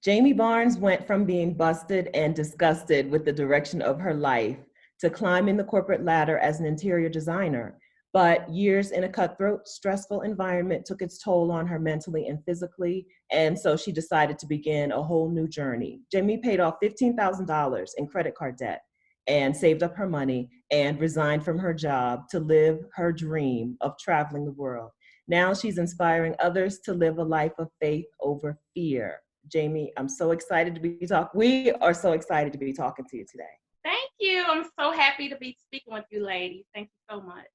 JAMYE Barnes went from being busted and disgusted with the direction of her life to climbing the corporate ladder as an interior designer. But years in a cutthroat, stressful environment took its toll on her mentally and physically, and so she decided to begin a whole new journey. JAMYE paid off $15,000 in credit card debt and saved up her money and resigned from her job to live her dream of traveling the world. Now she's inspiring others to live a life of faith over fear. JAMYE, I'm so excited to be talking. We are so excited to be talking to you today. Thank you. I'm so happy to be speaking with you, ladies. Thank you so much.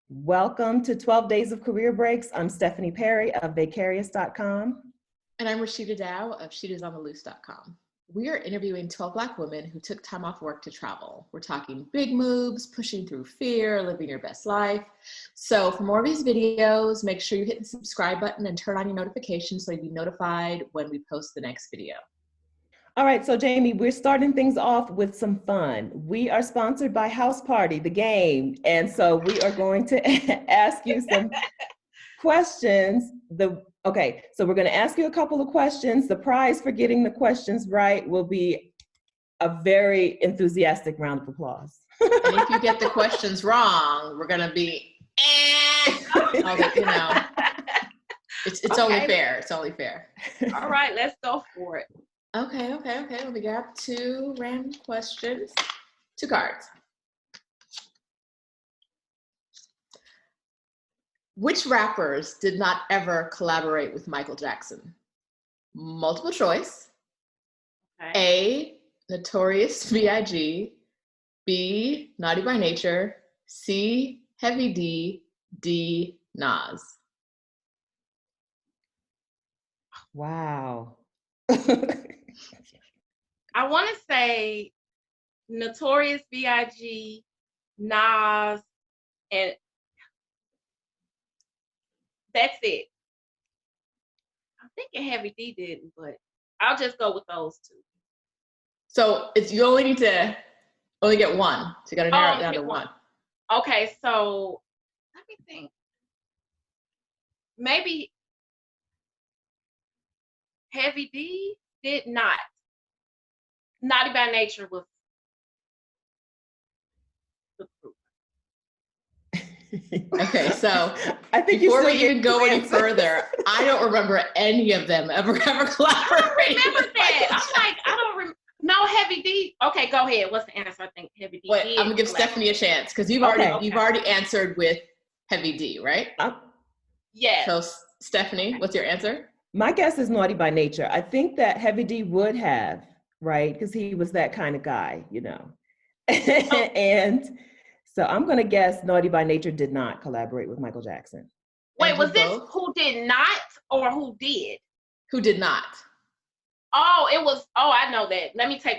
Welcome to 12 Days of Career Breaks. I'm Stephanie Perry of Vicarious.com. And I'm Roshida Dowe of she'tisontheloose.com. We are interviewing 12 Black women who took time off work to travel. We're talking big moves, pushing through fear, living your best life. So for more of these videos, make sure you hit the subscribe button and turn on your notifications so you'll be notified when we post the next video. All right, so JAMYE, we're starting things off with some fun. We are sponsored by House Party, the game. And so we are going to ask you some questions. Okay, so we're going to ask you a couple of questions. The prize for getting the questions right will be a very enthusiastic round of applause. And if you get the questions wrong, we're going to be, it's okay. Only fair. It's only fair. All right, let's go for it. Okay. Let me grab 2 random questions. 2 cards. Which rappers did not ever collaborate with Michael Jackson? Multiple choice. Okay. A, Notorious B.I.G. B, Naughty by Nature. C, Heavy D. D, Nas. Wow. I want to say Notorious B.I.G., Nas, and that's it. I'm thinking Heavy D didn't, but I'll just go with those 2. So you only need to get one. So you got to narrow it down to one. Okay, so let me think. Maybe Heavy D did not. Naughty by Nature was the proof. Okay, so I think before we even go any further, I don't remember any of them ever collaborating. I don't remember that. I'm like, I don't remember. No, Heavy D. Okay, go ahead. What's the answer? I think Heavy D. Wait, I'm gonna give Stephanie a chance because you've already answered with Heavy D, right? Yes. So Stephanie, what's your answer? My guess is Naughty by Nature. I think that Heavy D would have, right? Because he was that kind of guy, And so I'm going to guess Naughty by Nature did not collaborate with Michael Jackson. Wait, was this who did not or who did? Who did not? Oh, it was, I know that.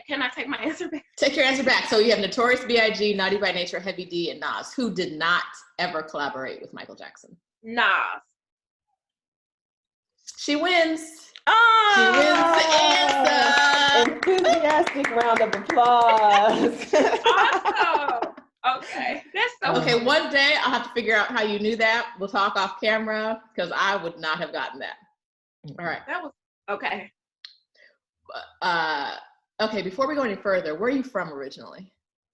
Can I take my answer back? Take your answer back. So you have Notorious B.I.G., Naughty by Nature, Heavy D, and Nas. Who did not ever collaborate with Michael Jackson? Nas. She wins. Oh, she wins the answer. Enthusiastic round of applause. Awesome. Okay. That's so okay. Cool. One day I'll have to figure out how you knew that. We'll talk off camera because I would not have gotten that. All right. That was okay. Okay. Before we go any further, where are you from originally?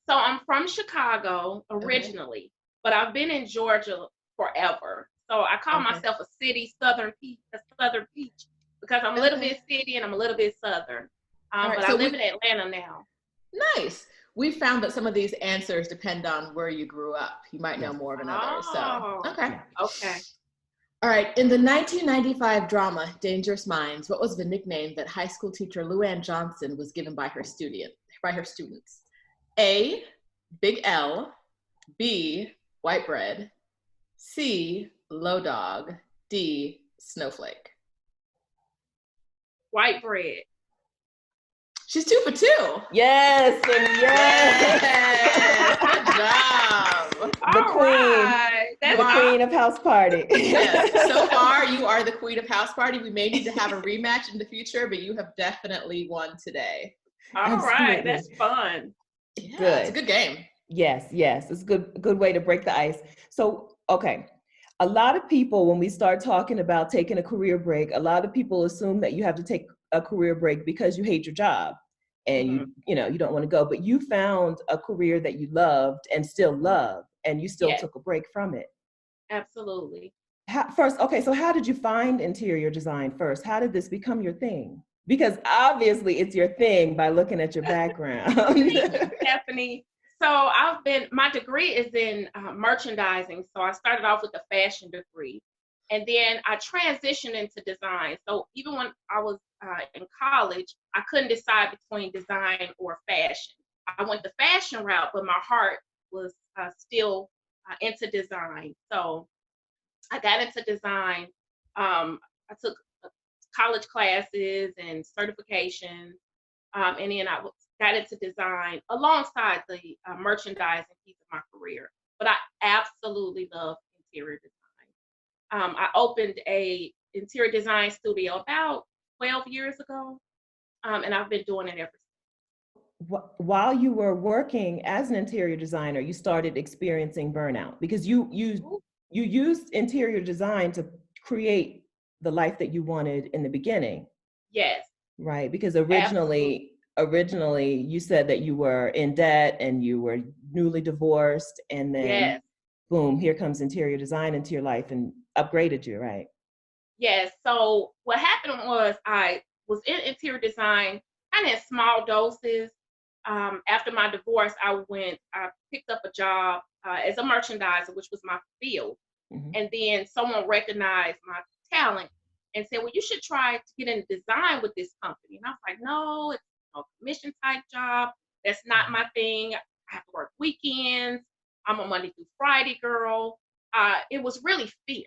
So I'm from Chicago originally, but I've been in Georgia forever. So I call myself a city southern peach because I'm a little bit city and I'm a little bit southern. But I live in Atlanta now. Nice. We found that some of these answers depend on where you grew up. You might know more than others. So okay. All right. In the 1995 drama Dangerous Minds, what was the nickname that high school teacher Luann Johnson was given by her students? A, Big L. B, White Bread. C, Low Dog. D, Snowflake. White Bread. She's 2 for 2. Yes, and yes. Good job. The queen of House Party. Yes. So far, you are the queen of House Party. We may need to have a rematch in the future, but you have definitely won today. All right, that's fun. Yeah, good. It's a good game. Yes. It's a good way to break the ice. So, okay. A lot of people, when we start talking about taking a career break, a lot of people assume that you have to take a career break because you hate your job and you don't want to go, but you found a career that you loved and still love, and you still took a break from it. Absolutely. So how did you find interior design first? How did this become your thing? Because obviously it's your thing by looking at your background. Stephanie. So my degree is in merchandising. So I started off with a fashion degree, and then I transitioned into design. So even when I was in college, I couldn't decide between design or fashion. I went the fashion route, but my heart was still into design. So I got into design. I took college classes and certifications, and then I got into design alongside the merchandising piece of my career. But I absolutely love interior design. I opened a interior design studio about 12 years ago, and I've been doing it ever since. While you were working as an interior designer, you started experiencing burnout because you used interior design to create the life that you wanted in the beginning. Yes. Right, because originally you said that you were in debt and you were newly divorced, and then boom, here comes interior design into your life and upgraded you, right? Yes. So what happened was I was in interior design kind of in small doses. After my divorce, I picked up a job as a merchandiser, which was my field. And then someone recognized my talent and said, well, you should try to get into design with this company. And I was like, no, it's a commission type job. That's not my thing. I have to work weekends. I'm a Monday through Friday girl. It was really fear.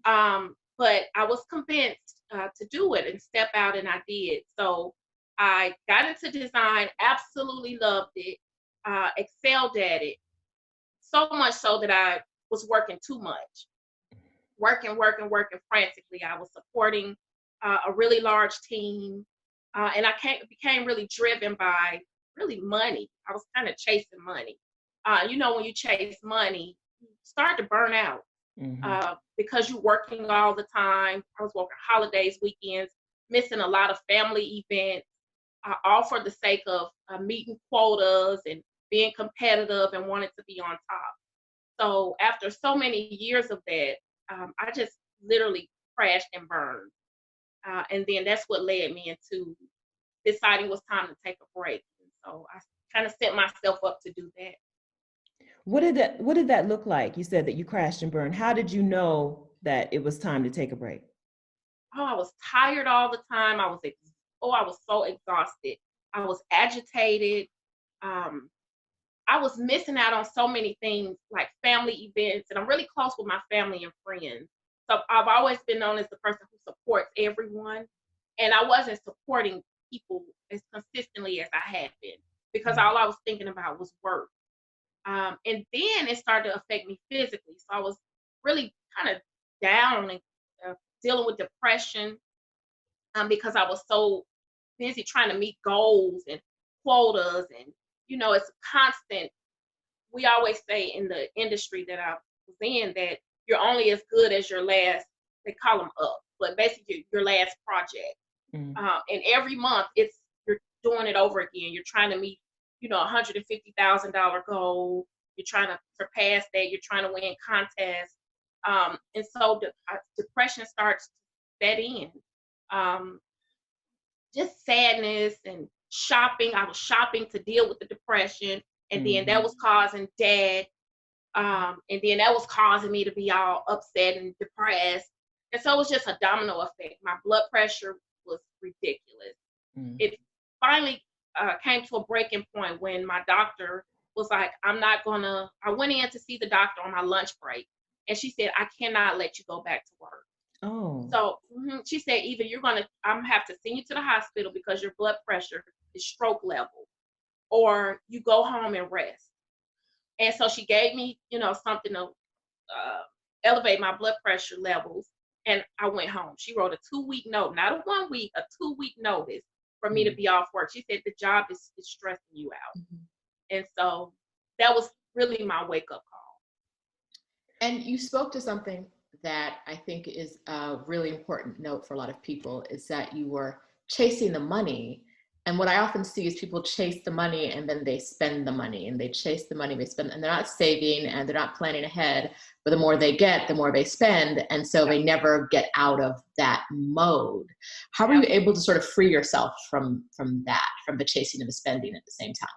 But I was convinced to do it and step out, and I did. So I got into design, absolutely loved it, excelled at it, so much so that I was working too much. Working frantically. I was supporting a really large team, and I became really driven by really money. I was kind of chasing money. When you chase money, you start to burn out because you're working all the time. I was working holidays, weekends, missing a lot of family events, all for the sake of meeting quotas and being competitive and wanting to be on top. So after so many years of that, I just literally crashed and burned. And then that's what led me into deciding it was time to take a break. And so I kind of set myself up to do that. What did that look like? You said that you crashed and burned. How did you know that it was time to take a break? Oh, I was tired all the time. I was so exhausted. I was agitated. I was missing out on so many things like family events, and I'm really close with my family and friends. So I've always been known as the person who supports everyone, and I wasn't supporting people as consistently as I had been because all I was thinking about was work. And then it started to affect me physically. So I was really kind of down and dealing with depression because I was so busy trying to meet goals and quotas, and it's constant. We always say in the industry that I was in that you're only as good as your last, they call them up, but basically your last project. And every month you're doing it over again. You're trying to meet, $150,000 goal. You're trying to surpass that. You're trying to win contests. And so depression starts to set in. Just sadness and shopping. I was shopping to deal with the depression, and then that was causing debt, and then that was causing me to be all upset and depressed. And so it was just a domino effect. My blood pressure was ridiculous. It finally came to a breaking point when my doctor was like, I went in to see the doctor on my lunch break, and she said, I cannot let you go back to work. Oh. So she said, either I'm have to send you to the hospital because your blood pressure is stroke level, or you go home and rest. And so she gave me, something to elevate my blood pressure levels, and I went home. She wrote a 2-week note, not a 1 week, a 2-week notice for me to be off work. She said the job is stressing you out. And so that was really my wake-up call. And you spoke to something that I think is a really important note for a lot of people is that you were chasing the money. And what I often see is people chase the money and then they spend the money, and they chase the money, they spend, and they're not saving and they're not planning ahead, but the more they get, the more they spend. And so they never get out of that mode. How were you able to sort of free yourself from that, from the chasing and the spending at the same time?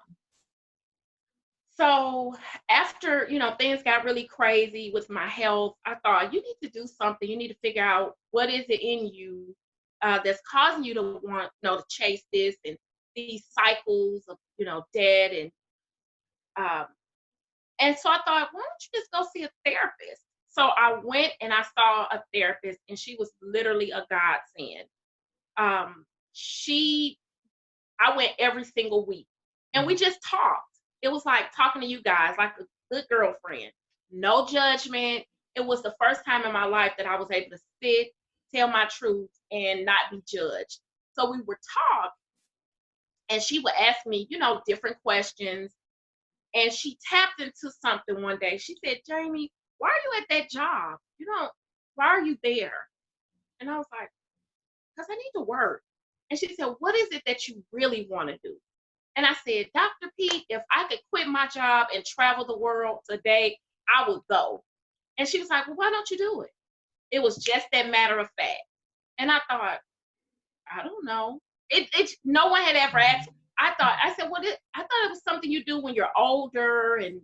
So after, things got really crazy with my health, I thought you need to do something. You need to figure out what is it in you that's causing you to want, to chase this and these cycles of, debt. And so I thought, why don't you just go see a therapist? So I went and I saw a therapist, and she was literally a godsend. I went every single week, and we just talked. It was like talking to you guys, like a good girlfriend. No judgment. It was the first time in my life that I was able to sit, tell my truth, and not be judged. So we would talk, and she would ask me, different questions. And she tapped into something one day. She said, "JAMYE, why are you at that job? Why are you there?" And I was like, "Because I need to work." And she said, "What is it that you really want to do?" And I said, "Dr. P, if I could quit my job and travel the world today, I would go." And she was like, "Well, why don't you do it?" It was just that matter of fact. And I thought, I don't know. No one had ever asked. I said, I thought it was something you do when you're older and,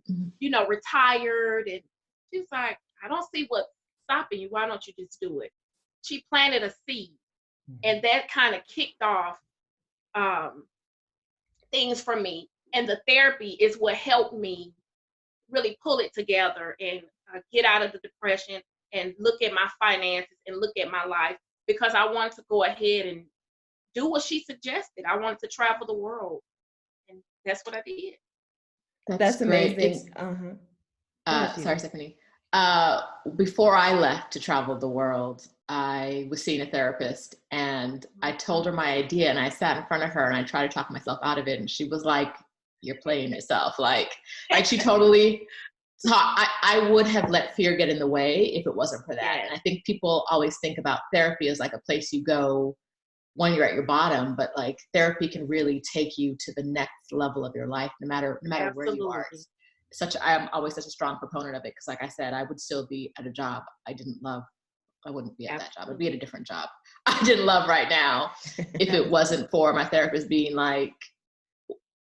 retired. And she was like, "I don't see what's stopping you. Why don't you just do it?" She planted a seed, and that kind of kicked off things for me. And the therapy is what helped me really pull it together and get out of the depression and look at my finances and look at my life, because I wanted to go ahead and do what she suggested. I wanted to travel the world, and that's what I did. That's amazing. Sorry, Stephanie. Before I left to travel the world, I was seeing a therapist, and I told her my idea, and I sat in front of her and I tried to talk myself out of it. And she was like, "You're playing yourself." Like she totally, I would have let fear get in the way if it wasn't for that. And I think people always think about therapy as like a place you go when you're at your bottom, but like therapy can really take you to the next level of your life, no matter where you are. I'm always such a strong proponent of it, because like I said, I would still be at a job I didn't love. I wouldn't be at that job. I'd be at a different job I didn't love right now if it wasn't for my therapist being like,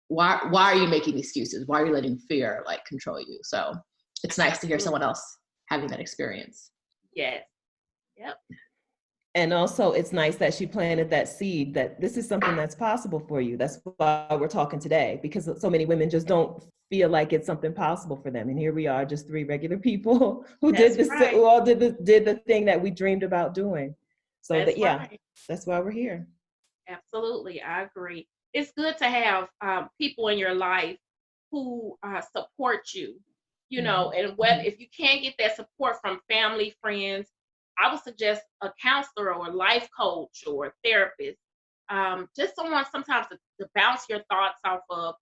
why are you making excuses? Why are you letting fear like control you? So it's nice to hear someone else having that experience. Yes. Yep. And also it's nice that she planted that seed that this is something that's possible for you. That's why we're talking today, because so many women just don't feel like it's something possible for them. And here we are, just three regular people who who all did the thing that we dreamed about doing. So that's why we're here. Absolutely. I agree. It's good to have people in your life who support you, and if you can't get that support from family, friends, I would suggest a counselor or a life coach or a therapist, just someone sometimes to bounce your thoughts off of,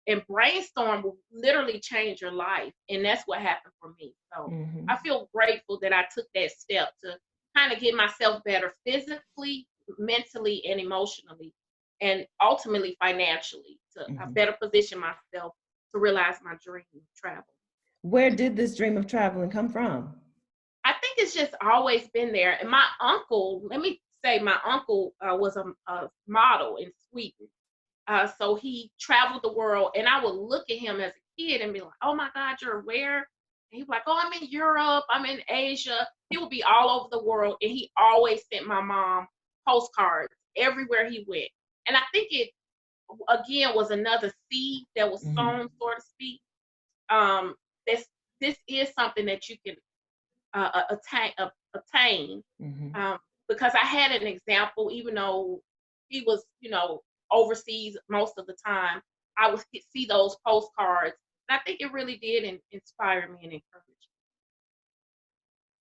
and brainstorm will literally change your life. And that's what happened for me. So I feel grateful that I took that step to kind of get myself better physically, mentally, and emotionally, and ultimately financially, to better position myself to realize my dream of travel. Where did this dream of traveling come from? I think it's just always been there. And my uncle, was a model in Sweden. So he traveled the world, and I would look at him as a kid and be like, "Oh my God, you're where?" And he'd be like, "Oh, I'm in Europe, I'm in Asia." He would be all over the world, and he always sent my mom postcards everywhere he went. And I think it, again, was another seed that was sown, so to speak. This is something that you can attain, because I had an example. Even though he was, overseas most of the time, I would see those postcards, and I think it really did inspire me and encourage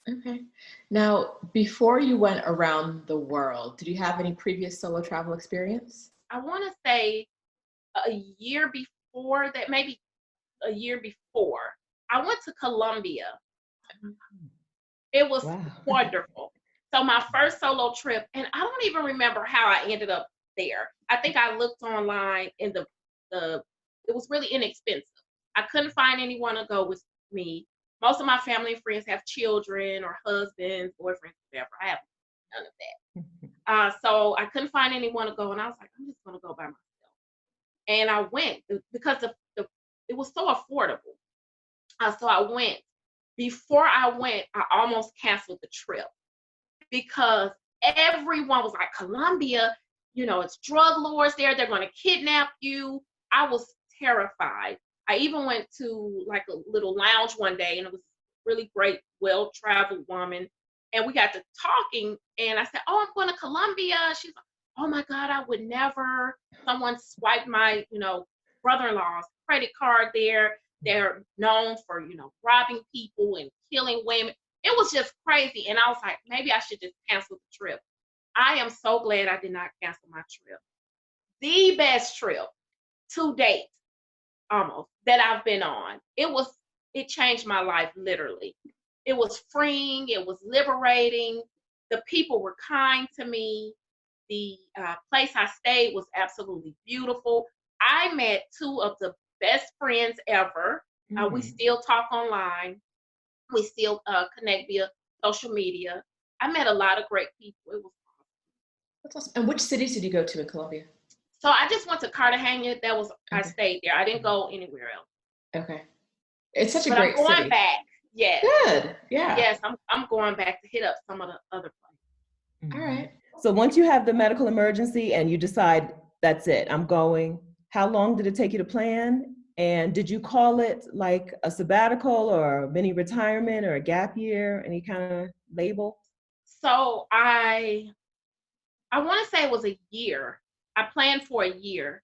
me. Okay. Now, before you went around the world, did you have any previous solo travel experience? I want to say a year before that, maybe a year before, I went to Colombia. It was Wow. wonderful. So my first solo trip, and I don't even remember how I ended up there. I think I looked online and it was really inexpensive. I couldn't find anyone to go with me. Most of my family and friends have children or husbands, boyfriends, whatever. I have none of that. So I couldn't find anyone to go, and I was like, I'm just gonna go by myself. And I went because it was so affordable. So I went. Before I went, I almost canceled the trip because everyone was like, Colombia, it's drug lords there. They're going to kidnap you. I was terrified. I even went to like a little lounge one day, and it was really great, well-traveled woman. And we got to talking, and I said, oh, I'm going to Colombia. She's like, oh my God, I would never. Someone swiped my, brother-in-law's credit card there. They're known for, robbing people and killing women. It was just crazy. And I was like, maybe I should just cancel the trip. I am so glad I did not cancel my trip. The best trip to date, almost, that I've been on. It changed my life, literally. It was freeing. It was liberating. The people were kind to me. The place I stayed was absolutely beautiful. I met two of the best friends ever. We still talk online. We still connect via social media. I met a lot of great people. It was awesome. That's awesome. And which cities did you go to in Colombia? So I just went to Cartagena. I stayed there. I didn't go anywhere else. Okay. It's such a great city. I'm going back. Yes. Good. Yeah. Yes, I'm going back to hit up some of the other places. All right. So once you have the medical emergency and you decide that's it, I'm going, how long did it take you to plan? And did you call it like a sabbatical or a mini retirement or a gap year, any kind of label? So I want to say it was a year. I planned for a year,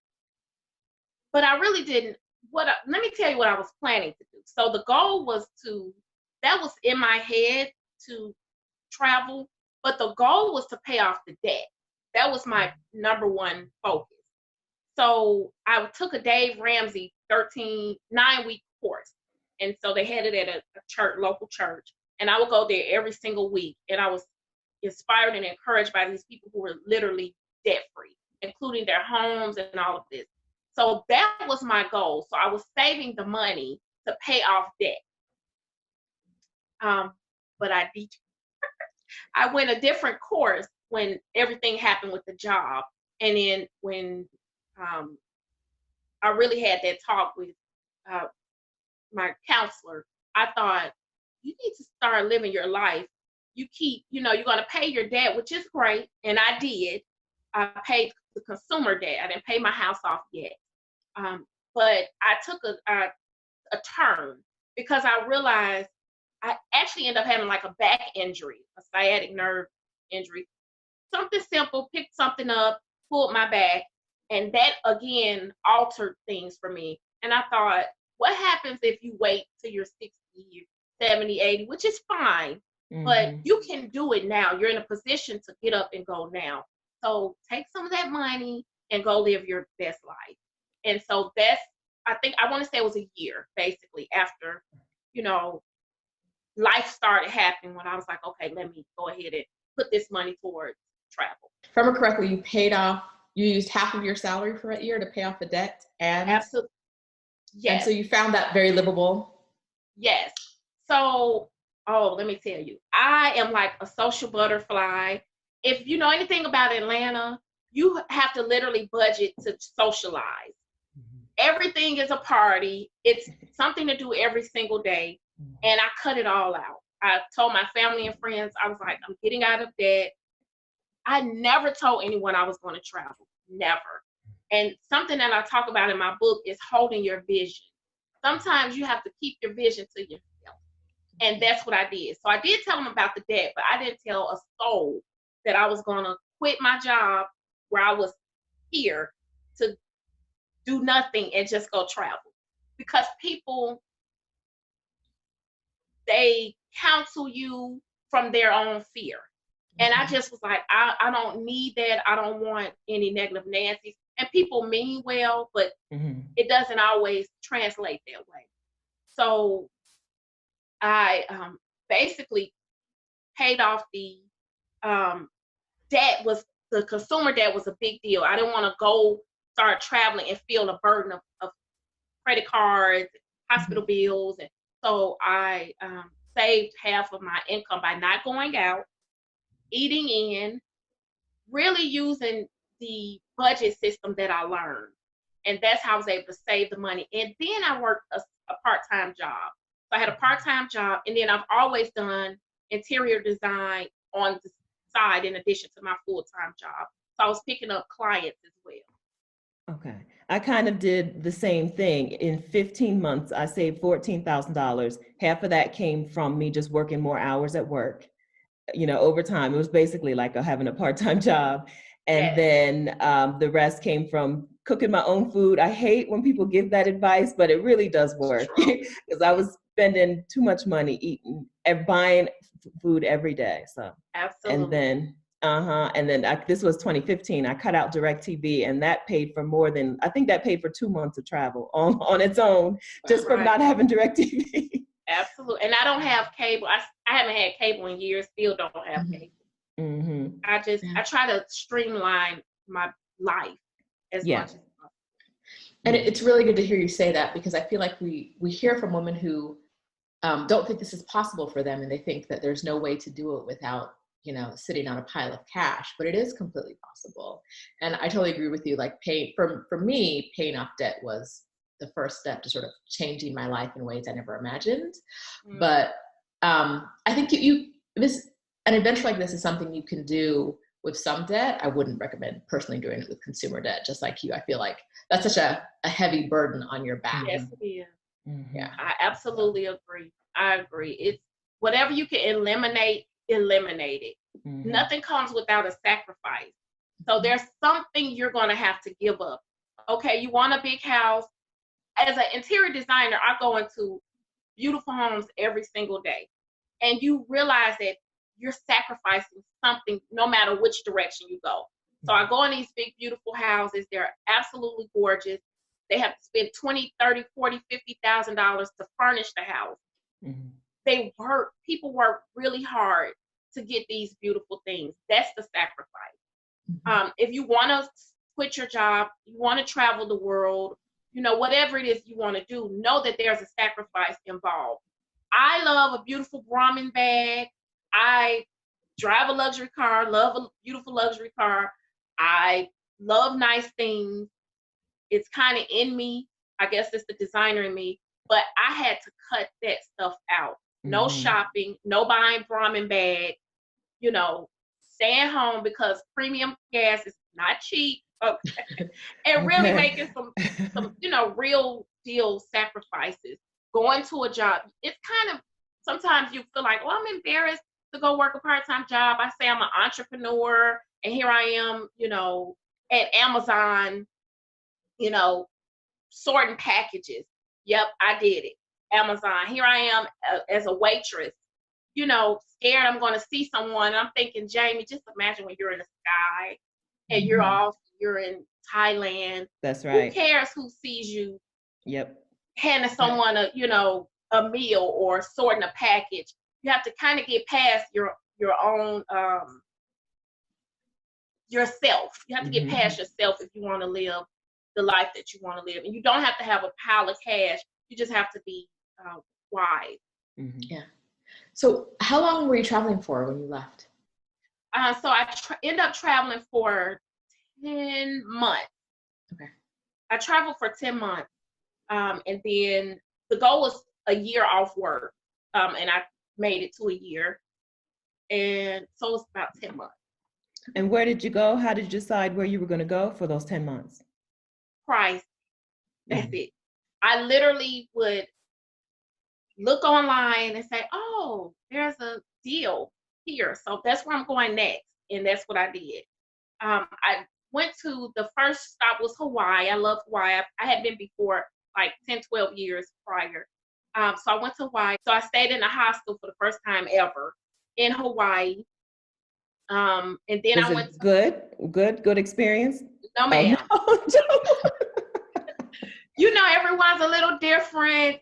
but I really didn't. Let me tell you what I was planning to do. So the goal was that was in my head, to travel, but the goal was to pay off the debt. That was my number one focus. So I took a Dave Ramsey 9-week course. And so they had it at a church, local church. And I would go there every single week. And I was inspired and encouraged by these people who were literally debt free, including their homes and all of this. So that was my goal. So I was saving the money to pay off debt. But I went a different course when everything happened with the job. And then when I really had that talk with my counselor, I thought, you need to start living your life. You keep, you're going to pay your debt, which is great. And I did. I paid the consumer debt. I didn't pay my house off yet. But I took a turn because I realized I actually ended up having like a back injury, a sciatic nerve injury. Something simple, picked something up, pulled my back, and that again altered things for me. And I thought, what happens if you wait till you're 60, 70, 80, which is fine, but you can do it now. You're in a position to get up and go now. So take some of that money and go live your best life. And so I want to say it was a year, basically, after, life started happening, when I was like, okay, let me go ahead and put this money towards travel. If I remember correctly, you used half of your salary for a year to pay off the debt? Absolutely. Yes. And so you found that very livable? Yes. So, let me tell you, I am like a social butterfly. If you know anything about Atlanta, you have to literally budget to socialize. Everything is a party. It's something to do every single day. And I cut it all out. I told my family and friends, I was like, I'm getting out of debt. I never told anyone I was going to travel. Never. And something that I talk about in my book is holding your vision. Sometimes you have to keep your vision to yourself. And that's what I did. So I did tell them about the debt, but I didn't tell a soul that I was going to quit my job where I was here to do nothing and just go travel. Because people, they counsel you from their own fear. And I just was like, I don't need that. I don't want any negative Nancy's. And people mean well, but it doesn't always translate that way. So I basically paid off the the consumer debt was a big deal. I didn't want to go start traveling and feel the burden of credit cards, hospital bills. And so I saved half of my income by not going out, eating in, really using the budget system that I learned. And that's how I was able to save the money. And then I worked a part-time job. So I had a part-time job, and then I've always done interior design on the side in addition to my full-time job. So I was picking up clients as well. Okay. I kind of did the same thing. In 15 months, I saved $14,000. Half of that came from me just working more hours at work, overtime. It was basically like having a part-time job. And then the rest came from cooking my own food. I hate when people give that advice, but it really does work because I was spending too much money eating and buying food every day. So absolutely. And then this was 2015. I cut out DirecTV, and that paid for I think that paid for 2 months of travel on its own, just from not having DirecTV. Absolutely. And I don't have cable. I haven't had cable in years. Still don't have cable. Mm-hmm. I try to streamline my life as much as possible. And it's really good to hear you say that, because I feel like we hear from women who don't think this is possible for them, and they think that there's no way to do it without, sitting on a pile of cash, but it is completely possible. And I totally agree with you. Like for me, paying off debt was the first step to sort of changing my life in ways I never imagined. But I think an adventure like this is something you can do with some debt. I wouldn't recommend personally doing it with consumer debt, just like you. I feel like that's such a heavy burden on your back. Yes, it is. Mm-hmm. Yeah, I absolutely agree. I agree. It's whatever you can eliminate it. Mm-hmm. Nothing comes without a sacrifice. So there's something you're going to have to give up. Okay, you want a big house. As an interior designer, I go into beautiful homes every single day. And you realize that you're sacrificing something no matter which direction you go. So I go in these big, beautiful houses. They're absolutely gorgeous. They have to spend $20, $30, $40, $50,000 to furnish the house. Mm-hmm. People work really hard to get these beautiful things. That's the sacrifice. Mm-hmm. If you want to quit your job, you want to travel the world, whatever it is you want to do, know that there's a sacrifice involved. I love a beautiful Brahmin bag. I drive a luxury car, love a beautiful luxury car. I love nice things. It's kind of in me. I guess it's the designer in me. But I had to cut that stuff out. No shopping, no buying Brahmin bag, staying home because premium gas is not cheap. Okay. And really making some real deal sacrifices. Going to a job. It's kind of, sometimes you feel like, well, I'm embarrassed to go work a part-time job. I say I'm an entrepreneur, and here I am, at Amazon, sorting packages. Yep, I did it. Amazon. Here I am as a waitress, scared I'm going to see someone. And I'm thinking, JAMYE, just imagine when you're in the sky and you're in Thailand. That's right. Who cares who sees you? Yep. Handing someone a meal or sorting a package. You have to kind of get past your own yourself. You have to get past yourself if you want to live the life that you want to live. And you don't have to have a pile of cash. You just have to be wise. Mm-hmm. Yeah. So how long were you traveling for when you left? So I ended up traveling for 10 months. Okay. I traveled for 10 months. And then the goal was a year off work. And I made it to a year. And so it's about 10 months. And where did you go? How did you decide where you were going to go for those 10 months? Price. That's it. I literally would look online and say, oh, there's a deal here. So that's where I'm going next. And that's what I did. I went to, the first stop was Hawaii. I love Hawaii. I had been before like 10, 12 years prior. So I went to Hawaii. So I stayed in a hostel for the first time ever in Hawaii. And then I went to good experience? No, ma'am. Oh, no. Everyone's a little different.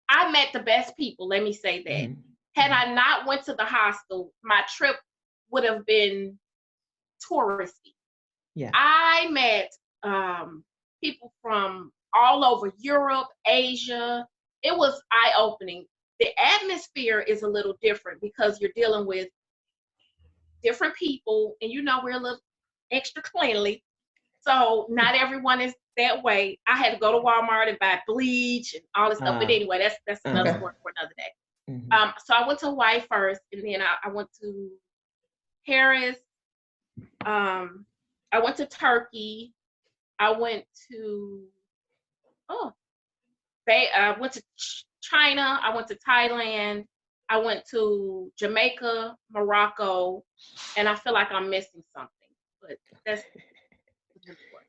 I met the best people. Let me say that. Had I not went to the hostel, my trip would have been touristy. Yeah. I met people from all over Europe, Asia. It was eye-opening. The atmosphere is a little different because you're dealing with different people, and we're a little extra cleanly. So not everyone is that way. I had to go to Walmart and buy bleach and all this stuff. But anyway, that's another story for another day. Mm-hmm. So I went to Hawaii first, and then I went to Paris. I went to Turkey. I went to China. I went to Thailand. I went to Jamaica, Morocco, and I feel like I'm missing something. But that's.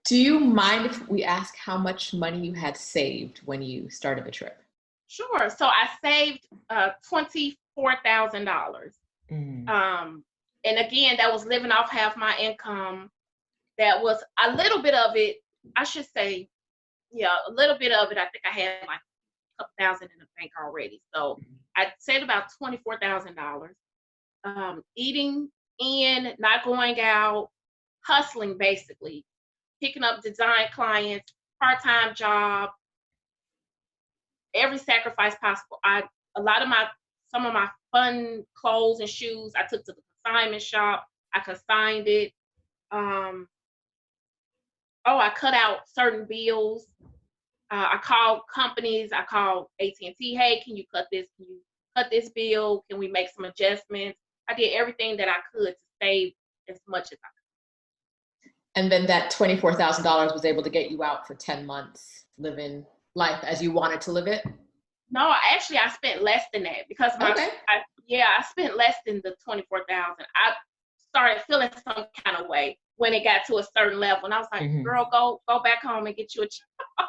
Do you mind if we ask how much money you had saved when you started the trip? Sure. So I saved $24,000. Mm. And again, that was living off half my income. That was a little bit of it. I should say, a little bit of it. I think I had like a couple thousand in the bank already. So I saved about $24,000. Eating in, not going out, hustling basically, picking up design clients, part-time job, every sacrifice possible. Some of my fun clothes and shoes I took to the consignment shop. I consigned it. I cut out certain bills. I called companies. I called AT&T. Hey, can you cut this? Can you cut this bill? Can we make some adjustments? I did everything that I could to save as much as I could. And then that $24,000 was able to get you out for 10 months, living life as you wanted to live it? No, I spent less than that because I spent less than the $24,000. I started feeling some kind of way when it got to a certain level, and I was like, "Girl, go back home and get you a job.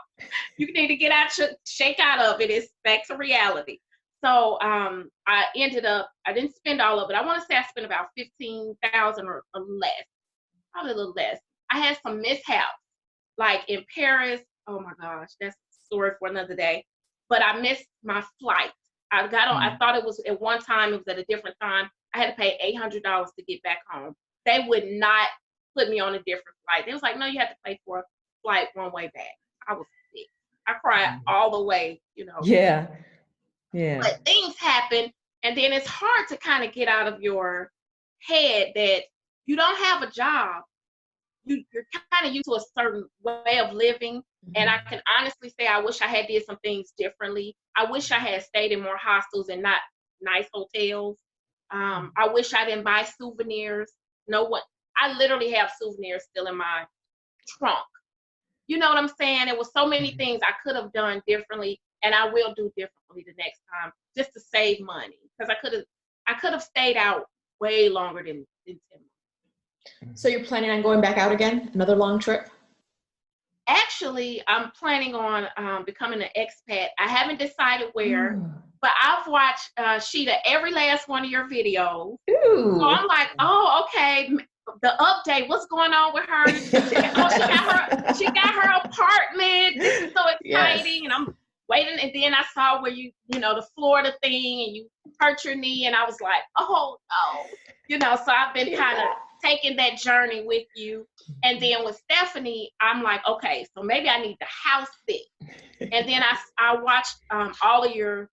You need to get out, shake out of it. It's back to reality." So I ended up. I didn't spend all of it. I want to say I spent about $15,000 or less, probably a little less. I had some mishaps, like in Paris. Oh my gosh, that's a story for another day. But I missed my flight. I got on. I thought it was at one time. It was at a different time. I had to pay $800 to get back home. They would not put me on a different flight. They was like, "No, you have to pay for a flight one way back." I was sick. I cried all the way. Yeah. But things happen, and then it's hard to kind of get out of your head that you don't have a job. You're kind of used to a certain way of living. And I can honestly say I wish I had did some things differently. I wish I had stayed in more hostels and not nice hotels. I wish I didn't buy souvenirs. I literally have souvenirs still in my trunk. You know what I'm saying? It was so many things I could have done differently, and I will do differently the next time just to save money. Because I could have stayed out way longer than 10 months. So you're planning on going back out again? Another long trip? Actually, I'm planning on becoming an expat. I haven't decided where, but I've watched Sheeta every last one of your videos. Ooh. So I'm like, oh, okay, the update. What's going on with her? She got her apartment. This is so exciting, and I'm waiting. And then I saw where the Florida thing, and you hurt your knee, and I was like, oh no, So I've been kind of taking that journey with you. And then with Stephanie, I'm like, okay, so maybe I need to house sit. And then I watched all of you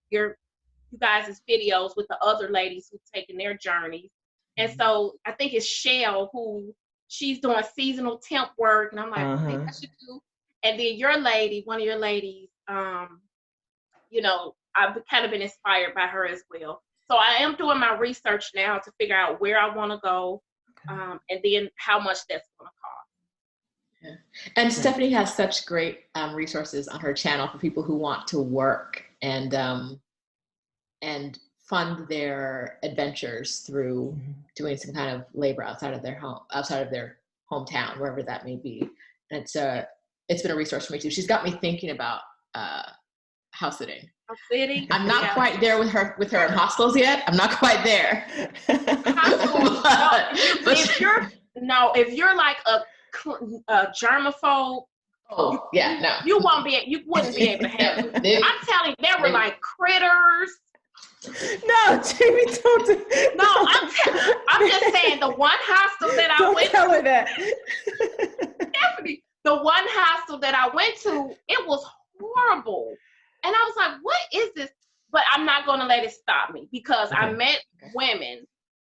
guys' videos with the other ladies who've taken their journeys. And so I think it's Shell she's doing seasonal temp work. And I'm like, I think I should do. And then one of your ladies, I've kind of been inspired by her as well. So I am doing my research now to figure out where I want to go. And then how much that's going to cost. Yeah. And Stephanie has such great resources on her channel for people who want to work and fund their adventures through doing some kind of labor outside of their hometown, wherever that may be. And it's been a resource for me too. She's got me thinking about house sitting. I'm not quite there with her in hostels yet. I'm not quite there. If you're like a germaphobe, you wouldn't be able to have it. I'm telling you, there were like critters. No, Jamie, don't do No, I'm just saying the one hostel that I don't went tell her to. that. Stephanie, the one hostel that I went to, it was horrible. And I was like, what is this? But I'm not going to let it stop me because I met women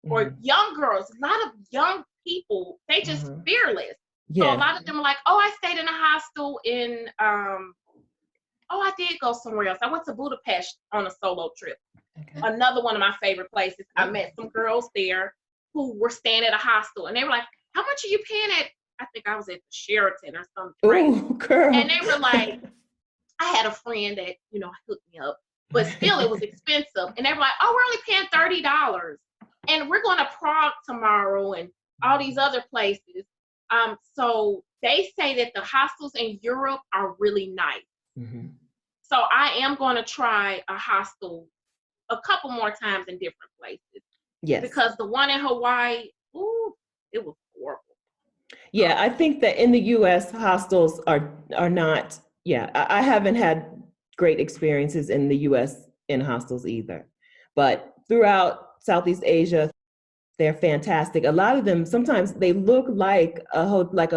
or young girls, a lot of young people, they just fearless. So a lot of them are like, oh, I stayed in a hostel in, I did go somewhere else. I went to Budapest on a solo trip. Another one of my favorite places. I met some girls there who were staying at a hostel, and they were like, how much are you paying at, I think I was at the Sheraton or something. Ooh, girl. And they were like, I had a friend that, hooked me up, but still it was expensive. And they were like, oh, we're only paying $30. And we're going to Prague tomorrow and all these other places. So they say that the hostels in Europe are really nice. So I am going to try a hostel a couple more times in different places. Yes. Because the one in Hawaii, it was horrible. Yeah, I think that in the U.S. hostels are not. Yeah, I haven't had great experiences in the U.S. in hostels either, but throughout Southeast Asia, they're fantastic. A lot of them, sometimes they look like a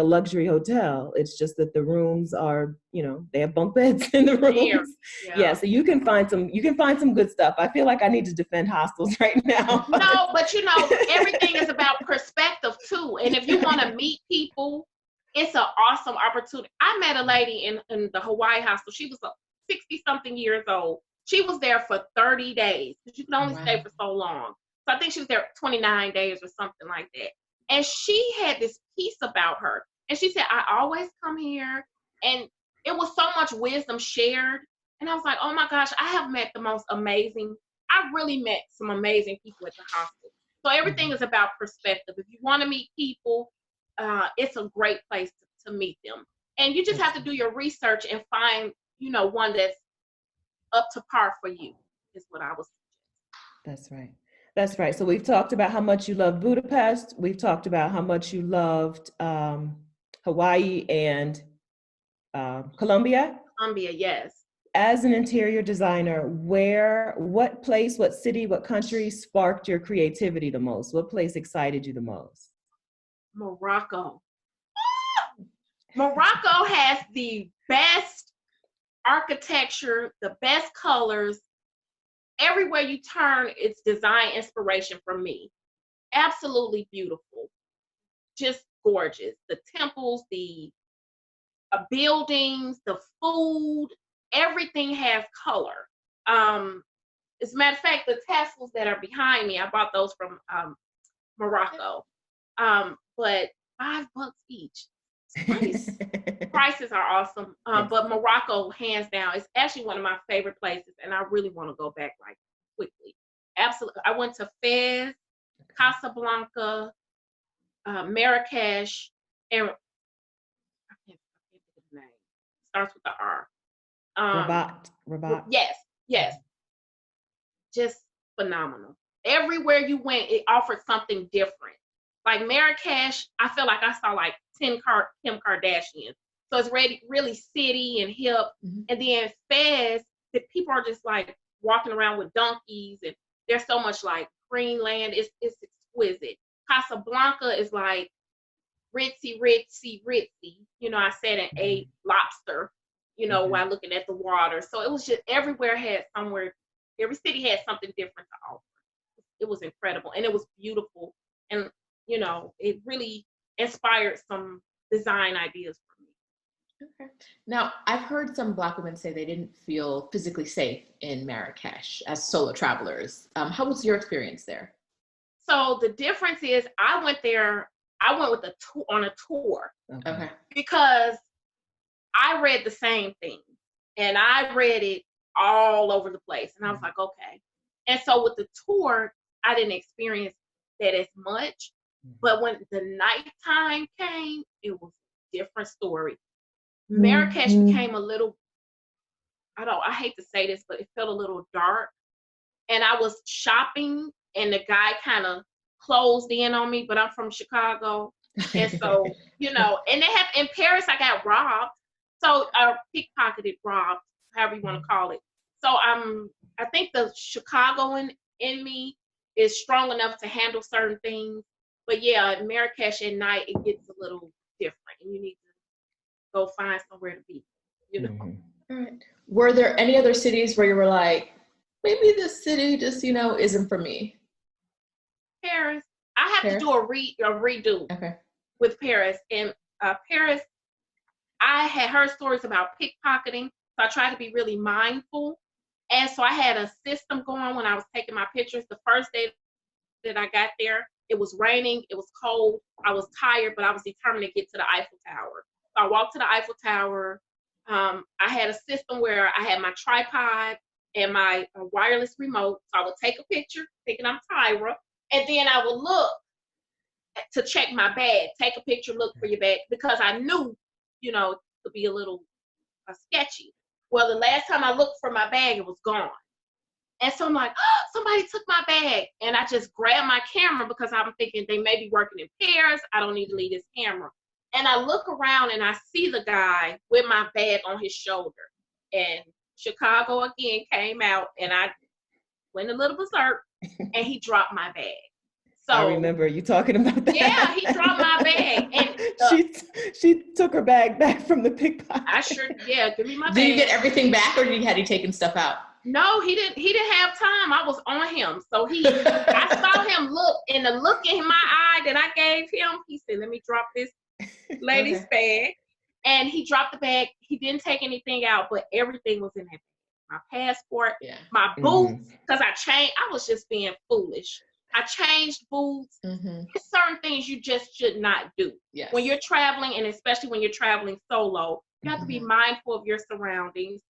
luxury hotel. It's just that the rooms are, they have bunk beds in the rooms. Yeah, so you can find some good stuff. I feel like I need to defend hostels right now. No, but everything is about perspective too. And if you want to meet people, it's an awesome opportunity. I met a lady in the Hawaii hostel. She was 60-something years old. She was there for 30 days because you can only stay for so long. So I think she was there 29 days or something like that. And she had this piece about her. And she said, I always come here. And it was so much wisdom shared. And I was like, oh my gosh, I have met the most amazing, I really met some amazing people at the hospital. So everything is about perspective. If you want to meet people, it's a great place to meet them. And you just have to do your research and find, one that's up to par for you, is what I was suggesting. That's right. So we've talked about how much you love Budapest. We've talked about how much you loved Hawaii and Colombia. Colombia, yes. As an interior designer, what place, what city, what country sparked your creativity the most? What place excited you the most? Morocco. Morocco has the best architecture, the best colors. Everywhere you turn, it's design inspiration for me. Absolutely beautiful. Just gorgeous. The temples, the buildings, the food, everything has color. As a matter of fact, the Teslas that are behind me, I bought those from Morocco. But $5 each. Prices are awesome. But Morocco, hands down, is actually one of my favorite places, and I really want to go back quickly. Absolutely. I went to Fez, Casablanca, Marrakesh, and I can't think of the name. Starts with the R. Rabat. Yes. Just phenomenal. Everywhere you went, it offered something different. Like Marrakesh, I feel like I saw 10 Kim Kardashians. So it's really city and hip. And then Fez, the people are just walking around with donkeys, and there's so much green land. It's exquisite. Casablanca is ritzy. I sat and ate lobster, while looking at the water. So it was just every city had something different to offer. It was incredible, and it was beautiful. And it really inspired some design ideas for me. Okay. Now, I've heard some Black women say they didn't feel physically safe in Marrakesh as solo travelers. How was your experience there? So the difference is I went on a tour. Okay. Because I read the same thing, and I read it all over the place. And I was like, okay. And so with the tour, I didn't experience that as much. But when the nighttime came, it was a different story. Marrakesh became a little, I hate to say this, but it felt a little dark. And I was shopping, and the guy kind of closed in on me, but I'm from Chicago. And so, and in Paris, I got robbed. So, pickpocketed, robbed, however you want to call it. So I think the Chicagoan in me is strong enough to handle certain things. But yeah, at Marrakesh at night, it gets a little different, and you need to go find somewhere to be, you know. Mm-hmm. All right. Were there any other cities where you were like, maybe this city just, isn't for me? Paris. I have to do a redo with Paris. And Paris, I had heard stories about pickpocketing, so I tried to be really mindful. And so I had a system going when I was taking my pictures. The first day that I got there, it was raining, it was cold, I was tired, but I was determined to get to the Eiffel Tower. So I walked to the Eiffel Tower. I had a system where I had my tripod and my wireless remote. So I would take a picture, thinking I'm Tyra, and then I would look to check my bag, take a picture, look for your bag, because I knew, it could be a little sketchy. Well, the last time I looked for my bag, it was gone. And so I'm like, oh, somebody took my bag. And I just grabbed my camera because I'm thinking they may be working in pairs. I don't need to leave this camera. And I look around and I see the guy with my bag on his shoulder. And Chicago again came out, and I went a little berserk, and he dropped my bag. So I remember you talking about that. Yeah, he dropped my bag. And she took her bag back from the pickpocket. Give me my bag. Did you get everything back, or had he taken stuff out? No, he didn't have time. I was on him. So I saw him look, and the look in my eye that I gave him, he said, let me drop this lady's bag. And he dropped the bag. He didn't take anything out, but everything was in that bag. My passport, my boots, because I was just being foolish. I changed boots. There's certain things you just should not do. Yes. When you're traveling, and especially when you're traveling solo, you have to be mindful of your surroundings.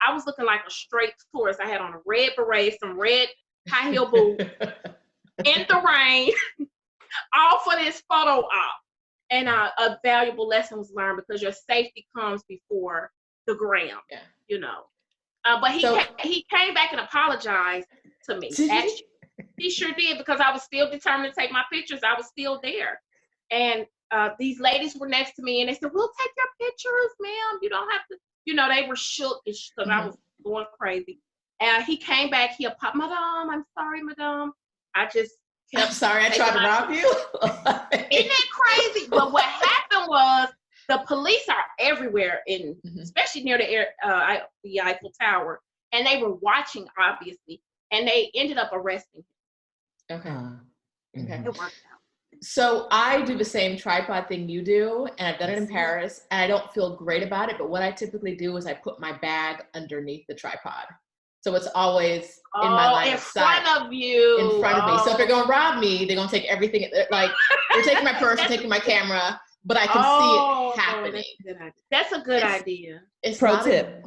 I was looking like a straight tourist. I had on a red beret, some red high heel boots in the rain, all for this photo op. And a valuable lesson was learned, because your safety comes before the gram, But he came back and apologized to me. Actually, he sure did, because I was still determined to take my pictures. I was still there. And these ladies were next to me, and they said, we'll take your pictures, ma'am. You don't have to. They were shook because I was going crazy. And he came back, he apologized, Madame, I'm sorry, Madame. I just kept I'm sorry, I tried to rob you. Isn't that crazy? But what happened was, the police are everywhere, especially near the Eiffel Tower. And they were watching, obviously, and they ended up arresting him. Okay. It worked out. So I do the same tripod thing you do, and I've done it in Paris, and I don't feel great about it, but what I typically do is I put my bag underneath the tripod. So it's always in my line of sight. In front of you. In front of me. So if they're going to rob me, they're going to take everything. Like, they're taking my purse, taking my camera, but I can see it happening. That's a good idea. It's Pro tip.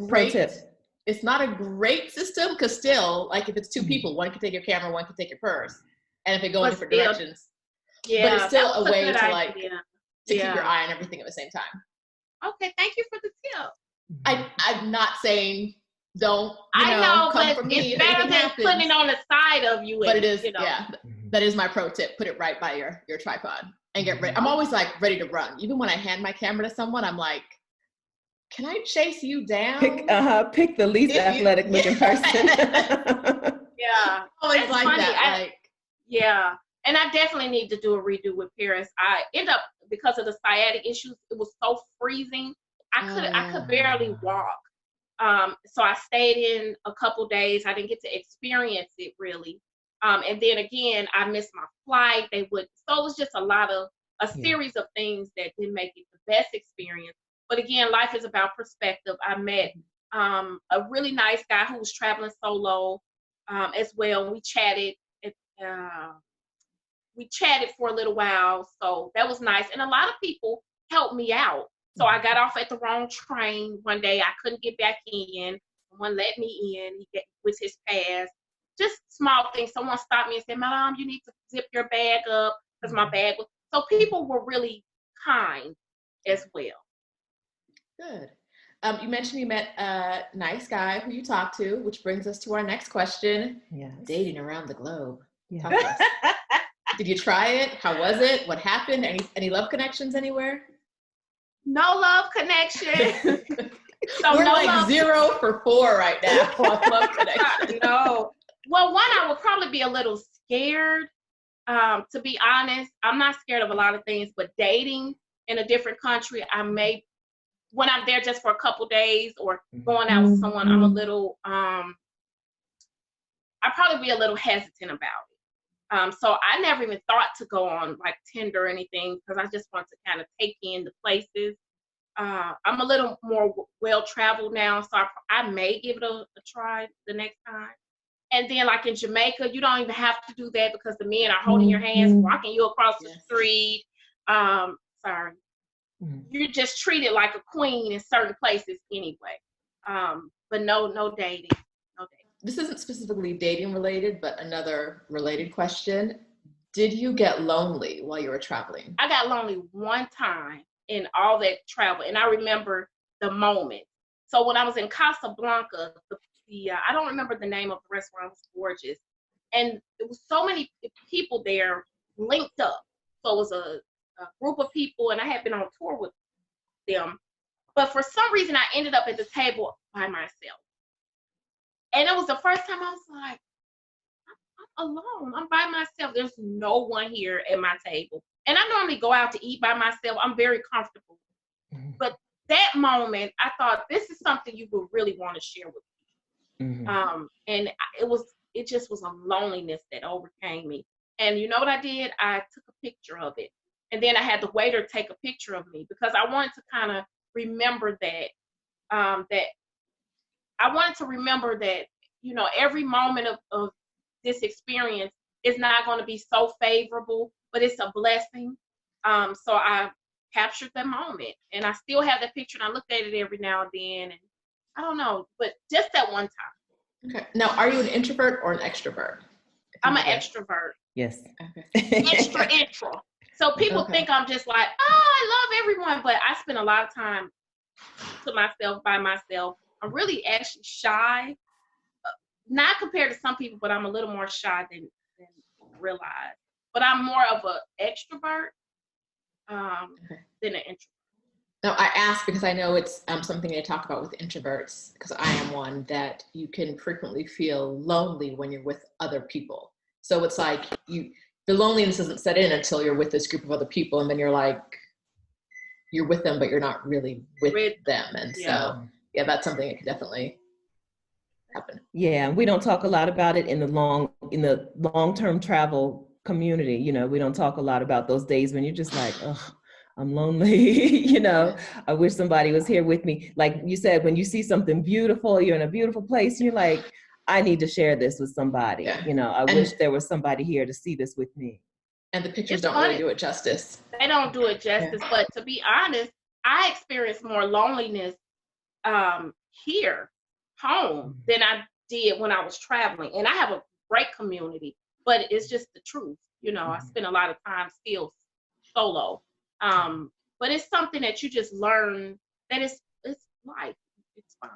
It's not a great system, because still, like, if it's two people, one can take your camera, one can take your purse. And if they go in different directions. Yeah, but it's still a way to idea. Keep your eye on everything at the same time. Okay, thank you for the tip. I'm not saying don't. I know, come but for me it's better than putting it on the side of you. But it is, that is my pro tip. Put it right by your tripod and get ready. I'm always like ready to run. Even when I hand my camera to someone, I'm like, can I chase you down? Pick the least athletic looking person. Yeah, always like funny. That. And I definitely need to do a redo with Paris. I end up, because of the sciatic issues, it was so freezing. I could barely walk. So I stayed in a couple days. I didn't get to experience it really. And then again, I missed my flight. So it was just a series of things that didn't make it the best experience. But again, life is about perspective. I met a really nice guy who was traveling solo as well. We chatted. We chatted for a little while, so that was nice. And a lot of people helped me out. So I got off at the wrong train one day. I couldn't get back in. Someone let me in with his pass. Just small things. Someone stopped me and said, Madame, you need to zip your bag up, because my bag was... So people were really kind as well. Good. You mentioned you met a nice guy who you talked to, which brings us to our next question. Yes. Dating around the globe. Yeah. Talk to us. Did you try it? How was it? What happened? Any love connections anywhere? No love connection. So we're no like love 0 for 4 right now. I love connection. No. Well, one, I would probably be a little scared. To be honest, I'm not scared of a lot of things, but dating in a different country, when I'm there just for a couple days or going out with someone, I'm a little, I'd probably be a little hesitant about it. So I never even thought to go on like Tinder or anything because I just want to kind of take in the places. I'm a little more well-traveled now, so I may give it a try the next time. And then like in Jamaica, you don't even have to do that because the men are holding your hands, walking you across the street. You're just treated like a queen in certain places anyway. But no dating. No dating. This isn't specifically dating related, but another related question. Did you get lonely while you were traveling? I got lonely one time in all that travel, and I remember the moment. So when I was in Casablanca, I don't remember the name of the restaurant. It was gorgeous, and there was so many people there linked up. So it was a group of people, and I had been on tour with them, but for some reason I ended up at the table by myself, and it was the first time I was like, I'm alone. I'm by myself. There's no one here at my table, and I normally go out to eat by myself. I'm very comfortable, but that moment I thought this is something you would really want to share with me. And it just was a loneliness that overcame me. And you know what I did? I took a picture of it. And then I had the waiter take a picture of me because I wanted to kind of remember that, that I wanted to remember that, every moment of this experience is not going to be so favorable, but it's a blessing. So I captured that moment, and I still have that picture, and I looked at it every now and then, and I don't know, but just that one time. Okay. Now, are you an introvert or an extrovert? I'm an extrovert. Yes. Okay. Intro. So people think I'm just like, I love everyone, but I spend a lot of time to myself, by myself. I'm really actually shy, not compared to some people, but I'm a little more shy than realize. But I'm more of an extrovert than an introvert. No, I ask because I know it's something they talk about with introverts, because I am one, that you can frequently feel lonely when you're with other people. So it's like the loneliness doesn't set in until you're with this group of other people, and then you're with them, but you're not really with them. And so, that's something that could definitely happen. Yeah, we don't talk a lot about it in the long-term travel community. We don't talk a lot about those days when you're just like, ugh, I'm lonely. I wish somebody was here with me. Like you said, when you see something beautiful, you're in a beautiful place, and you're like, I need to share this with somebody. Yeah. I wish there was somebody here to see this with me. And the pictures don't really do it justice. They don't do it justice. Yeah. But to be honest, I experienced more loneliness here, home, than I did when I was traveling. And I have a great community, but it's just the truth. I spend a lot of time still solo. But it's something that you just learn that it's life. It's fine.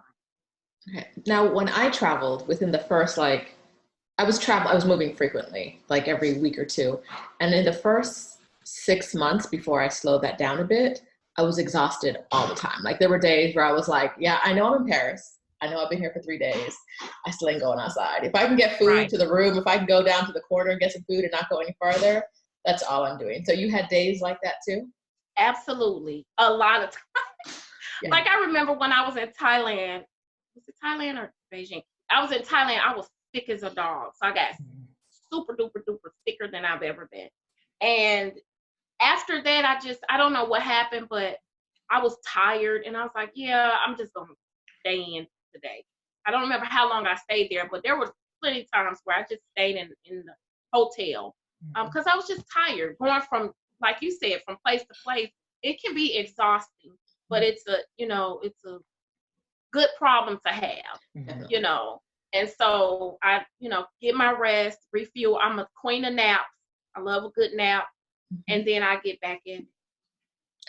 Okay. Now, when I traveled, within the first, I was moving frequently, like every week or two. And in the first 6 months before I slowed that down a bit, I was exhausted all the time. Like there were days where I was like, yeah, I know I'm in Paris. I know I've been here for 3 days. I still ain't going outside. If I can get food to the room, if I can go down to the corner and get some food and not go any farther, that's all I'm doing. So you had days like that too? Absolutely. A lot of times. Yeah. Like I remember when I was in Thailand. Was it Thailand or Beijing? I was in Thailand. I was sick as a dog. So I got super duper duper sicker than I've ever been. And after that, I don't know what happened, but I was tired and I was like, yeah, I'm just going to stay in today. I don't remember how long I stayed there, but there were plenty of times where I just stayed in the hotel because I was just tired. Going from, like you said, from place to place, it can be exhausting, but it's a good problem to have, And so I, get my rest, refuel. I'm a queen of naps. I love a good nap. And then I get back in.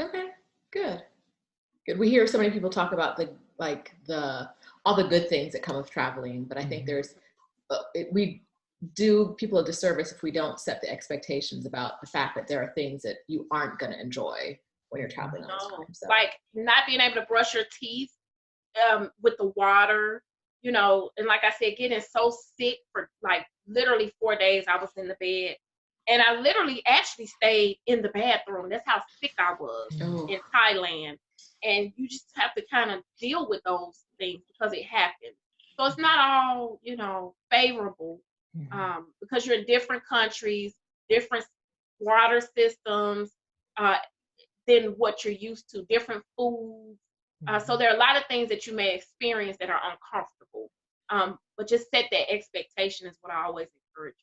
Okay, good. We hear so many people talk about all the good things that come with traveling, but I think we do people a disservice if we don't set the expectations about the fact that there are things that you aren't going to enjoy when you're traveling all the time. So. Like not being able to brush your teeth with the water, you know, and like I said, getting so sick for like literally 4 days I was in the bed. And I literally actually stayed in the bathroom. That's how sick I was in Thailand. And you just have to kind of deal with those things because it happens. So it's not all, you know, favorable because you're in different countries, different water systems than what you're used to, different foods. So there are a lot of things that you may experience that are uncomfortable. But just set that expectation is what I always encourage.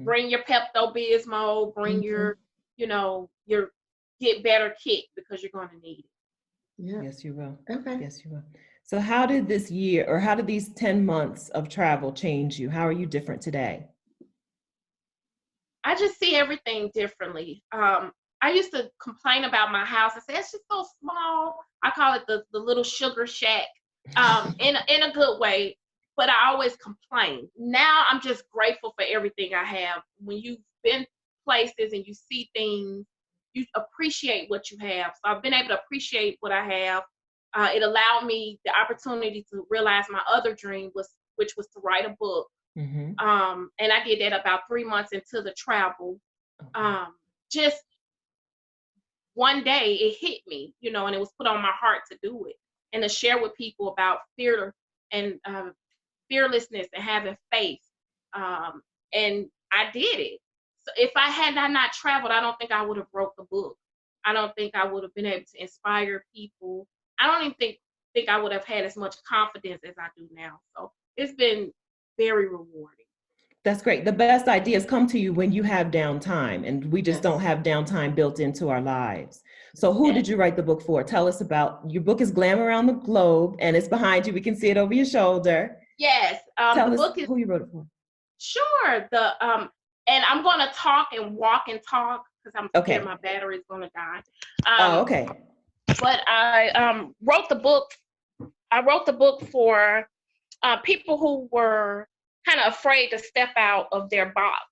Bring your Pepto-Bismol, bring your, you know, your Get Better kit because you're going to need it. Yeah. Yes, you will. Okay. Yes, you will. So how did this year, or how did these 10 months of travel change you? How are you different today? I just see everything differently. I used to complain about my house. I said, it's just so small. I call it the little sugar shack in a good way. But I always complain. Now I'm just grateful for everything I have. When you've been places and you see things, you appreciate what you have. So I've been able to appreciate what I have. It allowed me the opportunity to realize my other dream which was to write a book. And I did that about 3 months into the travel. Just one day it hit me, you know, and it was put on my heart to do it and to share with people about fear and fearlessness and having faith. And I did it. So if I had not traveled, I don't think I would have wrote the book. I don't think I would have been able to inspire people. I don't even think I would have had as much confidence as I do now. So it's been very rewarding. That's great. The best ideas come to you when you have downtime, and we just don't have downtime built into our lives. So who did you write the book for? Tell us about, your book is Glam Around the Globe, and it's behind you. We can see it over your shoulder. Yes. Tell us who you wrote it for. Sure. And I'm going to talk and walk and talk because I'm scared my battery is going to die. Okay. But I wrote the book. I wrote the book for people who were kind of afraid to step out of their box.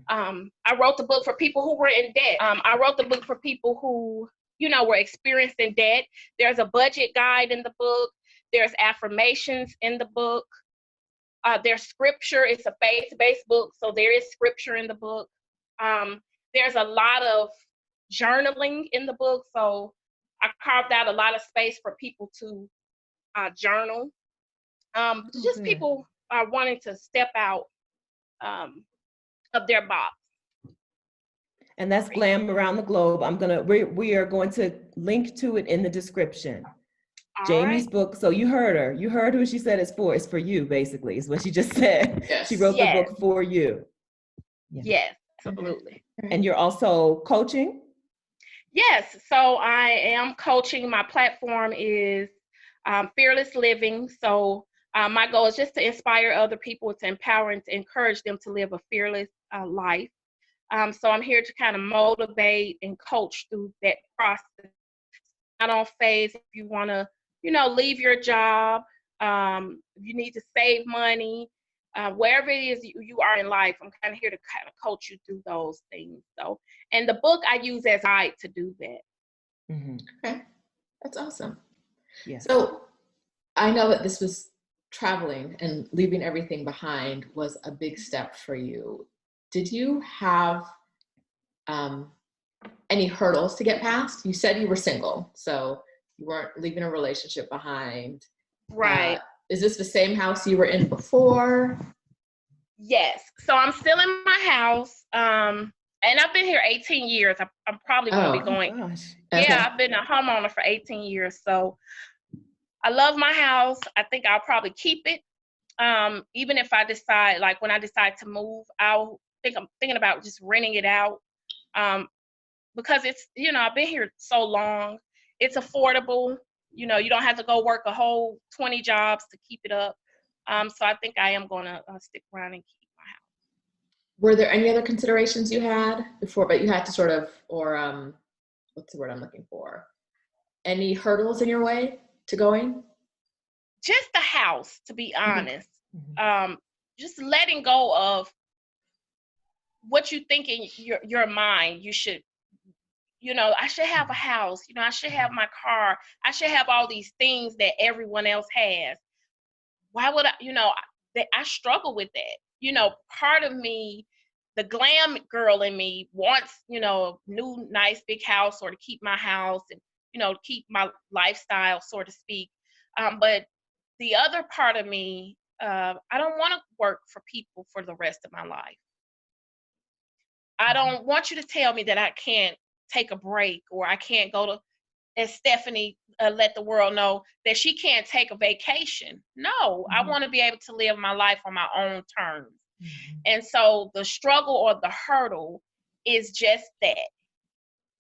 I wrote the book for people who were in debt. I wrote the book for people who, you know, were experiencing debt. There's a budget guide in the book. There's affirmations in the book. There's scripture. It's a faith-based book, so there is scripture in the book. There's a lot of journaling in the book, so I carved out a lot of space for people to journal. Just people are wanting to step out of their box. And that's Glam Around the Globe. We are going to link to it in the description. Jamie's book. So you heard her. You heard who she said it's for. It's for you, basically, is what she just said. She wrote the book for you. Yes, absolutely. And you're also coaching? Yes. So I am coaching. My platform is Fearless Living. So my goal is just to inspire other people, to empower and to encourage them to live a fearless life. So I'm here to kind of motivate and coach through that process. Not on phase if you want to, you know, leave your job, if you need to save money, wherever it is you are in life, I'm kind of here to kind of coach you through those things. So, and the book I use as a guide to do that. Okay, that's awesome. Yes. So I know that this was traveling and leaving everything behind was a big step for you. Did you have any hurdles to get past? You said you were single, so you weren't leaving a relationship behind. Right. Is this the same house you were in before? Yes. So I'm still in my house. And I've been here 18 years. I'm probably going to be going. Gosh. Yeah, I've been a homeowner for 18 years. So I love my house. I think I'll probably keep it. Even if I decide, like when I decide to move, I'm thinking about just renting it out. Because it's, you know, I've been here so long. It's affordable. You know, you don't have to go work a whole 20 jobs to keep it up. So I think I am going to stick around and keep my house. Were there any other considerations you had before, but you had to sort of, or what's the word I'm looking for? Any hurdles in your way to going? Just the house, to be honest. Just letting go of what you think in your mind you should you know, I should have a house, you know, I should have my car, I should have all these things that everyone else has. Why would I, you know, I struggle with that. You know, part of me, the glam girl in me wants, you know, a new, nice, big house, or to keep my house and, you know, keep my lifestyle, so to speak. But the other part of me, I don't want to work for people for the rest of my life. I don't want you to tell me that I can't take a break, or I can't go to, as Stephanie let the world know, that she can't take a vacation. No, I want to be able to live my life on my own terms. And so the struggle or the hurdle is just that,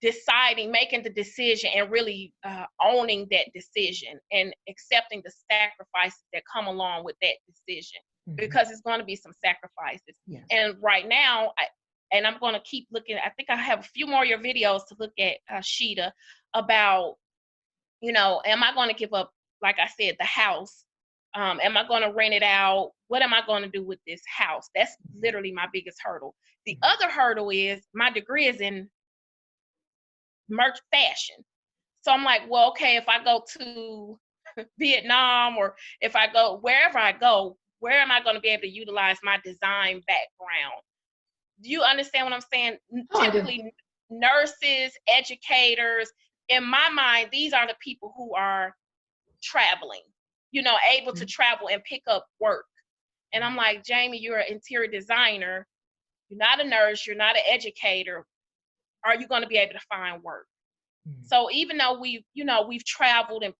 deciding, making the decision, and really owning that decision and accepting the sacrifices that come along with that decision, because it's going to be some sacrifices. Yes. And right now, I'm going to keep looking. I think I have a few more of your videos to look at, Sheeta, about, you know, am I going to give up, like I said, the house? Am I going to rent it out? What am I going to do with this house? That's literally my biggest hurdle. The other hurdle is my degree is in merch fashion. So I'm like, well, okay, if I go to Vietnam, or if I go wherever I go, where am I going to be able to utilize my design background? Do you understand what I'm saying? Typically, nurses, educators, in my mind, these are the people who are traveling, you know, able to travel and pick up work. And I'm like, JAMYE, you're an interior designer. You're not a nurse. You're not an educator. Are you going to be able to find work? So even though we've traveled, and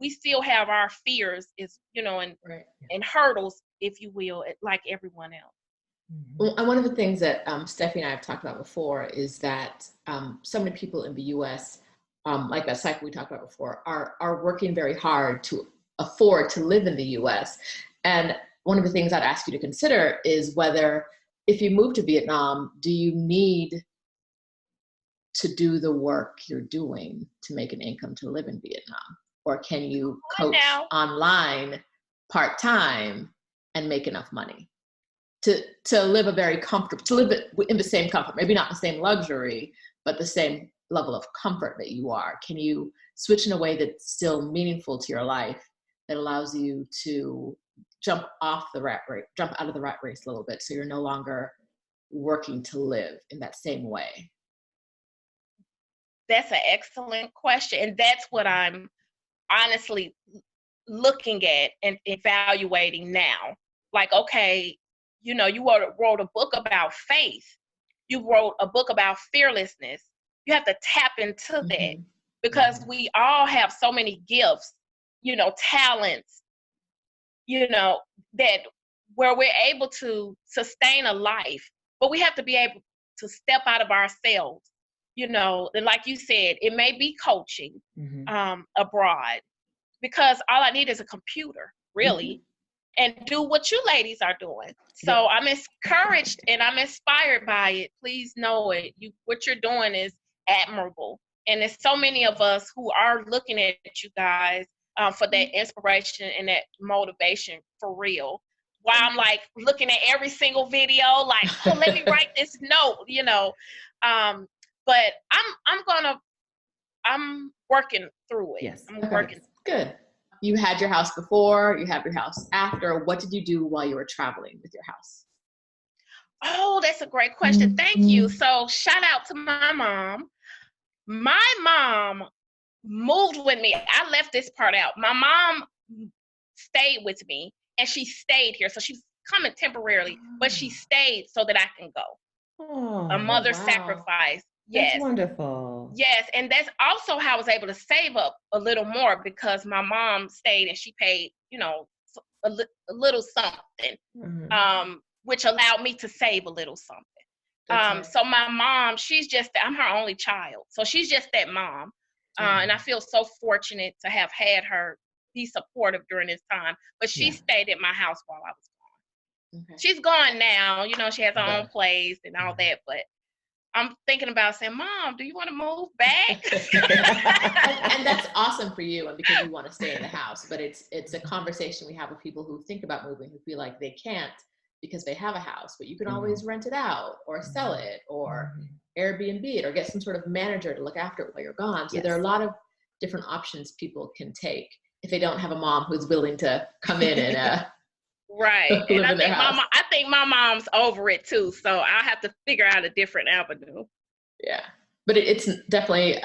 we still have our fears, is, you know, and hurdles, if you will, like everyone else. Well, and one of the things that Stephanie and I have talked about before is that so many people in the U.S., like that cycle we talked about before, are working very hard to afford to live in the U.S. And one of the things I'd ask you to consider is whether, if you move to Vietnam, do you need to do the work you're doing to make an income to live in Vietnam? Or can you coach online part-time and make enough money to live a very comfortable, to live in the same comfort, maybe not the same luxury, but the same level of comfort that you are? Can you switch in a way that's still meaningful to your life, that allows you to jump out of the rat race a little bit, so you're no longer working to live in that same way? That's an excellent question. And that's what I'm honestly looking at and evaluating now. Like, okay, you know, you wrote a book about faith. You wrote a book about fearlessness. You have to tap into that, because we all have so many gifts, you know, talents, you know, that where we're able to sustain a life, but we have to be able to step out of ourselves. You know, and like you said, it may be coaching abroad, because all I need is a computer, really, and do what you ladies are doing. So I'm encouraged and I'm inspired by it. Please know it. What you're doing is admirable. And there's so many of us who are looking at you guys for that inspiration and that motivation, for real. While I'm like looking at every single video, like, oh, let me write this note, you know. But I'm working through it. Yes. I'm working. Good. You had your house before, you have your house after. What did you do while you were traveling with your house? Oh, that's a great question. Thank you. So shout out to my mom. My mom moved with me. I left this part out. My mom stayed with me, and she stayed here. So she's coming temporarily, but she stayed so that I can go. Oh, a mother sacrifice. Yes. That's wonderful. Yes. And that's also how I was able to save up a little more, because my mom stayed and she paid, you know, a little something, which allowed me to save a little something. Right. So my mom, I'm her only child. So she's just that mom. And I feel so fortunate to have had her be supportive during this time. But she stayed at my house while I was gone. Okay. She's gone now. You know, she has her own place and all that. But I'm thinking about saying, Mom, do you want to move back? and that's awesome for you, and because you want to stay in the house. But it's a conversation we have with people who think about moving, who feel like they can't because they have a house, but you can always rent it out or sell it, or Airbnb it or get some sort of manager to look after it while you're gone. So there are a lot of different options people can take if they don't have a mom who's willing to come in and right. live And in their house. I think my mom's over it too. So I'll have to figure out a different avenue. Yeah. But it's definitely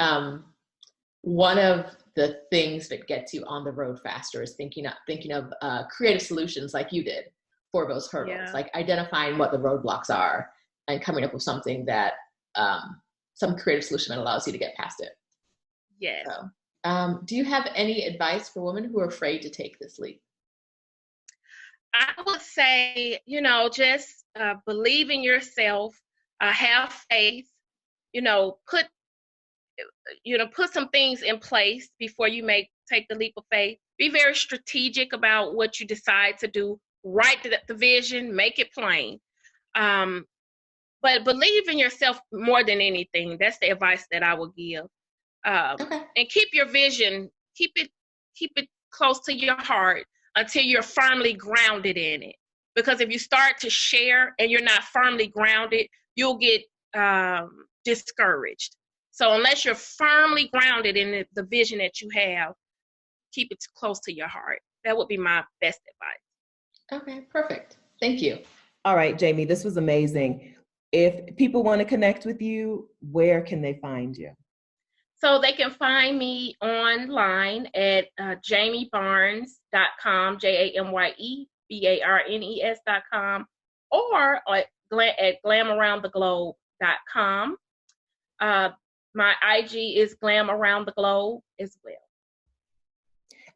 one of the things that gets you on the road faster is thinking of creative solutions like you did for those hurdles, like identifying what the roadblocks are and coming up with something that some creative solution that allows you to get past it. Yes. So, do you have any advice for women who are afraid to take this leap? I would say, just believe in yourself, have faith, put some things in place before you take the leap of faith. Be very strategic about what you decide to do. Write the vision, make it plain. But believe in yourself more than anything. That's the advice that I would give. And keep your vision, keep it close to your heart until you're firmly grounded in it. Because if you start to share and you're not firmly grounded, you'll get discouraged. So unless you're firmly grounded in the vision that you have, keep it close to your heart. That would be my best advice. Okay, perfect. Thank you. All right, JAMYE, this was amazing. If people want to connect with you, where can they find you? So they can find me online at JAMYEBarnes.com, JAMYEBARNES.com, or at GlamAroundTheGlobe.com. My IG is Glam Around the Globe as well.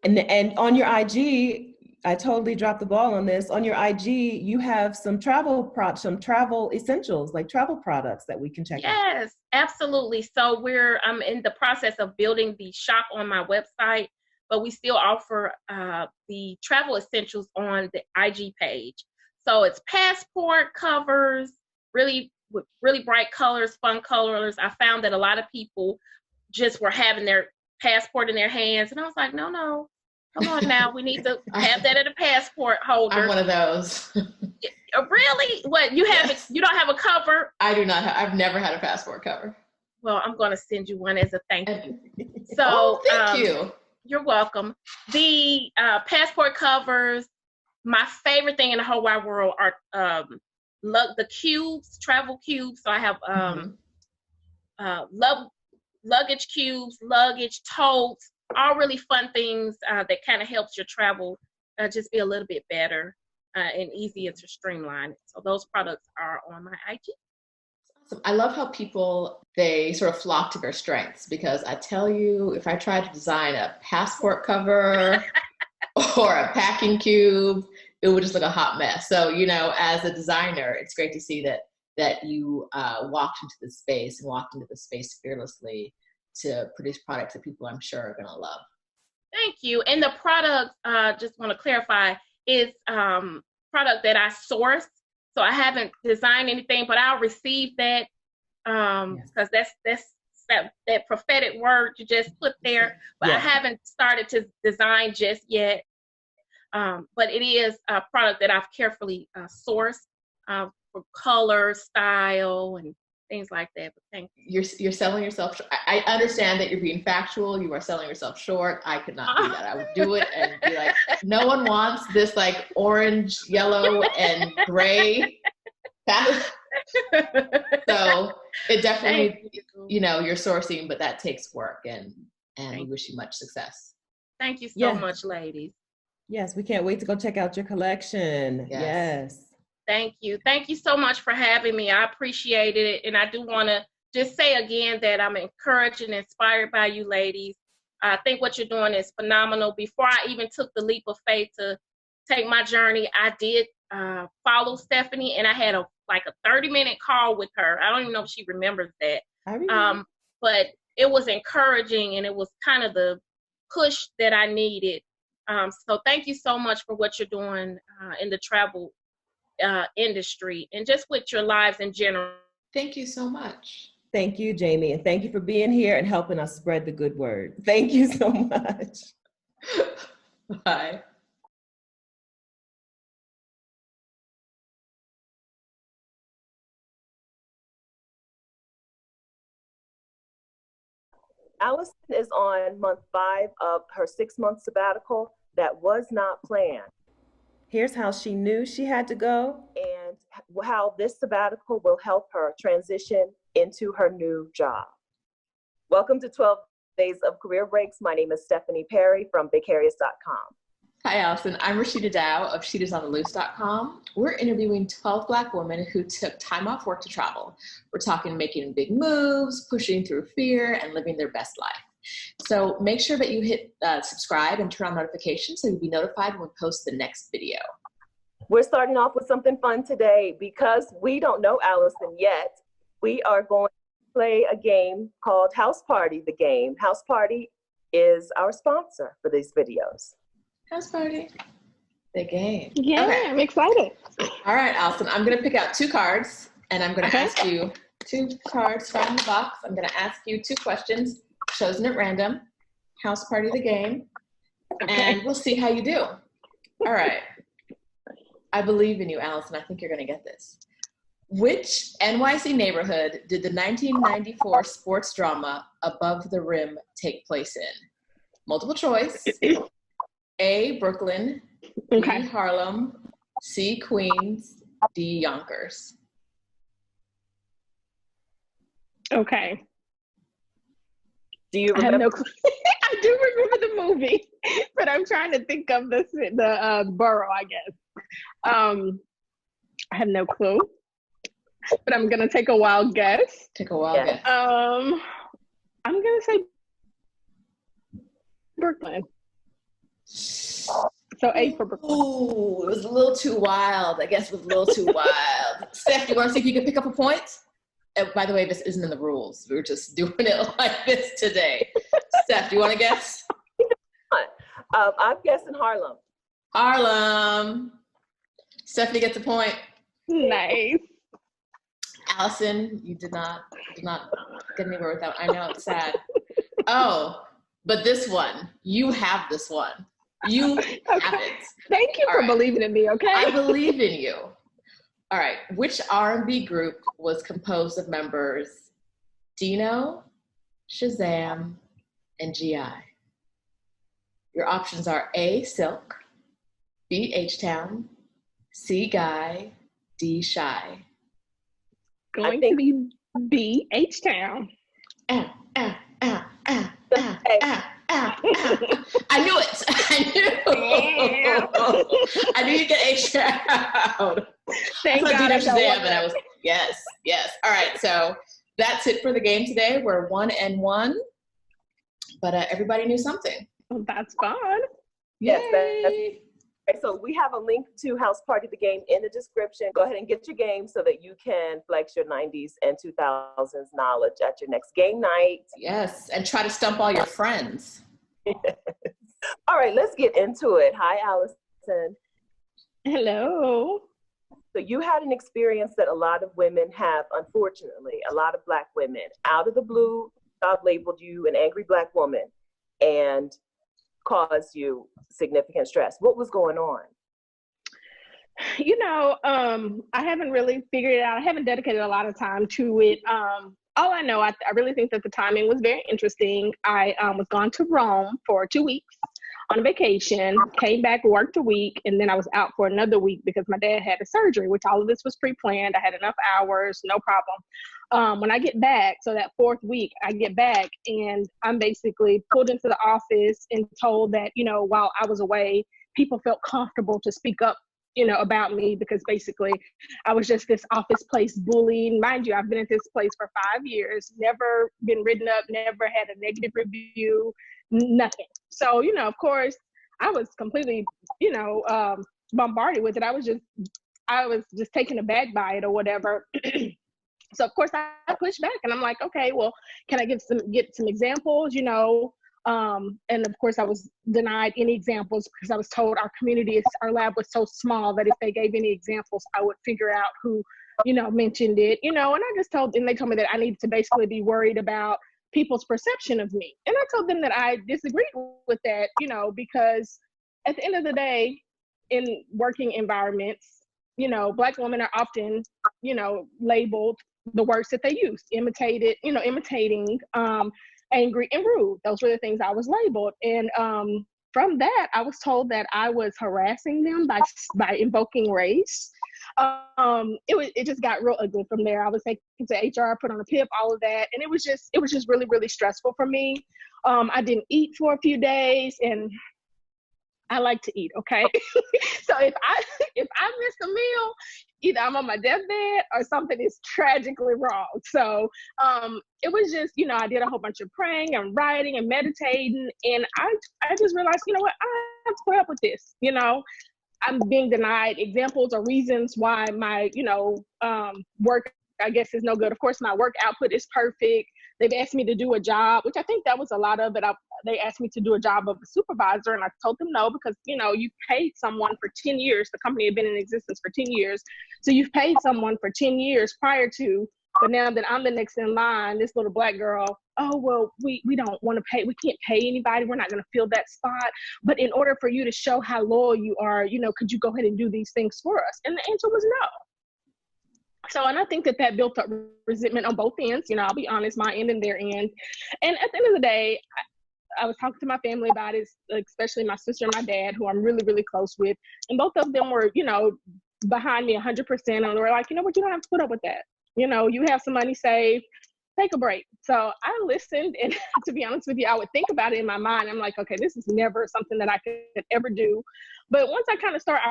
And on your IG, I totally dropped the ball on this. On your IG, you have some travel essentials, like travel products that we can check out. Yes, absolutely. So I'm in the process of building the shop on my website, but we still offer the travel essentials on the IG page. So it's passport covers, with really bright colors, fun colors. I found that a lot of people just were having their passport in their hands, and I was like, no. Come on now, we need to have that at a passport holder. I'm one of those. Really? What, you have it? You don't have a cover? I do not I've never had a passport cover. Well, I'm going to send you one as a thank you. So, thank you. You're welcome. The passport covers, my favorite thing in the whole wide world are the cubes, travel cubes. So I have luggage cubes, luggage totes, all really fun things that kind of helps your travel just be a little bit better and easier to streamline it. So those products are on my IG. Awesome. I love how they sort of flock to their strengths, because I tell you, if I tried to design a passport cover or a packing cube, it would just look a hot mess. So, as a designer, it's great to see that you walked into the space fearlessly to produce products that people, I'm sure, are going to love. Thank you. And the product, just want to clarify, is product that I sourced. So I haven't designed anything, but I'll receive that because that's that prophetic word you just put there. But I haven't started to design just yet. But it is a product that I've carefully sourced for color, style, and things like that. But thank you. You're selling yourself short. I understand that you're being factual. You are selling yourself short. I could not do that. I would do it and be like, no one wants this like orange, yellow, and gray. So it definitely, you're sourcing, but that takes work, and we wish you much success. Thank you so much, ladies. Yes, we can't wait to go check out your collection. Yes. Thank you. Thank you so much for having me. I appreciate it. And I do want to just say again that I'm encouraged and inspired by you ladies. I think what you're doing is phenomenal. Before I even took the leap of faith to take my journey, I did follow Stephanie, and I had a 30-minute call with her. I don't even know if she remembers that. I remember. But it was encouraging, and it was kind of the push that I needed. So thank you so much for what you're doing in the travel industry and just with your lives in general. Thank you so much. Thank you, JAMYE, and thank you for being here and helping us spread the good word. Thank you so much. Bye. Allison is on month 5 of her 6-month sabbatical that was not planned. Here's how she knew she had to go and how this sabbatical will help her transition into her new job. Welcome to 12 Days of Career Breaks. My name is Stephanie Perry from Vicarious.com. Hi, Allison. I'm Roshida Dowe of sheetisontheloose.com. We're interviewing 12 Black women who took time off work to travel. We're talking making big moves, pushing through fear, and living their best life. So make sure that you hit subscribe and turn on notifications so you'll be notified when we post the next video. We're starting off with something fun today. Because we don't know Allison yet, we are going to play a game called House Party, the game. House Party is our sponsor for these videos. House Party, the game. Yeah, okay. I'm excited. All right, Allison, I'm going to pick out 2 cards, and I'm going to ask you 2 cards from the box. I'm going to ask you 2 questions, chosen at random. House Party, the game. And we'll see how you do. All right. I believe in you, Allison. I think you're going to get this. Which NYC neighborhood did the 1994 sports drama Above the Rim take place in? Multiple choice. A, Brooklyn, B, Harlem, C, Queens, D, Yonkers. Okay. Do you remember? I have no clue. I do remember the movie, but I'm trying to think of the borough, I guess. I have no clue, but I'm going to take a wild guess. Take a wild guess. I'm going to say Brooklyn. So A for Brooklyn. Ooh, it was a little too wild. I guess it was a little too wild. Steph, you want to see if you can pick up a point? By the way, this isn't in the rules. We're just doing it like this today. Steph, do you want to guess? I'm guessing Harlem. Harlem. Stephanie gets a point. Nice. Allison, you did not get anywhere with that. I know, it's sad. Oh, but this one, you have this one. You have it. Thank you for believing in me, okay? I believe in you. All right. Which R&B group was composed of members Dino, Shazam, and G.I.? Your options are A, Silk, B, H-Town, C, Guy, D, Shy. Going to be B, H-Town. I knew it. I knew you'd get H-Town. Thank God. And I was, yes. All right, so that's it for the game today. We're 1-1, but everybody knew something. Well, that's fun. Yes. Okay, so we have a link to House Party the game in the description. Go ahead and get your game so that you can flex your 90s and 2000s knowledge at your next game night. Yes, and try to stump all your friends. All right, let's get into it. Hi, Allison. Hello. So you had an experience that a lot of women have, unfortunately, a lot of Black women. Out of the blue, God labeled you an angry Black woman and caused you significant stress. What was going on? You know, I haven't really figured it out. I haven't dedicated a lot of time to it. All I know, I really think that the timing was very interesting. I was gone to Rome for 2 weeks on a vacation, came back, worked a week, and then I was out for another week because my dad had a surgery, which all of this was pre-planned. I had enough hours, no problem. When I get back, so that 4th week, I get back and I'm basically pulled into the office and told that, you know, while I was away, people felt comfortable to speak up, you know, about me because basically I was just this office place bullying. Mind you, I've been at this place for 5 years, never been written up, never had a negative review, nothing. So, you know, of course, I was completely, you know, bombarded with it. I was just taken aback by it or whatever. So of course I pushed back and I'm like, okay, well, can I get some examples, you know? And of course I was denied any examples because I was told our lab was so small that if they gave any examples, I would figure out who, you know, mentioned it, you know, and they told me that I needed to basically be worried about people's perception of me. And I told them that I disagreed with that, you know, because at the end of the day, in working environments, you know, Black women are often, you know, labeled the words that they use, imitating, angry and rude. Those were the things I was labeled. And from that, I was told that I was harassing them by invoking race. It just got real ugly from there. I was taken to HR, put on a PIP, all of that, and it was just really, really stressful for me. I didn't eat for a few days, and I like to eat, okay? So if I miss a meal, either I'm on my deathbed or something is tragically wrong. So it was just, I did a whole bunch of praying and writing and meditating, and I just realized, you know what, I have to put up with this. I'm being denied examples or reasons why my, work, I guess, is no good. Of course, my work output is perfect. They've asked me to do a job, which I think that was a lot of it. They asked me to do a job of a supervisor, and I told them no, because, you paid someone for 10 years. The company had been in existence for 10 years. So you've paid someone for 10 years prior to, but now that I'm the next in line, this little Black girl, oh, well, we don't want to pay. We can't pay anybody. We're not going to fill that spot. But in order for you to show how loyal you are, could you go ahead and do these things for us? And the answer was no. So, and I think that built up resentment on both ends. I'll be honest, my end and their end. And at the end of the day, I was talking to my family about it, especially my sister and my dad, who I'm really, really close with. And both of them were, behind me 100%. And they were like, you know what, you don't have to put up with that. You have some money saved, take a break. So I listened, and to be honest with you, I would think about it in my mind. I'm like, okay, this is never something that I could ever do. But once I kind of start,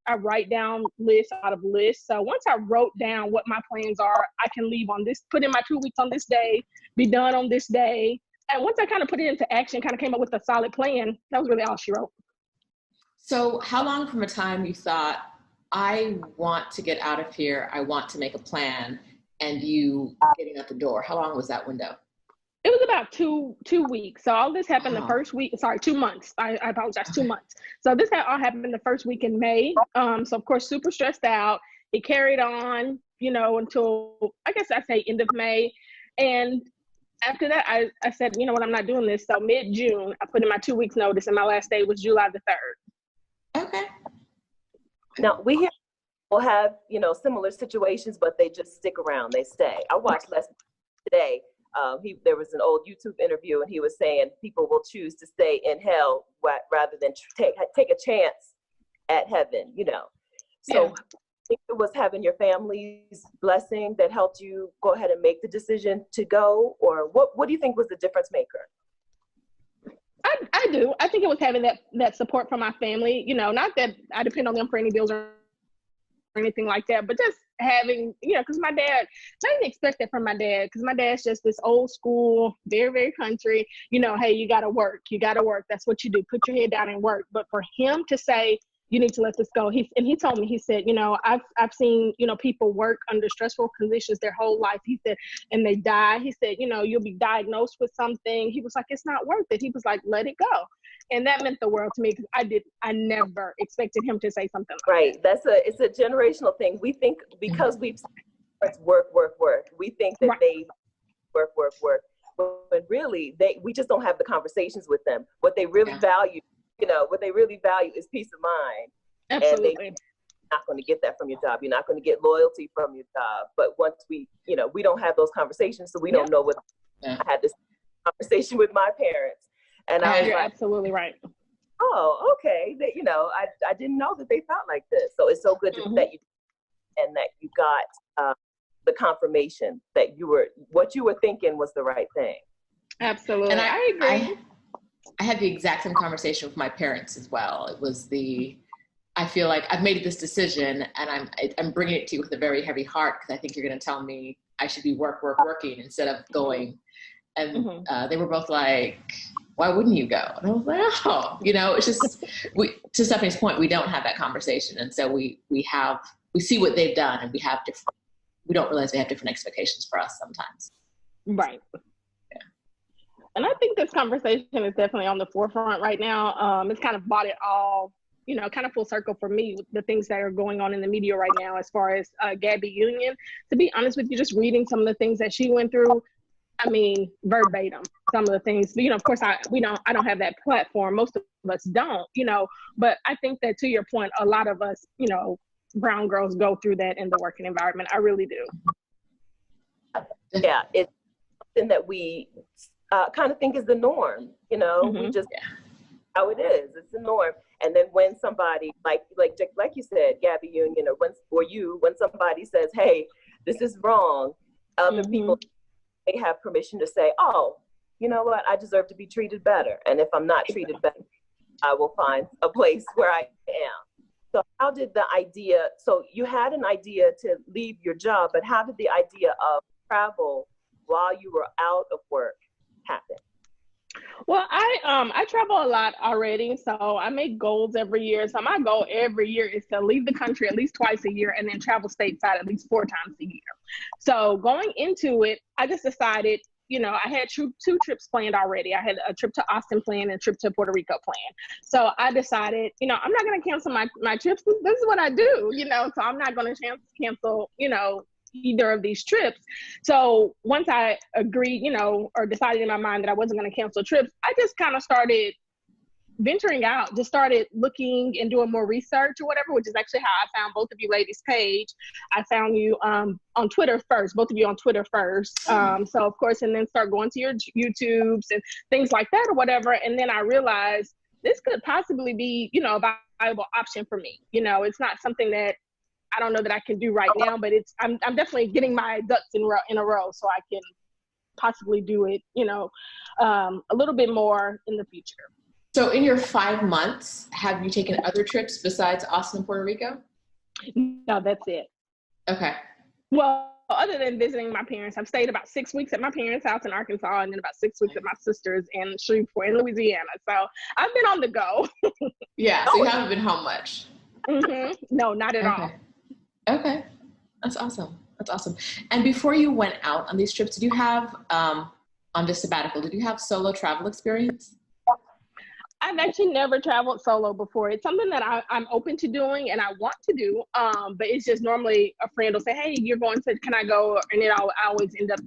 I write down lists out of lists. So once I wrote down what my plans are, I can leave on this, put in my 2 weeks on this day, be done on this day. And once I kind of put it into action, kind of came up with a solid plan, that was really all she wrote. So how long from a time you thought, I want to get out of here, I want to make a plan, and you getting out the door? How long was that window? It was about two weeks. So all this happened the first week, 2 months. I apologize, 2 months. So this all happened the first week in May. So of course, super stressed out. It carried on, until, I guess I say end of May. And after that, I said, you know what, I'm not doing this. So mid-June, I put in my 2 weeks notice, and my last day was July the 3rd. Okay. Now, we hear people have, similar situations, but they just stick around, they stay. I watched today. There was an old YouTube interview, and he was saying people will choose to stay in hell rather than take a chance at heaven, So I think it was having your family's blessing that helped you go ahead and make the decision to go, or what do you think was the difference maker? I do. I think it was having that support from my family, not that I depend on them for any bills or anything like that, but just having, because my dad, I didn't expect that from my dad, because my dad's just this old school, very, very country, hey, you got to work. That's what you do. Put your head down and work. But for him to say, you need to let this go. He told me, he said, I've seen, people work under stressful conditions their whole life. He said, and they die. He said, you'll be diagnosed with something. He was like, it's not worth it. He was like, let it go. And that meant the world to me, because I never expected him to say something like that. It's a generational thing. We think because we've work. We think that they work. But really, we just don't have the conversations with them. What they really value, is peace of mind. Absolutely. And you're not going to get that from your job. You're not going to get loyalty from your job. But once we don't have those conversations, so we don't know what. I had this conversation with my parents, and I was you're like, absolutely right. Oh, okay. That I didn't know that they thought like this. So it's so good that you got the confirmation that what you were thinking was the right thing. Absolutely. And I agree. I had the exact same conversation with my parents as well. It was I feel like I've made this decision, and I'm bringing it to you with a very heavy heart, because I think you're going to tell me I should be working instead of going. And they were both like, why wouldn't you go? And I was like, oh, it's just, to Stephanie's point, we don't have that conversation. And so we see what they've done, and we don't realize they have different expectations for us sometimes. Right. Yeah. And I think this conversation is definitely on the forefront right now. It's kind of brought it all, kind of full circle for me with the things that are going on in the media right now, as far as Gabby Union. To be honest with you, just reading some of the things that she went through, verbatim, some of the things, of course I don't have that platform. Most of us don't, but I think that, to your point, a lot of us, brown girls go through that in the working environment. I really do. Yeah, it's something that we kind of think is the norm, you know, we just, how it is, it's the norm. And then when somebody, like you said, Gabby Union, when somebody says, hey, this is wrong, other people, they have permission to say, oh, you know what, I deserve to be treated better. And if I'm not treated better, I will find a place where I am. So how did the idea, so you had an idea to leave your job, but how did the idea of travel while you were out of work happen? Well, I travel a lot already, so I make goals every year. So my goal every year is to leave the country at least twice a year and then travel stateside at least 4 times a year. So going into it, I just decided, you know, I had two trips planned already. I had a trip to Austin planned and a trip to Puerto Rico planned. So I decided, you know, I'm not going to cancel my trips. This is what I do, you know, so I'm not going to cancel, you know, either of these trips. So once I agreed, you know, or decided in my mind that I wasn't going to cancel trips, I just kind of started venturing out, just started looking and doing more research or whatever, which is actually how I found both of you ladies' page. I found you on Twitter first, both of you on Twitter first. So of course, and then start going to your YouTubes and things like that or whatever. And then I realized this could possibly be, you know, a viable option for me. You know, it's not something that I don't know that I can do right now, but I'm definitely getting my ducks in a row so I can possibly do it, you know, a little bit more in the future. So in your 5 months, have you taken other trips besides Austin and Puerto Rico? No, that's it. Okay. Well, other than visiting my parents, I've stayed about 6 weeks at my parents' house in Arkansas and then about 6 weeks at my sister's in Shreveport in Louisiana. So I've been on the go. Yeah, so you haven't been home much. No, not at all. Okay, that's awesome. That's awesome. And before you went out on these trips, did you have, on this sabbatical, did you have solo travel experience? I've actually never traveled solo before. It's something that I'm open to doing and I want to do, but it's just normally a friend will say, hey, you're going to, can I go? And then I always end up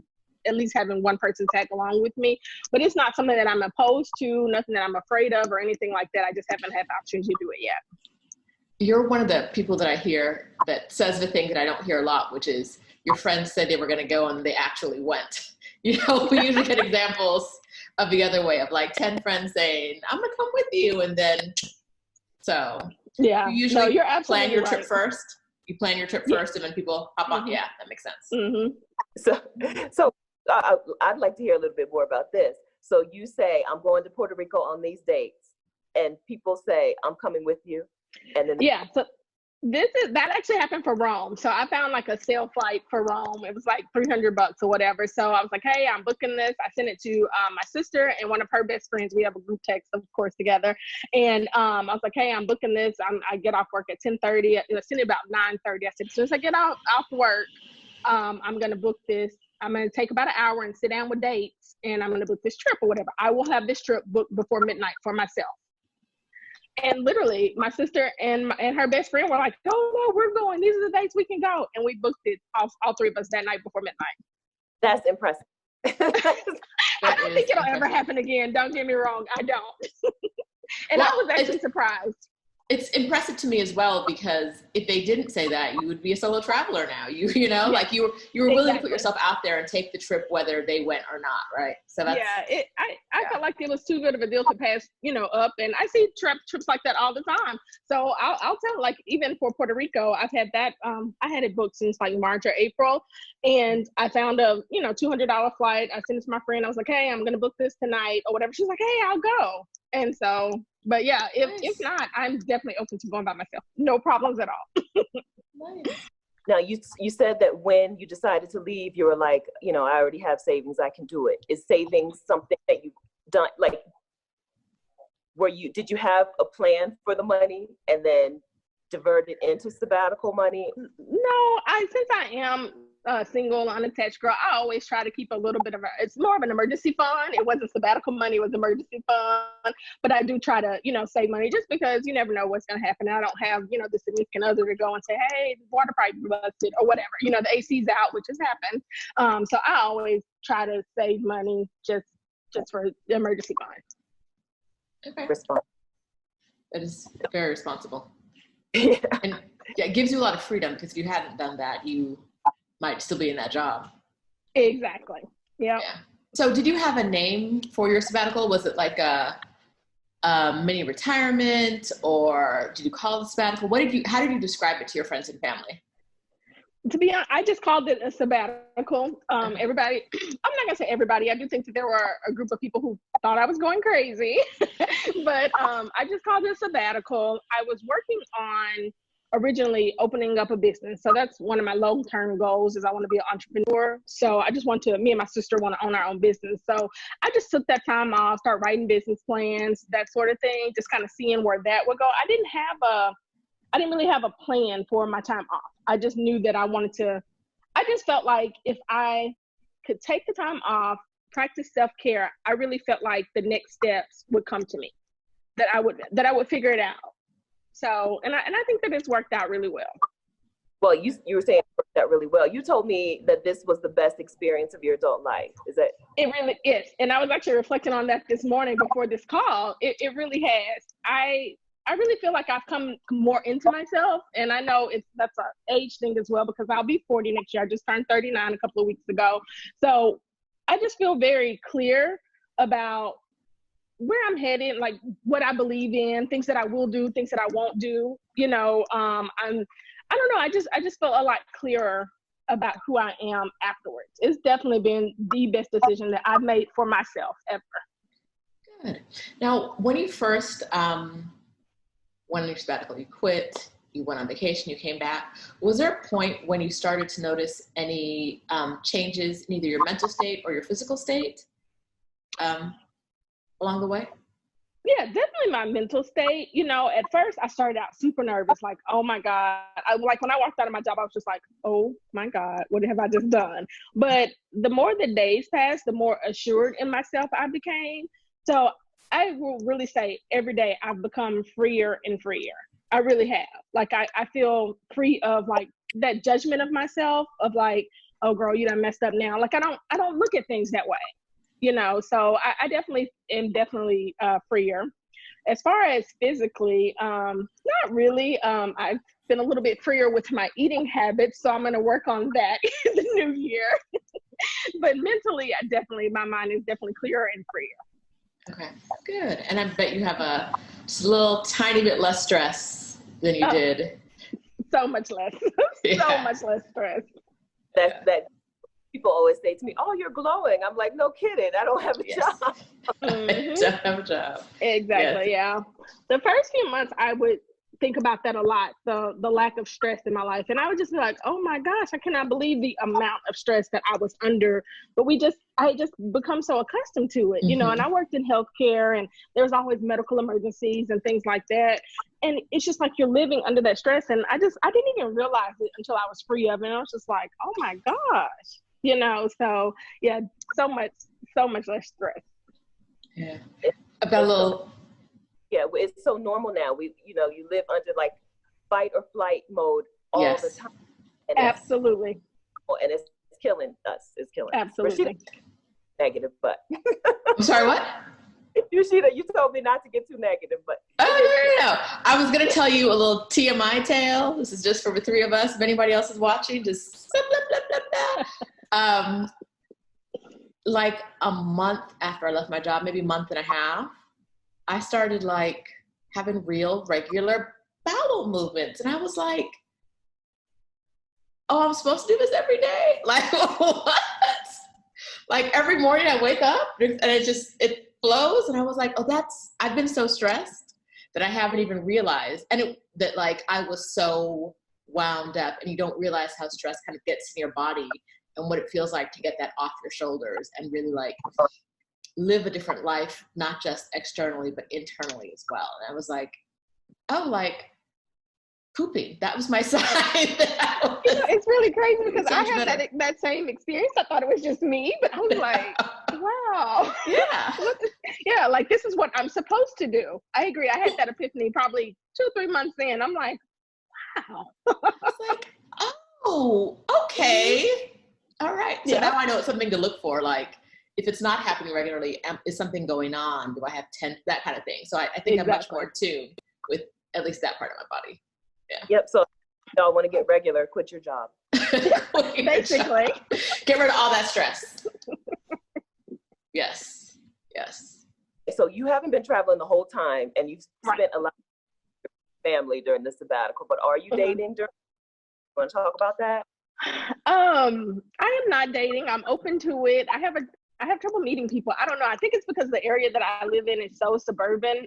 at least having one person tag along with me. But it's not something that I'm opposed to, nothing that I'm afraid of or anything like that. I just haven't had the opportunity to do it yet. You're one of the people that I hear that says the thing that I don't hear a lot, which is your friends said they were going to go and they actually went. You know, we usually get examples of the other way of like 10 friends saying, I'm going to come with you. And then, so yeah, you usually you're absolutely plan your right. trip first. You plan your trip first and then people hop on. Yeah, that makes sense. So I'd like to hear a little bit more about this. So you say, I'm going to Puerto Rico on these dates and people say, I'm coming with you. And then so that actually happened for Rome. So I found like a sale flight for Rome. It was like $300 or whatever. So I was like, hey, I'm booking this. I sent it to my sister and one of her best friends. We have a group text, of course, together. And I was like, hey, I'm booking this. I get off work at 10:30. I sent it about 9:30. I said, as soon as I get off work, I'm going to book this. I'm going to take about an hour and sit down with dates and I'm going to book this trip or whatever. I will have this trip booked before midnight for myself. And literally, my sister and her best friend were like, oh, no, we're going. These are the dates we can go. And we booked it, all three of us, that night before midnight. That's impressive. I don't think it'll ever happen again. Don't get me wrong. I don't. And I was actually surprised. It's impressive to me as well, because if they didn't say that, you would be a solo traveler now. You know, like you were willing to put yourself out there and take the trip whether they went or not, right? So that's I felt like it was too good of a deal to pass, up. And I see trips like that all the time. So I'll tell, like, even for Puerto Rico, I've had that. I had it booked since like March or April, and I found a $200 flight. I sent it to my friend. I was like, hey, I'm gonna book this tonight or whatever. She's like, hey, I'll go. And so, but yeah, if not, I'm definitely open to going by myself. No problems at all. Nice. Now, you said that when you decided to leave, you were like, I already have savings, I can do it. Is savings something that you've done? Like, did you have a plan for the money and then divert it into sabbatical money? No, since I am a single, unattached girl, I always try to keep a little bit of it's more of an emergency fund. It wasn't sabbatical money, it was emergency fund. But I do try to, save money just because you never know what's going to happen. I don't have, the significant other to go and say, hey, the water pipe busted or whatever. The AC's out, which has happened. So I always try to save money just for the emergency fund. Okay. Responsible. That is very responsible. Yeah. And it gives you a lot of freedom, because if you hadn't done that, you might still be in that job. Exactly. Yep. Yeah. So did you have a name for your sabbatical? Was it like a mini retirement, or did you call it a sabbatical? How did you describe it to your friends and family? To be honest, I just called it a sabbatical. Everybody, I'm not gonna say everybody. I do think that there were a group of people who thought I was going crazy, but I just called it a sabbatical. I was working on originally opening up a business. So that's one of my long-term goals, is I want to be an entrepreneur. So I just me and my sister want to own our own business. So I just took that time off, start writing business plans, that sort of thing, just kind of seeing where that would go. I didn't really have a plan for my time off. I just knew that I just felt like if I could take the time off, practice self-care, I really felt like the next steps would come to me, that I would figure it out. So, and I think that it's worked out really well. Well, you were saying it worked out really well. You told me that this was the best experience of your adult life. Is that? It really is. And I was actually reflecting on that this morning before this call. It really has. I really feel like I've come more into myself, and I know that's an age thing as well, because I'll be 40 next year. I just turned 39 a couple of weeks ago. So I just feel very clear about where I'm headed, like what I believe in, things that I will do, things that I won't do. You know, I don't know. I just felt a lot clearer about who I am afterwards. It's definitely been the best decision that I've made for myself ever. Good. Now, when you first went on your sabbatical, you quit, you went on vacation, you came back. Was there a point when you started to notice any changes in either your mental state or your physical state along the way? Yeah, definitely my mental state. You know, at first I started out super nervous, like, oh my God. Like when I walked out of my job, I was just like, oh my God, what have I just done? But the more the days passed, the more assured in myself I became. So I will really say every day I've become freer and freer. I really have. Like I feel free of like that judgment of myself of like, oh girl, you done messed up now. Like I don't look at things that way. You know, so I definitely am freer. As far as physically, not really. I've been a little bit freer with my eating habits, so I'm going to work on that in the new year. But mentally, my mind is definitely clearer and freer. Okay, good. And I bet you have just a little tiny bit less stress than you did. So much less. So much less stress. That people always say to me, oh, you're glowing. I'm like, no kidding. I don't have a job. I don't have a job. Exactly, yeah. The first few months, I would think about that a lot, the lack of stress in my life. And I would just be like, oh my gosh, I cannot believe the amount of stress that I was under. But I just become so accustomed to it, you know, and I worked in healthcare and there was always medical emergencies and things like that. And it's just like you're living under that stress. And I didn't even realize it until I was free of it. And I was just like, oh my gosh. You know, so yeah, so much less stress. Yeah. I've got a little. Yeah, it's so normal now. You live under like fight or flight mode all the time. And absolutely. And it's killing us. It's killing absolutely. Roshida, negative, but. I'm sorry, what? Roshida, you told me not to get too negative, but. Oh, no. I was going to tell you a little TMI tale. This is just for the three of us. If anybody else is watching, just blah, blah, blah, blah, blah. Like a month after I left my job, maybe a month and a half, I started like having real regular bowel movements. And I was like, oh, I'm supposed to do this every day? Like what? Like every morning I wake up and it flows. And I was like, oh, I've been so stressed that I haven't even realized. And that like I was so wound up, and you don't realize how stress kind of gets in your body and what it feels like to get that off your shoulders and really like live a different life, not just externally, but internally as well. And I was like, oh, like pooping. That was my sign. It's really crazy because I had that same experience. I thought it was just me, but I was like, wow. Yeah. Yeah, like this is what I'm supposed to do. I agree. I had that epiphany probably 2-3 months in. I'm like, wow. It's like, oh, okay. All right. So now I know it's something to look for. Like, if it's not happening regularly, is something going on? Do I have that kind of thing? So I think I'm much more tuned with at least that part of my body. Yeah. Yep. So y'all want to get regular, quit your job. Basically. Get rid of all that stress. Yes. So you haven't been traveling the whole time, and you've spent a lot of family during the sabbatical, but are you dating during? You want to talk about that? I am not dating. I'm open to it. I have trouble meeting people. I don't know. I think it's because the area that I live in is so suburban.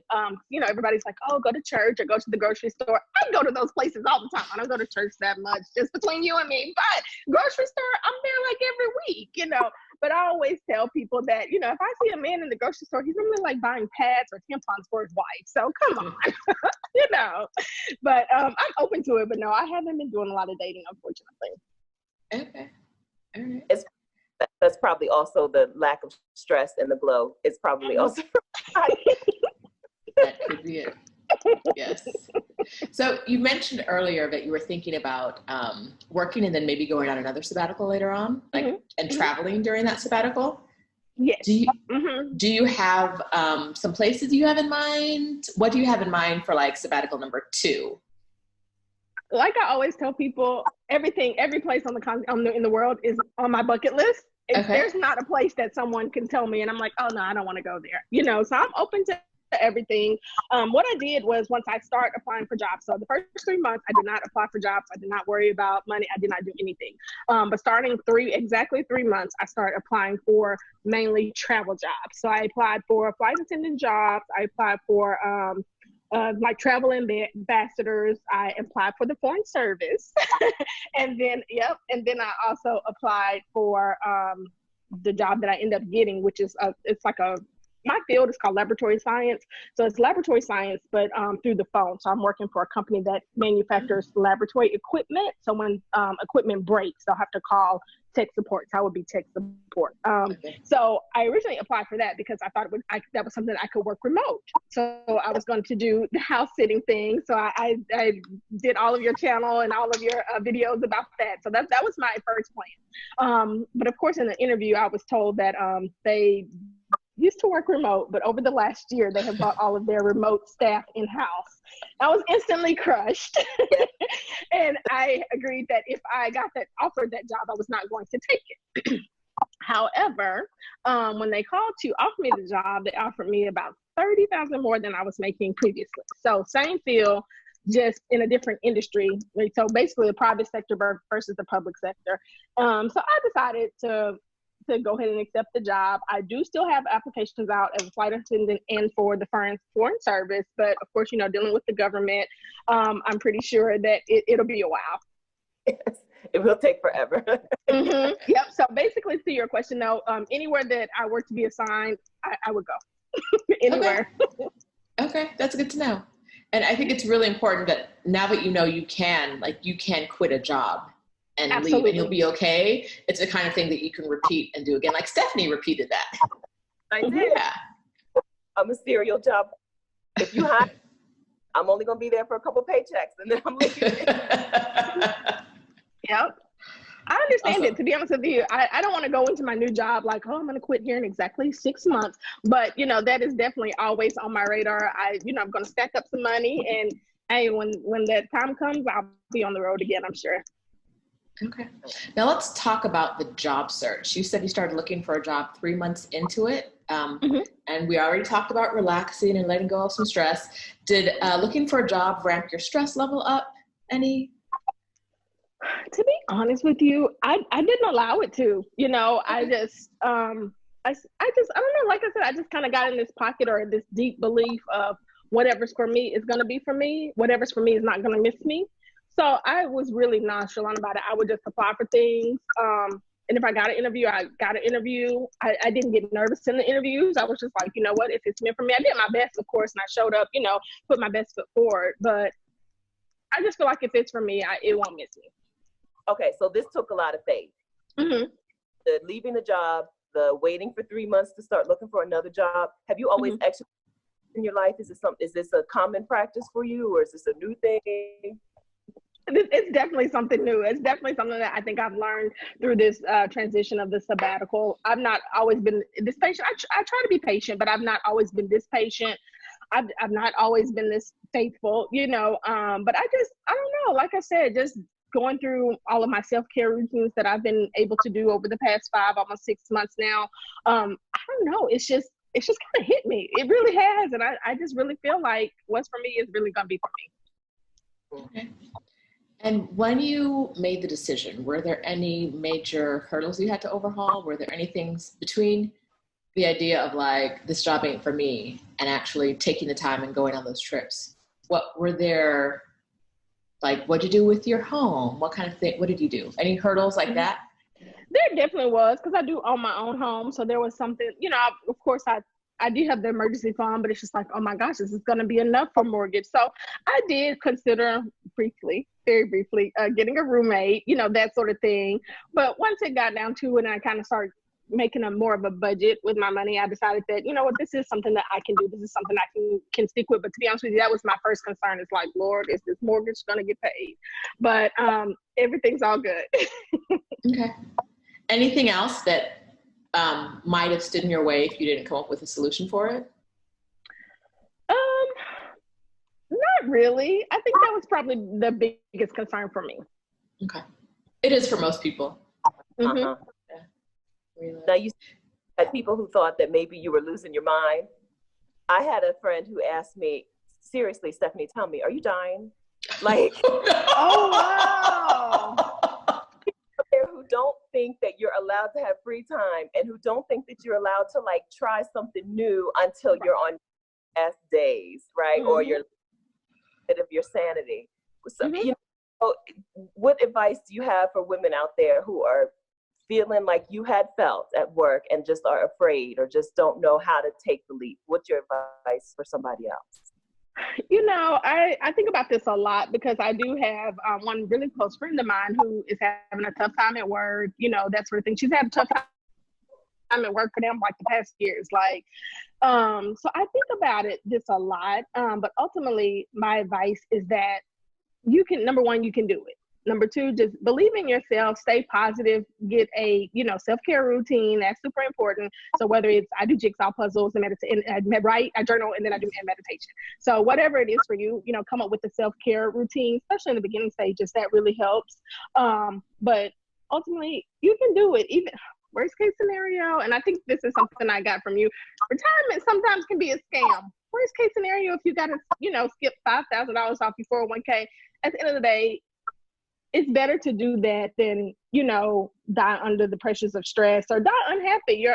You know, everybody's like, oh, go to church or go to the grocery store. I go to those places all the time. I don't go to church that much, just between you and me. But grocery store, I'm there like every week, you know. But I always tell people that, you know, if I see a man in the grocery store, he's normally like buying pads or tampons for his wife. So come on, you know. But I'm open to it. But no, I haven't been doing a lot of dating, unfortunately. Okay. All right. That's probably also the lack of stress and the glow. It's probably also. That could be it. Yes. So you mentioned earlier that you were thinking about working and then maybe going on another sabbatical later on, like and traveling during that sabbatical. Yes. Do you have some places you have in mind? What do you have in mind for like sabbatical number 2? Like I always tell people, every place in the world is on my bucket list. There's not a place that someone can tell me and I'm like, oh no, I don't want to go there. You know, so I'm open to everything. What I did was once I start applying for jobs, so the first 3 months, I did not apply for jobs. I did not worry about money. I did not do anything. But starting exactly 3 months, I started applying for mainly travel jobs. So I applied for flight attendant jobs. I applied for like travel ambassadors. I applied for the Foreign Service. and then I also applied for the job that I ended up getting, which is my field is called laboratory science. So it's laboratory science, but through the phone. So I'm working for a company that manufactures laboratory equipment. So when equipment breaks, they'll have to call tech support. So I would be tech support. So I originally applied for that because I thought that was something I could work remote. So I was going to do the house sitting thing. So I did all of your channel and all of your videos about that. So that was my first plan. But of course, in the interview, I was told that they used to work remote, but over the last year, they have brought all of their remote staff in-house. I was instantly crushed. And I agreed that if I got offered that job, I was not going to take it. However, when they called to offer me the job, they offered me about $30,000 more than I was making previously. So same field, just in a different industry. So basically the private sector versus the public sector. So I decided to go ahead and accept the job. I do still have applications out as a flight attendant and for the Foreign Service, but of course, you know, dealing with the government, I'm pretty sure that it'll be a while. Yes, it will take forever. Yep. So basically, to your question, though, anywhere that I were to be assigned, I would go. Anywhere. Okay, that's good to know. And I think it's really important that now that you know you can quit a job and leave and you'll be okay. It's the kind of thing that you can repeat and do again. Like Stephanie repeated that. I did. Yeah. I'm a serial job. If you hire, I'm only going to be there for a couple paychecks and then I'm leaving. Yep. I understand it, to be honest with you. I don't want to go into my new job like, oh, I'm going to quit here in exactly 6 months. But, you know, that is definitely always on my radar. I'm going to stack up some money and hey, when that time comes, I'll be on the road again, I'm sure. Okay. Now let's talk about the job search. You said you started looking for a job 3 months into it. And we already talked about relaxing and letting go of some stress. Did looking for a job ramp your stress level up any? To be honest with you, I didn't allow it to, you know. I just, I don't know, like I said, I just kind of got in this pocket or this deep belief of whatever's for me is going to be for me. Whatever's for me is not going to miss me. So I was really nonchalant about it. I would just apply for things. And if I got an interview, I got an interview. I didn't get nervous in the interviews. I was just like, you know what, if it's meant for me, I did my best, of course, and I showed up, you know, put my best foot forward. But I just feel like if it's for me, it won't miss me. Okay, so this took a lot of faith. The leaving the job, the waiting for 3 months to start looking for another job. Have you always exercised in your life? Is this a common practice for you, or is this a new thing? It's definitely something new. It's definitely something that I think I've learned through this transition of the sabbatical. I've not always been this patient. I try to be patient, but I've not always been this patient. I've not always been this faithful, you know. But I don't know. Like I said, just going through all of my self-care routines that I've been able to do over the past 5, almost 6 months now. I don't know. It's just kind of hit me. It really has. And I just really feel like what's for me is really going to be for me. Okay. And when you made the decision, were there any major hurdles you had to overhaul? Were there any things between the idea of like, this job ain't for me, and actually taking the time and going on those trips? What were there, like, what'd you do with your home? What kind of thing, what did you do? Any hurdles like that? There definitely was, because I do own my own home. So there was something, of course I do have the emergency fund, but it's just like, oh my gosh, this is going to be enough for mortgage. So I did consider very briefly, getting a roommate, that sort of thing. But once it got down to it and I kind of started making more of a budget with my money, I decided that, this is something that I can do. This is something I can stick with. But to be honest with you, that was my first concern. It's like, Lord, is this mortgage going to get paid? But everything's all good. Okay. Anything else that might have stood in your way if you didn't come up with a solution for it? Not really. I think that was probably the biggest concern for me. Okay. It is for most people. Mm-hmm. Uh-huh. Yeah. Really. Now, you had people who thought that maybe you were losing your mind. I had a friend who asked me, seriously, Stephanie, tell me, are you dying? Like, oh, wow. Who don't think that you're allowed to have free time, and who don't think that you're allowed to like try something new until you're on your best days, right? Mm-hmm. Or you're of your sanity. So, Mm-hmm. What advice do you have for women out there who are feeling like you had felt at work and just are afraid or just don't know how to take the leap? What's your advice for somebody else? I think about this a lot because I do have one really close friend of mine who is having a tough time at work, that sort of thing. She's had a tough time at work for them like the past years. Like, so I think about this a lot. But ultimately my advice is that number one, you can do it. Number two, just believe in yourself, stay positive, get a, self-care routine. That's super important. So whether it's, I do jigsaw puzzles and write, I journal, and then I do meditation. So whatever it is for you, come up with a self-care routine, especially in the beginning stages, that really helps. But ultimately you can do it. Even worst case scenario, and I think this is something I got from you, retirement sometimes can be a scam. Worst case scenario, if you got to, skip $5,000 off your 401k, at the end of the day, it's better to do that than, die under the pressures of stress or die unhappy,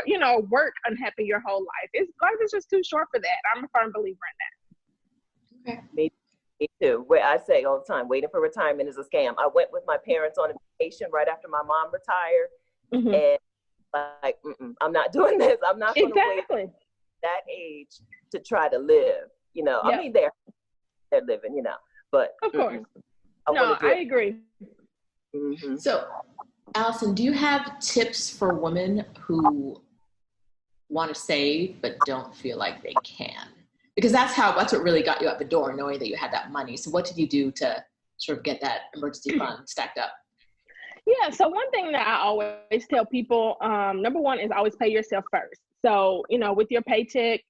work unhappy your whole life. Life is just too short for that. I'm a firm believer in Okay. Me too. Where I say all the time, waiting for retirement is a scam. I went with my parents on a vacation right after my mom retired, that. and like, I'm not doing this. I'm not going to wait that age to try to live. Yep. I mean, they're living, but Of course. I agree. Mm-hmm. So, Allison, do you have tips for women who want to save but don't feel like they can? Because that's what really got you out the door, knowing that you had that money. So what did you do to sort of get that emergency fund stacked up? Yeah, so one thing that I always tell people, number one is always pay yourself first. So, with your paycheck,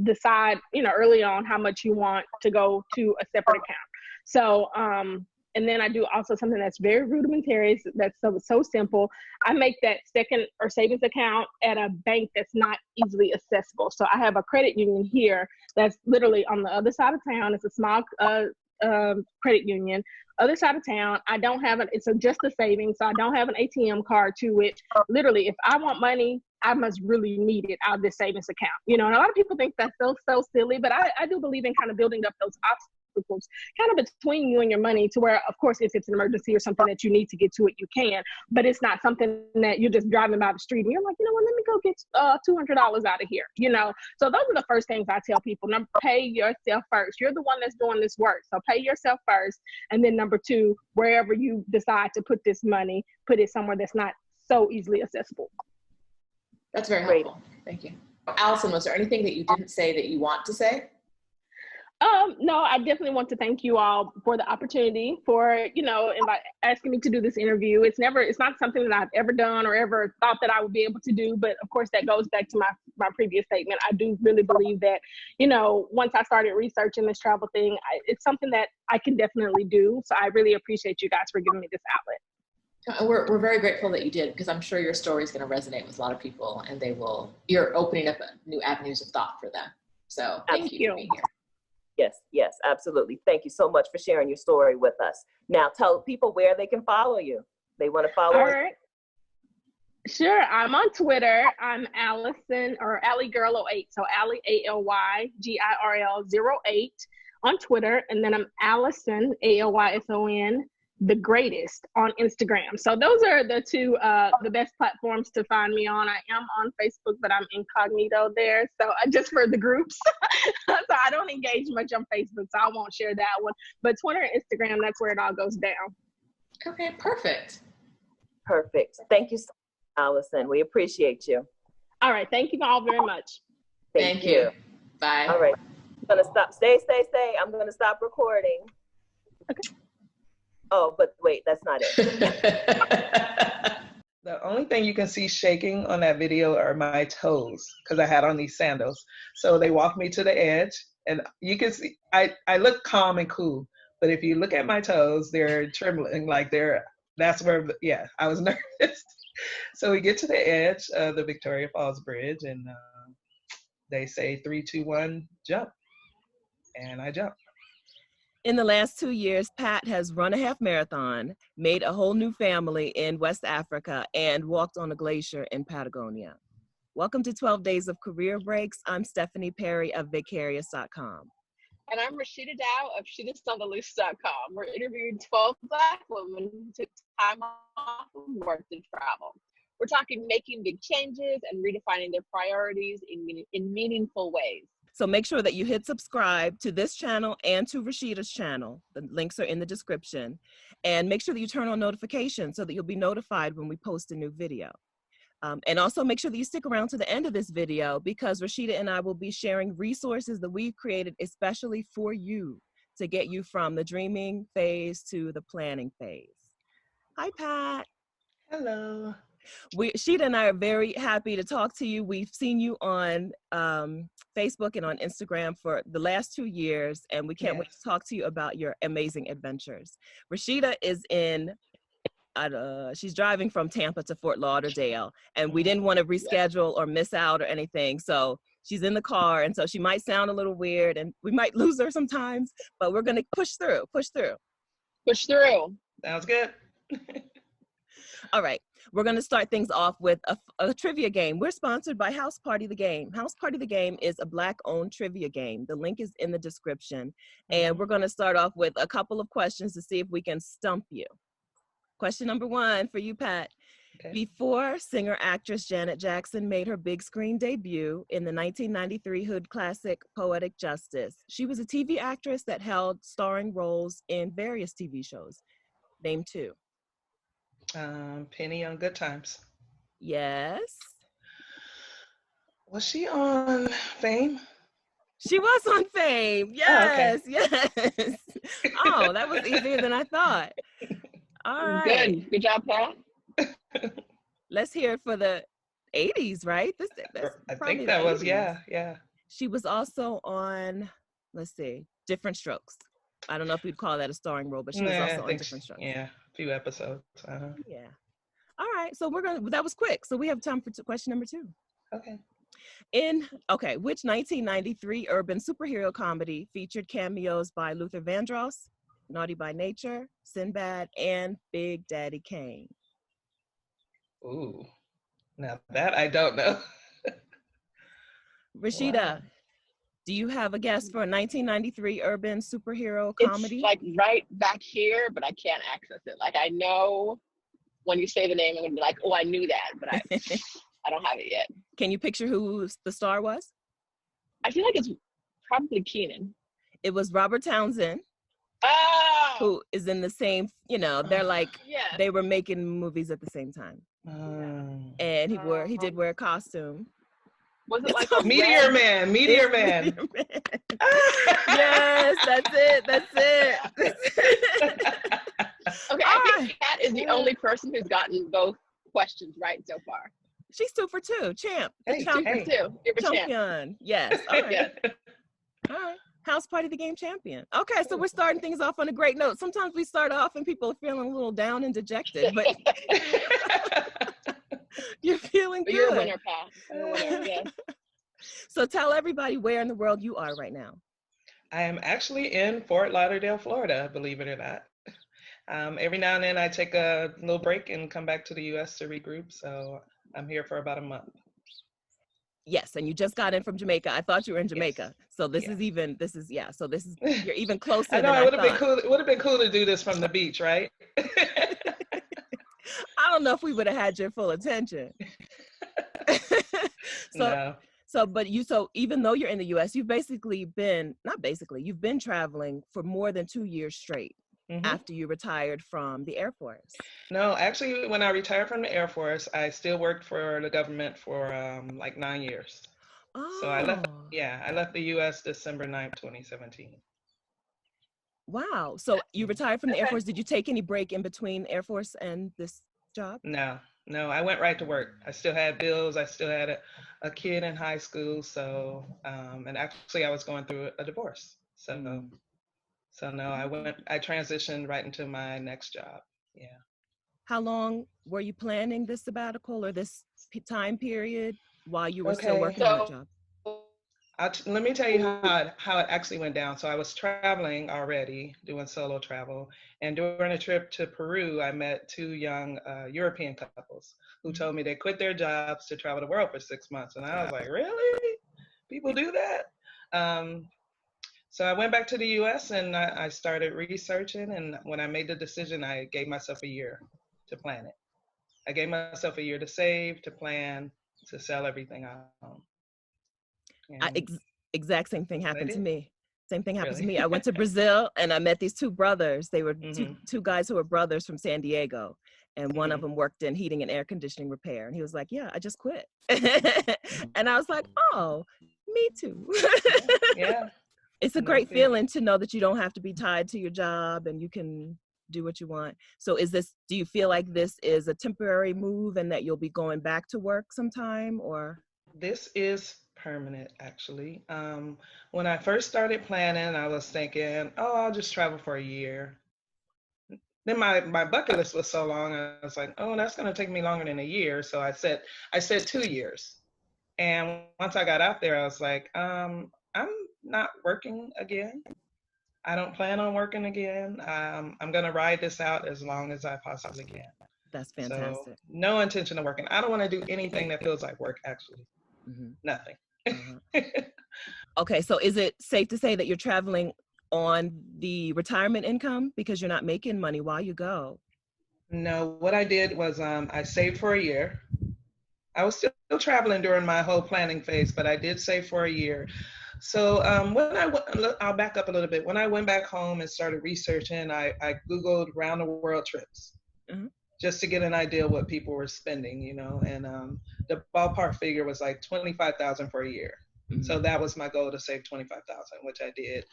decide, early on how much you want to go to a separate account. So, and then I do also something that's very rudimentary. That's so simple. I make that second or savings account at a bank that's not easily accessible. So I have a credit union here that's literally on the other side of town. It's a small credit union, other side of town. I don't have it's just a savings. So I don't have an ATM card to it. Literally, if I want money, I must really need it out of this savings account. And a lot of people think that's so silly, but I do believe in kind of building up those obstacles kind of between you and your money to where, of course, if it's an emergency or something that you need to get to it, you can, but it's not something that you're just driving by the street and you're like, what, let me go get $200 out of here, So those are the first things I tell people. Pay yourself first. You're the one that's doing this work. So pay yourself first. And then number two, wherever you decide to put this money, put it somewhere that's not so easily accessible. That's very helpful. Thank you. Allison, was there anything that you didn't say that you want to say? No, I definitely want to thank you all for the opportunity for, asking me to do this interview. It's not something that I've ever done or ever thought that I would be able to do. But of course, that goes back to my previous statement. I do really believe that, once I started researching this travel thing, it's something that I can definitely do. So I really appreciate you guys for giving me this outlet. We're very grateful that you did, because I'm sure your story is going to resonate with a lot of people, and you're opening up new avenues of thought for them. So thank you for being here. Yes, absolutely. Thank you so much for sharing your story with us. Now tell people where they can follow you. They want to follow you. All right. Sure. I'm on Twitter. I'm Alyson, or AllyGirl08. So Ally, ALYGIRL08 on Twitter. And then I'm Alyson, ALYSON, the greatest on Instagram. So those are the two, the best platforms to find me on. I am on Facebook, but I'm incognito there. So just for the groups. So I don't engage much on Facebook, so I won't share that one. But Twitter and Instagram, that's where it all goes down. Okay, perfect. Thank you so much, Alyson. We appreciate you. All right. Thank you all very much. Thank you. Bye. All right. I'm going to stop. Stay. I'm going to stop recording. Okay. Oh, but wait, that's not it. The only thing you can see shaking on that video are my toes, because I had on these sandals. So they walked me to the edge, and you can see I look calm and cool, but if you look at my toes, they're trembling, that's where, I was nervous. So we get to the edge of the Victoria Falls Bridge, and they say 3, 2, 1, jump. And I jump. In the last 2 years, Pat has run a half marathon, made a whole new family in West Africa, and walked on a glacier in Patagonia. Welcome to 12 Days of Career Breaks. I'm Stephanie Perry of Vicarious.com. And I'm Roshida Dowe of SheThisOnTheLoose.com. We're interviewing 12 Black women who took time off of work to travel. We're talking making big changes and redefining their priorities in meaningful ways. So make sure that you hit subscribe to this channel and to Rashida's channel. The links are in the description. And make sure that you turn on notifications so that you'll be notified when we post a new video. And also make sure that you stick around to the end of this video, because Roshida and I will be sharing resources that we've created especially for you to get you from the dreaming phase to the planning phase. Hi, Pat. Hello. Sheeta and I are very happy to talk to you. We've seen you on Facebook and on Instagram for the last 2 years, and we can't wait to talk to you about your amazing adventures. Roshida is she's driving from Tampa to Fort Lauderdale, and we didn't want to reschedule or miss out or anything. So she's in the car, and so she might sound a little weird, and we might lose her sometimes, but we're going to push through. Sounds good. All right. We're going to start things off with a trivia game. We're sponsored by House Party the Game. House Party the Game is a Black-owned trivia game. The link is in the description. And we're going to start off with a couple of questions to see if we can stump you. Question number 1 for you, Pat. Okay. Before singer-actress Janet Jackson made her big screen debut in the 1993 Hood classic Poetic Justice, she was a TV actress that held starring roles in various TV shows. Name 2. Penny on Good Times. Yes. Was she on Fame? She was on Fame. Yes, oh, okay. Yes. Oh, that was easier than I thought. All right. Good job, Pat. Let's hear it for the 80s, right? I think that was, yeah. She was also on, let's see, Different Strokes. I don't know if you'd call that a starring role, but she was also on Different Strokes. Yeah, a few episodes. Yeah. All right, so that was quick. So we have time for question number 2. Okay. Which 1993 urban superhero comedy featured cameos by Luther Vandross, Naughty by Nature, Sinbad, and Big Daddy Kane? Ooh, now that I don't know. Rashida, wow. Do you have a guess for a 1993 urban superhero comedy? It's like right back here, but I can't access it. Like I know when you say the name, I'm gonna be like, oh, I knew that, but I don't have it yet. Can you picture who the star was? I feel like it's probably Keenan. It was Robert Townsend. Oh! Who is in the same, they're like, they were making movies at the same time. And he did wear a costume. Was it like Meteor Man? Yes, that's it. Okay, I think Kat is the only person who's gotten both questions right so far. She's 2 for 2, champ. Hey, 2 for 2. You're a champion. Champ. Yes. All right. All right. House Party the Game Champion. Okay, so we're starting things off on a great note. Sometimes we start off and people are feeling a little down and dejected, but you're feeling good. You're a winner, Pat. You're a winner, yes. So tell everybody where in the world you are right now. I am actually in Fort Lauderdale, Florida, believe it or not. Every now and then I take a little break and come back to the US to regroup. So I'm here for about a month. Yes, and you just got in from Jamaica. I thought you were in Jamaica. Yes. So this is you're even closer I know, than I would have been thought. cool. It would have been cool to do this from the beach, right? I don't know if we would have had your full attention. So even though you're in the US, you've you've been traveling for more than 2 years straight. Mm-hmm. After you retired from the Air Force. No, actually, when I retired from the Air Force, I still worked for the government for like 9 years. Oh. So I left the US December 9th, 2017. Wow. So you retired from the Air Force. Did you take any break in between Air Force and this job? No, I went right to work. I still had bills. I still had a kid in high school. So, and actually I was going through a divorce. So, So no, I transitioned right into my next job. Yeah. How long were you planning this sabbatical or this time period while you were still working on the job? Let me tell you how it actually went down. So I was traveling already, doing solo travel. And during a trip to Peru, I met 2 young European couples who told me they quit their jobs to travel the world for 6 months. And I was like, really? People do that? So I went back to the US and I started researching. And when I made the decision, I gave myself a year to plan it. I gave myself a year to save, to plan, to sell everything I own. Exact same thing happened to me. Same thing happened to me. I went to Brazil and I met these 2 brothers. They were two guys who were brothers from San Diego. And one of them worked in heating and air conditioning repair. And he was like, yeah, I just quit. And I was like, oh, me too. Yeah. It's a great feeling to know that you don't have to be tied to your job and you can do what you want. So do you feel like this is a temporary move and that you'll be going back to work sometime, or? This is permanent, actually. When I first started planning, I was thinking, I'll just travel for a year. Then my bucket list was so long, I was like, that's going to take me longer than a year. So I said 2 years. And once I got out there, I was like, I'm not working again. I don't plan on working again. I'm going to ride this out as long as I possibly can. That's fantastic. So, no intention of working. I don't want to do anything that feels like work, actually. Nothing. Okay, so is it safe to say that you're traveling on the retirement income because you're not making money while you go? No, what I did was I saved for a year. I was still traveling during my whole planning phase, but I did save for a year. So I'll back up a little bit. When I went back home and started researching, I Googled round the world trips just to get an idea of what people were spending, and the ballpark figure was like $25,000 for a year. So that was my goal, to save $25,000, which I did.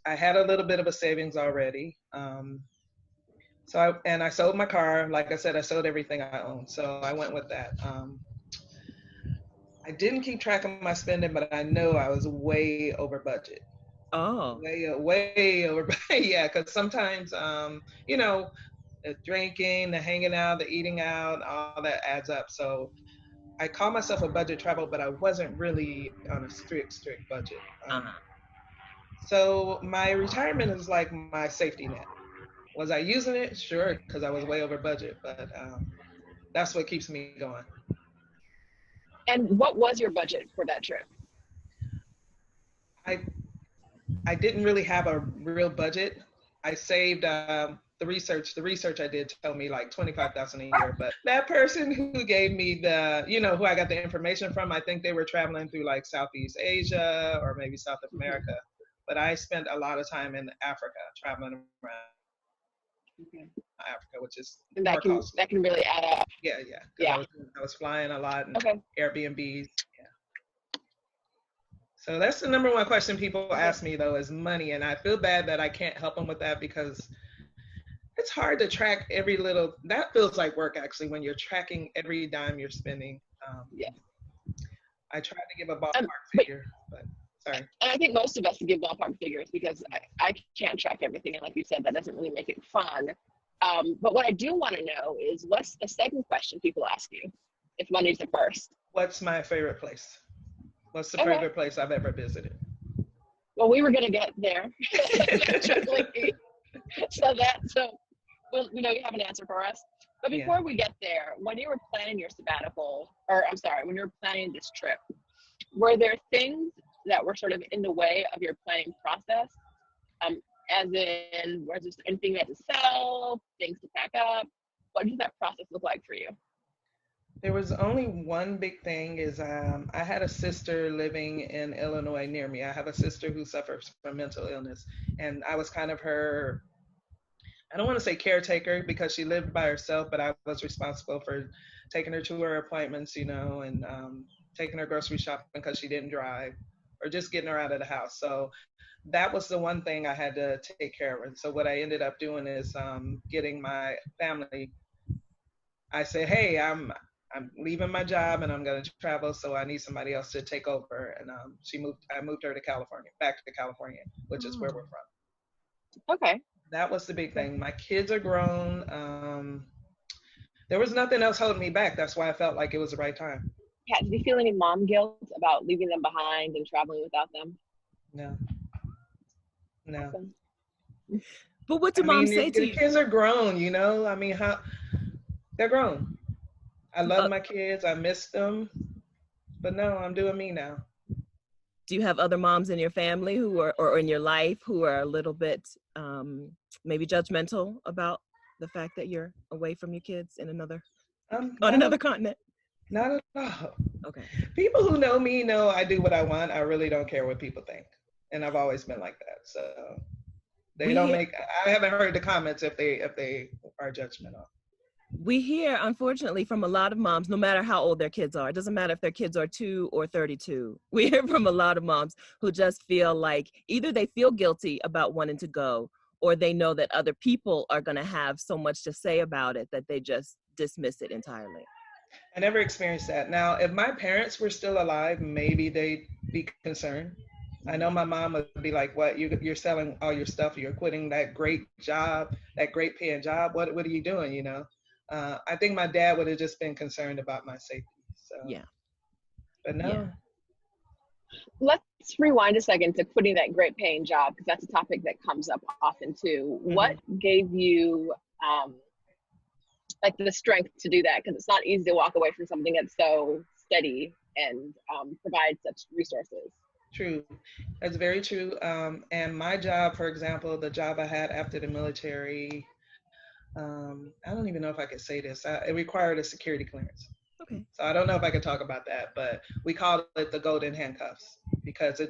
I had a little bit of a savings already. So I sold my car. Like I said, I sold everything I owned. So I went with that. I didn't keep track of my spending, but I know I was way over budget. Oh. Way over. Yeah, because sometimes, the drinking, the hanging out, the eating out, all that adds up. So I call myself a budget travel, but I wasn't really on a strict budget. So my retirement is like my safety net. Was I using it? Sure, because I was way over budget, but that's what keeps me going. And what was your budget for that trip? I didn't really have a real budget. I saved the research I did told me like $25,000 a year, but that person who gave me who I got the information from, I think they were traveling through like Southeast Asia or maybe South America, but I spent a lot of time in Africa traveling around. Africa, which is that can really add up. Yeah. I was flying a lot and Airbnbs. Yeah. So that's the number one question people ask me though, is money, and I feel bad that I can't help them with that because it's hard to track every little. That feels like work actually when you're tracking every dime you're spending. I tried to give a ballpark figure, but Sorry. And I think most of us give ballpark figures because I can't track everything. And like you said, that doesn't really make it fun. But what I do want to know is what's the second question people ask you if money's the first? What's my favorite place? What's the Okay. favorite place I've ever visited? Well, we were going to get there eventually. So well, we know you have an answer for us. But before we get there, when you were planning your sabbatical, when you were planning this trip, were there things that were sort of in the way of your planning process? As in, was there anything you had to sell, things to pack up? What did that process look like for you? There was only one big thing is I had a sister living in Illinois near me. I have a sister who suffers from mental illness, and I was kind of her, I don't want to say caretaker because she lived by herself, but I was responsible for taking her to her appointments, you know, and taking her grocery shopping because she didn't drive, or just getting her out of the house. So that was the one thing I had to take care of. And so what I ended up doing is getting my family. I said, hey, I'm leaving my job and I'm going to travel, so I need somebody else to take over. And I moved her to California, back to California, which is where we're from. Okay. That was the big thing. My kids are grown. There was nothing else holding me back. That's why I felt like it was the right time. Yeah, did you feel any mom guilt about leaving them behind and traveling without them? No. Awesome. But what do moms say to the you? kids are grown, you know? I mean, they're grown. I love my kids. I miss them. But no, I'm doing me now. Do you have other moms in your family who are, or in your life, who are a little bit maybe judgmental about the fact that you're away from your kids in another continent? Not at all. Okay. People who know me know I do what I want. I really don't care what people think. And I've always been like that. So I haven't heard the comments if they are judgmental. We hear, unfortunately, from a lot of moms, no matter how old their kids are. It doesn't matter if their kids are 2 or 32. We hear from a lot of moms who just feel like either they feel guilty about wanting to go, or they know that other people are going to have so much to say about it that they just dismiss it entirely. I never experienced that. Now, if my parents were still alive, maybe they'd be concerned. I know my mom would be like, what, you're selling all your stuff, you're quitting that great job, that great paying job, what are you doing, you know? I think my dad would have just been concerned about my safety. So yeah. But no. Yeah. Let's rewind a second to quitting that great paying job, because that's a topic that comes up often too. Mm-hmm. What gave you like the strength to do that? Because it's not easy to walk away from something that's so steady and provides such resources. True. That's very true. And my job, for example, the job I had after the military, I don't even know if I could say this. It required a security clearance. Okay. So I don't know if I could talk about that, but we call it the Golden Handcuffs because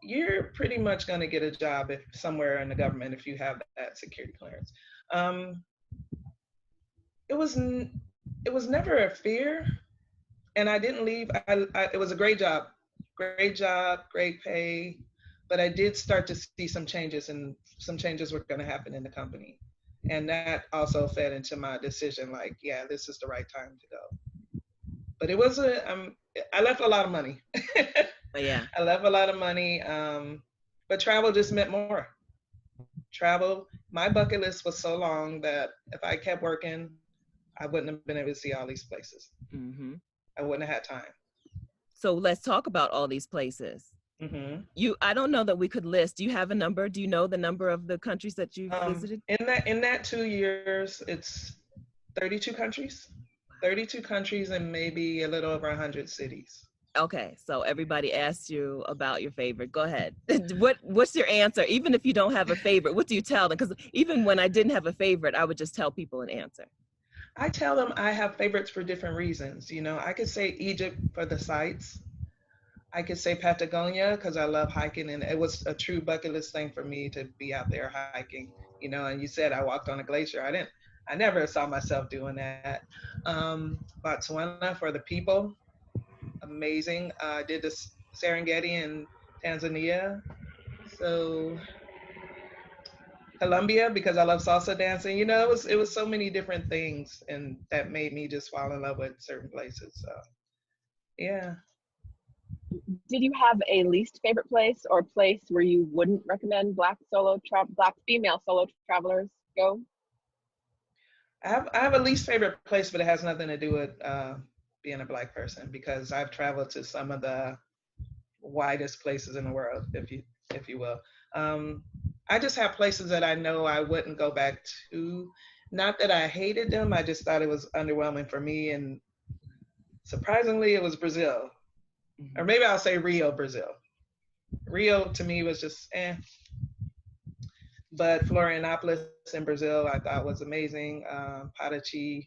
you're pretty much going to get a job somewhere in the government if you have that security clearance. It was never a fear, and I didn't leave. It was a great job, great pay, but I did start to see some changes, and some changes were going to happen in the company. And that also fed into my decision, like, yeah, this is the right time to go. But it was I left a lot of money. Yeah. I left a lot of money, but travel just meant more. Travel, my bucket list was so long that if I kept working, I wouldn't have been able to see all these places. Mm-hmm. I wouldn't have had time. So let's talk about all these places. Mm-hmm. I don't know that we could list. Do you have a number? Do you know the number of the countries that you've visited? In that 2 years, it's 32 countries. 32 countries and maybe a little over 100 cities. Okay, so everybody asks you about your favorite. Go ahead. What's your answer? Even if you don't have a favorite, what do you tell them? Because even when I didn't have a favorite, I would just tell people an answer. I tell them I have favorites for different reasons. You know, I could say Egypt for the sights. I could say Patagonia because I love hiking, and it was a true bucket list thing for me to be out there hiking, you know, and you said I walked on a glacier. I never saw myself doing that. Botswana for the people, amazing. I did the Serengeti in Tanzania. So Colombia because I love salsa dancing, you know, it was so many different things, and that made me just fall in love with certain places. So yeah. Did you have a least favorite place or place where you wouldn't recommend Black female solo travelers go? I have a least favorite place, but it has nothing to do with being a Black person, because I've traveled to some of the widest places in the world, if you will. I just have places that I know I wouldn't go back to. Not that I hated them, I just thought it was underwhelming for me. And surprisingly, it was Brazil. Or maybe I'll say Rio, Brazil. Rio to me was just But Florianopolis in Brazil I thought was amazing. Paraty,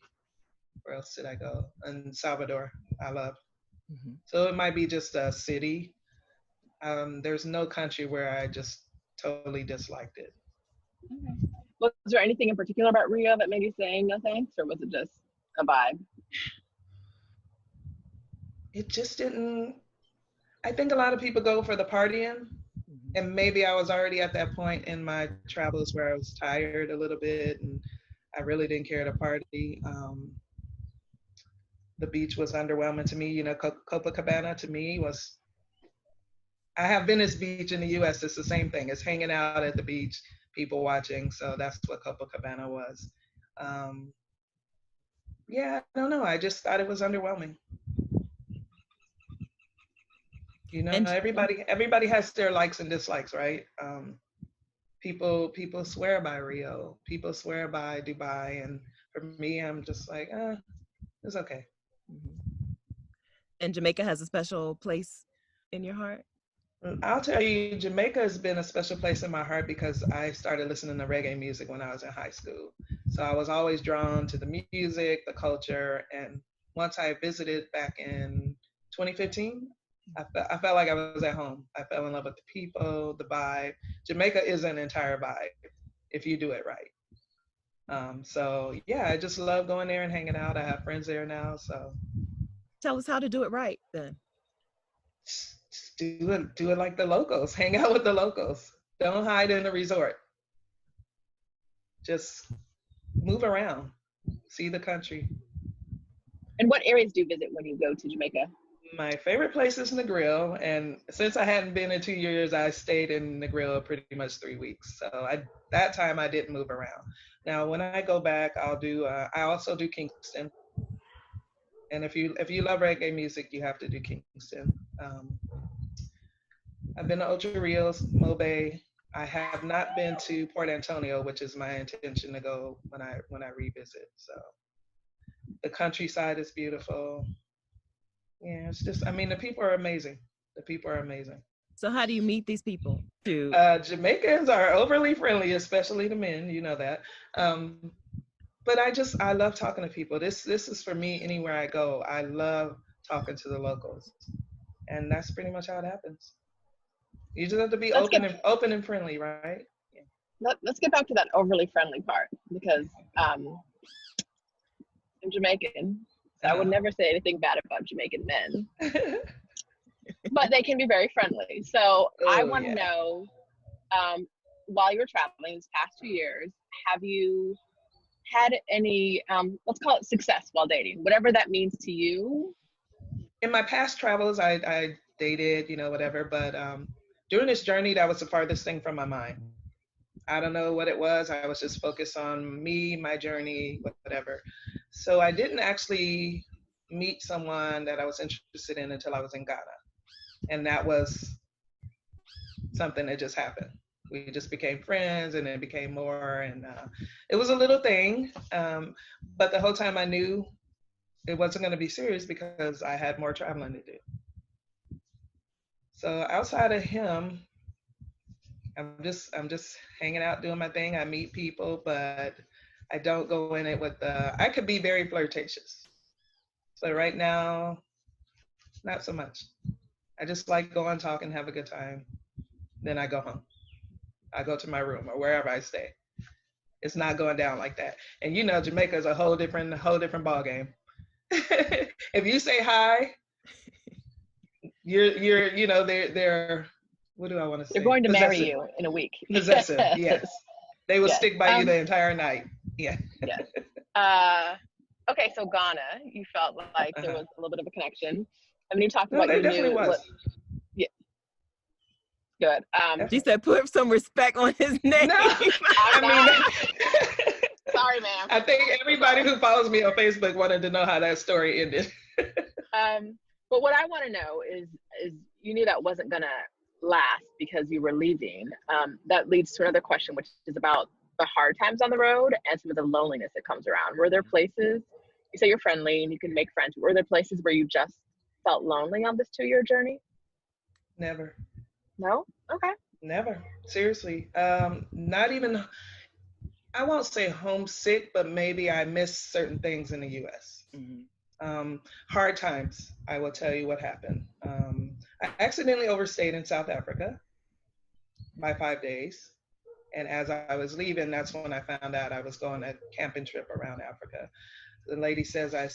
where else did I go? And Salvador, I love. So it might be just a city. There's no country where I just totally disliked it. Okay. Was there anything in particular about Rio that made you say no thanks, or was it just a vibe? It just didn't. I think a lot of people go for the partying, and maybe I was already at that point in my travels where I was tired a little bit, and I really didn't care to party. The beach was underwhelming to me. You know, Copacabana to me was. I have Venice Beach in the U.S. It's the same thing. It's hanging out at the beach, people watching. So that's what Copacabana was. Yeah, I don't know. I just thought it was underwhelming. You know, everybody has their likes and dislikes, right? People swear by Rio. People swear by Dubai, and for me, I'm just like, it's okay. And Jamaica has a special place in your heart? I'll tell you, Jamaica has been a special place in my heart because I started listening to reggae music when I was in high school. So I was always drawn to the music, the culture, and once I visited back in 2015, I felt like I was at home. I fell in love with the people, the vibe. Jamaica is an entire vibe if you do it right. So yeah, I just love going there and hanging out. I have friends there now, so. Tell us how to do it right then. Do it like the locals. Hang out with the locals. Don't hide in the resort. Just move around. See the country. And what areas do you visit when you go to Jamaica? My favorite place is Negril, and since I hadn't been in 2 years, I stayed in Negril pretty much 3 weeks. So that time I didn't move around. Now when I go back, I also do Kingston. And if you love reggae music, you have to do Kingston. I've been to Ocho Rios, Mobe. I have not been to Port Antonio, which is my intention to go when I revisit. So the countryside is beautiful. Yeah, it's just, I mean, the people are amazing. The people are amazing. So how do you meet these people? Jamaicans are overly friendly, especially the men, you know that. But I love talking to people. This is for me anywhere I go. I love talking to the locals. And that's pretty much how it happens. You just have to be open and friendly, right? Yeah. Let's get back to that overly friendly part, because I'm Jamaican, so I would never say anything bad about Jamaican men. But they can be very friendly. So I want to know, while you were traveling these past 2 years, have you had any, let's call it success while dating, whatever that means to you? In my past travels, I dated, you know, whatever, but during this journey, that was the farthest thing from my mind. I don't know what it was. I was just focused on me, my journey, whatever. So I didn't actually meet someone that I was interested in until I was in Ghana. And that was something that just happened. We just became friends, and it became more, and it was a little thing. But the whole time I knew it wasn't going to be serious because I had more traveling to do. So outside of him, I'm just hanging out, doing my thing. I meet people, but I don't go in it with I could be very flirtatious. So right now, not so much. I just like go and talk and have a good time. Then I go home. I go to my room or wherever I stay. It's not going down like that. And you know, Jamaica is a whole different ball game. If you say hi, you're you know, they're what do I want to say? They're going to marry you in a week. Possessive, yes. They will stick by you the entire night. Yeah. Yes. Okay, so Ghana, you felt like there was a little bit of a connection. I mean, you talked No, about there you definitely knew was. what. Yeah, good. She said, put some respect on his name. No, I mean, sorry, ma'am. I think everybody who follows me on Facebook wanted to know how that story ended. But what I want to know is you knew that wasn't gonna last because you were leaving. That leads to another question, which is about the hard times on the road and some of the loneliness that comes around. Were there places, you say you're friendly and you can make friends, were there places where you just felt lonely on this 2-year journey? Never. No? Okay. Never. Seriously. Not even, I won't say homesick, but maybe I missed certain things in the US. Hard times, I will tell you what happened. I accidentally overstayed in South Africa by 5 days. And as I was leaving, that's when I found out I was going a camping trip around Africa. The lady says I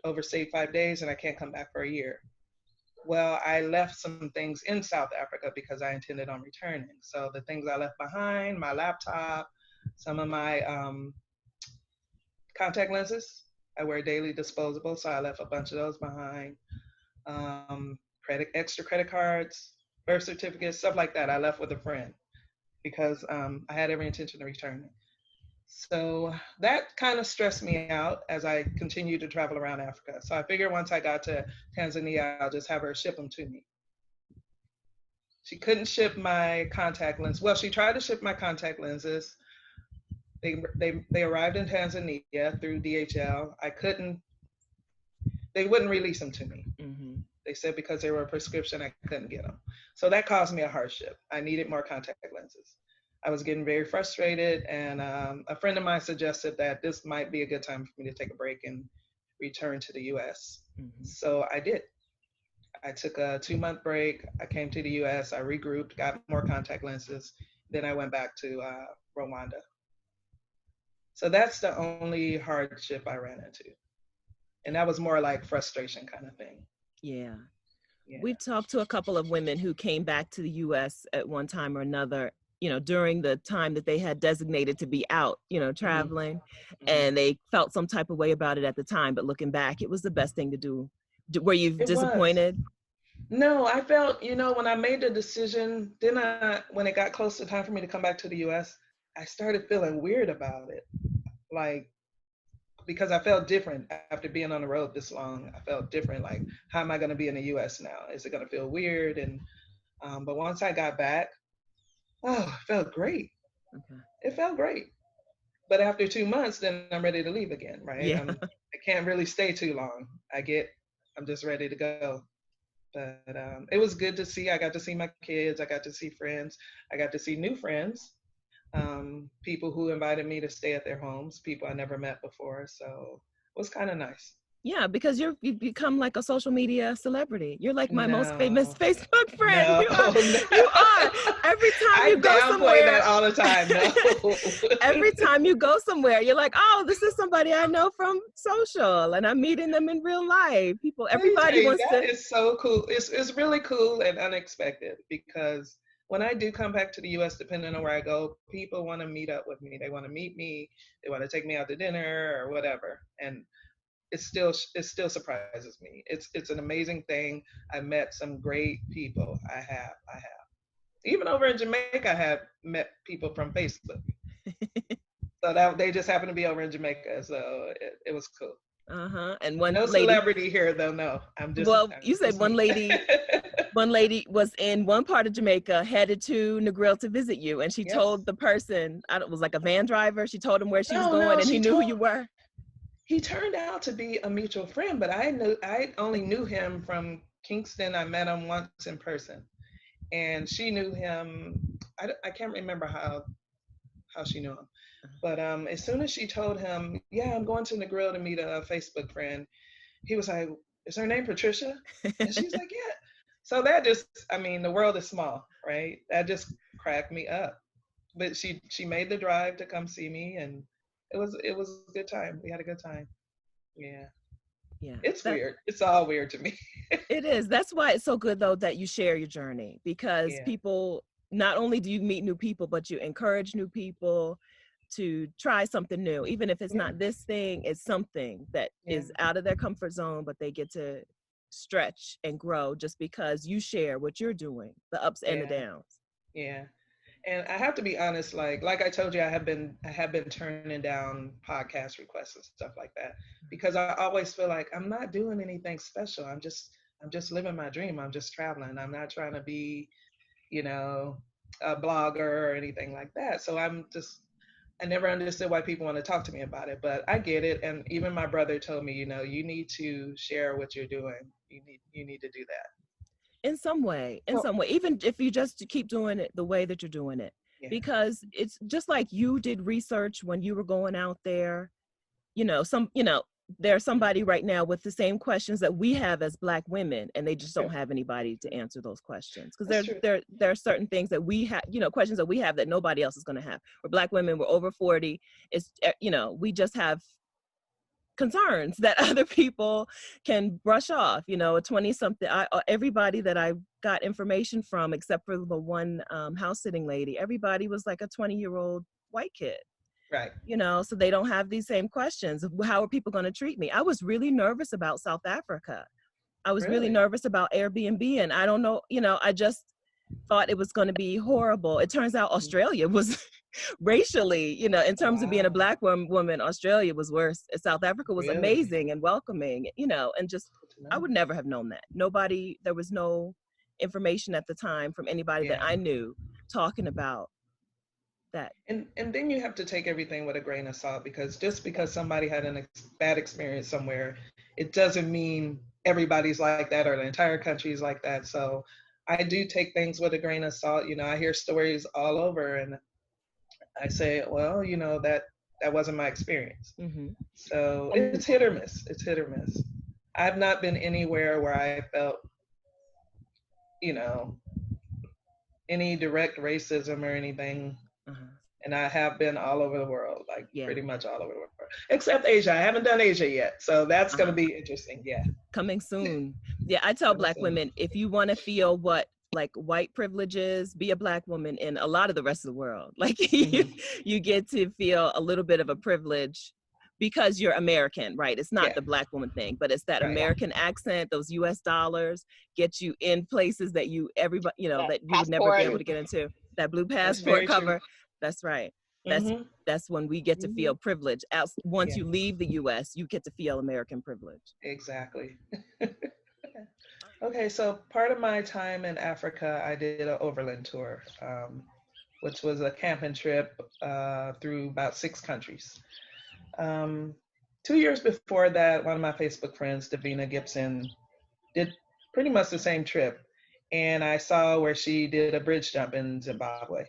overstayed 5 days and I can't come back for a year. Well, I left some things in South Africa because I intended on returning. So the things I left behind, my laptop, some of my contact lenses, I wear daily disposable, so I left a bunch of those behind. Extra credit cards, birth certificates, stuff like that, I left with a friend because I had every intention of returning. So that kind of stressed me out as I continued to travel around Africa. So I figured once I got to Tanzania, I'll just have her ship them to me. She couldn't ship my contact lens. Well, she tried to ship my contact lenses. They arrived in Tanzania through DHL. They wouldn't release them to me. They said because they were a prescription, I couldn't get them. So that caused me a hardship. I needed more contact lenses. I was getting very frustrated, and a friend of mine suggested that this might be a good time for me to take a break and return to the US. So I did. I took a 2-month break. I came to the US, I regrouped, got more contact lenses. Then I went back to Rwanda. So that's the only hardship I ran into. And that was more like frustration kind of thing. Yeah. We've talked to a couple of women who came back to the US at one time or another, you know, during the time that they had designated to be out, you know, traveling, and they felt some type of way about it at the time, but looking back, it was the best thing to do. Were you disappointed? No, I felt, you know, when I made the decision, then when it got close to time for me to come back to the US, I started feeling weird about it. Like, because I felt different after being on the road this long. I felt different. Like, how am I going to be in the US now? Is it going to feel weird? And, but once I got back, it felt great. It felt great. But after 2 months, then I'm ready to leave again, right? Yeah. I can't really stay too long. I'm just ready to go. But it was good to see. I got to see my kids. I got to see friends. I got to see new friends. People who invited me to stay at their homes, people I never met before. So it was kind of nice. Yeah, because you've become like a social media celebrity. You're like my most famous Facebook friend. No, you are. Every time you go somewhere. I downplay that all the time. No. Every time you go somewhere, you're like, oh, this is somebody I know from social, and I'm meeting them in real life. Everybody wants to. That is so cool. It's really cool and unexpected, because when I do come back to the US, depending on where I go, people want to meet up with me. They want to meet me. They want to take me out to dinner or whatever. And it still surprises me. It's an amazing thing. I met some great people. I have. Even over in Jamaica, I have met people from Facebook. So they just happened to be over in Jamaica. So it was cool. And no celebrity here though. No, you said one lady was in one part of Jamaica, headed to Negril to visit you, and she told the person, it was like a van driver. She told him where she was going, and he knew who you were. He turned out to be a mutual friend, but I only knew him from Kingston. I met him once in person, and she knew him. I can't remember how she knew him, but as soon as she told him, I'm going to Negril to meet a Facebook friend, he was like, is her name Patricia? And she's like, yeah. So that just, the world is small, right? That just cracked me up. But she made the drive to come see me, and it was a good time. We had a good time. Yeah. It's weird. It's all weird to me. It is. That's why it's so good though that you share your journey, because people, not only do you meet new people, but you encourage new people to try something new. Even if it's not this thing, it's something that is out of their comfort zone, but they get to stretch and grow just because you share what you're doing, the ups and the downs. Yeah. And I have to be honest, like I told you, I have been turning down podcast requests and stuff like that, because I always feel like I'm not doing anything special. I'm just living my dream. I'm just traveling. I'm not trying to be, a blogger or anything like that. So I never understood why people want to talk to me about it, but I get it. And even my brother told me, you need to share what you're doing. You need to do that. In some way, even if you just keep doing it the way that you're doing it, because it's just like you did research when you were going out there, there's somebody right now with the same questions that we have as Black women, and they just don't have anybody to answer those questions. Because there are certain things that we have, questions that we have that nobody else is going to have. We're Black women, we're over 40. It's, we just have concerns that other people can brush off. A 20-something, everybody that I got information from, except for the one house sitting lady, everybody was like a 20-year-old white kid. Right. So they don't have these same questions. How are people going to treat me? I was really nervous about South Africa. I was really nervous about Airbnb, and I don't know, I just thought it was going to be horrible. It turns out Australia was racially, in terms of being a Black woman, Australia was worse. South Africa was amazing and welcoming, and just, I would never have known that. There was no information at the time from anybody that I knew talking about that. And then you have to take everything with a grain of salt, because just because somebody had a bad experience somewhere, it doesn't mean everybody's like that or the entire country is like that. So I do take things with a grain of salt. I hear stories all over, and I say, well, that wasn't my experience. Mm-hmm. So it's hit or miss. It's hit or miss. I've not been anywhere where I felt, any direct racism or anything. Uh-huh. And I have been all over the world, pretty much all over the world, except Asia. I haven't done Asia yet. So that's going to be interesting. Yeah. Coming soon. Yeah. I tell Black women, if you want to feel what white privilege is, be a Black woman in a lot of the rest of the world. You get to feel a little bit of a privilege because you're American, right? It's not the Black woman thing, but it's that American accent, those US dollars get you in places that that you would never be able to get into. That blue passport cover. True. That's right. That's when we get to feel privilege. Once you leave the US, you get to feel American privilege. Exactly. Okay, so part of my time in Africa, I did an overland tour, which was a camping trip through about 6 countries. 2 years before that, one of my Facebook friends, Davina Gibson, did pretty much the same trip. And I saw where she did a bridge jump in Zimbabwe.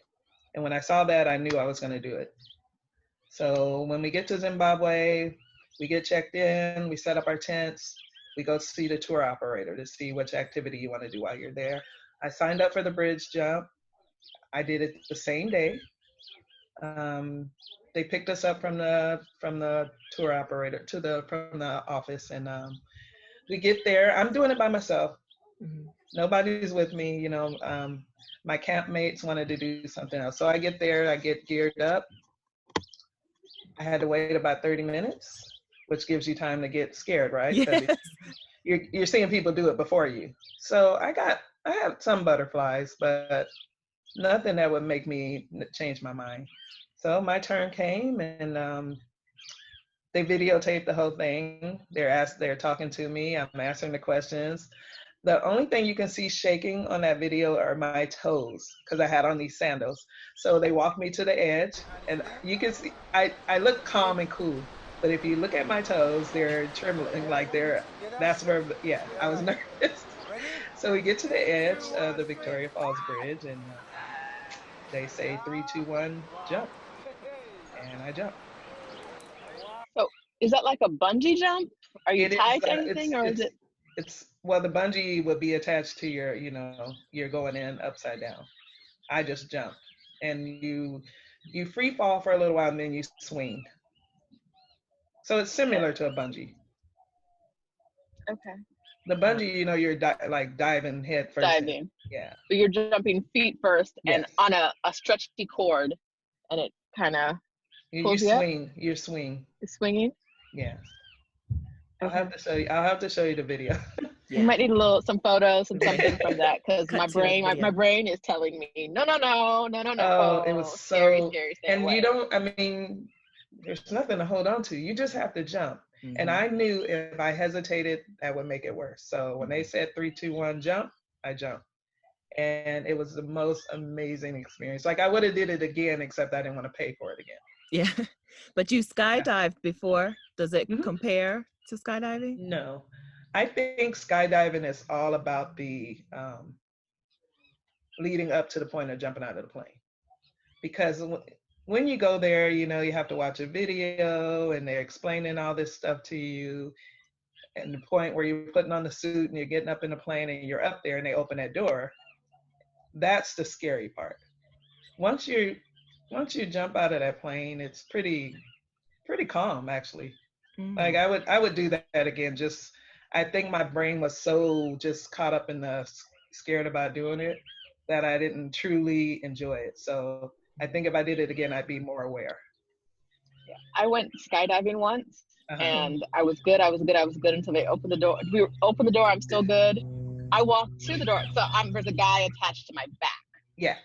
And when I saw that, I knew I was going to do it. So when we get to Zimbabwe, we get checked in, we set up our tents, we go see the tour operator to see which activity you want to do while you're there. I signed up for the bridge jump. I did it the same day. They picked us up from the tour operator from the office, and we get there. I'm doing it by myself. Mm-hmm. Nobody's with me. My campmates wanted to do something else, so I get there. I get geared up. I had to wait about 30 minutes, which gives you time to get scared, right? Yes. You're seeing people do it before you. So I had some butterflies, but nothing that would make me change my mind. So my turn came, and they videotaped the whole thing. They're talking to me. I'm answering the questions. The only thing you can see shaking on that video are my toes, because I had on these sandals. So they walked me to the edge, and you can see I look calm and cool. But if you look at my toes, they're trembling, that's where, I was nervous. So we get to the edge of the Victoria Falls Bridge, and they say 3, 2, 1, jump. And I jump. So is that like a bungee jump? Are you tied to anything, or is it? Well, the bungee would be attached to your, you're going in upside down. I just jumped, and you free fall for a little while, and then you swing. So it's similar to a bungee. Okay. The bungee, you're diving head first. Diving. Yeah. But you're jumping feet first, and on a stretchy cord, and it kind of you swing. You swing. It's swinging? Yeah. I'll have to show you. I'll have to show you the video. You might need some photos and something from that, because my video. brain is telling me no. Oh, it was so scary. And you don't. I mean, there's nothing to hold on to. You just have to jump. And I knew if I hesitated, that would make it worse. So when they said 3, 2, 1, jump, I jumped. And it was the most amazing experience. Like I would have did it again, except I didn't want to pay for it again. Yeah. But you skydived before. Does it compare to skydiving? No. I think skydiving is all about the leading up to the point of jumping out of the plane. Because when you go there, you know, you have to watch a video and they're explaining all this stuff to you. And the point where you're putting on the suit and you're getting up in the plane and you're up there and they open that door, that's the scary part. Once you jump out of that plane, it's pretty calm, actually. Like I would do that again. Just, I think my brain was so just caught up in the scared about doing it that I didn't truly enjoy it. So I think if I did it again, I'd be more aware. Yeah. I went skydiving once and I was good until they opened the door. We opened the door, I'm still good. I walked to the door. So there's a guy attached to my back. Yeah.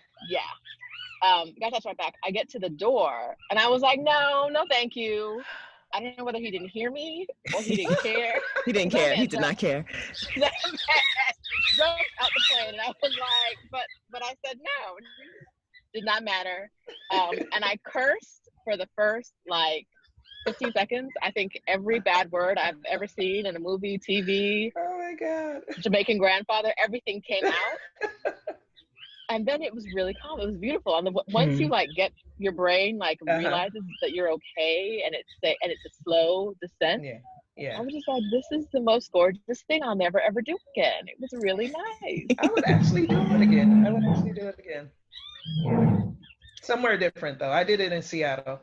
Guy attached to my back. I get to the door and I was like, no, thank you. I don't know whether he didn't hear me or he didn't care. He didn't care. He did not care. Jumped out the plane, and I was like, but I said no. Did not matter. And I cursed for the first 15 seconds. I think every bad word I've ever seen in a movie, TV. Oh my God. Jamaican Grandfather, everything came out. And then it was really calm. It was beautiful. And once you get your brain realizes that you're okay, and it's a slow descent. Yeah. I was just like, this is the most gorgeous thing I'll never ever do again. It was really nice. I would actually do it again. Somewhere different though. I did it in Seattle,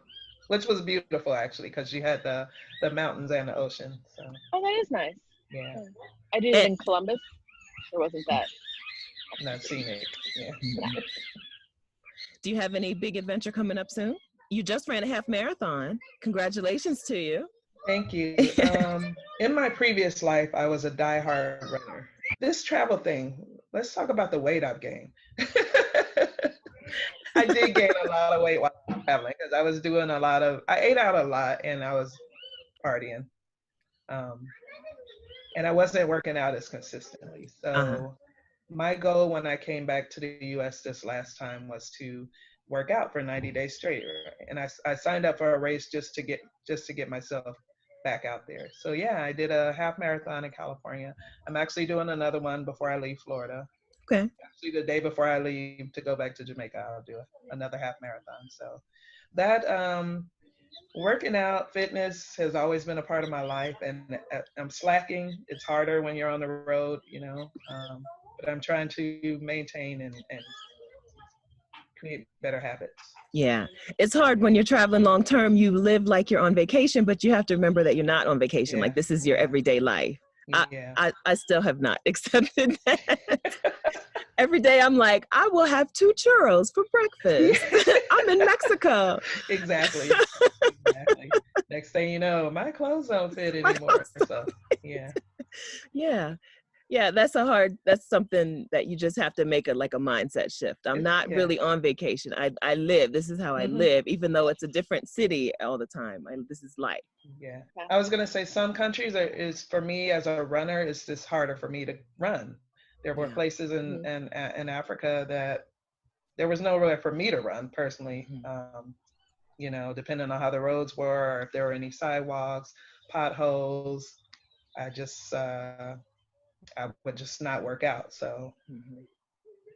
which was beautiful actually, because you had the mountains and the ocean. So. Oh, that is nice. Yeah. I did it in Columbus. There wasn't that. Not scenic. Yeah. Do you have any big adventure coming up soon? You just ran a half marathon. Congratulations to you. Thank you. In my previous life, I was a diehard runner. This travel thing, let's talk about the weight I've gained. I did gain a lot of weight while traveling because I was doing I ate out a lot and I was partying. And I wasn't working out as consistently. So my goal when I came back to the US this last time was to work out for 90 days straight. And I signed up for a race just to get myself back out there. So yeah, I did a half marathon in California. I'm actually doing another one before I leave Florida. Okay. Actually, the day before I leave to go back to Jamaica, I'll do another half marathon. So that working out, fitness has always been a part of my life, and I'm slacking. It's harder when you're on the road, you know, but I'm trying to maintain and create better habits. Yeah, it's hard when you're traveling long term. You live like you're on vacation, but you have to remember that you're not on vacation. Like this is your everyday life. I still have not accepted that. Every day I'm like, I will have 2 churros for breakfast. I'm in Mexico. Exactly. Next thing you know, my clothes don't fit anymore. So yeah, that's something that you just have to make a mindset shift. I'm not really on vacation. I live. This is how I live, even though it's a different city all the time. This is life. Yeah. I was going to say some countries is for me as a runner, it's just harder for me to run. There were places in Africa that there was nowhere for me to run personally. You know, depending on how the roads were, or if there were any sidewalks, potholes, I would just not work out. So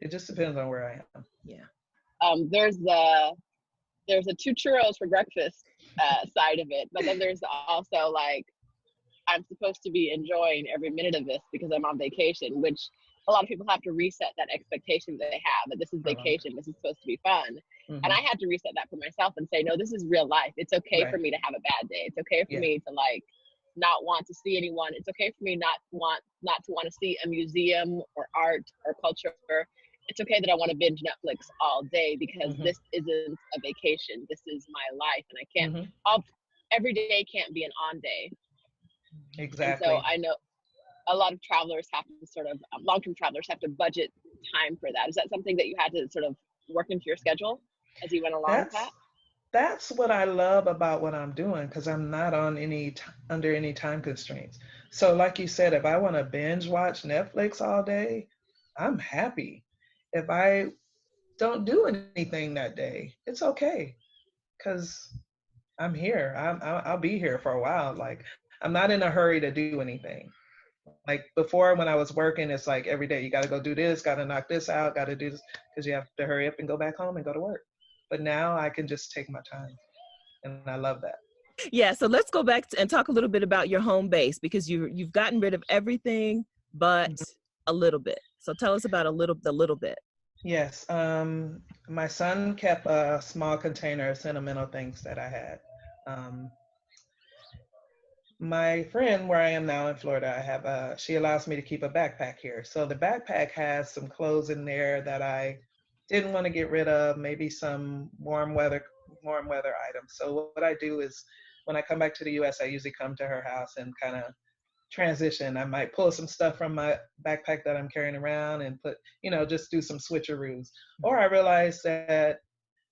it just depends on where I am. Yeah. There's a 2 churros for breakfast side of it, but then there's also I'm supposed to be enjoying every minute of this because I'm on vacation, which a lot of people have to reset that expectation that they have, that this is vacation, this is supposed to be fun. And I had to reset that for myself and say, no, this is real life. It's okay for me to have a bad day. It's okay for me to not want to see anyone. It's okay for me not to want to see a museum or art or culture. It's okay that I want to binge Netflix all day because this isn't a vacation. This is my life, and I can't. Every day can't be an on day. Exactly. And so I know a lot of travelers have to sort of, long-term travelers have to budget time for that. Is that something that you had to sort of work into your schedule as you went along with that? That's what I love about what I'm doing, because I'm not on under any time constraints. So like you said, if I want to binge watch Netflix all day, I'm happy. If I don't do anything that day, it's okay, because I'm here. I'll be here for a while. Like, I'm not in a hurry to do anything. Like before, when I was working, it's like every day you got to go do this, got to knock this out, got to do this, because you have to hurry up and go back home and go to work. But now I can just take my time, and I love that. Yeah, so let's go back and talk a little bit about your home base, because you've gotten rid of everything but a little bit. So tell us about the little bit. Yes, my son kept a small container of sentimental things that I had. My friend, where I am now in Florida, I have she allows me to keep a backpack here. So the backpack has some clothes in there that I didn't want to get rid of, maybe some warm weather items. So what I do is when I come back to the US, I usually come to her house and kind of transition. I might pull some stuff from my backpack that I'm carrying around and put, just do some switcheroos. Or I realized that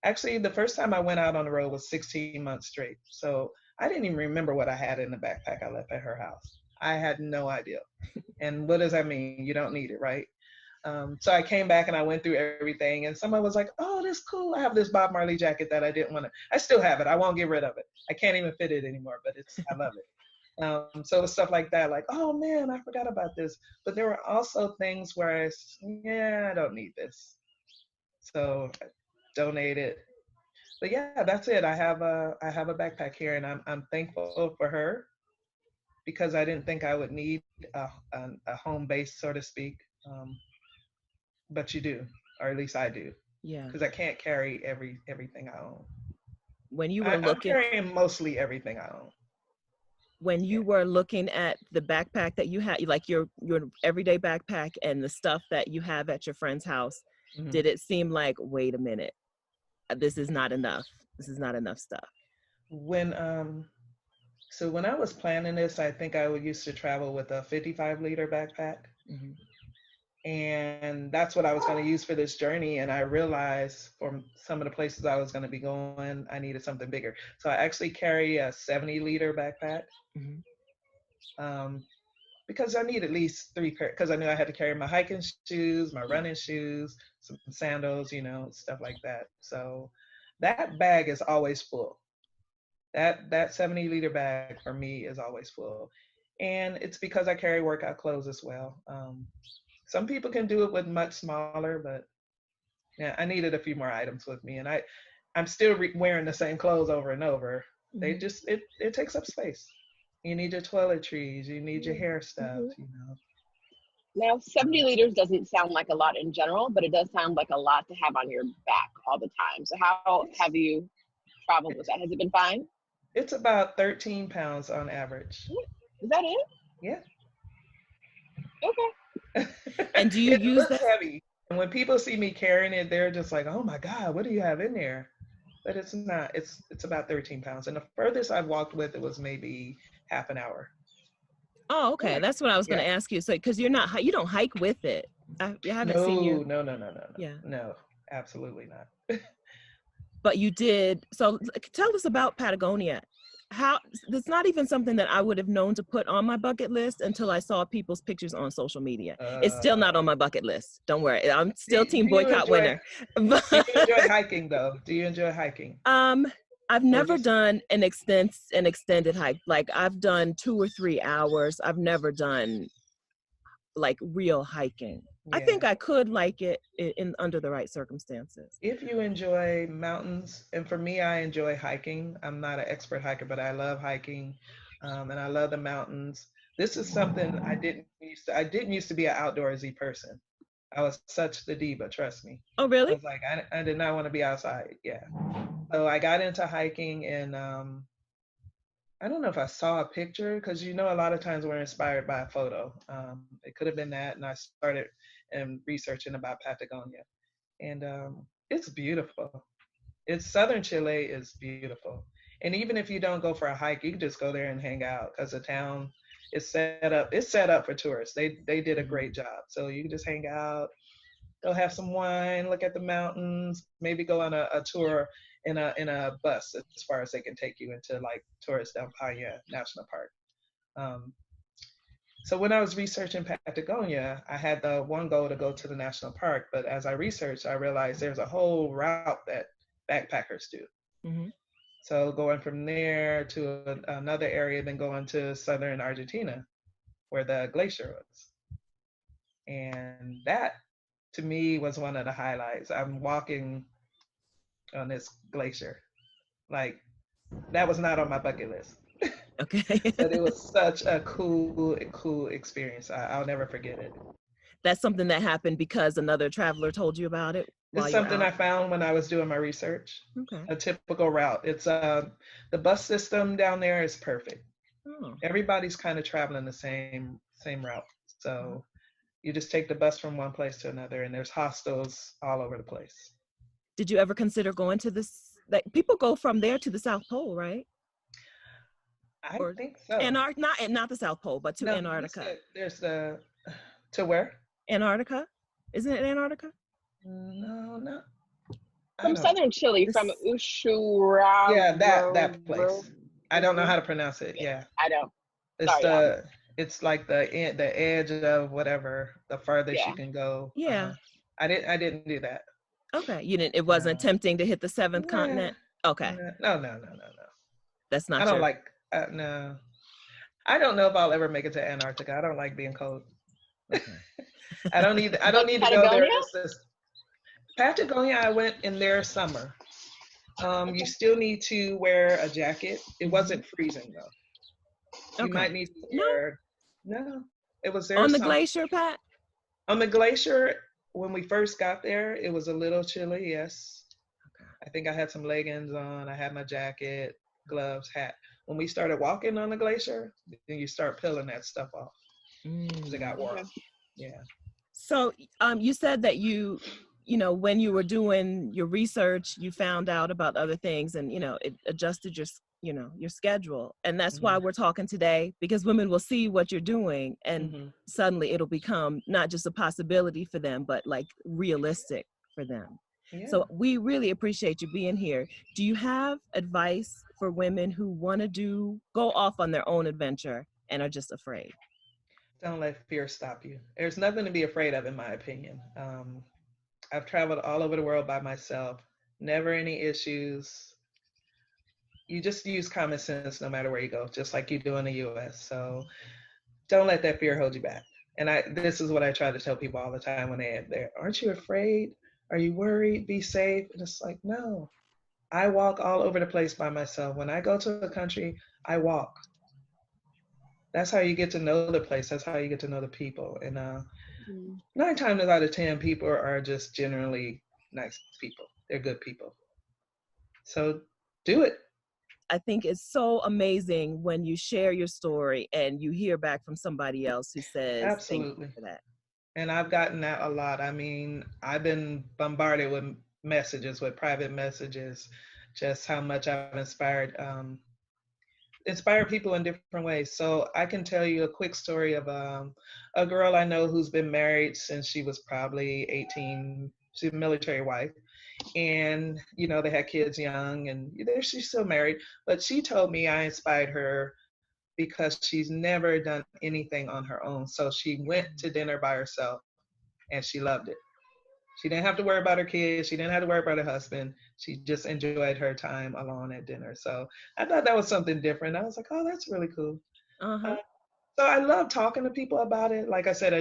actually the first time I went out on the road was 16 months straight. So I didn't even remember what I had in the backpack I left at her house. I had no idea. And what does that mean? You don't need it, right? So I came back and I went through everything, and someone was like, "Oh, that's cool. I have this Bob Marley jacket that I didn't want to. I still have it. I won't get rid of it. I can't even fit it anymore, but I love it." So stuff like that, like, "Oh man, I forgot about this." But there were also things where I don't need this, so I donate it. But yeah, that's it. I have a backpack here, and I'm thankful for her, because I didn't think I would need a home base, so to speak. But you do, or at least I do. Yeah. Because I can't carry everything I own. When you were I'm carrying mostly everything I own. When you were looking at the backpack that you had, like your everyday backpack and the stuff that you have at your friend's house, did it seem like, wait a minute, this is not enough? This is not enough stuff. When I was planning this, I think I used to travel with a 55-liter backpack. And that's what I was going to use for this journey. And I realized from some of the places I was going to be going, I needed something bigger. So I actually carry a 70-liter backpack. Because I need at least 3 pairs, because I knew I had to carry my hiking shoes, my running shoes, some sandals, stuff like that. So that bag is always full. That 70-liter bag for me is always full. And it's because I carry workout clothes as well. Some people can do it with much smaller, but yeah, I needed a few more items with me. And I'm still wearing the same clothes over and over. They just, it takes up space. You need your toiletries, you need your hair stuff, Now, 70 liters doesn't sound like a lot in general, but it does sound like a lot to have on your back all the time. So how have you traveled with that? Has it been fine? It's about 13 pounds on average. Is that it? Yeah. Okay. And do you use that? Heavy. And when people see me carrying it, they're just like, "Oh my God, what do you have in there?" But it's not. It's about 13 pounds. And the furthest I've walked with it was maybe half an hour. Oh, okay. That's what I was going to ask you. So, because you don't hike with it. I haven't seen you. No. Yeah. No, absolutely not. But you did. So tell us about Patagonia. It's not even something that I would have known to put on my bucket list until I saw people's pictures on social media. It's still not on my bucket list. Don't worry. I'm still team boycott winner. Do you enjoy hiking though? Do you enjoy hiking? I've never done an extended hike. Like I've done 2 or 3 hours. I've never done like real hiking. Yeah. I think I could like it under the right circumstances. If you enjoy mountains, and for me, I enjoy hiking. I'm not an expert hiker, but I love hiking, and I love the mountains. This is something I didn't used to be an outdoorsy person. I was such the diva, trust me. Oh, really? I was like, I did not want to be outside. Yeah. So I got into hiking, and I don't know if I saw a picture, because a lot of times we're inspired by a photo. It could have been that, and I started researching about Patagonia, and it's beautiful. Southern Chile is beautiful, and even if you don't go for a hike, you can just go there and hang out, because the town It's set up for tourists. They did a great job. So you can just hang out, go have some wine, look at the mountains, maybe go on a tour in a bus as far as they can take you into like Torres del Paine National Park. So when I was researching Patagonia, I had the one goal to go to the national park, but as I researched, I realized there's a whole route that backpackers do. Mm-hmm. So going from there to another area, then going to southern Argentina, where the glacier was. And that, to me, was one of the highlights. I'm walking on this glacier. Like, that was not on my bucket list. Okay. But it was such a cool experience. I'll never forget it. That's something that happened because another traveler told you about it? It's something I found when I was doing my research. Okay. A typical route. It's the bus system down there is perfect. Oh. Everybody's kind of traveling the same route. So you just take the bus from one place to another, and there's hostels all over the place. Did you ever consider going to this? Like, people go from there to the South Pole, right? I think so. Not the South Pole, but to Antarctica. There's to where? Antarctica? Isn't it Antarctica? No. From southern Chile, from Ushuaia. Yeah, that place. I don't know how to pronounce it. Yeah. I don't. It's like the edge of whatever, the farthest you can go. Yeah. I didn't do that. Okay. You didn't. It wasn't tempting to hit the seventh continent. Okay. No. That's not. I don't like. No. I don't know if I'll ever make it to Antarctica. I don't like being cold. Okay. I don't need to go there. Patagonia, I went in their summer. You still need to wear a jacket. It wasn't freezing though. You might need to wear. No, it was there on the glacier, Pat. On the glacier, when we first got there, it was a little chilly. Yes. Okay. I think I had some leggings on. I had my jacket, gloves, hat. When we started walking on the glacier, then you start peeling that stuff off. It got warm. Yeah. So you said that you when you were doing your research, you found out about other things, and it adjusted your schedule, and that's why we're talking today, because women will see what you're doing, and suddenly it'll become not just a possibility for them, but like realistic for them. Yeah. So we really appreciate you being here. Do you have advice for women who want to go off on their own adventure and are just afraid? Don't let fear stop you. There's nothing to be afraid of, in my opinion. I've traveled all over the world by myself, never any issues. You just use common sense no matter where you go, just like you do in the US. So don't let that fear hold you back. And this is what I try to tell people all the time when they're there. Aren't you afraid? Are you worried? Be safe. And it's like, no, I walk all over the place by myself. When I go to a country, I walk. That's how you get to know the place. That's how you get to know the people. And 9 times out of 10, people are just generally nice people. They're good people. So do it. I think it's so amazing when you share your story and you hear back from somebody else who says, absolutely, thank you for that. And I've gotten that a lot. I mean, I've been bombarded with messages, with private messages, just how much I've inspired people in different ways. So I can tell you a quick story of a girl I know who's been married since she was probably 18. She's a military wife. And, they had kids young, and she's still married. But she told me I inspired her because she's never done anything on her own. So she went to dinner by herself, and she loved it. She didn't have to worry about her kids. She didn't have to worry about her husband. She just enjoyed her time alone at dinner. So I thought that was something different. I was like, oh, that's really cool. So I love talking to people about it. Like I said,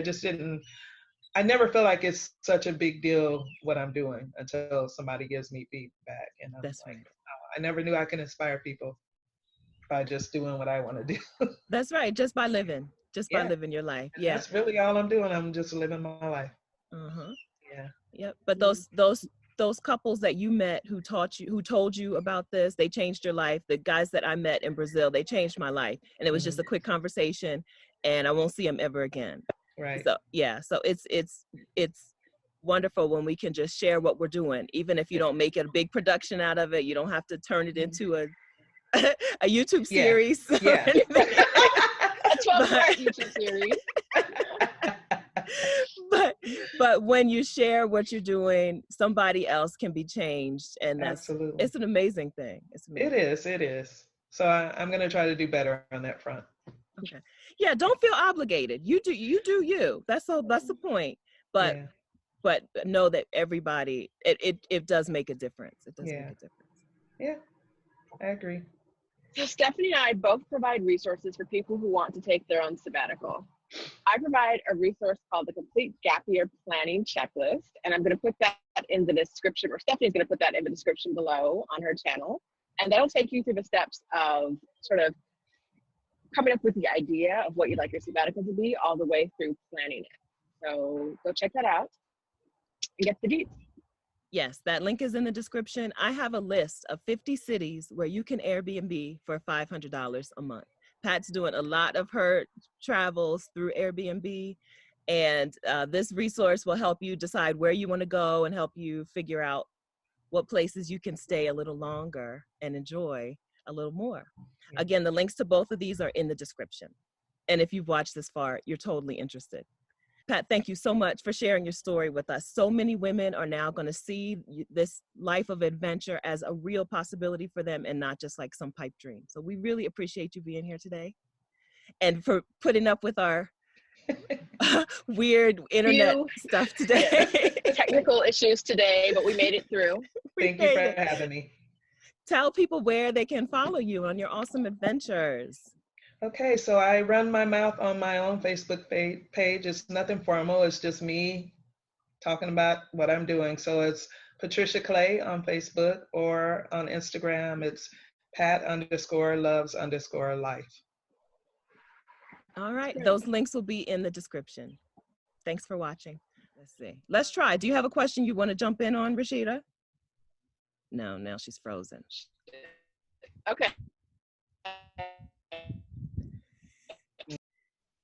I never feel like it's such a big deal what I'm doing until somebody gives me feedback. And I'm that's like, right. oh, I never knew I can inspire people by just doing what I want to do. That's right. Just by living living your life. Yeah. That's really all I'm doing. I'm just living my life. Yeah. Yep. But those couples that you met who told you about this, they changed your life. The guys that I met in Brazil, they changed my life. And it was just a quick conversation, and I won't see them ever again. Right. So yeah. So it's wonderful when we can just share what we're doing, even if you don't make it a big production out of it. You don't have to turn it into a YouTube series. Yeah. 12-part YouTube series. but when you share what you're doing, somebody else can be changed, and Absolutely. it's an amazing thing. It is. So I'm going to try to do better on that front. Okay. Yeah, don't feel obligated. You do you. That's the point. But yeah. But know that everybody, it does make a difference. It does make a difference. Yeah, I agree. So Stephanie and I both provide resources for people who want to take their own sabbatical. I provide a resource called the Complete Gap Year Planning Checklist, and I'm going to put that in the description, or Stephanie's going to put that in the description below on her channel. And that'll take you through the steps of sort of coming up with the idea of what you'd like your sabbatical to be, all the way through planning it. So go check that out and get the deets. Yes, that link is in the description. I have a list of 50 cities where you can Airbnb for $500 a month. Pat's doing a lot of her travels through Airbnb, and this resource will help you decide where you want to go and help you figure out what places you can stay a little longer and enjoy a little more. Yeah. Again, the links to both of these are in the description. And if you've watched this far, you're totally interested. Pat, thank you so much for sharing your story with us. So many women are now going to see this life of adventure as a real possibility for them and not just like some pipe dream. So we really appreciate you being here today and for putting up with our weird internet stuff today. Technical issues today, but we made it through. Thank you for having me. Tell people where they can follow you on your awesome adventures. Okay, so I run my mouth on my own Facebook page. It's nothing formal. It's just me talking about what I'm doing. So it's Patricia Clay on Facebook, or on Instagram, it's Pat_loves_life. All right, those links will be in the description. Thanks for watching. Let's see. Let's try. Do you have a question you want to jump in on, Roshida? No, now she's frozen. Okay.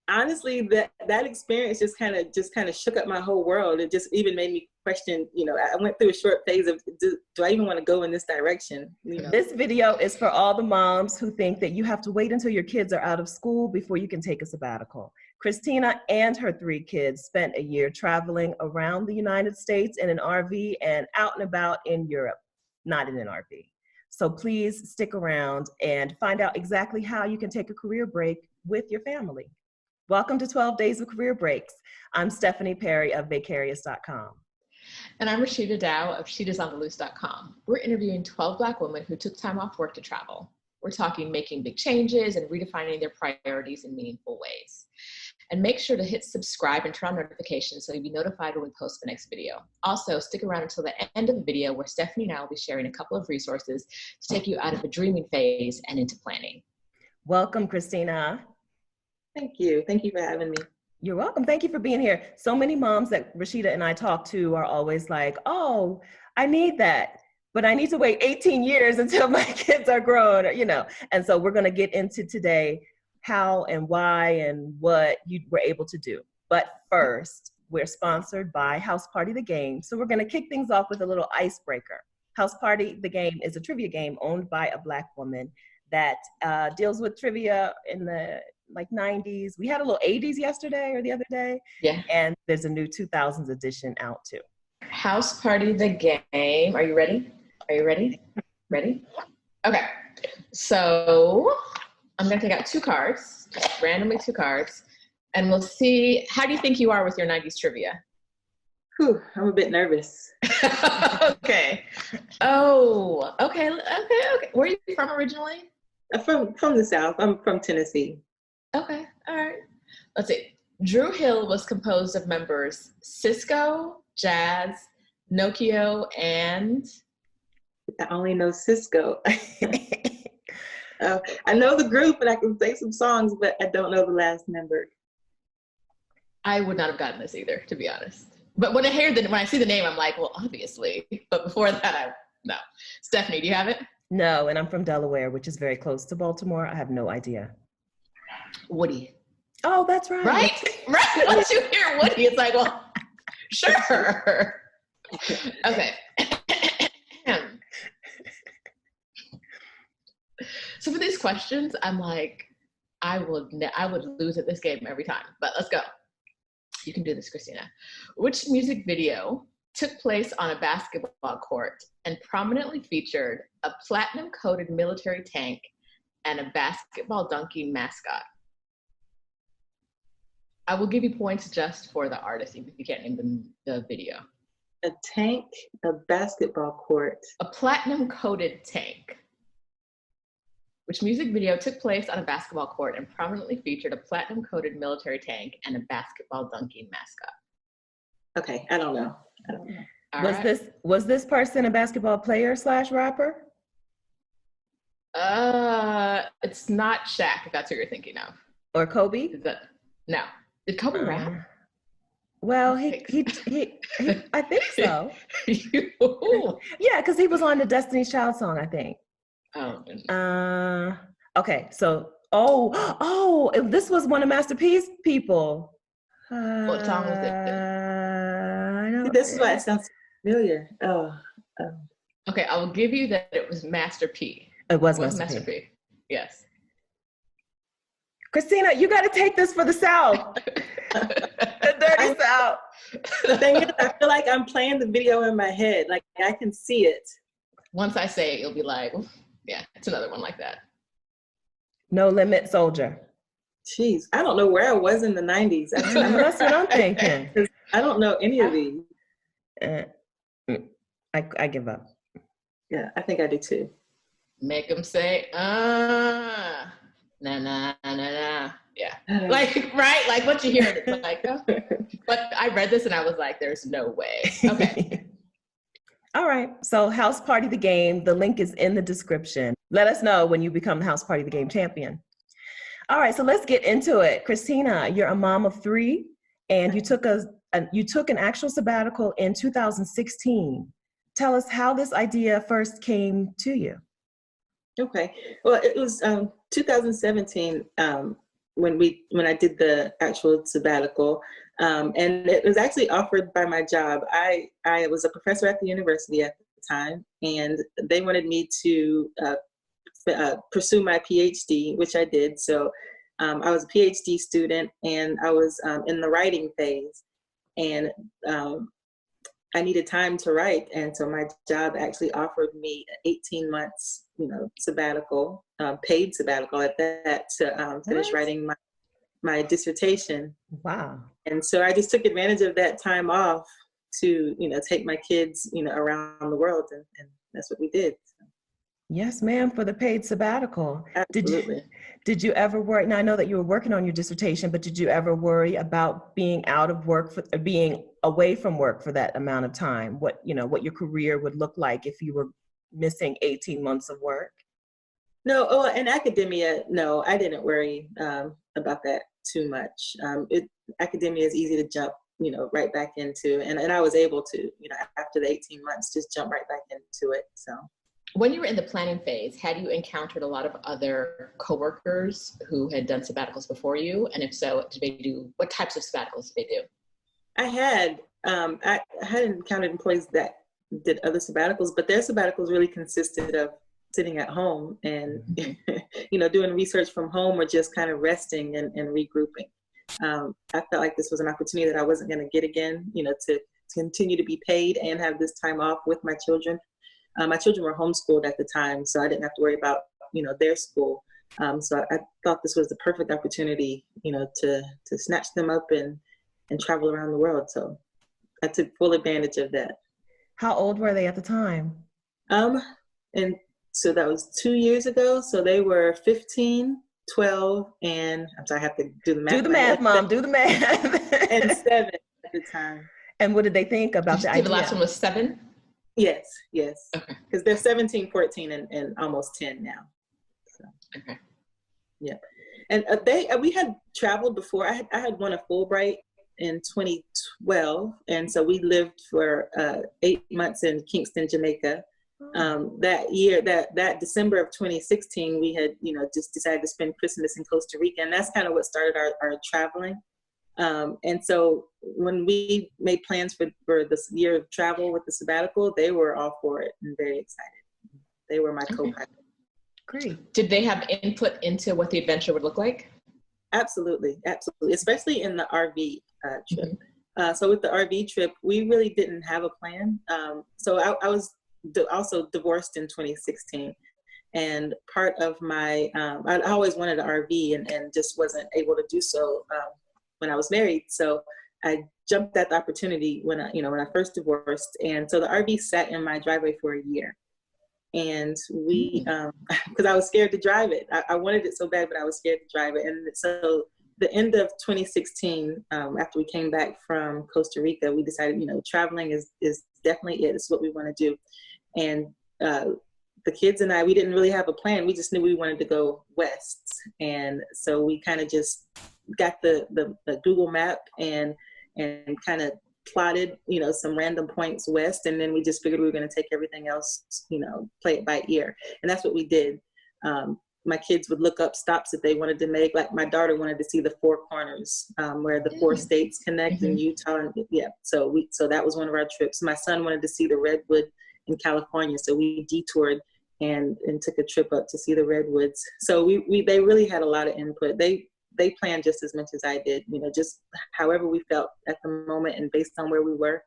Honestly, that experience just kind of shook up my whole world. It just even made me question, I went through a short phase of, do I even want to go in this direction? This video is for all the moms who think that you have to wait until your kids are out of school before you can take a sabbatical. Christina and her 3 kids spent a year traveling around the United States in an RV and out and about in Europe, not in an RV. So please stick around and find out exactly how you can take a career break with your family. Welcome to 12 Days of Career Breaks. I'm Stephanie Perry of Vicarious.com. And I'm Roshida Dowe of She'sOnTheLoose.com. We're interviewing 12 Black women who took time off work to travel. We're talking making big changes and redefining their priorities in meaningful ways. And make sure to hit subscribe and turn on notifications so you'll be notified when we post the next video. Also, stick around until the end of the video where Stephanie and I will be sharing a couple of resources to take you out of the dreaming phase and into planning. Welcome, Christina. Thank you. Thank you for having me. You're welcome. Thank you for being here. So many moms that Roshida and I talk to are always like, oh, I need that, but I need to wait 18 years until my kids are grown, And so we're going to get into today how and why and what you were able to do. But first, we're sponsored by House Party the Game. So we're going to kick things off with a little icebreaker. House Party the Game is a trivia game owned by a Black woman that deals with trivia in the 90s. We had a little 80s yesterday or the other day. Yeah. And there's a new 2000s edition out too. House Party the Game. Are you ready? Ready? Okay. So I'm going to take out 2 cards, just randomly 2 cards, and we'll see, how do you think you are with your 90s trivia? Whew, I'm a bit nervous. Okay. Oh, okay. Where are you from originally? From the South. I'm from Tennessee. Okay, all right. Let's see. Drew Hill was composed of members Cisco, Jazz, Nokia, and... I only know Cisco. I know the group and I can say some songs, but I don't know the last member. I would not have gotten this either, to be honest. But when I see the name, I'm like, well, obviously. But before that, no. Stephanie, do you have it? No, and I'm from Delaware, which is very close to Baltimore. I have no idea. Woody. Oh, that's right. Right. Once you hear Woody, it's like, well, sure. Okay. So for these questions, I'm like, I would lose at this game every time, but let's go. You can do this, Christina. Which music video took place on a basketball court and prominently featured a platinum-coated military tank and a basketball donkey mascot? I will give you points just for the artist, even if you can't name the video. A tank, a basketball court. A platinum-coated tank. Which music video took place on a basketball court and prominently featured a platinum-coated military tank and a basketball donkey mascot? Okay, I don't know. Was this person a basketball player / rapper? It's not Shaq, if that's what you're thinking of. Or Kobe? No. Did Kobe rap? Well, he I think so. Ooh. Yeah, because he was on the Destiny's Child song, I think. Oh. Okay, so if this was one of Master P's people. What song was it? I know. This is why it sounds familiar. Okay, I will give you that it was Master P. It was Master P. Yes. Christina, you got to take this for the South. The dirty South. The thing is, I feel like I'm playing the video in my head. Like, I can see it. Once I say it, you'll be like, yeah, it's another one like that. No Limit Soldier. Jeez, I don't know where I was in the 90s. That's what I'm thinking. I don't know any of these. I give up. Yeah, I think I do too. Make them say, na na na na. Yeah, like right, like what you hear. It's like, but I read this and I was like, "There's no way." Okay. All right. So, House Party the Game. The link is in the description. Let us know when you become the House Party the Game champion. All right. So let's get into it. Christina, you're a mom of 3, and you took an actual sabbatical in 2016. Tell us how this idea first came to you. Okay. Well, it was 2017 when I did the actual sabbatical, and it was actually offered by my job. I was a professor at the university at the time, and they wanted me to pursue my PhD, which I did. So I was a PhD student, and I was in the writing phase, and I needed time to write, and so my job actually offered me 18 months, sabbatical, paid sabbatical at that, to finish writing my dissertation. Wow! And so I just took advantage of that time off to, take my kids, around the world, and that's what we did. Yes, ma'am, for the paid sabbatical. Absolutely. Did you ever worry? Now I know that you were working on your dissertation, but did you ever worry about being out of work, being away from work for that amount of time? What your career would look like if you were missing 18 months of work? No, in academia, no, I didn't worry about that too much. Academia is easy to jump, right back into, and I was able to, after the 18 months, just jump right back into it. So. When you were in the planning phase, had you encountered a lot of other coworkers who had done sabbaticals before you? And if so, what types of sabbaticals did they do? I had encountered employees that did other sabbaticals, but their sabbaticals really consisted of sitting at home and, doing research from home or just kind of resting and regrouping. I felt like this was an opportunity that I wasn't going to get again, to continue to be paid and have this time off with my children. My children were homeschooled at the time, so I didn't have to worry about, their school. So I thought this was the perfect opportunity, to snatch them up and travel around the world. So I took full advantage of that. How old were they at the time? And so that was 2 years ago. So they were 15, 12, and I'm sorry, I have to do the math. Do the math, Mom. Do the math. And 7 at the time. And what did they think about the idea? The last one was 7? Yes. Okay. Because they're 17, 14, and almost 10 now. So. Okay. Yeah. And we had traveled before. I had won a Fulbright in 2012, and so we lived for 8 months in Kingston, Jamaica. That year, that December of 2016, we had just decided to spend Christmas in Costa Rica, and that's kind of what started our traveling. And so when we made plans for this year of travel with the sabbatical, they were all for it and very excited. They were my co-pilot. Great. Did they have input into what the adventure would look like? Absolutely, absolutely, especially in the RV trip. So with the RV trip, we really didn't have a plan. So I was also divorced in 2016. And part of my, I always wanted an RV and just wasn't able to do so when I was married. So I jumped at the opportunity when I first divorced. And so the RV sat in my driveway for a year. And we, because I was scared to drive it. I wanted it so bad, but I was scared to drive it. And so the end of 2016, after we came back from Costa Rica, we decided, traveling is definitely it. It's what we want to do. And the kids and I, we didn't really have a plan. We just knew we wanted to go west. And so we kind of just got the Google map and kind of plotted, some random points west. And then we just figured we were going to take everything else, play it by ear. And that's what we did. My kids would look up stops that they wanted to make. Like my daughter wanted to see the Four Corners, where the 4 states connect in Utah. And so that was one of our trips. My son wanted to see the Redwood in California. So we detoured and took a trip up to see the redwoods. So they really had a lot of input. They planned just as much as I did, just however we felt at the moment and based on where we were.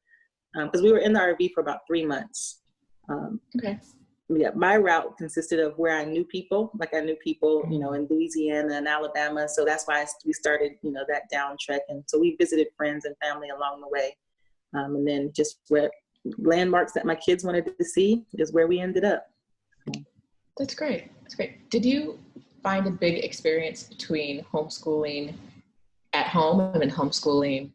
Because we were in the RV for about 3 months. Yeah, my route consisted of where I knew people. Like I knew people, in Louisiana and Alabama. So that's why we started, that down trek. And so we visited friends and family along the way. And then just where landmarks that my kids wanted to see is where we ended up. That's great. That's great. Did you find a big experience between homeschooling at home and then homeschooling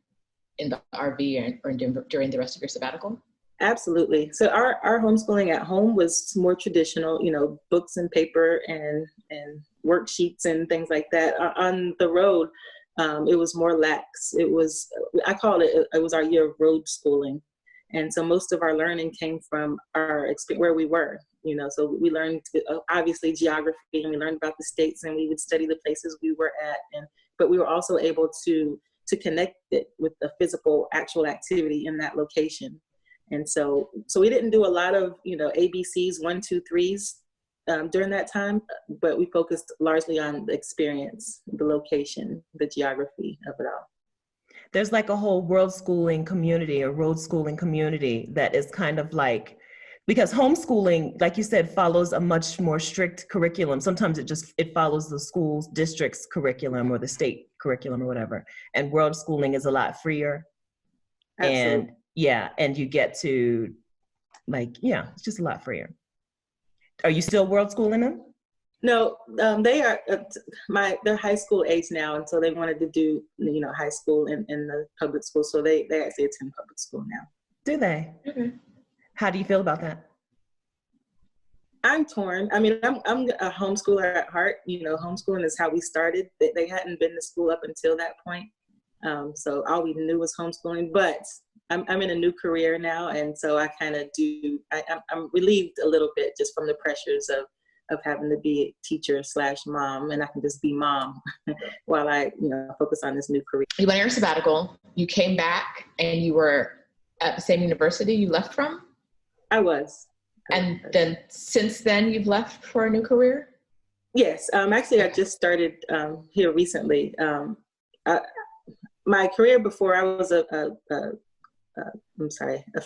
in the RV or during the rest of your sabbatical? Absolutely. So our homeschooling at home was more traditional, books and paper and worksheets and things like that. On the road, it was more lax. I called it was our year of road schooling. And so most of our learning came from our experience where we were, so we learned obviously geography and we learned about the states and we would study the places we were at. But we were also able to connect it with the physical actual activity in that location. And so we didn't do a lot of, ABCs, 1, 2, 3s during that time, but we focused largely on the experience, the location, the geography of it all. There's like a whole world schooling community or road schooling community that is kind of like, because homeschooling, like you said, follows a much more strict curriculum. Sometimes it follows the school's district's curriculum or the state curriculum or whatever. And world schooling is a lot freer. Absolutely. And you get to it's just a lot freer. Are you still world schooling them? No, they are, they're high school age now. And so they wanted to do, high school in the public school. So they actually attend public school now. Do they? Mm-hmm. How do you feel about that? I'm torn. I mean, I'm a homeschooler at heart. Homeschooling is how we started. They hadn't been to school up until that point. So all we knew was homeschooling, but I'm in a new career now. And so I kind of I'm relieved a little bit just from the pressures of having to be a teacher / mom, and I can just be mom while I, focus on this new career. You went on your sabbatical, you came back, and you were at the same university you left from? I was. And then since then you've left for a new career? Yes. Actually, I just started here recently. My career before, I was a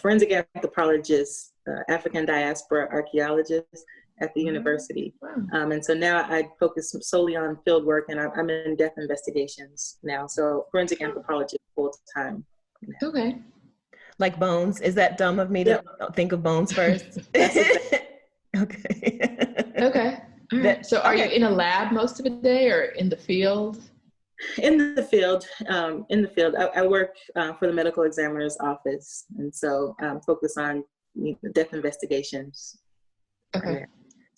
forensic anthropologist, African diaspora archaeologist at the university. Wow. And so now I focus solely on field work, and I'm in death investigations now. So forensic anthropologist full time. Okay. Like bones? Is that dumb of me to think of bones first? Okay. Okay. So are you in a lab most of the day or in the field? In the field. I work for the medical examiner's office. And so focus on death investigations. Okay.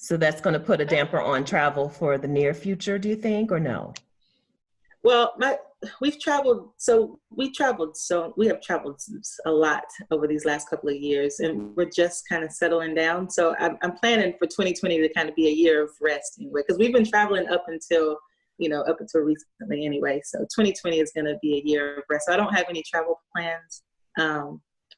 So that's going to put a damper on travel for the near future, do you think, or no? Well, we have traveled a lot over these last couple of years, and we're just kind of settling down. So I'm planning for 2020 to kind of be a year of rest anyway, because we've been traveling up until recently anyway. So 2020 is going to be a year of rest. So I don't have any travel plans.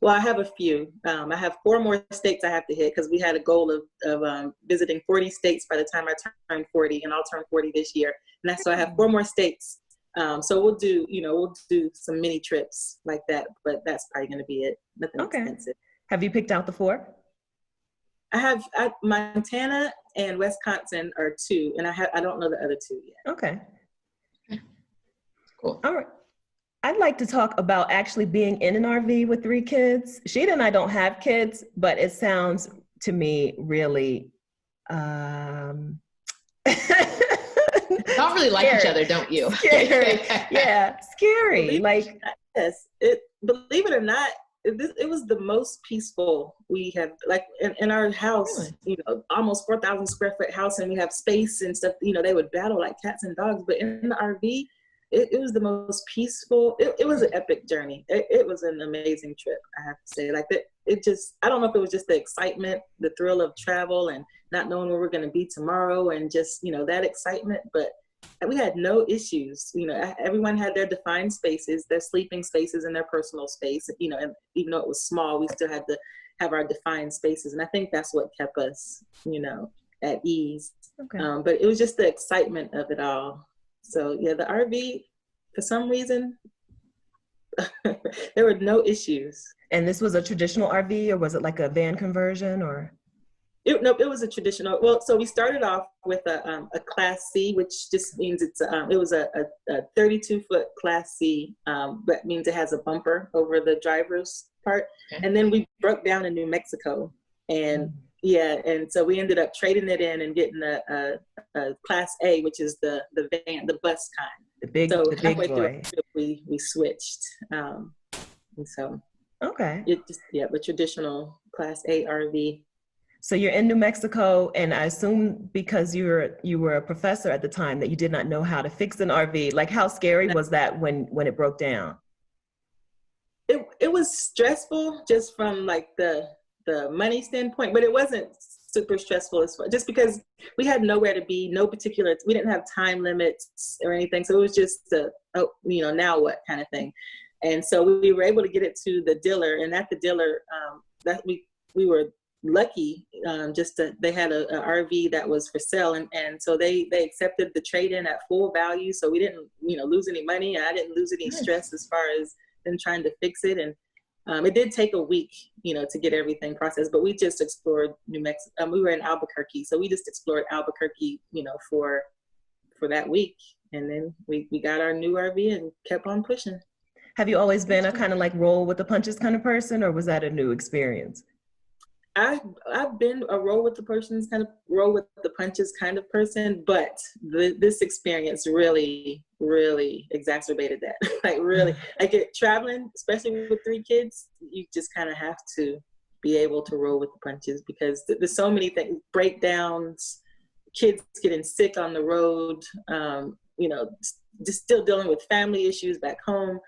Well, I have a few. I have 4 more states I have to hit because we had a goal of visiting 40 states by the time I turn 40, and I'll turn 40 this year. And so I have 4 more states So we'll do some mini trips like that, but that's probably going to be it. Nothing expensive. Have you picked out the 4? Montana and Wisconsin are 2, and I don't know the other 2 yet. Okay. Cool. All right. I'd like to talk about actually being in an RV with 3 kids. Sheeta and I don't have kids, but it sounds to me really Y'all really like each other, don't you? Scary. Yeah, scary. Yes, believe it or not, it was the most peaceful we have, like in our house, almost 4,000 square foot house, and we have space and stuff, they would battle like cats and dogs, but in the RV, it was the most peaceful. It was an epic journey. It was an amazing trip, I have to say. Like I don't know if it was just the excitement, the thrill of travel and not knowing where we're going to be tomorrow, and just, that excitement, but we had no issues. Everyone had their defined spaces, their sleeping spaces and their personal space, and even though it was small, we still had to have our defined spaces. And I think that's what kept us, at ease. Okay. But it was just the excitement of it all. So yeah, the RV, for some reason, there were no issues. And this was a traditional RV, or was it like a van conversion, or? It was a traditional. Well, so we started off with a Class C, which just means it was a 32-foot Class C. That means it has a bumper over the driver's part. Okay. And then we broke down in New Mexico, and and so we ended up trading it in and getting a Class A, which is the van, the bus kind. The big boy. We switched, and so the traditional Class A RV. So you're in New Mexico, and I assume because you were a professor at the time that you did not know how to fix an RV. Like, how scary was that when it broke down? It was stressful just from like the money standpoint, but it wasn't super stressful just because we had nowhere to be, we didn't have time limits or anything. So it was just now what kind of thing. And so we were able to get it to the dealer, and at the dealer, that we were lucky, they had a RV that was for sale, and so they accepted the trade-in at full value, so we didn't lose any money, and I didn't lose any stress as far as them trying to fix it. And it did take a week to get everything processed, but we just explored New Mexico. We were in Albuquerque, so we just explored Albuquerque for that week, and then we got our new RV and kept on pushing. Have you always been a kind of like roll with the punches kind of person, or was that a new experience? I've been a roll with the punches kind of person, but this experience really, really exacerbated that. Traveling, especially with 3 kids, you just kind of have to be able to roll with the punches, because there's so many things, breakdowns, kids getting sick on the road, just still dealing with family issues back home.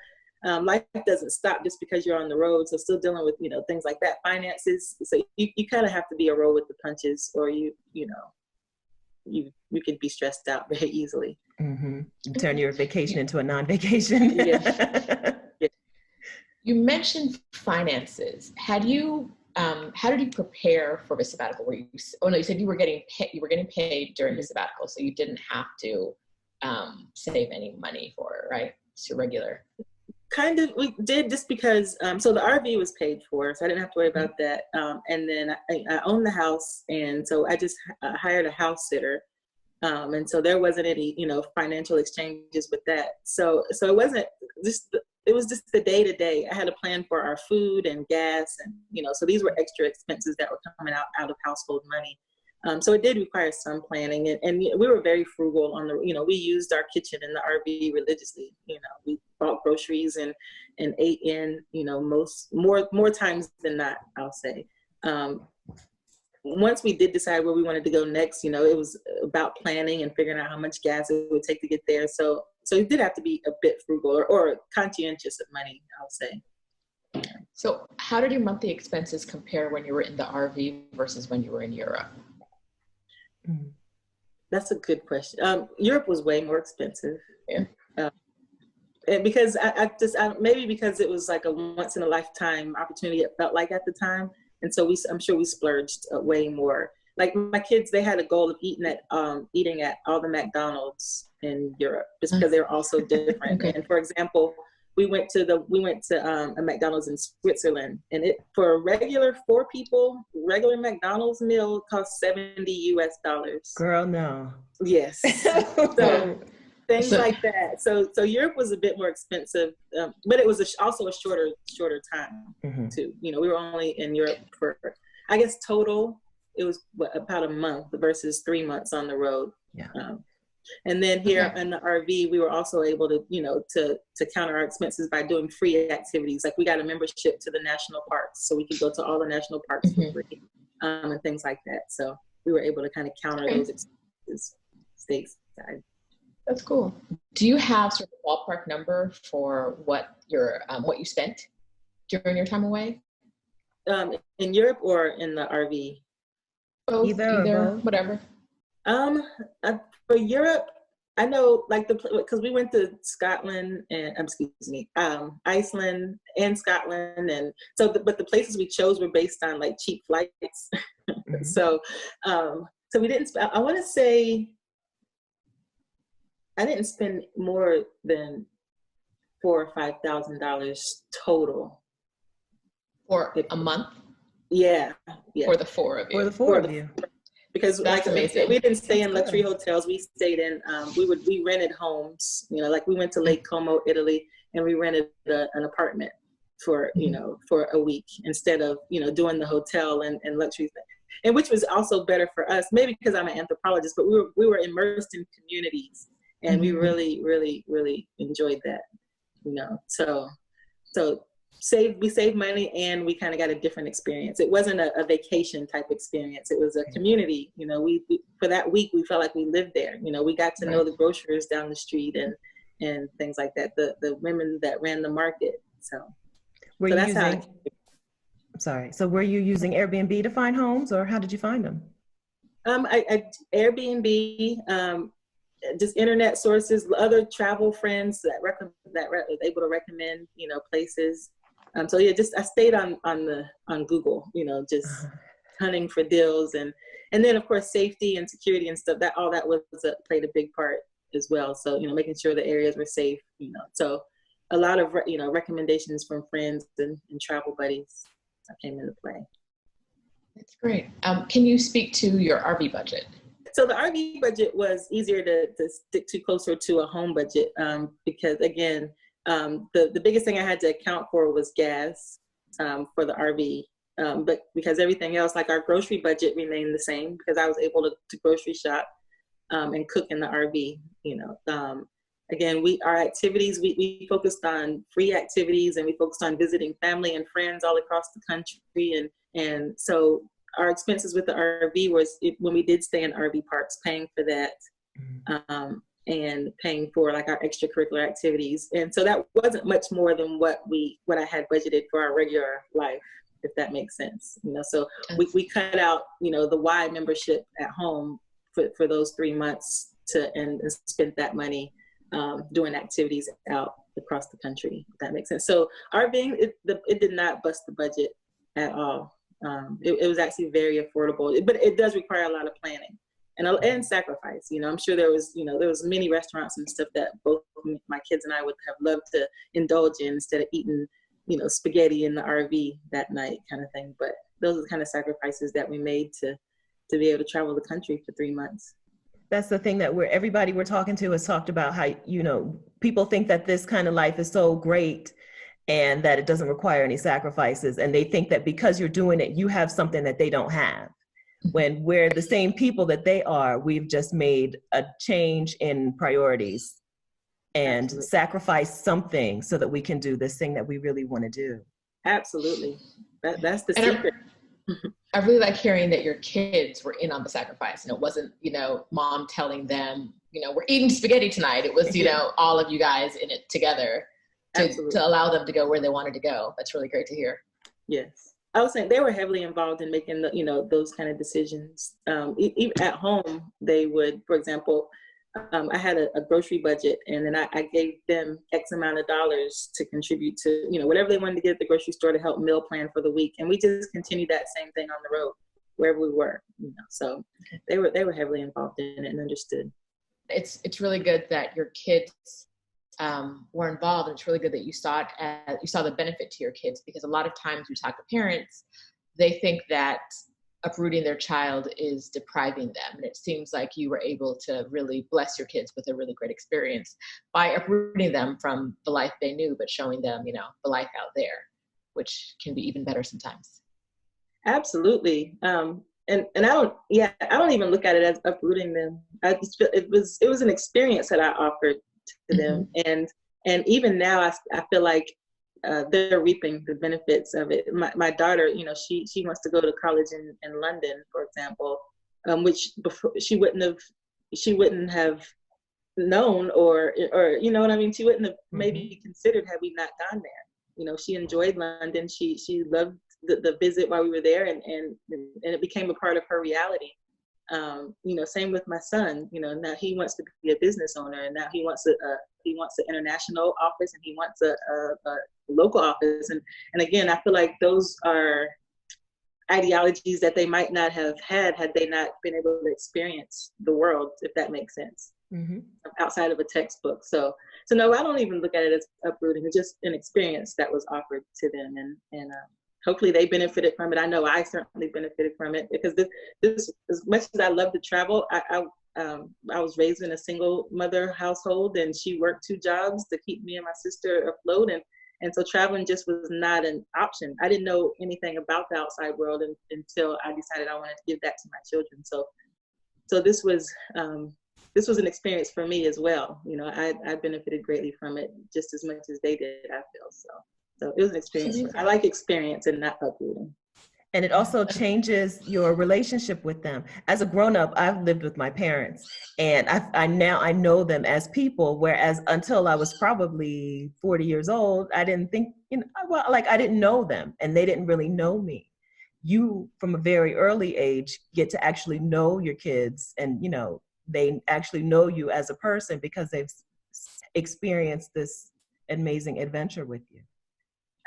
Life doesn't stop just because you're on the road. So still dealing with, things like that, finances. So you kind of have to be a roll with the punches, or you can be stressed out very easily. Mm-hmm. You turn your vacation into a non-vacation. Yeah. You mentioned finances. How did you prepare for the sabbatical? You said you were getting paid during the sabbatical, so you didn't have to save any money for it, right? It's your regular. Kind of, we did, just because, so the RV was paid for, so I didn't have to worry about that. And then I owned the house, and so I just hired a house sitter. And so there wasn't any, financial exchanges with that. So it wasn't just, it was just the day to day. I had a plan for our food and gas, and, so these were extra expenses that were coming out of household money. So it did require some planning, and we were very frugal on we used our kitchen in the RV religiously. We bought groceries and ate in, more times than not, I'll say. Once we did decide where we wanted to go next, it was about planning and figuring out how much gas it would take to get there. So it did have to be a bit frugal or conscientious of money, I'll say. So how did your monthly expenses compare when you were in the RV versus when you were in Europe? That's a good question. Europe was way more expensive. Yeah. And because maybe because it was like a once in a lifetime opportunity, it felt like at the time. And so I'm sure we splurged way more. like my kids, they had a goal of eating at all the McDonald's in Europe, just because they were all so different. Okay. And for example, we went to a McDonald's in Switzerland, and it, for a regular 4 people, regular McDonald's meal cost $70 US. Girl, no. Yes. So things like that. So Europe was a bit more expensive, but it was also a shorter time too. You know, we were only in Europe for, I guess total, it was about a month versus 3 months on the road. Yeah. And then here in the RV, we were also able to, you know, to counter our expenses by doing free activities. Like we got a membership to the national parks, so we could go to all the national parks for free, and things like that. So we were able to kind of counter those expenses stateside. That's cool. Do you have sort of a ballpark number for what you spent during your time away? In Europe or in the RV? Both, either, whatever. For Europe, I know, like because we went to Scotland and Iceland and Scotland, and so but the places we chose were based on like cheap flights. So we didn't. I want to say I didn't spend more than $4,000 or $5,000 total for a month. Yeah. For the 4 of you. For the 4 of you. Because like we didn't stay in luxury hotels. We stayed in, we rented homes, you know, like we went to Lake Como, Italy, and we rented an apartment for, you know, for a week instead of, you know, doing the hotel and luxury thing. And which was also better for us, maybe because I'm an anthropologist, but we were immersed in communities, and we really, really, really enjoyed that, you know. So we saved money, and we kind of got a different experience. It wasn't a vacation type experience. It was a community. You know, we for that week we felt like we lived there. You know, we got to know the grocers down the street and things like that. The women that ran the market. So So were you using Airbnb to find homes, or how did you find them? Airbnb, just internet sources, other travel friends that were able to recommend, you know, places. So yeah, I stayed on Google, you know, just hunting for deals, and then of course safety and security and stuff. That played a big part as well. So, you know, making sure the areas were safe, you know. So a lot of recommendations from friends and travel buddies came into play. That's great. Can you speak to your RV budget? So the RV budget was easier to stick to, closer to a home budget, because again, the biggest thing I had to account for was gas for the RV, but because everything else, like our grocery budget, remained the same because I was able to grocery shop and cook in the RV. You know, again, our activities, we focused on free activities, and we focused on visiting family and friends all across the country, and so our expenses with the RV was when we did stay in RV parks, paying for that. And paying for like our extracurricular activities. And so that wasn't much more than what I had budgeted for our regular life, if that makes sense. You know, so we cut out, you know, the Y membership at home for those 3 months and spent that money doing activities out across the country, if that makes sense. So RVing, it did not bust the budget at all. It was actually very affordable, but it does require a lot of planning and sacrifice. You know, I'm sure there was many restaurants and stuff that both my kids and I would have loved to indulge in instead of eating, you know, spaghetti in the RV that night kind of thing. But those are the kind of sacrifices that we made to be able to travel the country for 3 months. That's the thing that everybody we're talking to has talked about, how, you know, people think that this kind of life is so great and that it doesn't require any sacrifices. And they think that because you're doing it, you have something that they don't have. When we're the same people that they are, we've just made a change in priorities and sacrifice something so that we can do this thing that we really want to do. Absolutely. That's the secret. I really like hearing that your kids were in on the sacrifice, and it wasn't, you know, mom telling them, you know, we're eating spaghetti tonight. It was, you know, all of you guys in it together to allow them to go where they wanted to go. That's really great to hear. Yes. I was saying they were heavily involved in making those kind of decisions. Even at home, they would, for example, I had a grocery budget, and then I gave them X amount of dollars to contribute to, you know, whatever they wanted to get at the grocery store to help meal plan for the week. And we just continued that same thing on the road. wherever we were, you know. So they were heavily involved in it and understood. It's really good that your kids were involved, and it's really good that you saw the benefit to your kids, because a lot of times we talk to parents, they think that uprooting their child is depriving them, and it seems like you were able to really bless your kids with a really great experience by uprooting them from the life they knew, but showing them, you know, the life out there, which can be even better sometimes. Absolutely. And I don't even look at it as uprooting them. I just feel it was an experience that I offered to them, and even now I feel like they're reaping the benefits of it. My daughter, you know, she wants to go to college in London, for example, which before she wouldn't have known, or you know what I mean. She wouldn't have maybe considered had we not gone there. You know, she enjoyed London. She loved the visit while we were there, and it became a part of her reality. You know, same with my son. You know, now he wants to be a business owner, and now he wants an international office, and he wants a local office. And again, I feel like those are ideologies that they might not have had they not been able to experience the world, if that makes sense, outside of a textbook. So no, I don't even look at it as uprooting. It's just an experience that was offered to them, and hopefully they benefited from it. I know I certainly benefited from it, because this as much as I love to travel, I was raised in a single mother household, and she worked 2 jobs to keep me and my sister afloat, and so traveling just was not an option. I didn't know anything about the outside world until I decided I wanted to give that to my children. So this was an experience for me as well. You know, I benefited greatly from it just as much as they did, I feel. So it was an experience. I like experience and not uprooting. And it also changes your relationship with them. As a grown-up, I've lived with my parents, and I know them as people, whereas until I was probably 40 years old, I didn't think, you know, well, like I didn't know them, and they didn't really know me. You, from a very early age, get to actually know your kids, and, you know, they actually know you as a person because they've experienced this amazing adventure with you.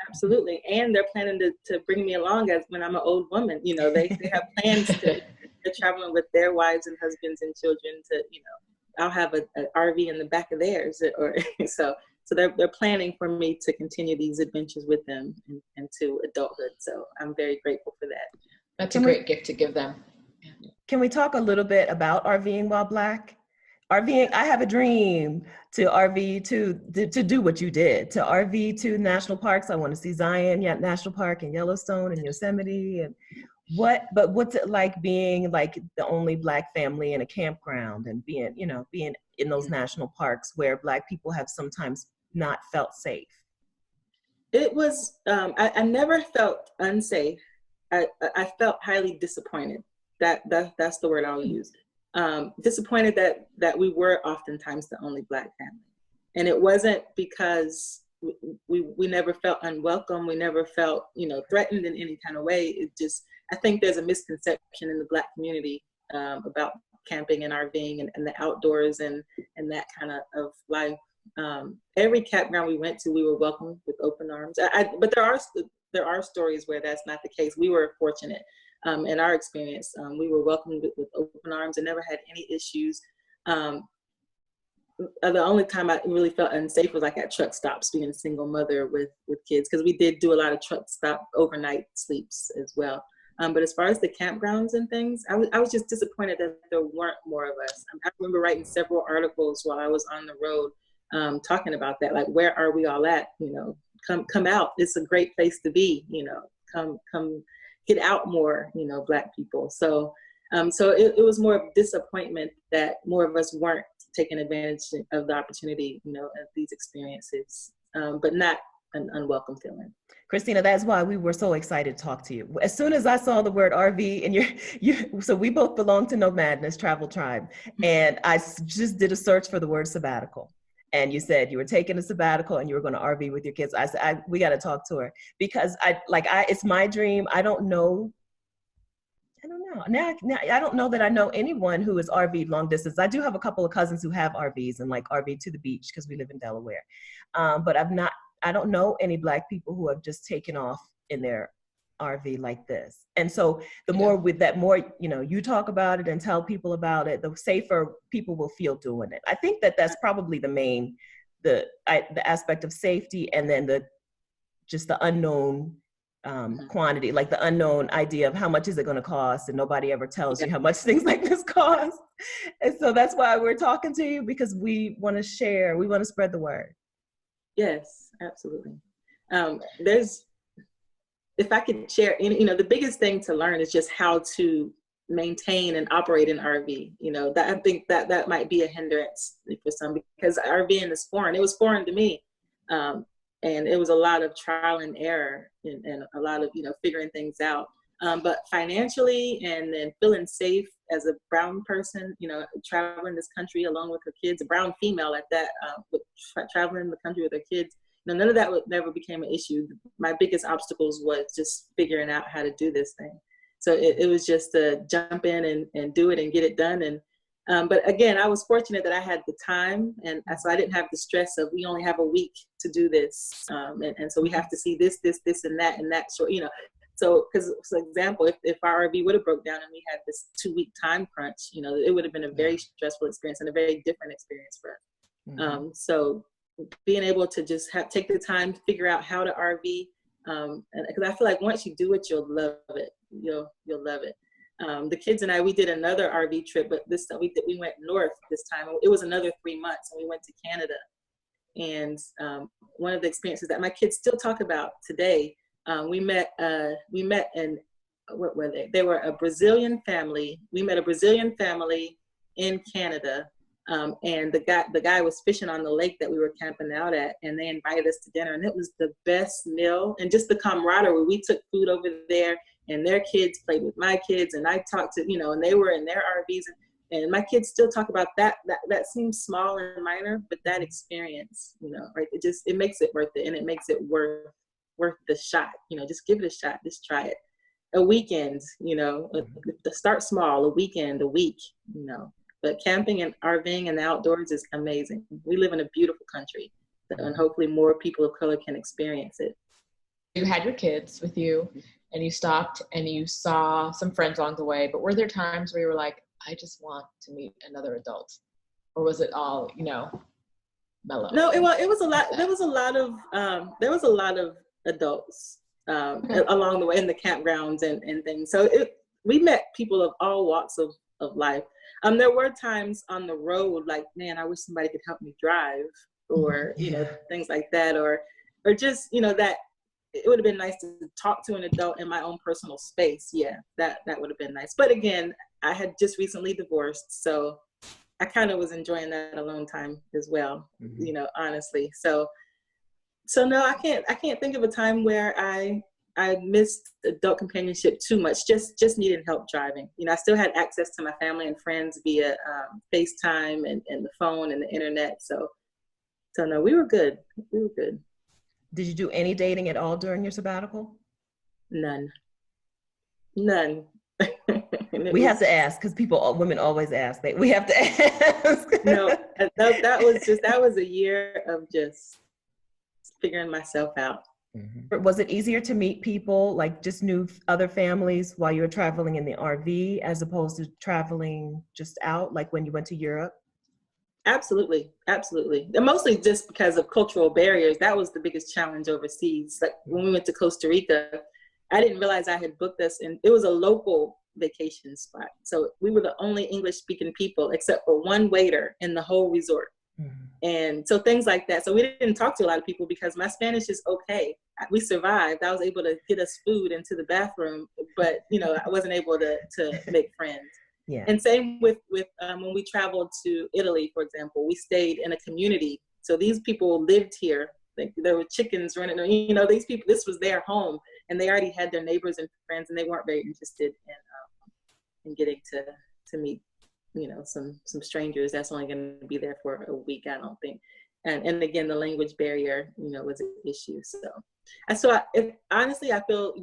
Absolutely. And they're planning to bring me along as when I'm an old woman. You know, they have plans to they're traveling with their wives and husbands and children to, you know, I'll have an RV in the back of theirs, or so they're planning for me to continue these adventures with them into adulthood. So I'm very grateful for that. That's a great gift to give them. Can we talk a little bit about RVing while Black? RVing, I have a dream to RV to do what you did, to RV to national parks. I want to see Zion National Park and Yellowstone and Yosemite. And what's it like being like the only Black family in a campground, and being in those national parks where Black people have sometimes not felt safe? It was, I never felt unsafe. I felt highly disappointed. That's the word I'll use. Disappointed that we were oftentimes the only Black family. And it wasn't because we never felt unwelcome. We never felt, you know, threatened in any kind of way. It just, I think there's a misconception in the Black community about camping and RVing and the outdoors and that kind of life. Every campground we went to, we were welcomed with open arms. But there are stories where that's not the case. We were fortunate. In our experience, we were welcomed with open arms and never had any issues. The only time I really felt unsafe was like at truck stops, being a single mother with kids, because we did do a lot of truck stop overnight sleeps as well. But as far as the campgrounds and things, I was just disappointed that there weren't more of us. I remember writing several articles while I was on the road talking about that, like, where are we all at? You know, come out. It's a great place to be. You know, come. Get out more, you know, Black people. So it was more of disappointment that more of us weren't taking advantage of the opportunity, you know, of these experiences, but not an unwelcome feeling. Christina, that's why we were so excited to talk to you. As soon as I saw the word RV, and so we both belong to No Madness Travel Tribe, and I just did a search for the word sabbatical. And you said you were taking a sabbatical and you were going to RV with your kids. I said, we got to talk to her, because it's my dream. I don't know. Now I don't know that I know anyone who is RV long distance. I do have a couple of cousins who have RVs and like RV to the beach because we live in Delaware. But I don't know any Black people who have just taken off in their RV like this. And so the more with that, more, you know, you talk about it and tell people about it, the safer people will feel doing it. I think that that's probably the main, the aspect of safety, and then just the unknown quantity, like the unknown idea of how much is it going to cost, and nobody ever tells you how much things like this cost. And so that's why we're talking to you, because we want to share, we want to spread the word. Yes, absolutely. If I could share, you know, the biggest thing to learn is just how to maintain and operate an RV. You know, that I think that might be a hindrance for some, because RVing is foreign. It was foreign to me. And it was a lot of trial and error, and a lot of, you know, figuring things out. But financially, and then feeling safe as a brown person, you know, traveling this country along with her kids, a brown female at that, traveling the country with her kids, you know, none of that never became an issue. My biggest obstacles was just figuring out how to do this thing. So it was just to jump in and do it and get it done. And but again, I was fortunate that I had the time, and so I didn't have the stress of, we only have a week to do this, and so we have to see this, and that short, you know. So, because for example, if our RV would have broke down and we had this 2-week time crunch, you know, it would have been a very stressful experience and a very different experience for us. So being able to just take the time to figure out how to RV, and because I feel like once you do it, you'll love it. You'll love it. The kids and I, we did another RV trip, but this time we went north this time. It was another 3 months, and we went to Canada. And one of the experiences that my kids still talk about today, we met in, what were they? They were a Brazilian family. We met a Brazilian family in Canada. And the guy was fishing on the lake that we were camping out at, and they invited us to dinner, and it was the best meal. And just the camaraderie, we took food over there, and their kids played with my kids, and I talked to, you know, and they were in their RVs, and my kids still talk about that seems small and minor, but that experience, you know, right, it makes it worth it, and it makes it worth the shot. You know, just give it a shot, just try it. A weekend, you know, start small, a weekend, a week, you know. But camping and RVing in the outdoors is amazing. We live in a beautiful country, and hopefully more people of color can experience it. You had your kids with you, and you stopped and you saw some friends along the way, but were there times where you were like, I just want to meet another adult? Or was it all, you know, mellow? No, it was a lot. There was a lot of adults along the way in the campgrounds and things. So we met people of all walks of life. There were times on the road, like, man, I wish somebody could help me drive, or, you know, things like that, or just, you know, that it would have been nice to talk to an adult in my own personal space. Yeah, that would have been nice. But again, I had just recently divorced, so I kind of was enjoying that alone time as well, you know, honestly. So no, I can't think of a time where I missed adult companionship too much, just needed help driving. You know, I still had access to my family and friends via FaceTime and the phone and the internet. So no, we were good. We were good. Did you do any dating at all during your sabbatical? None. We have to ask, because women always ask. We have to ask. No, that was a year of just figuring myself out. Was it easier to meet people, like just new other families while you were traveling in the RV as opposed to traveling just out, like when you went to Europe? Absolutely. And mostly just because of cultural barriers. That was the biggest challenge overseas. Like when we went to Costa Rica, I didn't realize I had booked us, and it was a local vacation spot. So we were the only English speaking people except for one waiter in the whole resort. And so things like that. So we didn't talk to a lot of people because my Spanish is okay. We survived. I was able to get us food into the bathroom, but, you know, I wasn't able to make friends. Yeah. And same with when we traveled to Italy, for example, we stayed in a community. So these people lived here. There were chickens running, you know, these people, this was their home, and they already had their neighbors and friends, and they weren't very interested in getting to meet, you know, some strangers that's only going to be there for a week, I don't think. And again, the language barrier, you know, was an issue. So honestly, I feel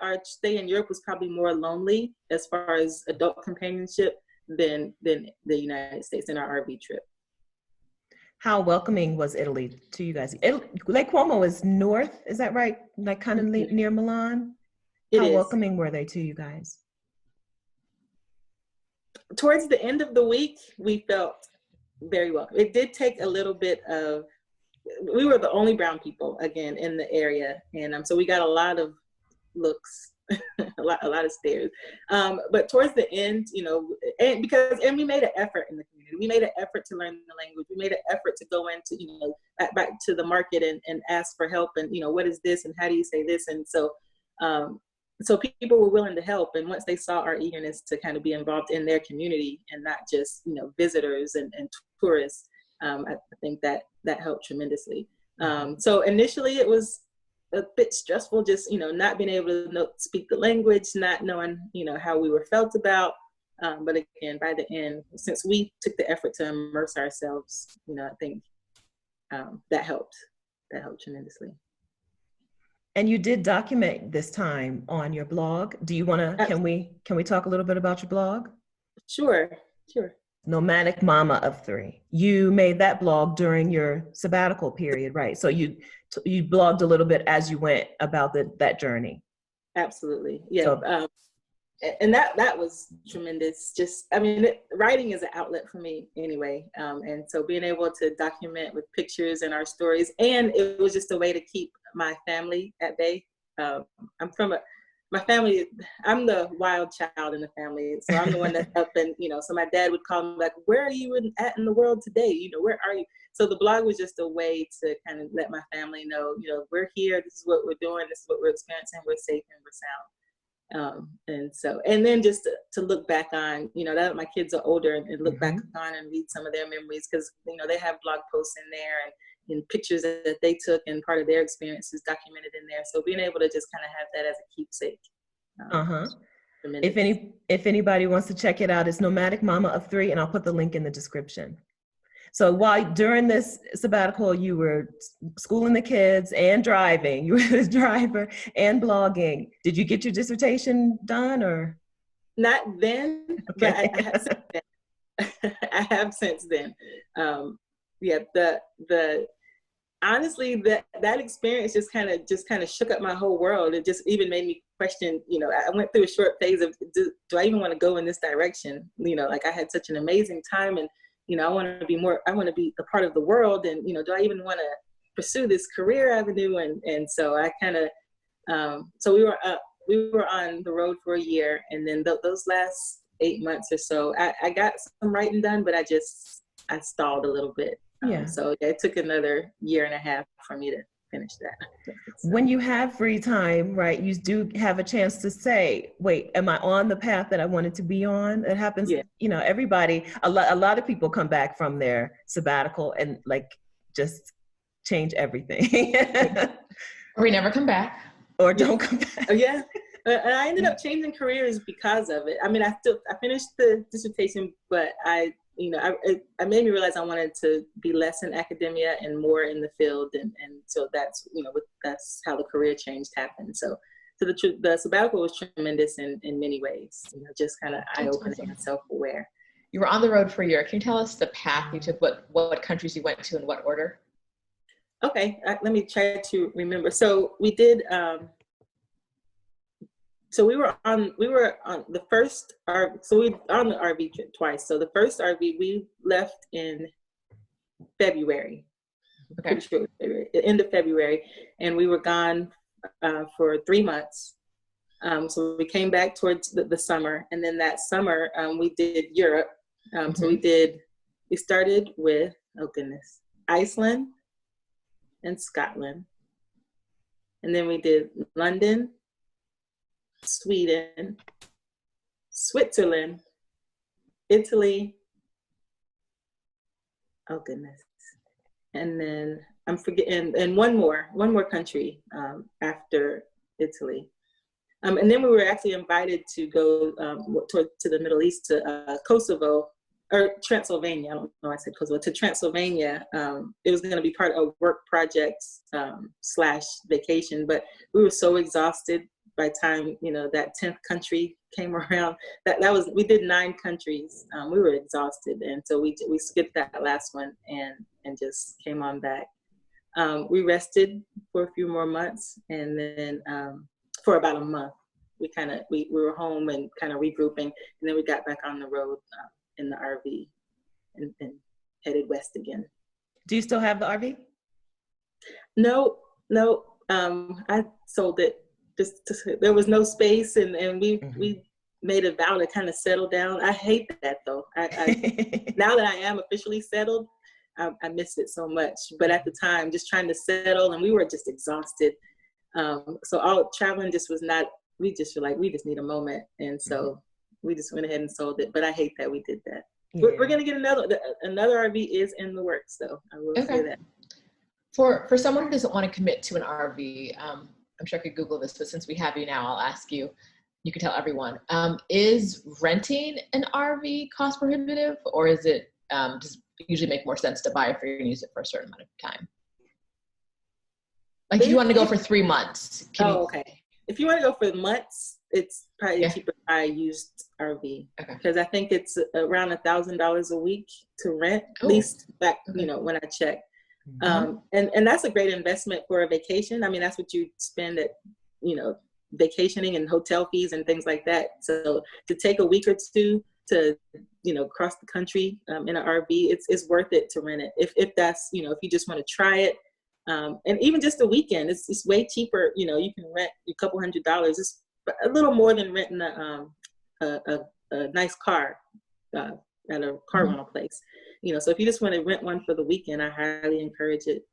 our stay in Europe was probably more lonely as far as adult companionship than the United States in our RV trip. How welcoming was Italy to you guys? Lake Como is north, is that right? Like kind of near Milan? How is. welcoming were they to you guys? Towards the end of the week, we felt very welcome. It did take a little bit of, we were the only brown people again in the area, and so we got a lot of looks, a lot of stares. But towards the end, you know, and we made an effort in the community. We made an effort to learn the language. We made an effort to go into, you know, back to the market and ask for help, and, you know, what is this and how do you say this? And so so people were willing to help, and once they saw our eagerness to kind of be involved in their community and not just, you know, visitors and tourists, I think that helped tremendously. So initially it was a bit stressful, just, you know, not being able to speak the language, not knowing, you know, how we were felt about. But again, by the end, since we took the effort to immerse ourselves, you know, I think that helped tremendously. And you did document this time on your blog. Do you want to, can we talk a little bit about your blog? Sure. Nomadic Mama of Three. You made that blog during your sabbatical period, right? So you blogged a little bit as you went about that journey. Absolutely, yeah. So, and that was tremendous. Just, I mean, writing is an outlet for me anyway. And so being able to document with pictures and our stories, and it was just a way to keep my family at bay. My family, I'm the wild child in the family. So I'm the one that's up, and, you know, so my dad would call me like, where are you at in the world today? You know, where are you? So the blog was just a way to kind of let my family know, you know, we're here, this is what we're doing, this is what we're experiencing, we're safe and we're sound. And then just to look back on, you know, that my kids are older, and look back on and read some of their memories, because, you know, they have blog posts in there and pictures that they took and part of their experiences documented in there. So being able to just kind of have that as a keepsake. If anybody wants to check it out, it's Nomadic Mama of Three, and I'll put the link in the description. So during this sabbatical, you were schooling the kids and driving. You were the driver and blogging. Did you get your dissertation done, or? Not then, okay. But I have since then. Yeah, honestly, that experience just kind of shook up my whole world. It just even made me question, you know, I went through a short phase of, do I even want to go in this direction? You know, like I had such an amazing time, and, you know, I want to be a part of the world, and, you know, do I even want to pursue this career avenue? And so I kind of, so we were on the road for a year, and then those last 8 months or so, I got some writing done, but I stalled a little bit. So it took another year and a half for me to finish that. When you have free time, right, you do have a chance to say, wait, am I on the path that I wanted to be on? It happens, you know, everybody, a lot of people come back from their sabbatical and like just change everything. Or we never come back. Or don't come back. Yeah. And I ended up changing careers because of it. I mean, I finished the dissertation, but it made me realize I wanted to be less in academia and more in the field, and so that's, you know, that's how the career change happened. So the sabbatical was tremendous in many ways, you know, just kind of eye-opening and self-aware. You were on the road for a year. Can you tell us the path you took, what countries you went to, in what order? Okay, let me try to remember. So we did. So we were on the first so we on the RV trip twice. So the first RV we left in February, pretty sure it was February, end of February, and we were gone for 3 months. So we came back towards the summer, and then that summer we did Europe. So we started with, oh goodness, Iceland and Scotland, and then we did London, Sweden, Switzerland, Italy, oh goodness, and then I'm forgetting, and one more country after Italy. And then we were actually invited to go to the Middle East, to Kosovo, or Transylvania, I don't know why I said Kosovo, to Transylvania. It was going to be part of work projects / vacation, but we were so exhausted by the time, you know, that 10th country came around. We did 9 countries. We were exhausted, and so we skipped that last one and just came on back. We rested for a few more months, and then for about a month, we were home and kind of regrouping, and then we got back on the road in the RV and headed west again. Do you still have the RV? No. I sold it. Just there was no space, and we made a vow to kind of settle down. I hate that though. I now that I am officially settled, I miss it so much. But at the time, just trying to settle, and we were just exhausted. So all traveling just was not. We just feel like we just need a moment, and so we just went ahead and sold it. But I hate that we did that. Yeah. We're gonna get another RV is in the works, though. I will say that. For someone who doesn't want to commit to an RV, I'm sure I could Google this, but since we have you now, I'll ask you. You can tell everyone. Is renting an RV cost prohibitive, or is it just usually make more sense to buy if you're going to use it for a certain amount of time? Like if you want to go for 3 months. Okay. If you want to go for months, it's probably cheaper to buy a used RV. Because I think it's around $1,000 a week to rent, at least back, when I checked. And that's a great investment for a vacation. I mean, that's what you spend at, vacationing and hotel fees and things like that. So to take a week or two to, cross the country in an RV, it's worth it to rent it. If that's, if you just want to try it. And even just a weekend, it's way cheaper. You can rent a couple $100. It's a little more than renting a nice car at a car rental place. So if you just want to rent one for the weekend, I highly encourage it.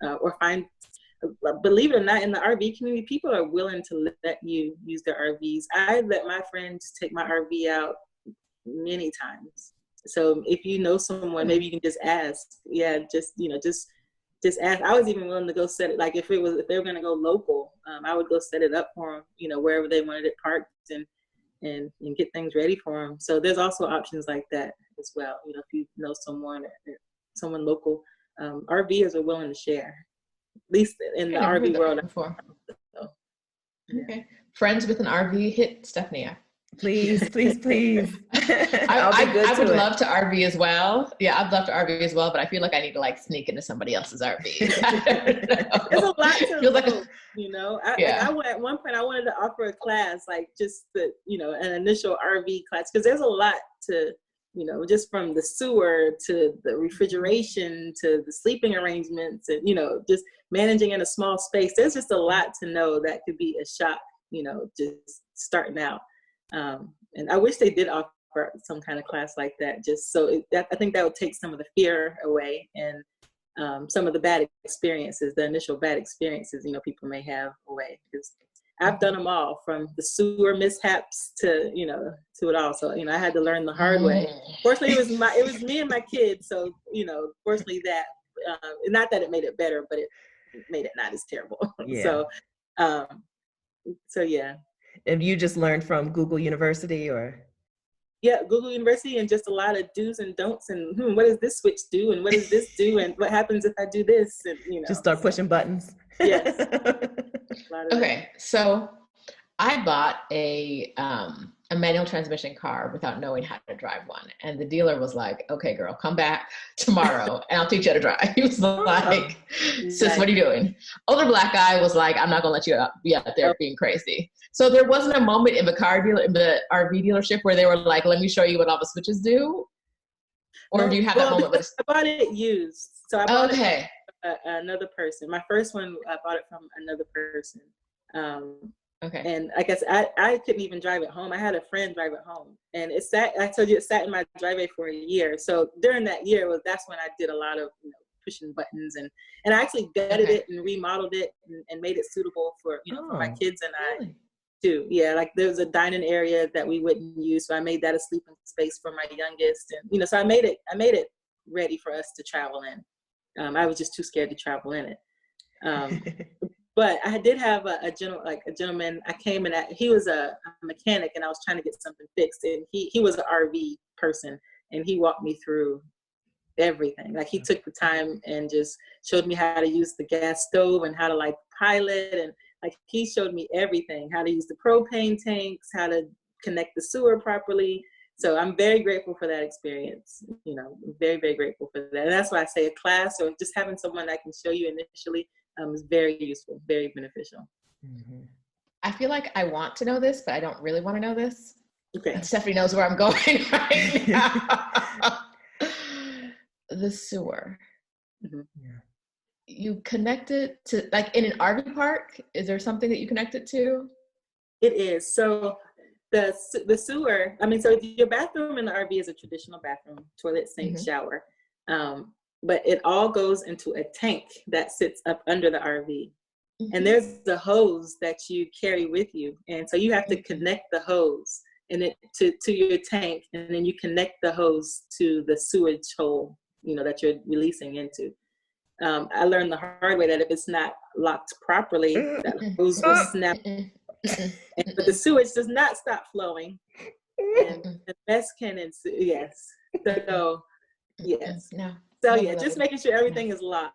Or find, believe it or not, in the RV community, people are willing to let you use their RVs. I let my friends take my RV out many times. So if you know someone, maybe you can just ask. Yeah, just ask. I was even willing to go set it. Like if they were going to go local, I would go set it up for them. Wherever they wanted it parked and get things ready for them. So there's also options like that as well. If you know someone local, RVers are willing to share. At least in the RV world. Before. So, yeah. Okay. Friends with an RV, hit Stephanie up. Please. I would love to RV as well. Yeah, I'd love to RV as well, but I feel like I need to sneak into somebody else's RV. There's a lot to know. At one point I wanted to offer a class, just the, an initial RV class, because there's a lot to, just from the sewer to the refrigeration to the sleeping arrangements and, just managing in a small space. There's just a lot to know that could be a shock, just starting out. And I wish they did offer some kind of class like that, just so I think that would take some of the fear away and some of the bad experiences, the initial bad experiences, people may have away. Because I've done them all, from the sewer mishaps to, to it all. So, I had to learn the hard way. Fortunately, it was me and my kids. So, fortunately that, not that it made it better, but it made it not as terrible. Yeah. So yeah. And you just learned from Google University, or? Yeah, Google University, and just a lot of do's and don'ts, and what does this switch do, and what does this do, and what happens if I do this, and just start pushing buttons. Yes. Okay, so I bought a manual transmission car without knowing how to drive one, and the dealer was like, "Okay, girl, come back tomorrow, and I'll teach you how to drive." He was like, "Sis, what are you doing?" Older black guy was like, "I'm not gonna let you be out there being crazy." So there wasn't a moment in the RV dealership where they were like, "Let me show you what all the switches do," or do you have that moment? I bought it used, so I bought it from another person. My first one, I bought it from another person. Okay. And I guess I couldn't even drive it home. I had a friend drive it home, and I told you it sat in my driveway for a year. So during that year, that's when I did a lot of pushing buttons, and I actually gutted it and remodeled it and made it suitable for for my kids and I too. Yeah, there was a dining area that we wouldn't use, so I made that a sleeping space for my youngest, and so I made it ready for us to travel in. I was just too scared to travel in it. But I did have a gentleman. I came and he was a mechanic, and I was trying to get something fixed. And he was an RV person, and he walked me through everything. He took the time and just showed me how to use the gas stove and how to pilot, and he showed me everything, how to use the propane tanks, how to connect the sewer properly. So I'm very grateful for that experience. Very, very grateful for that. And that's why I say a class or just having someone that can show you initially is very useful, very beneficial. Mm-hmm. I feel like I want to know this, but I don't really want to know this. Okay. And Stephanie knows where I'm going right now. The sewer. Mm-hmm. Yeah. You connect it to, like, in an RV park? Is there something that you connect it to? It is. So the sewer, I mean, so your bathroom in the RV is a traditional bathroom, toilet, sink, shower. But it all goes into a tank that sits up under the RV. And there's the hose that you carry with you. And so you have to connect the hose and it to your tank, and then you connect the hose to the sewage hole, that you're releasing into. I learned the hard way that if it's not locked properly, that hose will snap. But the sewage does not stop flowing. And the mess can ensue. Yes. So, yes. No. So, yeah, just making sure everything is locked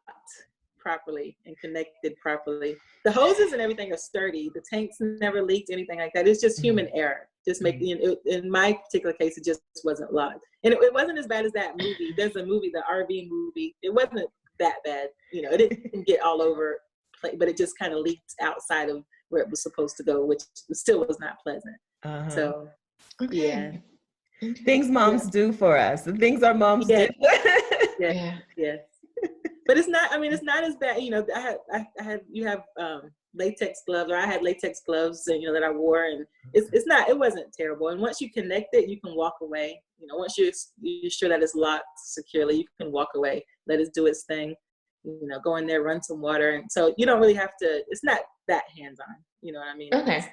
properly and connected properly. The hoses and everything are sturdy. The tanks never leaked, anything like that. It's just human error. Just making it, in my particular case, it just wasn't locked. And it wasn't as bad as that movie. There's a movie, the RV movie. It wasn't that bad. It didn't get all over, but it just kind of leaked outside of where it was supposed to go, which still was not pleasant. So, yeah. Things moms do for us. The things our moms do. Yes. But it's not, it's not as bad. You have latex gloves, or I had latex gloves, that I wore, and it wasn't terrible. And once you connect it, you can walk away. Once you're sure that it's locked securely, you can walk away, let it do its thing, go in there, run some water. And so you don't really have to, it's not that hands-on, you know what I mean? Okay.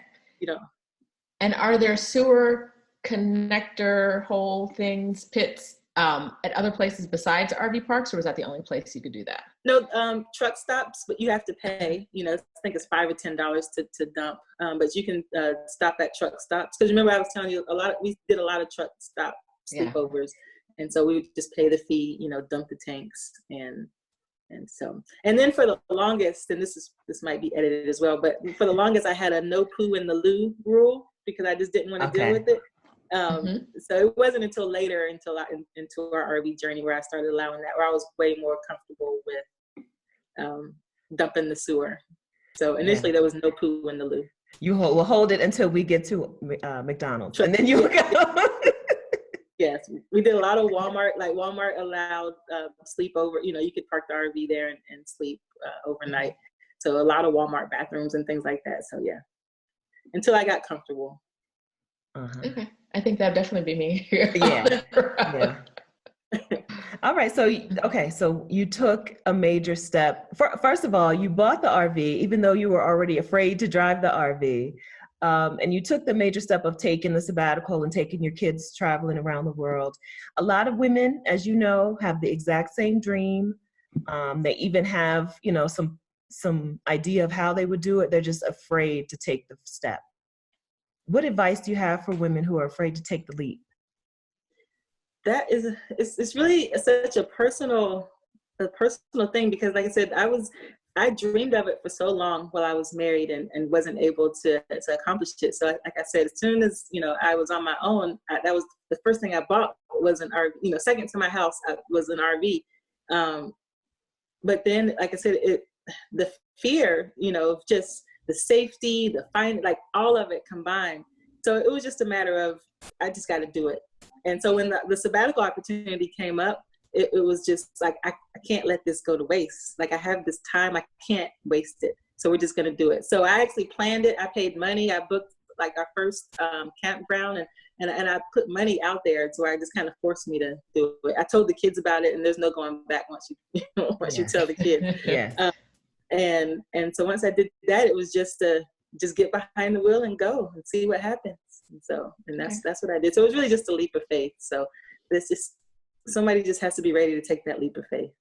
And are there sewer connector hole things, pits, at other places besides RV parks, or was that the only place you could do that? No, truck stops, but you have to pay. I think it's $5 or $10 to dump. But you can stop at truck stops, because remember I was telling you we did a lot of truck stop sleepovers, and so we would just pay the fee, dump the tanks, and then for the longest, and this might be edited as well, but for the longest I had a no poo in the loo rule, because I just didn't want to deal with it. So it wasn't until later, into our RV journey, where I started allowing that, where I was way more comfortable with dumping the sewer. So initially there was no poo in the loo. You will hold it until we get to McDonald's, and then you will go. Yes, we did a lot of Walmart. Like Walmart allowed sleepover. You could park the RV there and sleep overnight. So a lot of Walmart bathrooms and things like that. So yeah, until I got comfortable. Okay, I think that'd definitely be me. Yeah. All right. So you took a major step. First of all, you bought the RV, even though you were already afraid to drive the RV. And you took the major step of taking the sabbatical and taking your kids traveling around the world. A lot of women, as you know, have the exact same dream. They even have, some idea of how they would do it. They're just afraid to take the step. What advice do you have for women who are afraid to take the leap? That is, it's really such a personal thing, because like I said, I dreamed of it for so long while I was married, and wasn't able to accomplish it. So like I said, as soon as, I was on my own, that was the first thing I bought was an RV, second to my house was an RV. But then, like I said, the fear, of just the safety, like all of it combined. So it was just a matter of, I just got to do it. And so when the sabbatical opportunity came up, it was just like, I can't let this go to waste. Like, I have this time, I can't waste it. So we're just going to do it. So I actually planned it. I paid money. I booked like our first campground, and I put money out there. So it just kind of forced me to do it. I told the kids about it, and there's no going back once you tell the kids. Yeah. And so once I did that, it was just to get behind the wheel and go and see what happens. And that's what I did. So it was really just a leap of faith. So somebody just has to be ready to take that leap of faith.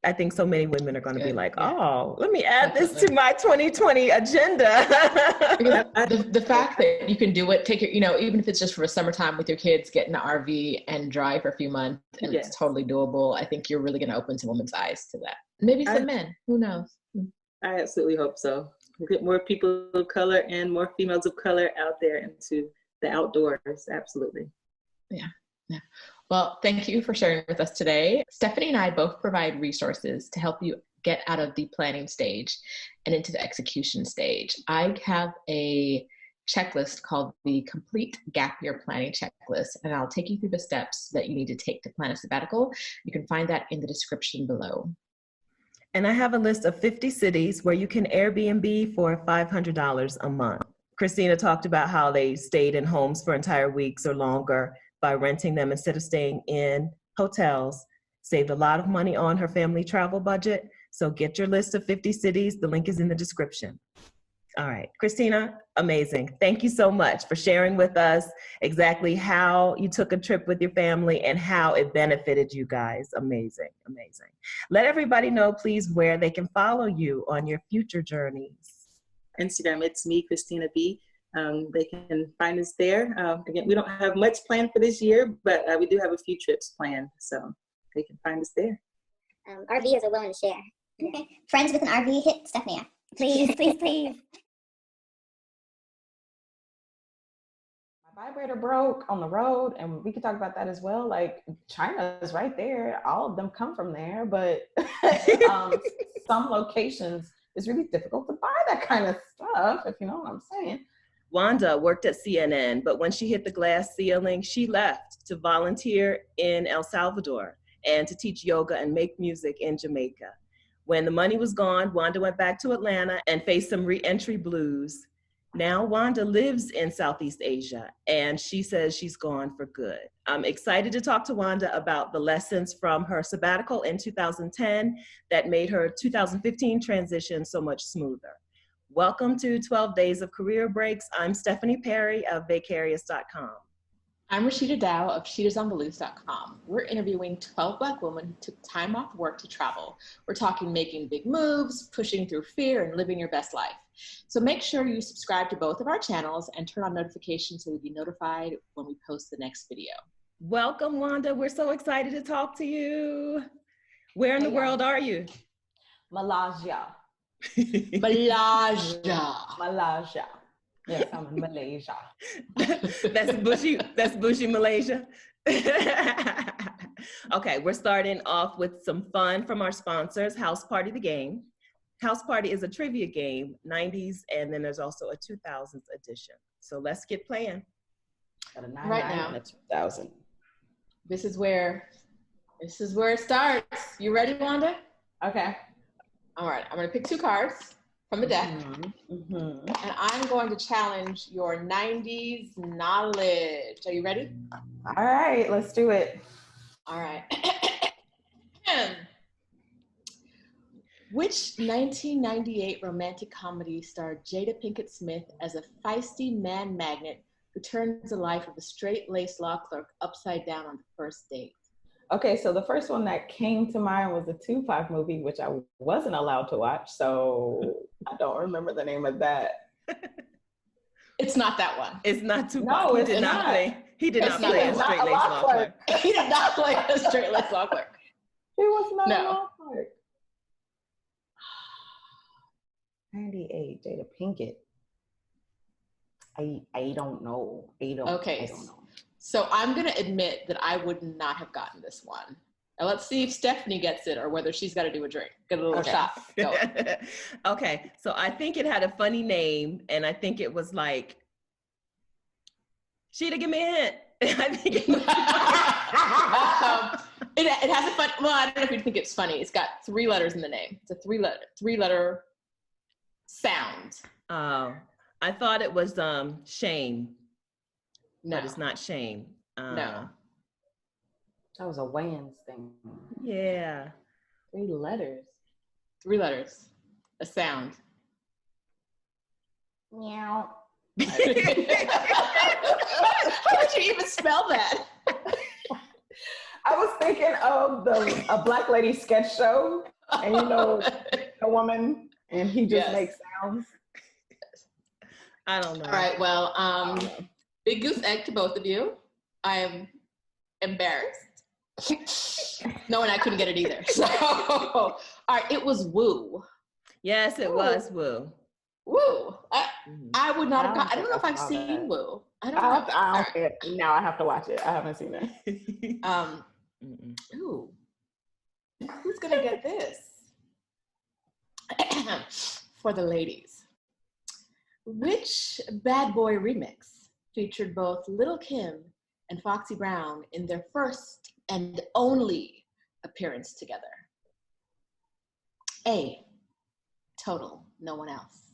I think so many women are going to be like, oh, let me add this to my 2020 agenda. The fact that you can do it, take your, even if it's just for a summertime with your kids, get in an RV and drive for a few months, and it's totally doable. I think you're really going to open some women's eyes to that. Maybe some men, who knows? I absolutely hope so. Get more people of color and more females of color out there into the outdoors. Absolutely. Yeah. Well, thank you for sharing with us today. Stephanie and I both provide resources to help you get out of the planning stage and into the execution stage. I have a checklist called the Complete Gap Year Planning Checklist, and I'll take you through the steps that you need to take to plan a sabbatical. You can find that in the description below. And I have a list of 50 cities where you can Airbnb for $500 a month. Christina talked about how they stayed in homes for entire weeks or longer by renting them instead of staying in hotels. Saved a lot of money on her family travel budget. So get your list of 50 cities. The link is in the description. All right, Christina, amazing. Thank you so much for sharing with us exactly how you took a trip with your family and how it benefited you guys. Amazing, amazing. Let everybody know, please, where they can follow you on your future journeys. Instagram, it's me, Christina B. They can find us there. Again, we don't have much planned for this year, but we do have a few trips planned, so they can find us there. RVers are willing to share. Okay. Friends with an RV, hit Stephanie up. Please, please, please. My vibrator broke on the road, and we could talk about that as well. Like, China is right there. All of them come from there, but some locations, it's really difficult to buy that kind of stuff, if you know what I'm saying. Wanda worked at CNN, but when she hit the glass ceiling, she left to volunteer in El Salvador and to teach yoga and make music in Jamaica. When the money was gone, Wanda went back to Atlanta and faced some re-entry blues. Now Wanda lives in Southeast Asia, and she says she's gone for good. I'm excited to talk to Wanda about the lessons from her sabbatical in 2010 that made her 2015 transition so much smoother. Welcome to 12 Days of Career Breaks. I'm Stephanie Perry of Vacarious.com. I'm Roshida Dowe of sheetasontheloose.com. We're interviewing 12 Black women who took time off work to travel. We're talking making big moves, pushing through fear, and living your best life. So make sure you subscribe to both of our channels and turn on notifications so you'll be notified when we post the next video. Welcome, Wanda. We're so excited to talk to you. Where in the world are you? Malaysia. Malaysia. Yes, I'm in Malaysia. That's bushy Malaysia. Okay, we're starting off with some fun from our sponsors, House Party the Game. House Party is a trivia game, 90s, and then there's also a 2000s edition. So let's get playing. Right now, 2000. This is where it starts. You ready, Wanda? Okay. All right, I'm gonna pick 2 cards from the deck, and I'm going to challenge your 90s knowledge. Are you ready? All right, let's do it. All right. Which 1998 romantic comedy starred Jada Pinkett Smith as a feisty man magnet who turns the life of a straight-laced law clerk upside down on the first date? Okay, so the first one that came to mind was the Tupac movie, which I wasn't allowed to watch, so I don't remember the name of that. It's not that one. It's not Tupac. No, He did not play a straight-laced law clerk. He did not play a straight-laced law clerk. He was not No. a law clerk. 98, Jada Pinkett. I don't know. Okay. I don't know. So I'm going to admit that I would not have gotten this one. Now let's see if Stephanie gets it or whether she's got to do a drink. Get a little shot. Go. Okay, so I think it had a funny name, and I think it was like, Sheeta, give me a hint. I think it has a fun, well, I don't know if you think it's funny. It's got 3 letters in the name. It's a three letter sound. Oh, I thought it was shame. No. But it's not shame. No. That was a Wayans thing. Yeah. 3 letters. 3 letters. A sound. Meow. How did you even spell that? I was thinking of a Black Lady sketch show, and you know, a woman, and he just makes sounds. I don't know. All right, well, big goose egg to both of you. I am embarrassed. Knowing I couldn't get it either. So, all right, it was woo. Yes, it was woo. Woo. I would not have got, I don't know if I've seen woo. I don't know. Now I have to watch it. I haven't seen it. Ooh. Who's gonna get this? For the ladies. Which Bad Boy remix featured both Lil' Kim and Foxy Brown in their first and only appearance together? A, Total, No One Else.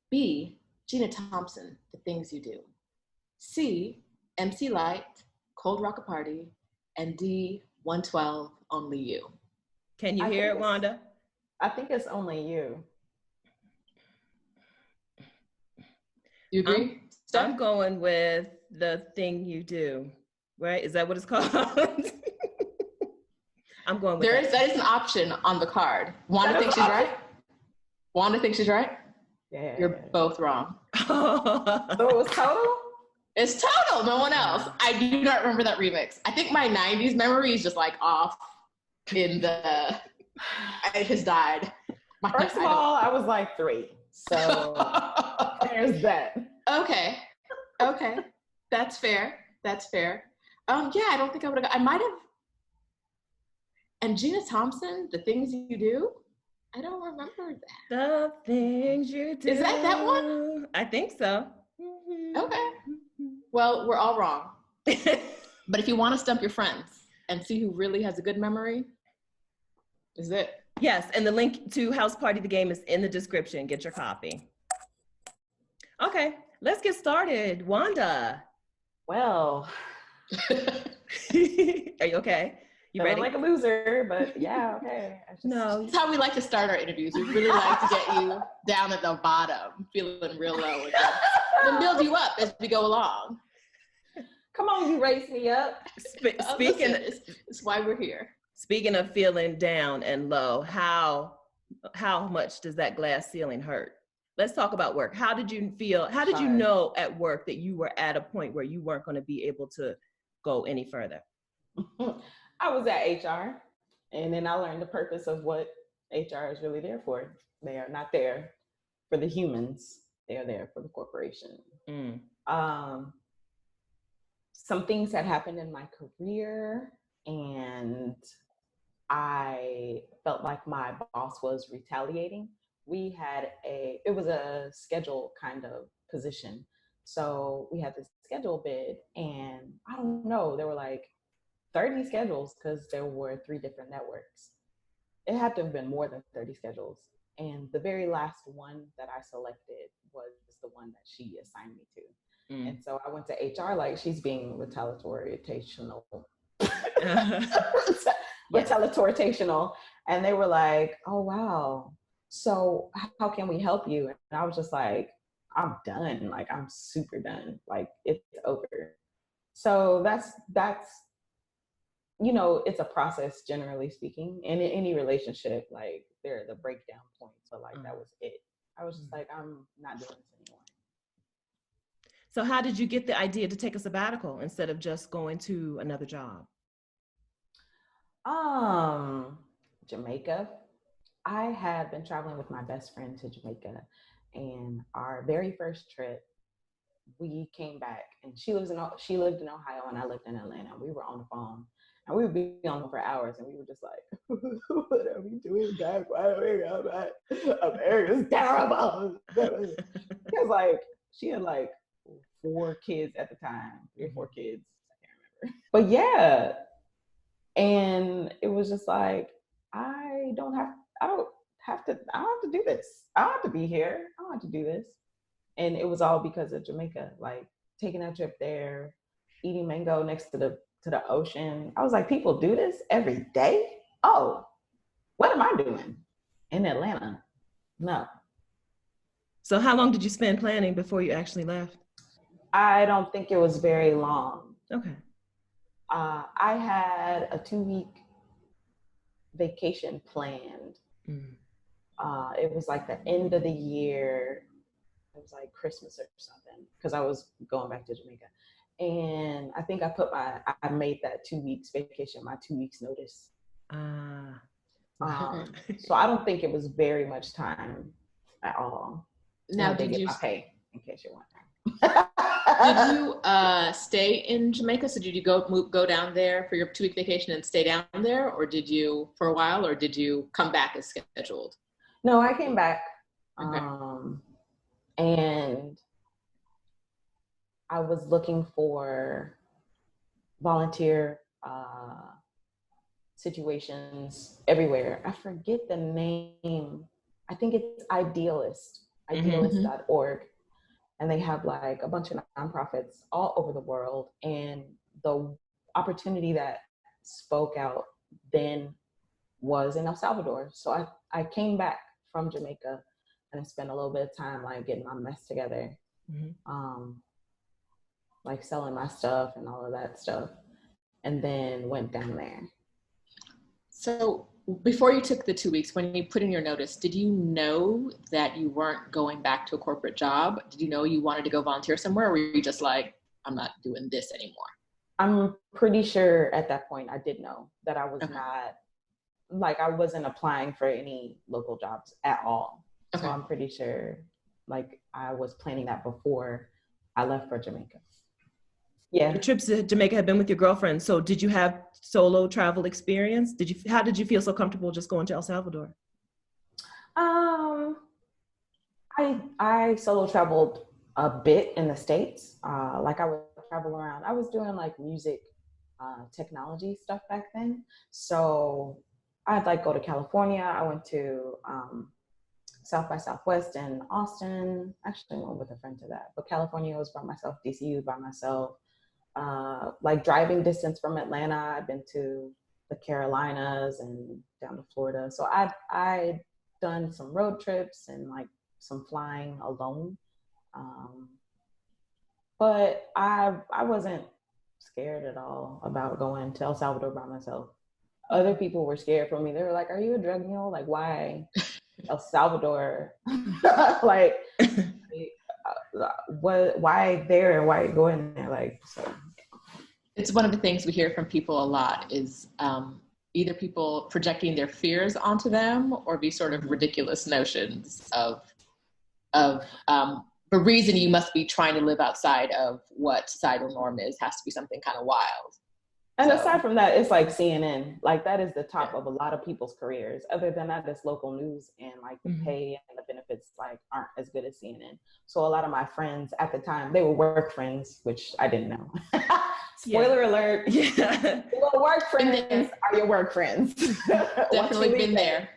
B, Gina Thompson, The Things You Do. C, MC Light, Cold Rock a Party. And D, 112, Only You. Can you hear it, Wanda? I think it's Only You. You agree? I'm going with The Thing You Do, right? Is that what it's called? I'm going with that is an option on the card. Wanda thinks she's right? Wanda thinks she's right? Yeah. You're both wrong. So it was Total? It's Total, No One Else. I do not remember that remix. I think my 90s memory is just like off in the, it has died. First of all, I was like 3. So there's that. Okay. That's fair. Yeah, I don't think I would have, I might have. And Gina Thompson, The Things You Do? I don't remember that. The Things You Do. Is that one? I think so. Okay. Well, we're all wrong. But if you want to stump your friends and see who really has a good memory, is it? Yes, and the link to House Party the Game is in the description. Get your copy. Okay, let's get started. Wanda. Well. Are you okay? You ready? Like a loser, but yeah, okay. No. That's how we like to start our interviews. We really like to get you down at the bottom, feeling real low again. Then build you up as we go along. Come on, you raise me up. Speaking, it's why we're here. Speaking of feeling down and low, how much does that glass ceiling hurt? Let's talk about work. How did you feel? How did you know at work that you were at a point where you weren't going to be able to go any further? I was at HR, and then I learned the purpose of what HR is really there for. They are not there for the humans. They are there for the corporation. Some things had happened in my career, and I felt like my boss was retaliating. It was a schedule kind of position. So we had this schedule bid, and I don't know, there were like 30 schedules because there were 3 different networks. It had to have been more than 30 schedules. And the very last one that I selected was the one that she assigned me to. And so I went to HR like she's being retaliational. Retaliational. And they were like, oh, wow. So how can we help you? And I was just like, I'm done. Like, I'm super done. Like, it's over. So that's, you know, it's a process, generally speaking. And in any relationship, like, there are the breakdown points. So, like, that was it. I was just like, I'm not doing this anymore. So how did you get the idea to take a sabbatical instead of just going to another job? Jamaica. I had been traveling with my best friend to Jamaica, and our very first trip, we came back, and she lived in Ohio and I lived in Atlanta. We were on the phone, and we would be on for hours, and we were just like, what are we doing back? Why are we going back? America's terrible. It was like, she had like 4 kids at the time, 3 or 4 kids, I can't remember. But yeah, and it was just like, I don't have to do this. I don't have to be here. I don't have to do this. And it was all because of Jamaica, like taking that trip there, eating mango next to the ocean. I was like, people do this every day? Oh, what am I doing in Atlanta? No. So how long did you spend planning before you actually left? I don't think it was very long. Okay. I had a 2-week vacation planned. It was like the end of the year. It was like Christmas or something, because I was going back to Jamaica. And I think I made that 2 weeks vacation my 2 weeks notice. So I don't think it was very much time at all. Now, did you pay, in case you're wondering? Did you stay in Jamaica? So did you go down there for your 2-week vacation and stay down there, or did you for a while, or did you come back as scheduled? No, I came back. Okay. And I was looking for volunteer situations everywhere. I forget the name. I think it's idealist.org. And they have like a bunch of nonprofits all over the world. And the opportunity that spoke out then was in El Salvador. So I came back from Jamaica and spent a little bit of time like getting my mess together, like selling my stuff and all of that stuff, and then went down there. So before you took the 2 weeks, when you put in your notice, did you know that you weren't going back to a corporate job? Did you know you wanted to go volunteer somewhere, or were you just like, I'm not doing this anymore? I'm pretty sure at that point I did know that I was not, like I wasn't applying for any local jobs at all. So I'm pretty sure like I was planning that before I left for Jamaica. Yeah. Your trips to Jamaica had been with your girlfriend. So did you have solo travel experience? How did you feel so comfortable just going to El Salvador? I solo traveled a bit in the States. Like I would travel around. I was doing like music technology stuff back then. So I'd like go to California. I went to South by Southwest in Austin. Actually, I went with a friend to that. But California was by myself. DCU by myself. Like driving distance from Atlanta, I've been to the Carolinas and down to Florida. So I'd done some road trips and like some flying alone. But I wasn't scared at all about going to El Salvador by myself. Other people were scared for me. They were like, are you a drug mule? Like, why El Salvador? Like, why there? Why go in there? Like, so. It's one of the things we hear from people a lot is either people projecting their fears onto them or these sort of ridiculous notions of the reason you must be trying to live outside of what societal norm is has to be something kind of wild. And aside from that, it's like CNN, like that is the top of a lot of people's careers. Other than that, it's local news, and like the pay and the benefits like aren't as good as CNN. So a lot of my friends at the time, they were work friends, which I didn't know. Spoiler alert. Yeah. Well, work friends are your work friends. Definitely been there.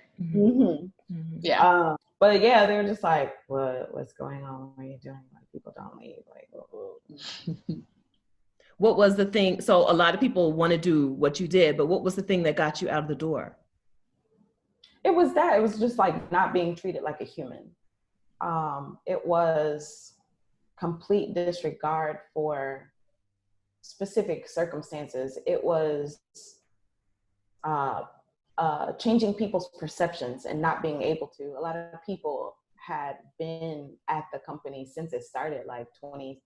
Yeah. But yeah, they were just like, what's going on? What are you doing? Like, people don't leave. Like, What was the thing? So a lot of people want to do what you did, but what was the thing that got you out of the door? It was that. It was just like not being treated like a human. It was complete disregard for specific circumstances. It was changing people's perceptions and not being able to. A lot of people had been at the company since it started, like 20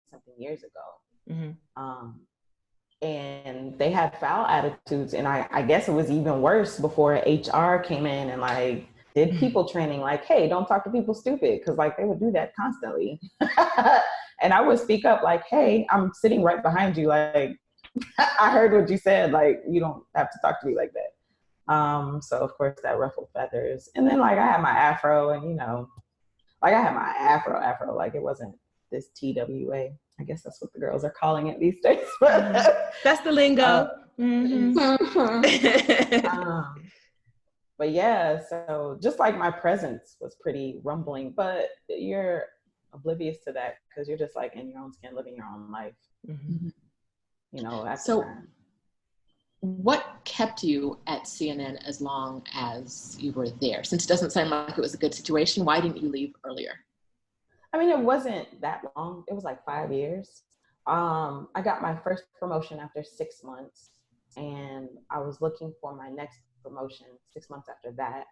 something years ago. And they had foul attitudes, and I guess it was even worse before HR came in and like did people training, like, hey, don't talk to people stupid, because like they would do that constantly. And I would speak up like, hey, I'm sitting right behind you, like I heard what you said, like you don't have to talk to me like that. So of course that ruffled feathers. And then like I had my afro, and you know, like I had my afro, like it wasn't this TWA. I guess that's what the girls are calling it these days. That's the lingo. But yeah, so just like my presence was pretty rumbling, but you're oblivious to that because you're just like in your own skin, living your own life. You know. So what kept you at CNN as long as you were there? Since it doesn't sound like it was a good situation, why didn't you leave earlier? I mean, it wasn't that long. It was like 5 years. I got my first promotion after 6 months, and I was looking for my next promotion 6 months after that.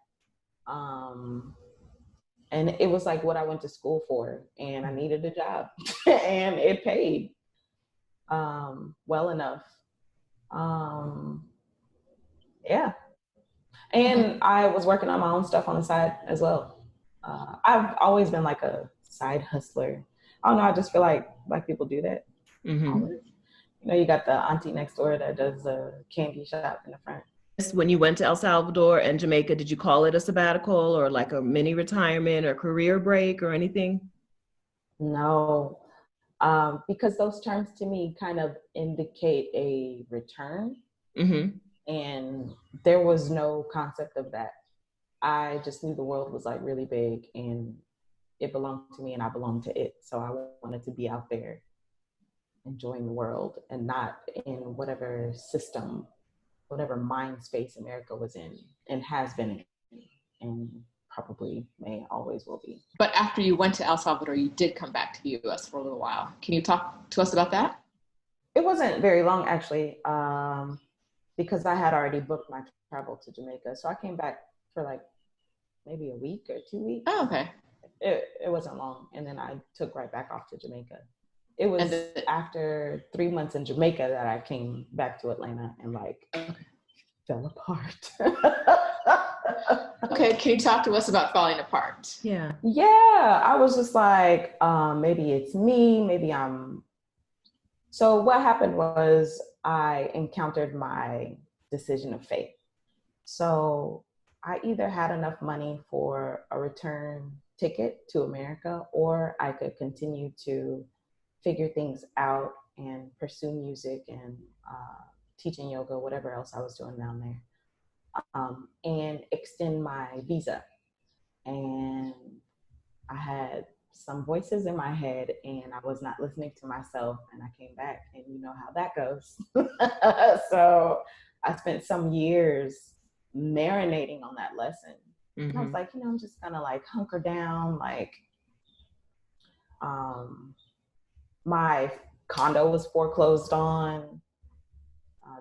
And it was like what I went to school for, and I needed a job and it paid well enough. Yeah. And I was working on my own stuff on the side as well. I've always been like a side hustler. I don't know, I just feel like Black people do that. You know, you got the auntie next door that does a candy shop in the front. when you went to El Salvador and Jamaica, did you call it a sabbatical or like a mini retirement or career break or anything? No, because those terms to me kind of indicate a return. Mm-hmm. And there was no concept of that. I just knew the world was like really big and it belonged to me and I belonged to it. So I wanted to be out there enjoying the world and not in whatever system, whatever mind space America was in and has been in and probably may always will be. But after you went to El Salvador, you did come back to the US for a little while. Can you talk to us about that? It wasn't very long actually, because I had already booked my travel to Jamaica. So I came back for like maybe a week or 2 weeks. Oh, okay. It wasn't long. And then I took right back off to Jamaica. It was after 3 months in Jamaica that I came back to Atlanta and like fell apart. Okay, can you talk to us about falling apart? Yeah. Yeah, I was just like, maybe it's me, maybe I'm. So what happened was I encountered my decision of faith. So I either had enough money for a return ticket to America, or I could continue to figure things out and pursue music and teaching yoga, whatever else I was doing down there, and extend my visa. And I had some voices in my head and I was not listening to myself, and I came back, and you know how that goes. So I spent some years marinating on that lesson. Mm-hmm. And I was like, I'm just gonna like hunker down. Like, my condo was foreclosed on.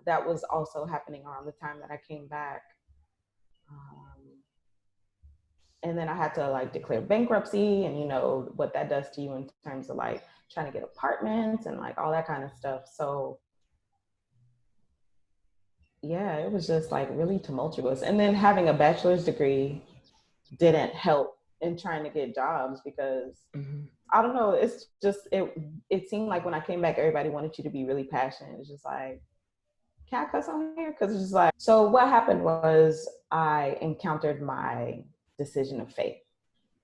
That was also happening around the time that I came back. And then I had to like declare bankruptcy, and you know what that does to you in terms of like trying to get apartments and like all that kind of stuff. So yeah, it was just like really tumultuous. And then having a bachelor's degree didn't help in trying to get jobs because I don't know, it's just, it seemed like when I came back, everybody wanted you to be really passionate. It's just like, can I cuss on here? Because it's just like, so what happened was I encountered my decision of faith.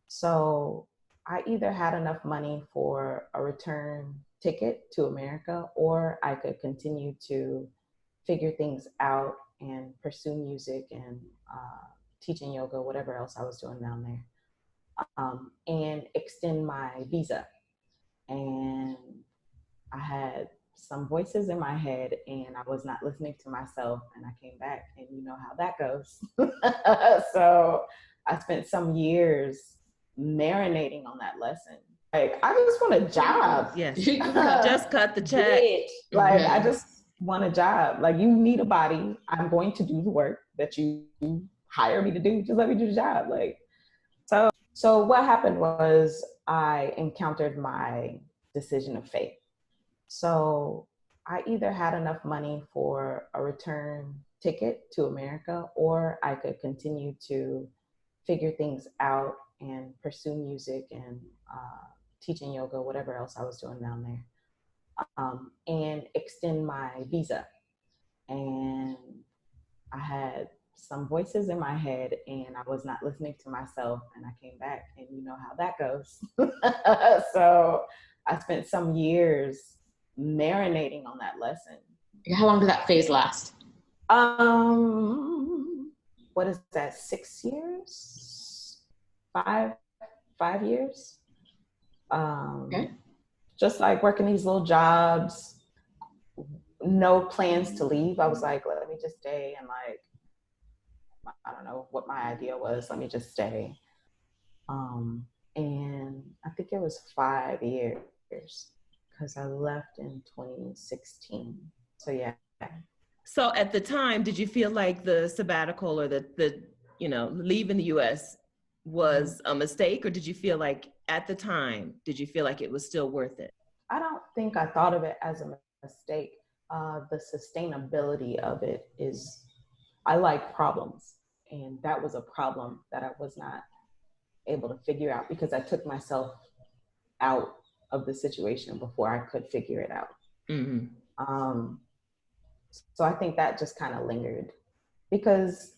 So I either had enough money for a return ticket to America, or I could continue to figure things out and pursue music and teaching yoga, whatever else I was doing down there, and extend my visa. And I had some voices in my head and I was not listening to myself, and I came back, and you know how that goes. So I spent some years marinating on that lesson. Like, I just want a job. Yes. Just cut the check. Like, I just want a job. Like, you need a body. I'm going to do the work that you hire me to do. Just let me do the job. Like, so what happened was I encountered my decision of faith. So I either had enough money for a return ticket to America, or I could continue to figure things out and pursue music and teaching yoga, whatever else I was doing down there, and extend my visa. And I had some voices in my head and I was not listening to myself, and I came back, and you know how that goes. So I spent some years marinating on that lesson. How long did that phase last? What is that, 6 years? Five years? Okay. Just like working these little jobs, no plans to leave. I was like, let me just stay, and like, I don't know what my idea was. Let me just stay. And I think it was 5 years because I left in 2016. So yeah. So at the time, did you feel like the sabbatical or the leaving the US was a mistake, or did you feel like at the time, did you feel like it was still worth it? I don't think I thought of it as a mistake. The sustainability of it is, I like problems, and that was a problem that I was not able to figure out because I took myself out of the situation before I could figure it out. Mm-hmm. So I think that just kind of lingered because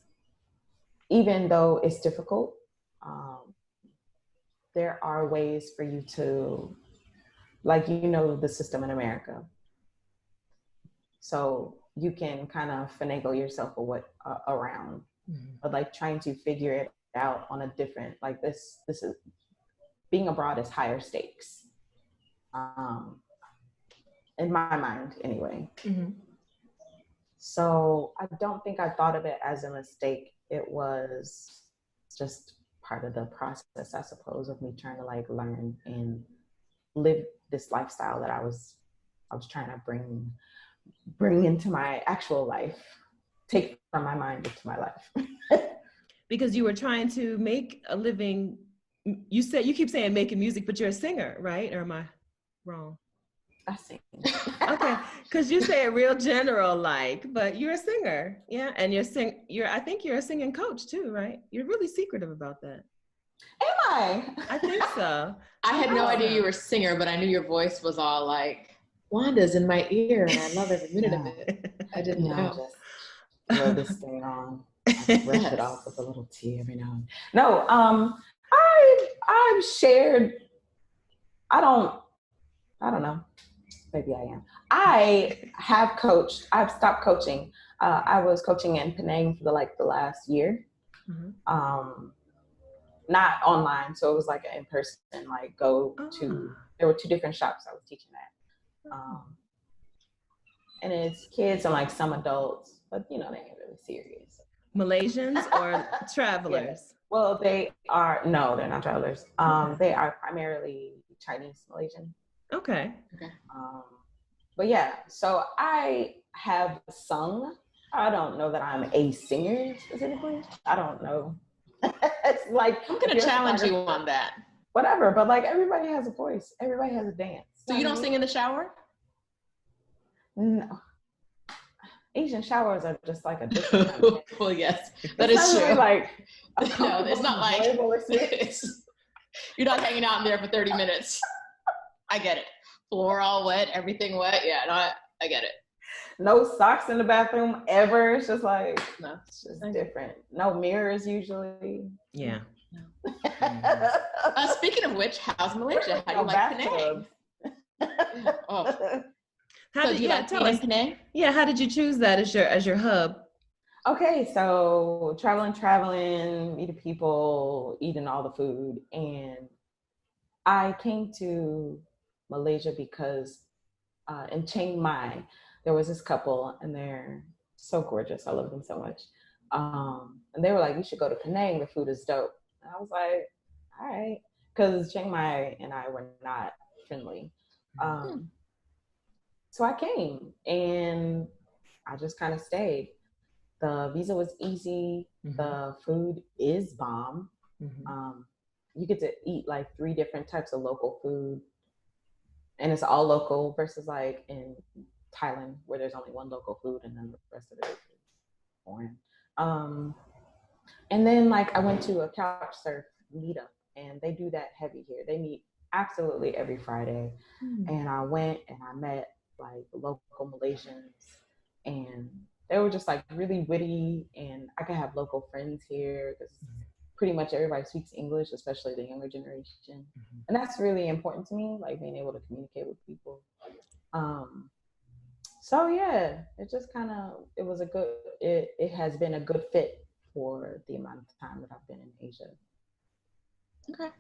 even though it's difficult, there are ways for you to, like, you know, the system in America. So you can kind of finagle yourself around, but like trying to figure it out on a different, like this is, being abroad is higher stakes. In my mind anyway. So I don't think I thought of it as a mistake. It was just part of the process, I suppose, of me trying to like learn and live this lifestyle that I was trying to bring into my actual life, take from my mind into my life. Because you were trying to make a living. You keep saying making music, but you're a singer, right? Or am I wrong? I sing. Okay, because you say it real general, like, but you're a singer, yeah, and I think you're a singing coach too, right? You're really secretive about that. Am I? I think so. I had no idea you were a singer, but I knew your voice was all like, Wanda's in my ear, and I love every minute of it. I didn't know. Just throw this thing on. I brush it off with a little tea every now and then. No, I've shared. I don't know. Maybe I am. I have coached. I've stopped coaching. I was coaching in Penang for the last year. Not online, so it was like an in-person, like there were 2 different shops I was teaching at. And it's kids and like some adults, but you know, they ain't really serious. Malaysians or travelers? Yeah. Well, they're not travelers. They are primarily Chinese Malaysian. Okay. But yeah, so I have sung. I don't know that I'm a singer specifically. I don't know. It's like, I'm gonna challenge you on that. Whatever, but like everybody has a voice. Everybody has a dance. So you don't sing in the shower? No. Asian showers are just like a different kind of well, yes, that is true. Really like no, it's not like you're not hanging out in there for 30 minutes. I get it. Floor all wet, everything wet. Yeah, no, I get it. No socks in the bathroom ever. It's just like, no, it's just different. No mirrors usually. Yeah. Speaking of which, how's Malaysia? How do you like Penang? How did Penang? Yeah, how did you choose that as your hub? Okay, so traveling, meeting people, eating all the food, and I came to Malaysia because in Chiang Mai there was this couple, and they're so gorgeous. I love them so much. And they were like, "You should go to Penang. The food is dope." And I was like, "All right," because Chiang Mai and I were not friendly. So I came, and I just kind of stayed. The visa was easy. The food is bomb. You get to eat like 3 different types of local food, and it's all local versus like in Thailand where there's only one local food and then the rest of it is foreign. And then like I went to a couch surf meetup, and they do that heavy here. They meet absolutely every Friday. And I went and I met like local Malaysians, and they were just like really witty, and I could have local friends here because pretty much everybody speaks English, especially the younger generation. And that's really important to me, like being able to communicate with people. So yeah, it just kind of, it has been a good fit for the amount of time that I've been in Asia. Okay.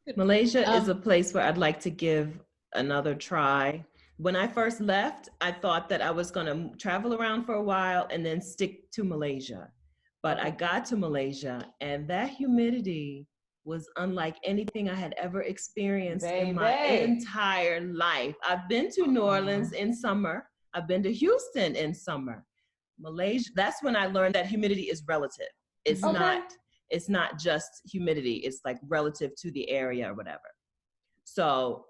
Good. Malaysia is a place where I'd like to give another try. When I first left, I thought that I was going to travel around for a while and then stick to Malaysia. But I got to Malaysia, and that humidity was unlike anything I had ever experienced in my entire life. I've been to New Orleans in summer. I've been to Houston in summer. Malaysia, that's when I learned that humidity is relative. It's not just humidity. It's like relative to the area or whatever. So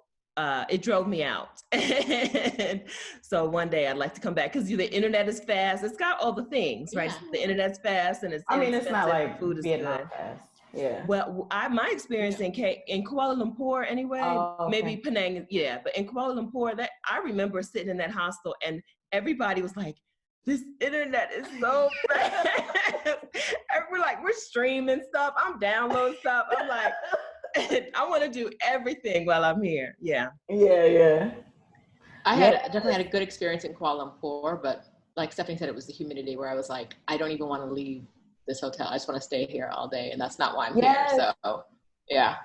it drove me out. And so one day I'd like to come back because the internet is fast. It's got all the things, right? Yeah. The internet's fast, and it's not like food is Vietnam good. fast. Yeah. Well, my experience in Kuala Lumpur anyway, maybe Penang, yeah, but in Kuala Lumpur, that I remember sitting in that hostel and everybody was like, this internet is so fast. And we're streaming stuff. I'm downloading stuff. I'm like, I want to do everything while I'm here. Yeah. Yeah. I definitely had a good experience in Kuala Lumpur, but like Stephanie said, it was the humidity where I was like, I don't even want to leave this hotel. I just want to stay here all day. And that's not why I'm here. So yeah.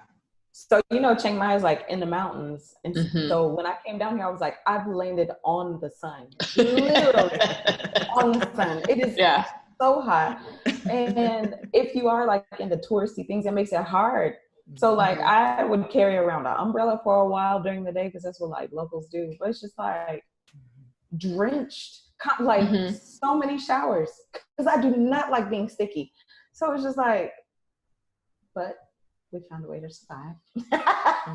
So, Chiang Mai is like in the mountains. And so when I came down here, I was like, I've landed on the sun, literally on the sun. It is so hot. And if you are like into touristy things, it makes it hard. So like I would carry around an umbrella for a while during the day because that's what like locals do. But it's just like drenched, like so many showers because I do not like being sticky. So it's just like, but we found a way to survive.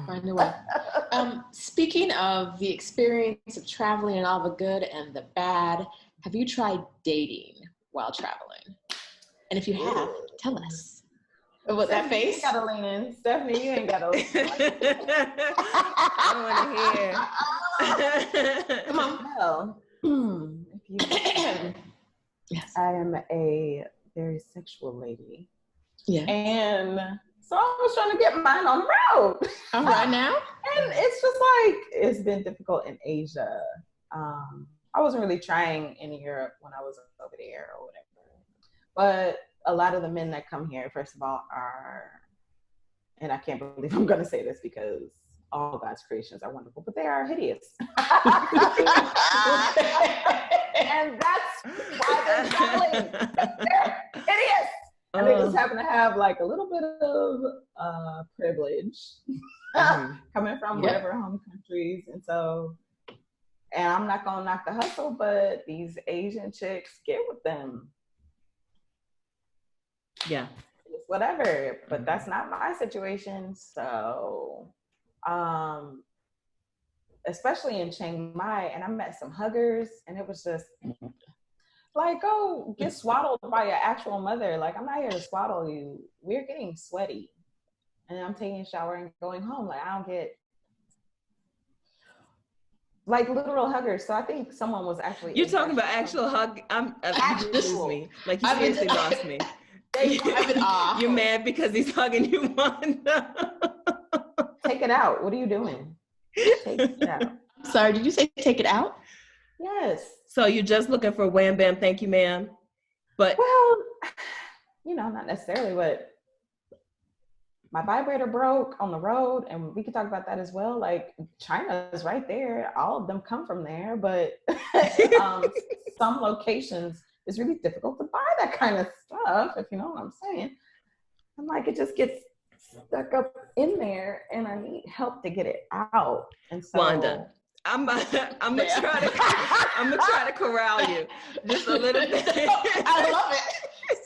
Find a way. Speaking of the experience of traveling and all the good and the bad, have you tried dating while traveling? And if you have, tell us. What, that face? You gotta lean in. Stephanie, you ain't gotta lean in. I want to hear. Come on. Well, if you yes. I am a very sexual lady. Yeah. And so I was trying to get mine on the road. All right now. And it's just like, it's been difficult in Asia. I wasn't really trying in Europe when I was over there or whatever. But a lot of the men that come here, first of all, are, and I can't believe I'm going to say this because all God's creations are wonderful, but they are hideous. And that's why they're selling. They're hideous. And they just happen to have like a little bit of privilege coming from whatever home countries. And so, and I'm not going to knock the hustle, but these Asian chicks get with them. Yeah. It's whatever, but that's not my situation. So, especially in Chiang Mai, and I met some huggers, and it was just like, go get swaddled by your actual mother. Like, I'm not here to swaddle you. We're getting sweaty, and I'm taking a shower and going home. Like, I don't get like literal huggers. So I think someone was actually. You're talking about actual hug. You lose me. Like, you seriously lost me. You're mad because he's hugging you, Wanda. Take it out. What are you doing? Take it out. Sorry, did you say take it out? Yes. So you're just looking for wham bam, thank you, ma'am. But well, not necessarily, but my vibrator broke on the road, and we could talk about that as well. Like, China is right there. All of them come from there, but some locations, it's really difficult to buy that kind of stuff, if you know what I'm saying. And like, it just gets stuck up in there, and I need help to get it out. And so, Wanda, I'm gonna try to corral you just a little bit. I love it.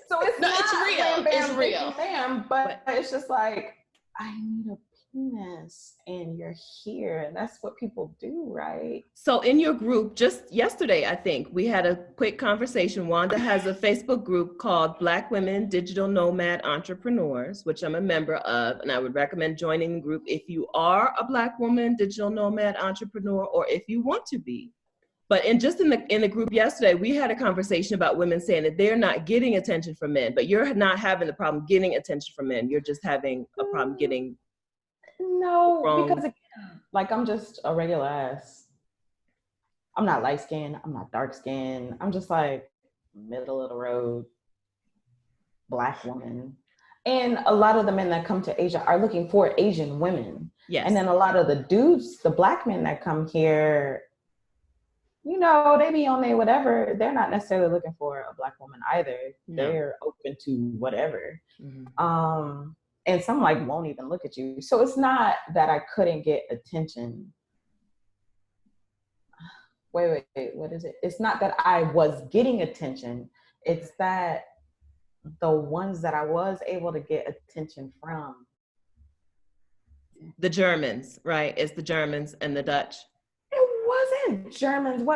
So it's not it's real. It's real, ma'am, but it's just like, I need a penis, and you're here, and that's what people do, right? So in your group, just yesterday, I think we had a quick conversation. Wanda has a Facebook group called Black Women Digital Nomad Entrepreneurs, which I'm a member of, and I would recommend joining the group if you are a Black woman digital nomad entrepreneur, or if you want to be. But in the group yesterday, we had a conversation about women saying that they're not getting attention from men, but you're not having the problem getting attention from men. You're just having a problem getting. No, because again, like, I'm just a regular ass. I'm not light skinned. I'm not dark skinned. I'm just like middle of the road Black woman. And a lot of the men that come to Asia are looking for Asian women. Yes. And then a lot of the dudes, the Black men that come here, they be on their whatever. They're not necessarily looking for a Black woman either. No. They're open to whatever. Mm-hmm. And some like won't even look at you. So it's not that I couldn't get attention. Wait, what is it? It's not that I was getting attention. It's that the ones that I was able to get attention from. The Germans, right? It's the Germans and the Dutch. It wasn't Germans.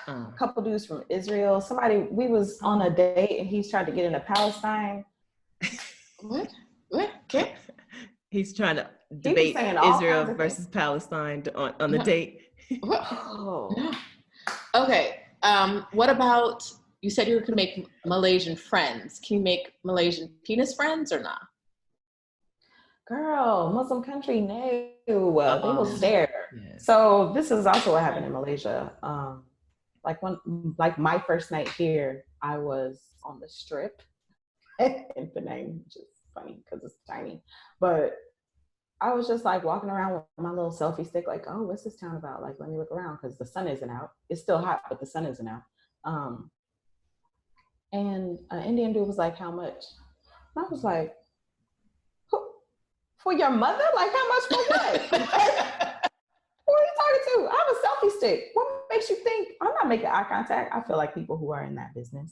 A couple dudes from Israel. We was on a date and he's trying to get into Palestine. What? Okay. He's trying to debate Israel versus Palestine on the date. Oh. Okay. What about, you said you were going to make Malaysian friends. Can you make Malaysian penis friends or not? Girl, Muslim country, no. They will stare. Yes. So this is also what happened in Malaysia. Like my first night here, I was on the Strip. And the name, which is funny because it's tiny. But I was just like walking around with my little selfie stick, like, oh, what's this town about? Like, let me look around because the sun isn't out. It's still hot, but the sun isn't out. And an Indian dude was like, how much? And I was like, for your mother? Like, how much for what? Who are you talking to? I have a selfie stick. What makes you think I'm not making eye contact? I feel like people who are in that business.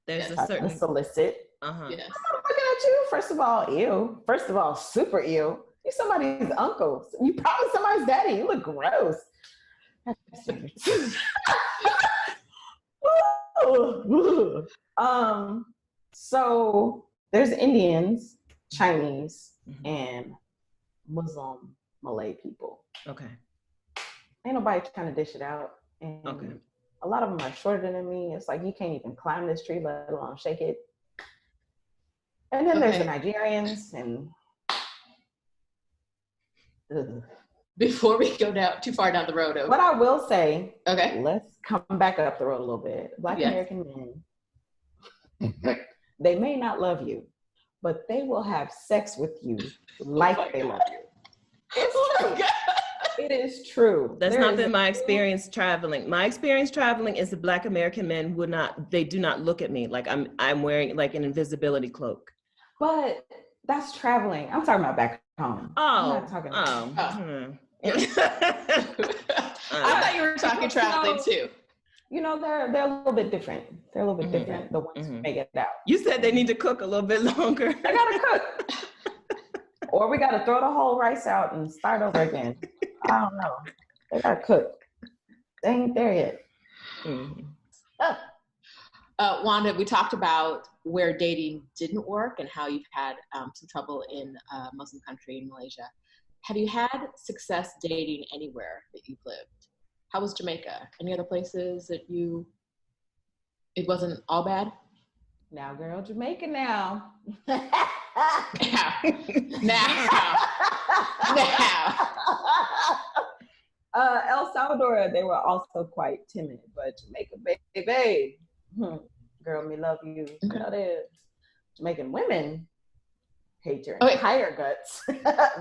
There's a certain solicit. Yes. I'm looking at you. First of all, ew. First of all, super ew. You're somebody's uncle. You probably somebody's daddy. You look gross. So there's Indians, Chinese, and Muslim Malay people. Okay. Ain't nobody trying to dish it out. And a lot of them are shorter than me. It's like you can't even climb this tree, let alone shake it. And then there's the Nigerians and before we go down too far down the road. What I will say, let's come back up the road a little bit. Black American men, they may not love you, but they will have sex with you like they love you. It's true. It is true. That's not been my experience traveling. My experience traveling is the Black American men they do not look at me like I'm wearing like an invisibility cloak. But that's traveling. I'm talking about back home. I thought you were talking traveling too. You know, they're a little bit different. They're a little bit different. The ones who make it out. You said they need to cook a little bit longer. They gotta cook. Or we gotta throw the whole rice out and start over again. I don't know. They gotta cook. They ain't there yet. Wanda, we talked about where dating didn't work and how you've had some trouble in a Muslim country in Malaysia. Have you had success dating anywhere that you've lived? How was Jamaica? Any other places that it wasn't all bad? Now, girl, Jamaica now. El Salvador, they were also quite timid, but Jamaica, baby, girl, me love you. You know, the Jamaican women hate your entire guts,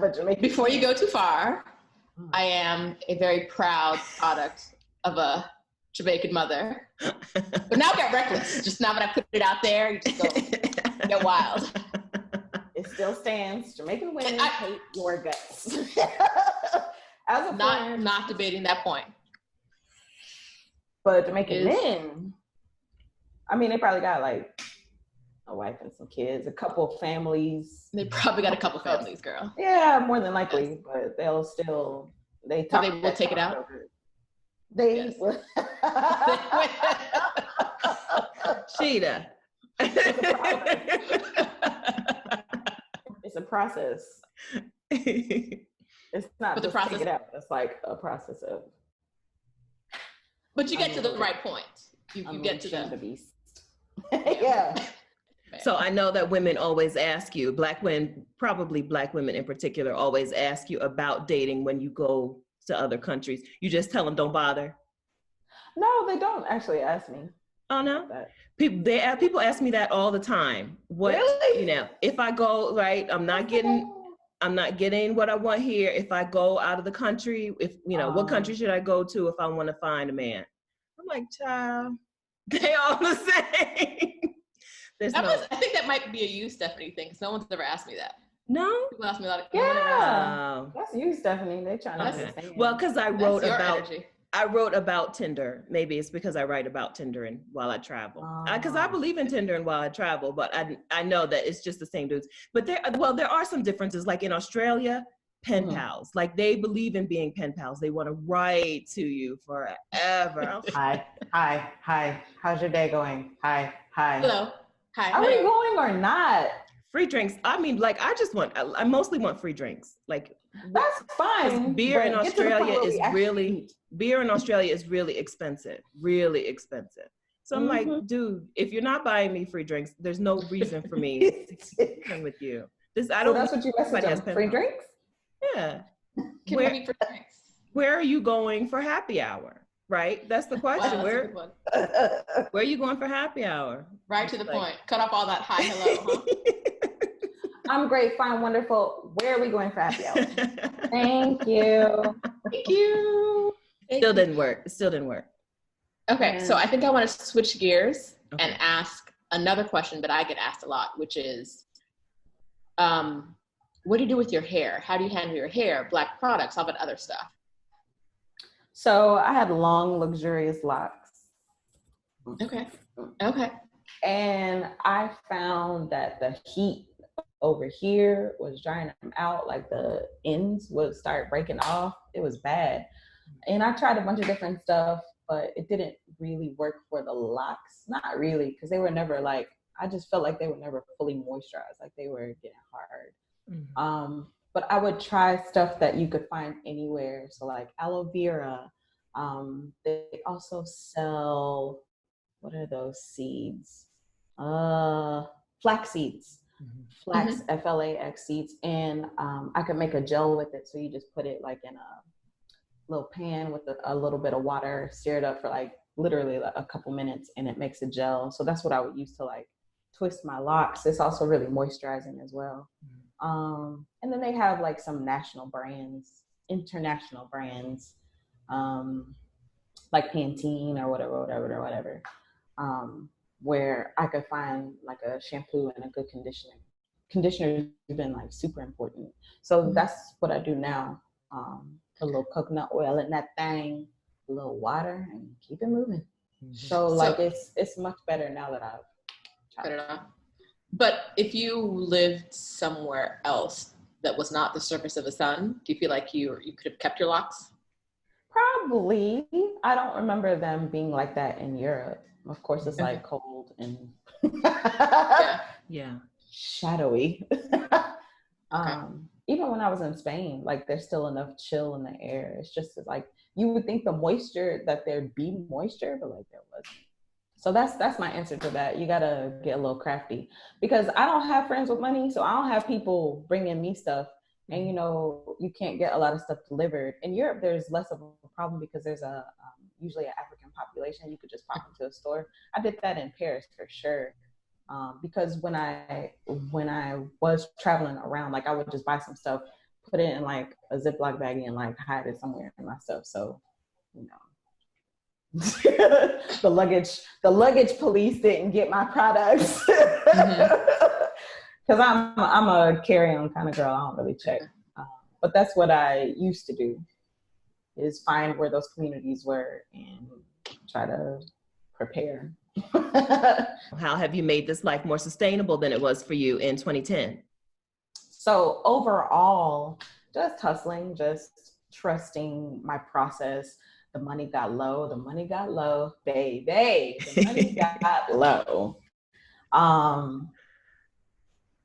but Jamaican. Before you go too far, I am a very proud product of a Jamaican mother. But now get reckless. Just now that I put it out there, you just go get wild. It still stands. Jamaican women hate your guts. As a not debating that point. But Jamaican men, I mean, they probably got like a wife and some kids, a couple of families. They probably got a couple families, girl. Yeah, more than likely, but they'll still, they will take it out. They will. Sheeta. It's a process. It's not just take it out. It's like a process of. But you get to the right point. You get to the beast. Yeah. So I know that women always ask you, Black women, probably Black women in particular, always ask you about dating when you go to other countries. You just tell them don't bother. No, they don't actually ask me. Oh no, people ask me that all the time. What, really? You know, if I go right, I'm not getting what I want here. If I go out of the country, what country should I go to if I want to find a man? I'm like, child, they all the same. I think that might be a you, Stephanie, thing, because no one's ever asked me that. No? People ask me a lot of that's you, Stephanie. They're trying to understand. Well, because I wrote about Tinder. Maybe it's because I write about Tinder while I travel. Because I believe in Tinder while I travel, but I know that it's just the same dudes. But there are some differences. Like in Australia, pen pals. Like they believe in being pen pals. They want to write to you forever. Hi. How's your day going? Hi. Hello. Hi. Are we going or not? Free drinks. I mean, like I mostly want free drinks. Like That's fine. Beer in Australia is really expensive, really expensive. So I'm like, dude, if you're not buying me free drinks, there's no reason for me to spend with you. That's what you message them, free drinks? Yeah. Where are you going for happy hour? Right? That's the question. Wow, that's a good one. Where are you going for happy hour? Right to the point. Cut off all that hi, hello, huh? I'm great, fine, wonderful. Where are we going for happy hour? Thank you. Thank you. Still didn't work. Okay, so I think I want to switch gears and ask another question that I get asked a lot, which is, what do you do with your hair? How do you handle your hair? Black products, all that other stuff. So I had long, luxurious locks. Okay. And I found that the heat over here was drying them out. Like the ends would start breaking off. It was bad. And I tried a bunch of different stuff, but it didn't really work for the locks. Not really, because they were never like, I just felt like they were never fully moisturized. Like they were getting hard. Mm-hmm. But I would try stuff that you could find anywhere. So like aloe vera. They also sell, what are those seeds? Flax seeds. Mm-hmm. Flax, F-L-A-X seeds. And I could make a gel with it. So you just put it like in a little pan with a little bit of water, stir it up for like literally a couple minutes, and it makes a gel. So that's what I would use to like twist my locks. It's also really moisturizing as well. And then they have like some national brands, international brands, like Pantene or whatever, where I could find like a shampoo and a good conditioner. Conditioner has been like super important. So that's what I do now. A little coconut oil in that thing, a little water, and keep it moving. So like it's much better now that I've tried it out. But if you lived somewhere else that was not the surface of the sun, do you feel like you could have kept your locks? Probably. I don't remember them being like that in Europe. Of course, it's like cold and shadowy. Even when I was in Spain, like there's still enough chill in the air. It's just like you would think the moisture, that there'd be moisture, but like there wasn't. So that's my answer to that. You gotta get a little crafty, because I don't have friends with money, so I don't have people bringing me stuff. And you know, you can't get a lot of stuff delivered. In Europe, there's less of a problem because there's usually an African population. You could just pop into a store. I did that in Paris for sure. Because when I was traveling around, like I would just buy some stuff, put it in like a Ziploc bag and like hide it somewhere in my stuff. So, you know, the luggage police didn't get my products. Because I'm a carry-on kind of girl. I don't really check. But that's what I used to do, is find where those communities were and try to prepare. How have you made this life more sustainable than it was for you in 2010? So overall, just hustling, just trusting my process. The money got low, baby. The money got low.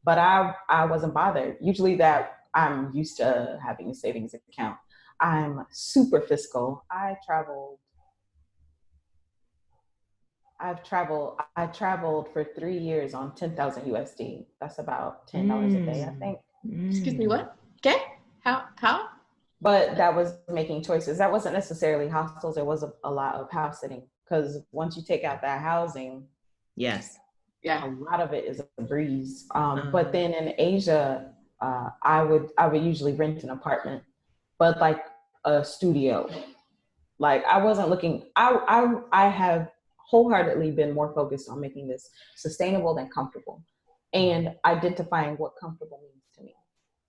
But I wasn't bothered. Usually that I'm used to having a savings account. I'm super fiscal. I traveled for 3 years on 10,000 USD. That's about $10 a day, I think. Excuse me, what? Okay. How? But that was making choices. That wasn't necessarily hostels. There was a lot of house sitting, because once you take out that housing, yes, a lot of it is a breeze. But then in Asia, I would usually rent an apartment, but like a studio. Like I wasn't looking. I have wholeheartedly been more focused on making this sustainable than comfortable, and identifying what comfortable means to me.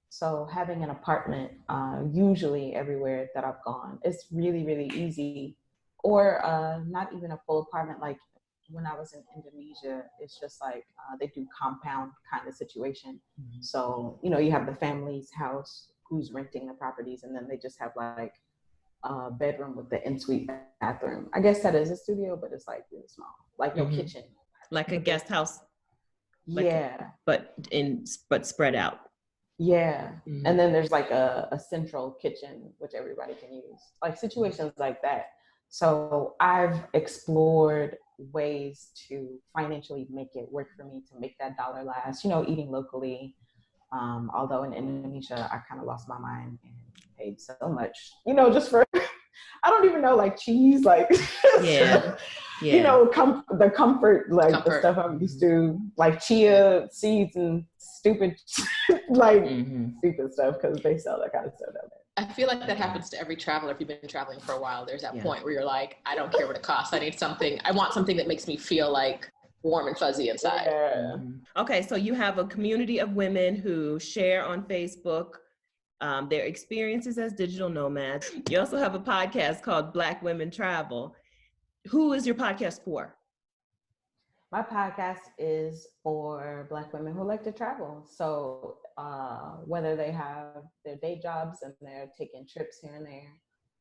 So having an apartment, usually everywhere that I've gone, it's really, really easy. Or not even a full apartment. Like when I was in Indonesia, it's just like they do compound kind of situation. So, you know, you have the family's house who's renting the properties, and then they just have like a bedroom with the en-suite bathroom. I guess that is a studio, but it's like really small, like no kitchen. Like a guest house. But spread out. Yeah. Mhm. And then there's like a central kitchen, which everybody can use, like situations like that. So I've explored ways to financially make it work for me to make that dollar last, eating locally. Although in Indonesia, I kind of lost my mind and paid so much, just for, I don't even know, like cheese, like, Yeah. the comfort, like the stuff I'm used to, like chia seeds and stupid, like stupid stuff, because they sell that kind of stuff out there. I feel like that happens to every traveler. If you've been traveling for a while, there's that point where you're like, I don't care what it costs. I want something that makes me feel like warm and fuzzy inside. Yeah. Okay, so you have a community of women who share on Facebook their experiences as digital nomads. You also have a podcast called Black Women Travel. Who is your podcast for? My podcast is for Black women who like to travel. So whether they have their day jobs and they're taking trips here and there,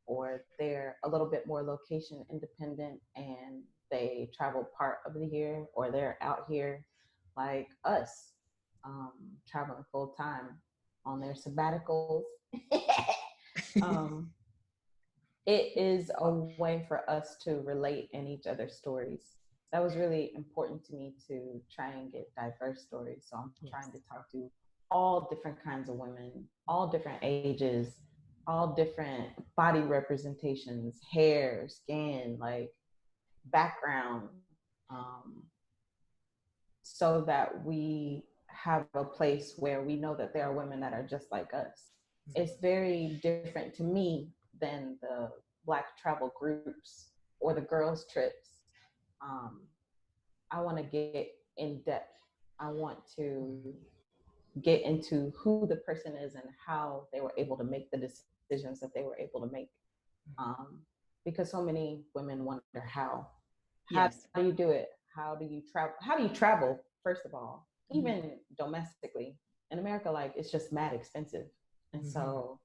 or they're a little bit more location independent and they travel part of the year, or they're out here like us, traveling full time on their sabbaticals. It is a way for us to relate in each other's stories. That was really important to me, to try and get diverse stories. So I'm trying to talk to all different kinds of women, all different ages, all different body representations, hair, skin, like background, so that we have a place where we know that there are women that are just like us. It's very different to me than the Black travel groups or the girls' trips. I want to get in depth. I want to get into who the person is and how they were able to make the decisions that they were able to make. Because so many women wonder how. How do you do it? How do you travel? How do you travel, first of all, even domestically? In America, like, it's just mad expensive. And so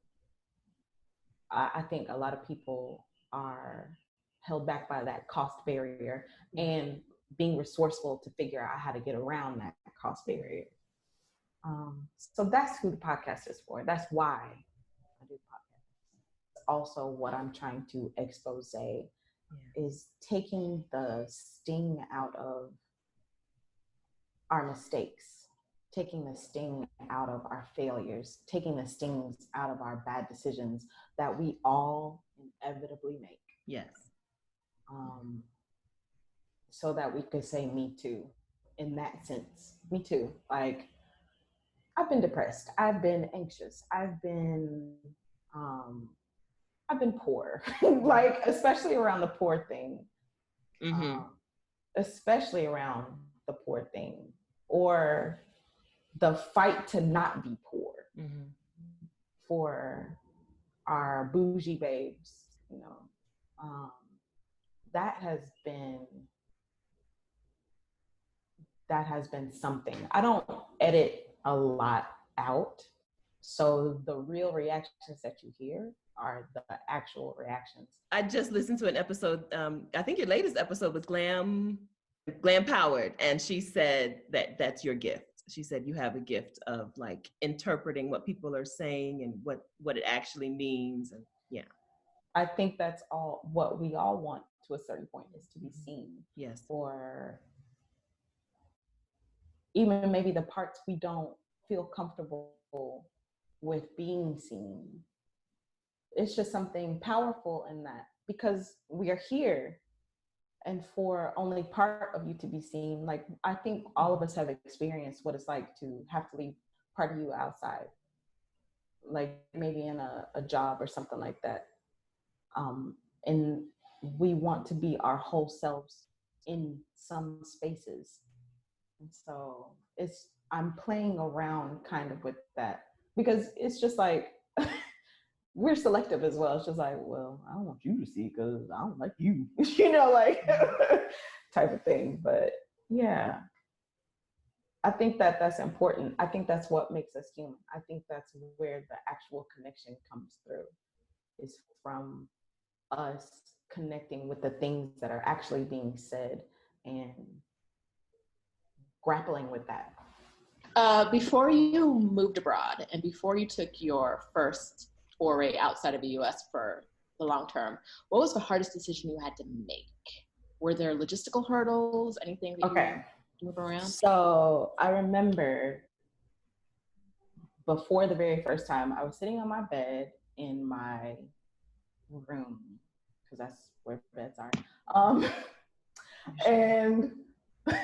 I think a lot of people are held back by that cost barrier and being resourceful to figure out how to get around that cost barrier. So that's who the podcast is for. That's why I do podcasts. Also, what I'm trying to expose is taking the sting out of our mistakes, taking the sting out of our failures, taking the stings out of our bad decisions that we all inevitably make. Yes. So that we could say, me too, in that sense. Me too. Like, I've been depressed. I've been anxious. I've been poor, like, especially around the poor thing. Especially around the poor thing, or the fight to not be poor for our bougie babes, that has been something. I don't edit a lot out, so the real reactions that you hear are the actual reactions. I just listened to an episode, I think your latest episode was Glam Powered, and she said that that's your gift. She said you have a gift of, like, interpreting what people are saying and what it actually means. And I think that's all what we all want to a certain point, is to be seen. Yes. Or even maybe the parts we don't feel comfortable with being seen. It's just something powerful in that, because we are here, and for only part of you to be seen. Like, I think all of us have experienced what it's like to have to leave part of you outside, like maybe in a job or something like that. And we want to be our whole selves in some spaces. And so I'm playing around kind of with that, because it's just like, we're selective as well. It's just like, well, I don't want you to see because I don't like you, like type of thing. But yeah, I think that's important. I think that's what makes us human. I think that's where the actual connection comes through, is from us connecting with the things that are actually being said and grappling with that. Before you moved abroad and before you took your first foray outside of the US for the long term, what was the hardest decision you had to make? Were there logistical hurdles, anything that you move around? So I remember before the very first time, I was sitting on my bed in my room, because that's where beds are. And I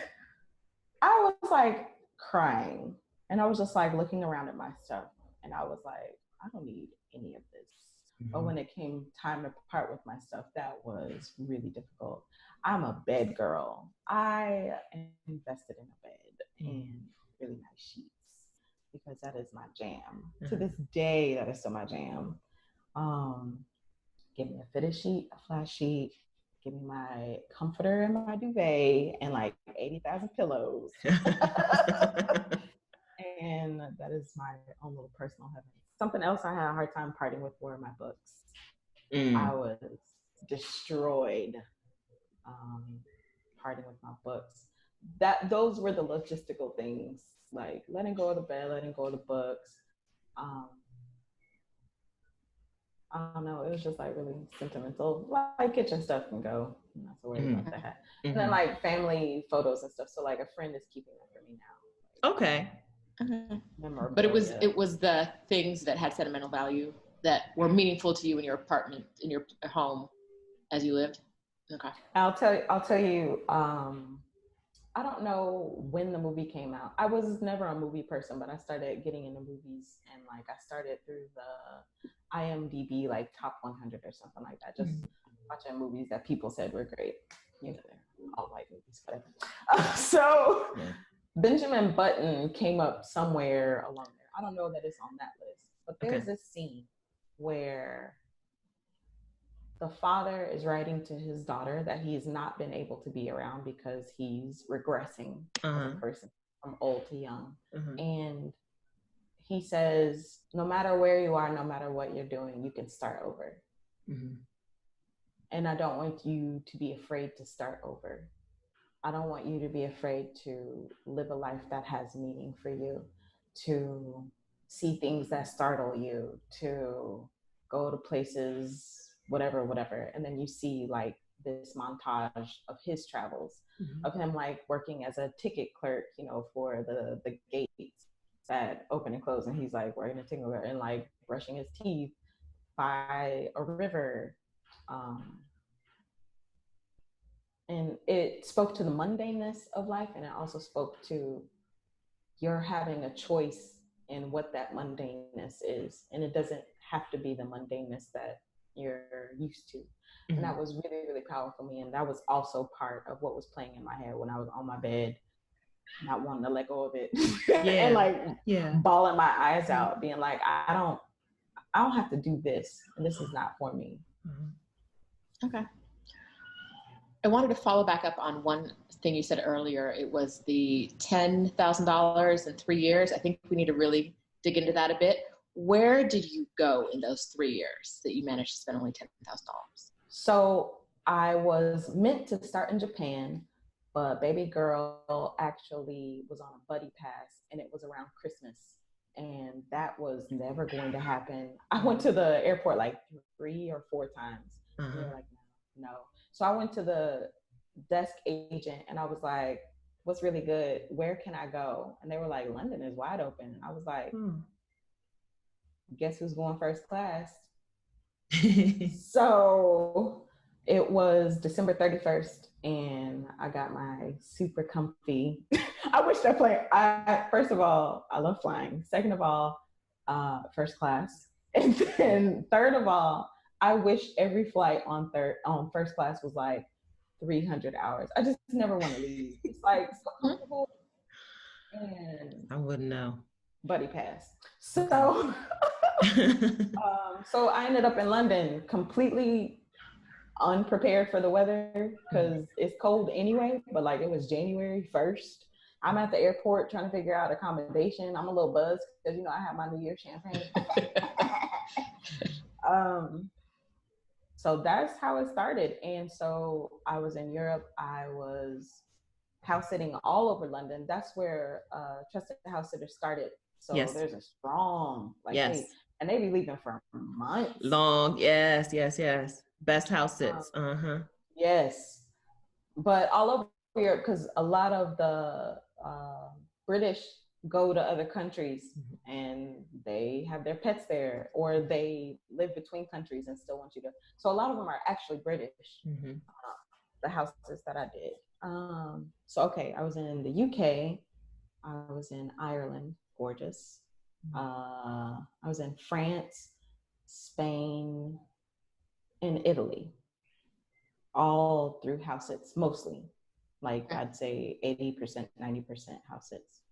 was like crying, and I was just like looking around at my stuff, and I was like, I don't need any of this. But when it came time to part with my stuff, that was really difficult. I'm a bed girl. I invested in a bed and really nice sheets because that is my jam. To this day, that is still my jam. Give me a fitted sheet, a flat sheet, give me my comforter and my duvet and like 80,000 pillows. And that is my own little personal heaven. Something else I had a hard time parting with were my books. I was destroyed parting with my books. Those were the logistical things, like letting go of the bed, letting go of the books. I don't know, it was just like really sentimental. Like kitchen stuff can go, I'm not so worried about that. And then like family photos and stuff. So like a friend is keeping them for me now. Okay. But it was the things that had sentimental value that were meaningful to you in your apartment, in your home as you lived. Okay. I'll tell you, I don't know when the movie came out. I was never a movie person, but I started getting into movies, and like I started through the IMDb like top 100 or something like that, just watching movies that people said were great. You know, they're all white movies, whatever. So Benjamin Button came up somewhere along there. I don't know that it's on that list, but there's this scene where the father is writing to his daughter that he's not been able to be around because he's regressing as a person from old to young. And he says, no matter where you are, no matter what you're doing, you can start over. And I don't want you to be afraid to start over. I don't want you to be afraid to live a life that has meaning for you, to see things that startle you, to go to places, whatever. And then you see like this montage of his travels, of him like working as a ticket clerk, you know, for the gates that open and close. And he's like working a ticket clerk and like brushing his teeth by a river. And it spoke to the mundaneness of life, and it also spoke to you're having a choice in what that mundaneness is. And it doesn't have to be the mundaneness that you're used to. And that was really, really powerful for me. And that was also part of what was playing in my head when I was on my bed, not wanting to let go of it. And like bawling my eyes out, being like, I don't have to do this. And this is not for me. Okay. I wanted to follow back up on one thing you said earlier. It was the $10,000 in 3 years. I think we need to really dig into that a bit. Where did you go in those 3 years that you managed to spend only $10,000? So I was meant to start in Japan, but baby girl actually was on a buddy pass, and it was around Christmas. And that was never going to happen. I went to the airport like 3 or 4 times. And they were like, no. So I went to the desk agent and I was like, what's really good? Where can I go? And they were like, London is wide open. And I was like, guess who's going first class? So it was December 31st and I got my super comfy. I wish that plane, first of all, I love flying. Second of all, first class. And then third of all, I wish every flight on first class was like 300 hours. I just never want to leave. It's like so comfortable. And I wouldn't know. Buddy pass. So, so I ended up in London completely unprepared for the weather because it's cold anyway, but like it was January 1st. I'm at the airport trying to figure out accommodation. I'm a little buzzed because, you know, I have my New Year champagne. So that's how it started. And so I was in Europe. I was house sitting all over London. That's where Trusted House Sitter started. So Yes. there's a strong, like, yes. and they be leaving for months. Long, yes. Best house sits. Yes. But all over here, because a lot of the British go to other countries and they have their pets there, or they live between countries and still want you to. So a lot of them are actually British, the houses that I did. So, okay, I was in the UK, I was in Ireland, gorgeous. I was in France, Spain, and Italy, all through house sits, mostly. Like I'd say 80%, 90% house sits.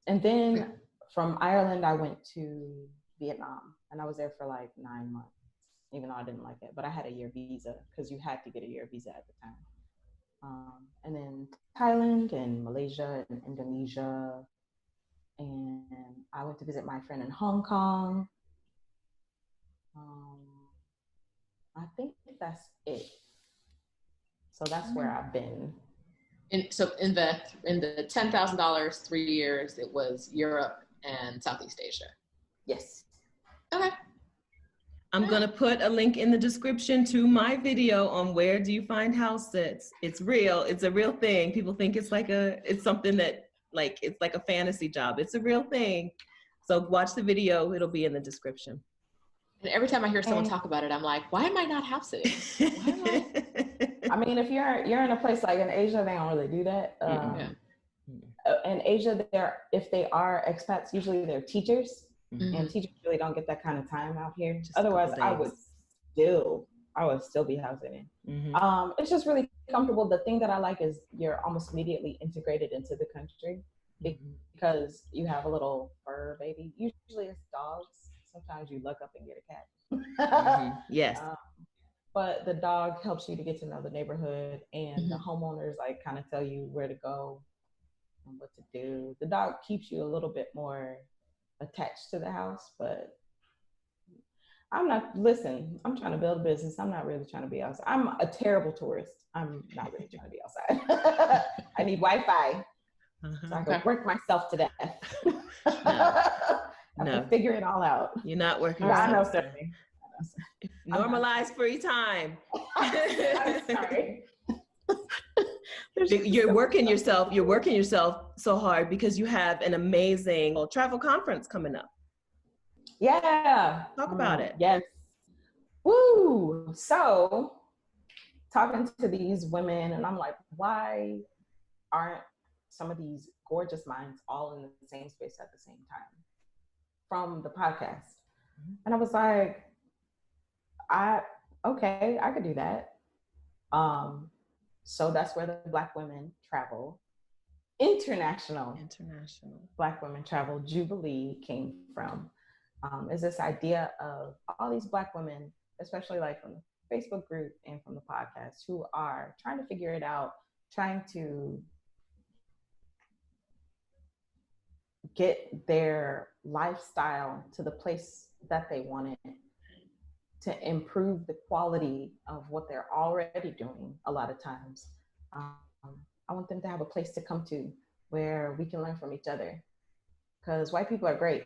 And then from Ireland, I went to Vietnam, and I was there for like 9 months, even though I didn't like it. But I had a year visa because you had to get a year visa at the time. And then Thailand and Malaysia and Indonesia. And I went to visit my friend in Hong Kong. I think that's it. So that's where I've been. So in the $10,000 3 years, it was Europe and Southeast Asia. Yes. Okay. I'm going to put a link in the description to my video on where do you find house sits. It's real. It's a real thing. People think it's something that it's like a fantasy job. It's a real thing. So watch the video. It'll be in the description. And every time I hear someone talk about it, I'm like, why am I not house sitting? I mean, if you're in a place like in Asia, they don't really do that. In Asia, if they are expats, usually they're teachers, and teachers really don't get that kind of time out here. Otherwise, I would still be house sitting. It's just really comfortable. The thing that I like is you're almost immediately integrated into the country because you have a little fur baby. Usually it's dogs. Sometimes you look up and get a cat. Yes. But the dog helps you to get to know the neighborhood, and the homeowners kind of tell you where to go and what to do. The dog keeps you a little bit more attached to the house, but I'm trying to build a business. I'm not really trying to be outside. I'm a terrible tourist. I'm not really trying to be outside. I need Wi-Fi so I can work myself to death. No. Figure it all out. You're not working. I know, Stephanie. Normalize free time. I'm sorry. You're working yourself so hard because you have an amazing travel conference coming up. Yeah. Talk about it. Yes. Woo. So talking to these women, and I'm like, why aren't some of these gorgeous minds all in the same space at the same time? From the podcast. And I was like, I could do that. So that's where the Black Women Travel International Black Women Travel Jubilee came from. Is this idea of all these Black women, especially like from the Facebook group and from the podcast, who are trying to figure it out, trying to get their lifestyle to the place that they want it, to improve the quality of what they're already doing a lot of times. I want them to have a place to come to where we can learn from each other, because white people are great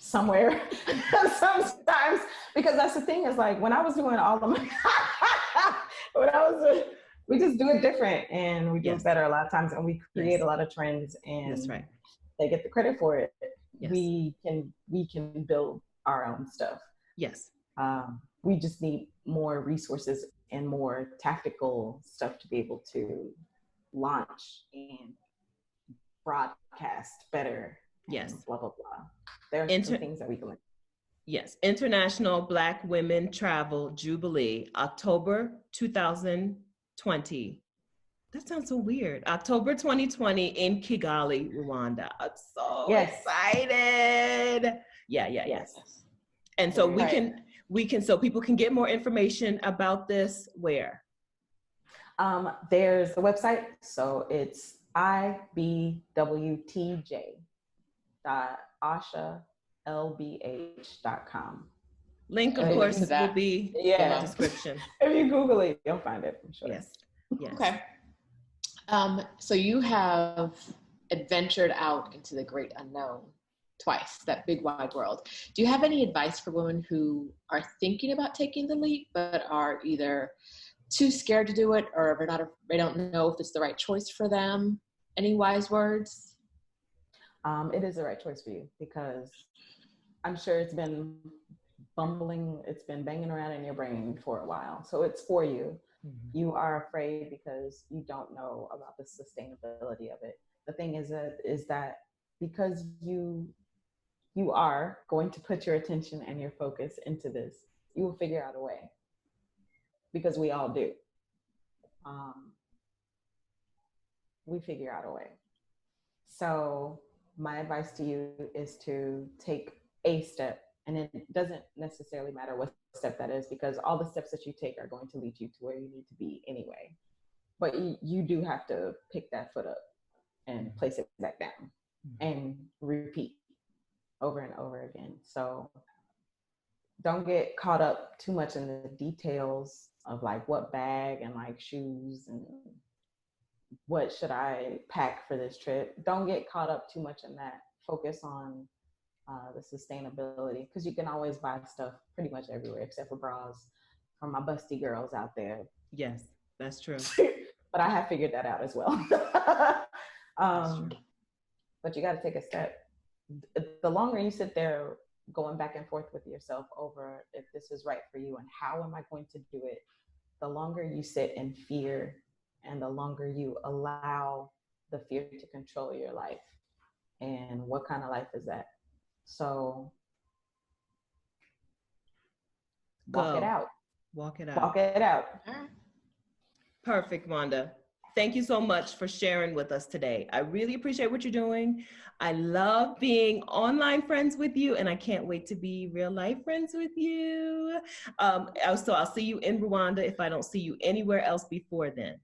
somewhere sometimes, because that's the thing is like when I was doing all of my we just do it different, and we do it better a lot of times, and we create a lot of trends, and that's right. They get the credit for it. Yes. We can build our own stuff. Yes. We just need more resources and more tactical stuff to be able to launch and broadcast better. Yes. Blah, blah, blah. There are some things that we can learn. Yes. International Black Women Travel Jubilee, October 2020. That sounds so weird. October 2020 in Kigali, Rwanda. I'm so excited. Yes. And so we can, so people can get more information about this where? There's the website. So it's ibwtj.ashalbh.com. Link, of course, will be in the description. If you Google it, you'll find it, I'm sure. Yes. Yes. Okay. So you have adventured out into the great unknown twice, that big wide world. Do you have any advice for women who are thinking about taking the leap, but are either too scared to do it, or they don't know if it's the right choice for them? Any wise words? It is the right choice for you, because I'm sure it's been banging around in your brain for a while. So it's for you. Mm-hmm. You are afraid because you don't know about the sustainability of it. The thing is that because you are going to put your attention and your focus into this, you will figure out a way, because we all do. We figure out a way. So my advice to you is to take a step, and it doesn't necessarily matter what step that is, because all the steps that you take are going to lead you to where you need to be anyway. But you do have to pick that foot up and place it back down and repeat over and over again. So don't get caught up too much in the details of like what bag and like shoes and what should I pack for this trip. Don't get caught up too much in that. Focus on the sustainability, because you can always buy stuff pretty much everywhere except for bras from my busty girls out there. Yes, that's true. But I have figured that out as well. But you got to take a step. The longer you sit there going back and forth with yourself over if this is right for you and how am I going to do it, the longer you sit in fear and the longer you allow the fear to control your life. And what kind of life is that? So walk it out. Walk it out. Walk it out. Perfect, Wanda. Thank you so much for sharing with us today. I really appreciate what you're doing. I love being online friends with you, and I can't wait to be real life friends with you. So I'll see you in Rwanda if I don't see you anywhere else before then.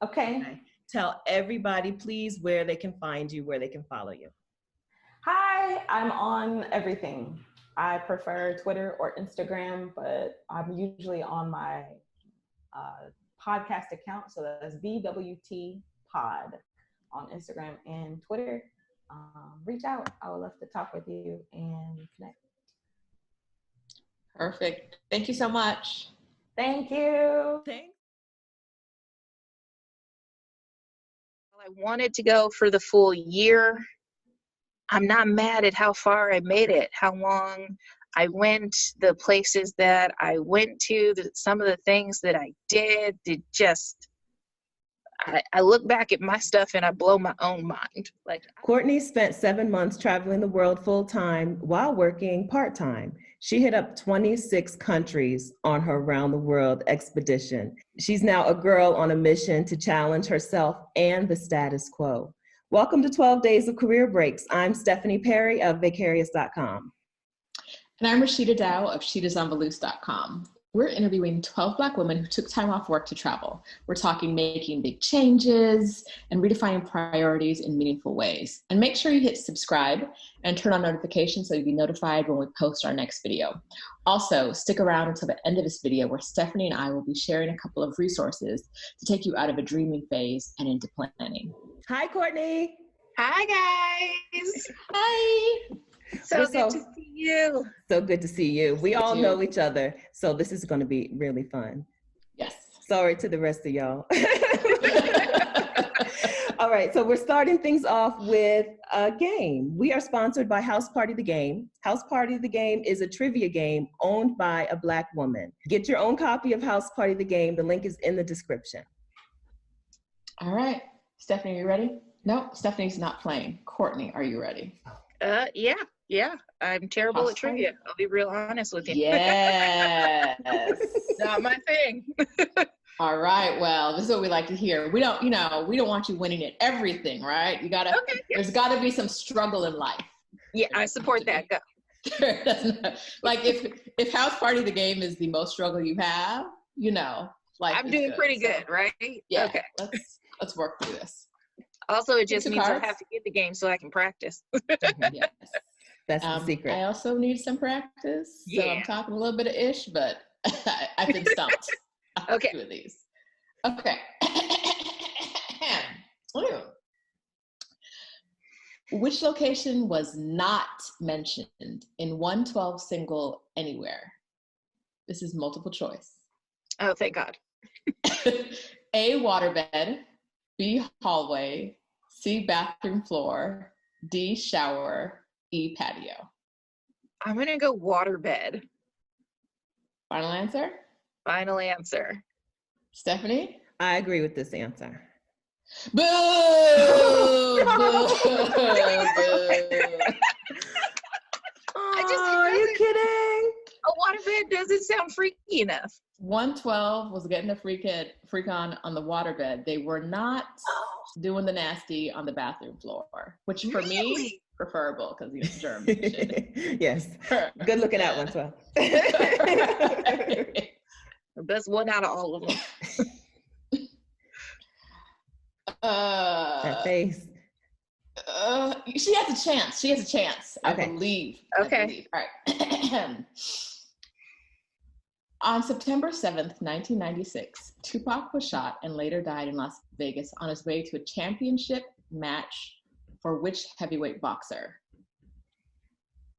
Okay. Tell everybody, please, where they can find you, where they can follow you. Hi, I'm on everything. I prefer Twitter or Instagram, but I'm usually on my podcast account. So that's BWT Pod on Instagram and Twitter. Reach out. I would love to talk with you and connect. Perfect. Thank you so much. Thank you. Thanks. I wanted to go for the full year. I'm not mad at how far I made it, how long I went, the places that I went to, some of the things that I did just, I look back at my stuff and I blow my own mind. Like, Courtney spent 7 months traveling the world full-time while working part-time. She hit up 26 countries on her around the world expedition. She's now a girl on a mission to challenge herself and the status quo. Welcome to 12 Days of Career Breaks. I'm Stephanie Perry of Vicarious.com. And I'm Roshida Dowe of she'tisontheloose.com. We're interviewing 12 Black women who took time off work to travel. We're talking making big changes and redefining priorities in meaningful ways. And make sure you hit subscribe and turn on notifications so you'll be notified when we post our next video. Also, stick around until the end of this video where Stephanie and I will be sharing a couple of resources to take you out of a dreaming phase and into planning. Hi, Courtney. hi guys. Hi. So good to see you. So good to see you. We all know each other, so this is going to be really fun. Yes. Sorry to the rest of y'all. All right, so we're starting things off with a game. We are sponsored by House Party the Game. House Party the Game is a trivia game owned by a Black woman. Get your own copy of House Party the Game. The link is in the description. All right. Stephanie, are you ready? No, Stephanie's not playing. Courtney, are you ready? Yeah. I'm terrible at trivia. I'll be real honest with you. Yes. Not my thing. All right. Well, this is what we like to hear. We don't want you winning at everything, right? There's gotta be some struggle in life. Yeah, I support that. Go. Like if House Party the Game is the most struggle you have, life I'm doing pretty good, right? Yeah. Okay. Let's work through this. Also, it just means cards. I have to get the game so I can practice. Yes. That's the secret. I also need some practice. So I'm talking a little bit of ish, but I've been stumped. Okay. Two of these. Okay. Which location was not mentioned in 112 single anywhere? This is multiple choice. Oh, thank God. A, waterbed, B, hallway, C, bathroom floor, D, shower, E, patio. I'm going to go waterbed. Final answer? Final answer. Stephanie? I agree with this answer. Boo! Boo! Are you kidding? A waterbed doesn't sound freaky enough. 112 was getting a freak on the waterbed. They were not doing the nasty on the bathroom floor, which for me, preferable because he's German. Yes. Good looking out, 112. The best one out of all of them. That face. She has a chance. She has a chance. Okay. I believe. Okay. I believe. All right. On September 7th, 1996, Tupac was shot and later died in Las Vegas on his way to a championship match for which heavyweight boxer?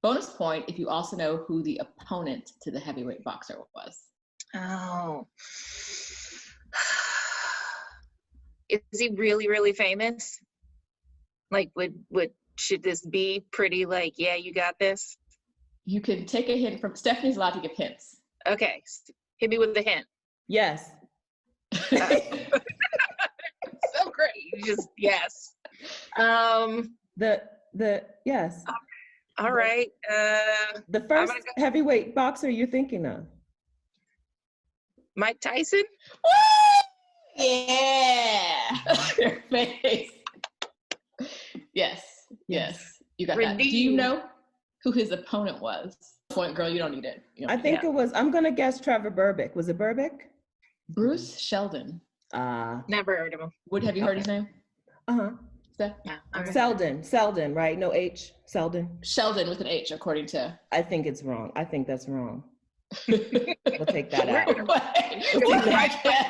Bonus point if you also know who the opponent to the heavyweight boxer was. Oh. Is he really, really famous? Like, should this be pretty like, yeah, you got this? You can take a hint from, Stephanie's allowed to give hints. Okay, hit me with the hint. Yes. So great. You just, yes. Yes. All right. The first heavyweight boxer you're thinking of. Mike Tyson? Woo! Yeah. Your face. Yes. You got that. Do you know who his opponent was? Point, girl, you don't need it. I think it was, I'm going to guess Trevor Berbick. Was it Berbick? Bruce Sheldon. Never heard of him. Have you heard his name? Uh-huh. Steph? Okay. Selden, right? No H, Selden. Sheldon with an H, according to. I think it's wrong. I think that's wrong. We'll take that out.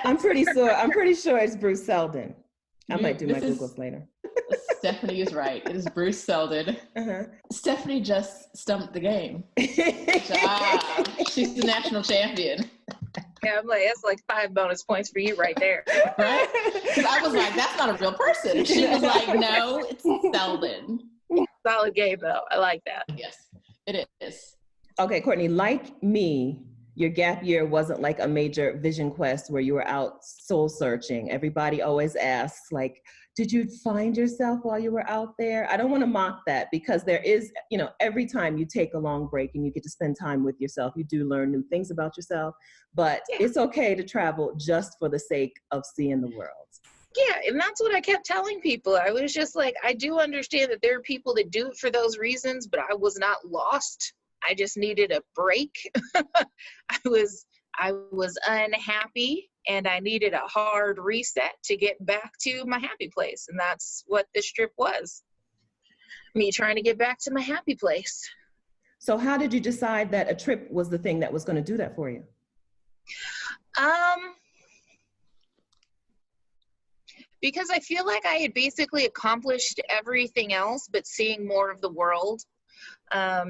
I'm pretty sure it's Bruce Selden. I might do my Googles later. Stephanie is right. It is Bruce Selden. Uh-huh. Stephanie just stumped the game. Good job. She's the national champion. Yeah, I'm like, that's like 5 bonus points for you right there. Right? Because I was like, that's not a real person. She was like, no, it's Selden. Solid game, though. I like that. Yes, it is. Okay, Courtney, like me, your gap year wasn't like a major vision quest where you were out soul searching. Everybody always asks, like, did you find yourself while you were out there? I don't want to mock that because there is, every time you take a long break and you get to spend time with yourself, you do learn new things about yourself, but it's okay to travel just for the sake of seeing the world. Yeah, and that's what I kept telling people. I was just like, I do understand that there are people that do it for those reasons, but I was not lost. I just needed a break. I was unhappy and I needed a hard reset to get back to my happy place. And that's what this trip was. Me trying to get back to my happy place. So how did you decide that a trip was the thing that was going to do that for you? Because I feel like I had basically accomplished everything else but seeing more of the world.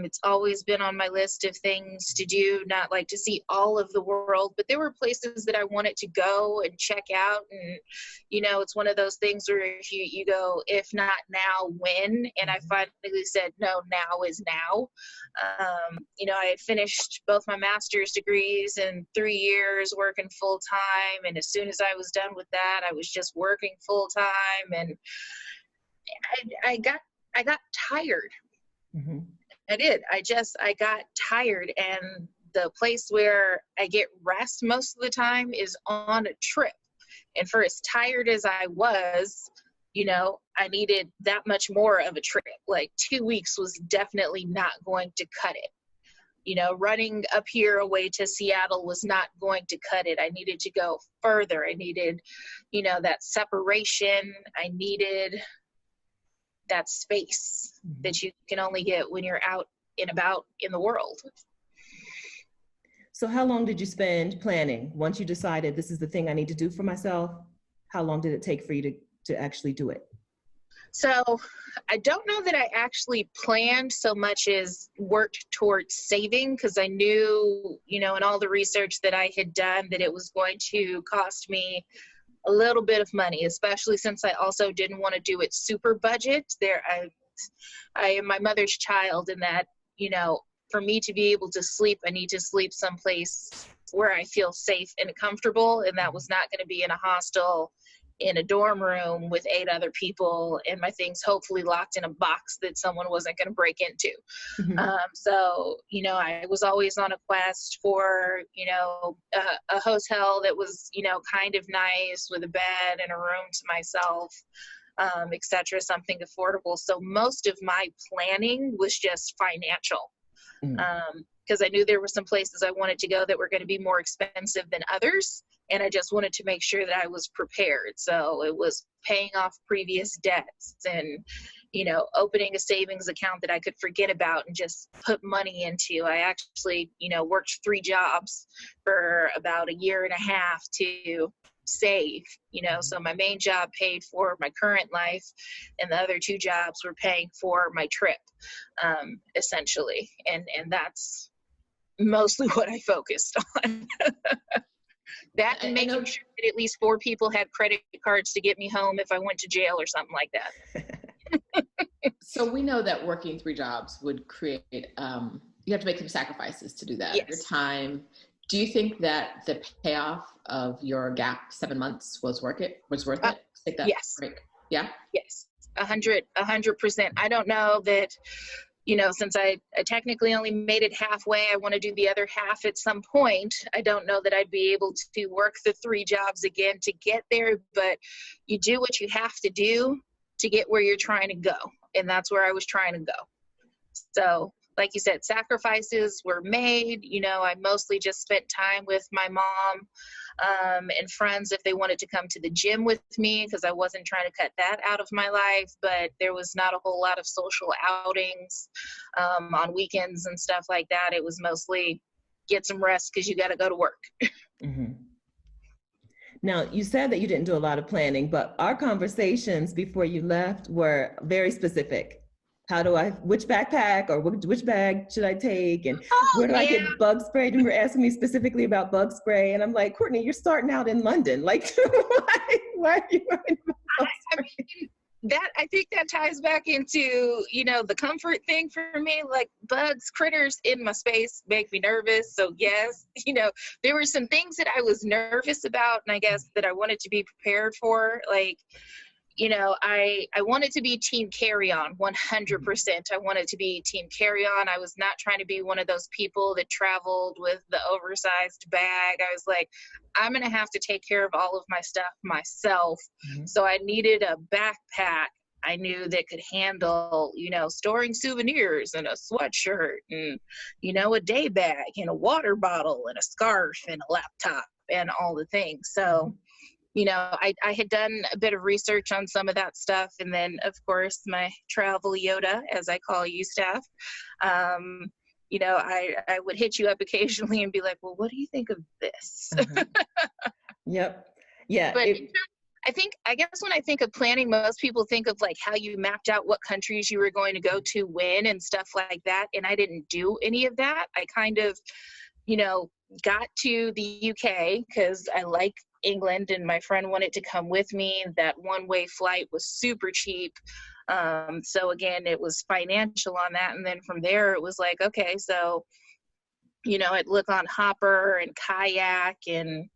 It's always been on my list of things to do, not like to see all of the world, but there were places that I wanted to go and check out. And, it's one of those things where if you go, if not now, when? And I finally said, no, now is now. I had finished both my master's degrees in 3 years working full time. And as soon as I was done with that, I was just working full time. And I got tired. Mm-hmm. I did. I got tired, and the place where I get rest most of the time is on a trip. And for as tired as I was, I needed that much more of a trip. Like 2 weeks was definitely not going to cut it. Running up here away to Seattle was not going to cut it. I needed to go further. I needed, that separation. I needed that space that you can only get when you're out and about in the world. So how long did you spend planning? Once you decided this is the thing I need to do for myself, how long did it take for you to actually do it? So I don't know that I actually planned so much as worked towards saving, because I knew, you know, in all the research that I had done, that it was going to cost me a little bit of money, especially since I also didn't want to do it super budget. I am my mother's child, in that, you know, for me to be able to sleep, I need to sleep someplace where I feel safe and comfortable, and that was not going to be in a hostel in a dorm room with 8 other people, and my things hopefully locked in a box that someone wasn't going to break into. So, you know, I was always on a quest for, you know, a hotel that was, you know, kind of nice, with a bed and a room to myself, etc., something affordable. So most of my planning was just financial, because I knew there were some places I wanted to go that were going to be more expensive than others, and I just wanted to make sure that I was prepared. So it was paying off previous debts, and, you know, opening a savings account that I could forget about and just put money into. I actually, you know, worked 3 jobs for about 1.5 years to save, you know. So my main job paid for my current life, and the other 2 jobs were paying for my trip, essentially. And that's mostly what I focused on. That, and making sure that at least 4 people had credit cards to get me home if I went to jail or something like that. So we know that working 3 jobs would create, you have to make some sacrifices to do that. Yes. Your time. Do you think that the payoff of your gap 7 months was worth it? Take that yes. break. Yeah. Yes. 100%. I don't know that, you know, since I technically only made it halfway, I want to do the other half at some point. I don't know that I'd be able to work the 3 jobs again to get there, but you do what you have to do to get where you're trying to go. And that's where I was trying to go. So, like you said, sacrifices were made. You know, I mostly just spent time with my mom and friends if they wanted to come to the gym with me, because I wasn't trying to cut that out of my life. But there was not a whole lot of social outings on weekends and stuff like that. It was mostly get some rest because you got to go to work. Now, you said that you didn't do a lot of planning, but our conversations before you left were very specific. Which backpack or which bag should I take? And where do I get bug spray? And you were asking me specifically about bug spray. And I'm like, Courtney, you're starting out in London. Like, why are you worried about bug spray? I think that ties back into, you know, the comfort thing for me. Like, bugs, critters in my space make me nervous. So yes, you know, there were some things that I was nervous about, and I guess that I wanted to be prepared for. Like, you know, I wanted to be team carry-on 100%. I wanted to be team carry-on. I was not trying to be one of those people that traveled with the oversized bag. I was like, I'm going to have to take care of all of my stuff myself. So I needed a backpack I knew that could handle, you know, storing souvenirs and a sweatshirt and, you know, a day bag and a water bottle and a scarf and a laptop and all the things. So, you know, I had done a bit of research on some of that stuff. And then, of course, my travel Yoda, as I call you, Steph, you know, I would hit you up occasionally and be like, well, what do you think of this? Yep. Yeah. But I guess when I think of planning, most people think of like how you mapped out what countries you were going to go to when and stuff like that. And I didn't do any of that. I kind of, you know, got to the UK because I like England and my friend wanted to come with me. That one-way flight was super cheap. So again, it was financial on that. And then from there, it was like, okay, so, you know, I'd look on Hopper and Kayak and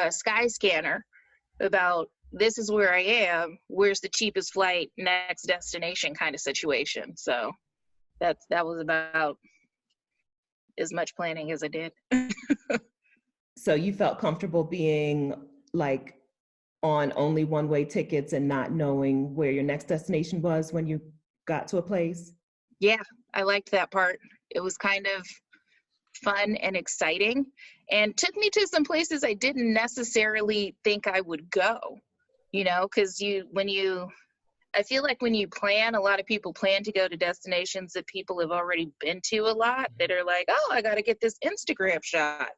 Skyscanner about this is where I am, where's the cheapest flight, next destination kind of situation. So that was about as much planning as I did. So you felt comfortable being like on only one-way tickets and not knowing where your next destination was when you got to a place? Yeah, I liked that part. It was kind of fun and exciting and took me to some places I didn't necessarily think I would go, you know, because when you I feel like when you plan, a lot of people plan to go to destinations that people have already been to a lot, that are like, oh, I got to get this Instagram shot.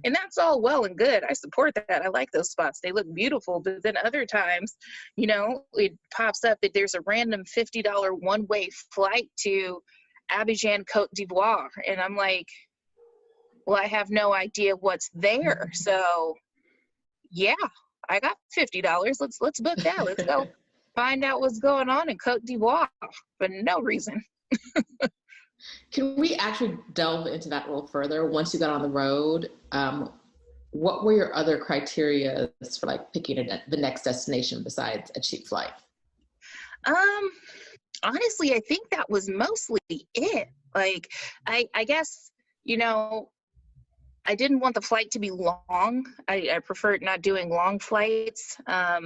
And that's all well and good. I support that. I like those spots. They look beautiful. But then other times, you know, it pops up that there's a random $50 one-way flight to Abidjan, Cote d'Ivoire. And I'm like, well, I have no idea what's there. So yeah, I got $50. Let's book that. Let's go find out what's going on in Cote d'Ivoire for no reason. Can we actually delve into that a little further? Once you got on the road, what were your other criteria for like picking the next destination besides a cheap flight? Honestly, I think that was mostly it. Like, I guess, you know, I didn't want the flight to be long. I preferred not doing long flights.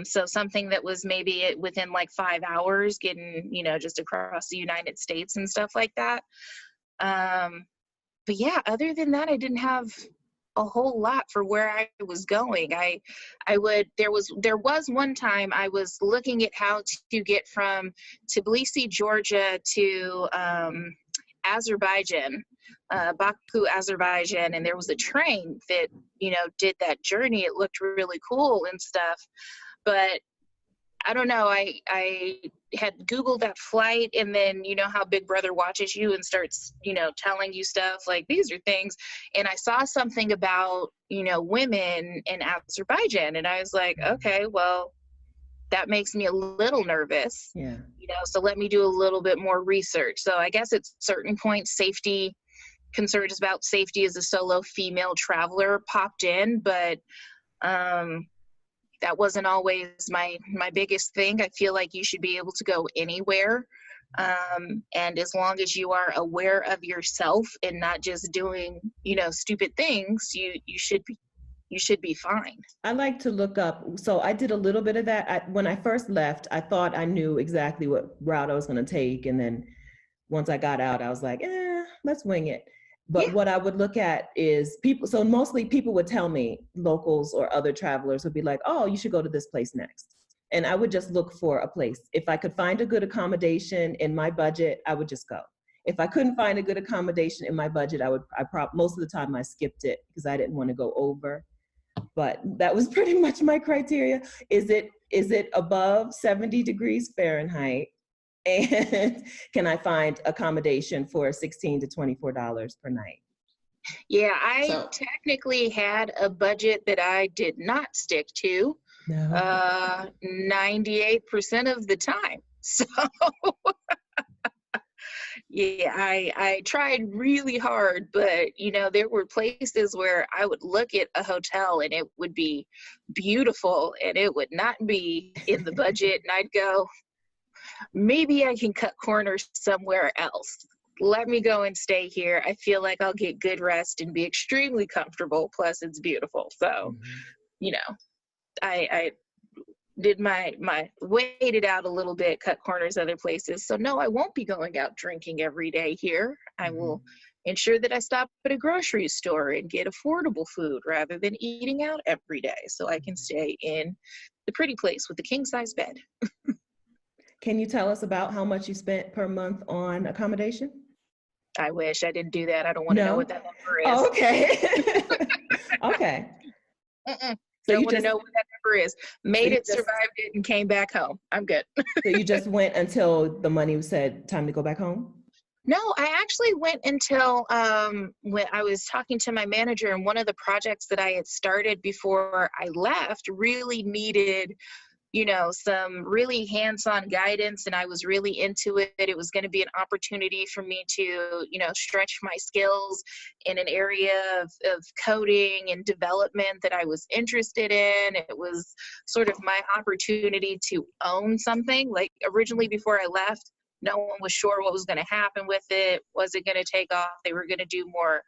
So something that was maybe within like 5 hours, getting, you know, just across the United States and stuff like that. But yeah, other than that, I didn't have a whole lot for where I was going. There was one time I was looking at how to get from Tbilisi, Georgia to Azerbaijan, Baku, Azerbaijan, and there was a train that, you know, did that journey. It looked really cool and stuff, but I don't know, I had Googled that flight, and then, you know how Big Brother watches you and starts, you know, telling you stuff like, these are things, and I saw something about, you know, women in Azerbaijan, and I was like, okay, well, that makes me a little nervous. Yeah. You know, so let me do a little bit more research. So I guess at certain points, concerns about safety as a solo female traveler popped in, but that wasn't always my biggest thing. I feel like you should be able to go anywhere. And as long as you are aware of yourself and not just doing, you know, stupid things, you should be fine. I like to look up. So I did a little bit of that. When I first left, I thought I knew exactly what route I was going to take. And then once I got out, I was like, let's wing it. But what I would look at is people. So mostly people would tell me, locals or other travelers would be like, oh, you should go to this place next. And I would just look for a place. If I could find a good accommodation in my budget, I would just go. If I couldn't find a good accommodation in my budget, most of the time I skipped it because I didn't want to go over. But that was pretty much my criteria. Is it above 70 degrees Fahrenheit? And can I find accommodation for $16 to $24 per night? Yeah, I technically had a budget that I did not stick to 98% of the time. So yeah, I tried really hard, but you know, there were places where I would look at a hotel and it would be beautiful and it would not be in the budget, and I'd go, maybe I can cut corners somewhere else. Let me go and stay here. I feel like I'll get good rest and be extremely comfortable. Plus it's beautiful. So, you know, I did my waited out a little bit, cut corners other places. So no, I won't be going out drinking every day here. I will ensure that I stop at a grocery store and get affordable food rather than eating out every day, so I can stay in the pretty place with the king size bed. Can you tell us about how much you spent per month on accommodation? I wish I didn't do that. I don't want to know what that number is. Oh, okay. Okay. So don't want to know what that number is. Made it, survived it, and came back home. I'm good. So you just went until the money said time to go back home? No, I actually went until when I was talking to my manager, and one of the projects that I had started before I left really needed, you know, some really hands-on guidance, and I was really into it. It was going to be an opportunity for me to, you know, stretch my skills in an area of coding and development that I was interested in. It was sort of my opportunity to own something. Like originally before I left, no one was sure what was going to happen with it. Was it going to take off? They were going to do more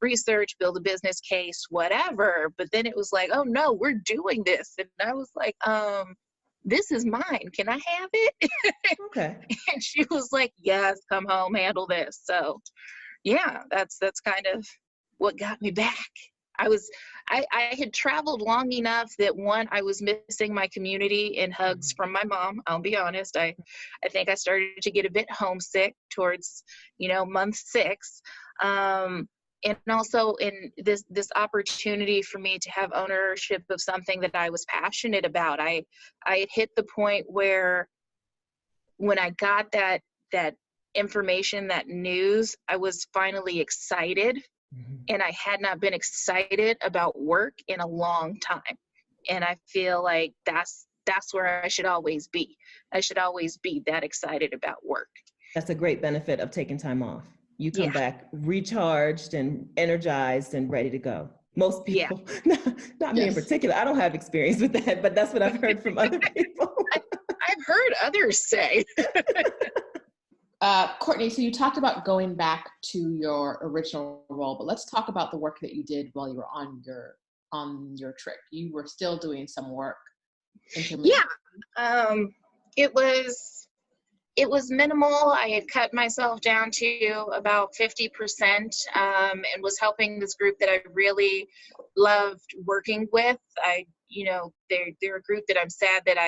research, build a business case, whatever. But then it was like, oh no, we're doing this. And I was like, this is mine. Can I have it? Okay. And she was like, yes, come home, handle this. So yeah, that's kind of what got me back. I had traveled long enough that one, I was missing my community and hugs from my mom. I'll be honest. I think I started to get a bit homesick towards, month 6. And also in this opportunity for me to have ownership of something that I was passionate about. I had hit the point where when I got that information, that news, I was finally excited. And I had not been excited about work in a long time. And I feel like that's where I should always be. I should always be that excited about work. That's a great benefit of taking time off. You come back recharged and energized and ready to go. Most people, not me in particular. I don't have experience with that, but that's what I've heard from other people. I've heard others say. Courtney, so you talked about going back to your original role, but let's talk about the work that you did while you were on your trip. You were still doing some work. It was minimal. I had cut myself down to about 50%, and was helping this group that I really loved working with. They're a group that I'm sad that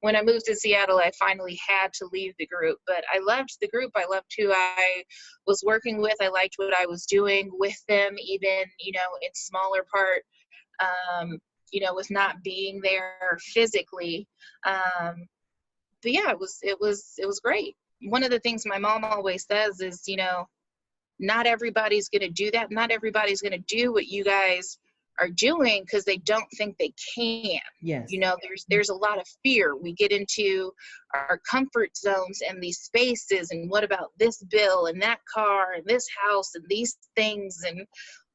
when I moved to Seattle, I finally had to leave the group, but I loved the group. I loved who I was working with. I liked what I was doing with them, even, in smaller part, with not being there physically. But yeah, it was great. One of the things my mom always says is, not everybody's going to do that. Not everybody's going to do what you guys are doing because they don't think they can. Yes. There's a lot of fear. We get into our comfort zones and these spaces, and what about this bill and that car and this house and these things and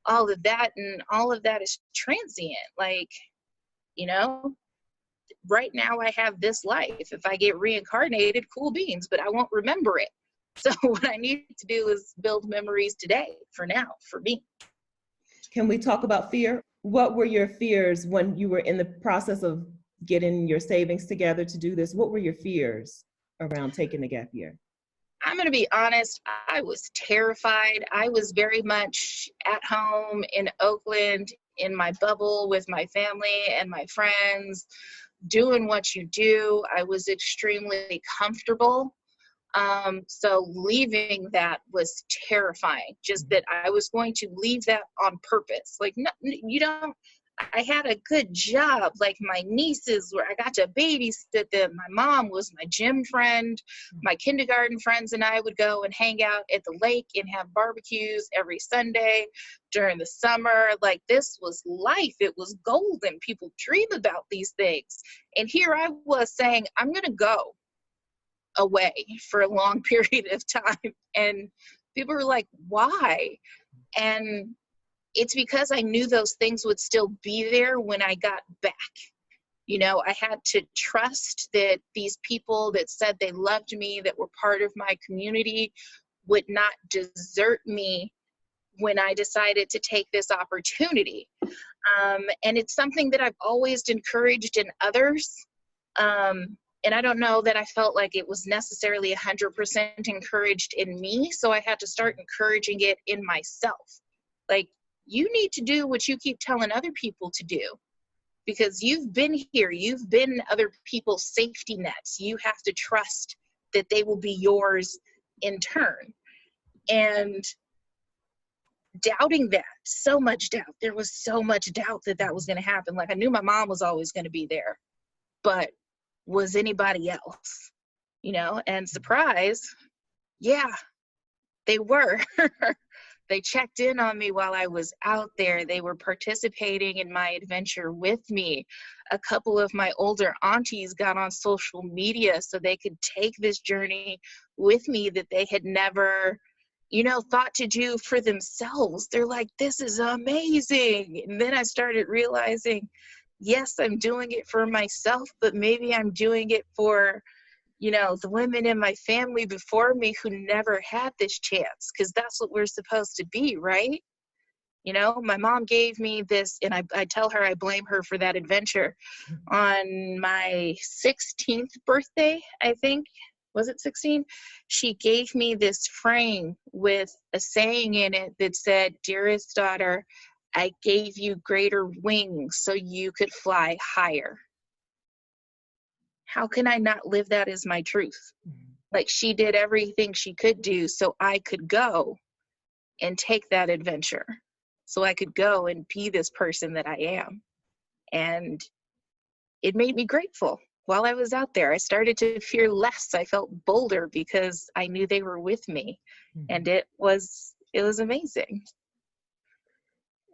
all of that, and all of that is transient. Like, right now I have this life. If I get reincarnated, cool beans, but I won't remember it. So what I need to do is build memories today, for now, for me. Can we talk about fear? What were your fears when you were in the process of getting your savings together to do this? What were your fears around taking the gap year? I'm going to be honest, I was terrified. I was very much at home in Oakland, in my bubble with my family and my friends, doing what you do. I was extremely comfortable. So leaving that was terrifying, just that I was going to leave that on purpose. Like, no, I had a good job. Like, my nieces I got to babysit them. My mom was my gym friend. My kindergarten friends and I would go and hang out at the lake and have barbecues every Sunday during the summer. Like, this was life. It was golden. People dream about these things. And here I was saying, I'm going to go away for a long period of time. And people were like, why? And it's because I knew those things would still be there when I got back. I had to trust that these people that said they loved me, that were part of my community, would not desert me when I decided to take this opportunity. And it's something that I've always encouraged in others. And I don't know that I felt like it was necessarily 100% encouraged in me. So I had to start encouraging it in myself. Like, you need to do what you keep telling other people to do, because you've been here. You've been other people's safety nets. You have to trust that they will be yours in turn. And doubting that, so much doubt. There was so much doubt that was going to happen. Like, I knew my mom was always going to be there, but was anybody else? And surprise, yeah, they were. They checked in on me while I was out there. They were participating in my adventure with me. A couple of my older aunties got on social media so they could take this journey with me that they had never, thought to do for themselves. They're like, this is amazing. And then I started realizing, yes, I'm doing it for myself, but maybe I'm doing it for the women in my family before me who never had this chance, because that's what we're supposed to be, right? My mom gave me this, and I tell her I blame her for that adventure. On my 16th birthday, I think, was it 16? She gave me this frame with a saying in it that said, "Dearest daughter, I gave you greater wings so you could fly higher. How can I not live that as my truth? Like, she did everything she could do so I could go and take that adventure, so I could go and be this person that I am. And it made me grateful. While I was out there, I started to fear less. I felt bolder because I knew they were with me. And it was amazing.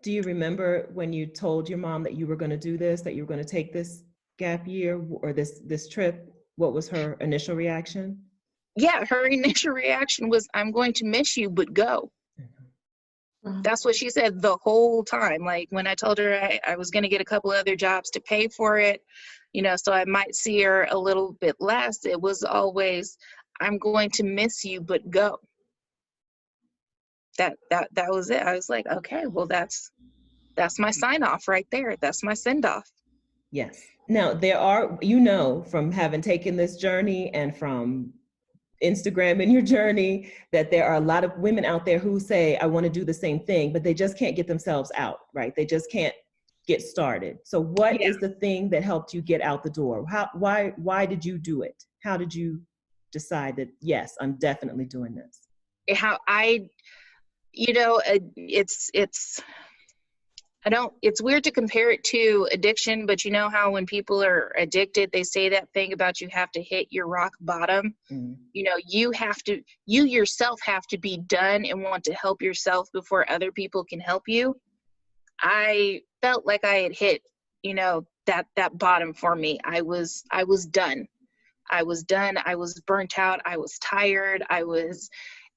Do you remember when you told your mom that you were going to do this, that you were going to take this gap year or this trip? What was her initial reaction? Yeah, her initial reaction was, I'm going to miss you, but go. That's what she said the whole time. Like, when I told her I was going to get a couple other jobs to pay for it, you know, so I might see her a little bit less, it was always, I'm going to miss you, but go. That was it. I was like, okay, well, that's my sign off right there. That's my send off. Yes. Now, there are, you know, from having taken this journey and from Instagram in your journey, that there are a lot of women out there who say, I want to do the same thing, but they just can't get themselves out, right? They just can't get started. So what is the thing that helped you get out the door? Why did you do it? How did you decide that, yes, I'm definitely doing this? It's weird to compare it to addiction, but you know how when people are addicted, they say that thing about you have to hit your rock bottom. You know, you yourself have to be done and want to help yourself before other people can help you. I felt like I had hit, you know, that bottom for me. I was done. I was done. I was burnt out. I was tired. I was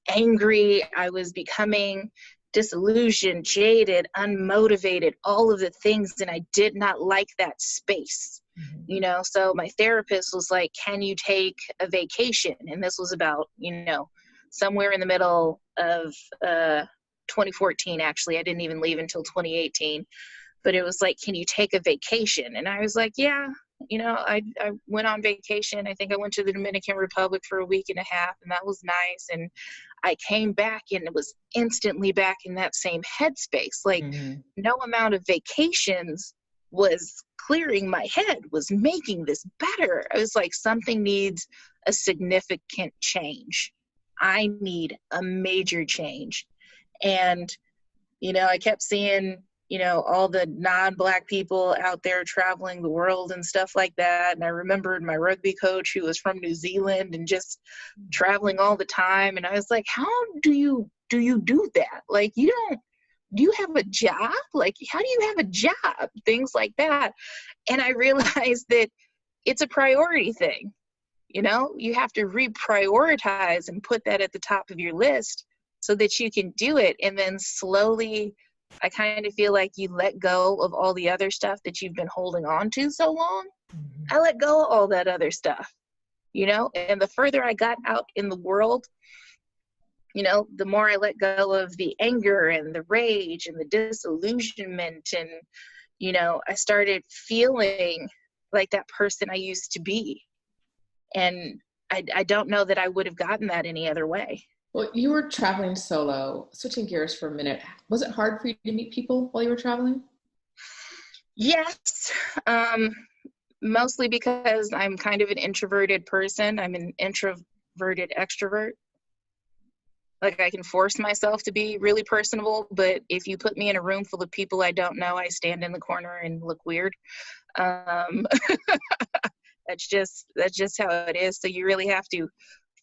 angry. I was becoming disillusioned, jaded, unmotivated, all of the things, and I did not like that space. You know, so my therapist was like, can you take a vacation? And this was about, you know, somewhere in the middle of 2014, actually. I didn't even leave until 2018, but it was like, can you take a vacation? And I was like, yeah. You know, I went on vacation. I think I went to the Dominican Republic for a week and a half, and that was nice. And I came back and it was instantly back in that same headspace. Like, no amount of vacations was clearing my head, was making this better. I was like, something needs a significant change. I need a major change. And, you know, I kept seeing, you know, all the non-Black people out there traveling the world and stuff like that. And I remembered my rugby coach who was from New Zealand and just traveling all the time. And I was like, how do you do that? Like, do you have a job? Like, how do you have a job? Things like that. And I realized that it's a priority thing. You know, you have to reprioritize and put that at the top of your list so that you can do it. And then slowly, I kind of feel like you let go of all the other stuff that you've been holding on to so long. I let go of all that other stuff, you know, and the further I got out in the world, you know, the more I let go of the anger and the rage and the disillusionment. And, you know, I started feeling like that person I used to be. And I don't know that I would have gotten that any other way. Well, you were traveling solo. Switching gears for a minute, was it hard for you to meet people while you were traveling? Yes, mostly because I'm kind of an introverted person. I'm an introverted extrovert. Like, I can force myself to be really personable, but if you put me in a room full of people I don't know, I stand in the corner and look weird. That's just how it is. So you really have to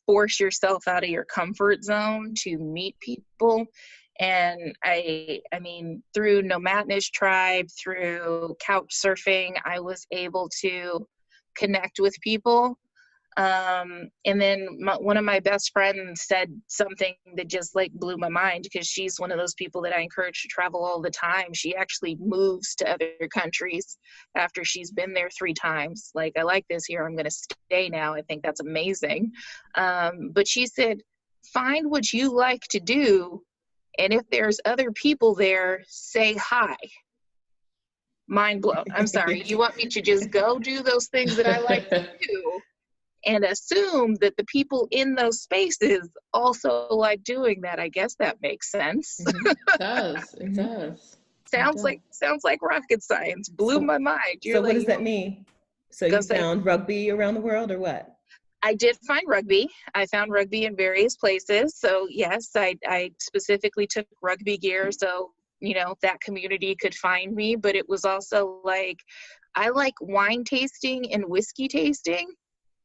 force yourself out of your comfort zone to meet people. And I mean, through Nomadnish Tribe, through couch surfing, I was able to connect with people. And then one of my best friends said something that just like blew my mind, because she's one of those people that I encourage to travel all the time. She actually moves to other countries after she's been there 3 times. Like, I like this here, I'm going to stay now. I think that's amazing. But she said, find what you like to do. And if there's other people there, say hi. Mind blown. I'm sorry. You want me to just go do those things that I like to do and assume that the people in those spaces also like doing that? I guess that makes sense. It does. It does. Sounds like rocket science. Blew my mind. So what does that mean? So you found rugby around the world or what? I did find rugby. I found rugby in various places. So yes, I specifically took rugby gear so, you know, that community could find me. But it was also like, I like wine tasting and whiskey tasting.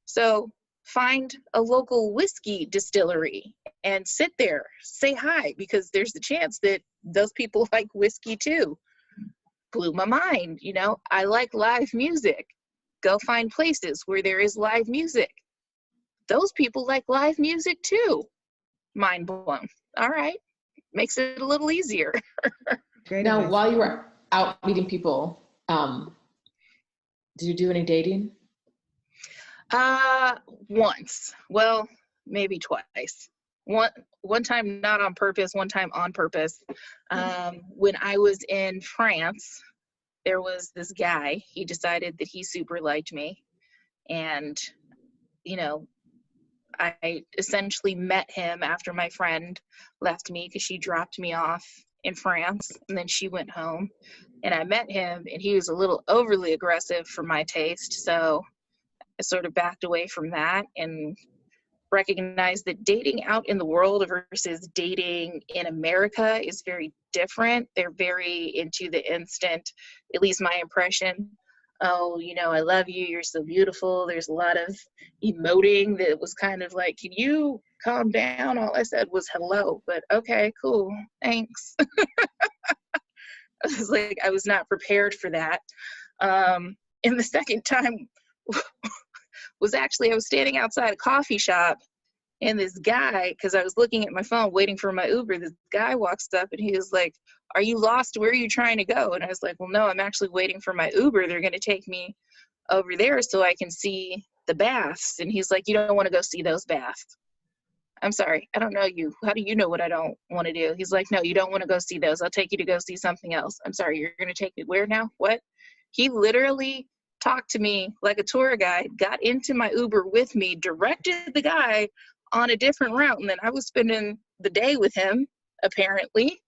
So find a local whiskey distillery and sit there, say hi, because there's the chance that those people like whiskey too. Blew my mind. You know, I like live music. Go find places where there is live music. Those people like live music too. Mind blown. All right. Makes it a little easier. Now, while you were out meeting people, did you do any dating? Once. Well, maybe twice. One time not on purpose, one time on purpose. When I was in France, there was this guy. He decided that he super liked me. And, you know, I essentially met him after my friend left me because she dropped me off in France and then she went home. And I met him and he was a little overly aggressive for my taste. So I sort of backed away from that and recognized that dating out in the world versus dating in America is very different. They're very into the instant, at least my impression. Oh, you know, I love you, you're so beautiful. There's a lot of emoting that was kind of like, can you calm down? All I said was hello, but okay, cool, thanks. I was like, I was not prepared for that. And the second time was actually, I was standing outside a coffee shop and this guy, because I was looking at my phone waiting for my Uber, this guy walks up and he was like, are you lost? Where are you trying to go? And I was like, well, no, I'm actually waiting for my Uber. They're going to take me over there so I can see the baths. And he's like, you don't want to go see those baths. I'm sorry, I don't know you. How do you know what I don't want to do? He's like, no, you don't want to go see those. I'll take you to go see something else. I'm sorry, you're going to take me where now? What? He literally talked to me like a tour guide, got into my Uber with me, directed the guy on a different route. And then I was spending the day with him, apparently.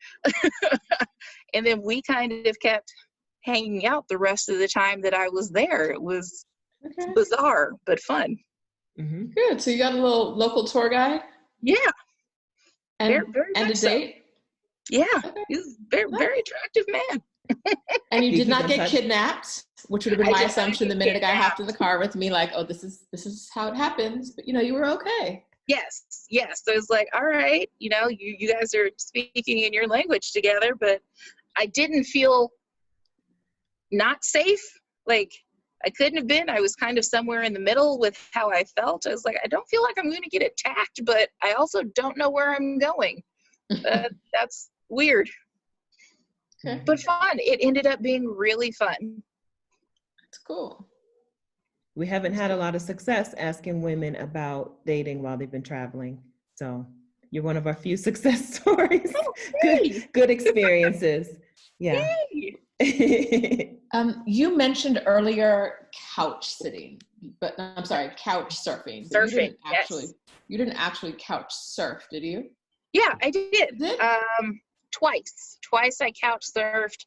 And then we kind of kept hanging out the rest of the time that I was there. It was bizarre, but fun. Mm-hmm. Good. So you got a little local tour guide? Yeah. And, very and a date? Yeah. Okay. He's a very attractive man. And you did not get kidnapped, which would have been my assumption the minute a guy hopped in the car with me, like, oh, this is how it happens. But, you know, you were okay. Yes. So it's like, all right, you know, you guys are speaking in your language together, but I didn't feel not safe. Like, I couldn't have been. I was kind of somewhere in the middle with how I felt. I was like, I don't feel like I'm going to get attacked, but I also don't know where I'm going. That's weird. Okay. But fun. It ended up being really fun. That's cool. We haven't had a lot of success asking women about dating while they've been traveling. So you're one of our few success stories. Good experiences. Yeah. You mentioned earlier couch sitting, but I'm sorry, couch surfing. Surfing. You didn't actually couch surf, did you? Yeah, I did. Twice I couch surfed.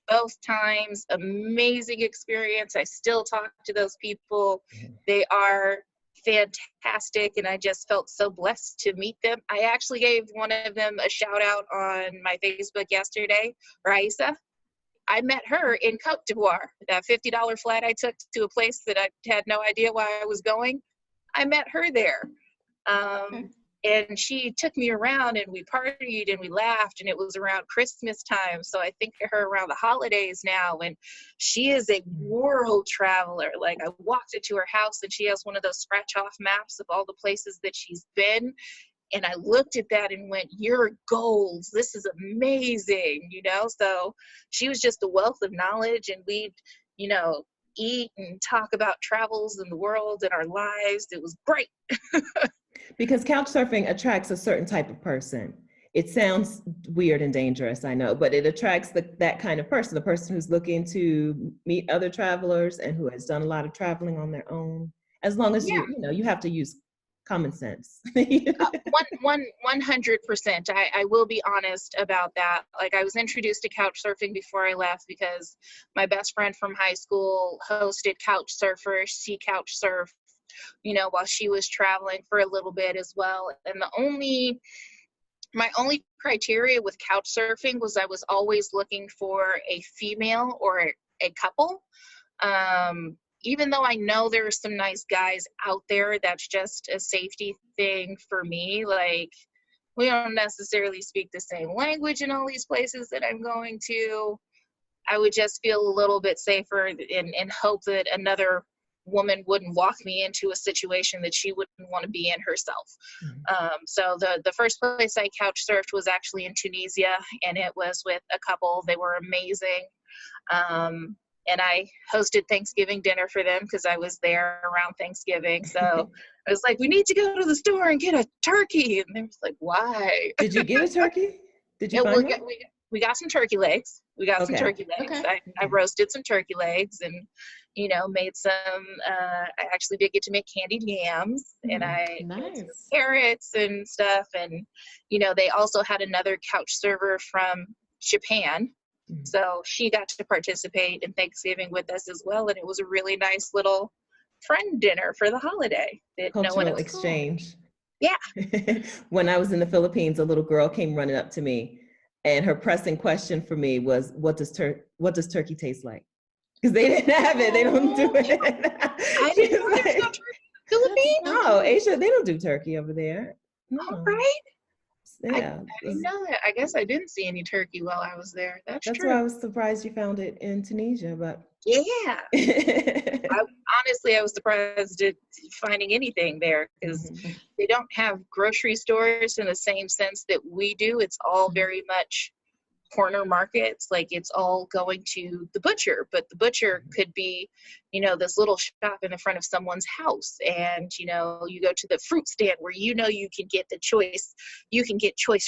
Both times, amazing experience. I still talk to those people. They are fantastic, and I just felt so blessed to meet them. I actually gave one of them a shout out on my Facebook yesterday, Raisa. I met her in Cote d'Ivoire. That $50 flight I took to a place that I had no idea why I was going. I met her there. And she took me around and we partied and we laughed, and it was around Christmas time. So I think of her around the holidays now, and she is a world traveler. Like, I walked into her house and she has one of those scratch off maps of all the places that she's been. And I looked at that and went, you're gold. This is amazing, you know? So she was just a wealth of knowledge, and we'd, you know, eat and talk about travels in the world and our lives. It was great. Because couch surfing attracts a certain type of person. It sounds weird and dangerous, I know, but it attracts that kind of person, the person who's looking to meet other travelers and who has done a lot of traveling on their own. As long as you have to use common sense. 100%. I will be honest about that. Like, I was introduced to couch surfing before I left because my best friend from high school hosted couch surfers. She couch surfed, you know, while she was traveling for a little bit as well. And my only criteria with couch surfing was I was always looking for a female or a couple. Even though I know there are some nice guys out there, that's just a safety thing for me. Like, we don't necessarily speak the same language in all these places that I'm going to. I would just feel a little bit safer and hope that another woman wouldn't walk me into a situation that she wouldn't want to be in herself. So the first place I couch surfed was actually in Tunisia, and it was with a couple. They were amazing. And I hosted Thanksgiving dinner for them because I was there around Thanksgiving. So I was like, we need to go to the store and get a turkey. And they was like, why? Did you get a turkey? Did you find one? We got some turkey legs. Some turkey legs. I roasted some turkey legs and, you know, made some, I actually did get to make candied yams, and I made some carrots and stuff. And, you know, they also had another couch server from Japan. So she got to participate in Thanksgiving with us as well. And it was a really nice little friend dinner for the holiday. Cultural exchange. Cool. Yeah. When I was in the Philippines, a little girl came running up to me, and her pressing question for me was, what does turkey taste like? Because they didn't have it. They don't do it. I didn't know there's no turkey in the Philippines. No, Asia, they don't do turkey over there. No. All right. Yeah. I didn't know that. I guess I didn't see any turkey while I was there. That's true. Why I was surprised you found it in Tunisia, but. Yeah. Honestly, I was surprised at finding anything there because they don't have grocery stores in the same sense that we do. It's all very much corner markets. Like, it's all going to the butcher, but the butcher could be, you know, this little shop in the front of someone's house. And, you know, you go to the fruit stand where, you know, you can get choice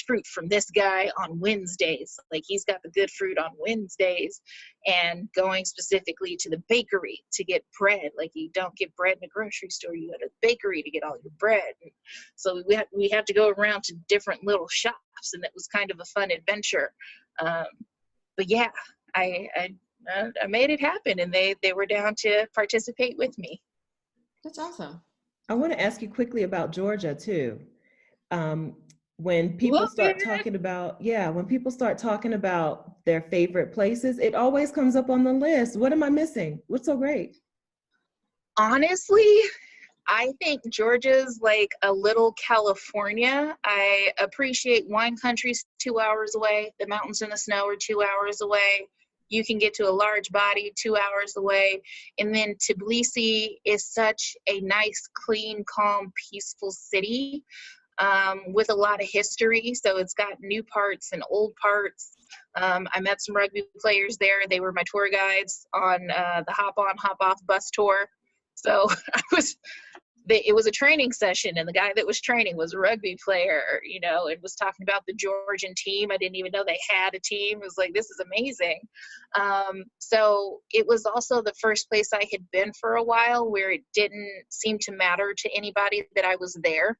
fruit from this guy on Wednesdays. Like, he's got the good fruit on Wednesdays. And going specifically to the bakery to get bread. Like, you don't get bread in a grocery store, you go to the bakery to get all your bread. And so we had to go around to different little shops, and it was kind of a fun adventure. But yeah, I made it happen, and they were down to participate with me. That's awesome. I want to ask you quickly about Georgia too. When people start talking about, their favorite places, it always comes up on the list. What am I missing? What's so great? Honestly, I think Georgia's like a little California. I appreciate wine country's 2 hours away. The mountains and the snow are 2 hours away. You can get to a large body 2 hours away. And then Tbilisi is such a nice, clean, calm, peaceful city with a lot of history. So it's got new parts and old parts. I met some rugby players there. They were my tour guides on the hop on, hop off bus tour. So it was a training session, and the guy that was training was a rugby player, you know, and was talking about the Georgian team. I didn't even know they had a team. It was like, this is amazing. So it was also the first place I had been for a while where it didn't seem to matter to anybody that I was there.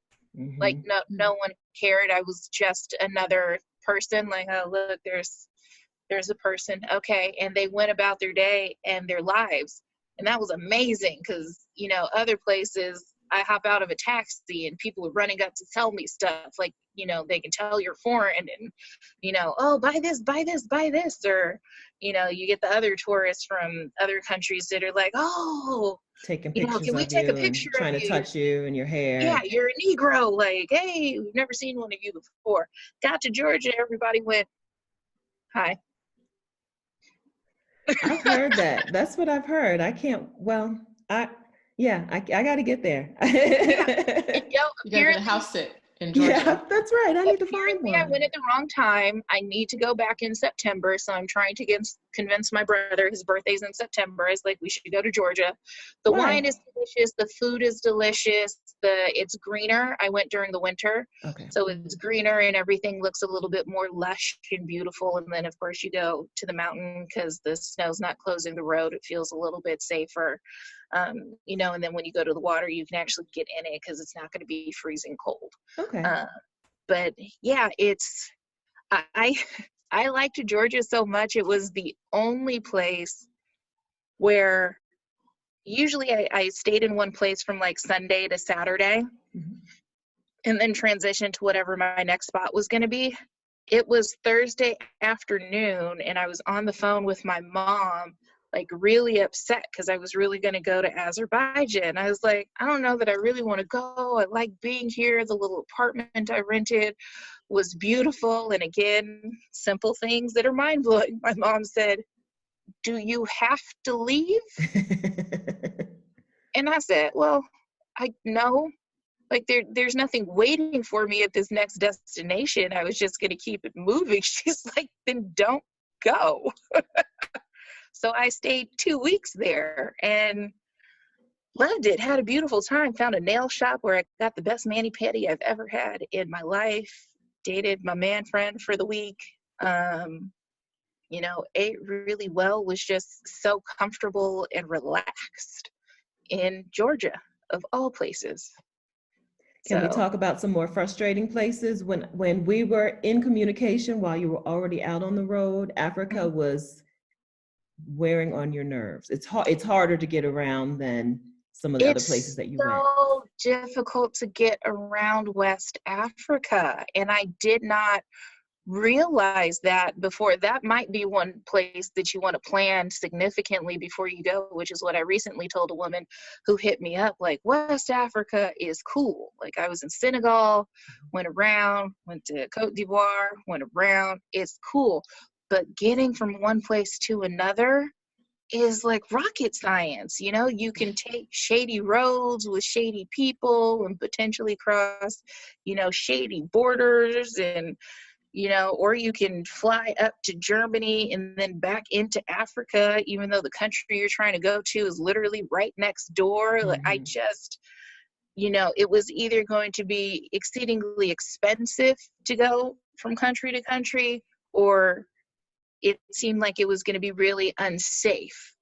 Like, no one cared. I was just another person. Like, oh, look, there's a person. Okay. And they went about their day and their lives. And that was amazing because, you know, other places I hop out of a taxi and people are running up to tell me stuff like, you know, they can tell you're foreign and, you know, oh, buy this, buy this, buy this. Or, you know, you get the other tourists from other countries that are like, oh, taking pictures can we take a picture of you? Trying to touch you and your hair. Yeah, you're a Negro. Like, hey, we've never seen one of you before. Got to Georgia, everybody went, hi. I've heard that. That's what I've heard. I got to get there. You got to get a house sit in Georgia. Yeah, that's right. I need to find one. I went at the wrong time. I need to go back in September, so I'm trying to convinced my brother, his birthday's in September. I was like, we should go to Georgia. The wine is delicious. The food is delicious. It's greener. I went during the winter. Okay. So it's greener and everything looks a little bit more lush and beautiful. And then of course you go to the mountain because the snow's not closing the road. It feels a little bit safer. You know, and then when you go to the water, you can actually get in it because it's not going to be freezing cold. Okay. But yeah, I liked Georgia so much. It was the only place where usually I stayed in one place from like Sunday to Saturday and then transitioned to whatever my next spot was going to be. It was Thursday afternoon and I was on the phone with my mom, like really upset because I was really going to go to Azerbaijan. I was like, I don't know that I really want to go. I like being here. The little apartment I rented was beautiful. And again, simple things that are mind-blowing. My mom said, do you have to leave? And I said, well, no. Like there's nothing waiting for me at this next destination. I was just going to keep it moving. She's like, then don't go. So I stayed 2 weeks there and loved it. Had a beautiful time. Found a nail shop where I got the best mani-pedi I've ever had in my life. Dated my man friend for the week. You know, ate really well. Was just so comfortable and relaxed in Georgia, of all places. Can we talk about some more frustrating places? When we were in communication while you were already out on the road, Africa was wearing on your nerves. It's harder to get around than some of the other places that you went. It's so difficult to get around West Africa, and I did not realize that before. That might be one place that you want to plan significantly before you go, which is what I recently told a woman who hit me up, like, West Africa is cool. Like, I was in Senegal, went around, went to Cote d'Ivoire, went around, it's cool. But getting from one place to another is like rocket science. You know, you can take shady roads with shady people and potentially cross, you know, shady borders, and you know, or you can fly up to Germany and then back into Africa, even though the country you're trying to go to is literally right next door. Like, I just, you know, it was either going to be exceedingly expensive to go from country to country, or it seemed like it was going to be really unsafe,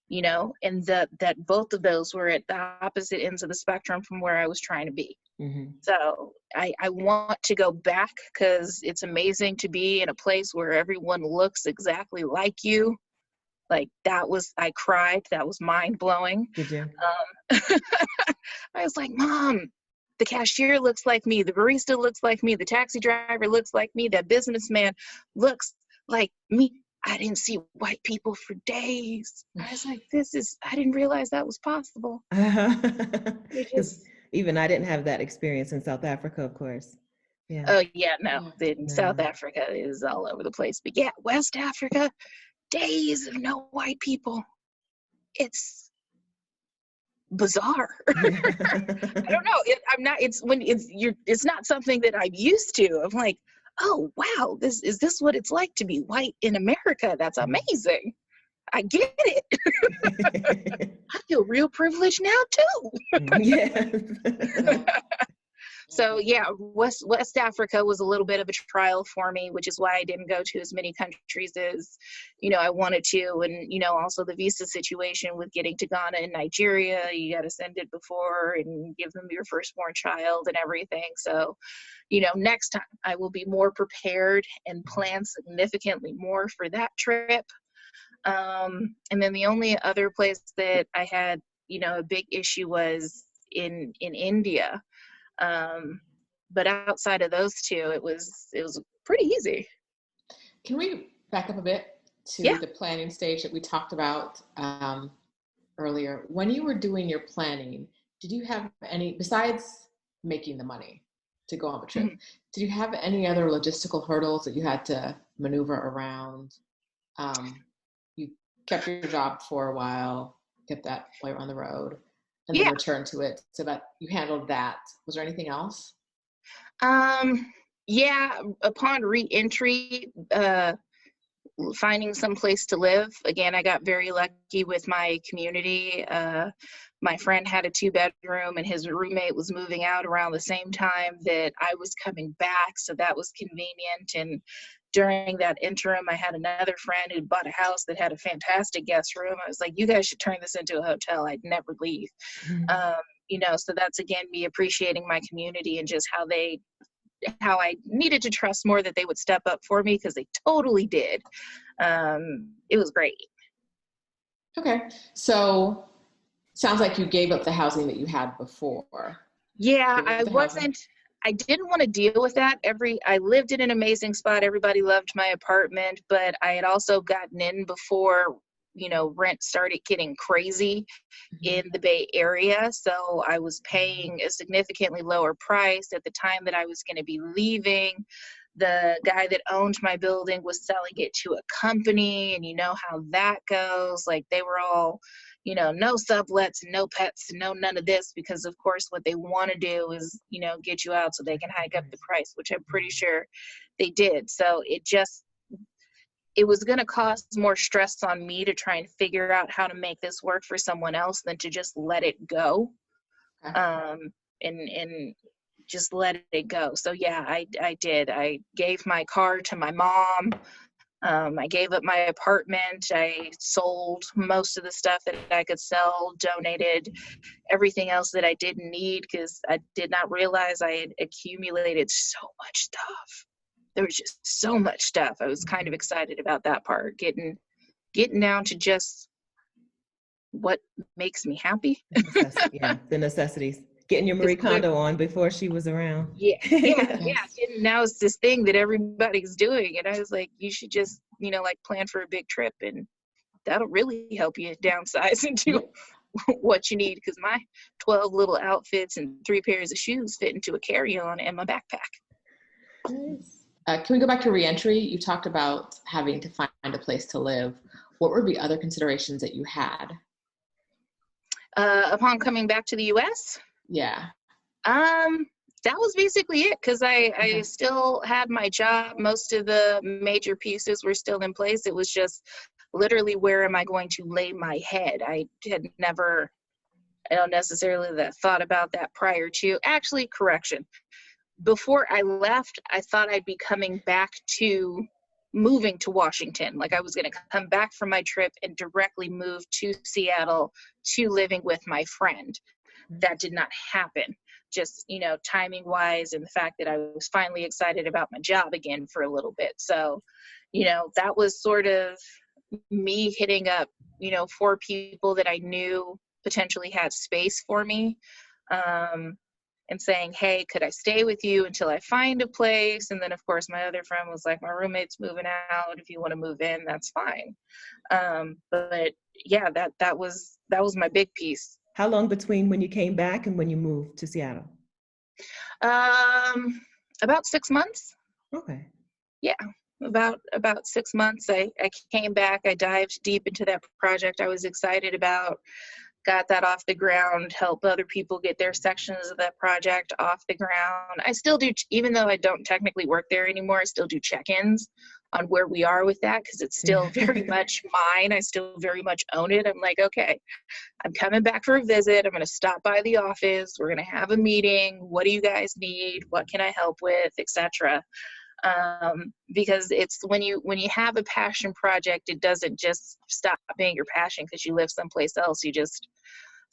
you know, and that both of those were at the opposite ends of the spectrum from where I was trying to be. So I want to go back because it's amazing to be in a place where everyone looks exactly like you. Like, I cried. That was mind blowing. Did you? I was like, Mom, the cashier looks like me. The barista looks like me. The taxi driver looks like me. That businessman looks like me. I didn't see white people for days. I was like, I didn't realize that was possible. Even I didn't have that experience in South Africa, of course. Yeah. Oh, yeah, no. South Africa is all over the place. But yeah, West Africa, days of no white people. It's bizarre. I don't know. It's not something that I'm used to. I'm like, oh, wow, is this what it's like to be white in America? That's amazing. I get it. I feel real privileged now too. Yeah. So yeah, West Africa was a little bit of a trial for me, which is why I didn't go to as many countries as, you know, I wanted to. And, you know, also the visa situation with getting to Ghana and Nigeria, you got to send it before and give them your firstborn child and everything. So, you know, next time I will be more prepared and plan significantly more for that trip. And then the only other place that I had, you know, a big issue was in India. But outside of those two, it was pretty easy. Can we back up a bit to the planning stage that we talked about earlier? When you were doing your planning, did you have any, besides making the money to go on the trip, did you have any other logistical hurdles that you had to maneuver around? You kept your job for a while, kept that while you're on the road, and then returned to it, so that you handled that. Was there anything else? Yeah, upon re-entry, finding some place to live. Again, I got very lucky with my community. My friend had a 2-bedroom and his roommate was moving out around the same time that I was coming back. So that was convenient. And during that interim, I had another friend who bought a house that had a fantastic guest room. I was like, you guys should turn this into a hotel. I'd never leave. You know, so that's, again, me appreciating my community and just how I needed to trust more that they would step up for me, because they totally did. It was great. Okay. So sounds like you gave up the housing that you had before. Yeah, I didn't want to deal with that. I lived in an amazing spot. Everybody loved my apartment, but I had also gotten in before, you know, rent started getting crazy in the Bay Area. So I was paying a significantly lower price at the time that I was going to be leaving. The guy that owned my building was selling it to a company, and you know how that goes. Like, they were all, you know, no sublets, no pets, no none of this, because of course what they want to do is, you know, get you out so they can hike up the price, which I'm pretty sure they did. So it was going to cause more stress on me to try and figure out how to make this work for someone else than to just let it go. And just let it go. So yeah, I did. I gave my car to my mom. I gave up my apartment. I sold most of the stuff that I could sell, donated everything else that I didn't need, because I did not realize I had accumulated so much stuff. There was just so much stuff. I was kind of excited about that part, getting down to just what makes me happy. Yeah, the necessities. Getting your Marie Kondo on before she was around. Yeah. And now it's this thing that everybody's doing. And I was like, you should just, you know, like, plan for a big trip, and that'll really help you downsize into what you need. Because my 12 little outfits and 3 pairs of shoes fit into a carry-on and my backpack. Nice. Can we go back to reentry? You talked about having to find a place to live. What were the other considerations that you had? Upon coming back to the U.S.? Yeah. That was basically it, because I still had my job. Most of the major pieces were still in place. It was just literally, where am I going to lay my head? I don't necessarily thought about that prior to. Actually, correction. Before I left, I thought I'd be coming back to moving to Washington. Like, I was going to come back from my trip and directly move to Seattle to living with my friend. That did not happen, just, you know, timing wise, and the fact that I was finally excited about my job again for a little bit. So, you know, that was sort of me hitting up, you know, 4 people that I knew potentially had space for me, and saying, hey, could I stay with you until I find a place? And then, of course, my other friend was like, my roommate's moving out. If you want to move in, that's fine. But yeah, that was my big piece. How long between when you came back and when you moved to Seattle? About 6 months. Okay. Yeah, about 6 months. I came back. I dived deep into that project I was excited about, got that off the ground, help other people get their sections of that project off the ground. I still do, even though I don't technically work there anymore, I still do check-ins on where we are with that, because it's still very much mine. I still very much own it. I'm like, okay, I'm coming back for a visit. I'm going to stop by the office. We're going to have a meeting. What do you guys need? What can I help with, etc. Because it's when you have a passion project, it doesn't just stop being your passion because you live someplace else. You just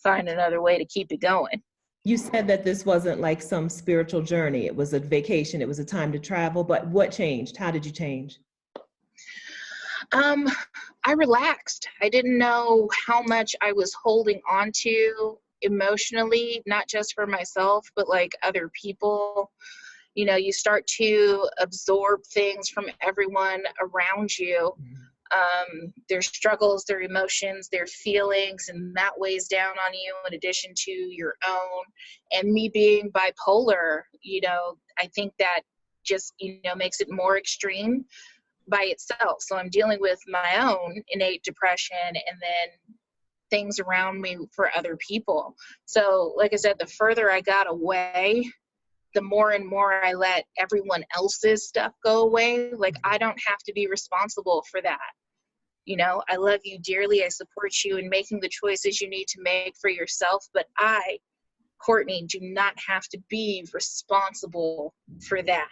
find another way to keep it going. You said that this wasn't like some spiritual journey. It was a vacation. It was a time to travel. But what changed? How did you change? I relaxed. I didn't know how much I was holding on to emotionally, not just for myself, but like other people. You know, you start to absorb things from everyone around you. Their struggles, their emotions, their feelings, and that weighs down on you in addition to your own. And me being bipolar, you know, I think that just, you know, makes it more extreme by itself. So I'm dealing with my own innate depression and then things around me for other people. So like I said, the further I got away the more and more I let everyone else's stuff go away, like I don't have to be responsible for that. You know, I love you dearly. I support you in making the choices you need to make for yourself. But I, Courtney, do not have to be responsible for that.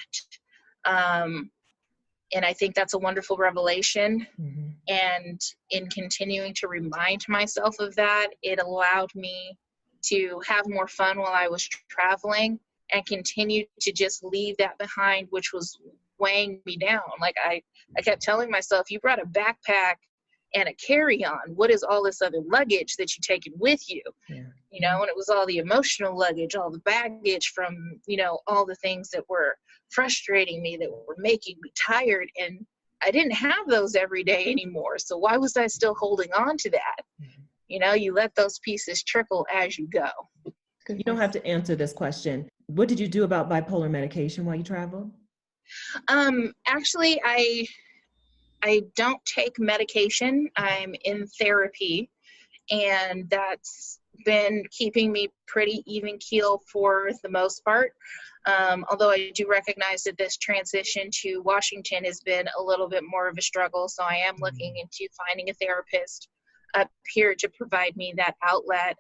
And I think that's a wonderful revelation. Mm-hmm. And in continuing to remind myself of that, it allowed me to have more fun while I was traveling and continue to just leave that behind, which was weighing me down. Like I kept telling myself, you brought a backpack and a carry-on. What is all this other luggage that you taking with you? Yeah. You know, and it was all the emotional luggage, all the baggage from, you know, all the things that were frustrating me, that were making me tired. And I didn't have those every day anymore. So why was I still holding on to that? Mm-hmm. You know, you let those pieces trickle as you go. You don't have to answer this question. What did you do about bipolar medication while you traveled? Actually, I don't take medication. I'm in therapy, and that's been keeping me pretty even keel for the most part. Although I do recognize that this transition to Washington has been a little bit more of a struggle. So I am looking into finding a therapist up here to provide me that outlet.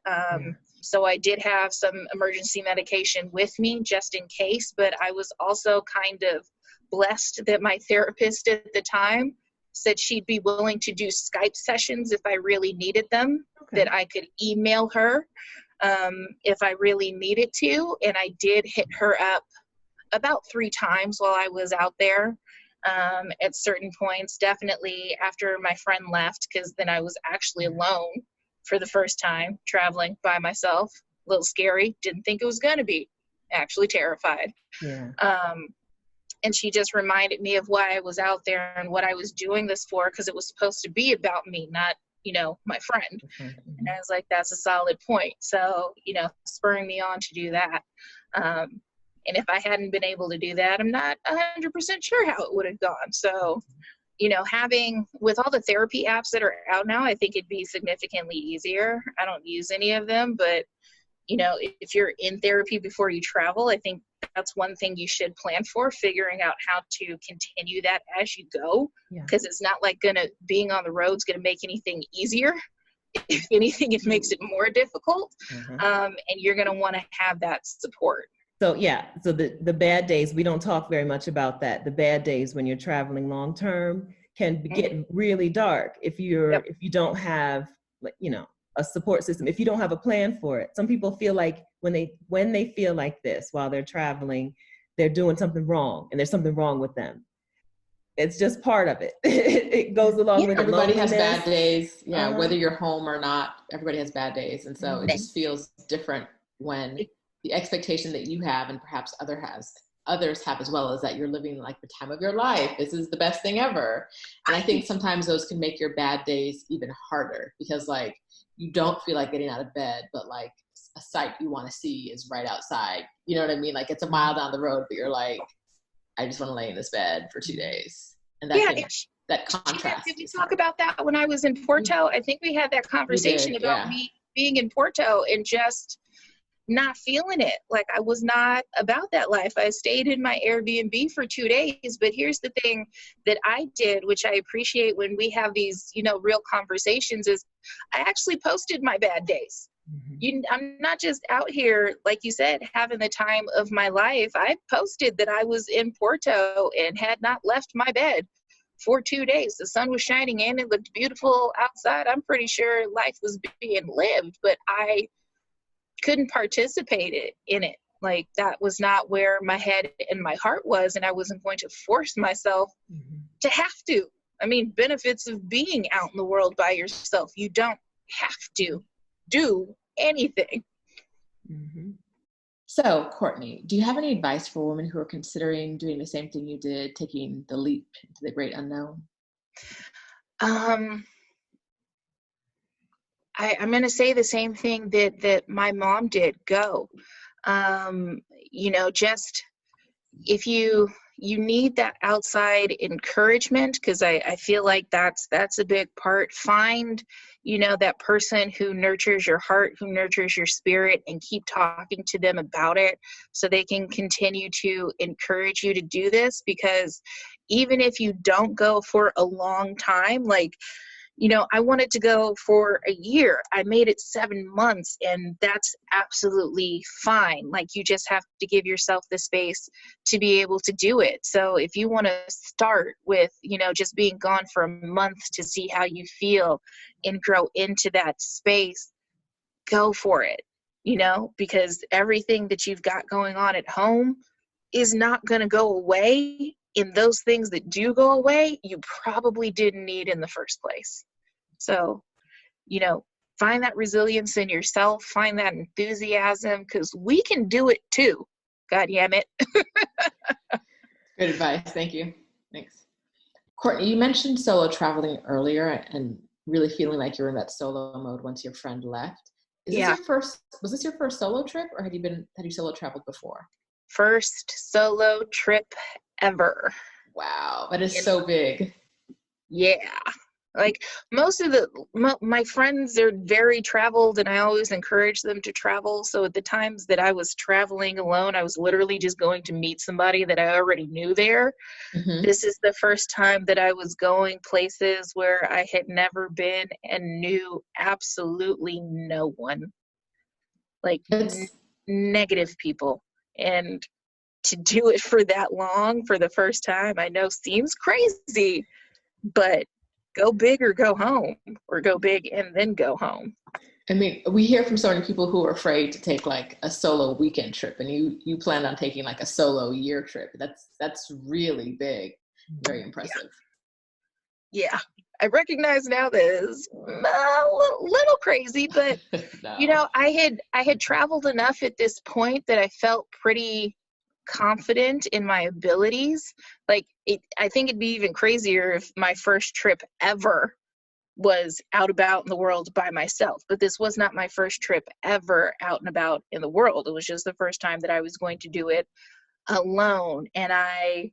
So I did have some emergency medication with me just in case, but I was also kind of blessed that my therapist at the time said she'd be willing to do Skype sessions if I really needed them, that I could email her if I really needed to. And I did hit her up about 3 times while I was out there at certain points, definitely after my friend left, because then I was actually alone for the first time traveling by myself. A little scary, didn't think it was going to be, actually terrified. Yeah. And she just reminded me of why I was out there and what I was doing this for, because it was supposed to be about me, not, you know, my friend. Mm-hmm. And I was like, that's a solid point. So, you know, spurring me on to do that. And if I hadn't been able to do that, I'm not 100% sure how it would have gone. So, you know, having, with all the therapy apps that are out now, I think it'd be significantly easier. I don't use any of them, but, you know, if you're in therapy before you travel, I think that's one thing you should plan for, figuring out how to continue that as you go, because it's not like being on the road is going to make anything easier. If anything, it makes it more difficult. And you're going to want to have that support. So so the bad days, we don't talk very much about that. The bad days when you're traveling long term can get really dark if you don't have, you know, a support system, if you don't have a plan for it. Some people feel like when they feel like this while they're traveling, they're doing something wrong and there's something wrong with them. It's just part of it. It goes along with everybody has bad days. Whether you're home or not, everybody has bad days. And so it just feels different when the expectation that you have and perhaps others have as well, is that you're living like the time of your life. This is the best thing ever. And I think sometimes those can make your bad days even harder, because like you don't feel like getting out of bed, but like a sight you want to see is right outside. You know what I mean? Like it's a mile down the road, but you're like, I just want to lay in this bed for 2 days. And that contrast. Did we talk about that when I was in Porto? I think we had that conversation about me being in Porto and just not feeling it. Like I was not about that life. I stayed in my Airbnb for 2 days, but here's the thing that I did, which I appreciate when we have these, you know, real conversations, is I actually posted my bad days. I'm not just out here, like you said, having the time of my life. I posted that I was in Porto and had not left my bed for 2 days. The sun was shining in. It looked beautiful outside. I'm pretty sure life was being lived, but I couldn't participate in it. Like that was not where my head and my heart was, and I wasn't going to force myself to have to. I mean, benefits of being out in the world by yourself. You don't have to do anything. So, Courtney, do you have any advice for women who are considering doing the same thing you did, taking the leap into the great unknown? I'm going to say the same thing that my mom did. Go. You know, just if you need that outside encouragement, because I feel like that's a big part. Find you know, that person who nurtures your heart, who nurtures your spirit, and keep talking to them about it so they can continue to encourage you to do this. Because even if you don't go for a long time, like, you know, I wanted to go for a year. I made it 7 months, and that's absolutely fine. Like, you just have to give yourself the space to be able to do it. So if you want to start with, you know, just being gone for a month to see how you feel and grow into that space, go for it, you know, because everything that you've got going on at home is not going to go away. And those things that do go away, you probably didn't need in the first place. So, you know, find that resilience in yourself, find that enthusiasm, because we can do it too. God damn it. Good advice. Thank you. Thanks. Courtney, you mentioned solo traveling earlier and really feeling like you were in that solo mode once your friend left. Was this your first solo trip, or had you solo traveled before? First solo trip ever. Wow, that is so big. Yeah. Like, most of my friends are very traveled, and I always encourage them to travel. So at the times that I was traveling alone, I was literally just going to meet somebody that I already knew there. Mm-hmm. This is the first time that I was going places where I had never been and knew absolutely no one. Like, negative people. And to do it for that long for the first time, I know seems crazy, but go big or go home, or go big and then go home. I mean, we hear from so many people who are afraid to take like a solo weekend trip, and you plan on taking like a solo year trip. That's really big. Very impressive. Yeah. I recognize now that is a little crazy, but no. You know, I had traveled enough at this point that I felt pretty confident in my abilities. Like, I think it'd be even crazier if my first trip ever was out about in the world by myself. But this was not my first trip ever out and about in the world. It was just the first time that I was going to do it alone. And I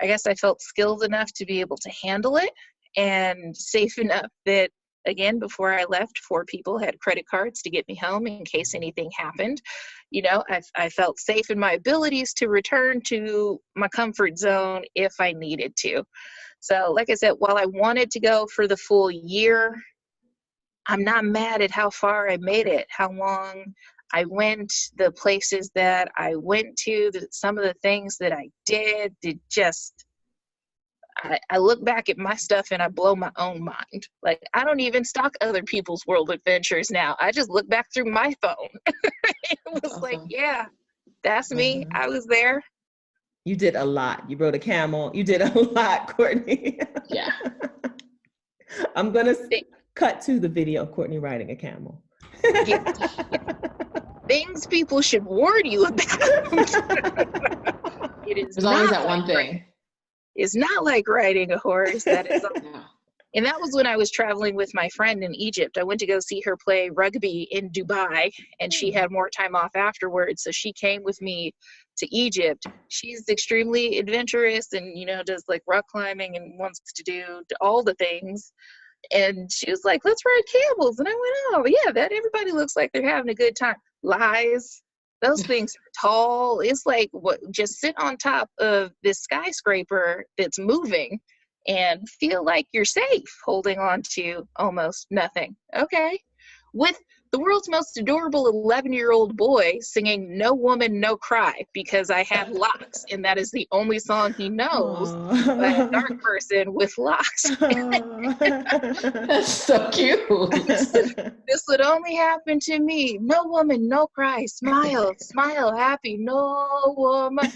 guess I felt skilled enough to be able to handle it, and safe enough that, again, before I left, 4 people had credit cards to get me home in case anything happened. You know, I felt safe in my abilities to return to my comfort zone if I needed to. So, like I said, while I wanted to go for the full year, I'm not mad at how far I made it, how long I went, the places that I went to, some of the things that I did just, I look back at my stuff and I blow my own mind. Like, I don't even stalk other people's world adventures now. I just look back through my phone. It was awesome. Like, yeah, that's me. I was there. You did a lot. You rode a camel. You did a lot, Courtney. Yeah. I'm going to cut to the video of Courtney riding a camel. Yeah. Things people should warn you about. It is as long as that one thing. It's not like riding a horse. That is, and that was when I was traveling with my friend in Egypt. I went to go see her play rugby in Dubai, and she had more time off afterwards. So she came with me to Egypt. She's extremely adventurous and, you know, does like rock climbing and wants to do all the things. And she was like, let's ride camels. And I went, oh yeah, that everybody looks like they're having a good time. Lies. Those things are tall. It's like, what? Just sit on top of this skyscraper that's moving and feel like you're safe holding on to almost nothing. Okay. With the world's most adorable 11-year-old boy singing No Woman, No Cry because I had locks, and that is the only song he knows by a dark person with locks. That's so cute. This would only happen to me. No woman, no cry. Smile, smile, happy. No woman.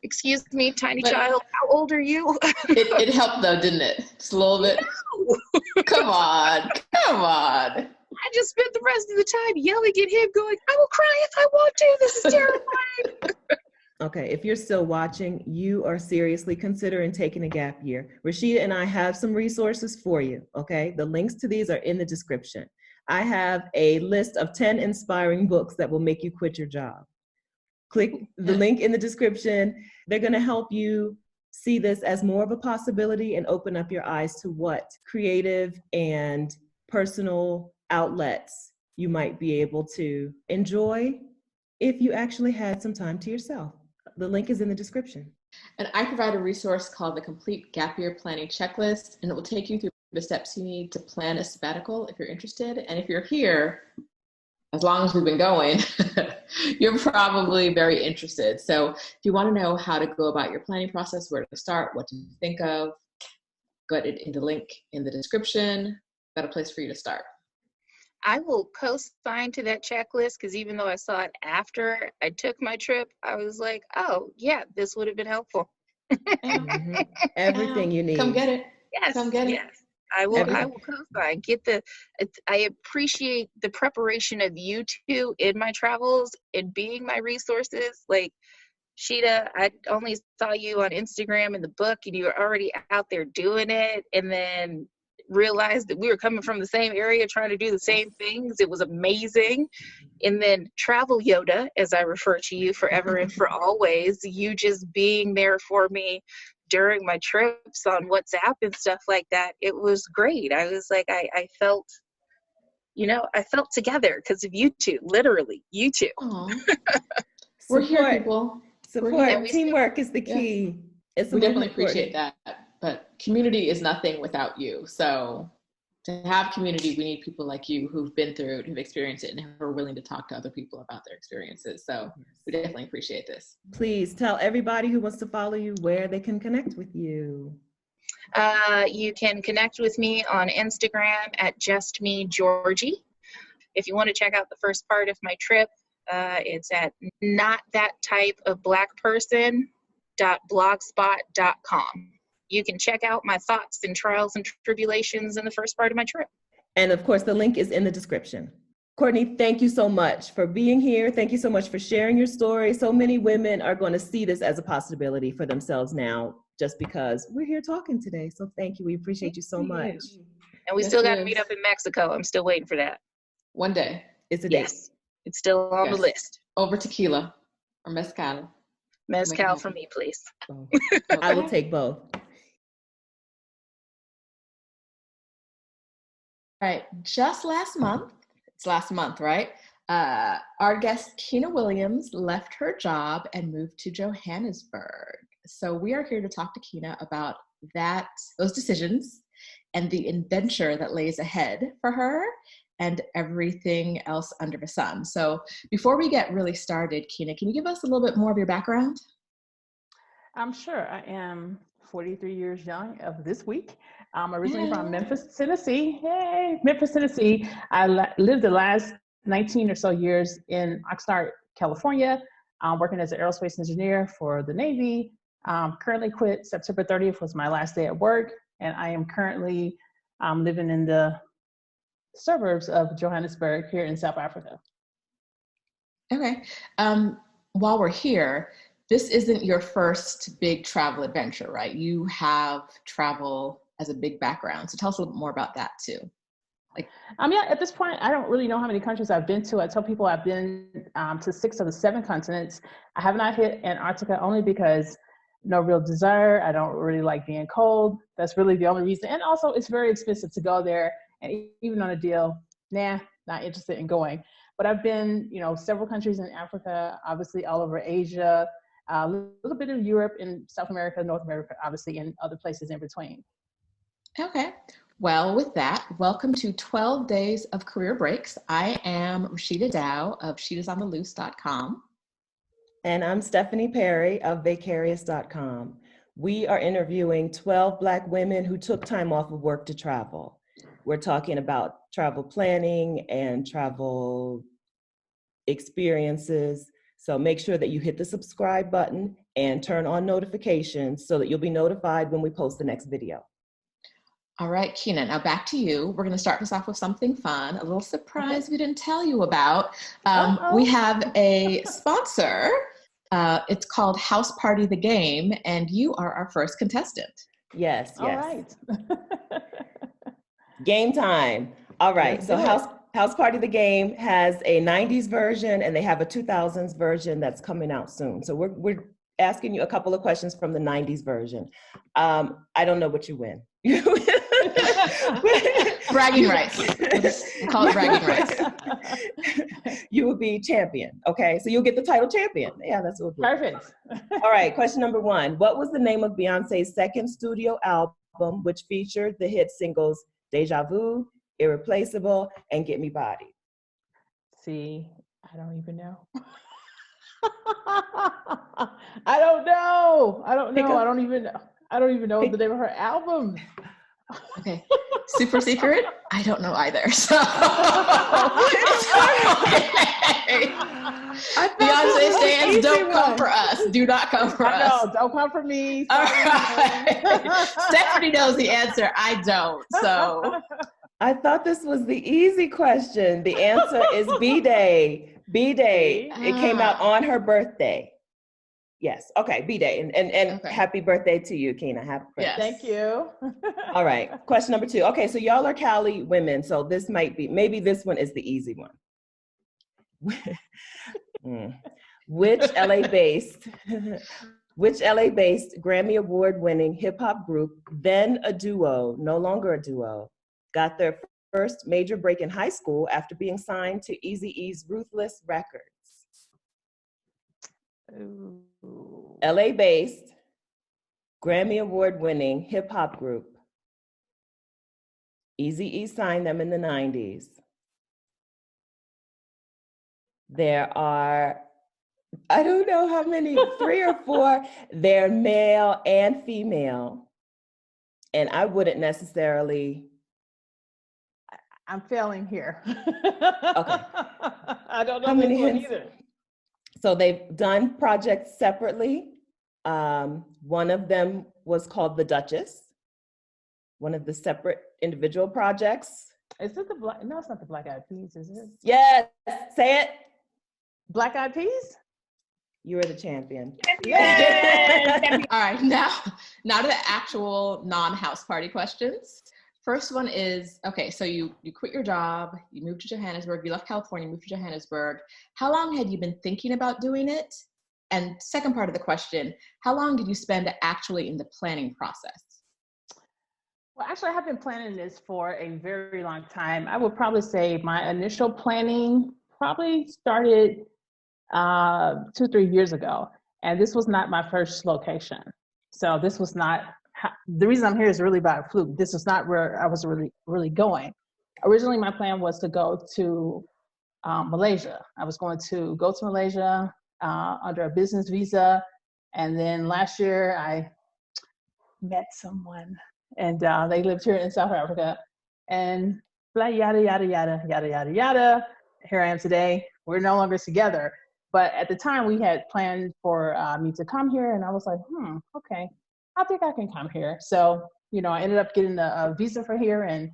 Excuse me, tiny child. How old are you? it helped though, didn't it? Just a little bit. No. Come on. I just spent the rest of the time yelling at him, going, I will cry if I want to. This is terrifying. Okay, if you're still watching, you are seriously considering taking a gap year. Roshida and I have some resources for you, okay? The links to these are in the description. I have a list of 10 inspiring books that will make you quit your job. Click the link in the description. They're gonna help you see this as more of a possibility and open up your eyes to what creative and personal outlets you might be able to enjoy if you actually had some time to yourself. The link is in the description. And I provide a resource called the Complete Gap Year Planning Checklist, and it will take you through the steps you need to plan a sabbatical if you're interested. And if you're here, as long as we've been going, you're probably very interested. So if you want to know how to go about your planning process, where to start, what to think of, go ahead in the link in the description. Got a place for you to start. I will co-sign to that checklist because even though I saw it after I took my trip, I was like, oh, yeah, this would have been helpful. Mm-hmm. Everything you need. Come get it. Yes. Come get yes. it. I will co-sign. I appreciate the preparation of you two in my travels and being my resources. Like, Sheeta, I only saw you on Instagram in the book and you were already out there doing it, and then realized that we were coming from the same area trying to do the same things. It was amazing. And then Travel Yoda, as I refer to you forever and for always, you just being there for me during my trips on WhatsApp and stuff like that. It was great. I was like, I felt, I felt together because of you two, literally, you two. We're here, people. Support. Teamwork is the key. Yeah. We definitely appreciate that. But community is nothing without you. So to have community, we need people like you who've been through it, who've experienced it, and who are willing to talk to other people about their experiences. So we definitely appreciate this. Please tell everybody who wants to follow you where they can connect with you. You can connect with me on Instagram at justmegeorgie. If you want to check out the first part of my trip, it's at notthatttypeofblackperson.blogspot.com. You can check out my thoughts and trials and tribulations in the first part of my trip. And of course, the link is in the description. Courtney, thank you so much for being here. Thank you so much for sharing your story. So many women are going to see this as a possibility for themselves now, just because we're here talking today. So thank you. We appreciate you so much. And we still got to meet up in Mexico. I'm still waiting for that. One day. It's a date. Yes. It's still on the list. Over tequila or mezcal. Mezcal for me, please. Oh. I will take both. All right, just last month, it's last month, right? Our guest, Kina Williams, left her job and moved to Johannesburg. So we are here to talk to Kina about those decisions and the adventure that lays ahead for her and everything else under the sun. So before we get really started, Kina, can you give us a little bit more of your background? I'm sure. I am 43 years young of this week. I'm originally from Memphis, Tennessee. Hey, Memphis, Tennessee. I lived the last 19 or so years in Oxnard, California, working as an aerospace engineer for the Navy. Currently quit. September 30th was my last day at work, and I am currently living in the suburbs of Johannesburg here in South Africa. Okay. While we're here, this isn't your first big travel adventure, right? You have travel as a big background. So tell us a little bit more about that too. Yeah, at this point, I don't really know how many countries I've been to. I tell people I've been to 6 of the 7 continents. I have not hit Antarctica only because no real desire. I don't really like being cold. That's really the only reason. And also it's very expensive to go there. And even on a deal, not interested in going. But I've been, several countries in Africa, obviously all over Asia, a little bit of Europe and South America, North America, obviously, and other places in between. Okay. Well, with that, welcome to 12 Days of Career Breaks. I am Roshida Dowe of sheetasontheloose.com. And I'm Stephanie Perry of Vicarious.com. We are interviewing 12 Black women who took time off of work to travel. We're talking about travel planning and travel experiences. So make sure that you hit the subscribe button and turn on notifications so that you'll be notified when we post the next video. All right, Kina, now back to you. We're going to start this off with something fun, a little surprise we didn't tell you about. We have a sponsor. It's called House Party the Game, and you are our first contestant. Yes. All right. Game time. All right. So House Party the Game has a 90s version and they have a 2000s version that's coming out soon. So we're asking you a couple of questions from the 90s version. I don't know what you win. Bragging rights. We'll just call it bragging rights. You will be champion. Okay, so you'll get the title champion. Yeah, that's what we'll do. Perfect. All right, question number 1. What was the name of Beyonce's second studio album, which featured the hit singles Deja Vu, Irreplaceable, and Get Me Body? See, I don't even know. I don't know. I don't even know. I don't even know the name of her album. Okay. Super secret? I don't know either. So Beyonce stands, don't come for us. Do not come for us. No, don't come for me. All right. Stephanie knows the answer. I don't. So I thought this was the easy question. The answer is B-Day. B-Day. It came out on her birthday. Yes. Okay. B-Day. And Okay. Happy birthday to you, Kina. Happy birthday. Yes. Thank you. All right. Question number 2. Okay. So y'all are Cali women. So this might be, maybe this one is the easy one. Which LA-based Grammy Award-winning hip-hop group, then a duo, no longer a duo, got their first major break in high school after being signed to Eazy-E's Ruthless Records? Ooh. LA-based Grammy Award-winning hip-hop group. Eazy-E signed them in the 90s. There are, I don't know how many, 3 or 4. They're male and female. And I wouldn't necessarily. I'm failing here. Okay. I don't know How many this one hints? either. So they've done projects separately. One of them was called The Duchess, one of the separate individual projects. Is it the black? No, it's not the Black Eyed Peas, is it? Yes, say it. Black Eyed Peas? You are the champion. all right, now to the actual non-house party questions. First one is, okay, so you quit your job, you moved to Johannesburg, you left California, moved to Johannesburg. How long had you been thinking about doing it? And second part of the question, how long did you spend actually in the planning process? Well, actually, I have been planning this for a very long time. I would probably say my initial planning probably started 2-3 years ago. And this was not my first location. So this was not, the reason I'm here is really by a fluke. This is not where I was really going. Originally, my plan was to go to Malaysia. I was going to go to Malaysia under a business visa. And then last year I met someone and they lived here in South Africa and blah, yada, yada, yada, yada, yada, yada. Here I am today. We're no longer together. But at the time we had planned for me to come here and I was like, okay, I think I can come here. So, I ended up getting a visa for here and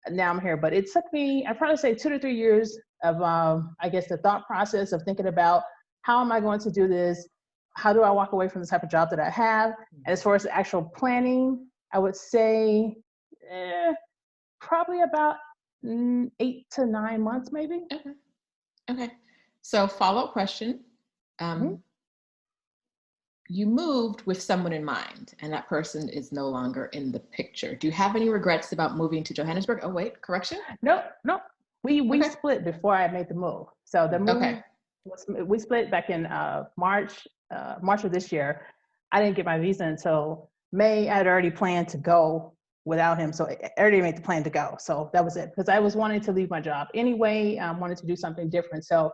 now I'm here. But it took me, I'd probably say 2 to 3 years of, I guess, the thought process of thinking about how am I going to do this? How do I walk away from the type of job that I have? And as far as the actual planning, I would say probably about 8 to 9 months, maybe. Okay. So follow-up question. You moved with someone in mind and that person is no longer in the picture. Do you have any regrets about moving to Johannesburg? Oh, wait, correction? No. We split before I made the move. So the move, we split back in March of this year. I didn't get my visa until May. I had already planned to go without him. So I already made the plan to go. So that was it. Because I was wanting to leave my job anyway. I wanted to do something different. So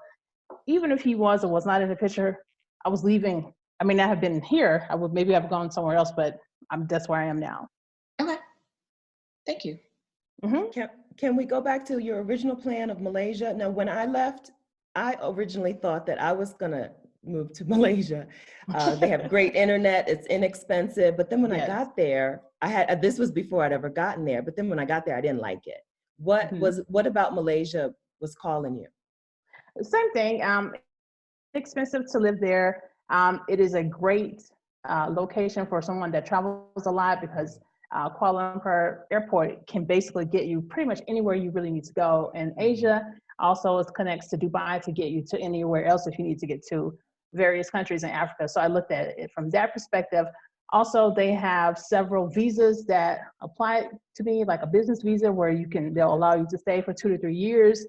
even if he was or was not in the picture, I was leaving. I mean, I have been here. I would maybe have gone somewhere else, but that's where I am now. Okay. Thank you. Can we go back to your original plan of Malaysia? Now, when I left, I originally thought that I was going to move to Malaysia. They have great internet. It's inexpensive. But then when I got there, this was before I'd ever gotten there. But then when I got there, I didn't like it. What about Malaysia was calling you? Same thing. Expensive to live there. It is a great location for someone that travels a lot because Kuala Lumpur Airport can basically get you pretty much anywhere you really need to go. And Asia also connects to Dubai to get you to anywhere else if you need to get to. various countries in Africa. So I looked at it from that perspective. Also, they have several visas that apply to me, like a business visa where they'll allow you to stay for 2 to 3 years.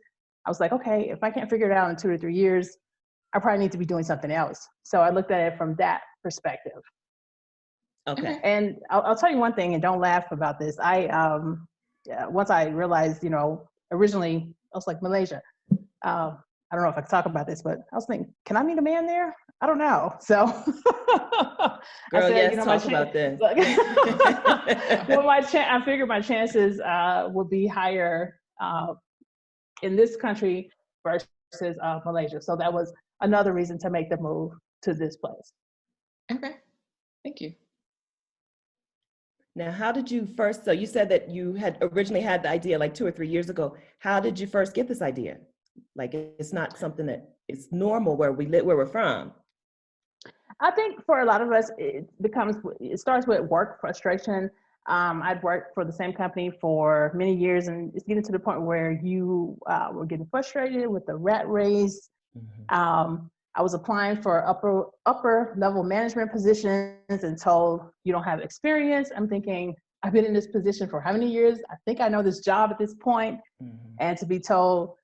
I was like, okay, if I can't figure it out in 2 to 3 years, I probably need to be doing something else. So I looked at it from that perspective. Okay. And I'll tell you one thing, and don't laugh about this. Once I realized, originally I was like, Malaysia. I don't know if I can talk about this, but I was thinking, can I meet a man there? I don't know. So Girl, I said, yes, talk about this. Well, I figured my chances would be higher in this country versus Malaysia. So that was another reason to make the move to this place. Okay, thank you. Now, how did you first, so you said that you had originally had the idea like 2 or 3 years ago. How did you first get this idea? Like, it's not something that is normal where we live, where we're from. I think for a lot of us, it starts with work frustration. I'd worked for the same company for many years, and it's getting to the point where you were getting frustrated with the rat race. Mm-hmm. I was applying for upper level management positions and told you don't have experience. I'm thinking, I've been in this position for how many years? I think I know this job at this point. Mm-hmm. And to be told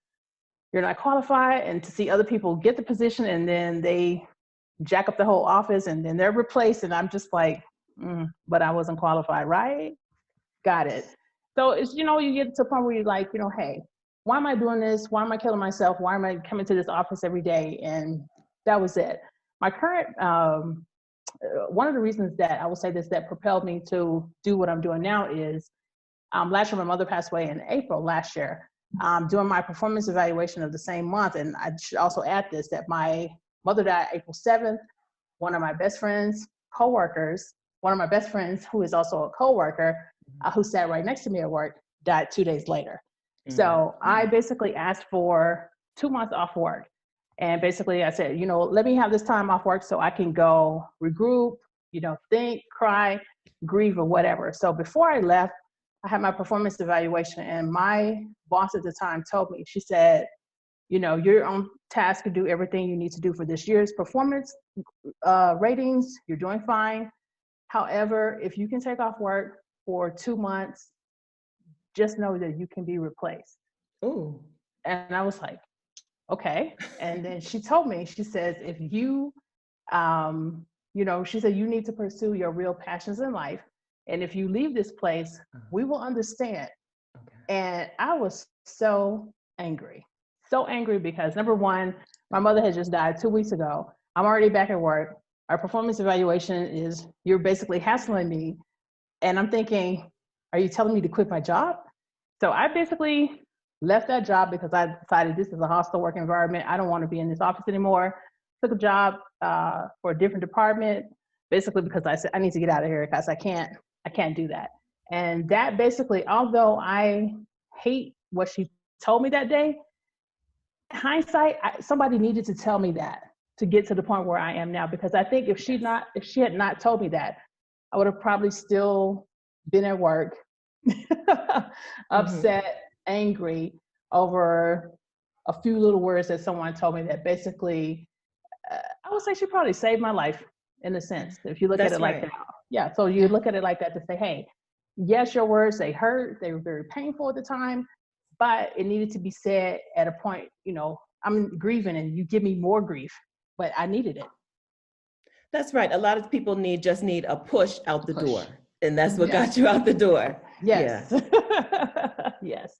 you're not qualified, and to see other people get the position and then they jack up the whole office and then they're replaced. And I'm just like, but I wasn't qualified, right? Got it. So it's, you get to a point where you're like, hey, why am I doing this? Why am I killing myself? Why am I coming to this office every day? And that was it. My current, one of the reasons that I will say this, that propelled me to do what I'm doing now is, last year my mother passed away in April last year. Doing my performance evaluation of the same month. And I should also add this, that my mother died April 7th. One of my best friends, coworkers, one of my best friends who is also a coworker, who sat right next to me at work, died 2 days later. Mm-hmm. So I basically asked for 2 months off work. And basically I said, let me have this time off work so I can go regroup, think, cry, grieve, or whatever. So before I left, I had my performance evaluation, and my boss at the time told me, she said, you're on task to do everything you need to do for this year's performance ratings. You're doing fine. However, if you can take off work for 2 months, just know that you can be replaced. Ooh. And I was like, okay. And then she told me, she says, if you, she said, you need to pursue your real passions in life. And if you leave this place, we will understand. Okay. And I was so angry because, number one, my mother had just died 2 weeks ago. I'm already back at work. Our performance evaluation is, you're basically hassling me. And I'm thinking, are you telling me to quit my job? So I basically left that job because I decided this is a hostile work environment. I don't want to be in this office anymore. Took a job for a different department, basically because I said, I need to get out of here because I can't do that. And that basically, although I hate what she told me that day, hindsight, somebody needed to tell me that to get to the point where I am now. Because I think if she had not told me that, I would have probably still been at work, upset, angry over a few little words that someone told me that basically, I would say she probably saved my life in a sense, if you look at it like that. Yeah, so you look at it like that to say, hey, yes, your words, they hurt, they were very painful at the time, but it needed to be said at a point, I'm grieving and you give me more grief, but I needed it. That's right. A lot of people just need a push out the door. And that's what got you out the door. Yes. Yeah. Yes.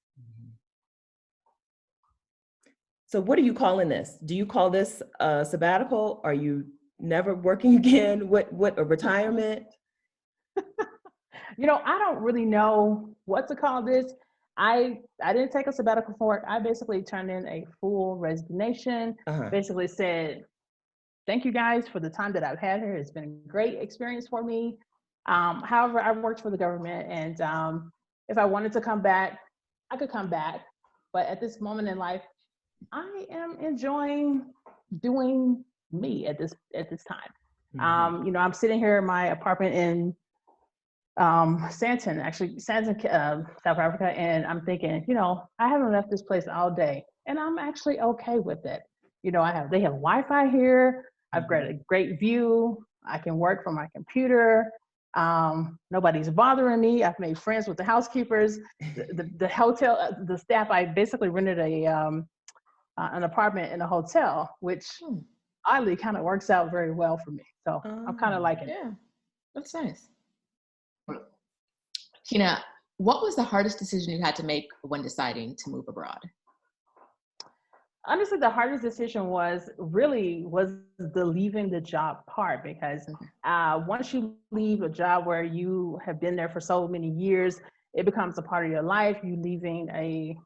So what are you calling this? Do you call this a sabbatical? Are you never working again? What a retirement? I don't really know what to call this. I didn't take a sabbatical for it. I basically turned in a full resignation, basically said, thank you guys for the time that I've had here. It's been a great experience for me. However, I worked for the government, and if I wanted to come back, I could come back. But at this moment in life, I am enjoying doing me at this time. Mm-hmm. I'm sitting here in my apartment in Sandton, South Africa, and I'm thinking, I haven't left this place all day, and I'm actually okay with it. They have Wi-Fi here. I've got a great view. I can work from my computer. Nobody's bothering me. I've made friends with the housekeepers, the hotel, the staff. I basically rented an apartment in a hotel, which oddly kind of works out very well for me. So I'm kind of liking it. Yeah, that's nice. Tina, what was the hardest decision you had to make when deciding to move abroad? Honestly, the hardest decision was the leaving the job part, because once you leave a job where you have been there for so many years, it becomes a part of your life. You leaving I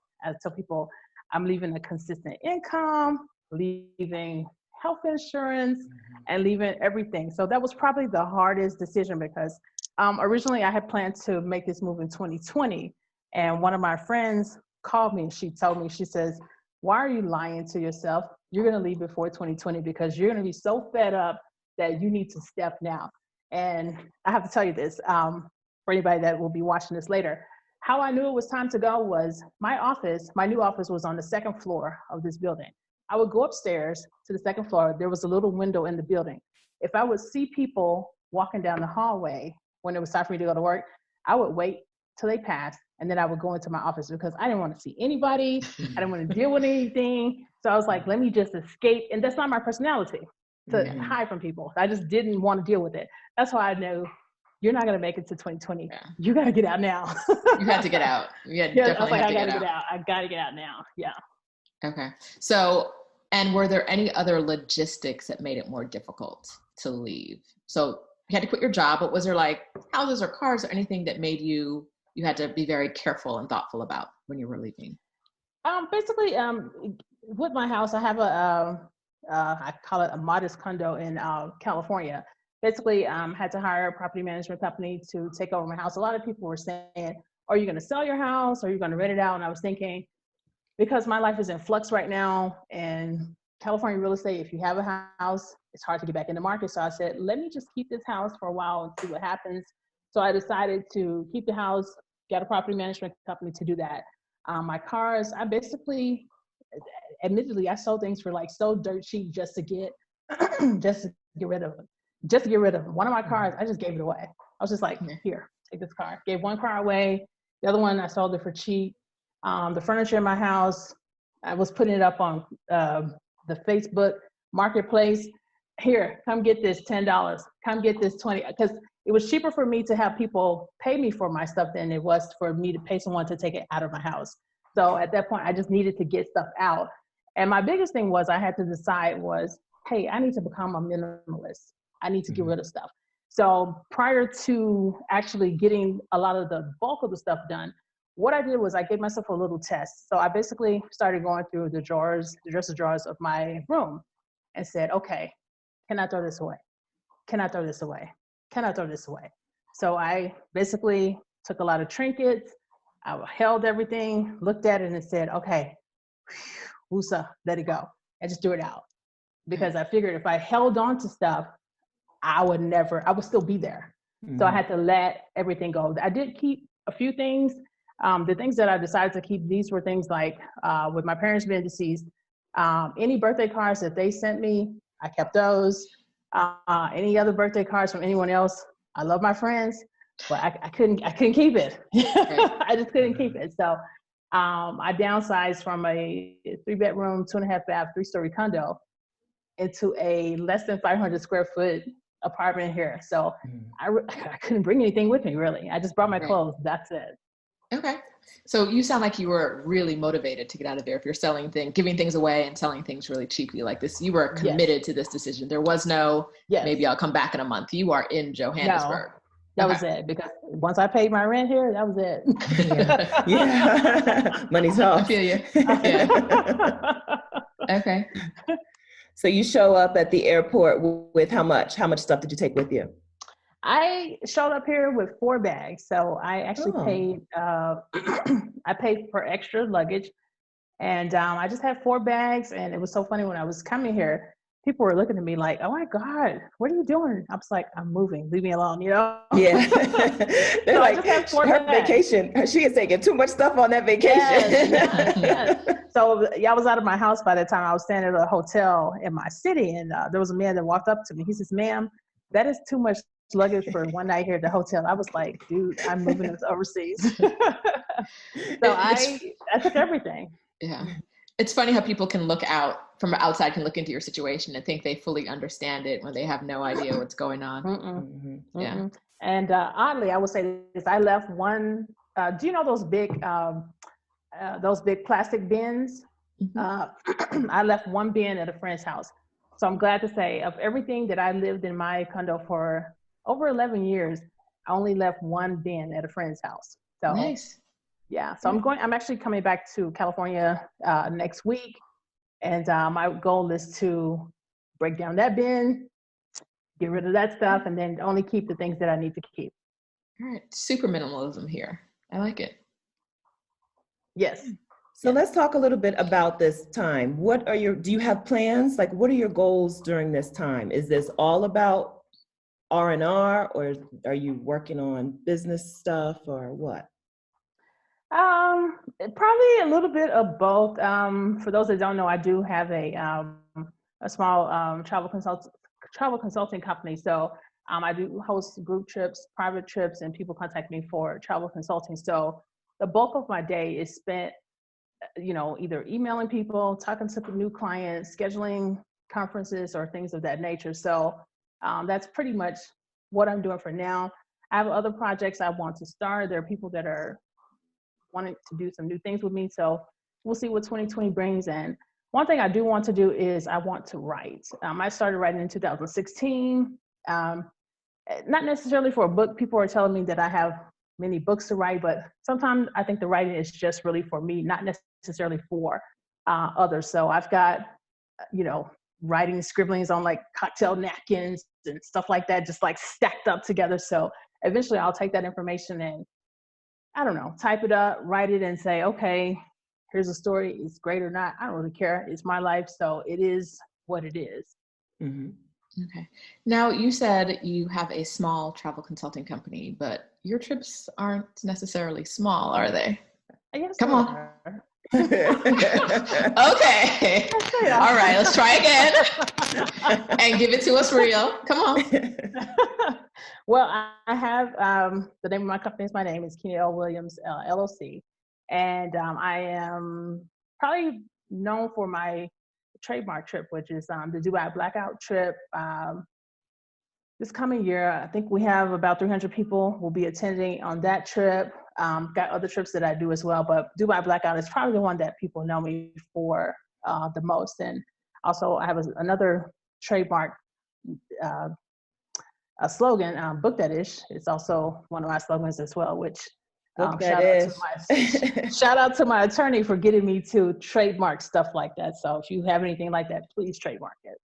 tell people, I'm leaving a consistent income, leaving health insurance, and leaving everything. So that was probably the hardest decision, because originally I had planned to make this move in 2020. And one of my friends called me and she told me, she says, why are you lying to yourself? You're going to leave before 2020 because you're going to be so fed up that you need to step now. And I have to tell you this, for anybody that will be watching this later, how I knew it was time to go was my new office was on the second floor of this building. I would go upstairs to the second floor. There was a little window in the building. If I would see people walking down the hallway when it was time for me to go to work, I would wait till they passed, and then I would go into my office because I didn't want to see anybody. I didn't want to deal with anything. So I was like, let me just escape. And that's not my personality, to hide from people. I just didn't want to deal with it. That's why I knew you're not going to make it to 2020. Yeah. You got to get out now. You had to get out. I was like, I got to get out. I got to get out now. Yeah. Okay. So, and were there any other logistics that made it more difficult to leave? So you had to quit your job, but was there like houses or cars or anything that made you had to be very careful and thoughtful about when you were leaving? Basically, with my house, I have I call it a modest condo in California. Basically, had to hire a property management company to take over my house. A lot of people were saying, are you going to sell your house? Or are you going to rent it out? And I was thinking, because my life is in flux right now, and California real estate, if you have a house, it's hard to get back in the market. So I said, let me just keep this house for a while and see what happens. So I decided to keep the house, get a property management company to do that. My cars, I basically, admittedly, I sold things for like so dirt cheap just to get rid of them. Just to get rid of them. One of my cars, I just gave it away. I was just like, here, take this car. Gave one car away. The other one, I sold it for cheap. The furniture in my house, I was putting it up on the Facebook marketplace. Here, come get this $10. Come get this $20. Because it was cheaper for me to have people pay me for my stuff than it was for me to pay someone to take it out of my house. So at that point, I just needed to get stuff out. And my biggest thing was I had to decide was, hey, I need to become a minimalist. I need to get rid of stuff. So prior to actually getting a lot of the bulk of the stuff done, what I did was I gave myself a little test. So I basically started going through the dresser drawers of my room and said, okay, can I throw this away? Can I throw this away? Can I throw this away? So I basically took a lot of trinkets. I held everything, looked at it and said, okay, woosah, let it go. And just threw it out. Because I figured if I held on to stuff, I would still be there. So I had to let everything go. I did keep a few things. The things that I decided to keep, these were things like, with my parents being deceased, any birthday cards that they sent me, I kept those. Any other birthday cards from anyone else, I love my friends, but I couldn't keep it. I just couldn't keep it. So I downsized from a 3-bedroom, 2.5 bath, 3-story condo into a less than 500 square foot apartment here. So I couldn't bring anything with me, really. I just brought my clothes. That's it. Okay. So you sound like you were really motivated to get out of there. If you're selling things, giving things away and selling things really cheaply like this, you were committed to this decision. There was no, maybe I'll come back in a month. You are in Johannesburg. No, that was it. Because once I paid my rent here, that was it. Yeah. Money's off. I feel you. Yeah. Okay. So you show up at the airport with how much? How much stuff did you take with you? I showed up here with 4 bags. So I actually paid, I paid for extra luggage. And I just had 4 bags. And it was so funny when I was coming here, people were looking at me like, oh my God, what are you doing? I was like, I'm moving, leave me alone, you know? Yeah. They're So I like, just have her vacation, she is taking too much stuff on that vacation. Yes. So I was out of my house by the time I was staying at a hotel in my city. And there was a man that walked up to me. He says, ma'am, that is too much luggage for one night here at the hotel. I was like, dude, I'm moving this overseas. So I took everything. Yeah. It's funny how people can look out from outside, can look into your situation and think they fully understand it when they have no idea what's going on. Mm-mm. Yeah. Mm-mm. And oddly, I would say this, I left one, do you know those big plastic bins? I left one bin at a friend's house. So I'm glad to say, of everything that I lived in my condo for over 11 years, I only left one bin at a friend's house. So nice. Yeah, so I'm actually coming back to California next week, and my goal is to break down that bin, get rid of that stuff, and then only keep the things that I need to keep. All right, super minimalism here. I like it. Yes. So let's talk a little bit about this time. Do you have plans? Like, what are your goals during this time? Is this all about R&R, or are you working on business stuff, or what? Probably a little bit of both. For those that don't know, I do have a small travel consulting company. So I do host group trips, private trips, and people contact me for travel consulting. So the bulk of my day is spent, either emailing people, talking to new clients, scheduling conferences or things of that nature. So that's pretty much what I'm doing for now. I have other projects I want to start. There are people that are wanting to do some new things with me. So we'll see what 2020 brings. And one thing I do want to do is I want to write. I started writing in 2016, not necessarily for a book. People are telling me that I have many books to write, but sometimes I think the writing is just really for me, not necessarily for others. So I've got, writing scribblings on like cocktail napkins and stuff like that, just like stacked up together. So eventually I'll take that information and type it up, write it, and say, okay, here's a story. It's great or not. I don't really care. It's my life. So it is what it is. Mm-hmm. Okay. Now, you said you have a small travel consulting company, but your trips aren't necessarily small, are they? Yes, come on. Okay. All right, let's try again and give it to us real. Come on. Well, I have the name of my company is Kenya L. Williams LLC, and I am probably known for my trademark trip, which is the Dubai Blackout trip. This coming year, I think we have about 300 people will be attending on that trip. Got other trips that I do as well, but Dubai Blackout is probably the one that people know me for the most. And also I have another trademark a slogan, Book That Ish. It's also one of my slogans as well, which shout out to my attorney for getting me to trademark stuff like that. So if you have anything like that, please trademark it.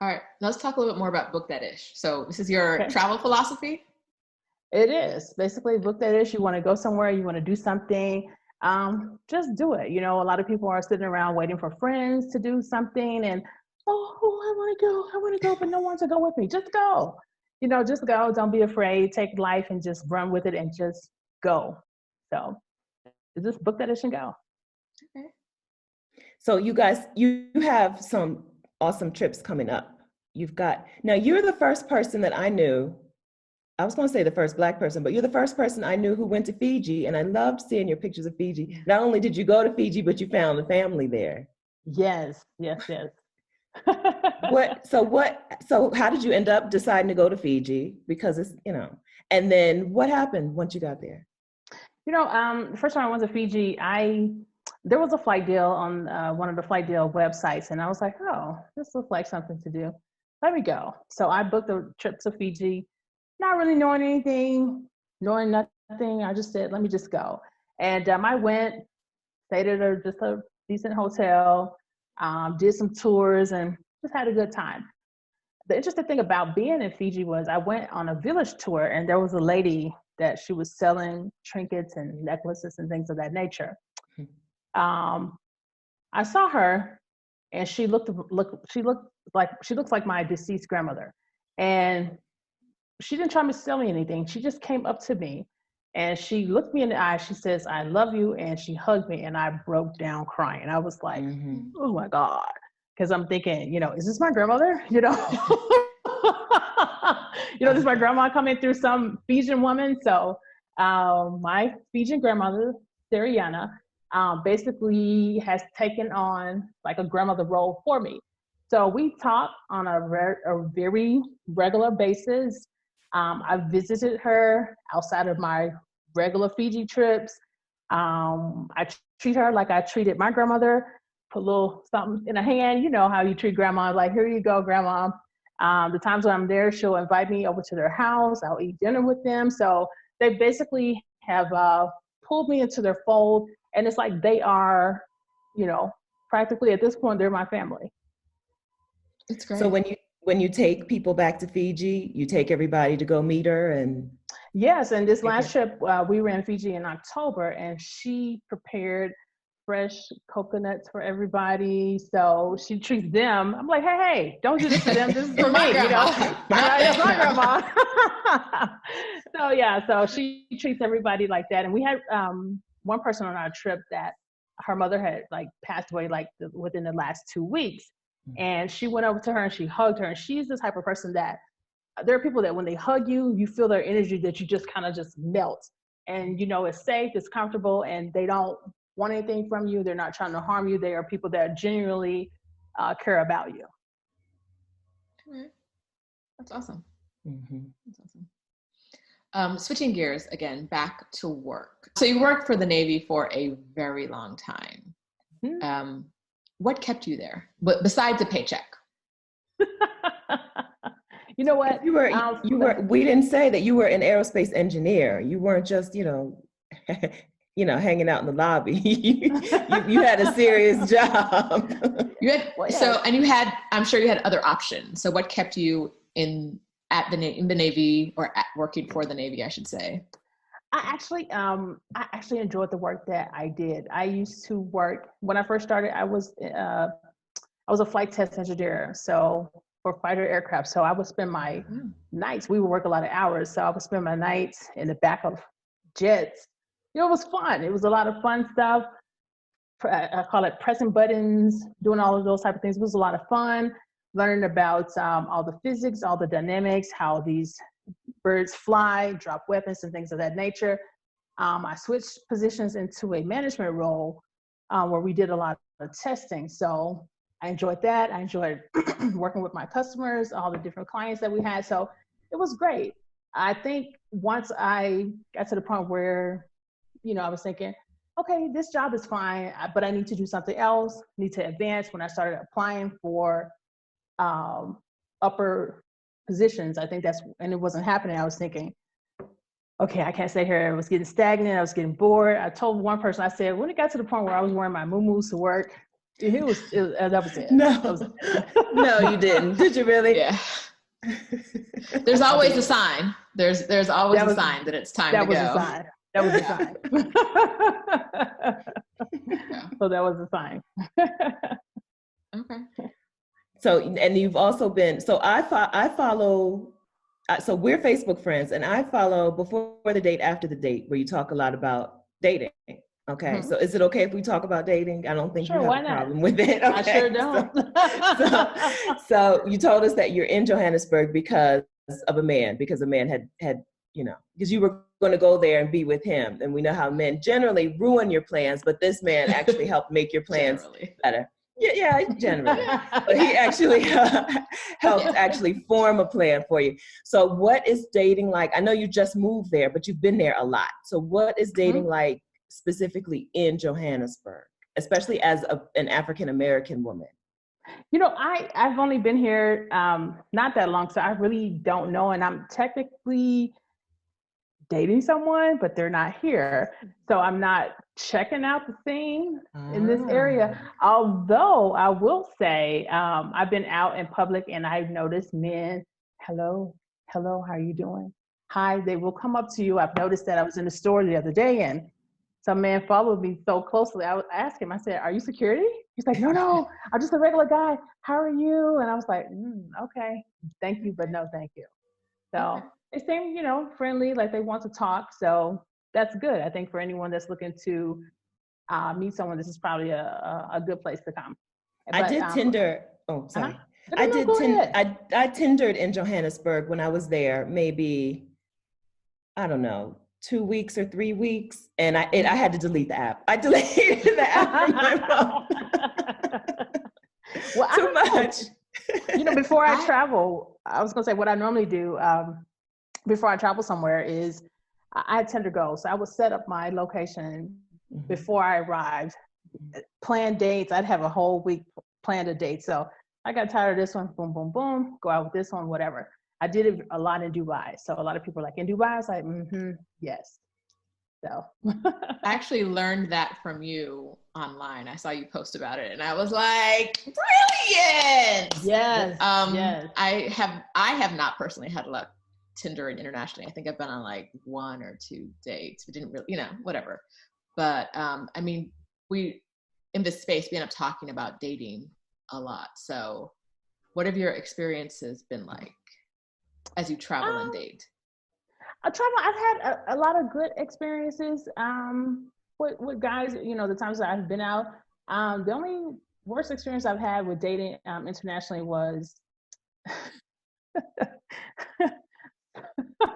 All right, let's talk a little bit more about Book That Ish. So this is your travel philosophy? It is. Basically, Book That Ish. You want to go somewhere, you want to do something, just do it. A lot of people are sitting around waiting for friends to do something and, I want to go, but no one to go with me. Just go. Just go. Don't be afraid. Take life and just run with it and just go. So just book that ish and go. Okay. So you guys, you have some awesome trips coming up. Now you're the first person that I knew. I was going to say the first Black person, but you're the first person I knew who went to Fiji, and I loved seeing your pictures of Fiji. Not only did you go to Fiji, but you found a family there. Yes. So how did you end up deciding to go to Fiji? Because it's, and then what happened once you got there? The first time I went to Fiji, there was a flight deal on one of the flight deal websites, and I was like, oh, this looks like something to do. Let me go. So I booked a trip to Fiji, not really knowing anything, knowing nothing. I just said, let me just go. And I went, stayed at just a decent hotel, did some tours, and just had a good time. The interesting thing about being in Fiji was I went on a village tour, and there was a lady that she was selling trinkets and necklaces and things of that nature. I saw her, and she looked she looks like my deceased grandmother. And she didn't try to sell me anything. She just came up to me and she looked me in the eye. She says, "I love you." And she hugged me and I broke down crying. I was like, oh my God. Because I'm thinking, is this my grandmother? This is my grandma coming through some Fijian woman. So my Fijian grandmother, Sariana, basically has taken on like a grandmother role for me. So we talk on a very regular basis. I visited her outside of my regular Fiji trips. I treat her like I treated my grandmother, put a little something in her hand. You know how you treat grandma, like, here you go, grandma. The times when I'm there, she'll invite me over to their house. I'll eat dinner with them. So they basically have pulled me into their fold. And it's like they are, practically at this point, they're my family. It's great. So when you take people back to Fiji, you take everybody to go meet her and. Yes, and this last trip, we were in Fiji in October, and she prepared fresh coconuts for everybody. So she treats them. I'm like, hey, don't do this for them. This is for me, That's my grandma. So she treats everybody like that. And we had one person on our trip that her mother had passed away within the last 2 weeks. And she went over to her and she hugged her. And she's the type of person that there are people that when they hug you, you feel their energy that you just kind of just melt. And it's safe, it's comfortable, and they don't want anything from you. They're not trying to harm you. They are people that genuinely care about you. Okay. That's awesome. That's awesome. Switching gears again, back to work. So you worked for the Navy for a very long time. What kept you there, besides a paycheck? You know what? You were. We didn't say that you were an aerospace engineer. You weren't just, hanging out in the lobby. you had a serious job. I'm sure you had other options. So what kept you in the Navy, or working for the Navy, I should say? I actually enjoyed the work that I did. I used to work when I first started. I was a flight test engineer, so for fighter aircraft. So I would spend my nights. We would work a lot of hours, so I would spend my nights in the back of jets. It was fun. It was a lot of fun stuff. I call it pressing buttons, doing all of those type of things. It was a lot of fun, learning about all the physics, all the dynamics, how these birds fly, drop weapons, and things of that nature. I switched positions into a management role where we did a lot of testing. So I enjoyed that. I enjoyed working with my customers, all the different clients that we had. So it was great. I think once I got to the point where, I was thinking, okay, this job is fine, but I need to do something else, need to advance. When I started applying for upper positions, I think and it wasn't happening. I was thinking, okay, I can't stay here. I was getting stagnant. I was getting bored. I told one person, I said, when it got to the point where I was wearing my muumuus to work, that was it. No, you didn't. Did you really? Yeah. There's always a sign. There's always a sign that it's time to go. That was a sign. So that was a sign. Okay. So, and you've also been, so I follow, so we're Facebook friends, and I follow Before the Date, After the Date, where you talk a lot about dating. Okay. So is it okay if we talk about dating? I don't think you have a problem with it. Okay. I sure don't. So you told us that you're in Johannesburg because a man had, because you were going to go there and be with him. And we know how men generally ruin your plans, but this man actually helped make your plans better. Yeah, generally. But he actually helped actually form a plan for you. So what is dating like? I know you just moved there, but you've been there a lot. So what is dating like specifically in Johannesburg, especially as an African-American woman? I've only been here not that long, so I really don't know. And I'm technically dating someone, but they're not here. So I'm not checking out the scene in this area. Although I will say, I've been out in public and I've noticed men, hello, how are you doing? Hi, they will come up to you. I've noticed that. I was in the store the other day and some man followed me so closely. I asked him, I said, are you security? He's like, no, I'm just a regular guy. How are you? And I was like, okay, thank you, but no, thank you. So they seem, friendly, like they want to talk. So that's good. I think for anyone that's looking to meet someone, this is probably a good place to come. I did Tinder. Oh, sorry. I Tindered in Johannesburg when I was there, maybe, I don't know, 2 weeks or 3 weeks. And I had to delete the app. I deleted the app from my phone. Well, Too much. Before I travel, I was going to say what I normally do before I travel somewhere is I had Tinder Go. So I would set up my location before I arrived, plan dates. I'd have a whole week planned a date. So I got tired of this one, boom, boom, boom, go out with this one, whatever. I did it a lot in Dubai. So a lot of people are like, in Dubai? I was like, yes. So I actually learned that from you online. I saw you post about it and I was like, brilliant. Yes. Yes. I have not personally had a lot of Tinder and internationally. I think I've been on like 1 or 2 dates, but didn't really, whatever. But we in this space, we end up talking about dating a lot. So what have your experiences been like as you travel and date? I've had a lot of good experiences with guys, the times that I've been out. The only worst experience I've had with dating internationally was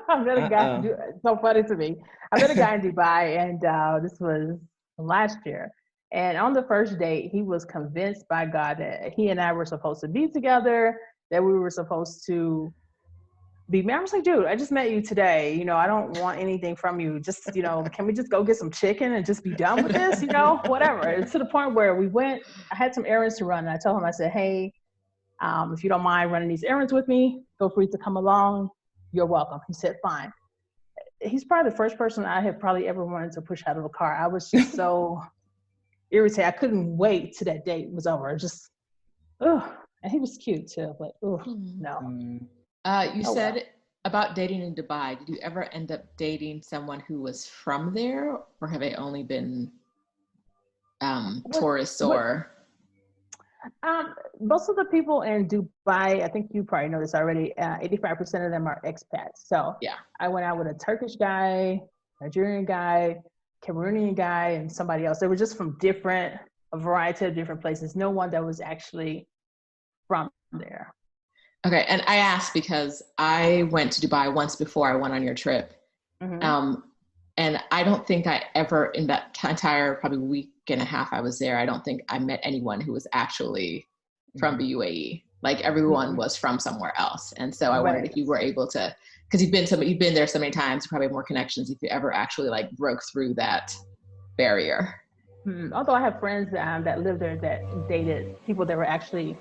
I met a guy, it's so funny to me. I met a guy in Dubai and this was last year. And on the first date, he was convinced by God that he and I were supposed to be together, that we were supposed to be married. I was like, dude, I just met you today. I don't want anything from you. Just, can we just go get some chicken and just be done with this? Whatever. It's to the point where I had some errands to run. And I told him, I said, hey, if you don't mind running these errands with me, feel free to come along. You're welcome. He said, fine. He's probably the first person I have probably ever wanted to push out of a car. I was just so irritated. I couldn't wait till that date was over. And he was cute too, but no. You said about dating in Dubai, did you ever end up dating someone who was from there, or have they only been tourists or? Most of the people in Dubai, I think you probably know this already, 85% of them are expats. So yeah, I went out with a Turkish guy, Nigerian guy, Cameroonian guy, and somebody else. They were just from a variety of different places. No one that was actually from there. Okay, and I asked because I went to Dubai once before I went on your trip. And I don't think I ever, in that entire probably week and a half I was there, I don't think I met anyone who was actually from the UAE. Like everyone was from somewhere else. And so I wondered if you were able to, because you've been there so many times, you probably have more connections, if you ever actually like broke through that barrier. Although I have friends that live there that dated people that were actually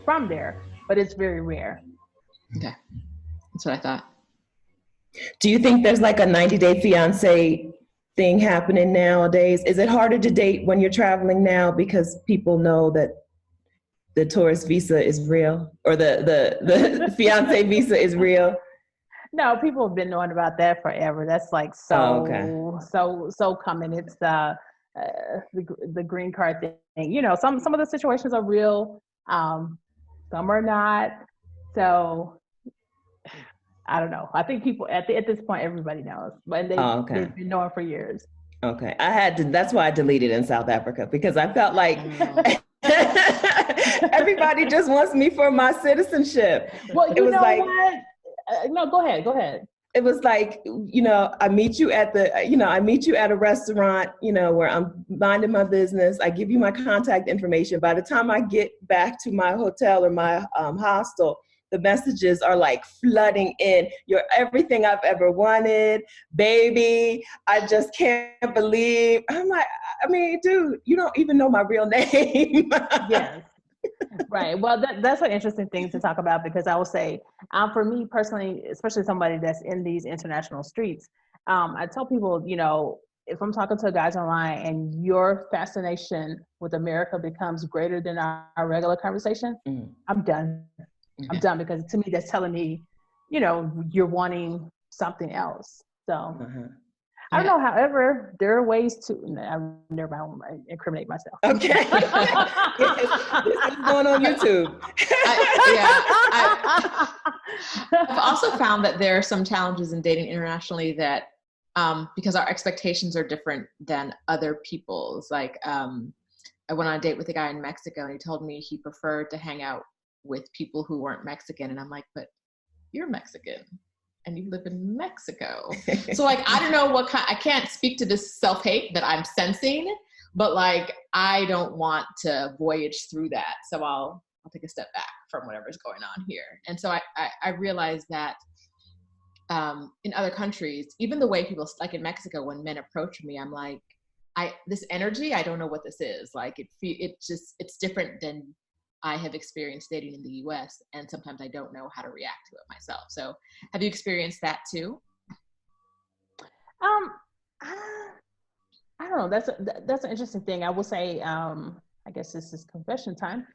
from there, but it's very rare. Okay, that's what I thought. Do you think there's like a 90-day fiance thing happening nowadays? Is it harder to date when you're traveling now because people know that the tourist visa is real, or the fiance visa is real? No, people have been knowing about that forever. That's like so common. It's the green card thing. Some of the situations are real, some are not. So I don't know. I think people at this point, everybody knows, but they've been knowing for years. Okay, that's why I deleted in South Africa, because I felt like everybody just wants me for my citizenship. Well, you know what? No, go ahead. It was like, I meet you at a restaurant, where I'm minding my business. I give you my contact information. By the time I get back to my hotel or my hostel, the messages are like flooding in. You're everything I've ever wanted, baby. I just can't believe. I'm like, dude, you don't even know my real name. Yes. Right. Well, that's an interesting thing to talk about, because I will say, for me personally, especially somebody that's in these international streets, I tell people, if I'm talking to guys online and your fascination with America becomes greater than our regular conversation, I'm done. I'm done, because to me, that's telling me, you're wanting something else. So I don't know. However, there are ways to. I'm never mind. I incriminate myself. Okay. This is going on YouTube. I've also found that there are some challenges in dating internationally that, because our expectations are different than other people's. Like, I went on a date with a guy in Mexico, and he told me he preferred to hang out with people who weren't Mexican, and I'm like, but you're Mexican and you live in Mexico. So like, I don't know I can't speak to this self-hate that I'm sensing, but like, I don't want to voyage through that. So I'll take a step back from whatever's going on here. And so I realized that in other countries, even the way people, like in Mexico, when men approach me, I'm like, this energy, I don't know what this is. Like it's different than I have experienced dating in the US, and sometimes I don't know how to react to it myself. So have you experienced that too? I don't know. That's an interesting thing. I will say, I guess this is confession time.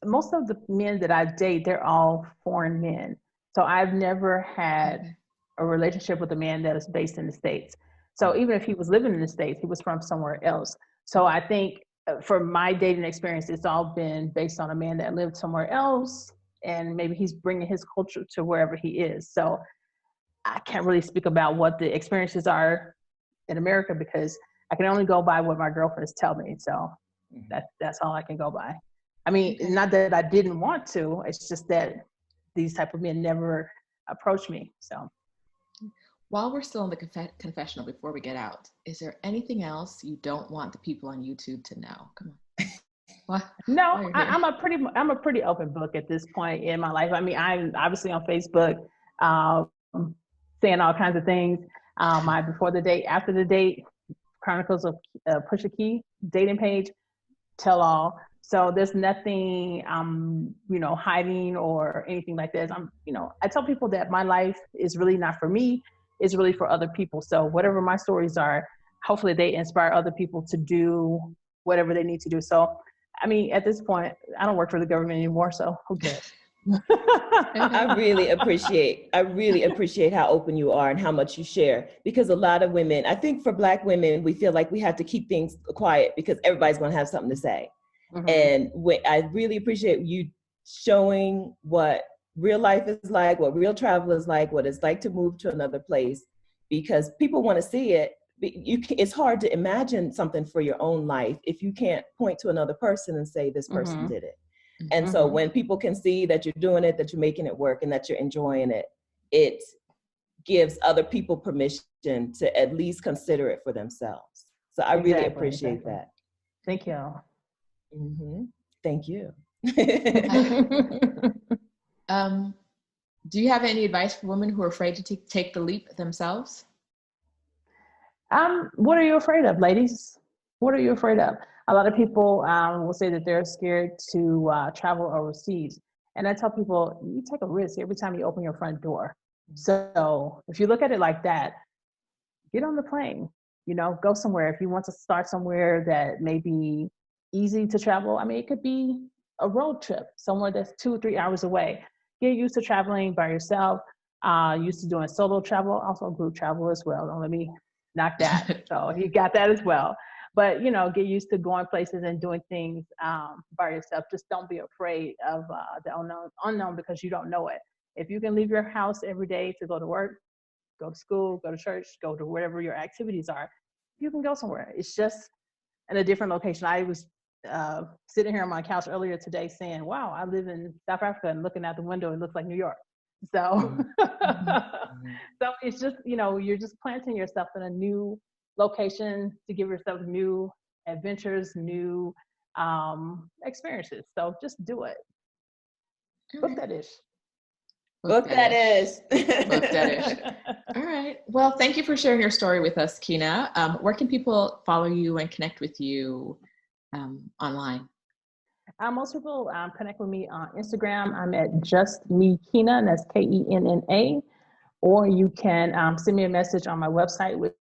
Most of the men that I date, they're all foreign men. So I've never had a relationship with a man that is based in the States. So even if he was living in the States, he was from somewhere else. So I think for my dating experience, it's all been based on a man that lived somewhere else, and maybe he's bringing his culture to wherever he is. So I can't really speak about what the experiences are in America, because I can only go by what my girlfriends tell me. So that's all I can go by. I mean, not that I didn't want to, it's just that these type of men never approach me. So while we're still in the confessional before we get out, is there anything else you don't want the people on YouTube to know? Come on. What? No, I'm a pretty open book at this point in my life. I mean, I'm obviously on Facebook, saying all kinds of things. My before the date, after the date, Chronicles of Push a Key dating page, tell all. So there's nothing hiding or anything like this. I tell people that my life is really not for me. It's really for other people. So whatever my stories are, hopefully they inspire other people to do whatever they need to do. So, I mean, at this point, I don't work for the government anymore, so who cares? I really appreciate how open you are and how much you share, because a lot of women, I think for Black women, we feel like we have to keep things quiet because everybody's going to have something to say. Mm-hmm. And I really appreciate you showing what real life is like, what real travel is like, what it's like to move to another place, because people want to see it. It's hard to imagine something for your own life if you can't point to another person and say this person did it. And so when people can see that you're doing it, that you're making it work, and that you're enjoying it, it gives other people permission to at least consider it for themselves. So I really appreciate that. Thank you. Mm-hmm. Thank you. Do you have any advice for women who are afraid to take the leap themselves? What are you afraid of, ladies? What are you afraid of? A lot of people will say that they're scared to travel overseas. And I tell people, you take a risk every time you open your front door. So if you look at it like that, get on the plane, go somewhere. If you want to start somewhere that may be easy to travel, I mean, it could be a road trip, somewhere that's 2 or 3 hours away. Get used to traveling by yourself, used to doing solo travel, also group travel as well. Don't let me knock that. So you got that as well. But, get used to going places and doing things by yourself. Just don't be afraid of the unknown because you don't know it. If you can leave your house every day to go to work, go to school, go to church, go to wherever your activities are, you can go somewhere. It's just in a different location. I was sitting here on my couch earlier today saying, wow, I live in South Africa, and looking out the window, it looks like New York. So, so it's just, you're just planting yourself in a new location to give yourself new adventures, new experiences. So just do it. Book that ish. Book that ish. Book that ish. All right. Well, thank you for sharing your story with us, Kina. Where can people follow you and connect with you online? Most people connect with me on Instagram. I'm at Just Me Kina, and that's Kenna. Or you can send me a message on my website with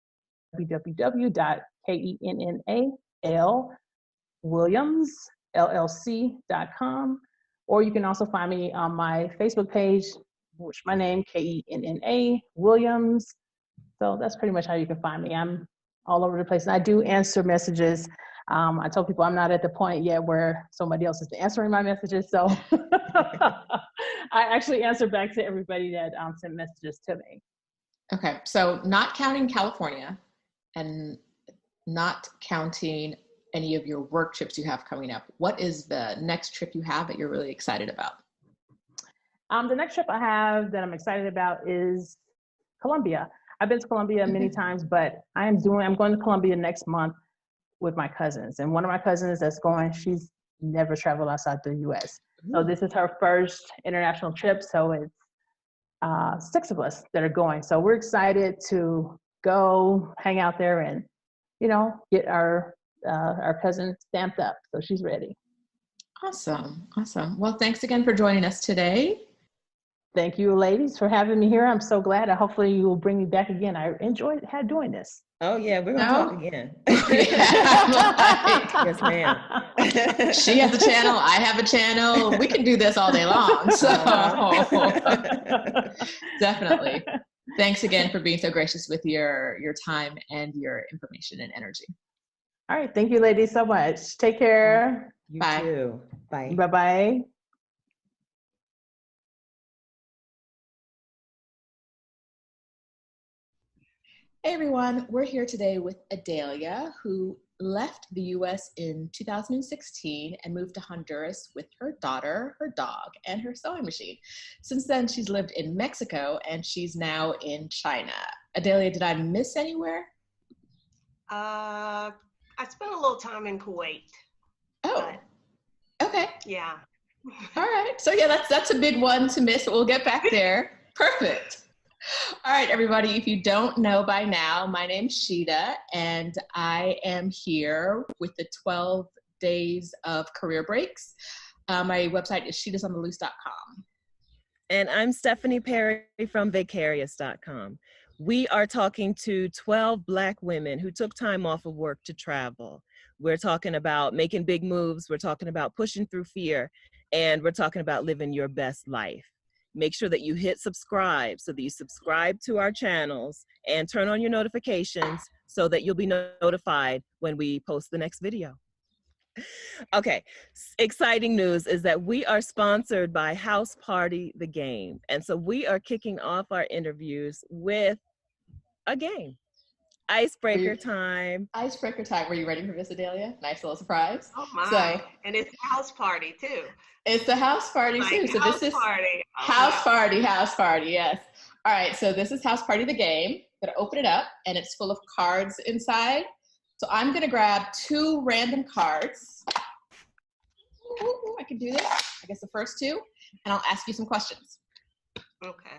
www.KennaWilliamsLLC.com. Or you can also find me on my Facebook page, which my name, Kenna Williams, So that's pretty much how you can find me. I'm all over the place. And I do answer messages. I told people I'm not at the point yet where somebody else is answering my messages. So I actually answer back to everybody that sent messages to me. Okay, so not counting California and not counting any of your work trips you have coming up, what is the next trip you have that you're really excited about? The next trip I have that I'm excited about is Colombia. I've been to Colombia many times, but I'm going to Colombia next month with my cousins. And one of my cousins that's going, she's never traveled outside the US. So this is her first international trip. So it's 6 of us that are going. So we're excited to go hang out there and, get our cousin stamped up. So she's ready. Awesome. Well, thanks again for joining us today. Thank you, ladies, for having me here. I'm so glad. Hopefully you will bring me back again. I enjoyed doing this. Oh yeah, we're gonna talk again. Yes, ma'am. She has a channel. I have a channel. We can do this all day long. So definitely. Thanks again for being so gracious with your time and your information and energy. All right. Thank you, ladies, so much. Take care. You Bye. too. Bye. Bye-bye. Hey everyone, we're here today with Adalia, who left the US in 2016 and moved to Honduras with her daughter, her dog, and her sewing machine. Since then, she's lived in Mexico and she's now in China. Adalia, did I miss anywhere? I spent a little time in Kuwait. Oh, okay. Yeah. All right. So yeah, that's a big one to miss. We'll get back there. Perfect. All right, everybody, if you don't know by now, my name's Sheeta, and I am here with the 12 days of career breaks. My website is sheetasontheloose.com. And I'm Stephanie Perry from Vicarious.com. We are talking to 12 Black women who took time off of work to travel. We're talking about making big moves. We're talking about pushing through fear. And we're talking about living your best life. Make sure that you hit subscribe so that you subscribe to our channels and turn on your notifications so that you'll be notified when we post the next video. Okay, exciting news is that we are sponsored by House Party the Game. And so we are kicking off our interviews with a game. Icebreaker time. Icebreaker time. Were you ready for this, Adalia? Nice little surprise. Oh my. So, and it's a house party too. It's the house party too. So this is party. Oh, house party, yes. All right, so this is House Party the Game. I'm gonna open it up and it's full of cards inside. So I'm gonna grab 2 random cards. Ooh, I can do this. I guess the first 2, and I'll ask you some questions. Okay.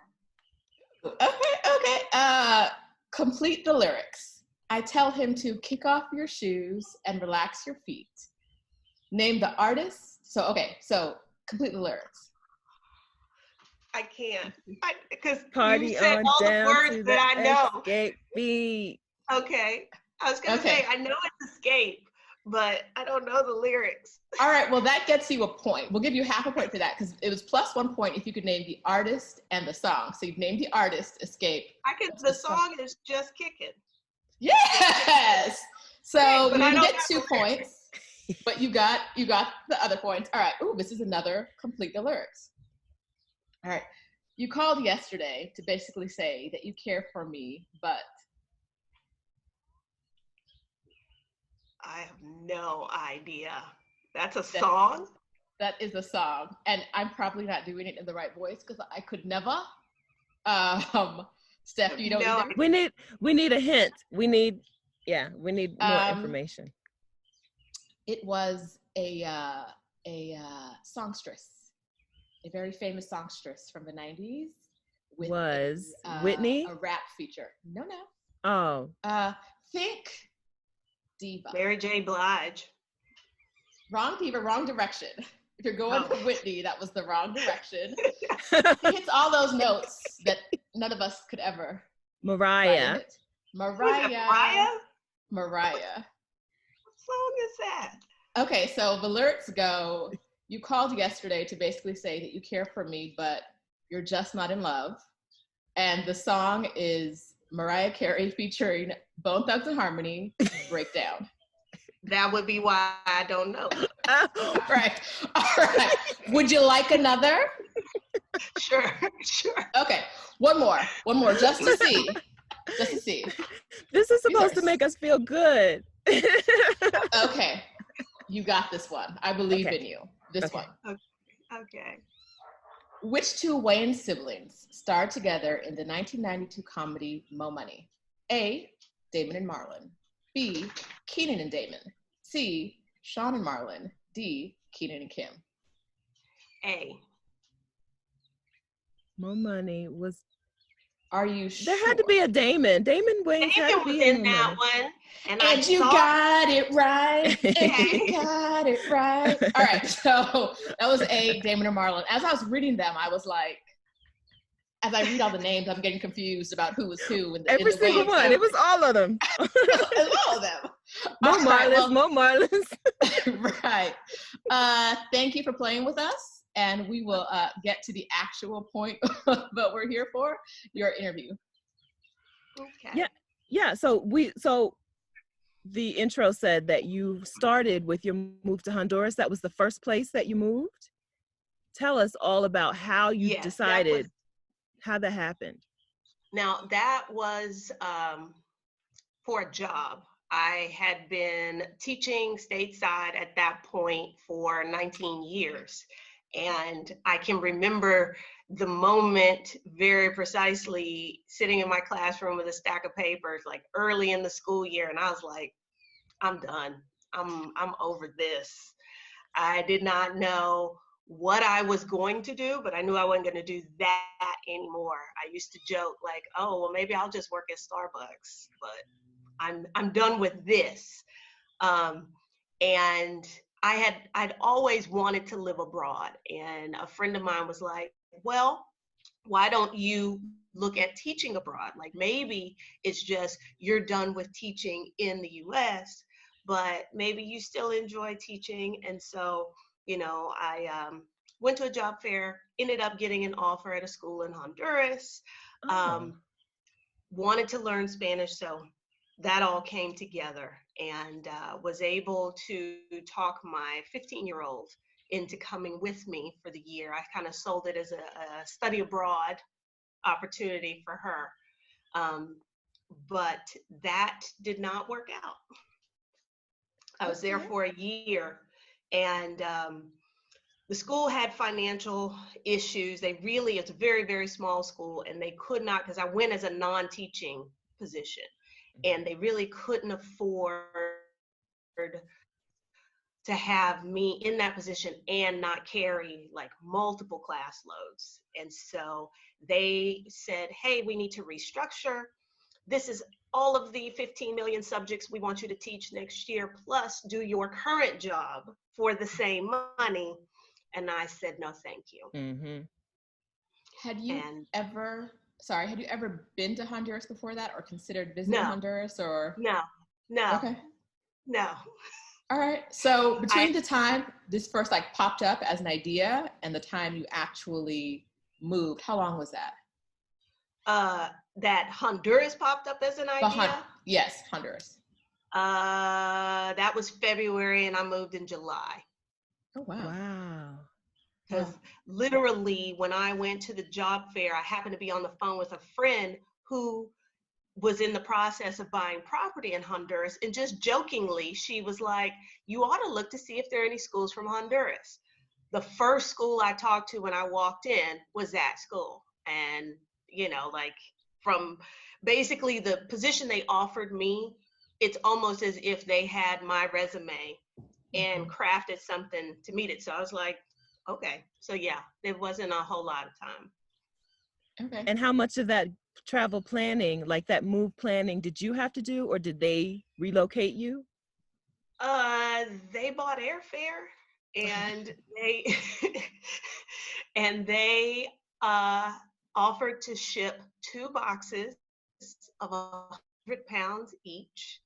Okay. Complete the lyrics. I tell him to kick off your shoes and relax your feet. Name the artist. So complete the lyrics. I can't. Because Party you said on all the down words to that I know. Escape beat. Okay. I was going to say, I know it's escape, but I don't know the lyrics. All right, well, that gets you a point. We'll give you half a point for that because it was plus 1 point if you could name the artist and the song. So you've named the artist, Escape. The song is Just Kicking. Yes! So Great, you get 2 points, but you got the other points. All right, ooh, this is another complete the lyrics. All right, you called yesterday to basically say that you care for me, but I have no idea. That's a song? That is a song. And I'm probably not doing it in the right voice because I could never. Steph, you don't either? We need a hint. We need more information. It was a songstress, a very famous songstress from the 90s. Was Whitney? A rap feature. No. Oh. Think diva. Mary J. Blige. Wrong diva, wrong direction. If you're going for Whitney, that was the wrong direction. He hits all those notes that none of us could ever. Mariah. Mariah. What song is that? Okay, so the lyrics go, you called yesterday to basically say that you care for me, but you're just not in love. And the song is Mariah Carey featuring Bone Thugs and Harmony, Breakdown. That would be why I don't know. Right. All right. Would you like another? Sure. Okay. One more, just to see. This is supposed to make us feel good. Okay. You got this one. I believe in you. This one. Okay. Which two Wayans siblings starred together in the 1992 comedy Mo Money? A, Damon and Marlon. B, Keenan and Damon. C, Sean and Marlon. D, Keenan and Kim. A. Mo Money was. Are you sure? There had to be a Damon. Damon Wayans had to be in that one. And you got it right. And you got it right. All right. So that was A, Damon and Marlon. As I was reading them, I was like, as I read all the names, I'm getting confused about who was who. Every single one. It was all of them. It was all of them. Mo Marlins. Right. Thank you for playing with us. And we will get to the actual point of what we're here for, your interview. Okay. Yeah. So the intro said that you started with your move to Honduras. That was the first place that you moved. Tell us all about how you decided how that happened. Now that was for a job. I had been teaching stateside at that point for 19 years. And I can remember the moment very precisely, sitting in my classroom with a stack of papers, like early in the school year. And I was like, I'm done. I'm over this. I did not know what I was going to do, but I knew I wasn't going to do that anymore. I used to joke like, oh, well, maybe I'll just work at Starbucks, but I'm done with this. And I'd always wanted to live abroad. And a friend of mine was like, well, why don't you look at teaching abroad? Like maybe it's just you're done with teaching in the US, but maybe you still enjoy teaching. And so, I went to a job fair, ended up getting an offer at a school in Honduras, wanted to learn Spanish. So that all came together, and was able to talk my 15-year-old into coming with me for the year. I kind of sold it as a study abroad opportunity for her. But that did not work out. I was there for a year, and the school had financial issues. It's a very, very small school, and they could not, because I went as a non-teaching position. And they really couldn't afford to have me in that position and not carry like multiple class loads. And so they said, hey, we need to restructure. This is all of the 15 million subjects we want you to teach next year, plus do your current job for the same money. And I said, no, thank you. Mm-hmm. Had you ever been to Honduras before that, or considered visiting Honduras, or? No. Okay. No. All right. So between the time this first popped up as an idea and the time you actually moved, how long was that? That Honduras popped up as an idea? Yes, Honduras. That was February, and I moved in July. Oh, wow. Wow. Because literally when I went to the job fair, I happened to be on the phone with a friend who was in the process of buying property in Honduras. And just jokingly, she was like, you ought to look to see if there are any schools from Honduras. The first school I talked to when I walked in was that school. And, from basically the position they offered me, it's almost as if they had my resume and crafted something to meet it. So I was like, okay. So yeah, there wasn't a whole lot of time. Okay. And how much of that travel planning, like that move planning, did you have to do, or did they relocate you? They bought airfare, and they offered to ship 2 boxes of 100 pounds each.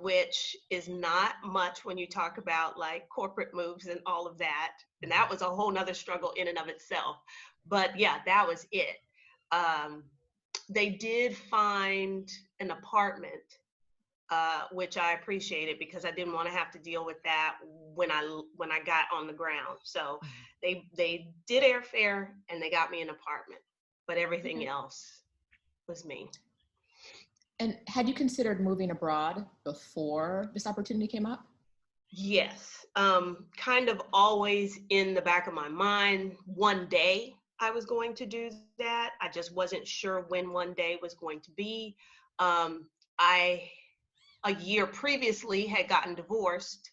Which is not much when you talk about like corporate moves and all of that. And that was a whole nother struggle in and of itself. But yeah, that was it. they did find an apartment, which I appreciated because I didn't want to have to deal with that when I got on the ground. So they did airfare and they got me an apartment, but everything else was me. And had you considered moving abroad before this opportunity came up? Yes, kind of always in the back of my mind, one day I was going to do that. I just wasn't sure when one day was going to be. A year previously had gotten divorced.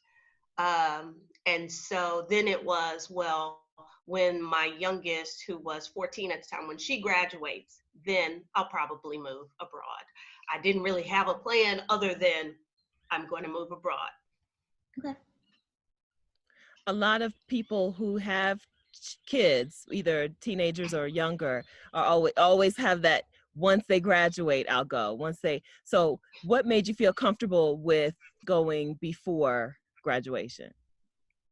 And so then it was, well, when my youngest, who was 14 at the time, when she graduates, then I'll probably move abroad. I didn't really have a plan other than I'm going to move abroad. Okay. A lot of people who have kids, either teenagers or younger, are always have that, once they graduate, I'll go. So what made you feel comfortable with going before graduation?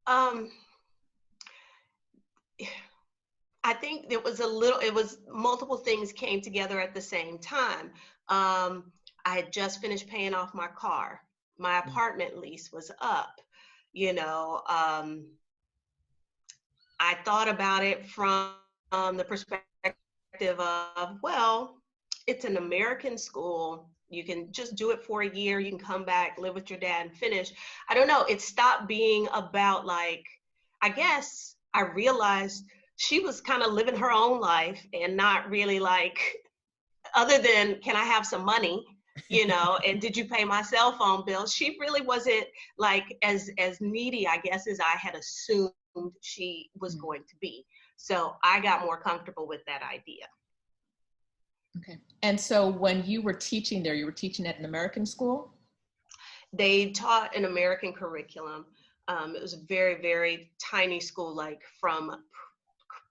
I think it was multiple things came together at the same time. I had just finished paying off my car. My apartment lease was up, I thought about it from the perspective of, well, it's an American school. You can just do it for a year. You can come back, live with your dad and finish. I don't know. It stopped being about I guess I realized she was kind of living her own life and not really other than, can I have some money? And did you pay my cell phone bill? She really wasn't as needy, I guess, as I had assumed she was going to be. So I got more comfortable with that idea. Okay. And so when you were teaching there, you were teaching at an American school? They taught an American curriculum. It was a very, very tiny school, from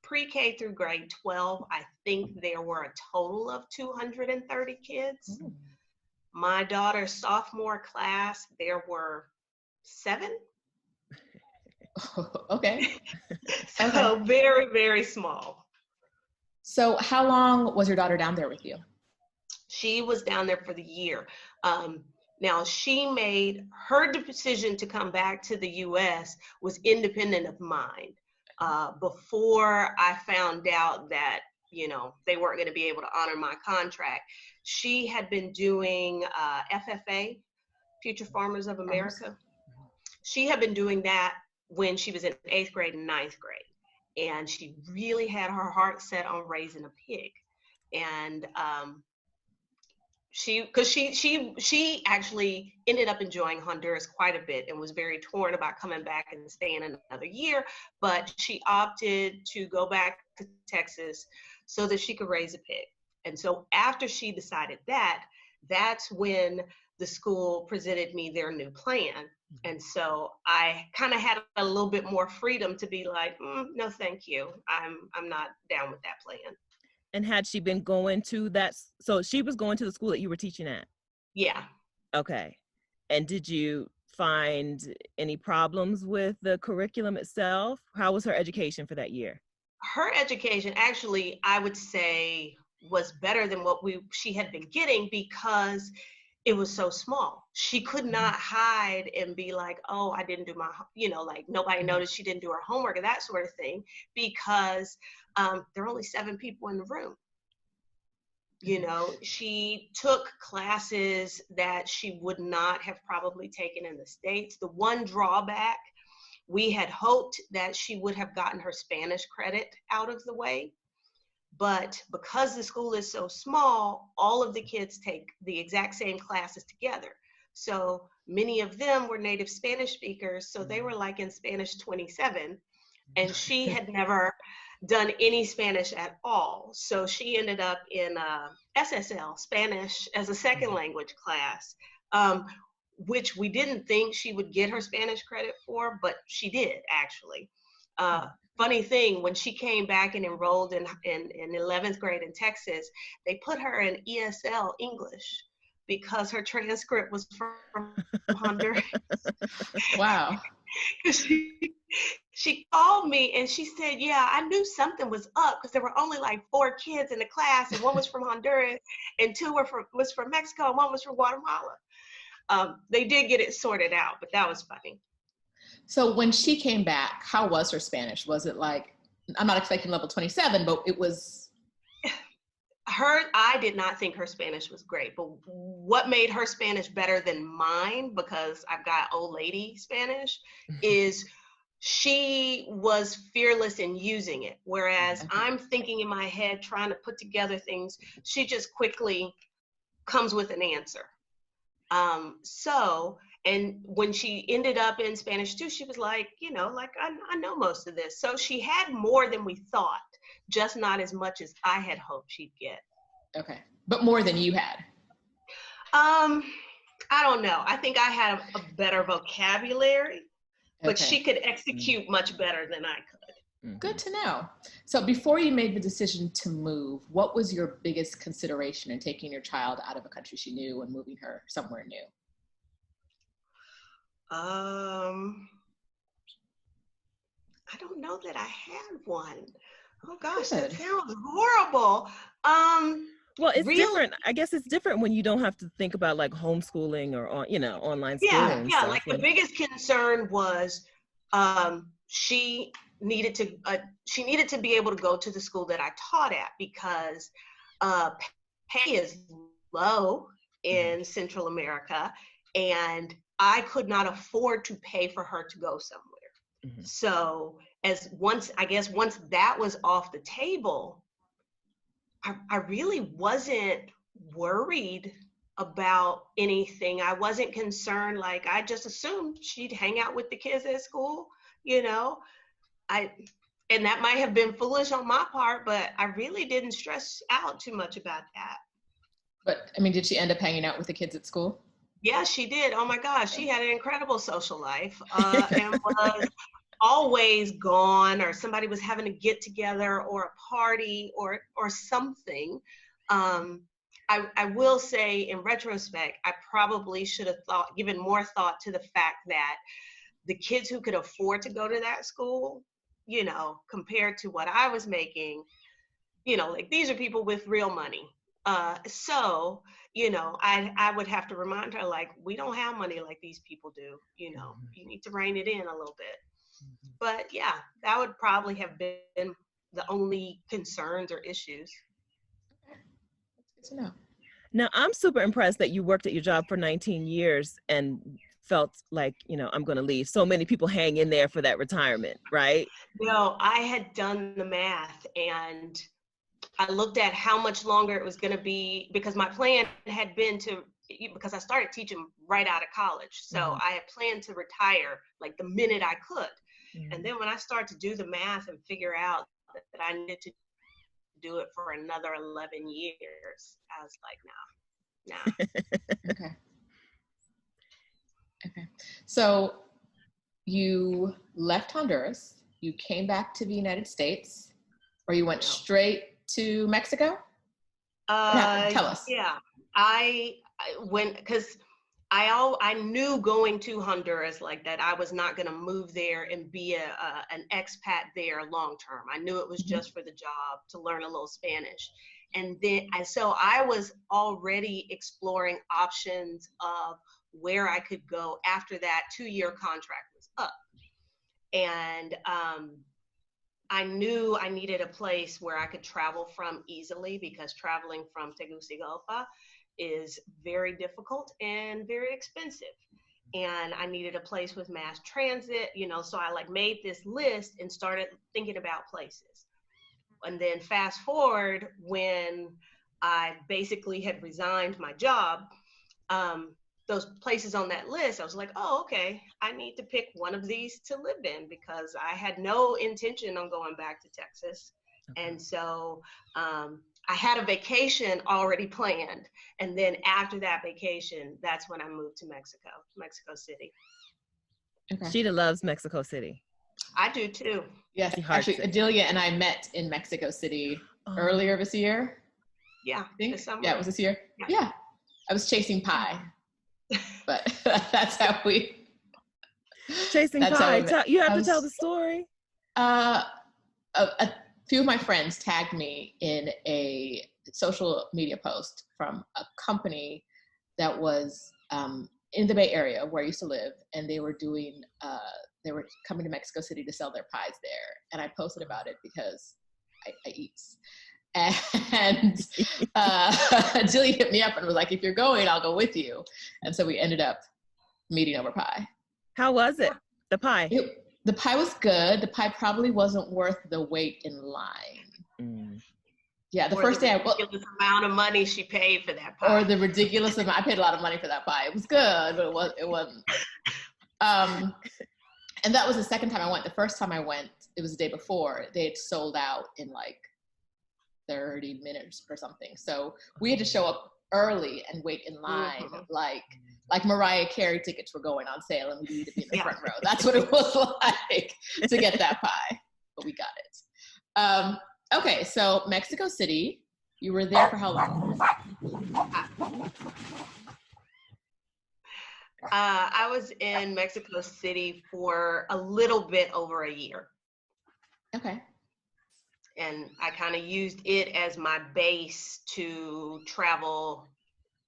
pre-K through grade 12. I think there were a total of 230 kids. Mm. My daughter's sophomore class, there were 7. Okay. So very, very small. So how long was your daughter down there with you? She was down there for the year. Now, she made her decision to come back to the U.S. was independent of mine. Before I found out that, they weren't going to be able to honor my contract, she had been doing FFA, Future Farmers of America. She had been doing that when she was in 8th grade and 9th grade. And she really had her heart set on raising a pig. And she actually ended up enjoying Honduras quite a bit and was very torn about coming back and staying another year, but she opted to go back to Texas so that she could raise a pig. And so after she decided that, that's when the school presented me their new plan. And so I kind of had a little bit more freedom to be like, no, thank you. I'm not down with that plan. And had she been going to that, so she was going to the school that you were teaching at? Yeah. Okay. And did you find any problems with the curriculum itself? How was her education for that year? Her education, actually, I would say, was better than what she had been getting because it was so small. She could not hide and be like, oh, I didn't do my, nobody noticed she didn't do her homework and that sort of thing, because there are only 7 people in the room. She took classes that she would not have probably taken in the States. The one drawback, we had hoped that she would have gotten her Spanish credit out of the way. But because the school is so small, all of the kids take the exact same classes together. So many of them were native Spanish speakers. So they were in Spanish 27. And she had never done any Spanish at all. So she ended up in SSL, Spanish as a second language class, which we didn't think she would get her Spanish credit for, but she did actually. Funny thing, when she came back and enrolled in 11th grade in Texas, they put her in ESL English because her transcript was from Honduras. Wow. she called me and she said, yeah, I knew something was up because there were only like 4 kids in the class, and one was from Honduras and 2 was from Mexico and 1 was from Guatemala. They did get it sorted out, but that was funny. So when she came back, how was her Spanish? Was it like, I'm not expecting level 27, but it was... I did not think her Spanish was great, but what made her Spanish better than mine, because I've got old lady Spanish, is she was fearless in using it. Whereas I'm thinking in my head, trying to put together things, she just quickly comes with an answer. And when she ended up in Spanish too, she was like, I know most of this. So she had more than we thought, just not as much as I had hoped she'd get. Okay. But more than you had? I don't know. I think I had a better vocabulary, but she could execute much better than I could. Good to know. So before you made the decision to move, what was your biggest consideration in taking your child out of a country she knew and moving her somewhere new? I don't know that I had one. Oh gosh, that sounds horrible. Well, it's different. I guess it's different when you don't have to think about like homeschooling or online schooling. Yeah. Like the biggest concern was she needed to be able to go to the school that I taught at, because pay is low in Central America, and I could not afford to pay for her to go somewhere. So once that was off the table, I really wasn't worried about anything. I wasn't concerned. Like, I just assumed she'd hang out with the kids at school, and that might have been foolish on my part, but I really didn't stress out too much about that. But I mean, did she end up hanging out with the kids at school? Yeah, she did. Oh my gosh, she had an incredible social life, and was always gone, or somebody was having a get together or a party or something. I will say, in retrospect, I probably should have given more thought to the fact that the kids who could afford to go to that school, compared to what I was making, like, these are people with real money. So, I would have to remind her, like, we don't have money like these people do, you need to rein it in a little bit. But yeah, that would probably have been the only concerns or issues. That's good to know. Now, I'm super impressed that you worked at your job for 19 years and felt like, I'm going to leave. So many people hang in there for that retirement, right? No, I had done the math, and I looked at how much longer it was going to be, because my plan had been because I started teaching right out of college. So I had planned to retire like the minute I could. And then when I started to do the math and figure out that I needed to do it for another 11 years, I was like, nah. Okay. So you left Honduras, you came back to the United States, or you went straight to Mexico? Tell us. Yeah, I went, because I knew going to Honduras like that, I was not going to move there and be an expat there long term. I knew it was just for the job, to learn a little Spanish. And then, so I was already exploring options of where I could go after that 2-year contract was up. And I knew I needed a place where I could travel from easily, because traveling from Tegucigalpa is very difficult and very expensive. And I needed a place with mass transit, so I made this list and started thinking about places. And then fast forward, when I basically had resigned my job, those places on that list, I was like, oh, okay, I need to pick one of these to live in, because I had no intention on going back to Texas. And so I had a vacation already planned. And then after that vacation, that's when I moved to Mexico City. Sheeta loves Mexico City. I do too. Yes, actually, Adelia and I met in Mexico City earlier this year. Yeah, this summer. Yeah, it was this year. Yeah. I was chasing pie, but that's how we. Chasing That's pie. how You have to tell the story. A few of my friends tagged me in a social media post from a company that was in the Bay Area where I used to live, and they were doing, they were coming to Mexico City to sell their pies there. And I posted about it because I eat. And Jillian hit me up and was like, if you're going, I'll go with you. And so we ended up meeting over pie. How was it? The pie? The pie was good. The pie probably wasn't worth the wait in line. Yeah, the first day ridiculous amount of money she paid for that pie. Or the ridiculous amount. I paid a lot of money for that pie. It was good, but it wasn't. And that was the second time I went. The first time I went, it was the day before. They had sold out in like 30 minutes or something. So we had to show up early and wait in line, like Mariah Carey tickets were going on sale, and we needed to be in the front row. That's what it was like to get that pie, but we got it. Okay, so Mexico City, you were there for how long? I was in Mexico City for a little bit over a year. Okay. And I kind of used it as my base to travel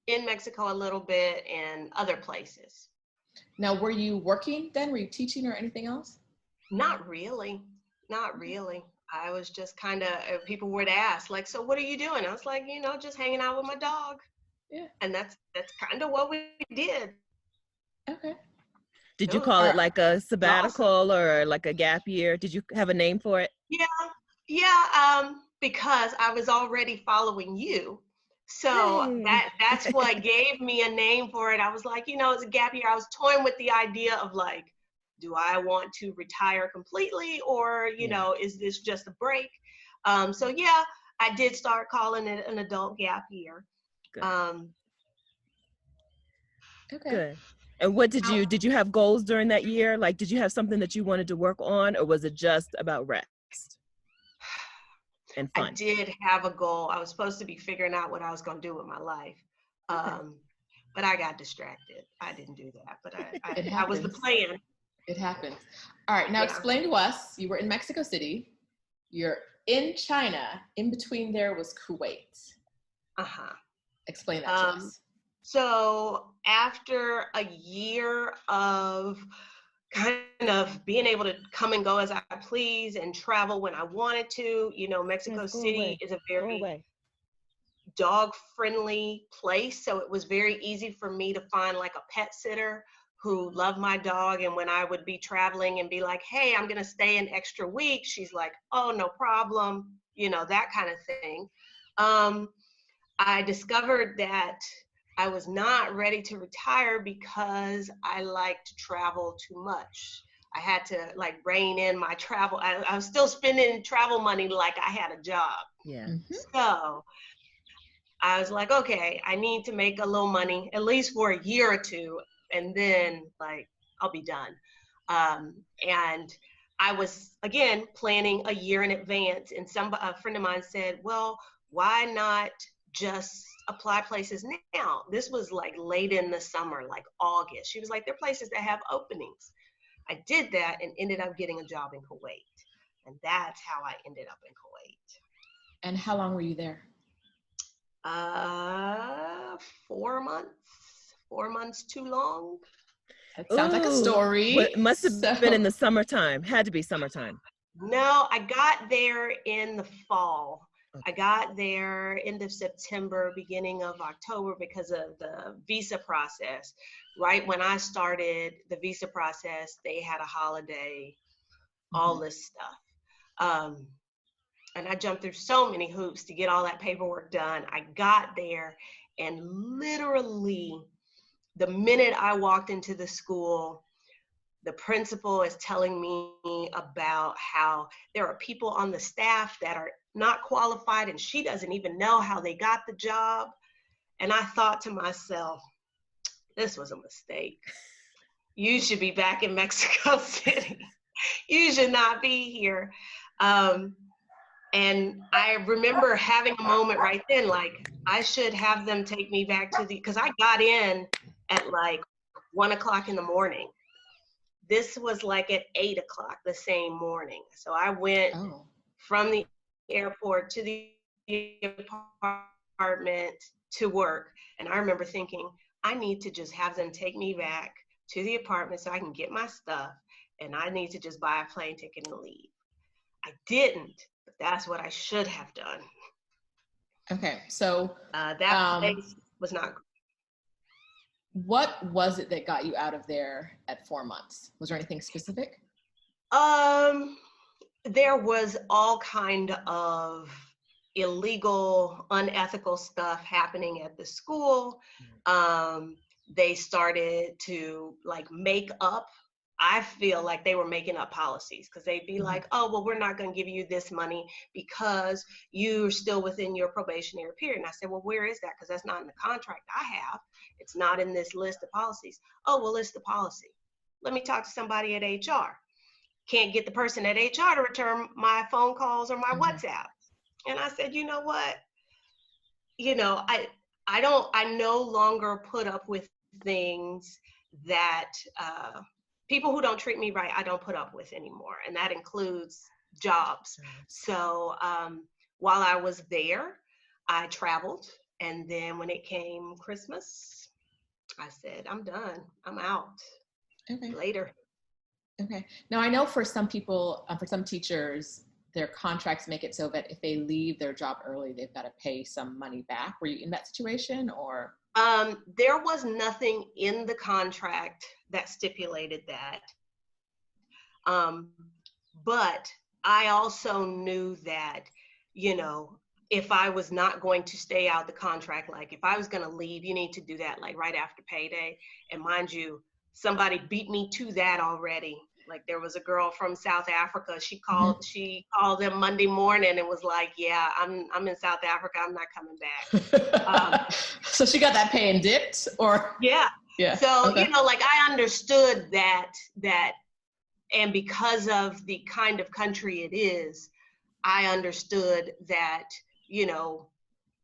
in Mexico a little bit and other places. Now, were you working then? Were you teaching or anything else? Not really. Not really. I was just kind of, people would ask, like, so what are you doing? I was like, you know, just hanging out with my dog. Yeah. And that's kind of what we did. Okay. Did you call it like a sabbatical or like a gap year? Did you have a name for it? Yeah, because I was already following you. So that's what gave me a name for it. I was like, you know, it's a gap year. I was toying with the idea of like, do I want to retire completely, or, you know, is this just a break? So yeah, I did start calling it an adult gap year. Good. Okay. Good. And what did you have goals during that year? Like, did you have something that you wanted to work on, or was it just about rest and fun? I did have a goal. I was supposed to be figuring out what I was going to do with my life. But I got distracted. I didn't do that, but I was the plan. It happened. All right, now explain to us, you were in Mexico City, you're in China, in between there was Kuwait. Explain that to us. So after a year of kind of being able to come and go as I please and travel when I wanted to, you know, Mexico City is a very dog-friendly place. So it was very easy for me to find like a pet sitter who loved my dog. And when I would be traveling and be like, hey, I'm going to stay an extra week, she's like, oh, no problem, you know, that kind of thing. I discovered that I was not ready to retire because I like to travel too much. I had to like rein in my travel. I was still spending travel money like I had a job. Yeah. So I was like, okay, I need to make a little money, at least for a year or two, and then like I'll be done. And I was again planning a year in advance, and a friend of mine said, well, why not just apply places now? This was like late in the summer, like August. She was like, there are places that have openings. I did that and ended up getting a job in Kuwait. And that's how I ended up in Kuwait. And how long were you there? 4 months. 4 months too long. That sounds like a story. It must have been in the summertime. Had to be summertime. No, I got there in the fall. I got there end of September, beginning of October because of the visa process. Right when I started the visa process, they had a holiday, all this stuff. And I jumped through so many hoops to get all that paperwork done. I got there, and literally the minute I walked into the school, the principal is telling me about how there are people on the staff that are not qualified, and she doesn't even know how they got the job. And I thought to myself, this was a mistake. You should be back in Mexico City. You should not be here. And I remember having a moment right then, like I should have them take me back to because I got in at like 1 o'clock in the morning. this was like at 8 o'clock the same morning. So I went from the airport to the apartment to work. And I remember thinking, I need to just have them take me back to the apartment so I can get my stuff. And I need to just buy a plane ticket and leave. I didn't, but that's what I should have done. Okay, so that place was not. What was it that got you out of there at 4 months? Was there anything specific? There was all kind of illegal, unethical stuff happening at the school. They started to like make up. I feel like they were making up policies because they'd be like, oh, well, we're not going to give you this money because you're still within your probationary period. And I said, well, where is that? Because that's not in the contract I have. It's not in this list of policies. Oh, well, it's the policy. Let me talk to somebody at HR. Can't get the person at HR to return my phone calls or my WhatsApp. And I said, you know what? You know, I no longer put up with things that people who don't treat me right, I don't put up with anymore. And that includes jobs. So while I was there, I traveled. And then when it came Christmas, I said, I'm done. I'm out. Okay. Later. Okay. Now I know for some people, for some teachers, their contracts make it so that if they leave their job early, they've got to pay some money back. Were you in that situation or? There was nothing in the contract that stipulated that. But I also knew that, you know, if I was not going to stay out the contract, like if I was going to leave, you need to do that like right after payday. And mind you, somebody beat me to that already. Like there was a girl from South Africa. She called them Monday morning and was like, yeah, I'm in South Africa. I'm not coming back. So she got that pay and dipped or? Yeah. Yeah. So, you know, like I understood that, and because of the kind of country it is, I understood that, you know,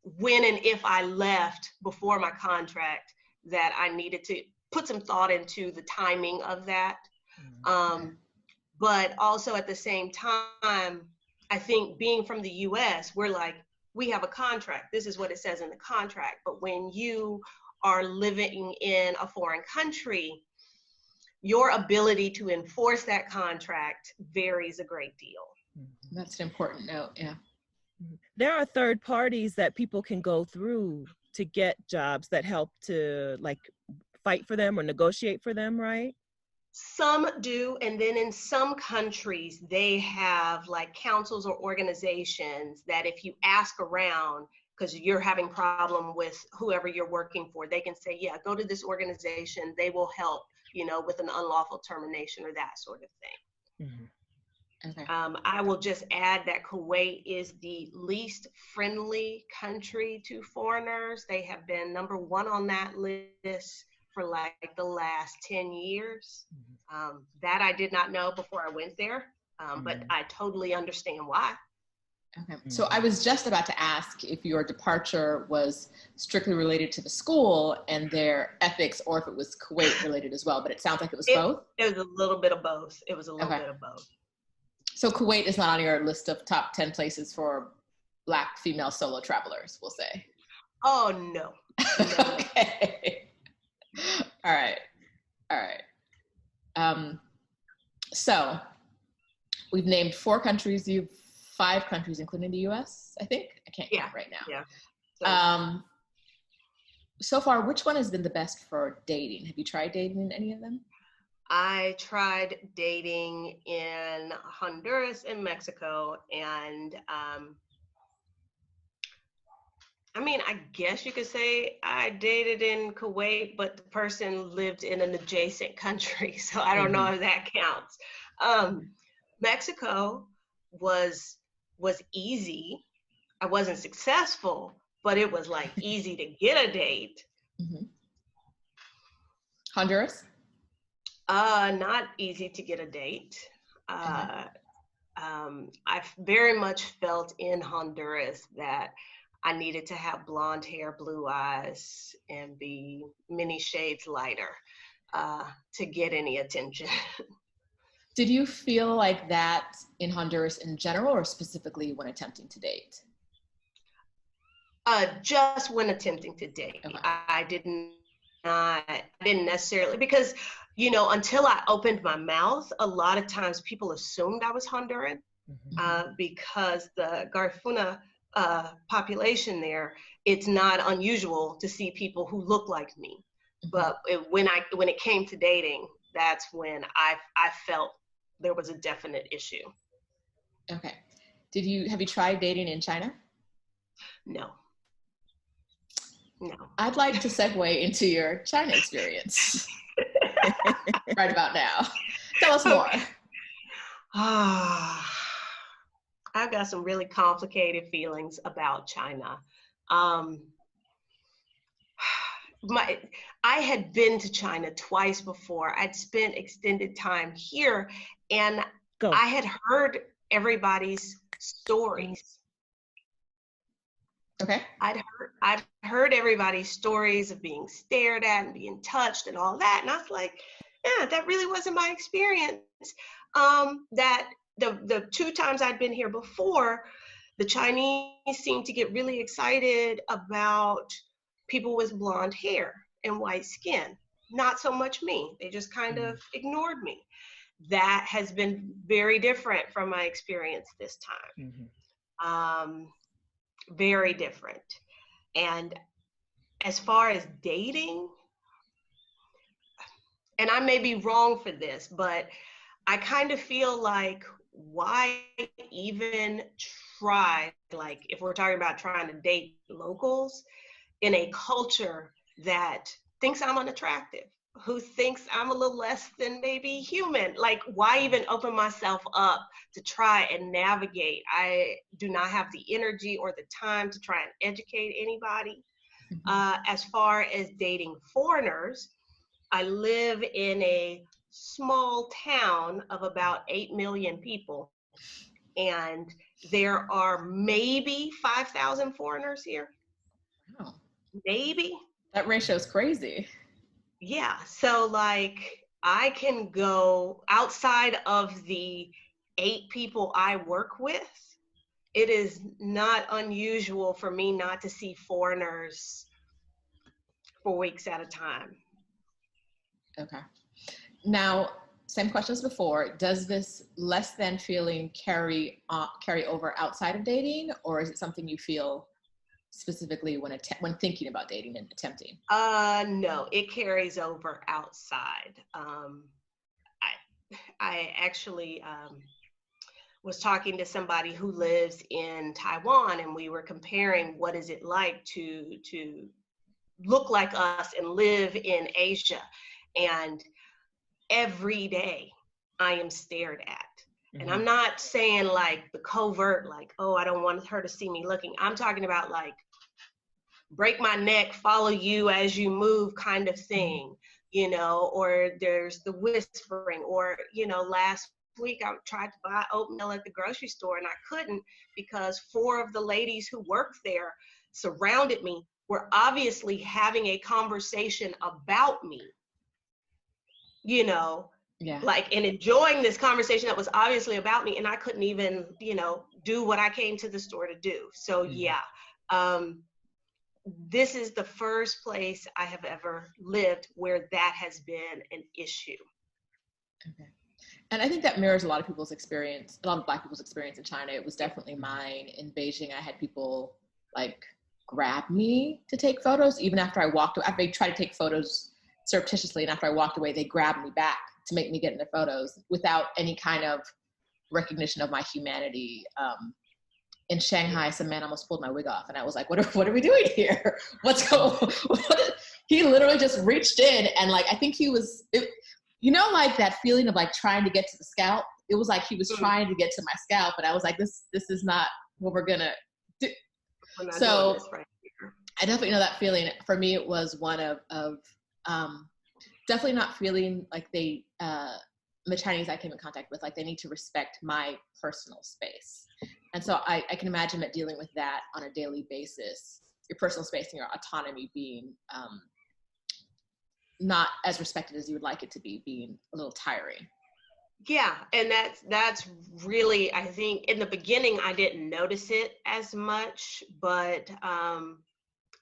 when and if I left before my contract, that I needed to put some thought into the timing of that. But also at the same time, I think being from the US, we're like, we have a contract. This is what it says in the contract. But when you are living in a foreign country, your ability to enforce that contract varies a great deal. That's an important note, yeah. There are third parties that people can go through to get jobs that help to like fight for them or negotiate for them, right? Some do, and then in some countries, they have like councils or organizations that if you ask around, because you're having problem with whoever you're working for, they can say, yeah, go to this organization, they will help, you know, with an unlawful termination or that sort of thing. Okay. I will just add that Kuwait is the least friendly country to foreigners. They have been number 1 on that list for like the last 10 years. That I did not know before I went there, but I totally understand why. Okay, so I was just about to ask if your departure was strictly related to the school and their ethics, or if it was Kuwait related as well, but it sounds like it was both? It was a little bit of both. It was a little bit of both. So Kuwait is not on your list of top 10 places for Black female solo travelers, we'll say. Oh, no. Okay. All right. So we've named 4 countries. You've 5 countries, including the US, I think? I can't count right now. Yeah. So far, which one has been the best for dating? Have you tried dating in any of them? I tried dating in Honduras and Mexico, and I mean, I guess you could say I dated in Kuwait, but the person lived in an adjacent country, so I don't know if that counts. Mexico was easy. I wasn't successful, but it was like easy to get a date. Honduras? Not easy to get a date. I very much felt in Honduras that I needed to have blonde hair, blue eyes, and be many shades lighter. to get any attention. Did you feel like that in Honduras in general, or specifically when attempting to date? Just when attempting to date. Okay. I didn't necessarily, because, you know, until I opened my mouth, a lot of times people assumed I was Honduran, because the Garifuna population there, it's not unusual to see people who look like me. But when it came to dating, that's when I felt there was a definite issue. Okay. Have you tried dating in China? No. I'd like to segue into your China experience right about now. Tell us more. I've got some really complicated feelings about China. I had been to China twice before. I'd spent extended time here, and I had heard everybody's stories. Okay. I'd heard everybody's stories of being stared at and being touched and all that, and I was like, yeah, that really wasn't my experience. That the 2 times I'd been here before, the Chinese seemed to get really excited about people with blonde hair and white skin. Not so much me. They just kind of ignored me. That has been very different from my experience this time. Very different. And as far as dating, and I may be wrong for this, but I kind of feel like, why even try, like if we're talking about trying to date locals in a culture that thinks I'm unattractive, who thinks I'm a little less than maybe human? Like, why even open myself up to try and navigate? I do not have the energy or the time to try and educate anybody. As far as dating foreigners, I live in a small town of about 8 million people, and there are maybe 5,000 foreigners here. Wow. Maybe. That ratio is crazy. Yeah, so like I can go outside of the 8 people I work with. It is not unusual for me not to see foreigners for weeks at a time. Okay. Now, same question as before. Does this less than feeling carry over outside of dating, or is it something you feel specifically when thinking about dating and attempting? No, it carries over outside. I actually was talking to somebody who lives in Taiwan, and we were comparing what is it like to look like us and live in Asia. And every day I am stared at. And I'm not saying like the covert, like, oh, I don't want her to see me looking. I'm talking about like break my neck, follow you as you move kind of thing, you know, or there's the whispering, or, you know, last week I tried to buy oatmeal at the grocery store and I couldn't because 4 of the ladies who worked there surrounded me, were obviously having a conversation about me, you know, like, and enjoying this conversation that was obviously about me, and I couldn't even, you know, do what I came to the store to do. So yeah, this is the first place I have ever lived where that has been an issue. Okay. And I think that mirrors a lot of people's experience, a lot of Black people's experience in China. It was definitely mine. In Beijing, I had people like grab me to take photos, even after I walked away. After they tried to take photos surreptitiously, and after I walked away, they grabbed me back to make me get in their photos without any kind of recognition of my humanity. In Shanghai, some man almost pulled my wig off, and I was like, what are we doing here? What's going on? He literally just reached in, and like, I think he was, you know, like that feeling of like trying to get to the scalp. It was like he was trying to get to my scalp, and I was like, this is not what we're gonna do. So I definitely know that feeling. For me, it was one of definitely not feeling like the Chinese I came in contact with, like they need to respect my personal space. And so I can imagine that dealing with that on a daily basis, your personal space and your autonomy being not as respected as you would like it to be, being a little tiring. Yeah, and that's really, I think in the beginning I didn't notice it as much, but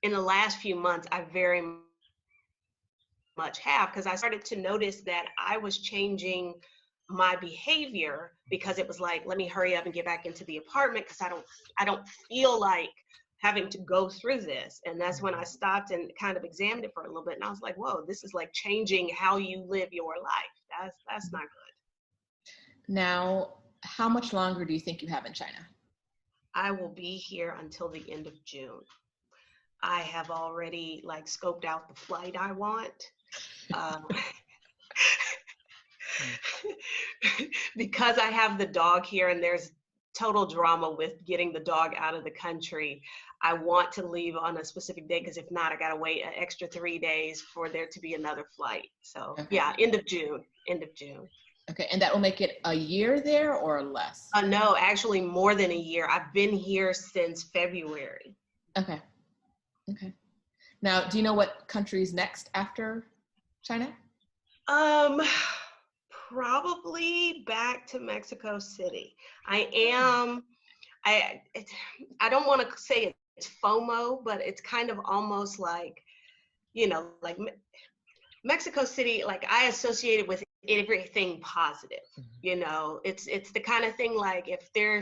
in the last few months I very much have, because I started to notice that I was changing my behavior, because it was like, let me hurry up and get back into the apartment because I don't feel like having to go through this. And that's when I stopped and kind of examined it for a little bit, and I was like, whoa, this is like changing how you live your life. That's not good. Now, how much longer do you think you have in China? I will be here until the end of June. I have already like scoped out the flight I want. Because I have the dog here and there's total drama with getting the dog out of the country, I want to leave on a specific day, because if not, I gotta wait an extra 3 days for there to be another flight. So yeah, end of June. Okay, and that will make it a year there or less? No, actually more than a year. I've been here since February. Okay. Now, do you know what country's next after China? Probably back to Mexico City. I don't want to say it's FOMO, but it's kind of almost like, like Mexico City, like I associate it with everything positive. It's the kind of thing like there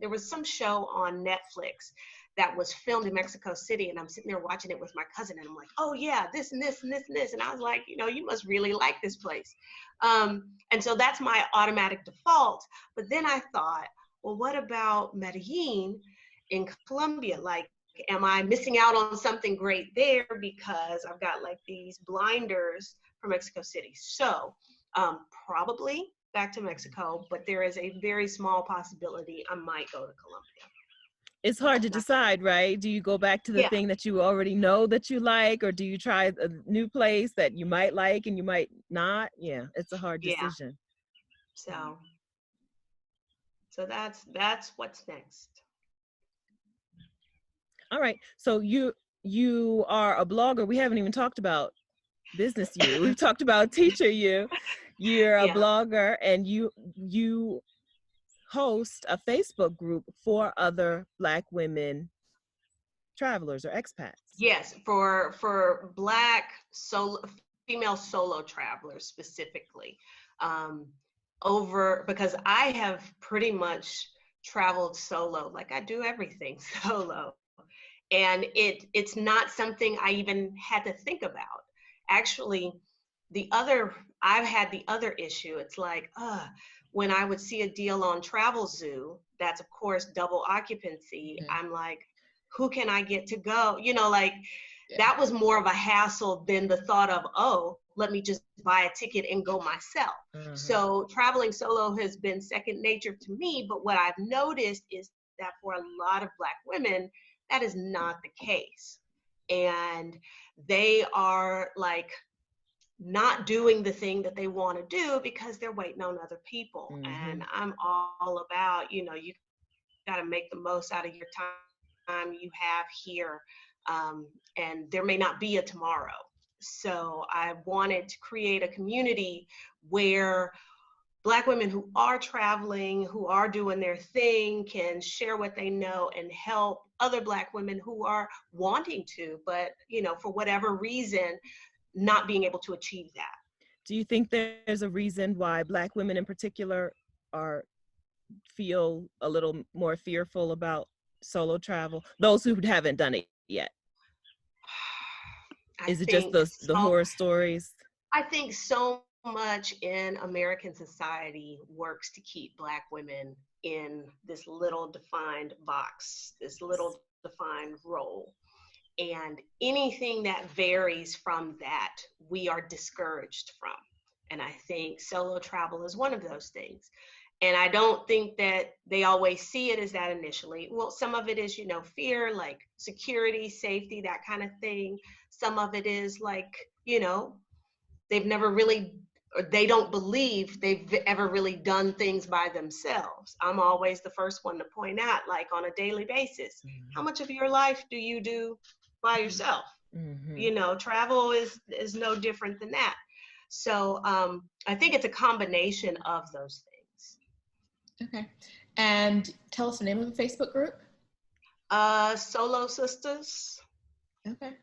was some show on Netflix that was filmed in Mexico City, and I'm sitting there watching it with my cousin, and I'm like, oh yeah, this and this and this and this. And I was like, you must really like this place. And so that's my automatic default. But then I thought, well, what about Medellin in Colombia? Like, am I missing out on something great there because I've got like these blinders from Mexico City? So probably back to Mexico, but there is a very small possibility I might go to Colombia. It's hard to decide, right? Do you go back to the thing that you already know that you like, or do you try a new place that you might like and you might not? Yeah, it's a hard decision. So that's what's next. All right. So you are a blogger. We haven't even talked about business you. We've talked about teacher you. You're a blogger, and you host a Facebook group for other Black women travelers or expats. Yes, for Black female solo travelers specifically. Because I have pretty much traveled solo, like I do everything solo. And it's not something I even had to think about. Actually, I've had the other issue. It's like, when I would see a deal on TravelZoo, that's of course double occupancy. I'm like, who can I get to go? That was more of a hassle than the thought of, oh, let me just buy a ticket and go myself. So traveling solo has been second nature to me. But what I've noticed is that for a lot of Black women, that is not the case. And they are like not doing the thing that they want to do because they're waiting on other people. And I'm all about, you got to make the most out of your time you have here. And there may not be a tomorrow. So I wanted to create a community where Black women who are traveling, who are doing their thing, can share what they know and help other Black women who are wanting to, but, for whatever reason, not being able to achieve that. Do you think there's a reason why Black women in particular feel a little more fearful about solo travel? Those who haven't done it yet. Is it just the horror stories? I think so much in American society works to keep Black women in this little defined box, this little defined role. And anything that varies from that, we are discouraged from. And I think solo travel is one of those things. And I don't think that they always see it as that initially. Well, some of it is, fear, like security, safety, that kind of thing. Some of it is like, they've never really, or they don't believe they've ever really done things by themselves. I'm always the first one to point out, like on a daily basis, how much of your life do you do by yourself? You know, travel is no different than that. So I think it's a combination of those things. Okay. And tell us the name of the Facebook group. Solo Sisters. Okay.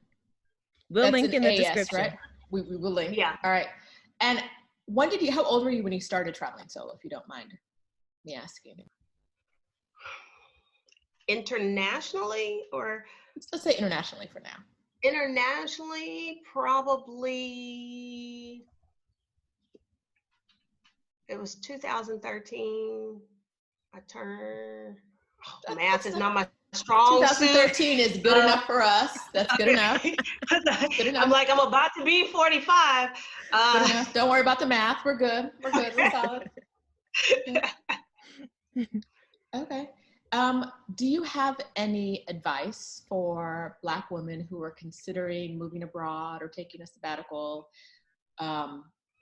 We'll link in the AS, description. right? We will link. Yeah. All right. And how old were you when you started traveling solo, if you don't mind me asking? Internationally, or? Let's say internationally for now. Internationally, probably, it was 2013. I turned, math is not my strong 2013 suit. is good enough for us. That's good enough. Good enough. I'm like, I'm about to be 45. Good enough. Don't worry about the math. We're good. We're good. We're solid. Okay. Do you have any advice for Black women who are considering moving abroad or taking a sabbatical,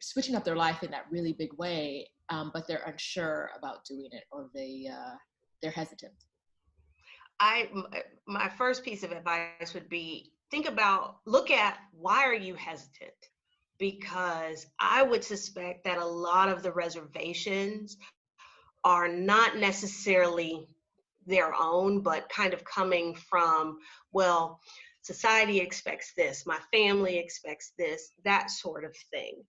switching up their life in that really big way, but they're unsure about doing it, or they're hesitant? My first piece of advice would be, look at, why are you hesitant? Because I would suspect that a lot of the reservations are not necessarily their own, but kind of coming from, well, society expects this, my family expects this, that sort of thing.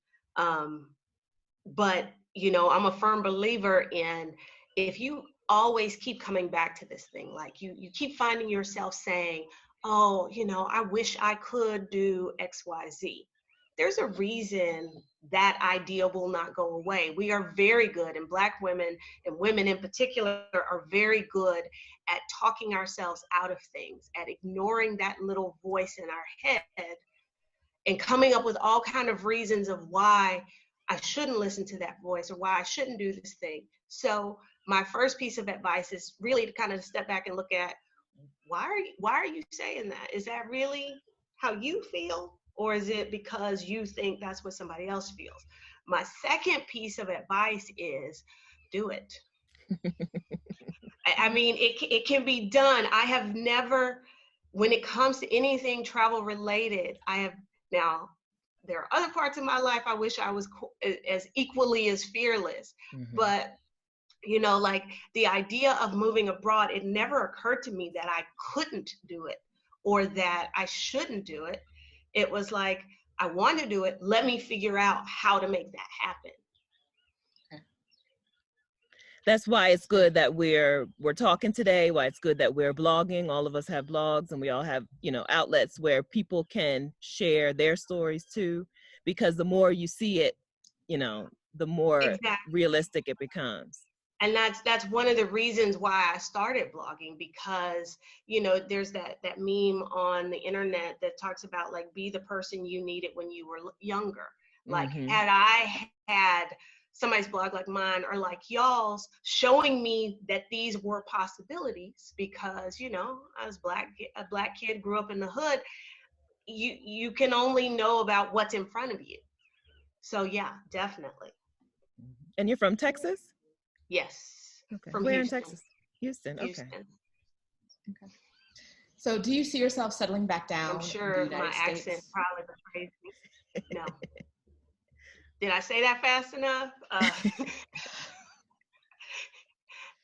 But, you know, I'm a firm believer in, if you always keep coming back to this thing, like you keep finding yourself saying, oh, you know, I wish I could do XYZ. There's a reason that idea will not go away. We are very good, and Black women and women in particular are very good at talking ourselves out of things, at ignoring that little voice in our head and coming up with all kind of reasons of why I shouldn't listen to that voice or why I shouldn't do this thing. So my first piece of advice is really to kind of step back and look at, why are you saying that? Is that really how you feel? Or is it because you think that's what somebody else feels? My second piece of advice is, do it. I mean, it can be done. I have never, when it comes to anything travel related, now, there are other parts of my life I wish I was as equally as fearless. But, you know, like the idea of moving abroad, it never occurred to me that I couldn't do it or that I shouldn't do it. It was like, I want to do it. Let me figure out how to make that happen. Okay. That's why it's good that we're talking today, why it's good that we're blogging. All of us have blogs, and we all have, you know, outlets where people can share their stories too, because the more you see it, you know, the more realistic it becomes. And that's one of the reasons why I started blogging, because, you know, there's that meme on the internet that talks about, like, be the person you needed when you were younger. Like, had I had somebody's blog like mine or like y'all's showing me that these were possibilities, because, you know, I was a black kid, grew up in the hood, you can only know about what's in front of you. So yeah, definitely. And you're from Texas? Yes. Okay. From Where Houston. in Texas? Houston. Okay. Okay. So do you see yourself settling back down? I'm sure in the my United accent States? probably betrays me. No. Did I say that fast enough?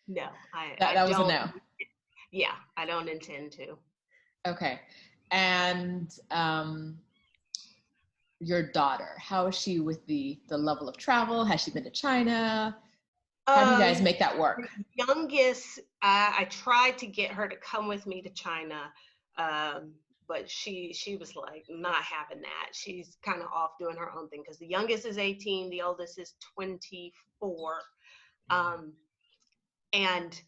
No, That was a no. Yeah, I don't intend to. Okay. And your daughter, how is she with the level of travel? Has she been to China? How do you guys make that work? Youngest, I tried to get her to come with me to China, but she was like not having that. She's kind of off doing her own thing, because the youngest is 18, the oldest is 24. And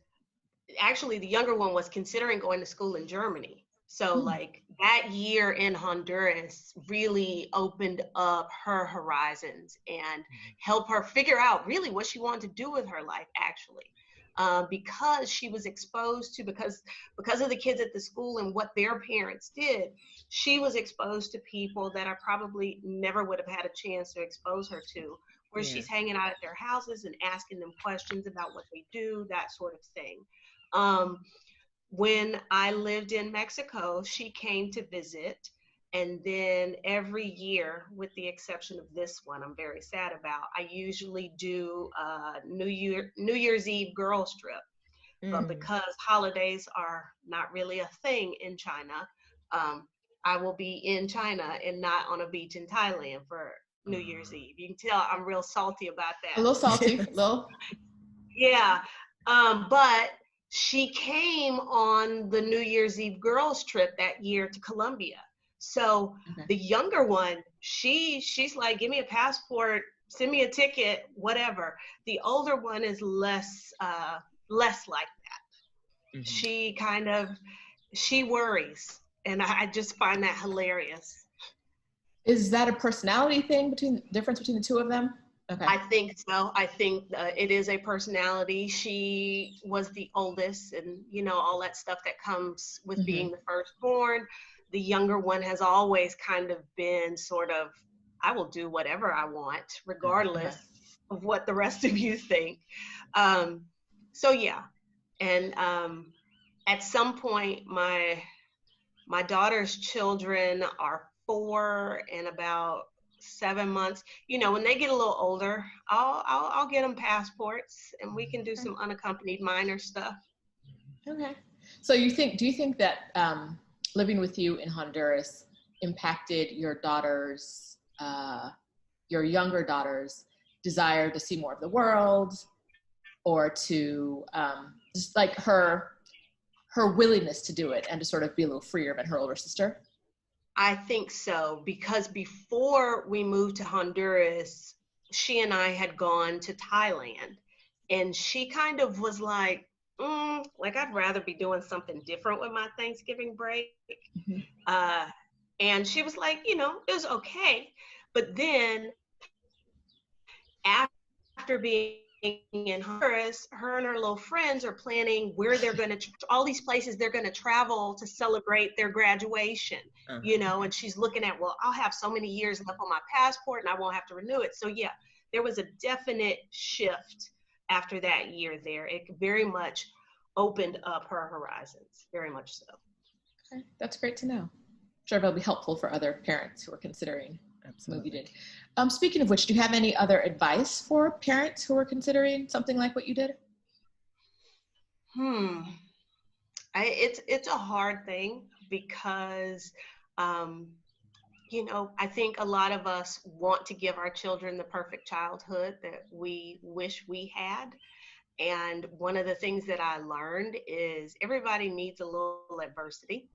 actually the younger one was considering going to school in Germany. So like that year in Honduras really opened up her horizons and helped her figure out really what she wanted to do with her life, actually. Because she was exposed to, because of the kids at the school and what their parents did, she was exposed to people that I probably never would have had a chance to expose her to, where she's hanging out at their houses and asking them questions about what they do, that sort of thing. When I lived in Mexico, she came to visit, And then every year, with the exception of this one, I'm very sad about, I usually do New Year's Eve girls trip. But because holidays are not really a thing in China, I will be in China and not on a beach in Thailand for New Year's Eve. You can tell I'm real salty about that. A little salty, a little. Yeah. But she came on the New Year's Eve girls trip that year to Colombia. So the younger one, she's like, give me a passport, send me a ticket, whatever. The older one is less like that. She worries, and I just find that hilarious. Is that a personality thing difference between the two of them? Okay. I think so. I think it is a personality. She was the oldest, and all that stuff that comes with being the firstborn. The younger one has always kind of been sort of, I will do whatever I want, regardless of what the rest of you think. So yeah, and at some point, my daughter's children are 4 and about 7 months. When they get a little older, I'll get them passports, and we can do some unaccompanied minor stuff. Okay. So do you think that living with you in Honduras impacted your younger daughter's desire to see more of the world, or to just like her willingness to do it and to sort of be a little freer than her older sister? I think so, because before we moved to Honduras, she and I had gone to Thailand, and she kind of was like, I'd rather be doing something different with my Thanksgiving break. And she was like, it was okay. But then after being in Honduras, her and her little friends are planning where they're going to, all these places they're going to travel to celebrate their graduation, and she's looking at, well, I'll have so many years left on my passport and I won't have to renew it. So yeah, there was a definite shift after that year there. It very much opened up her horizons, very much so. Okay, that's great to know. I'm sure that'll be helpful for other parents who are considering what you did. Speaking of which, do you have any other advice for parents who are considering something like what you did? It's a hard thing because, I think a lot of us want to give our children the perfect childhood that we wish we had. And one of the things that I learned is everybody needs a little adversity.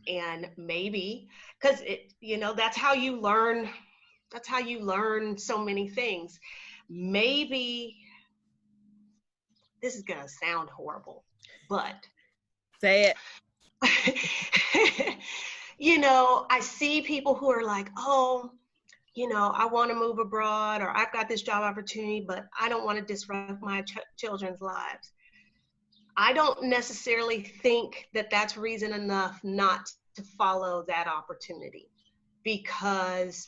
And maybe, because that's how you learn so many things. Maybe this is gonna sound horrible, but say it. I see people who are like, oh, I want to move abroad, or I've got this job opportunity, but I don't want to disrupt my children's lives. I don't necessarily think that that's reason enough not to follow that opportunity, because,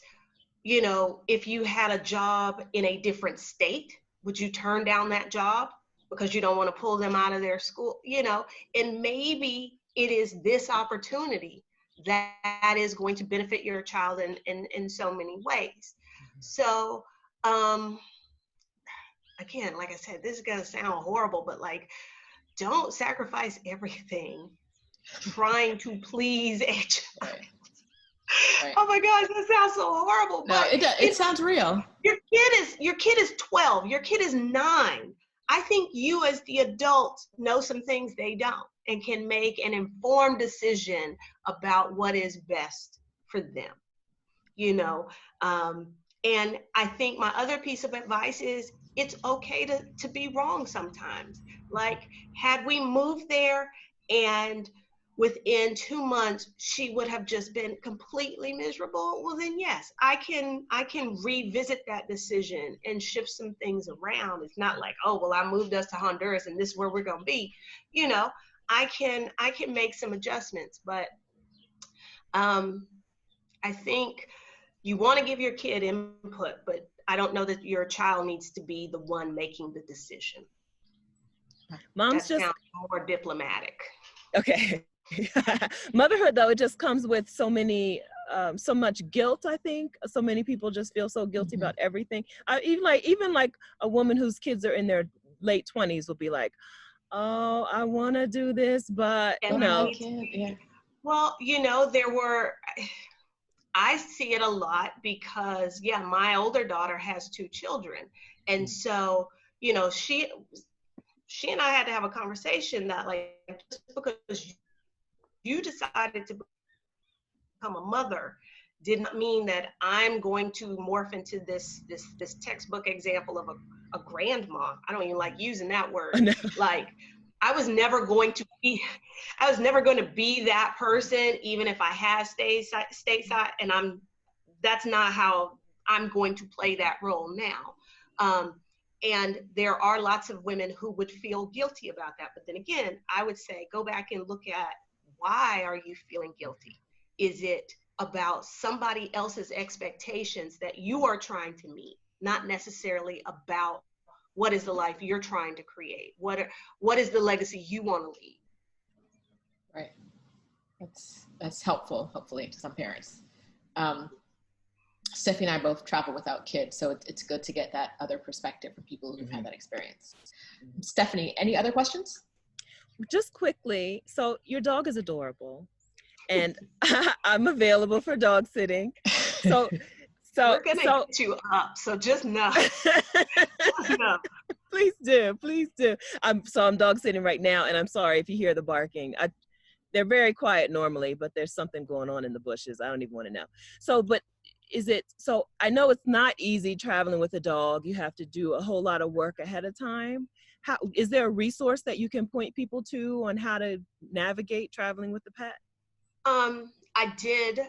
if you had a job in a different state, would you turn down that job because you don't want to pull them out of their school? And maybe it is this opportunity that is going to benefit your child in so many ways. So, again, like I said, this is going to sound horrible, but don't sacrifice everything trying to please a child. Right. Oh my gosh, that sounds so horrible. No, it sounds real. Your kid is 12. Your kid is 9. I think you as the adult know some things they don't, and can make an informed decision about what is best for them. And I think my other piece of advice is it's okay to be wrong sometimes. Had we moved there and within 2 months she would have just been completely miserable, well then yes, I can revisit that decision and shift some things around. It's not like, oh well, I moved us to Honduras and this is where we're gonna be. I can make some adjustments, but I think you want to give your kid input, but I don't know that your child needs to be the one making the decision. Mom's that sounds more diplomatic. Okay. Motherhood, though, it just comes with so many so much guilt. I think so many people just feel so guilty about everything. Even like a woman whose kids are in their late 20s will be like, oh, I want to do this, but you know. Well, I see it a lot because, my older daughter has 2 children. And so, she and I had to have a conversation that, like, just because you decided to become a mother did not mean that I'm going to morph into this textbook example of a grandma. I don't even like using that word. Like, I was never going to be that person, even if I had stateside, and that's not how I'm going to play that role now. And there are lots of women who would feel guilty about that. But then again, I would say, go back and look at, why are you feeling guilty? Is it about somebody else's expectations that you are trying to meet, not necessarily about what is the life you're trying to create? What is the legacy you want to leave? Right. That's helpful, hopefully, to some parents. Stephanie and I both travel without kids, so it's good to get that other perspective from people who've had that experience. Stephanie, any other questions? Just quickly, so your dog is adorable, and I'm available for dog sitting. So we're gonna get you up, so just know. Please do. I'm dog sitting right now, and I'm sorry if you hear the barking. They're very quiet normally, but there's something going on in the bushes. I don't even want to know. So I know it's not easy traveling with a dog. You have to do a whole lot of work ahead of time. Is there a resource that you can point people to on how to navigate traveling with the pet? I did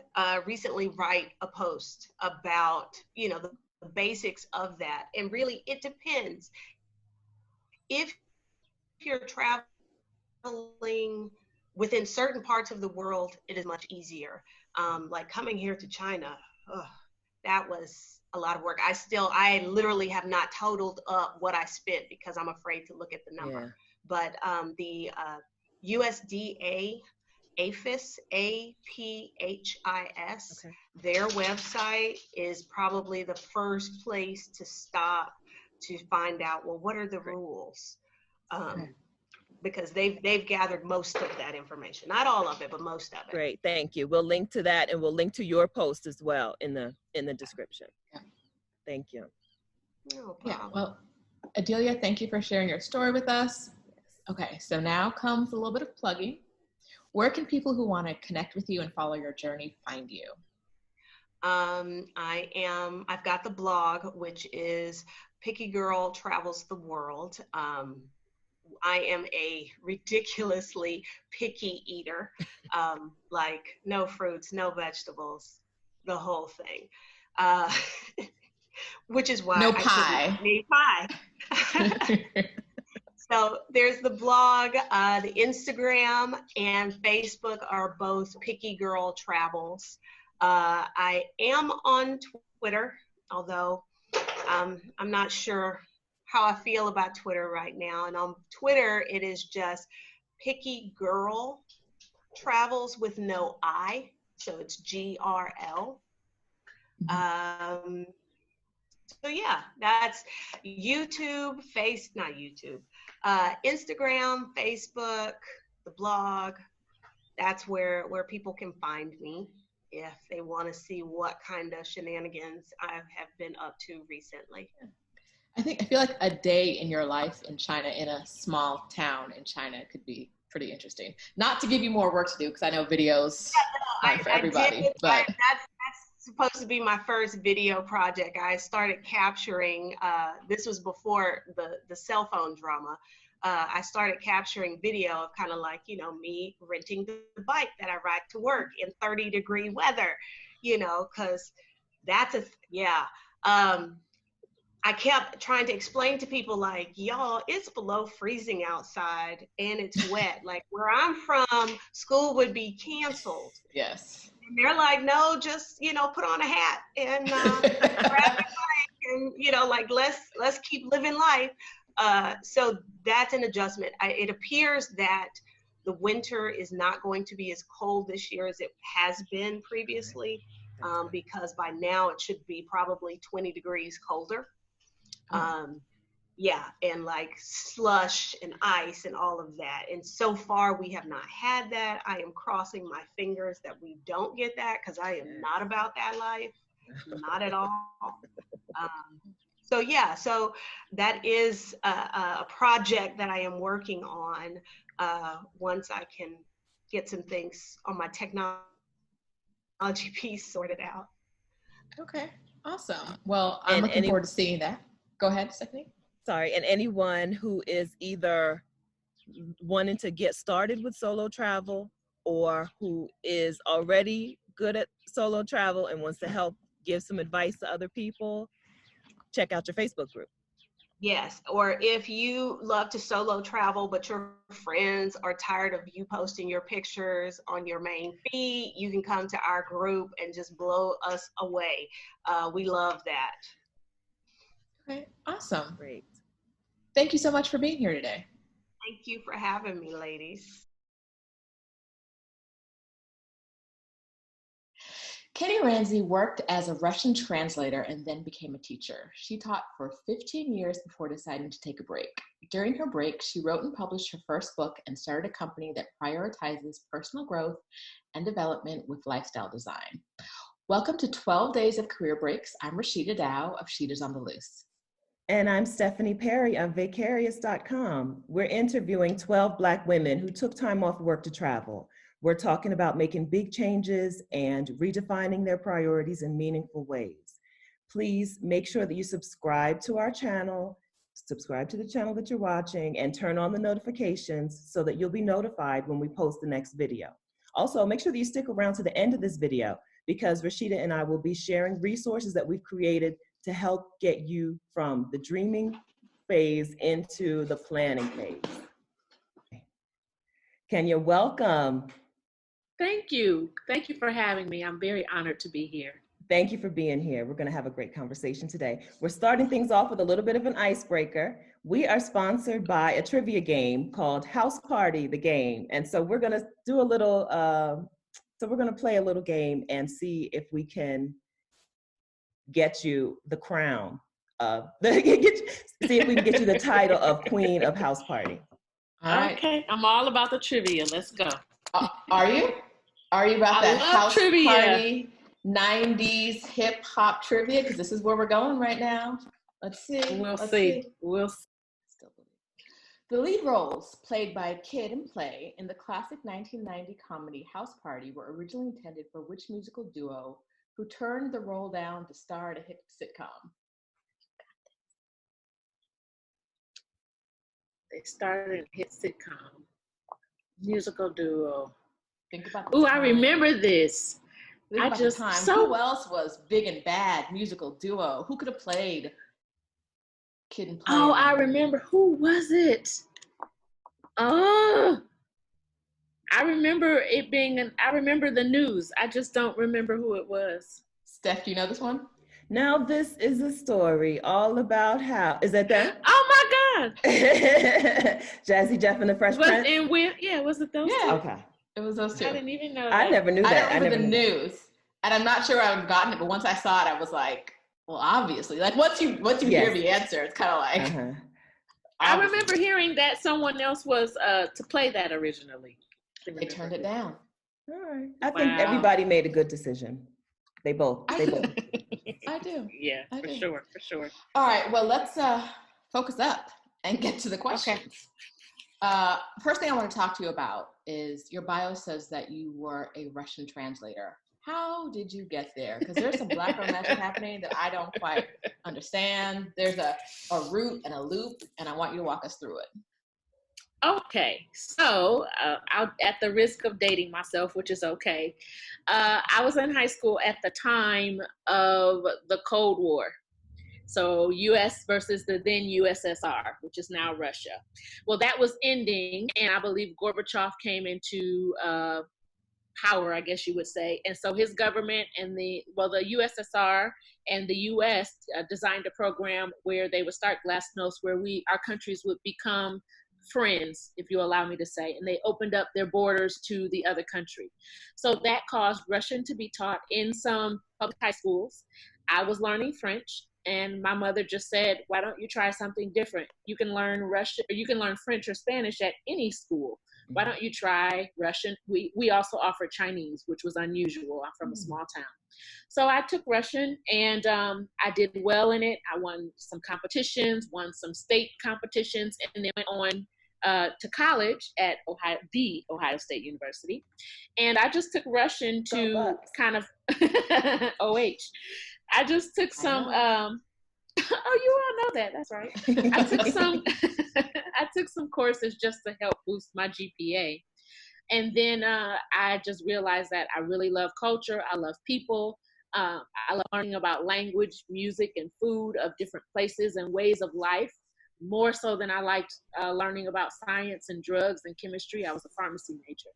recently write a post about, the basics of that. And really, it depends. If you're traveling within certain parts of the world, it is much easier. Like coming here to China, that was a lot of work. I literally have not totaled up what I spent because I'm afraid to look at the number. Yeah. But the USDA, APHIS, APHIS, their website is probably the first place to stop to find out, well, what are the rules? Because they've gathered most of that information. Not all of it, but most of it. Great, thank you. We'll link to that, and we'll link to your post as well in the description. Yeah. Thank you. No problem. Yeah, well, Adelia, thank you for sharing your story with us. Okay, so now comes a little bit of plugging. Where can people who want to connect with you and follow your journey find you? I've got the blog, which is Picky Girl Travels the World. I am a ridiculously picky eater, like no fruits, no vegetables, the whole thing. Which is why no I pie. Need pie. So there's the blog, the Instagram and Facebook are both Picky Girl Travels. I am on Twitter, although I'm not sure how I feel about Twitter right now. And on Twitter, it is just Picky Girl Travels with no I, so it's GRL. So yeah, that's YouTube, Instagram, Facebook, the blog. That's where people can find me if they want to see what kind of shenanigans I have been up to recently. I feel like a day in your life in China, in a small town in China, could be pretty interesting. Not to give you more work to do, because I know videos for everybody. But that's supposed to be my first video project. I started capturing, this was before the cell phone drama. I started capturing video of kind of like, me renting the bike that I ride to work in 30-degree weather, because that's I kept trying to explain to people like, y'all, it's below freezing outside and it's wet. Like where I'm from, school would be canceled. Yes. And they're like, no, just, put on a hat and grab the bike and, like, let's keep living life. So that's an adjustment. It appears that The winter is not going to be as cold this year as it has been previously, because by now it should be probably 20 degrees colder. Yeah, and like slush and ice and all of that. And so far we have not had that. I am crossing my fingers that we don't get that, because I am not about that life, not at all. So yeah, so that is a project that I am working on once I can get some things on my technology piece sorted out. Okay, awesome. Well, I'm looking forward to seeing that. Go ahead, Stephanie. Sorry, and anyone who is either wanting to get started with solo travel or who is already good at solo travel and wants to help give some advice to other people, check out your Facebook group. Yes, or if you love to solo travel, but your friends are tired of you posting your pictures on your main feed, you can come to our group and just blow us away. We love that. Okay, awesome. Great. Thank you so much for being here today. Thank you for having me, ladies. Katie Ramsey worked as a Russian translator and then became a teacher. She taught for 15 years before deciding to take a break. During her break, she wrote and published her first book and started a company that prioritizes personal growth and development with lifestyle design. Welcome to 12 Days of Career Breaks. I'm Roshida Dowe of Sheeters on the Loose. And I'm Stephanie Perry of Vicarious.com. We're interviewing 12 Black women who took time off work to travel. We're talking about making big changes and redefining their priorities in meaningful ways. Please make sure that you subscribe to our channel, subscribe to the channel that you're watching, and turn on the notifications so that you'll be notified when we post the next video. Also, make sure that you stick around to the end of this video, because Roshida and I will be sharing resources that we've created to help get you from the dreaming phase into the planning phase. Kenya, welcome. Thank you. Thank you for having me. I'm very honored to be here. Thank you for being here. We're going to have a great conversation today. We're starting things off with a little bit of an icebreaker. We are sponsored by a trivia game called House Party, the game. And so we're going to do a little, we're going to play a little game and see if we can get you the crown of, see if we can get you the title of Queen of House Party. All right. Okay, I'm all about the trivia. Let's go. Are you? Are you about that house trivia. party, 90s hip hop trivia? Because this is where we're going right now. Let's see. We'll see. We'll see. The lead roles played by Kid and Play in the classic 1990 comedy House Party were originally intended for which musical duo who turned the role down to star in a hit sitcom? They started a hit sitcom. Musical duo. Think about the Ooh, time. I remember this. Think about the time. Who else was big and bad musical duo? Who could have played Kid and Play? Oh, I remember. Who was it? Oh, I remember it being I remember the news. I just don't remember who it was. Steph, do you know this one? Now this is a story all about how, is that them? Oh my God. Jazzy Jeff and the Fresh Prince? Was it those two? Okay. It was those two. I didn't even know that. I never knew that. I remember the news. And I'm not sure I would have gotten it, but once I saw it, I was like, well, obviously. Like once you hear the answer, it's kind of like. I remember hearing that someone else was to play that originally. They turned it down. All right. I think everybody made a good decision. They both. I do. Yeah, for sure. All right, well, let's focus up and get to the questions. Okay. First thing I want to talk to you about is your bio says that you were a Russian translator. How did you get there? Because there's some Black girl magic happening that I don't quite understand. There's a root and a loop, and I want you to walk us through it. Okay, so at the risk of dating myself, which is okay, I was in high school at the time of the Cold War. So US versus the then USSR, which is now Russia. Well, that was ending, and I believe Gorbachev came into power, I guess you would say. And so his government and the USSR and the US designed a program where they would start glasnost, where our countries would become friends, if you allow me to say, and they opened up their borders to the other country. So that caused Russian to be taught in some public high schools. I was learning French, and my mother just said, why don't you try something different? You can learn Russian, or you can learn French or Spanish at any school. Why don't you try Russian? We also offered Chinese, which was unusual. I'm from a small town. So I took Russian, and I did well in it. I won some competitions, won some state competitions, and then went on to college at Ohio State University. And I just took Russian to kind of, OH. I just took some, oh, you all know that, that's right. I took some courses just to help boost my GPA. And then I just realized that I really love culture. I love people. I love learning about language, music, and food of different places and ways of life, more so than I liked learning about science and drugs and chemistry. I was a pharmacy major.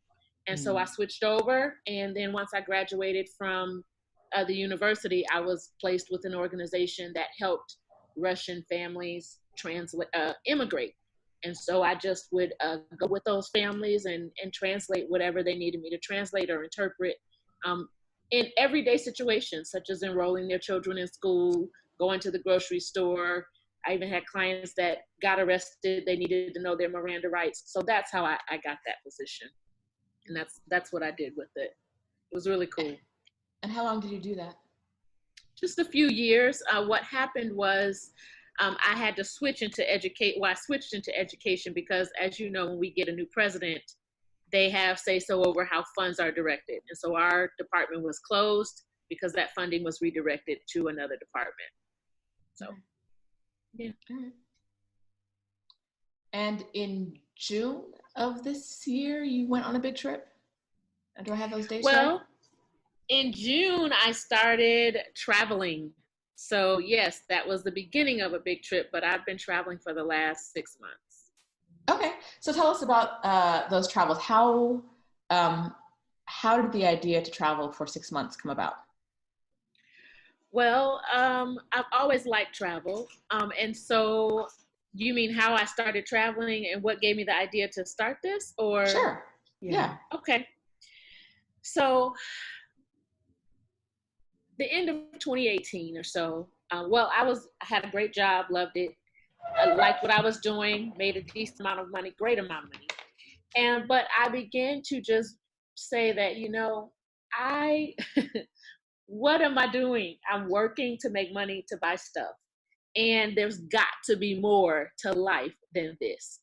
And so I switched over. And then once I graduated from the university, I was placed with an organization that helped Russian families immigrate. And so I just would go with those families and translate whatever they needed me to translate or interpret in everyday situations, such as enrolling their children in school, going to the grocery store. I even had clients that got arrested. They needed to know their Miranda rights. So that's how I got that position. And that's what I did with it. It was really cool. And how long did you do that? Just a few years. What happened was I had to switch into I switched into education because, as you know, when we get a new president, they have say-so over how funds are directed. And so our department was closed because that funding was redirected to another department. So, yeah. And in June of this year, you went on a big trip? Do I have those dates right? In June, I started traveling. So yes, that was the beginning of a big trip, but I've been traveling for the last 6 months. Okay, so tell us about those travels. How did the idea to travel for 6 months come about? Well, I've always liked travel. And so you mean how I started traveling and what gave me the idea to start this, or? Sure, yeah. Okay. So the end of 2018 or so, I had a great job, loved it. I liked what I was doing, made a decent amount of money, great amount of money. But I began to just say that, what am I doing? I'm working to make money to buy stuff. And there's got to be more to life than this.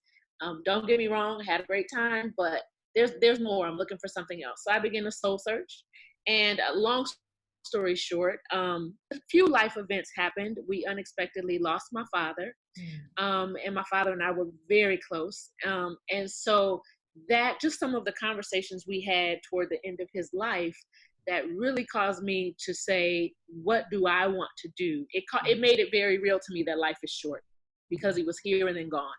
Don't get me wrong, I had a great time, but there's more. I'm looking for something else. So I began to soul search. And long story short, a few life events happened. We unexpectedly lost my father. And my father and I were very close. And so that just some of the conversations we had toward the end of his life that really caused me to say, what do I want to do? It made it very real to me that life is short because he was here and then gone.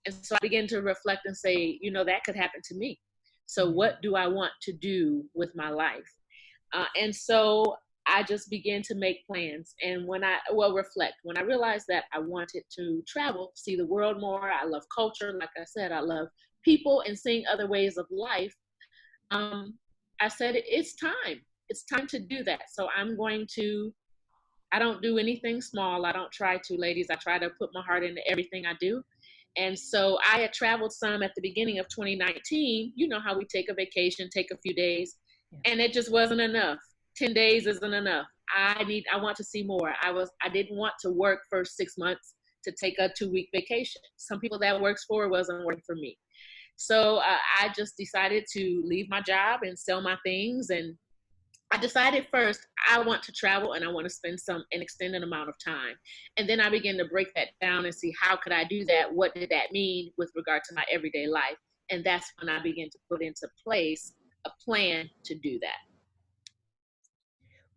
And so I began to reflect and say, that could happen to me. So what do I want to do with my life? And so I just began to make plans. And reflect. When I realized that I wanted to travel, see the world more, I love culture. Like I said, I love people and seeing other ways of life. I said, it's time. It's time to do that. So I don't do anything small. I don't try to, ladies. I try to put my heart into everything I do. And so I had traveled some at the beginning of 2019. You know how we take a vacation, take a few days, and it just wasn't enough. 10 days isn't enough. I want to see more. I didn't want to work for 6 months to take a 2-week vacation. Some people that works for wasn't working for me. So I just decided to leave my job and sell my things. And I decided first, I want to travel and I want to spend an extended amount of time. And then I began to break that down and see how could I do that? What did that mean with regard to my everyday life? And that's when I began to put into place a plan to do that.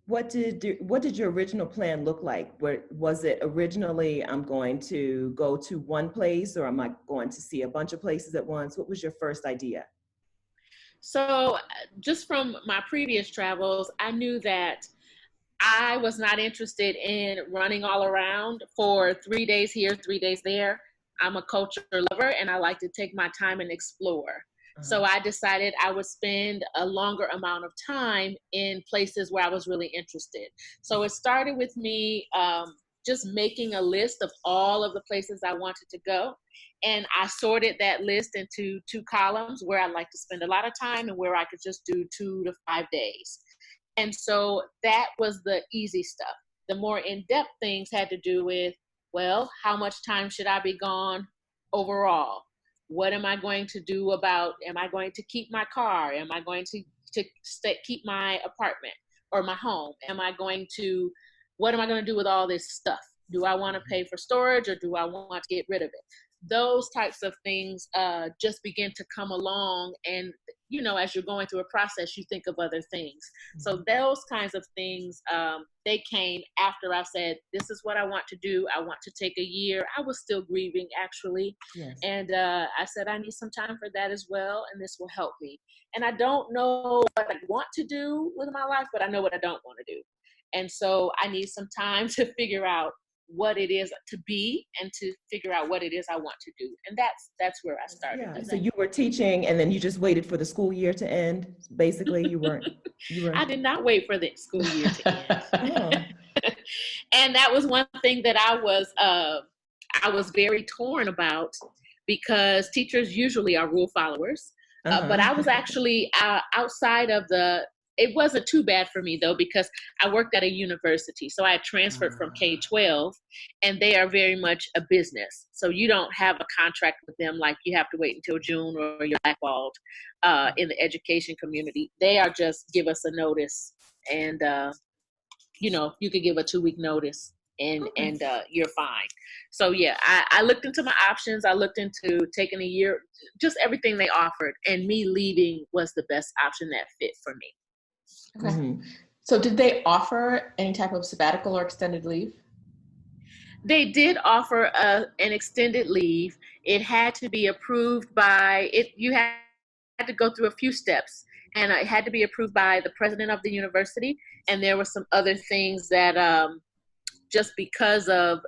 What did your original plan look like? Was it originally, I'm going to go to one place, or am I going to see a bunch of places at once? What was your first idea? So just from my previous travels, I knew that I was not interested in running all around for 3 days here, 3 days there. I'm a culture lover and I like to take my time and explore. So I decided I would spend a longer amount of time in places where I was really interested. So it started with me just making a list of all of the places I wanted to go. And I sorted that list into 2 columns where I'd like to spend a lot of time and where I could just do 2 to 5 days. And so that was the easy stuff. The more in-depth things had to do with, well, how much time should I be gone overall? What am I going to do about, am I going to keep my car? Am I going to keep my apartment or my home? What am I going to do with all this stuff? Do I want to pay for storage or do I want to get rid of it? Those types of things just begin to come along. And, you know, as you're going through a process, you think of other things. So those kinds of things, they came after I said, this is what I want to do. I want to take a year. I was still grieving, actually. Yes. And I said, I need some time for that as well. And this will help me. And I don't know what I want to do with my life, but I know what I don't want to do. And so I need some time to figure out what it is to be and to figure out what it is I want to do. And that's where I started. Yeah. So you were teaching and then you just waited for the school year to end. Basically, you weren't. I did not wait for the school year to end. And that was one thing that I was very torn about, because teachers usually are rule followers. But I was actually outside of it wasn't too bad for me though, because I worked at a university. So I had transferred from K-12, and they are very much a business. So you don't have a contract with them like you have to wait until June or you're blackballed in the education community. They are just give us a notice, and you know, you could give a 2-week notice and you're fine. So yeah, I looked into my options. I looked into taking a year, just everything they offered, and me leaving was the best option that fit for me. Okay. So did they offer any type of sabbatical or extended leave? They did offer an extended leave. It had to be approved by it. You had to go through a few steps, and it had to be approved by the president of the university. And there were some other things that just because of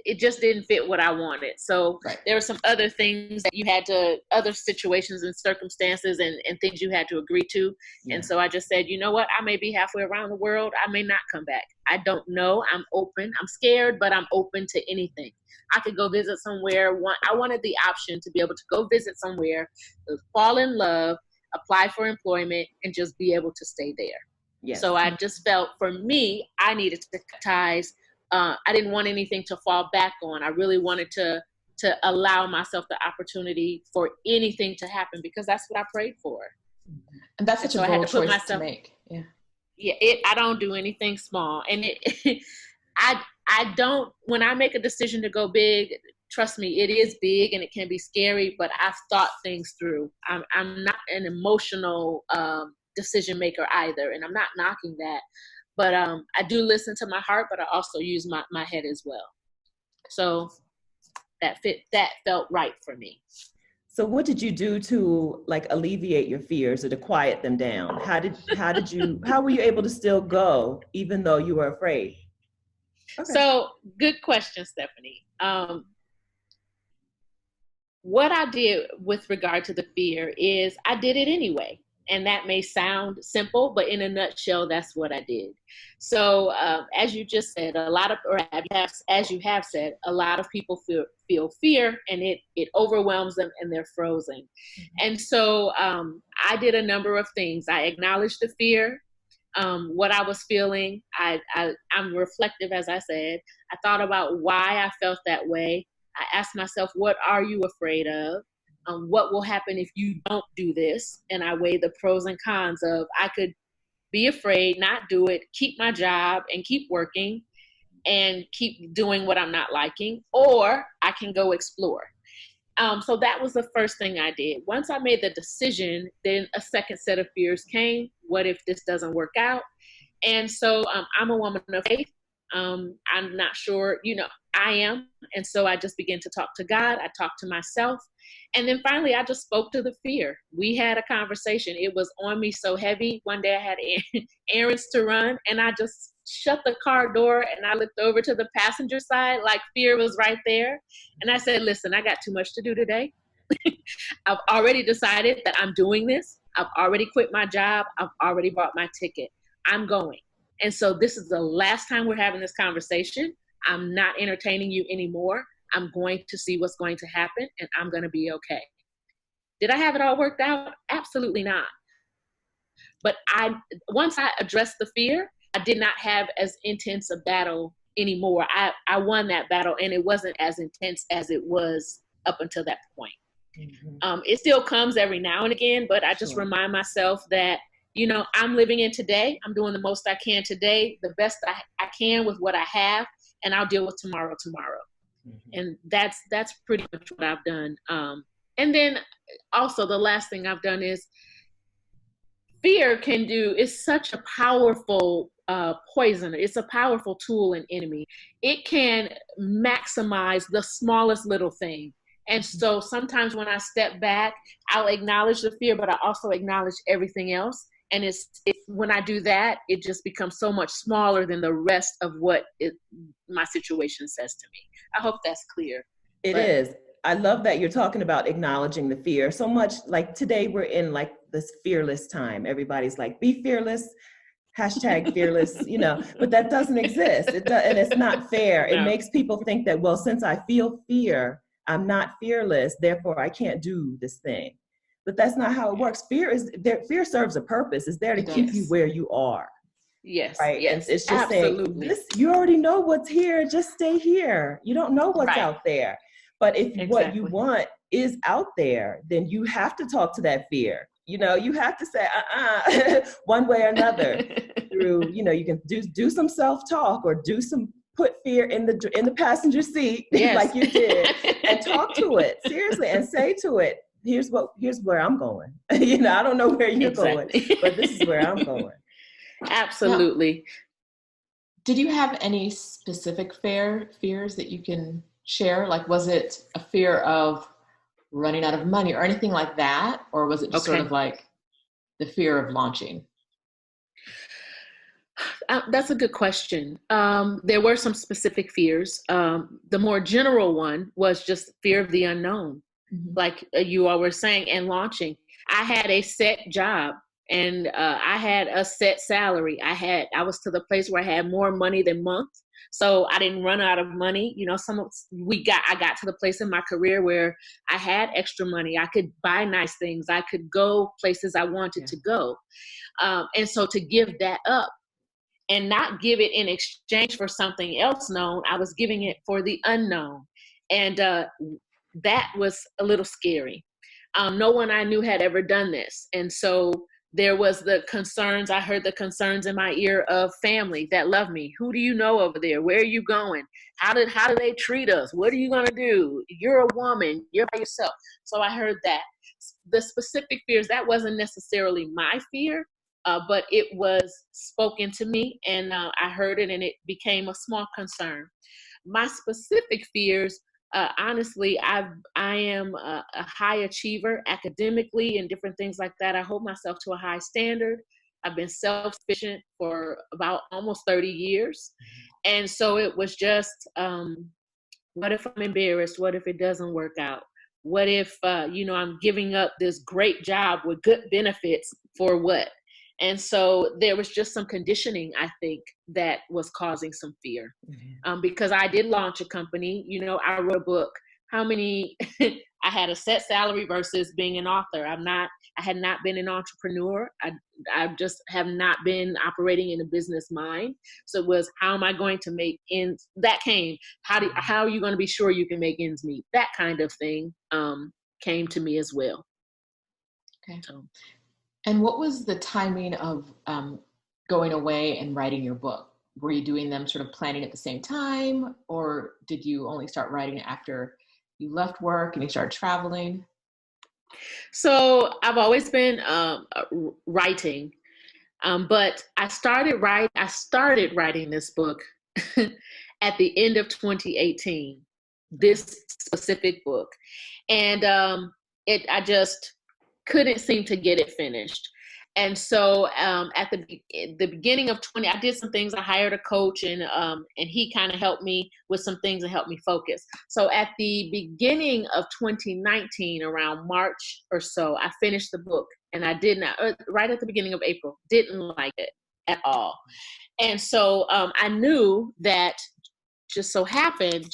it just didn't fit what I wanted. So there were some other things that you had to, other situations and circumstances and things you had to agree to. Yeah. And so I just said, you know what, I may be halfway around the world. I may not come back. I don't know. I'm open. I'm scared, but I'm open to anything. I could go visit somewhere. I wanted the option to be able to go visit somewhere, fall in love, apply for employment, and just be able to stay there. Yes. So I just felt, for me, I needed to cut ties. I didn't want anything to fall back on. I really wanted to allow myself the opportunity for anything to happen, because that's what I prayed for. And that's such a bold choice to make. Yeah. Yeah. I don't do anything small. And I don't, when I make a decision to go big, trust me, it is big and it can be scary, but I've thought things through. I'm not an emotional decision maker either. And I'm not knocking that. But I do listen to my heart, but I also use my head as well. So that felt right for me. So what did you do to like alleviate your fears or to quiet them down? How were you able to still go even though you were afraid? Okay. So good question, Stephanie. What I did with regard to the fear is I did it anyway. And that may sound simple, but in a nutshell, that's what I did. So as you just said, as you have said, a lot of people feel fear, and it overwhelms them and they're frozen. Mm-hmm. And so I did a number of things. I acknowledged the fear, what I was feeling. I'm reflective, as I said. I thought about why I felt that way. I asked myself, what are you afraid of? What will happen if you don't do this? And I weigh the pros and cons of, I could be afraid, not do it, keep my job and keep working and keep doing what I'm not liking, or I can go explore. So that was the first thing I did. Once I made the decision, then a second set of fears came. What if this doesn't work out? And so I'm a woman of faith. I'm not sure, I am. And so I just began to talk to God. I talked to myself. And then finally, I just spoke to the fear. We had a conversation. It was on me so heavy. One day I had errands to run, and I just shut the car door and I looked over to the passenger side, like fear was right there. And I said, listen, I got too much to do today. I've already decided that I'm doing this. I've already quit my job. I've already bought my ticket. I'm going. And so this is the last time we're having this conversation. I'm not entertaining you anymore. I'm going to see what's going to happen, and I'm going to be okay. Did I have it all worked out? Absolutely not. But once I addressed the fear, I did not have as intense a battle anymore. I won that battle, and it wasn't as intense as it was up until that point. Mm-hmm. It still comes every now and again, but I just remind myself that, I'm living in today. I'm doing the most I can today, the best I can with what I have, and I'll deal with tomorrow. Mm-hmm. And that's pretty much what I've done. And then also the last thing I've done is fear is such a powerful poisoner. It's a powerful tool and enemy. It can maximize the smallest little thing. And so sometimes when I step back, I'll acknowledge the fear, but I also acknowledge everything else. And it's when I do that, it just becomes so much smaller than the rest of what my situation says to me. I hope that's clear. It is. I love that you're talking about acknowledging the fear so much. Like today we're in like this fearless time. Everybody's like, be fearless, #fearless, but that doesn't exist. And it's not fair. No. It makes people think that, well, since I feel fear, I'm not fearless, therefore I can't do this thing. But that's not how it works. Fear serves a purpose. It's there to keep you where you are. Yes. Right. Yes. And it's just absolutely. saying, you already know what's here. Just stay here. You don't know what's out there. But if what you want is out there, then you have to talk to that fear. You have to say, one way or another. Through, you can do some self-talk or put fear in the passenger seat, like you did, and talk to it seriously and say to it, here's where I'm going. I don't know where you're going, but this is where I'm going. Absolutely. Now, did you have any specific fears that you can share? Like, was it a fear of running out of money or anything like that? Or was it just sort of like the fear of launching? That's a good question. There were some specific fears. The more general one was just fear of the unknown, like you all were saying, and launching. I had a set job and I had a set salary. I was to the place where I had more money than months. So I didn't run out of money. I got to the place in my career where I had extra money. I could buy nice things. I could go places I wanted to go. And so to give that up, and not give it in exchange for something else known, I was giving it for the unknown. And that was a little scary. No one I knew had ever done this. And so there was the concerns. I heard the concerns in my ear of family that love me. Who do you know over there? Where are you going? How do they treat us? What are you going to do? You're a woman. You're by yourself. So I heard that. The specific fears, that wasn't necessarily my fear. But it was spoken to me, and I heard it, and it became a small concern. My specific fears, honestly, I am a high achiever academically and different things like that. I hold myself to a high standard. I've been self-sufficient for about almost 30 years. And so it was just, what if I'm embarrassed? What if it doesn't work out? What if, I'm giving up this great job with good benefits for what? And so there was just some conditioning, I think, that was causing some fear. Because I did launch a company, I wrote a book. I had a set salary versus being an author. I had not been an entrepreneur. I just have not been operating in a business mind. So it was, how am I going to make ends? That came. How are you going to be sure you can make ends meet? That kind of thing came to me as well. Okay. And what was the timing of going away and writing your book? Were you doing them sort of planning at the same time, or did you only start writing after you left work and you started traveling? So I've always been writing, but I started writing this book at the end of 2018, this specific book. And I just couldn't seem to get it finished. And so at the beginning of I did some things. I hired a coach, and he kind of helped me with some things and helped me focus. So at the beginning of 2019, around March or so, I finished the book, and I did not, right at the beginning of April, didn't like it at all. And so I knew that just so happened,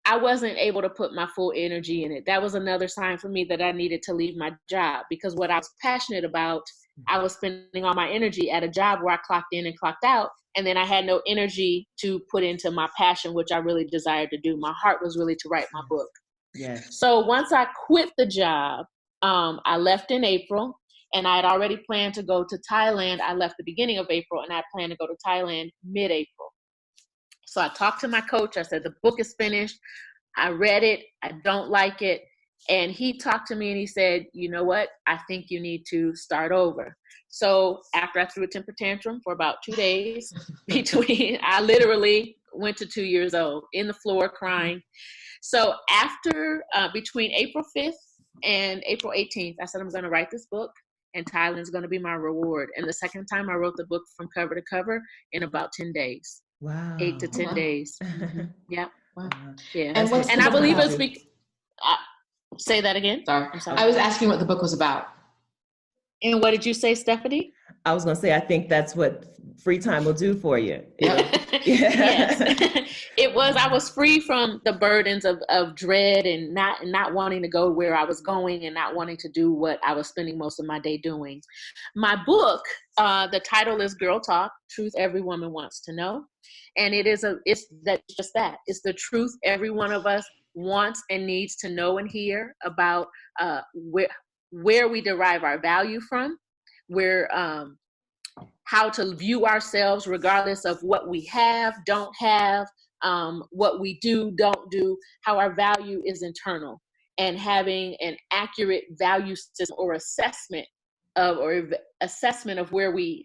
I wasn't able to put my full energy in it. That was another sign for me that I needed to leave my job, because what I was passionate about, I was spending all my energy at a job where I clocked in and clocked out. And then I had no energy to put into my passion, which I really desired to do. My heart was really to write my book. Yes. So once I quit the job, I left in April, and I had already planned to go to Thailand. I left the beginning of April, and I planned to go to Thailand mid-April. So I talked to my coach. I said, the book is finished. I read it. I don't like it. And he talked to me and he said, you know what? I think you need to start over. So after I threw a temper tantrum for about 2 days, I literally went to 2 years old in the floor crying. So after, between April 5th and April 18th, I said, I'm going to write this book, and Thailand's going to be my reward. And the second time, I wrote the book from cover to cover in about 10 days. Wow. 8 to 10 days. Yeah. Wow. Yeah. And I believe it's say that again. Sorry. I'm sorry. I was asking what the book was about. And what did you say, Stephanie? I was going to say, I think that's what free time will do for you. Yes. I was free from the burdens of dread and not wanting to go where I was going and not wanting to do what I was spending most of my day doing. My book, the title is Girl Talk, Truth Every Woman Wants to Know. And it's just that. It's the truth every one of us wants and needs to know and hear about where we derive our value from, how to view ourselves regardless of what we have, don't have, what we do, don't do, how our value is internal, and having an accurate value system or assessment of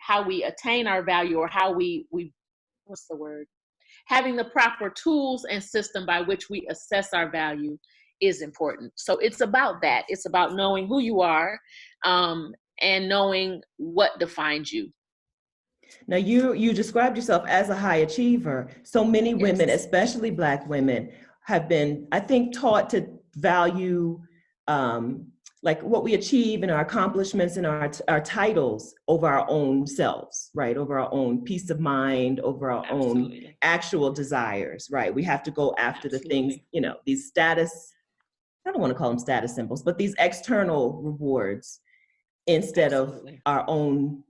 how we attain our value, or how having the proper tools and system by which we assess our value is important. So it's about that. It's about knowing who you are, and knowing what defines you. Now, you described yourself as a high achiever. So many women, especially Black women, have been, I think, taught to value like what we achieve and our accomplishments and our titles over our own selves, right? Over our own peace of mind, over our own actual desires, right? We have to go after the things, these status, I don't want to call them status symbols, but these external rewards instead of our own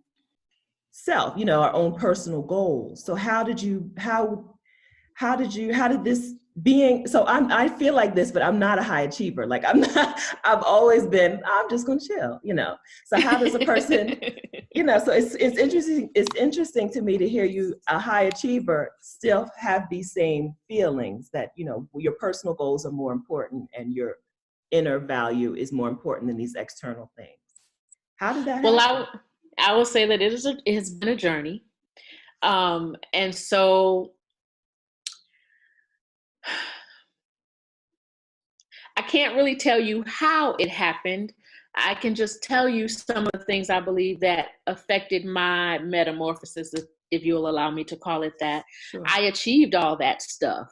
self, our own personal goals. So how did this being, so I feel like this, but I'm not a high achiever. Like I've always been, I'm just going to chill, So how does a person, so it's interesting to me to hear you, a high achiever, still have these same feelings that, your personal goals are more important and your inner value is more important than these external things. How did that happen? Well, I will say that it has been a journey. And so I can't really tell you how it happened. I can just tell you some of the things I believe that affected my metamorphosis, if you'll allow me to call it that. Sure. I achieved all that stuff.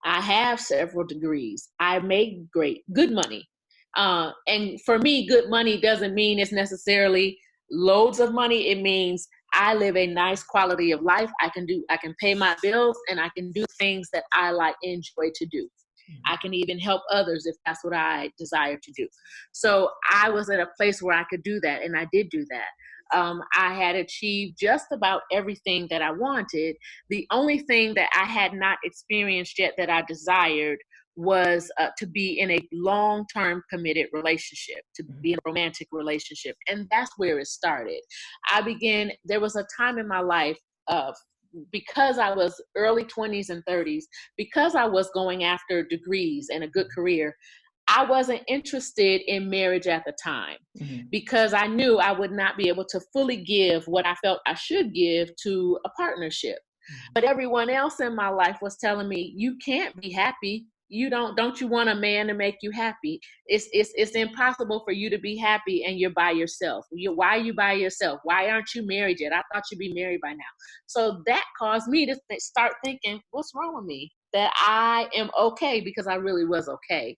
I have several degrees. I make good money. And for me, good money doesn't mean it's necessarily loads of money. It means I live a nice quality of life. I can pay my bills, and I can do things that I enjoy to do. I can even help others if that's what I desire to do. So I was at a place where I could do that, and I did do that. I had achieved just about everything that I wanted. The only thing that I had not experienced yet that I desired was to be in a long-term committed relationship, to be in a romantic relationship. And that's where it started. There was a time in my life, because I was early 20s and 30s, because I was going after degrees and a good career, I wasn't interested in marriage at the time, because I knew I would not be able to fully give what I felt I should give to a partnership. But everyone else in my life was telling me, you can't be happy. Don't you want a man to make you happy? It's impossible for you to be happy and you're by yourself. Why are you by yourself? Why aren't you married yet? I thought you'd be married by now. So that caused me to start thinking, what's wrong with me? That I am okay, because I really was okay.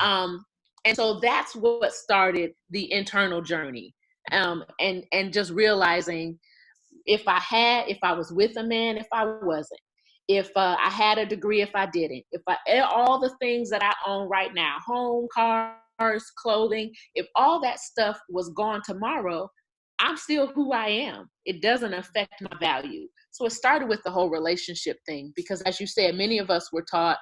And so that's what started the internal journey. And just realizing if I was with a man, if I wasn't, if I had a degree, if I didn't, all the things that I own right now, home, cars, clothing, if all that stuff was gone tomorrow, I'm still who I am. It doesn't affect my value. So it started with the whole relationship thing, because as you said, many of us were taught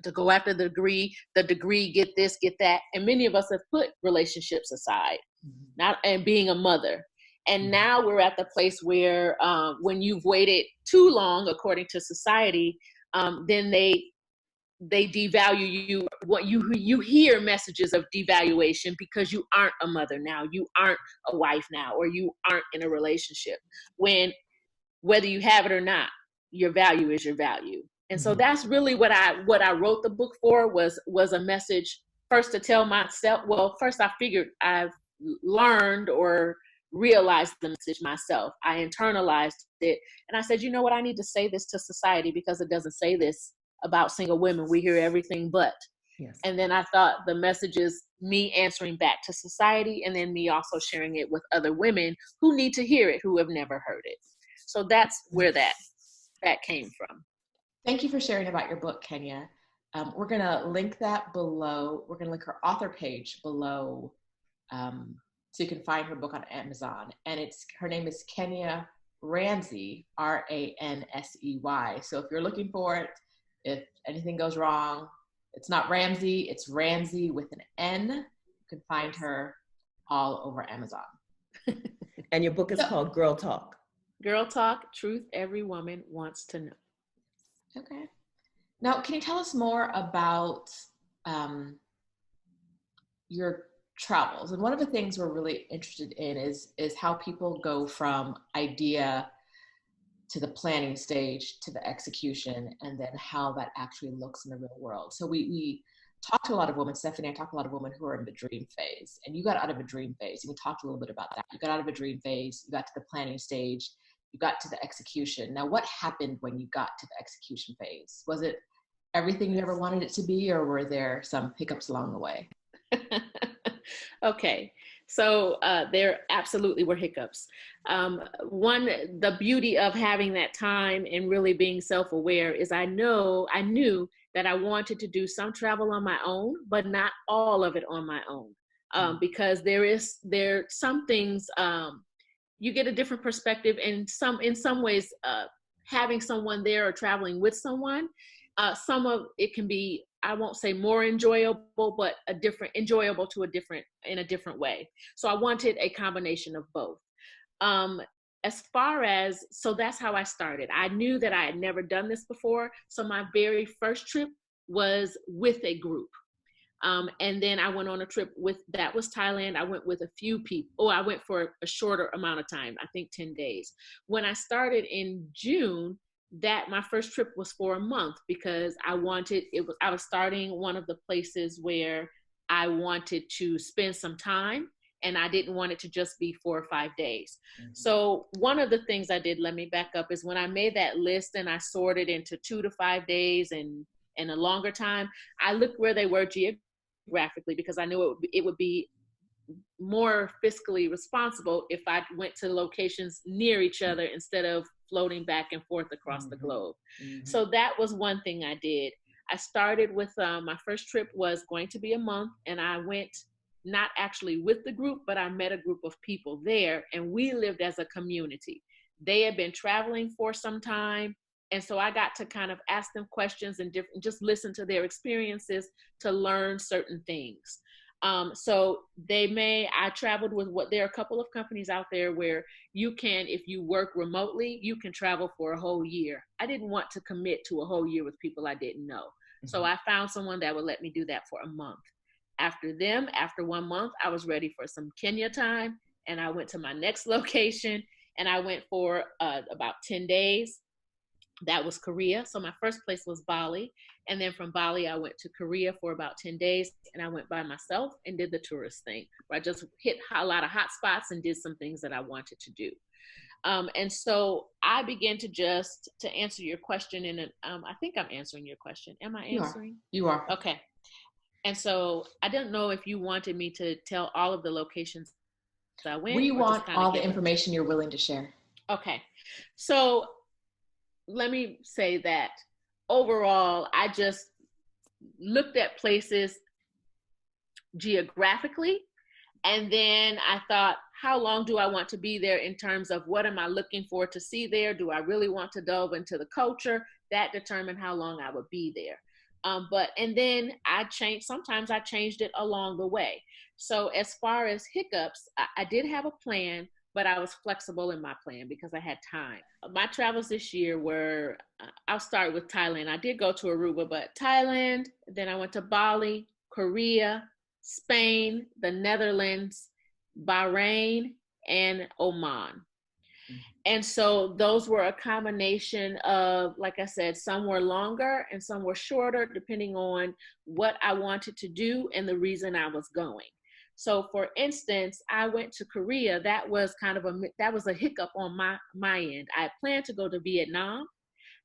to go after the degree, get this, get that. And many of us have put relationships aside, and being a mother. And now we're at the place where when you've waited too long, according to society, then they devalue you. What you hear messages of devaluation because you aren't a mother now, you aren't a wife now, or you aren't in a relationship. When whether you have it or not, your value is your value. And so that's really what I wrote the book for, was a message first to tell myself. Well, first I figured I've learned or realized the message myself. I internalized it. And I said, you know what? I need to say this to society, because it doesn't say this about single women. We hear everything but. Yes. And then I thought the message is me answering back to society, and then me also sharing it with other women who need to hear it, who have never heard it. So that's where that came from. Thank you for sharing about your book, Kenya. We're going to link that below. We're going to link her author page below, so you can find her book on Amazon. And her name is Kenya Ransey, Ransey. So if you're looking for it, if anything goes wrong, it's not Ramsey, it's Ransey with an N. You can find her all over Amazon. And your book is called Girl Talk. Girl Talk, Truth Every Woman Wants to Know. Okay. Now, can you tell us more about your travels? And one of the things we're really interested in is how people go from idea to the planning stage to the execution, and then how that actually looks in the real world. So we talked to a lot of women, Stephanie and I talked to a lot of women who are in the dream phase, and you got out of a dream phase, and we talked a little bit about that. You got out of a dream phase, you got to the planning stage, you got to the execution. Now, what happened when you got to the execution phase? Was it everything you ever wanted it to be, or were there some hiccups along the way? Okay, so there absolutely were hiccups. The beauty of having that time and really being self-aware is I knew that I wanted to do some travel on my own, but not all of it on my own, because there are some things you get a different perspective, and in some ways having someone there or traveling with someone, some of it can be, I won't say more enjoyable, but enjoyable in a different way. So I wanted a combination of both. So that's how I started. I knew that I had never done this before. So my very first trip was with a group. And then I went on a trip that was Thailand. I went with a few people. I went for a shorter amount of time, I think 10 days. When I started in June, my first trip was for a month, because I was starting one of the places where I wanted to spend some time, and I didn't want it to just be 4 or 5 days. So one of the things I did, let me back up, is when I made that list and I sorted into 2 to 5 days and a longer time, I looked where they were geographically, because I knew it would be more fiscally responsible if I went to locations near each other instead of floating back and forth across the globe. So that was one thing I did. I started with my first trip was going to be a month, and I went not actually with the group, but I met a group of people there, and we lived as a community. They had been traveling for some time, and so I got to kind of ask them questions and just listen to their experiences to learn certain things. So I traveled with there are a couple of companies out there where you can, if you work remotely, you can travel for a whole year. I didn't want to commit to a whole year with people I didn't know. So I found someone that would let me do that for a month. After 1 month, I was ready for some Kenya time, and I went to my next location, and I went for about 10 days. that was Korea. So my first place was Bali. And then from Bali, I went to Korea for about 10 days, and I went by myself and did the tourist thing, where I just hit a lot of hot spots and did some things that I wanted to do. And so I began to answer your question, and I think I'm answering your question. Am I answering? You are. Okay. And so I don't know if you wanted me to tell all of the locations I went. We want all the information you're willing to share. Okay. So let me say that overall, I just looked at places geographically, and then I thought, how long do I want to be there in terms of what am I looking for to see there? Do I really want to delve into the culture? That determined how long I would be there. And then sometimes I changed it along the way. So as far as hiccups, I did have a plan, but I was flexible in my plan because I had time. My travels this year were, I'll start with Thailand. I did go to Aruba, but Thailand, then I went to Bali, Korea, Spain, the Netherlands, Bahrain, and Oman. And so those were a combination of, like I said, some were longer and some were shorter, depending on what I wanted to do and the reason I was going. So for instance, I went to Korea. That was a hiccup on my end. I planned to go to Vietnam.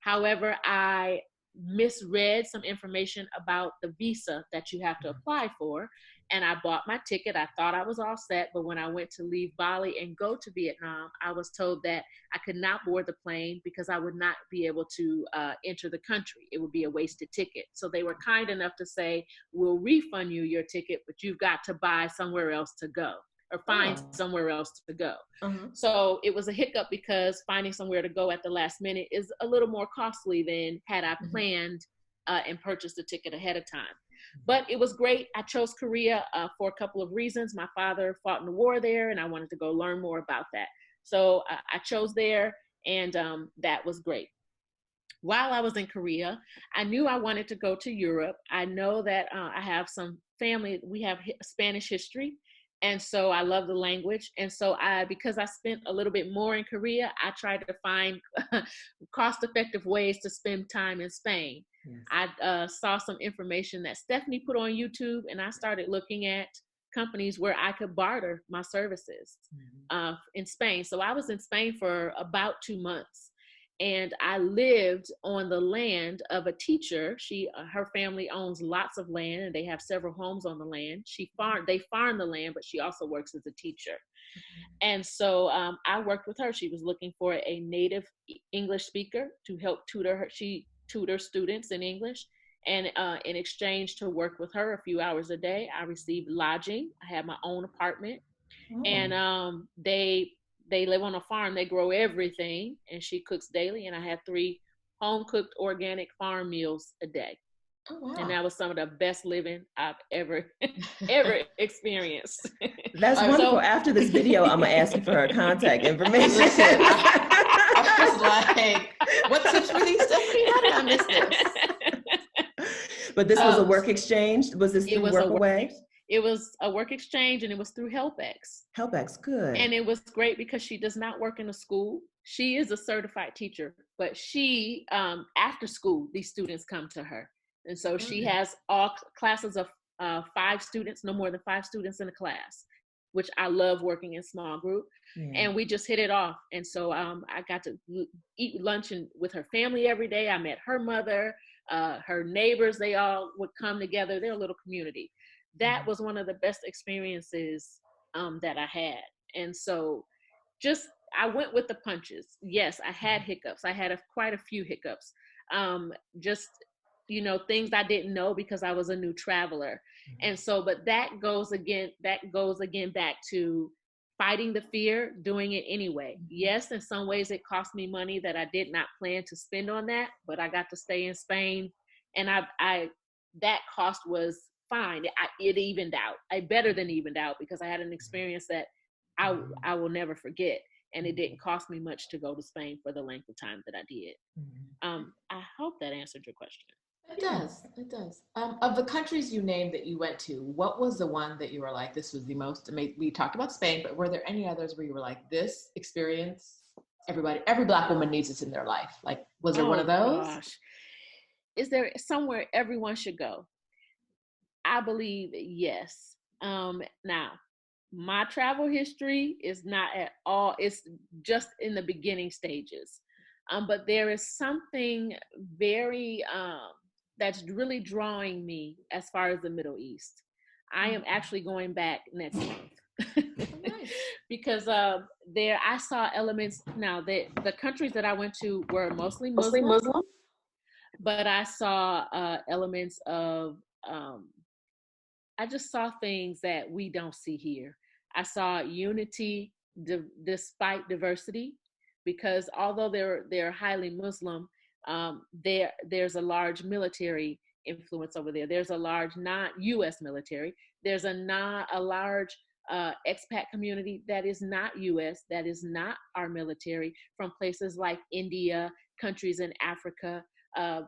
However, I misread some information about the visa that you have to apply for. And I bought my ticket. I thought I was all set, but when I went to leave Bali and go to Vietnam, I was told that I could not board the plane because I would not be able to enter the country. It would be a wasted ticket. So they were kind enough to say, we'll refund you your ticket, but you've got to buy somewhere else to go or find somewhere else to go. So it was a hiccup because finding somewhere to go at the last minute is a little more costly than had I planned and purchased a ticket ahead of time. But it was great. I chose Korea for a couple of reasons. My father fought in the war there, and I wanted to go learn more about that. So I chose there, and that was great. While I was in Korea, I knew I wanted to go to Europe. I know that I have some family, we have Spanish history, and so I love the language. And so because I spent a little bit more in Korea, I tried to find cost-effective ways to spend time in Spain. Yes. I saw some information that Stephanie put on YouTube, and I started looking at companies where I could barter my services in Spain. So I was in Spain for about 2 months, and I lived on the land of a teacher. Her family owns lots of land, and they have several homes on the land. They farm the land, but she also works as a teacher. And so I worked with her. She was looking for a native English speaker to help tutor her. She tutors students in English, and in exchange to work with her a few hours a day, I received lodging. I had my own apartment, and they live on a farm. They grow everything, and she cooks daily, and I had 3 home-cooked organic farm meals a day. Oh, wow. And that was some of the best living I've ever experienced. That's wonderful. So, after this video, I'm gonna ask you for her contact information. I was like, what tips were these, Stephanie? How did I miss this? But this was a work exchange? Was this through Workaway? It was a work exchange, and it was through HelpX. HelpX, good. And it was great because she does not work in a school. She is a certified teacher, but she, after school, these students come to her. And so she has all classes of 5 students, no more than 5 students in a class, which I love working in small group. And we just hit it off. And so I got to eat lunch with her family every day. I met her mother, her neighbors. They all would come together. They're a little community. That was one of the best experiences that I had. And so I went with the punches. Yes, I had hiccups. I had quite a few hiccups. Things I didn't know because I was a new traveler. And so, but that goes again back to fighting the fear, doing it anyway. Yes, in some ways it cost me money that I did not plan to spend on that, but I got to stay in Spain, and that cost was fine. It evened out. I better than evened out because I had an experience that I will never forget. And it didn't cost me much to go to Spain for the length of time that I did. I hope that answered your question. It does. It does. Of the countries you named that you went to, what was the one that you were like, this was the most amazing? We talked about Spain, but were there any others where you were like, this experience every Black woman needs this in their life? Like, was there one of those? Gosh. Is there somewhere everyone should go? I believe yes. Now, my travel history is not at all, it's just in the beginning stages. But there is something very, that's really drawing me as far as the Middle East. I am actually going back next month. Nice. Because there I saw elements. Now, the countries that I went to were mostly Muslim. But I saw elements of, I just saw things that we don't see here. I saw unity despite diversity, because although they're highly Muslim, there's a large military influence over there. There's a large non-U.S. military. There's a large expat community that is not U.S., that is not our military, from places like India, countries in Africa,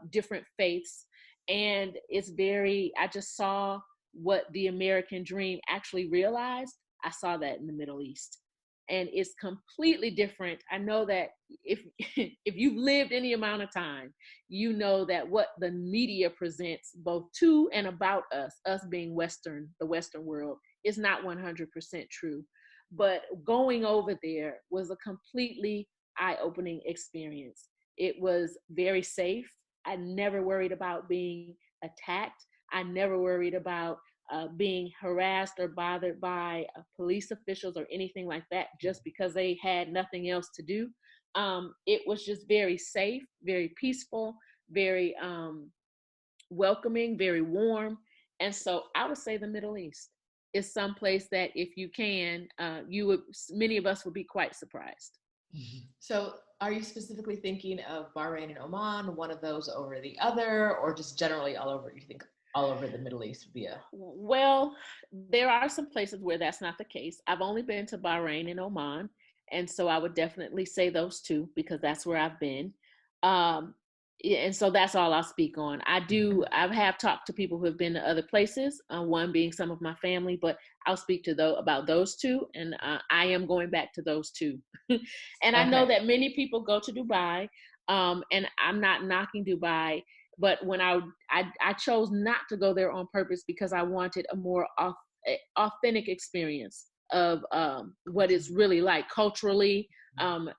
different faiths. And I just saw what the American dream actually realized. I saw that in the Middle East. And it's completely different. I know that if you've lived any amount of time, you know that what the media presents both to and about us being Western, the Western world, is not 100% true. But going over there was a completely eye-opening experience. It was very safe. I never worried about being attacked. I never worried about being harassed or bothered by police officials or anything like that, just because they had nothing else to do. It was just very safe, very peaceful, very welcoming, very warm. And so I would say the Middle East is someplace that if you can, many of us would be quite surprised. So are you specifically thinking of Bahrain and Oman, one of those over the other, or just generally all over? You think all over the Middle East would be a... Well, there are some places where that's not the case. I've only been to Bahrain and Oman, and so I would definitely say those two, because that's where I've been. And so that's all I'll speak on. I have talked to people who have been to other places, one being some of my family, but I'll speak to about those two, and I am going back to those two. And I know that many people go to Dubai, and I'm not knocking Dubai, but when I chose not to go there on purpose, because I wanted a more authentic experience of what it's really like culturally,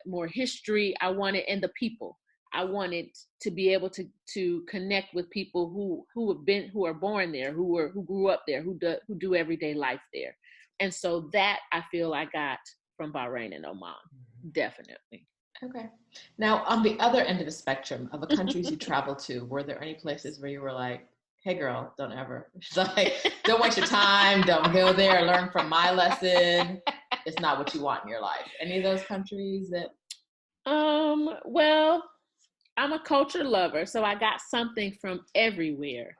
more history. And the people. I wanted to be able to connect with people who are born there, who grew up there, who do everyday life there. And so that I feel I got from Bahrain and Oman, definitely. Okay. Now, on the other end of the spectrum of the countries you traveled to, were there any places where you were like, hey girl, don't ever, like, don't waste your time, don't go there, learn from my lesson. It's not what you want in your life. Any of those countries that? Well, I'm a culture lover, so I got something from everywhere.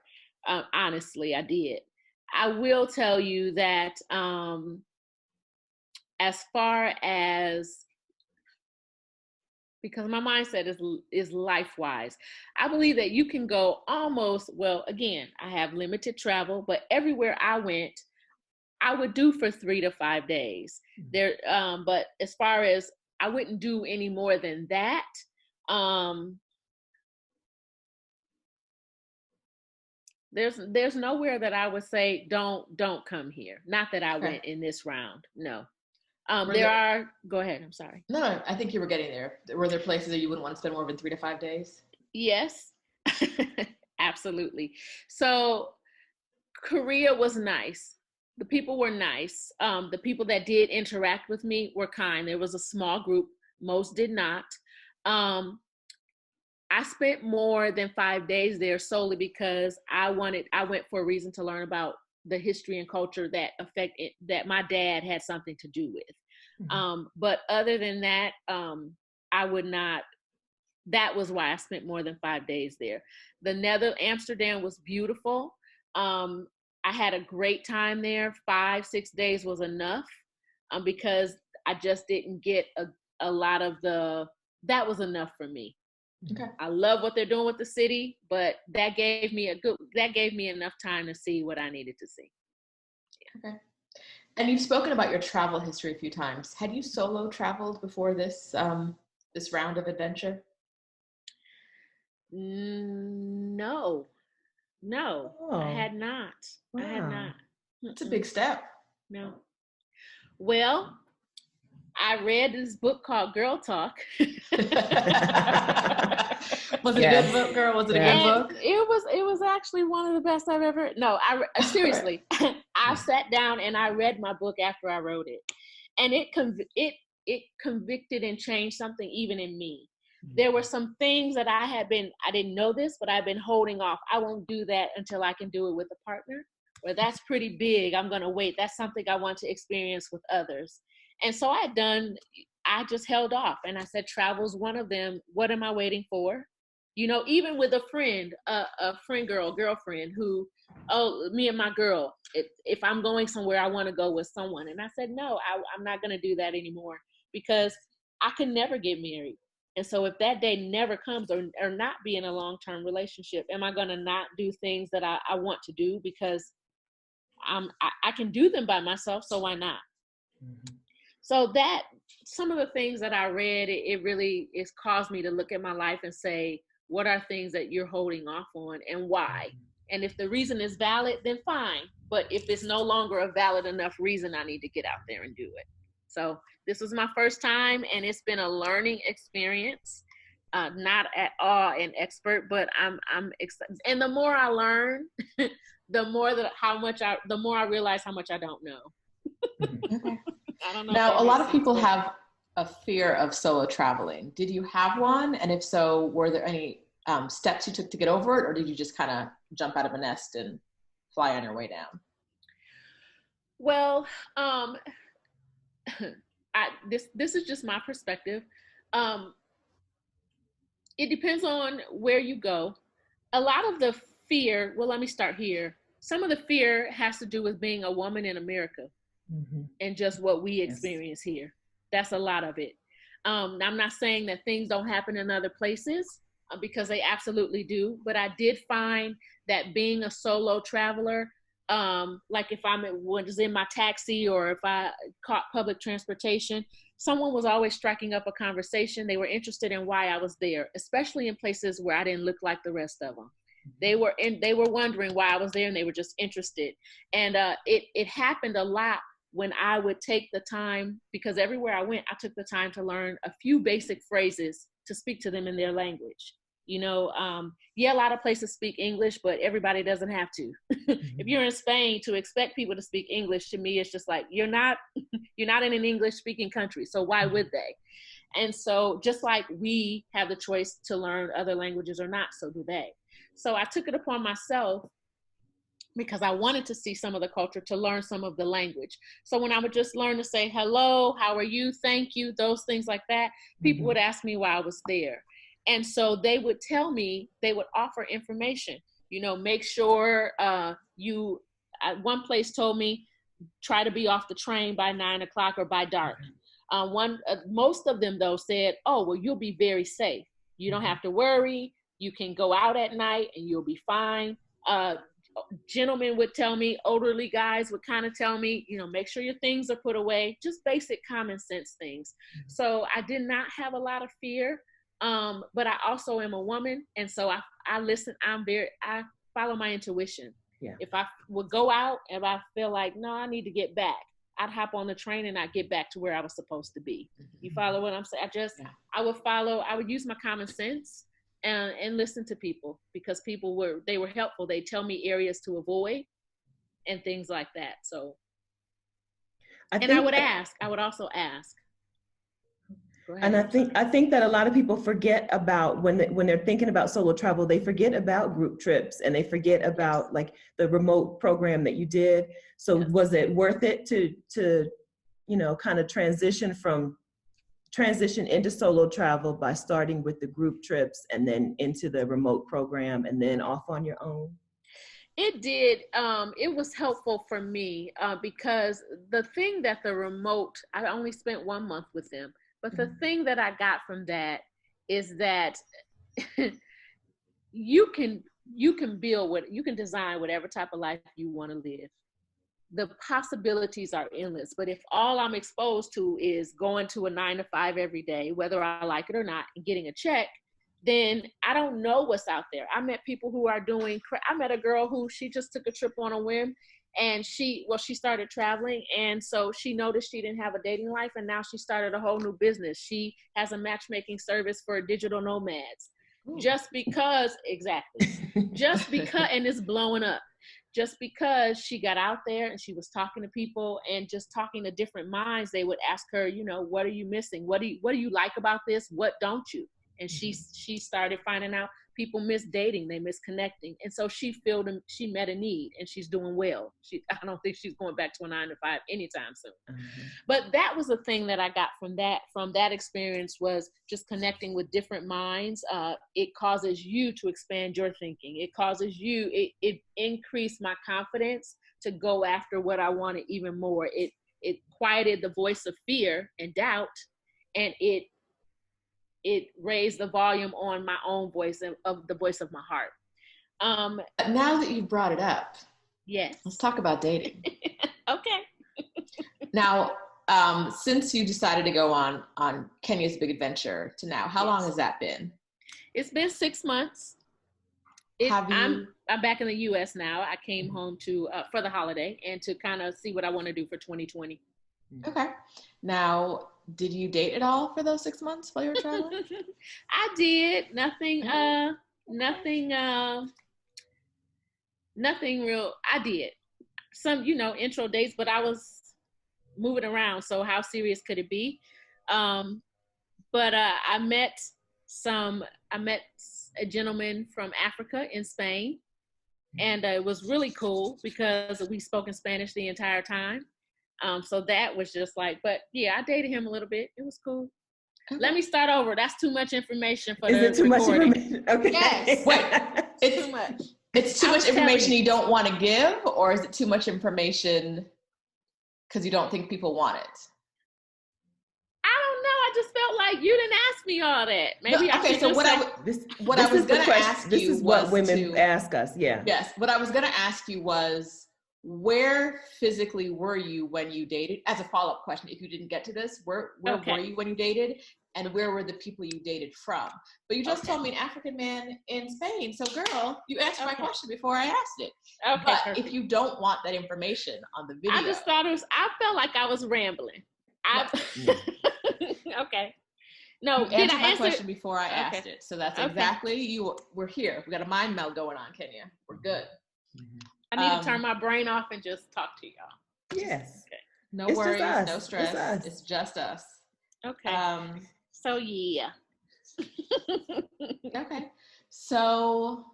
Honestly, I did. I will tell you that as far as, because my mindset is life-wise, I believe that you can go almost, well, again, I have limited travel, but everywhere I went, I would do for 3 to 5 days. There, but as far as, I wouldn't do any more than that. There's nowhere that I would say don't come here. Not that I went in this round. No. Go ahead. I'm sorry. No, I think you were getting there. Were there places that you wouldn't want to spend more than 3 to 5 days? Yes, absolutely. So Korea was nice. The people were nice. The people that did interact with me were kind. There was a small group. Most did not. I spent more than 5 days there solely because I went for a reason to learn about the history and culture that my dad had something to do with. Mm-hmm. But other than that, I would not. That was why I spent more than 5 days there. Amsterdam was beautiful. I had a great time there. 5-6 days was enough because I just didn't get a lot of that was enough for me. Okay. I love what they're doing with the city, but that gave me enough time to see what I needed to see. Yeah. Okay. And you've spoken about your travel history a few times. Had you solo traveled before this this round of adventure? No, I had not. Wow. I had not. It's a big step. No. Well, I read this book called Girl Talk. Was it a good book, girl? Was it a good book? It was actually one of the best I've ever. No, seriously. I sat down and I read my book after I wrote it, and it convicted and changed something even in me. There were some things that I didn't know this, but I've been holding off. I won't do that until I can do it with a partner. Well, that's pretty big. I'm going to wait. That's something I want to experience with others. And so I just held off, and I said, travel's one of them. What am I waiting for? You know, even with a girlfriend who, me and my girl, if I'm going somewhere, I want to go with someone. And I said, no, I'm not going to do that anymore, because I can never get married. And so if that day never comes, or not be in a long-term relationship, am I going to not do things that I want to do because I can do them by myself, so why not? Mm-hmm. So that, some of the things that I read, it really has caused me to look at my life and say, what are things that you're holding off on and why? And if the reason is valid, then fine. But if it's no longer a valid enough reason, I need to get out there and do it. So this was my first time, and it's been a learning experience. Not at all an expert, but I'm excited. And the more I learn, the more I realize how much I don't know. Okay. I don't know. Now, a lot of people have a fear of solo traveling. Did you have one? And if so, were there any steps you took to get over it, or did you just kind of jump out of a nest and fly on your way down? Well, this is just my perspective. It depends on where you go. A lot of the fear, well, let me start here. Some of the fear has to do with being a woman in America, and just what we experience here. That's a lot of it. I'm not saying that things don't happen in other places, because they absolutely do. But I did find that being a solo traveler, like if was in my taxi, or if I caught public transportation, someone was always striking up a conversation. They were interested in why I was there, especially in places where I didn't look like the rest of them. They were wondering why I was there, and they were just interested. And it happened a lot when I would take the time, because everywhere I went, I took the time to learn a few basic phrases to speak to them in their language. You know, a lot of places speak English, but everybody doesn't have to. If you're in Spain, to expect people to speak English, to me, it's just like, you're not in an English speaking country, so why would they? And so just like we have the choice to learn other languages or not, so do they. So I took it upon myself, because I wanted to see some of the culture, to learn some of the language. So when I would just learn to say hello, how are you, thank you, those things like that, people would ask me why I was there. And so they would tell me, they would offer information, you know, make sure one place told me, try to be off the train by 9 o'clock or by dark. Most of them though said, oh, well, you'll be very safe. You don't have to worry. You can go out at night and you'll be fine. Gentlemen would tell me, elderly guys would kind of tell me, you know, make sure your things are put away, just basic common sense things. So I did not have a lot of fear. But I also am a woman, and so I listen. I follow my intuition. Yeah. If I would go out and I feel like, no, I need to get back, I'd hop on the train and I'd get back to where I was supposed to be. You follow what I'm saying? I would use my common sense and listen to people, because people were helpful. They tell me areas to avoid and things like that. So, I would also ask. And I think that a lot of people forget about when they're thinking about solo travel, they forget about group trips, and they forget about like the remote program that you did. So was it worth it to you know, kind of transition into solo travel by starting with the group trips and then into the remote program and then off on your own? It did. It was helpful for me because the thing that the remote, I only spent 1 month with them. But the thing that I got from that is that you can design whatever type of life you want to live. the possibilities are endless. But if all I'm exposed to is going to a 9 to 5 every day, whether I like it or not, and getting a check, then I don't know what's out there. I met people who are I met a girl who she just took a trip on a whim, and she started traveling, and so she noticed she didn't have a dating life, and now she started a whole new business. She has a matchmaking service for digital nomads. Ooh. Just because, and it's blowing up. Just because she got out there and she was talking to people and just talking to different minds, they would ask her, you know, what are you missing? What do you like about this? What don't you? And she started finding out people miss dating, they miss connecting. And so she met a need, and she's doing well. I don't think she's going back to a 9 to 5 anytime soon. Mm-hmm. But that was the thing that I got from that experience, was just connecting with different minds. It causes you to expand your thinking. It causes you, it increased my confidence to go after what I wanted even more. It quieted the voice of fear and doubt, and it raised the volume on my own voice, of the voice of my heart. Now that you've brought it up, yes, let's talk about dating. Okay. Now, since you decided to go on Kenya's big adventure to now, how long has that been? It's been 6 months. I'm back in the U.S. now. I came home for the holiday and to kind of see what I want to do for 2020. Okay. Now, did you date at all for those 6 months while you were traveling? I did. Nothing real. I did some, intro dates, but I was moving around. So how serious could it be? But I met a gentleman from Africa in Spain, and it was really cool because we spoke in Spanish the entire time. So that was just like, but yeah, I dated him a little bit. It was cool. Okay. Let me start over. That's too much information for Is it too recording. Much information? Okay. Yes. Wait, it's too much. It's too much information you don't want to give, or is it too much information because you don't think people want it? I don't know. I just felt like you didn't ask me all that. Maybe no, okay. So what I was going to ask you, this is what women ask us. Yeah. Yes. What I was going to ask you was, where physically were you when you dated? As a follow-up question, if you didn't get to this, where were you when you dated, and where were the people you dated from? But you just told me an African man in Spain. So girl, you answered my question before I asked it. Okay. But perfect. If you don't want that information on the video. I just thought I felt like I was rambling. Okay. No, you answered my question before I asked it. So that's exactly we're here. We got a mind meld going on, Kenya. We're good. Mm-hmm. I need to turn my brain off and just talk to y'all. Yes. Okay. No worries, no stress. It's just us. Okay. So yeah. Okay. So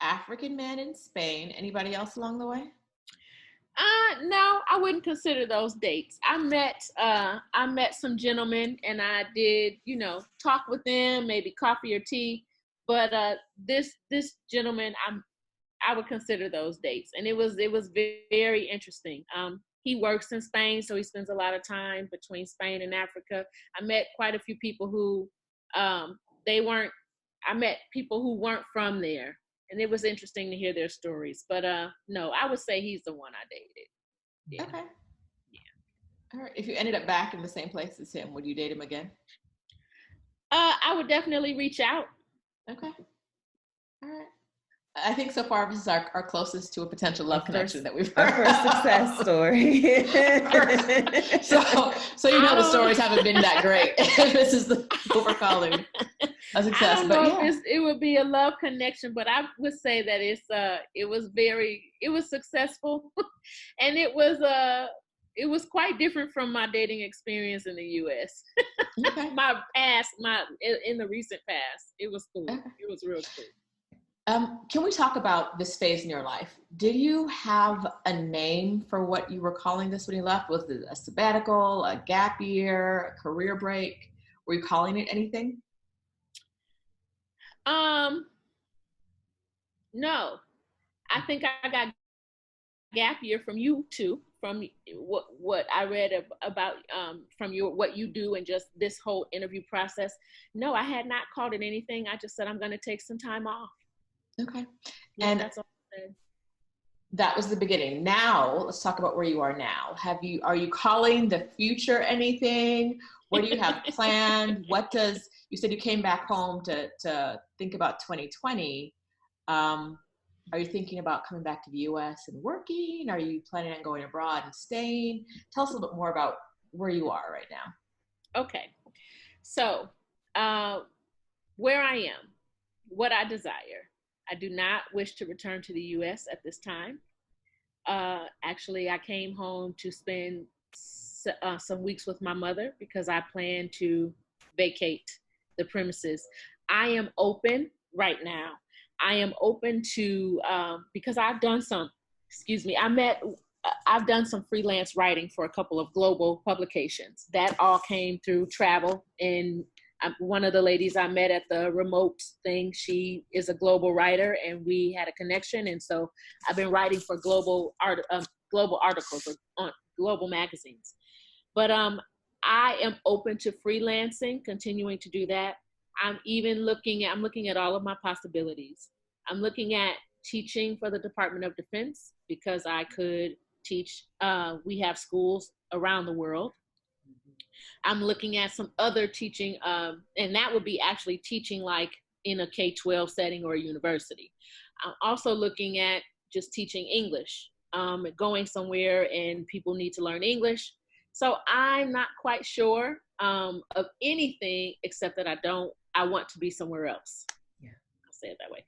African man in Spain. Anybody else along the way? No, I wouldn't consider those dates. I met some gentlemen, and I did, talk with them, maybe coffee or tea. But this gentleman, I would consider those dates. And it was very interesting. He works in Spain, so he spends a lot of time between Spain and Africa. I met quite a few people who I met people who weren't from there. And it was interesting to hear their stories. But no, I would say he's the one I dated. Yeah. Okay. Yeah. All right. If you ended up back in the same place as him, would you date him again? I would definitely reach out. Okay. All right. I think so far this is our closest to a potential love connection that we've heard. Our first success story. so the stories haven't been that great. This is what we're calling a success. I don't know if it would be a love connection, but I would say that it was successful, and it was quite different from my dating experience in the U.S. Okay. In the recent past, it was cool. Okay. It was real cool. Can we talk about this phase in your life? Did you have a name for what you were calling this when you left? Was it a sabbatical, a gap year, a career break? Were you calling it anything? No. I think I got gap year from you too, from what I read about from what you do and just this whole interview process. No, I had not called it anything. I just said I'm going to take some time off. Okay. Yeah, and that's all I said. that was the beginning. Now let's talk about where you are now. Are you calling the future anything? What do you have planned? You said you came back home to think about 2020. Are you thinking about coming back to the US and working? Are you planning on going abroad and staying? Tell us a little bit more about where you are right now. Okay. So, where I am, what I desire. I do not wish to return to the US at this time. Actually, I came home to spend some weeks with my mother because I plan to vacate the premises. I am open right now. I am open to, because I've done some freelance writing for a couple of global publications. That all came through travel. And one of the ladies I met at the remote thing, she is a global writer, and we had a connection. And so I've been writing for global articles on global magazines. But I am open to freelancing, continuing to do that. I'm looking at all of my possibilities. I'm looking at teaching for the Department of Defense because I could teach. We have schools around the world. I'm looking at some other teaching, and that would be actually teaching like in a K-12 setting or a university. I'm also looking at just teaching English, going somewhere and people need to learn English. So I'm not quite sure of anything except that I want to be somewhere else. Yeah, I'll say it that way.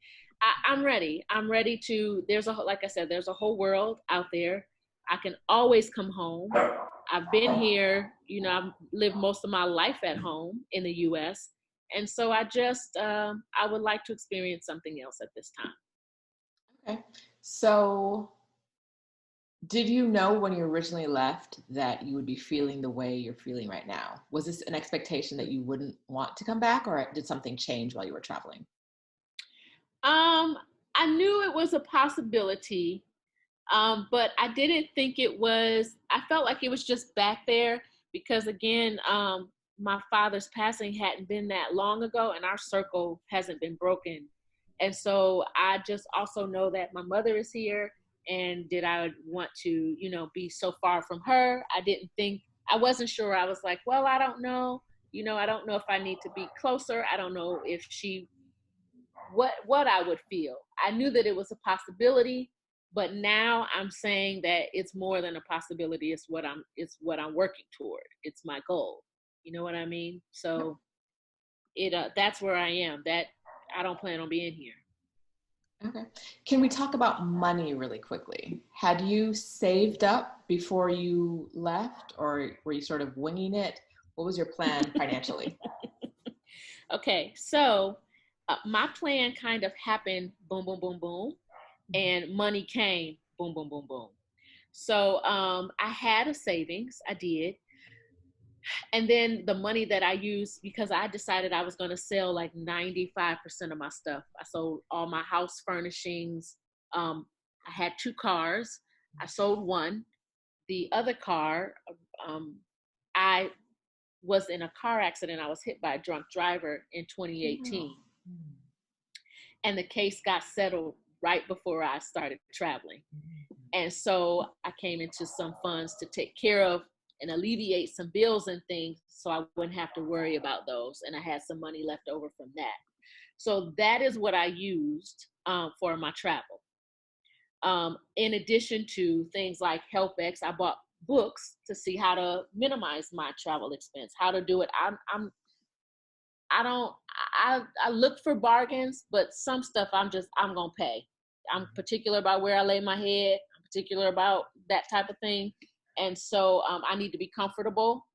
I'm ready. I'm ready to, like I said, there's a whole world out there. I can always come home. I've been here, I've lived most of my life at home in the US. And so I would like to experience something else at this time. Okay. So did you know when you originally left that you would be feeling the way you're feeling right now? Was this an expectation that you wouldn't want to come back, or did something change while you were traveling? I knew it was a possibility, but I didn't think I felt like it was just back there because again, my father's passing hadn't been that long ago and our circle hasn't been broken. And so I just also know that my mother is here, and did I want to, be so far from her? I wasn't sure. I was like, well, I don't know. I don't know if I need to be closer. I don't know if what I would feel. I knew that it was a possibility, but now I'm saying that it's more than a possibility. It's what I'm working toward. It's my goal. You know what I mean? So that's where I am. That I don't plan on being here. Okay. Can we talk about money really quickly? Had you saved up before you left, or were you sort of winging it? What was your plan financially? Okay, so my plan kind of happened boom, boom, boom, boom, and money came boom, boom, boom, boom. So I had a savings, I did. And then the money that I used, because I decided I was going to sell like 95% of my stuff. I sold all my house furnishings. I had 2 cars. I sold one. The other car, I was in a car accident. I was hit by a drunk driver in 2018. And the case got settled right before I started traveling. And so I came into some funds to take care of and alleviate some bills and things so I wouldn't have to worry about those. And I had some money left over from that. So that is what I used for my travel. In addition to things like HelpX, I bought books to see how to minimize my travel expense, how to do it. I look for bargains, but some stuff I'm gonna pay. I'm particular about where I lay my head. I'm particular about that type of thing. And so I need to be comfortable.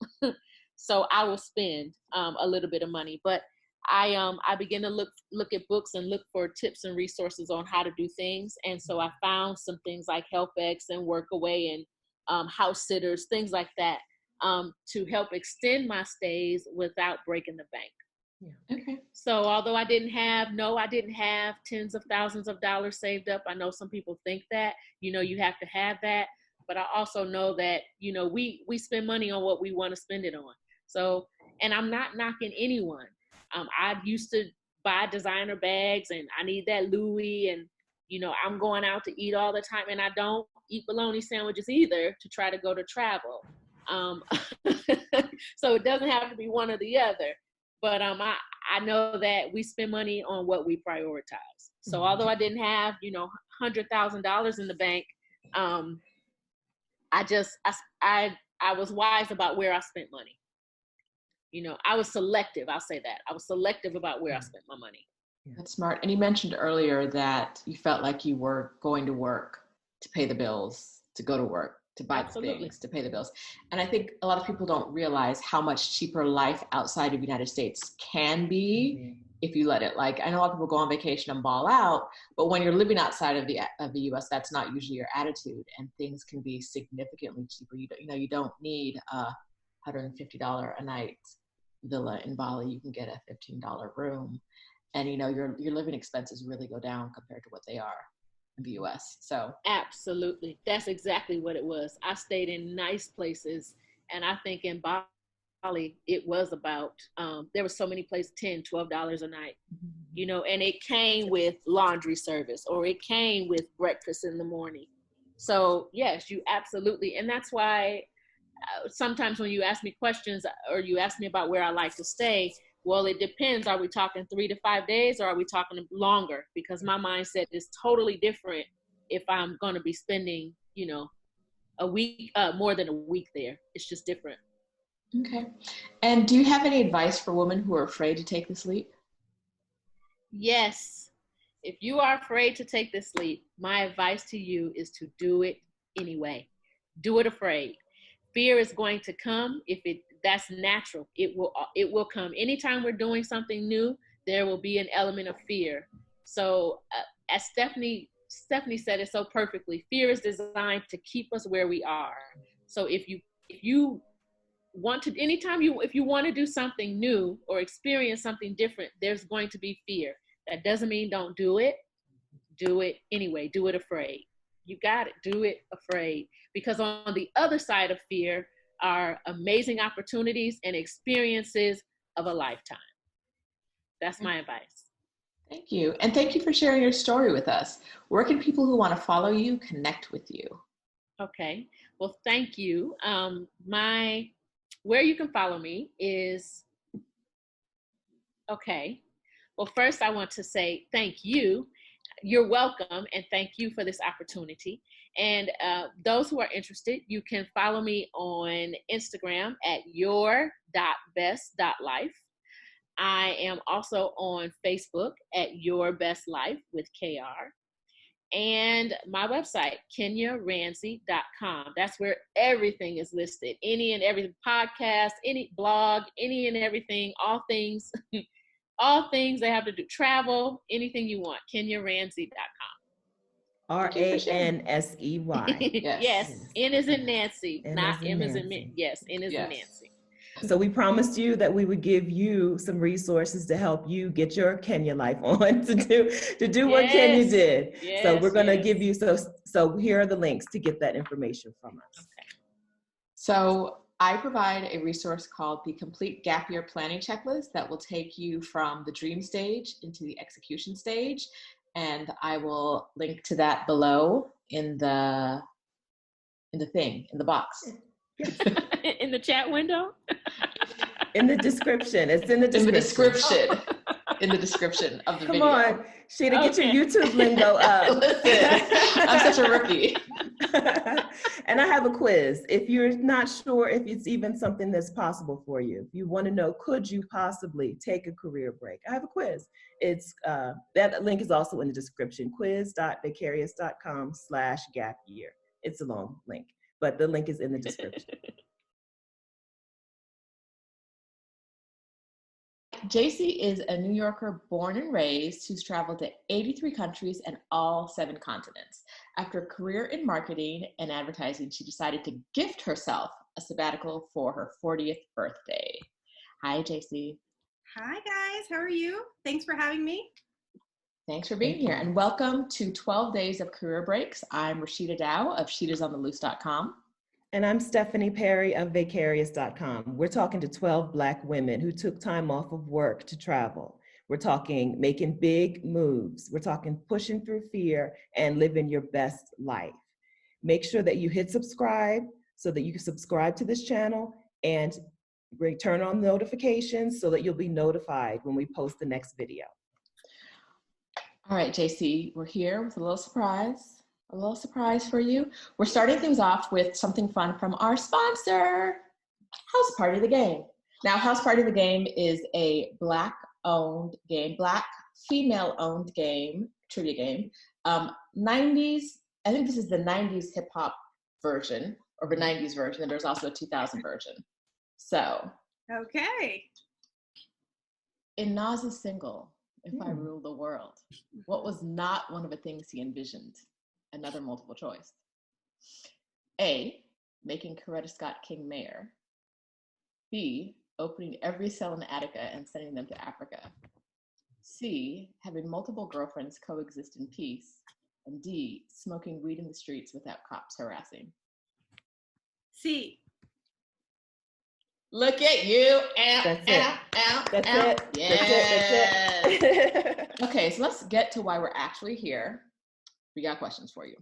So I will spend a little bit of money, but I begin to look at books and look for tips and resources on how to do things. And so I found some things like HelpX and Workaway and house sitters, things like that, to help extend my stays without breaking the bank. Yeah. Okay. So although I didn't have tens of thousands of dollars saved up. I know some people think that, you have to have that. But I also know that, we spend money on what we want to spend it on. So, and I'm not knocking anyone. I used to buy designer bags and I need that Louis and You know, I'm going out to eat all the time, and I don't eat bologna sandwiches either to try to go to travel. So it doesn't have to be one or the other. But I know that we spend money on what we prioritize. So although I didn't have, you know, $100,000 in the bank, I was wise about where I spent money. You know, I was selective. I'll say that. I was selective about where I spent my money. That's smart. And you mentioned earlier that you felt like you were going to work to pay the bills, to go to work, to buy things, to pay the bills. And I think a lot of people don't realize how much cheaper life outside of the United States can be if you let it. Like, I know a lot of people go on vacation and ball out, but when you're living outside of the US, that's not usually your attitude, and things can be significantly cheaper. You don't need a $150 a night villa in Bali. You can get a $15 room, and your living expenses really go down compared to what they are in the US. So absolutely, that's exactly what it was. I stayed in nice places, and I think in Bali it was about there were so many places, $10-12 a night, you know, and it came with laundry service, or it came with breakfast in the morning. So yes, you absolutely. And that's why sometimes when you ask me questions, or you ask me about where I like to stay, well, it depends. Are we talking 3 to 5 days, or are we talking longer? Because my mindset is totally different if I'm going to be spending, you know, a week, more than a week there. It's just different. Okay. And do you have any advice for women who are afraid to take this leap? Yes. If you are afraid to take this leap, my advice to you is to do it anyway. Do it afraid. Fear is going to come. That's natural. It will come. Anytime we're doing something new, there will be an element of fear. So as Stephanie said it so perfectly, fear is designed to keep us where we are. So if you want to, if you want to do something new or experience something different, there's going to be fear. That doesn't mean don't do it. Do it anyway. Do it afraid. You got it. Do it afraid. Because on the other side of fear are amazing opportunities and experiences of a lifetime. That's my advice. Thank you. And thank you for sharing your story with us. Where can people who want to follow you connect with you? Okay. Well, thank you. Where you can follow me is, okay. Well, first I want to say thank you. You're welcome, and thank you for this opportunity. And those who are interested, you can follow me on Instagram at your.best.life. I am also on Facebook at Your Best Life with KR. And my website, KenyaRamsey.com. That's where everything is listed. Any and every podcast, any blog, any and everything, all things they have to do, travel, anything you want, KenyaRamsey.com. RANSEY. Yes. N is in Nancy, not M is in Nancy. Yes, N is in Nancy. So we promised you that we would give you some resources to help you get your Kenya life on to do what Kenya did. Yes, so we're going to give you, so here are the links to get that information from us. Okay. So I provide a resource called the Complete Gap Year Planning Checklist that will take you from the dream stage into the execution stage. And I will link to that below in the box. In the chat window? In the description. It's in the description. In the description of the Come video. on, Sheeta, get your YouTube lingo up. Listen, I'm such a rookie. And I have a quiz. If you're not sure if it's even something that's possible for you, if you want to know, could you possibly take a career break? I have a quiz. It's that link is also in the description, quiz.vicarious.com/gap-year. It's a long link, but the link is in the description. JC is a New Yorker born and raised who's traveled to 83 countries and all 7 continents. After a career in marketing and advertising, she decided to gift herself a sabbatical for her 40th birthday. Hi, JC. Hi, guys. How are you? Thanks for having me. Thanks for being here, and welcome to 12 Days of Career Breaks. I'm Roshida Dowe of sheetasontheloose.com. And I'm Stephanie Perry of Vicarious.com. We're talking to 12 Black women who took time off of work to travel. We're talking making big moves. We're talking pushing through fear and living your best life. Make sure that you hit subscribe so that you can subscribe to this channel and turn on notifications so that you'll be notified when we post the next video. All right, JC, we're here with a little surprise for you. We're starting things off with something fun from our sponsor, House Party of the Game. Now, House Party of the Game is a Black-owned game, Black female-owned game, trivia game. 90s, I think this is the 90s hip-hop version, or the 90s version, and there's also a 2000 version. So. Okay. In Nas's single, If I Rule the World, what was not one of the things he envisioned? Another multiple choice. A, making Coretta Scott King mayor. B, opening every cell in Attica and sending them to Africa. C, having multiple girlfriends coexist in peace. And D, smoking weed in the streets without cops harassing. C. Look at you. That's it. Yes. That's it. Okay, so let's get to why we're actually here. We got questions for you.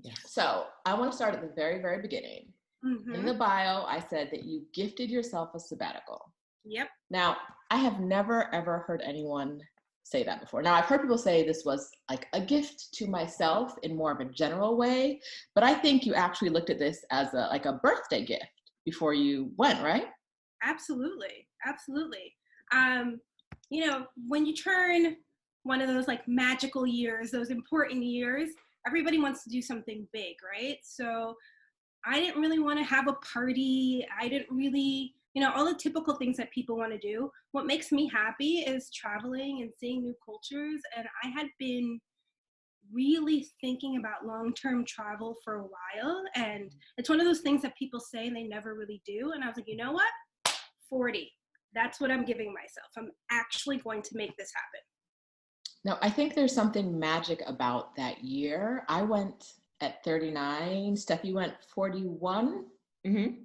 Yeah. So I want to start at the very, very beginning. In the bio, I said that you gifted yourself a sabbatical. Yep. Now, I have never, ever heard anyone say that before. Now, I've heard people say this was like a gift to myself in more of a general way, but I think you actually looked at this as a birthday gift before you went, right? Absolutely. Absolutely. You know, when you turn one of those like magical years, those important years, everybody wants to do something big, right? So I didn't really want to have a party. I didn't really, you know, all the typical things that people want to do. What makes me happy is traveling and seeing new cultures. And I had been really thinking about long-term travel for a while. And it's one of those things that people say they never really do. And I was like, you know what? 40. That's what I'm giving myself. I'm actually going to make this happen. Now, I think there's something magic about that year. I went at 39. Steffi went 41. And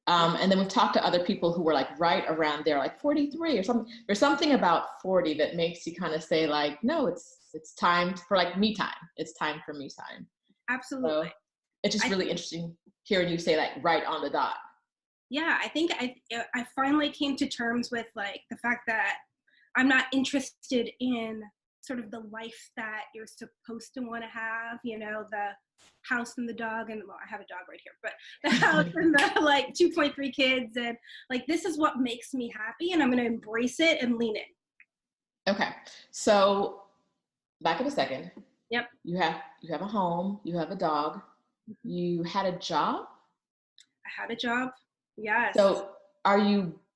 then we've talked to other people who were like right around there, like 43 or something. There's something about 40 that makes you kind of say like, no, it's time for like me time. It's time for me time. Absolutely. So it's just really interesting hearing you say that right on the dot. Yeah, I think I finally came to terms with like the fact that I'm not interested in sort of the life that you're supposed to want to have, you know, the house and the dog, and well, I have a dog right here, but the house and the like 2.3 kids, and like this is what makes me happy, and I'm going to embrace it and lean in. Okay, so back in a second. Yep. You have a home, you have a dog, you had a job? I had a job. Yes. So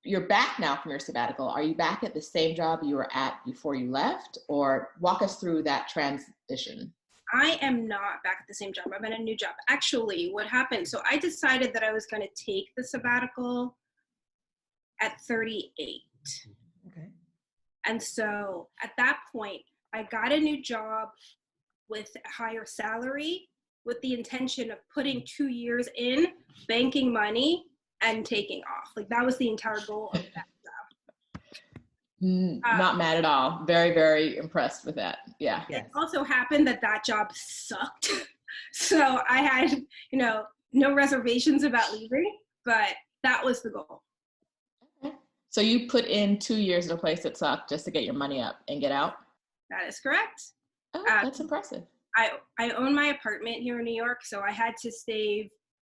you're back now from your sabbatical. Are you back at the same job you were at before you left, or walk us through that transition? I am not back at the same job. I'm at a new job. Actually, what happened, so I decided that I was going to take the sabbatical at 38. Okay. And so at that point, I got a new job with a higher salary with the intention of putting 2 years in, banking money, and taking off. Like that was the entire goal of that job. Not mad at all. Very, very impressed with that. Yeah. It also happened that job sucked. So I had, you know, no reservations about leaving, but that was the goal. Okay. So you put in 2 years in a place that sucked just to get your money up and get out? That is correct. Oh, that's impressive. I own my apartment here in New York, so I had to save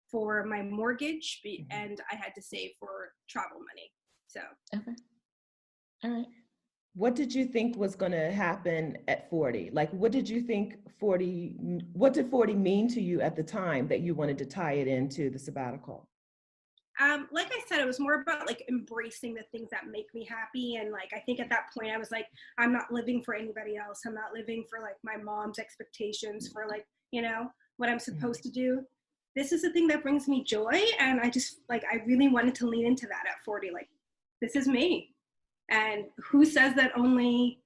for my mortgage and I had to save for travel money. So. Okay. All right. What did you think was going to happen at 40? Like, what did you think what did 40 mean to you at the time that you wanted to tie it into the sabbatical? Like I said, it was more about like embracing the things that make me happy. And like, I think at that point I was like, I'm not living for anybody else. I'm not living for like my mom's expectations for like, you know, what I'm supposed to do. This is the thing that brings me joy. And I just like, I really wanted to lean into that at 40. Like, this is me. And who says that only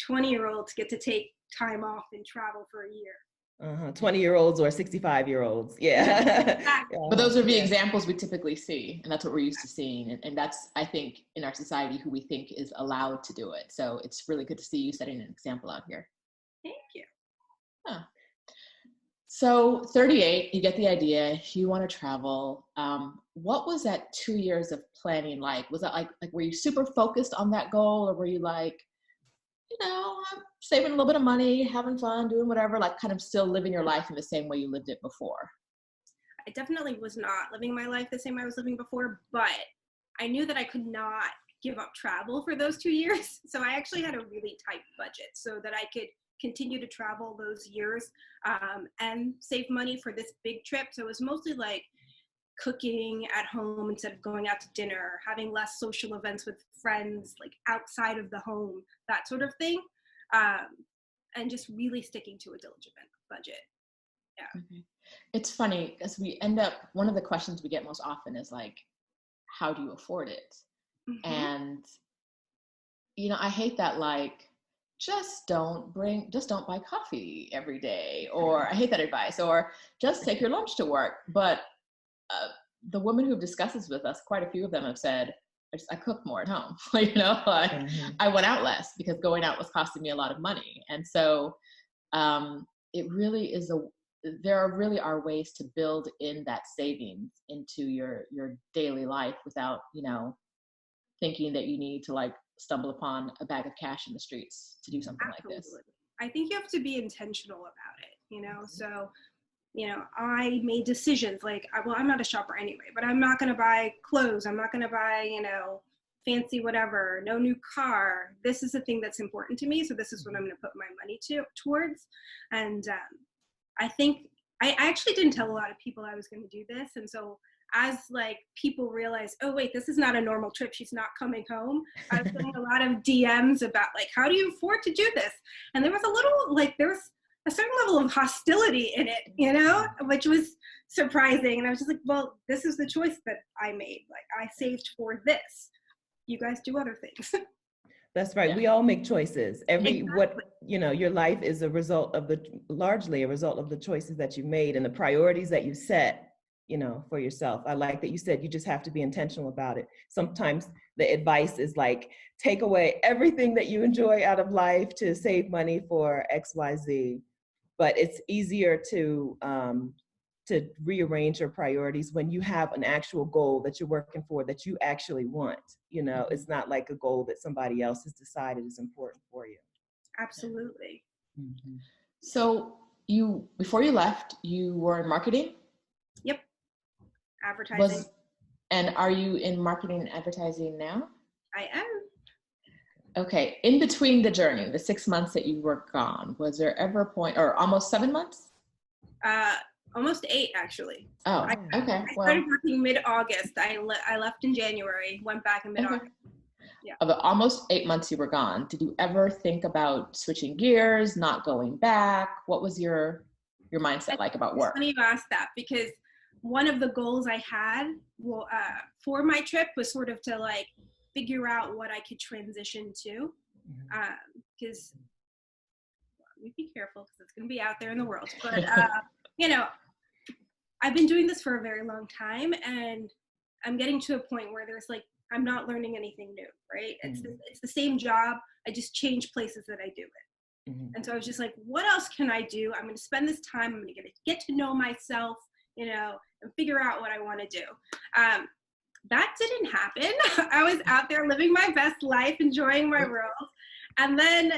20-year-olds get to take time off and travel for a year? 20-year-olds or 65-year-olds. Yeah. But those are the examples we typically see, and that's what we're used to seeing. And that's, I think, in our society, who we think is allowed to do it. So it's really good to see you setting an example out here. Thank you. Huh. So 38, you get the idea, you want to travel. What was that 2 years of planning like? Was that like were you super focused on that goal, or were you like, you know, I'm saving a little bit of money, having fun, doing whatever, like kind of still living your life in the same way you lived it before? I definitely was not living my life the same I was living before, but I knew that I could not give up travel for those 2 years. So I actually had a really tight budget so that I could continue to travel those years and save money for this big trip. So it was mostly like cooking at home instead of going out to dinner, having less social events with friends, like outside of the home, that sort of thing. And just really sticking to a diligent budget. Yeah. Okay. It's funny because we end up, one of the questions we get most often is like, how do you afford it? And, you know, I hate that, like, just don't buy coffee every day, or I hate that advice, or just take your lunch to work. But the women who've discussed this with us, quite a few of them have said, I cook more at home, you know, like I went out less because going out was costing me a lot of money. And so it really is there really are ways to build in that savings into your daily life without, you know, thinking that you need to like stumble upon a bag of cash in the streets to do something like this. I think you have to be intentional about it, you know? So, you know, I made decisions like, well, I'm not a shopper anyway, but I'm not going to buy clothes. I'm not going to buy, you know, fancy whatever, no new car. This is the thing that's important to me. So this is what I'm going to put my money towards. And I think I actually didn't tell a lot of people I was going to do this. And so as like people realize, oh wait, this is not a normal trip, she's not coming home, I was getting a lot of DMs about like, how do you afford to do this? And there was a little, like, there was a certain level of hostility in it, you know, which was surprising. And I was just like, well, this is the choice that I made. Like, I saved for this. You guys do other things. That's right. Yeah. We all make choices. You know, your life is largely a result of the choices that you made and the priorities that you set, you know, for yourself. I like that you said you just have to be intentional about it. Sometimes the advice is like, take away everything that you enjoy out of life to save money for XYZ. But it's easier to rearrange your priorities when you have an actual goal that you're working for, that you actually want. You know, it's not like a goal that somebody else has decided is important for you. Absolutely. So before you left, you were in marketing? Yep. Advertising. And are you in marketing and advertising now? I am. Okay. In between the journey, the 6 months that you were gone, was there ever a point, or almost 7 months? Almost 8, actually. Oh, okay. I started working mid-August. I left in January, went back in mid-August. Okay. Yeah. Of the almost 8 months you were gone, did you ever think about switching gears, not going back? What was your mindset like about work? It's funny you asked that, because one of the goals I had for my trip was sort of to like figure out what I could transition to, because let me be careful because it's going to be out there in the world. But you know, I've been doing this for a very long time, and I'm getting to a point where there's like, I'm not learning anything new, right? It's the same job. I just change places that I do it. And so I was just like, what else can I do? I'm going to spend this time. I'm going to get to know myself, you know, and figure out what I want to do. That didn't happen. I was out there living my best life, enjoying my world. And then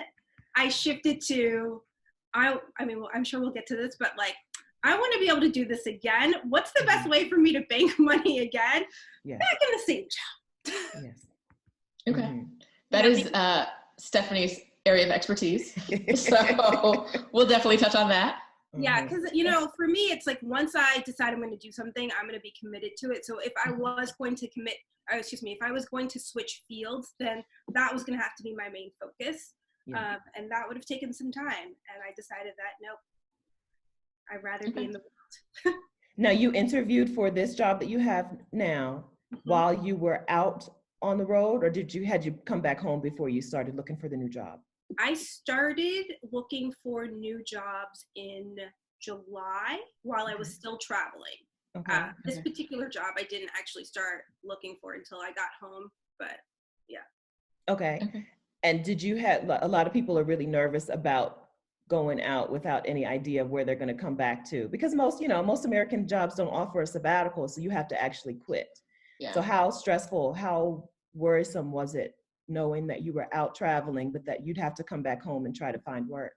I shifted to, I mean, well, I'm sure we'll get to this, but like, I want to be able to do this again. What's the best way for me to bank money again? Yes. Back in the same job. Yes. Okay. That is Stephanie's area of expertise. So we'll definitely touch on that. Yeah, because, you know, for me, it's like once I decide I'm going to do something, I'm going to be committed to it. So if I was going to if I was going to switch fields, then that was going to have to be my main focus. Yeah. And that would have taken some time. And I decided that, nope, I'd rather be in the world. Now, you interviewed for this job that you have now while you were out on the road, or had you come back home before you started looking for the new job? I started looking for new jobs in July while I was still traveling. Okay. This particular job I didn't actually start looking for until I got home, but yeah. Okay. And did you have, a lot of people are really nervous about going out without any idea of where they're going to come back to, because most American jobs don't offer a sabbatical, so you have to actually quit. Yeah. So how stressful, how worrisome was it knowing that you were out traveling, but that you'd have to come back home and try to find work?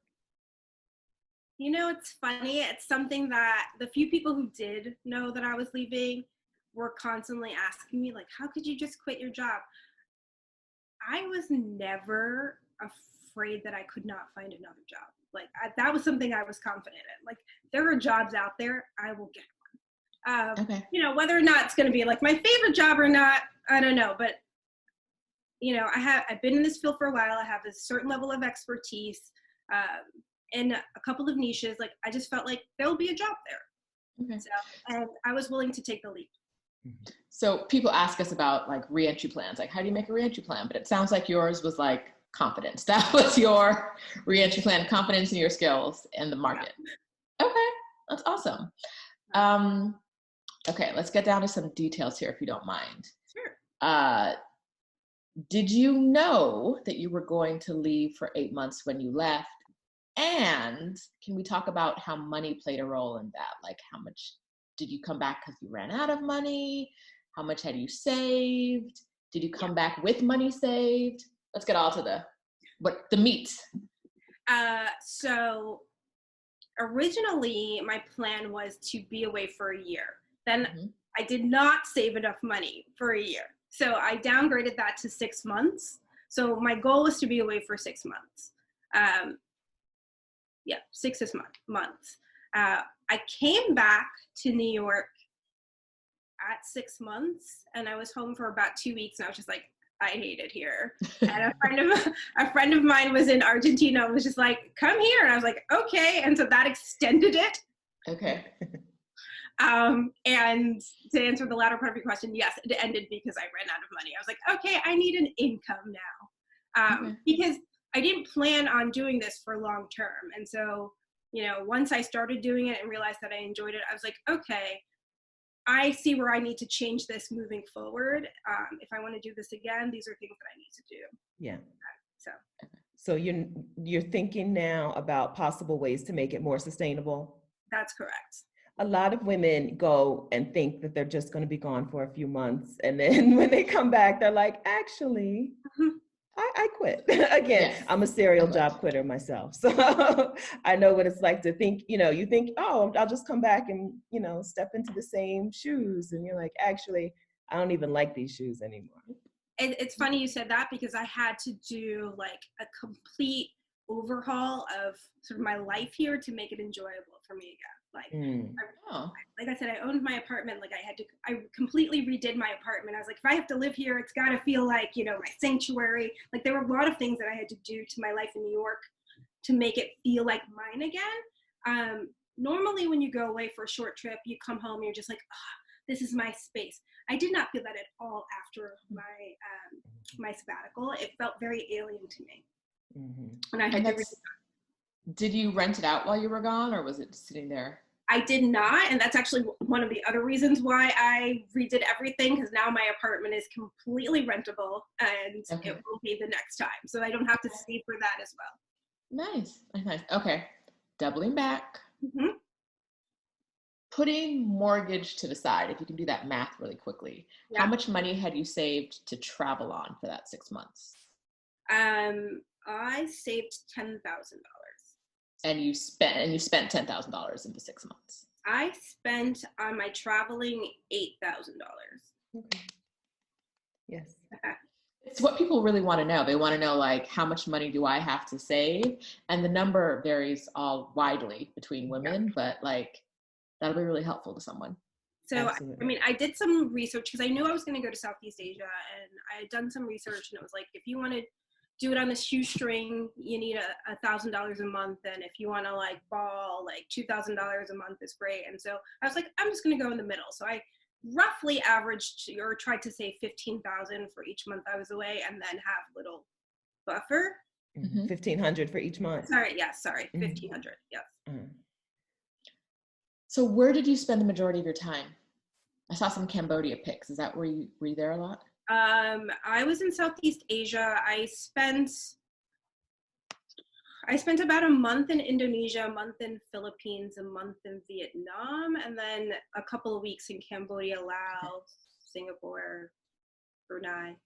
You know, it's funny. It's something that the few people who did know that I was leaving were constantly asking me, like, how could you just quit your job? I was never afraid that I could not find another job. Like, that was something I was confident in. Like, there are jobs out there, I will get one. You know, whether or not it's going to be like my favorite job or not, I don't know. But, you know, I've been in this field for a while. I have a certain level of expertise. In a couple of niches, like I just felt like there will be a job there. So, and I was willing to take the leap. So people ask us about like reentry plans, like how do you make a reentry plan? But it sounds like yours was like confidence. That was your reentry plan, confidence in your skills and the market. Yeah. Okay, that's awesome. Okay, let's get down to some details here if you don't mind. Sure. Did you know that you were going to leave for 8 months when you left? And can we talk about how money played a role in that? Like how much did you come back because you ran out of money? How much had you saved? Did you come back with money saved? Let's get all to the meat. So originally my plan was to be away for a year. Then I did not save enough money for a year. So I downgraded that to 6 months. So my goal was to be away for 6 months. 6 months. I came back to New York at 6 months, and I was home for about 2 weeks, and I was just like, I hate it here. And a friend of mine was in Argentina and was just like, come here. And I was like, okay. And so that extended it. Okay. And to answer the latter part of your question, yes, it ended because I ran out of money. I was like, okay, I need an income now. Because I didn't plan on doing this for long term. And so, you know, once I started doing it and realized that I enjoyed it, I was like, okay, I see where I need to change this moving forward. If I want to do this again, these are things that I need to do. Yeah. So you're thinking now about possible ways to make it more sustainable? That's correct. A lot of women go and think that they're just going to be gone for a few months. And then when they come back, they're like, actually, I quit. Again, yes. I'm a serial job quitter myself. So I know what it's like to think, you think, oh, I'll just come back and, step into the same shoes. And you're like, actually, I don't even like these shoes anymore. It's funny you said that because I had to do like a complete overhaul of sort of my life here to make it enjoyable for me again. Like I said, I owned my apartment. Like I completely redid my apartment. I was like, if I have to live here, it's got to feel like, my sanctuary. Like there were a lot of things that I had to do to my life in New York to make it feel like mine again. Normally when you go away for a short trip, you come home, you're just like, this is my space. I did not feel that at all after my sabbatical. It felt very alien to me. And I had to Did you rent it out while you were gone, or was it sitting there? I did not, and that's actually one of the other reasons why I redid everything, because now my apartment is completely rentable, and it will be the next time. So I don't have to save for that as well. Nice. Okay, doubling back. Putting mortgage to the side, if you can do that math really quickly. Yeah. How much money had you saved to travel on for that 6 months? I saved $10,000. And you spent $10,000 in the 6 months. I spent on my traveling $8,000. Okay. Yes. It's what people really want to know. They want to know, like, how much money do I have to save? And the number varies all widely between women, but like, that'll be really helpful to someone. So, I did some research because I knew I was going to go to Southeast Asia, and I had done some research, and it was like, if you want to do it on the shoestring, you need $1,000 a month. And if you want to like ball, like $2,000 a month is great. And so I was like, I'm just going to go in the middle. So I roughly averaged or tried to save $15,000 for each month I was away, and then have a little buffer. $1,500 for each month. Sorry. $1,500. Yes. So where did you spend the majority of your time? I saw some Cambodia pics. Is that were you there a lot? I was in Southeast Asia. I spent about a month in Indonesia, a month in Philippines, a month in Vietnam, and then a couple of weeks in Cambodia, Laos, Singapore, Brunei.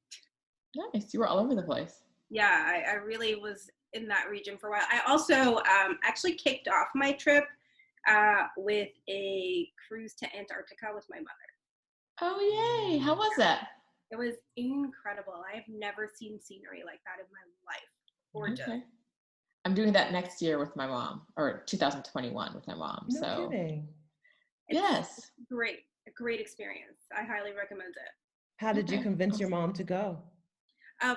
Nice. You were all over the place. Yeah, I really was in that region for a while. I also actually kicked off my trip with a cruise to Antarctica with my mother. Oh, yay. How was that? It was incredible. I have never seen scenery like that in my life. Gorgeous. Okay. I'm doing that next year with my mom, or 2021 with my mom. No So kidding. It's great. A great experience. I highly recommend it. How did you convince your mom to go?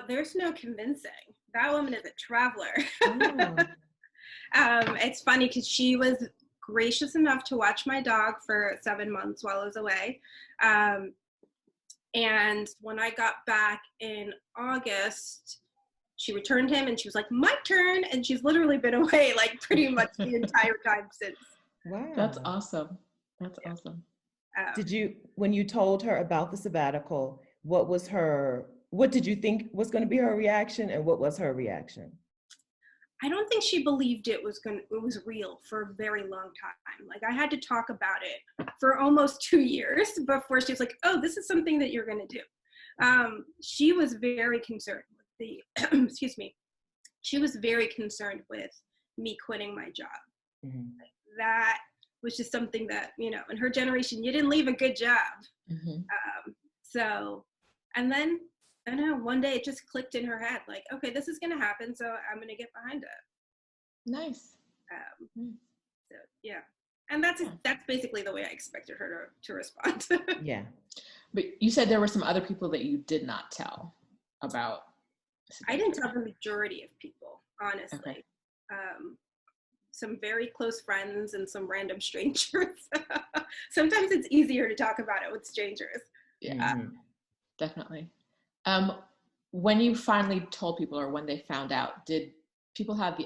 There's no convincing. That woman is a traveler. Oh. It's funny because she was gracious enough to watch my dog for 7 months while I was away. And when I got back in August, she returned him and she was like, my turn. And she's literally been away like pretty much the entire time since. Wow. That's awesome. That's awesome. Did you, when you told her about the sabbatical, what did you think was going to be her reaction, and what was her reaction? I don't think she believed it was real for a very long time. Like I had to talk about it for almost 2 years before she was like, oh, this is something that you're going to do. She was very concerned with excuse me. She was very concerned with me quitting my job. Mm-hmm. Like, that was just something that, in her generation, you didn't leave a good job. Mm-hmm. And then, I don't know, one day it just clicked in her head, like, okay, this is going to happen, so I'm going to get behind it. Nice. So, yeah. And that's basically the way I expected her to respond. Yeah. But you said there were some other people that you did not tell about. I didn't tell the majority of people, honestly. Okay. Some very close friends and some random strangers. Sometimes it's easier to talk about it with strangers. Yeah, definitely. When you finally told people, or when they found out, did people have the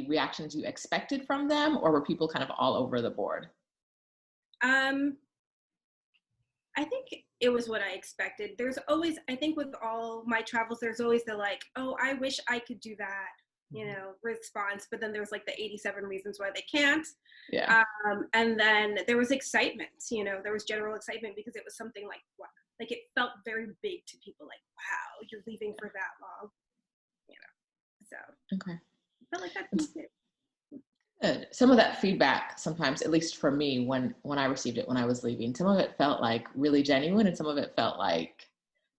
reactions you expected from them, or were people kind of all over the board? I think it was what I expected. There's always, I think with all my travels, there's always the like, oh, I wish I could do that, response. But then there's like the 87 reasons why they can't. Yeah. And then there was excitement, there was general excitement because it was something like, wow, like it felt very big to people, like, wow, you're leaving for that long, so. Okay. I felt like that to me too. Good. Some of that feedback sometimes, at least for me, when I received it when I was leaving, some of it felt like really genuine, and some of it felt like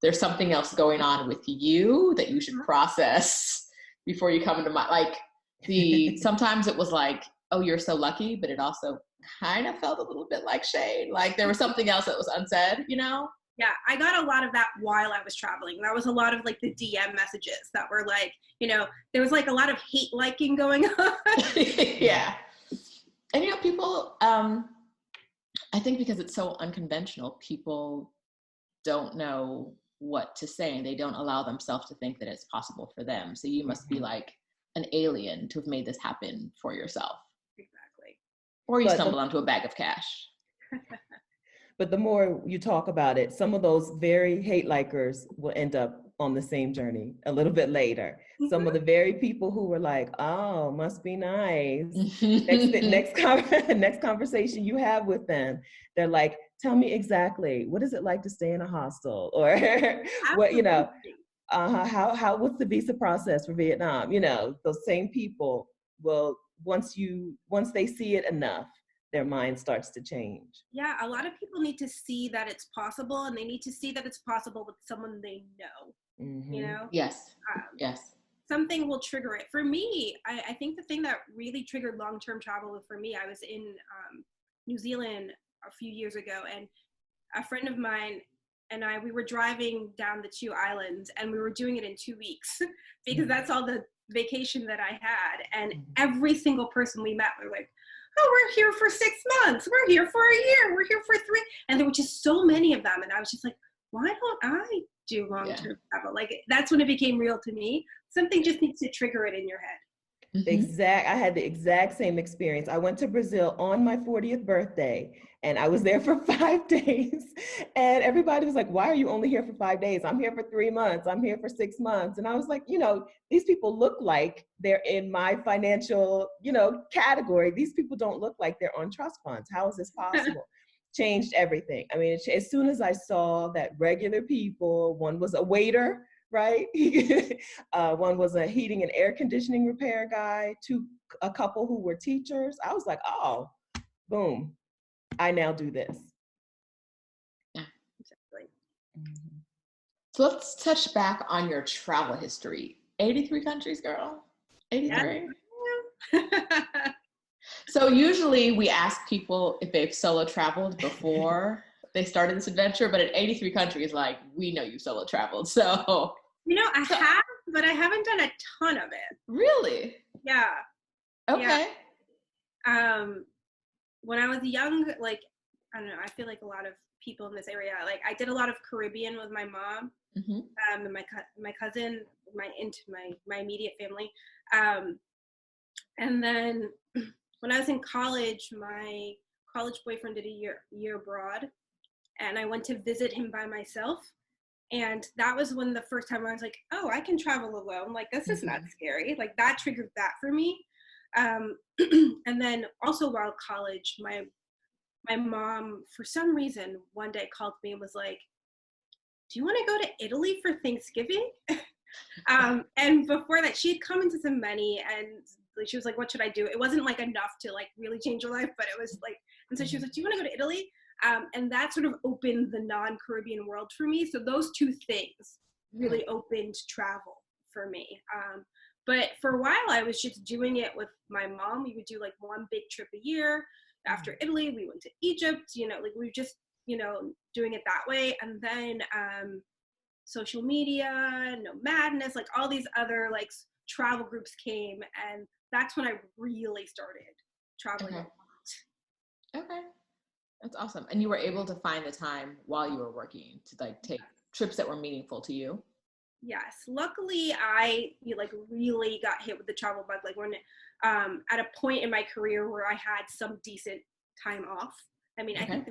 there's something else going on with you that you should process before you come into sometimes it was like, oh, you're so lucky, but it also kind of felt a little bit like shade. Like there was something else that was unsaid, Yeah, I got a lot of that while I was traveling. That was a lot of like the DM messages that were like, there was like a lot of hate liking going on. Yeah. And people, I think because it's so unconventional, people don't know what to say, and they don't allow themselves to think that it's possible for them. So you must be like an alien to have made this happen for yourself. Exactly. Or you stumble onto a bag of cash. But the more you talk about it, some of those very hate likers will end up on the same journey a little bit later. Mm-hmm. Some of the very people who were like, oh, must be nice. next conversation you have with them, they're like, tell me exactly, what is it like to stay in a hostel? Or what, what's the visa process for Vietnam? Those same people will, once they see it enough, their mind starts to change. Yeah, a lot of people need to see that it's possible, and they need to see that it's possible with someone they know. Mm-hmm. Yes. Yes. Something will trigger it. For me, I think the thing that really triggered long-term travel for me, I was in New Zealand a few years ago, and a friend of mine and we were driving down the 2 islands, and we were doing it in 2 weeks because that's all the vacation that I had. And every single person we met, we were like, oh, we're here for 6 months. We're here for a year. We're here for 3. And there were just so many of them. And I was just like, why don't I do long-term travel? Like, that's when it became real to me. Something just needs to trigger it in your head. I had the exact same experience. I went to Brazil on my 40th birthday and I was there for 5 days. And everybody was like, why are you only here for 5 days? I'm here for 3 months. I'm here for 6 months. And I was like, these people look like they're in my financial, category. These people don't look like they're on trust funds. How is this possible? Changed everything. I mean, as soon as I saw that regular people, one was a waiter, right? One was a heating and air conditioning repair guy, a couple who were teachers. I was like, oh, boom, I now do this. Yeah, exactly. So let's touch back on your travel history. 83 countries, girl. 83. Yeah. So usually we ask people if they've solo traveled before they started this adventure, but at 83 countries, like, we know you solo traveled. So I have, but I haven't done a ton of it. Really? Yeah. Okay. Yeah. When I was young, like, I don't know, I feel like a lot of people in this area, like, I did a lot of Caribbean with my mom, and my cousin, my immediate family. And then when I was in college, my college boyfriend did a year abroad, and I went to visit him by myself. And that was when the first time I was like, oh, I can travel alone. Like, this is not scary. Like, that triggered that for me. And then also while college, my mom, for some reason, one day called me and was like, do you want to go to Italy for Thanksgiving? And before that, she had come into some money and she was like, what should I do? It wasn't like enough to like really change her life, but it was like, and so she was like, do you want to go to Italy? And that sort of opened the non-Caribbean world for me. So those two things really opened travel for me. But for a while, I was just doing it with my mom. We would do like one big trip a year. After Italy, we went to Egypt, like we were just, doing it that way. And then social media, Madness, like all these other like travel groups came. And that's when I really started traveling. Okay. That's awesome. And you were able to find the time while you were working to like take trips that were meaningful to you? Yes. Luckily, I really got hit with the travel bug. Like when at a point in my career where I had some decent time off. I mean, I think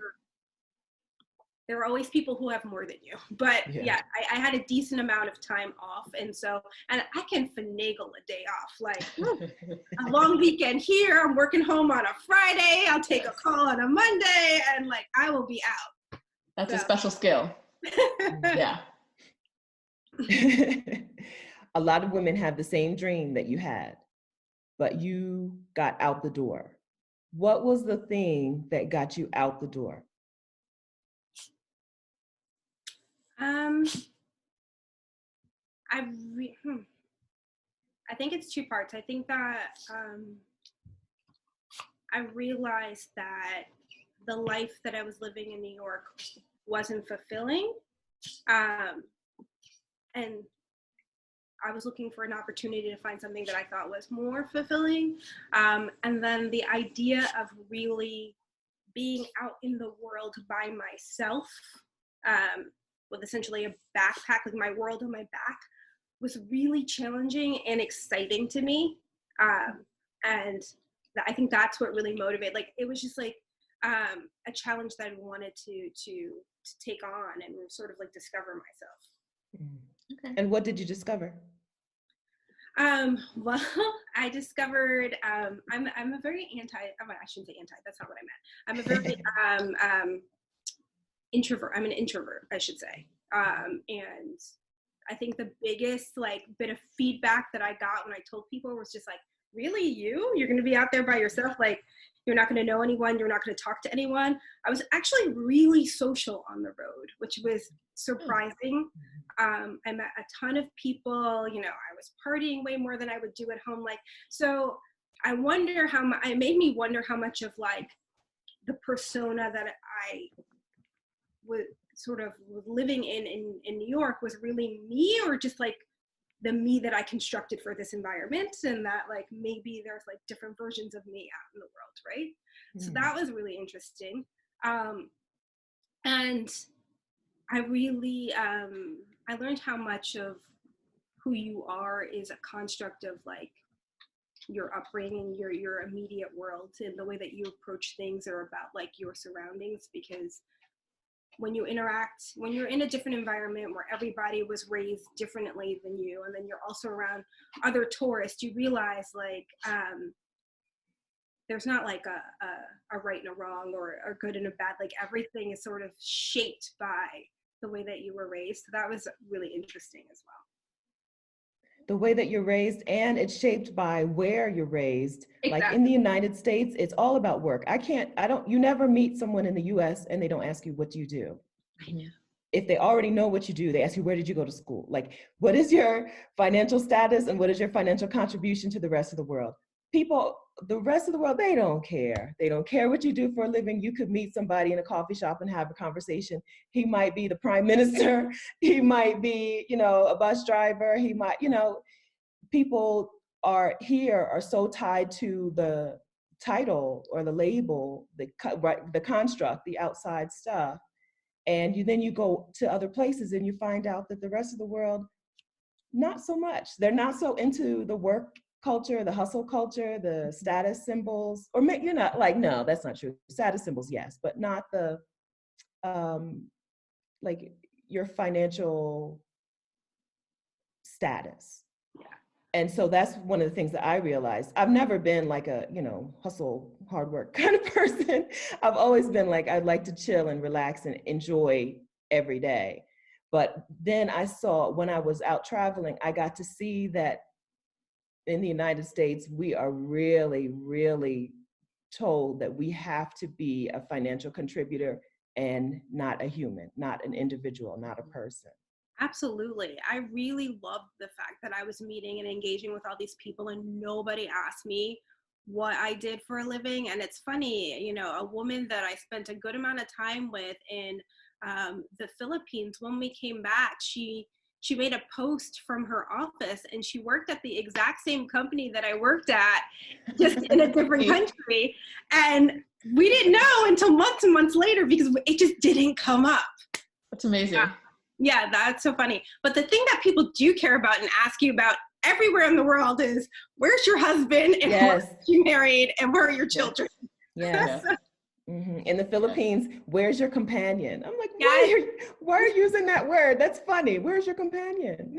there are always people who have more than you. But I had a decent amount of time off. And I can finagle a day off. Like a long weekend here, I'm working home on a Friday, I'll take a call on a Monday, and like I will be out. That's a special skill. Yeah. A lot of women have the same dream that you had, but you got out the door. What was the thing that got you out the door? I think it's two parts. I think that I realized that the life that I was living in New York wasn't fulfilling. And I was looking for an opportunity to find something that I thought was more fulfilling. And then the idea of really being out in the world by myself, with essentially a backpack, like my world on my back, was really challenging and exciting to me. And I think that's what really motivated. Like, it was just like a challenge that I wanted to take on and sort of like discover myself. Okay. And what did you discover? Well, I discovered I'm a very I shouldn't say anti, that's not what I meant. I'm a very introvert. I'm an introvert, I should say. And I think the biggest like bit of feedback that I got when I told people was just like, really, you're going to be out there by yourself? Like, you're not going to know anyone. You're not going to talk to anyone. I was actually really social on the road, which was surprising. I met a ton of people, I was partying way more than I would do at home. Like, so I wonder it made me wonder how much of like the persona that I was sort of living in New York was really me, or just like the me that I constructed for this environment, and that like maybe there's like different versions of me out in the world, right? So that was really interesting. And I really, I learned how much of who you are is a construct of like your upbringing, your immediate world, and the way that you approach things are about like your surroundings. Because when you interact, when you're in a different environment where everybody was raised differently than you, and then you're also around other tourists, you realize like there's not like a right and a wrong or a good and a bad. Like everything is sort of shaped by the way that you were raised. So that was really interesting as well. The way that you're raised, and it's shaped by where you're raised. Exactly. Like in the United States, it's all about work. You never meet someone in the US and they don't ask you, what do you do? Yeah. If they already know what you do, they ask you, where did you go to school? Like, what is your financial status and what is your financial contribution to the rest of the world? People, the rest of the world, they don't care. They don't care what you do for a living. You could meet somebody in a coffee shop and have a conversation. He might be the prime minister. He might be, a bus driver. He might, people are so tied to the title or the label, the construct, the outside stuff. And then you go to other places and you find out that the rest of the world, not so much. They're not so into the work culture, the hustle culture, the status symbols, or you're not like, no, that's not true. Status symbols, yes, but not the, like your financial status. Yeah. And so that's one of the things that I realized. I've never been like a, hustle, hard work kind of person. I've always been like, I'd like to chill and relax and enjoy every day. But then I saw, when I was out traveling, I got to see that in the United States, we are really, really told that we have to be a financial contributor and not a human, not an individual, not a person. Absolutely. I really loved the fact that I was meeting and engaging with all these people and nobody asked me what I did for a living. And it's funny, a woman that I spent a good amount of time with in the Philippines, when we came back, she made a post from her office, and she worked at the exact same company that I worked at, just in a different country. And we didn't know until months and months later because it just didn't come up. That's amazing. Yeah, that's so funny. But the thing that people do care about and ask you about everywhere in the world is, where's your husband, and yes. where are you married, and where are your children? Yes. Mm-hmm. In the Philippines, where's your companion? I'm like, why are you using that word? That's funny. Where's your companion?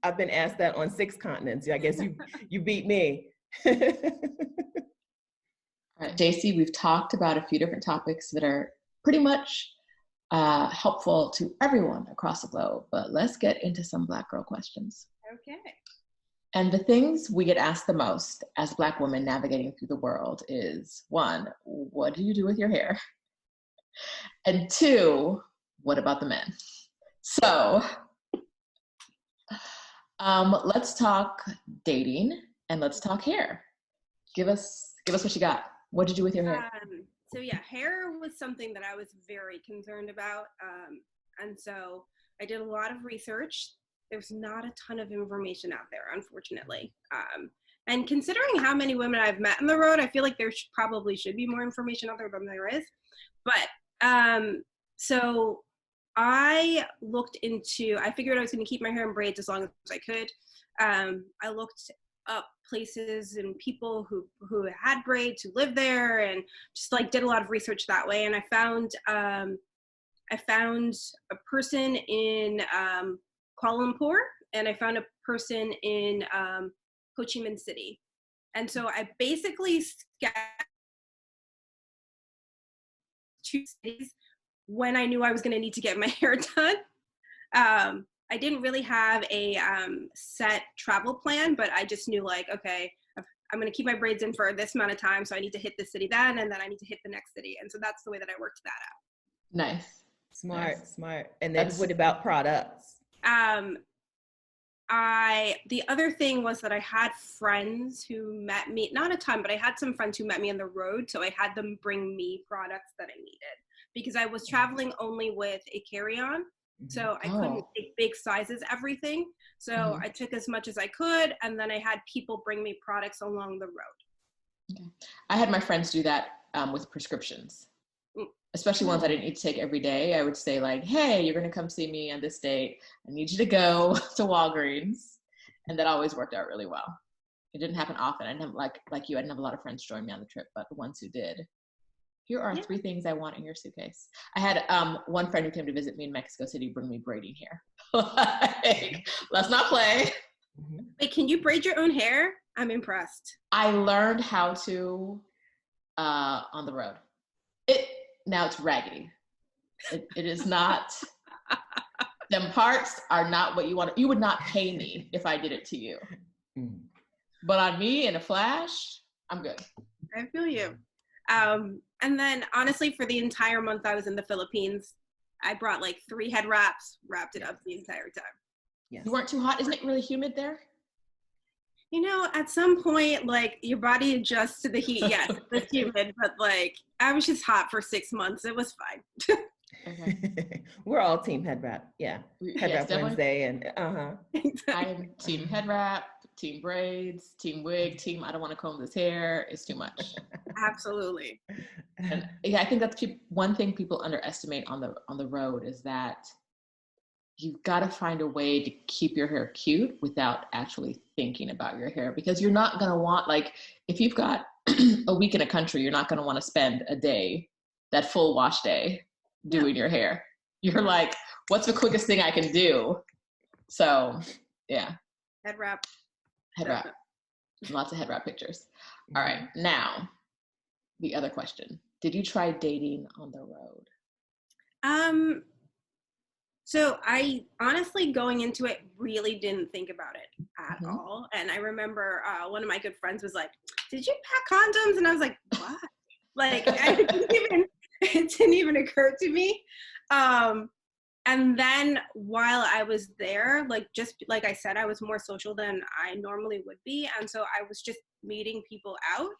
I've been asked that on 6 continents. I guess you beat me. All right, JC, we've talked about a few different topics that are pretty much helpful to everyone across the globe, but let's get into some Black girl questions. Okay. And the things we get asked the most as Black women navigating through the world is, 1, what do you do with your hair? And 2, what about the men? So let's talk dating and let's talk hair. Give us what you got. What did you do with your hair? So yeah, hair was something that I was very concerned about. And so I did a lot of research. There's not a ton of information out there, unfortunately. And considering how many women I've met on the road, I feel like there probably should be more information out there than there is. But so I figured I was going to keep my hair in braids as long as I could. I looked up places and people who had braids, who lived there, and just like did a lot of research that way. And I found a person in Kuala Lumpur, and I found a person in Ho Chi Minh City. And so I basically sketched 2 cities when I knew I was going to need to get my hair done. I didn't really have a set travel plan, but I just knew like, okay, I'm going to keep my braids in for this amount of time, so I need to hit this city then, and then I need to hit the next city. And so that's the way that I worked that out. Nice. Smart. And then what about products? The other thing was that I had friends who met me, not a ton, but I had some friends who met me on the road. So I had them bring me products that I needed because I was traveling only with a carry-on. So I couldn't take big sizes, everything. So I took as much as I could. And then I had people bring me products along the road. Okay. I had my friends do that with prescriptions. Especially ones I didn't need to take every day. I would say like, hey, you're gonna come see me on this date. I need you to go to Walgreens. And that always worked out really well. It didn't happen often. I didn't have, like you, I didn't have a lot of friends join me on the trip, but the ones who did, here are 3 things I want in your suitcase. I had one friend who came to visit me in Mexico City bring me braiding hair. Like, let's not play. Wait, can you braid your own hair? I'm impressed. I learned how to on the road. Now it's raggedy. It is not. Them parts are not what you want. You would not pay me if I did it to you. But on me in a flash, I'm good. I feel you. And then honestly, for the entire month I was in the Philippines, I brought like 3 head wraps, wrapped it up the entire time. Yes. You weren't too hot? Isn't it really humid there? You know, at some point, like, your body adjusts to the heat. Yes, it's humid, but like, I was just hot for 6 months. It was fine. Okay. We're all team head wrap. Yeah. Head wrap definitely. Wednesday and I'm team head wrap, team braids, team wig, team I don't want to comb this hair. It's too much. Absolutely. And yeah, I think that's one thing people underestimate on the road is that you've got to find a way to keep your hair cute without actually thinking about your hair, because you're not going to want, like, if you've got a week in a country, you're not going to want to spend a day, that full wash day, doing your hair. You're like, what's the quickest thing I can do? So yeah. Head wrap. Head wrap. Lots of head wrap pictures. All right. Now, the other question. Did you try dating on the road? So I honestly, going into it, really didn't think about it at all. And I remember one of my good friends was like, "Did you pack condoms?" And I was like, "What?" Like, it didn't even occur to me. And then while I was there, like, just like I said, I was more social than I normally would be. And so I was just meeting people out,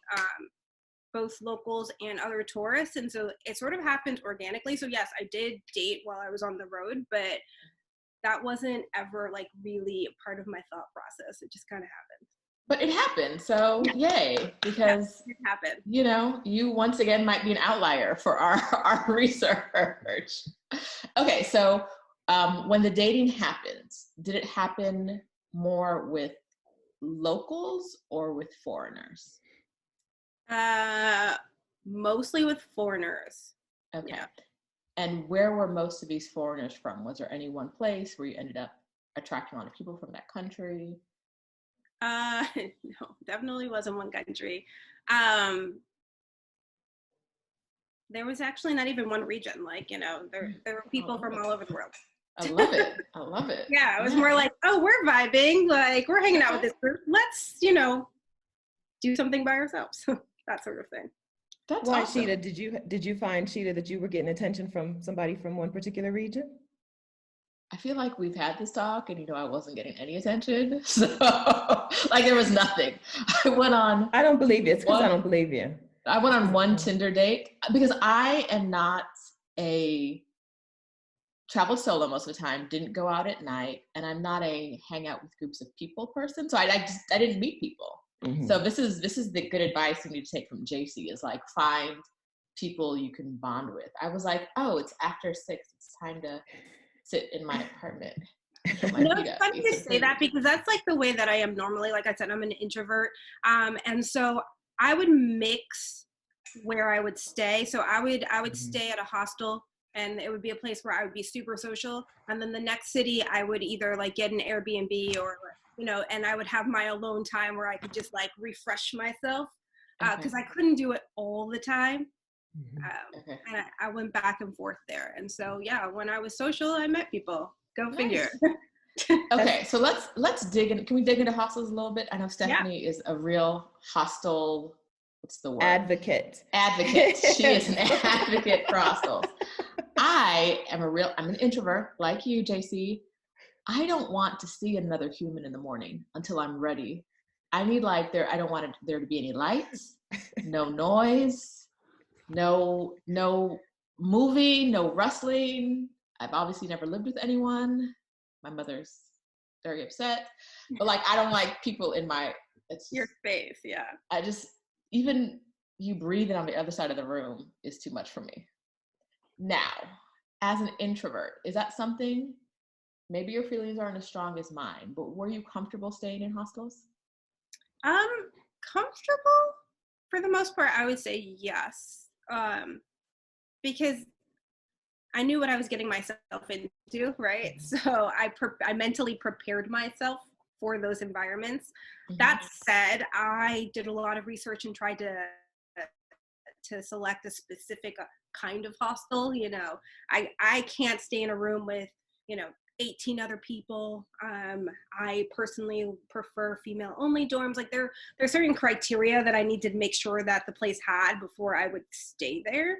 both locals and other tourists. And so it sort of happened organically. So yes, I did date while I was on the road, but that wasn't ever like really a part of my thought process. It just kind of happened. But it happened, so yay, because it happened. You know, you once again might be an outlier for our research. Okay, so when the dating happens, did it happen more with locals or with foreigners? Mostly with foreigners. Okay. Yeah. And where were most of these foreigners from? Was there any one place where you ended up attracting a lot of people from that country? No, definitely wasn't one country. There was actually not even one region. Like, you know, there were people from all over the world. I love it. I love it. Yeah, it was more like, oh, we're vibing. Like, we're hanging out with this group. Let's, you know, do something by ourselves. That sort of thing. That's why, awesome. Sheeta, did you find, Sheeta, that you were getting attention from somebody from one particular region? I feel like we've had this talk and, you know, I wasn't getting any attention. So, like, there was nothing. I went on. I don't believe you. It's because I don't believe you. I went on one Tinder date because I am not traveled solo most of the time, didn't go out at night, and I'm not a hang out with groups of people person. So I didn't meet people. Mm-hmm. So this is the good advice you need to take from JC is like, find people you can bond with. I was like, oh, it's after 6. It's time to sit in my apartment. No, it's funny to say that because that's like the way that I am normally. Like I said, I'm an introvert. And so I would mix where I would stay. So I would stay at a hostel, and it would be a place where I would be super social. And then the next city, I would either like get an Airbnb or, you know, and I would have my alone time where I could just like refresh myself because I couldn't do it all the time. And I went back and forth there. And so, yeah, when I was social, I met people. Go figure. Okay, so let's dig in. Can we dig into hostels a little bit? I know Stephanie is a real hostel, what's the word? Advocate. She is an advocate for hostels. I'm an introvert like you, JC. I don't want to see another human in the morning until I'm ready. I need I don't want there to be any lights, no noise, no movie, no rustling. I've obviously never lived with anyone. My mother's very upset, but I don't like people in your space. Yeah. Even you breathing on the other side of the room is too much for me. Now, as an introvert, is that something, maybe your feelings aren't as strong as mine, but were you comfortable staying in hostels? Comfortable for the most part, I would say yes. Because I knew what I was getting myself into, right? So I mentally prepared myself for those environments. That said, I did a lot of research and tried to select a specific kind of hostel. You know, I can't stay in a room with, 18 other people. I personally prefer female only dorms. Like there's certain criteria that I need to make sure that the place had before I would stay there.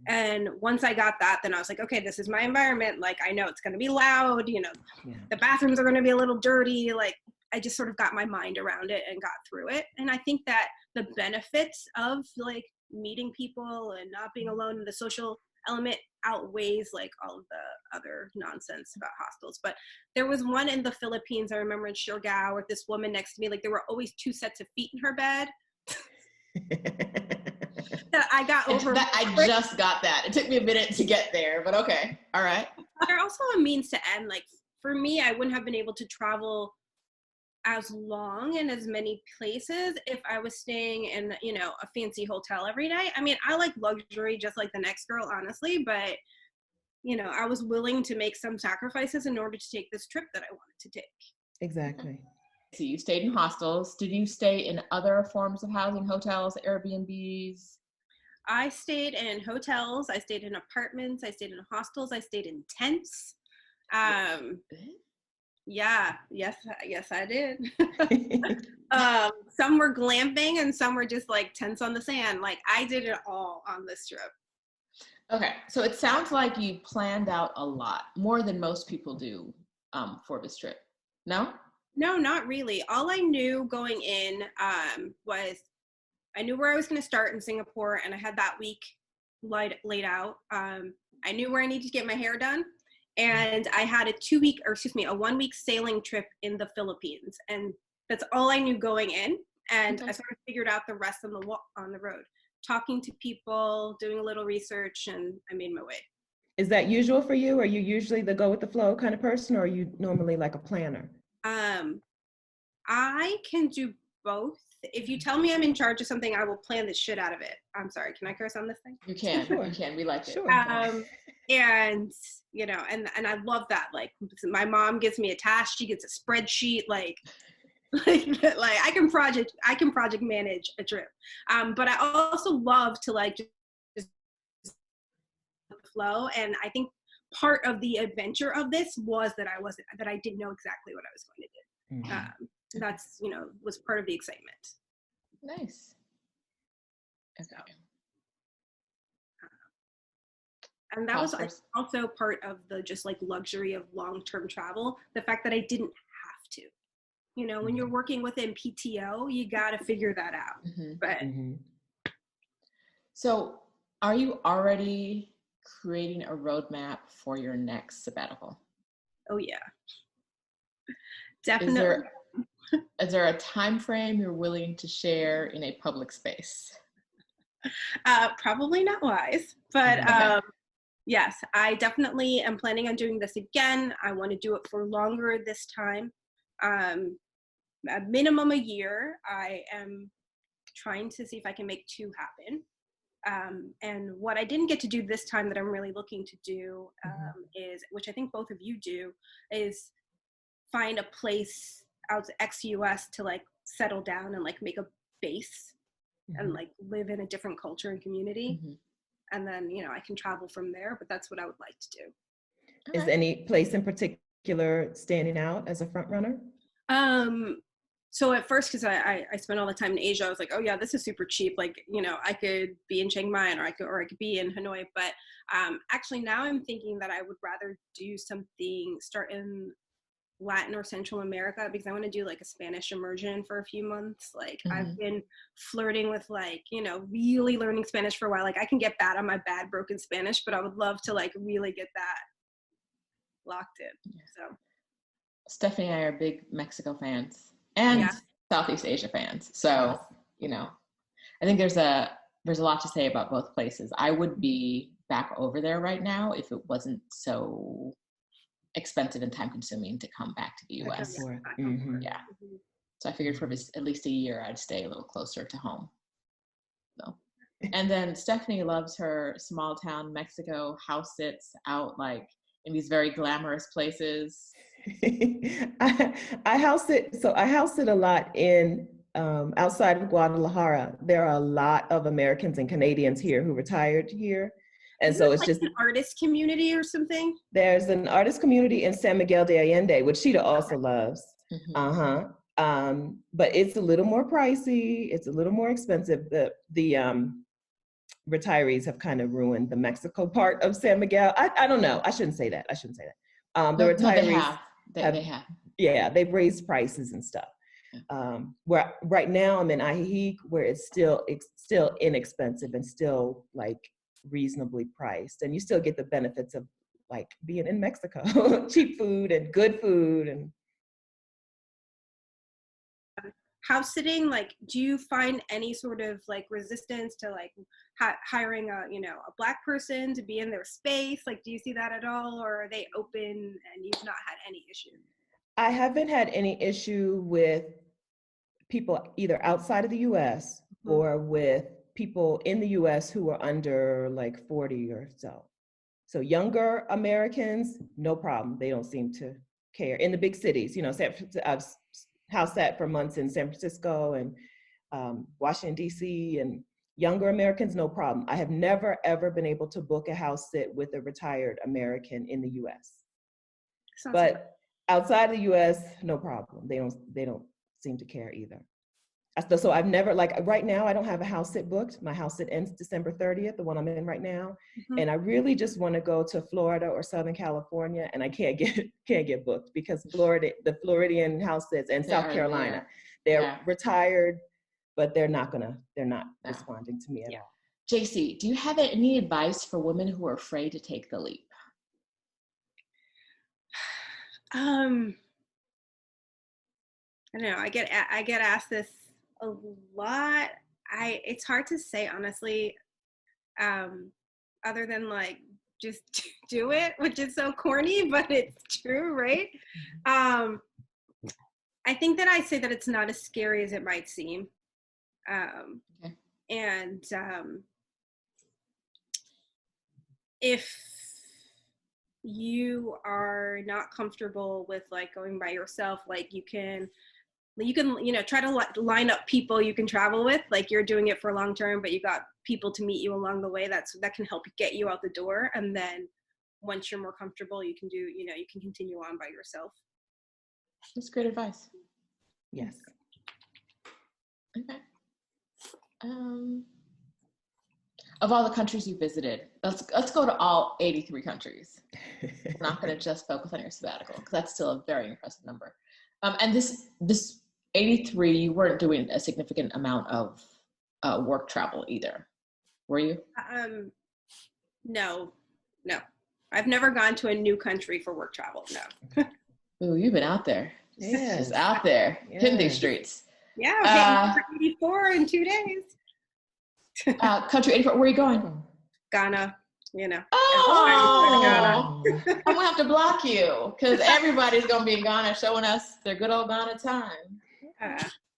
And once I got that, then I was like, okay, this is my environment. Like, I know it's going to be loud, the bathrooms are going to be a little dirty. Like, I just sort of got my mind around it and got through it. And I think that the benefits of like meeting people and not being alone in the social element outweighs like all of the other nonsense about hostels. But there was one in the Philippines, I remember in Siargao, with this woman next to me, like there were always 2 sets of feet in her bed. That I got over. I just got that. It took me a minute to get there, but okay. All right. They're also a means to end. Like for me, I wouldn't have been able to travel as long and as many places if I was staying in, a fancy hotel every night. I mean, I like luxury just like the next girl, honestly, but I was willing to make some sacrifices in order to take this trip that I wanted to take. Exactly. So you stayed in hostels. Did you stay in other forms of housing, hotels, Airbnbs? I stayed in hotels. I stayed in apartments. I stayed in hostels. I stayed in tents. Yeah, yes, I did. Some were glamping and some were just like tents on the sand. Like I did it all on this trip. Okay, so it sounds like you planned out a lot, more than most people do for this trip. No? No, not really. All I knew going in was I knew where I was going to start in Singapore, and I had that week laid out. I knew where I needed to get my hair done, and I had a 1 week sailing trip in the Philippines, and that's all I knew going in. And I sort of figured out the rest on the road, talking to people, doing a little research, and I made my way. Is that usual for you? Are you usually the go with the flow kind of person, or are you normally like a planner? I can do both. If you tell me I'm in charge of something, I will plan the shit out of it. I'm sorry, can I curse on this thing? You can, sure. You can, we like it. Sure. And, and I love that. Like my mom gives me a task, she gets a spreadsheet, like I can project manage a trip. But I also love to like just flow. And I think part of the adventure of this was that I didn't know exactly what I was going to do. Mm-hmm. That's, was part of the excitement. Nice. Okay. And that was also part of the just like luxury of long-term travel. The fact that I didn't have to, when you're working within PTO, you got to figure that out. Mm-hmm. But so are you already creating a roadmap for your next sabbatical? Oh yeah, definitely. Is there a time frame you're willing to share in a public space? Probably not wise, but yes, I definitely am planning on doing this again. I want to do it for longer this time. A minimum a year. I am trying to see if I can make 2 happen. And what I didn't get to do this time that I'm really looking to do is, which I think both of you do, is find a place out to ExodUS to like settle down and like make a base and like live in a different culture and community. And then, I can travel from there, but that's what I would like to do. Is any place in particular standing out as a front runner? So at first, because I spent all the time in Asia, I was like, oh yeah, this is super cheap. Like, I could be in Chiang Mai or I could be in Hanoi. But actually now I'm thinking that I would rather do start in Latin or Central America, because I want to do like a Spanish immersion for a few months. Like I've been flirting with like, really learning Spanish for a while. Like I can get bad on my bad broken Spanish, but I would love to like really get that locked in. So Stephanie and I are big Mexico fans and Southeast Asia fans. So, I think there's a lot to say about both places. I would be back over there right now if it wasn't so expensive and time consuming to come back to the US. Yeah. So I figured for at least a year, I'd stay a little closer to home. So, and then Stephanie loves her small town Mexico house sits out like in these very glamorous places. I house sit. So I house sit a lot in outside of Guadalajara. There are a lot of Americans and Canadians here who retired here. And so it's like just an artist community or something. There's an artist community in San Miguel de Allende, which Sheeta also loves. But it's a little more pricey. It's a little more expensive. The retirees have kind of ruined the Mexico part of San Miguel. I don't know. I shouldn't say that. The retirees they have. Yeah, they've raised prices and stuff. Where right now I'm in Ajijic, where it's still inexpensive and still like reasonably priced, and you still get the benefits of like being in Mexico. Cheap food and good food. And house sitting, like, do you find any sort of like resistance to like hiring a Black person to be in their space? Like, do you see that at all, or are they open and you've not had any issue? I haven't had any issue with people either outside of the US or with people in the US who are under like 40 or so. So younger Americans, no problem. They don't seem to care. In the big cities, I've house sat for months in San Francisco and Washington, DC, and younger Americans, no problem. I have never, ever been able to book a house sit with a retired American in the US. But outside the US, no problem. They don't seem to care either. So I've never, like right now, I don't have a house sit booked. My house sit ends December 30th, the one I'm in right now. And I really just want to go to Florida or Southern California, and I can't get booked because the Floridian house sits and South Carolina, they're retired, but they're not responding to me at all. JC, do you have any advice for women who are afraid to take the leap? I don't know. I get asked this a lot. It's hard to say honestly, other than like just do it, which is so corny, but it's true, right? I think that I say that it's not as scary as it might seem. And if you are not comfortable with like going by yourself, like you can try to line up people you can travel with, like you're doing it for long term, but you got people to meet you along the way that can help get you out the door. And then once you're more comfortable, you can continue on by yourself. That's great advice. Yes. Okay. Of all the countries you visited, let's go to all 83 countries. We're not going to just focus on your sabbatical because that's still a very impressive number. And this 83, you weren't doing a significant amount of work travel either, were you? No. I've never gone to a new country for work travel. No. Ooh, you've been out there. Yeah, just out there, hitting these streets. Yeah, 84 in 2 days. Country 84, where are you going? Ghana, Oh, Ghana. I'm gonna have to block you because everybody's gonna be in Ghana showing us their good old Ghana time.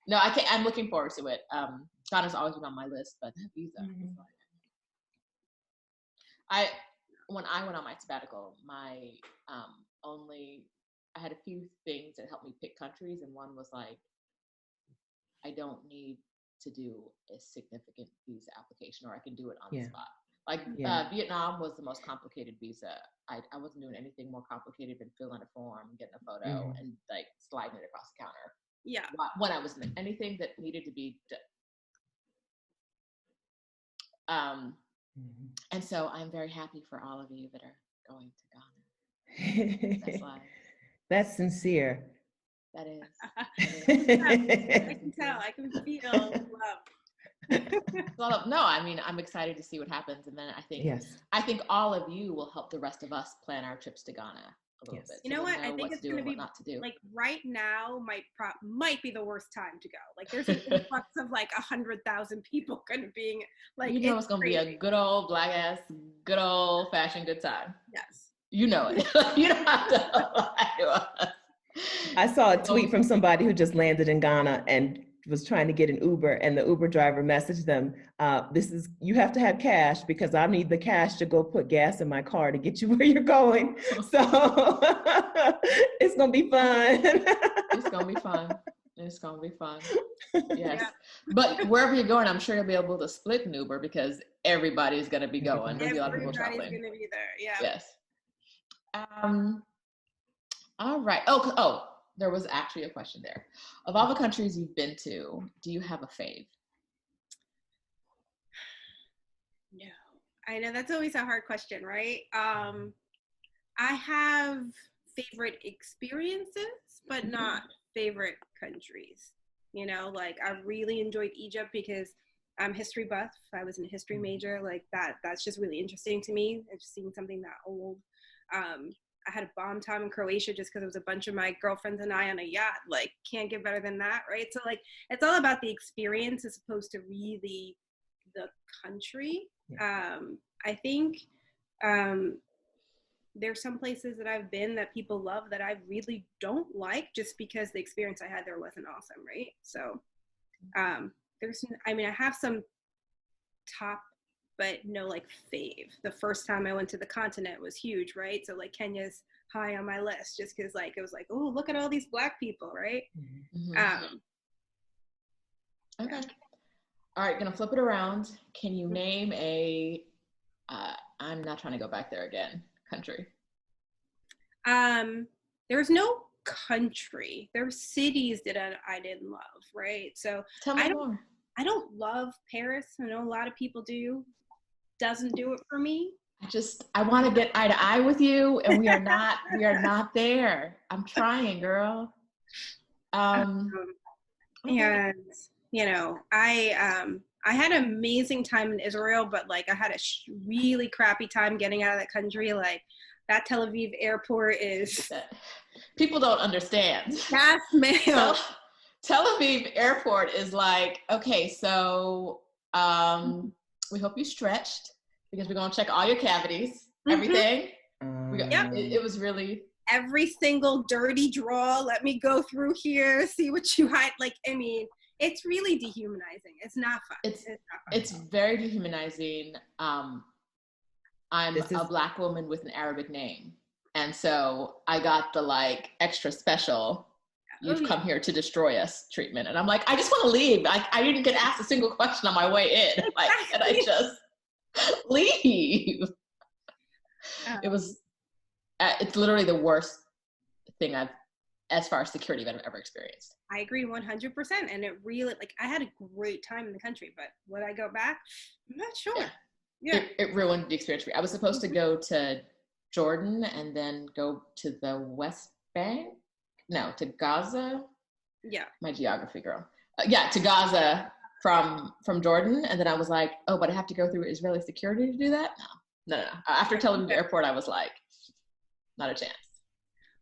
No, I can't. I'm looking forward to it. Ghana's always been on my list, but that visa. When I went on my sabbatical, I had a few things that helped me pick countries, and one was like, I don't need to do a significant visa application, or I can do it on the spot. Like Vietnam was the most complicated visa. I wasn't doing anything more complicated than filling a form, getting a photo, and like sliding it across the counter. Yeah. When I was in anything that needed to be done. And so I'm very happy for all of you that are going to Ghana. That's live. That's sincere. That is. I can tell. I can feel love. No, I mean, I'm excited to see what happens, and then I think all of you will help the rest of us plan our trips to Ghana a little bit. You know what? I think it's going to be not to do. Like right now might be the worst time to go. Like there's an influx of like 100,000 people going to be like. It's going to be a good old black ass, good old fashioned good time. Yes. You know it. You don't have to lie to us. I saw a tweet from somebody who just landed in Ghana and was trying to get an Uber, and the Uber driver messaged them, you have to have cash because I need the cash to go put gas in my car to get you where you're going. So it's gonna be fun. It's gonna be fun. It's gonna be fun. Yes. Yeah. But wherever you're going, I'm sure you'll be able to split an Uber because everybody's gonna be going. There'll be a lot of people traveling. Everybody's gonna be there, yeah. Yes. All right. Oh, there was actually a question there. Of all the countries you've been to, do you have a fave? No. I know that's always a hard question, right? I have favorite experiences, but not favorite countries. You know, like I really enjoyed Egypt because I'm history buff. I was in a history major. Like that's just really interesting to me. Just seeing something that old. I had a bomb time in Croatia just because it was a bunch of my girlfriends and I on a yacht. Like, can't get better than that, right? So, like, it's all about the experience as opposed to really the country. I think there's some places that I've been that people love that I really don't like just because the experience I had there wasn't awesome, right? So, I have some top, but no like fave. The first time I went to the continent was huge, right? So like Kenya's high on my list just because like it was like, oh, look at all these Black people, right? Mm-hmm. Okay. All right, gonna flip it around. Can you name a, I'm not trying to go back there again, country? There's no country. There were cities that I didn't love, right? So tell me more. I don't love Paris. I know a lot of people do. Doesn't do it for me. I want to get eye to eye with you, and we are not there. I'm trying, girl. And you know, I had an amazing time in Israel, but like I had a really crappy time getting out of that country. Like that Tel Aviv airport is. People don't understand. Yes, ma'am. Tel Aviv airport is like, okay, so we hope you stretched because we're gonna check all your cavities, everything. It was really every single dirty draw. Let me go through here, see what you hide. Like, I mean, it's really dehumanizing. It's not fun. It's very dehumanizing. I'm a Black woman with an Arabic name, and so I got the like extra special. You've come here to destroy us treatment. And I'm like, I just want to leave. I didn't get asked a single question on my way in. Like, and I just leave. It's literally the worst thing as far as security that I've ever experienced. I agree 100%. And it really, like, I had a great time in the country, but would I go back? I'm not sure. Yeah. It ruined the experience for me. I was supposed to go to Jordan and then go to the West Bank. No, to Gaza. Yeah. My geography girl. To Gaza from Jordan. And then I was like, oh, but I have to go through Israeli security to do that? No. After Tel Aviv airport, I was like, not a chance.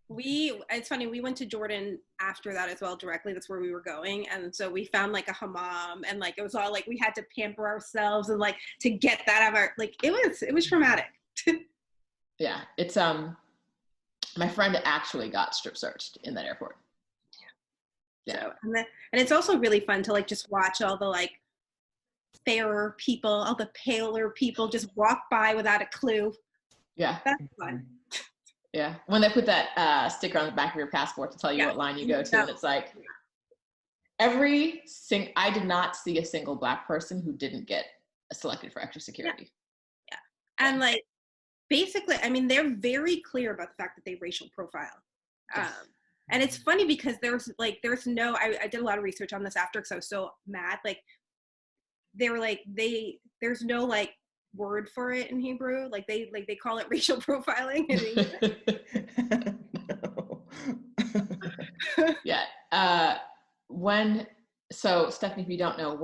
It's funny, we went to Jordan after that as well, directly. That's where we were going. And so we found like a hammam and like, it was all like, we had to pamper ourselves and like to get that out of our, like, it was traumatic. Yeah. It's, my friend actually got strip searched in that airport. Yeah. So, and it's also really fun to like just watch all the like fairer people, all the paler people just walk by without a clue. Yeah. That's fun. Yeah. When they put that sticker on the back of your passport to tell you what line you go to, and it's like I did not see a single Black person who didn't get selected for extra security. Yeah. And like, basically, I mean, they're very clear about the fact that they racial profile. And it's funny because I did a lot of research on this after because I was so mad. Like, they were like, there's no like word for it in Hebrew. Like they call it racial profiling. Yeah. So Stephanie, if you don't know,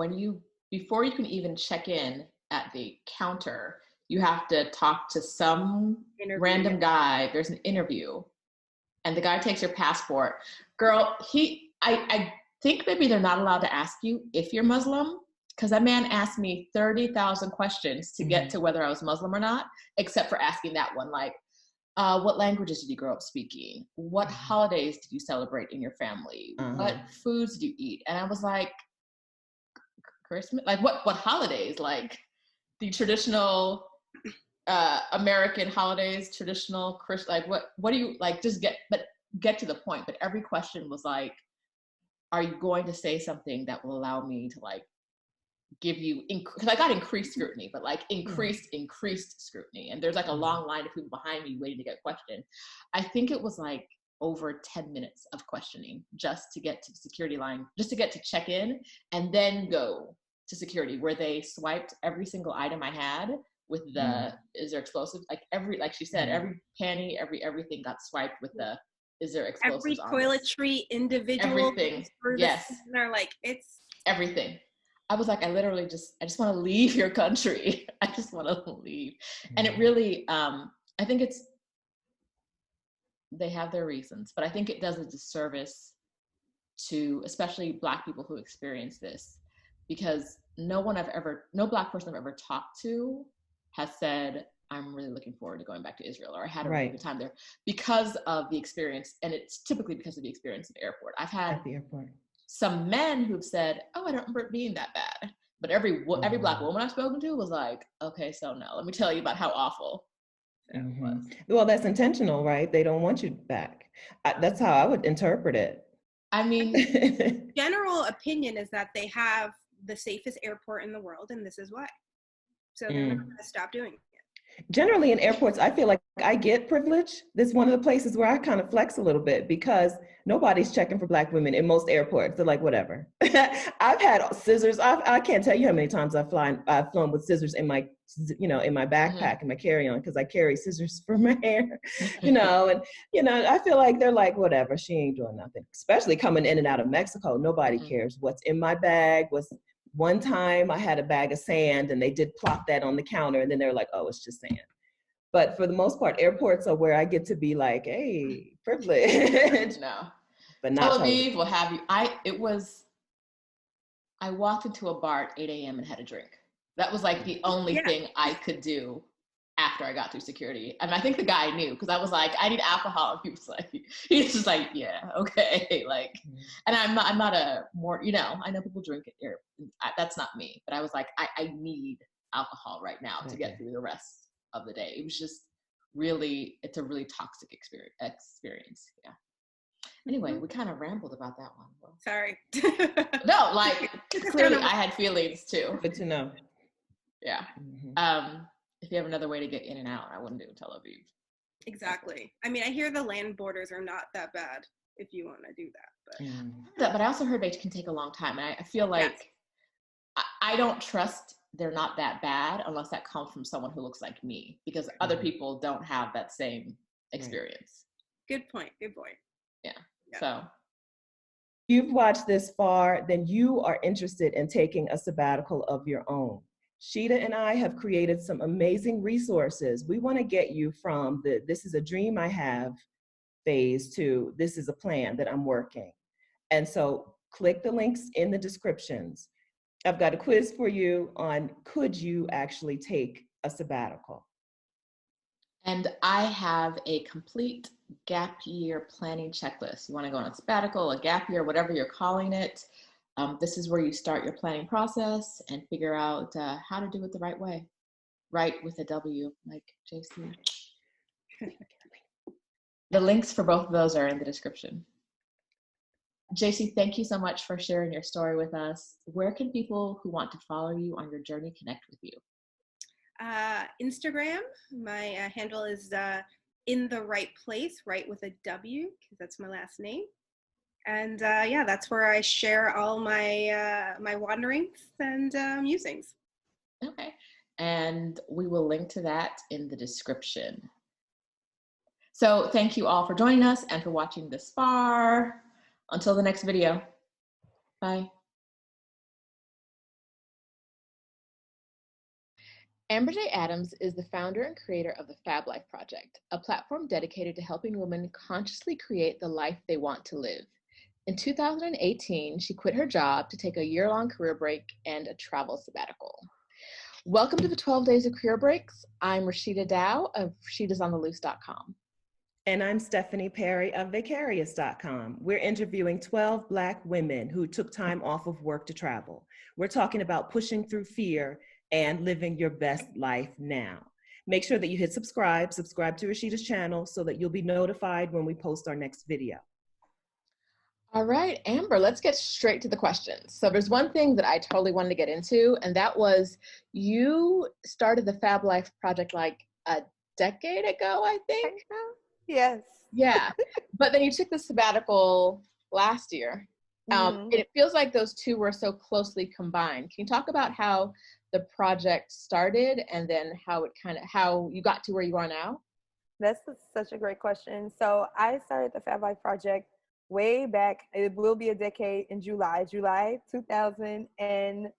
before you can even check in at the counter, you have to talk to some random guy. There's an interview, and the guy takes your passport. Girl, I think maybe they're not allowed to ask you if you're Muslim, because that man asked me 30,000 questions to get to whether I was Muslim or not, except for asking that one, like, What languages did you grow up speaking? What holidays did you celebrate in your family? What foods did you eat? And I was like, Christmas? Like what holidays? Like the traditional American holidays, traditional Christian, like what do you like, just get to the point. But every question was like, are you going to say something that will allow me to like give you, because I got increased scrutiny, but like increased scrutiny. And there's like a long line of people behind me waiting to get questioned. I think it was like over 10 minutes of questioning just to get to the security line, just to get to check in and then go to security, where they swiped every single item I had with the, is there explosives? Like she said, every panty, everything got swiped with the, is there explosives every toiletry individual. Everything, yes. They're like, it's everything. I was like, I just want to leave your country. I just want to leave. And it really, I think they have their reasons, but I think it does a disservice to especially Black people who experience this, because no Black person I've ever talked to has said, I'm really looking forward to going back to Israel, or I had a really good time there, because of the experience. And it's typically because of the experience at the airport. I've had some men who've said, oh, I don't remember it being that bad. But every Black woman I've spoken to was like, okay, so no, let me tell you about how awful it was. Well, that's intentional, right? They don't want you back. That's how I would interpret it. I mean, general opinion is that they have the safest airport in the world, and this is why. So they're not going to stop doing it. Generally in airports, I feel like I get privilege. This is one of the places where I kind of flex a little bit, because nobody's checking for Black women in most airports. They're like, whatever. I've had scissors. I can't tell you how many times I've flown with scissors in my, in my backpack, in my carry-on, because I carry scissors for my hair, and, I feel like they're like, whatever, she ain't doing nothing. Especially coming in and out of Mexico. Nobody cares what's in my bag. One time I had a bag of sand and they did plop that on the counter, and then they're like, oh, it's just sand. But for the most part, airports are where I get to be like, hey, privilege. No. But not Tel Aviv will have you. I walked into a bar at 8 a.m. and had a drink. That was like the only thing I could do after I got through security. And I think the guy knew, because I was like, I need alcohol. And he was just like, yeah, okay. Like, and I'm not a more, I know people drink it here. That's not me. But I was like, I need alcohol right now to get through the rest of the day. It was just it's a really toxic experience. Yeah. Anyway, we kind of rambled about that one. Well, sorry. No, like clearly I had feelings too. Good to know. Yeah. If you have another way to get in and out, I wouldn't do Tel Aviv. Exactly. I mean, I hear the land borders are not that bad if you want to do that. But I also heard they can take a long time. And I feel like I don't trust they're not that bad unless that comes from someone who looks like me, because other people don't have that same experience. Good point. Yeah. So. You've watched this far, then you are interested in taking a sabbatical of your own. Sheeta and I have created some amazing resources. We want to get you from the this is a dream I have phase to this is a plan that I'm working. And so click the links in the descriptions. I've got a quiz for you on, could you actually take a sabbatical? And I have a complete gap year planning checklist. You want to go on a sabbatical, a gap year, whatever you're calling it. This is where you start your planning process and figure out how to do it the right way. Right with a W, like JC. The links for both of those are in the description. JC, thank you so much for sharing your story with us. Where can people who want to follow you on your journey connect with you? Instagram, my handle is in the right place, right with a W, because that's my last name. And that's where I share all my my wanderings and musings. Okay, and we will link to that in the description. So thank you all for joining us and for watching this far. Until the next video, bye. Amber J. Adams is the founder and creator of the Fab Life Project, a platform dedicated to helping women consciously create the life they want to live. In 2018, she quit her job to take a year-long career break and a travel sabbatical. Welcome to the 12 Days of Career Breaks. I'm Roshida Dowe of RoshidaSontheLoose.com. And I'm Stephanie Perry of Vicarious.com. We're interviewing 12 Black women who took time off of work to travel. We're talking about pushing through fear and living your best life now. Make sure that you hit subscribe to Roshida's channel so that you'll be notified when we post our next video. All right, Amber, let's get straight to the questions. So there's one thing that I totally wanted to get into, and that was you started the Fab Life Project like a decade ago, I think? Yes. Yeah, but then you took the sabbatical last year. And it feels like those two were so closely combined. Can you talk about how the project started and then how you got to where you are now? That's such a great question. So I started the Fab Life Project way back. It will be a decade in July 2010.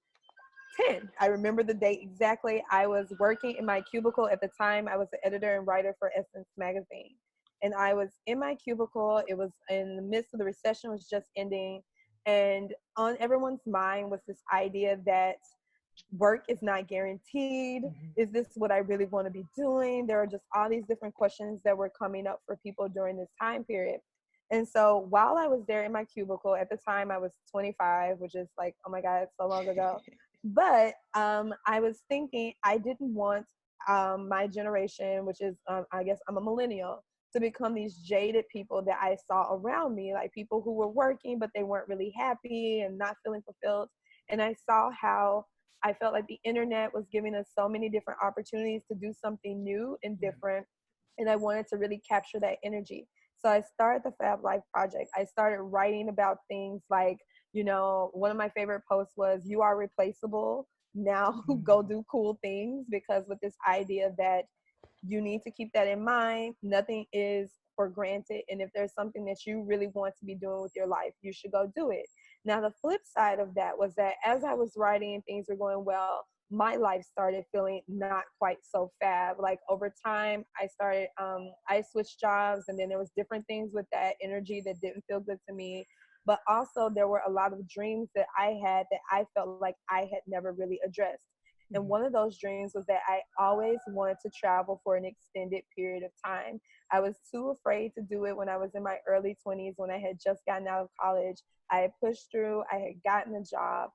I remember the date exactly. I was working in my cubicle at the time. I was the editor and writer for Essence magazine. And I was in my cubicle. It was in the midst of the recession was just ending. And on everyone's mind was this idea that work is not guaranteed. Is this what I really want to be doing? There are just all these different questions that were coming up for people during this time period. And so while I was there in my cubicle, at the time I was 25, which is like, oh my God, so long ago. But I was thinking I didn't want my generation, which is, I guess I'm a millennial, to become these jaded people that I saw around me, like people who were working, but they weren't really happy and not feeling fulfilled. And I saw how I felt like the internet was giving us so many different opportunities to do something new and different. And I wanted to really capture that energy. So I started the Fab Life Project. I started writing about things like, you know, one of my favorite posts was, "You are replaceable. Now go do cool things," because with this idea that you need to keep that in mind. Nothing is for granted. And if there's something that you really want to be doing with your life, you should go do it. Now, the flip side of that was that as I was writing and things were going well, my life started feeling not quite so fab. Like over time, I switched jobs, and then there was different things with that energy that didn't feel good to me. But also there were a lot of dreams that I had that I felt like I had never really addressed. And one of those dreams was that I always wanted to travel for an extended period of time. I was too afraid to do it when I was in my early 20s, when I had just gotten out of college. I had pushed through, I had gotten a job,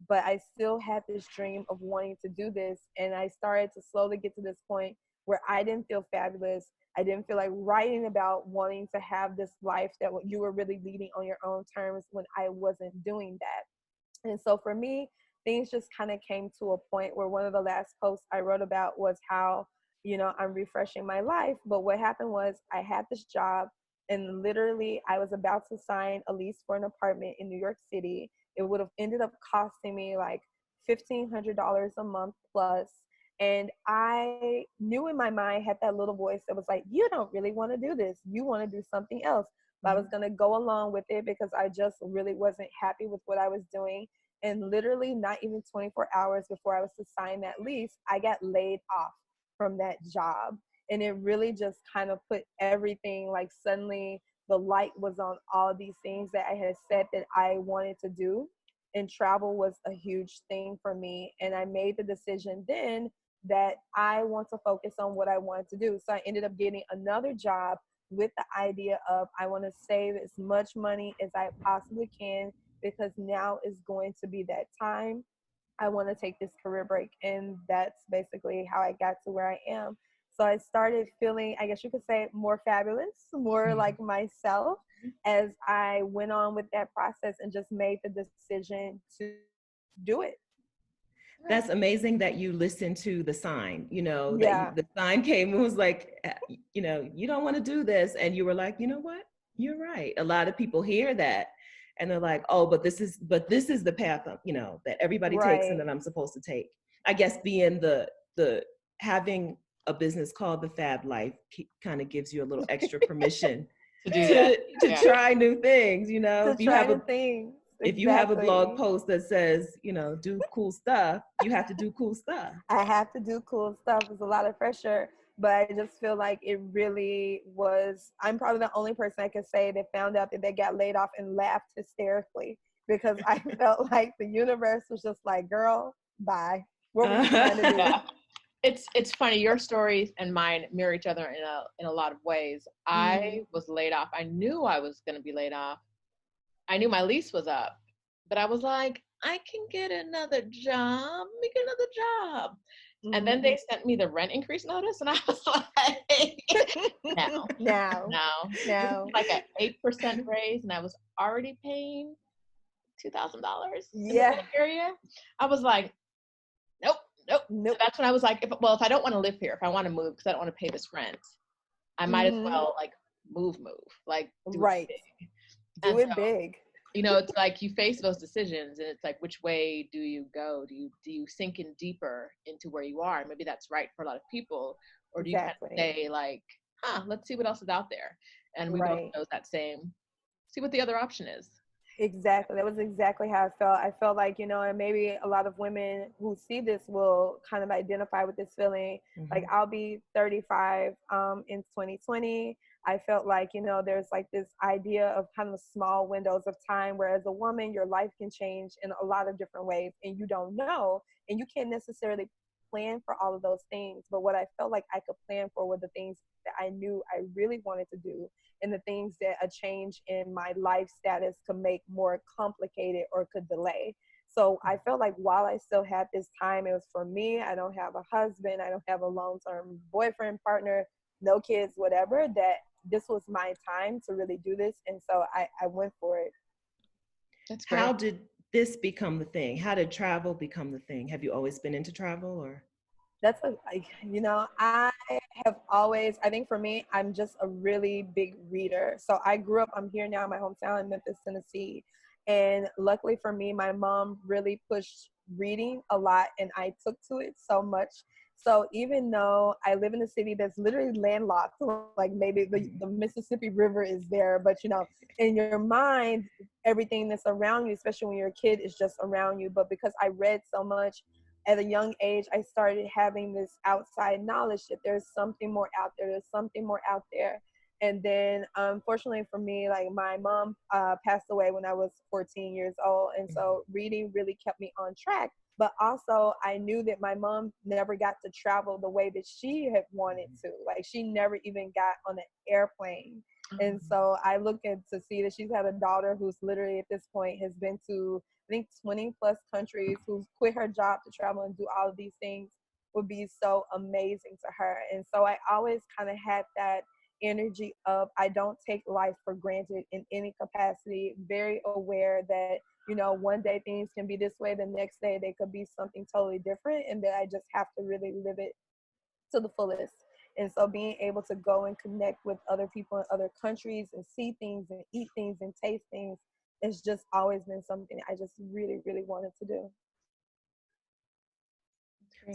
but I still had this dream of wanting to do this. And I started to slowly get to this point where I didn't feel fabulous. I didn't feel like writing about wanting to have this life that you were really leading on your own terms when I wasn't doing that. And so for me, things just kind of came to a point where one of the last posts I wrote about was how, you know, I'm refreshing my life. But what happened was I had this job, and literally I was about to sign a lease for an apartment in New York City. It would have ended up costing me like $1,500 a month plus. And I knew in my mind, had that little voice that was like, you don't really want to do this. You want to do something else. But I was going to go along with it because I just really wasn't happy with what I was doing. And literally not even 24 hours before I was to sign that lease, I got laid off from that job. And it really just kind of put everything, like suddenly the light was on all these things that I had said that I wanted to do. And travel was a huge thing for me. And I made the decision then that I want to focus on what I wanted to do. So I ended up getting another job with the idea of I want to save as much money as I possibly can, because now is going to be that time. I want to take this career break. And that's basically how I got to where I am. So I started feeling, I guess you could say, more fabulous, more like myself as I went on with that process and just made the decision to do it. That's amazing that you listened to the sign, you know, Yeah. the sign came and was like, you know, you don't want to do this. And you were like, you know what? You're right. A lot of people hear that and they're like, oh, but this is the path, you know, that everybody takes and that I'm supposed to take. I guess being the having a business called the Fab Life kind of gives you a little extra permission to try new things, you know. To try new things. If you have a blog post that says, you know, do cool stuff, you have to do cool stuff. I have to do cool stuff. It's a lot of pressure, but I just feel like it really was. I'm probably the only person I could say that found out that they got laid off and laughed hysterically, because I felt like the universe was just like, girl, bye. What were you trying to do? It's funny. Your stories and mine mirror each other in a lot of ways. I was laid off. I knew I was going to be laid off. I knew my lease was up, but I was like, I can get another job. Let me get another job. And then they sent me the rent increase notice, and I was like, no. Like an 8% raise, and I was already paying $2,000 in the area. I was like, nope. So that's when I was like, if I don't want to live here, if I want to move because I don't want to pay this rent, I might as well like move, like do it big. Do it big. You know, it's like you face those decisions, and it's like, which way do you go? Do you sink in deeper into where you are? Maybe that's right for a lot of people, or do you kind of say like, let's see what else is out there? And we both know that same. See what the other option is. Exactly. That was exactly how I felt. I felt like, you know, and maybe a lot of women who see this will kind of identify with this feeling. Like, I'll be 35 in 2020. I felt like, you know, there's like this idea of kind of small windows of time where as a woman, your life can change in a lot of different ways and you don't know, and you can't necessarily plan for all of those things. But what I felt like I could plan for were the things that I knew I really wanted to do, and the things that a change in my life status could make more complicated or could delay. So I felt like while I still had this time, it was for me. I don't have a husband. I don't have a long-term boyfriend, partner, no kids, whatever, that this was my time to really do this. And so I went for it. That's great. How did this become the thing? How did travel become the thing? Have you always been into travel, or? You know, I have always, I think for me, I'm just a really big reader. So I grew up, I'm here now in my hometown in Memphis, Tennessee. And luckily for me, my mom really pushed reading a lot, and I took to it so much. So even though I live in a city that's literally landlocked, like maybe the Mississippi River is there, but you know, in your mind, everything that's around you, especially when you're a kid, is just around you. But because I read so much, at a young age, I started having this outside knowledge that there's something more out there. There's something more out there. And then, unfortunately for me, like my mom passed away when I was 14 years old. And so reading really kept me on track. But also, I knew that my mom never got to travel the way that she had wanted to. Like, she never even got on an airplane. And so I look at to see that she's had a daughter who's literally at this point has been to, I think, 20 plus countries, who's quit her job to travel and do all of these things, would be so amazing to her. And so I always kind of had that energy of, I don't take life for granted in any capacity, very aware that, you know, one day things can be this way, the next day they could be something totally different, and that I just have to really live it to the fullest. And so being able to go and connect with other people in other countries and see things and eat things and taste things, it's just always been something I just really, really wanted to do.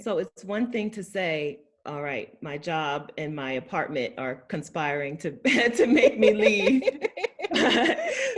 So it's one thing to say, all right, my job and my apartment are conspiring to to make me leave.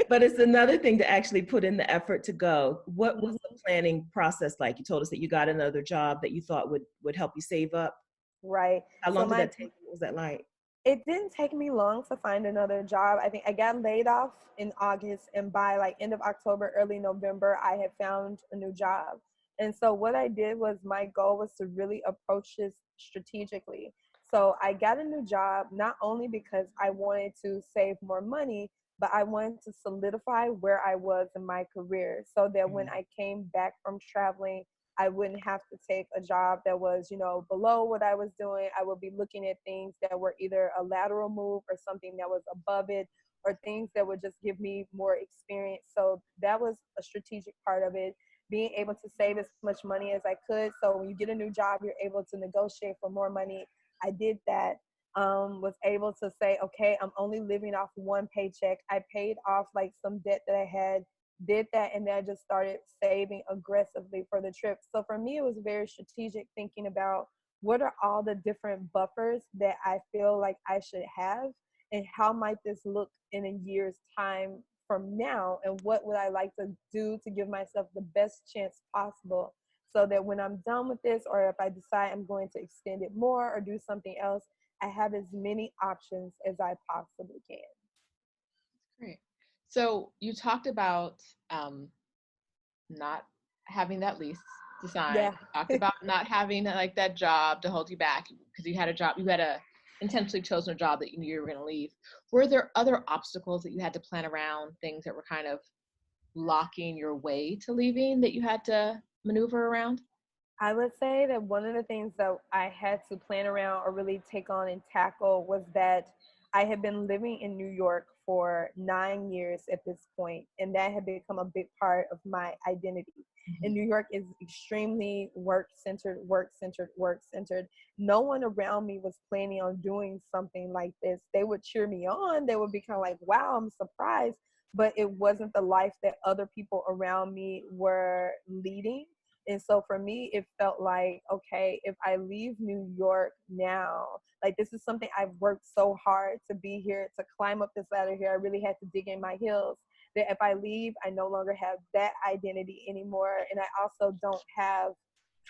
But it's another thing to actually put in the effort to go. What was the planning process like? You told us that you got another job that you thought would help you save up. Right. How long did that take? What was that like? It didn't take me long to find another job. I think I got laid off in August, and by like end of October, early November, I had found a new job. And so what I did was, my goal was to really approach this strategically. So I got a new job, not only because I wanted to save more money, but I wanted to solidify where I was in my career, so that when I came back from traveling, I wouldn't have to take a job that was, you know, below what I was doing. I would be looking at things that were either a lateral move or something that was above it, or things that would just give me more experience. So that was a strategic part of it, being able to save as much money as I could. So when you get a new job, you're able to negotiate for more money. I did that. Was able to say, okay, I'm only living off one paycheck. I paid off like some debt that I had, did that, and then I just started saving aggressively for the trip. So for me, it was very strategic, thinking about what are all the different buffers that I feel like I should have, and how might this look in a year's time from now, and what would I like to do to give myself the best chance possible, so that when I'm done with this, or if I decide I'm going to extend it more or do something else, I have as many options as I possibly can. Great. So you talked about not having that lease decide. Yeah. You talked about not having like that job to hold you back because you had a intentionally chosen a job that you knew you were going to leave. Were there other obstacles that you had to plan around, things that were kind of blocking your way to leaving that you had to maneuver around? I would say that one of the things that I had to plan around or really take on and tackle was that I had been living in New York for 9 years at this point, and that had become a big part of my identity. And New York is extremely work-centered, work-centered, work-centered. No one around me was planning on doing something like this. They would cheer me on. They would be kind of like, wow, I'm surprised. But it wasn't the life that other people around me were leading. And so for me, it felt like, okay, if I leave New York now, like this is something I've worked so hard to be here, to climb up this ladder here. I really had to dig in my heels. That if I leave, I no longer have that identity anymore. And I also don't have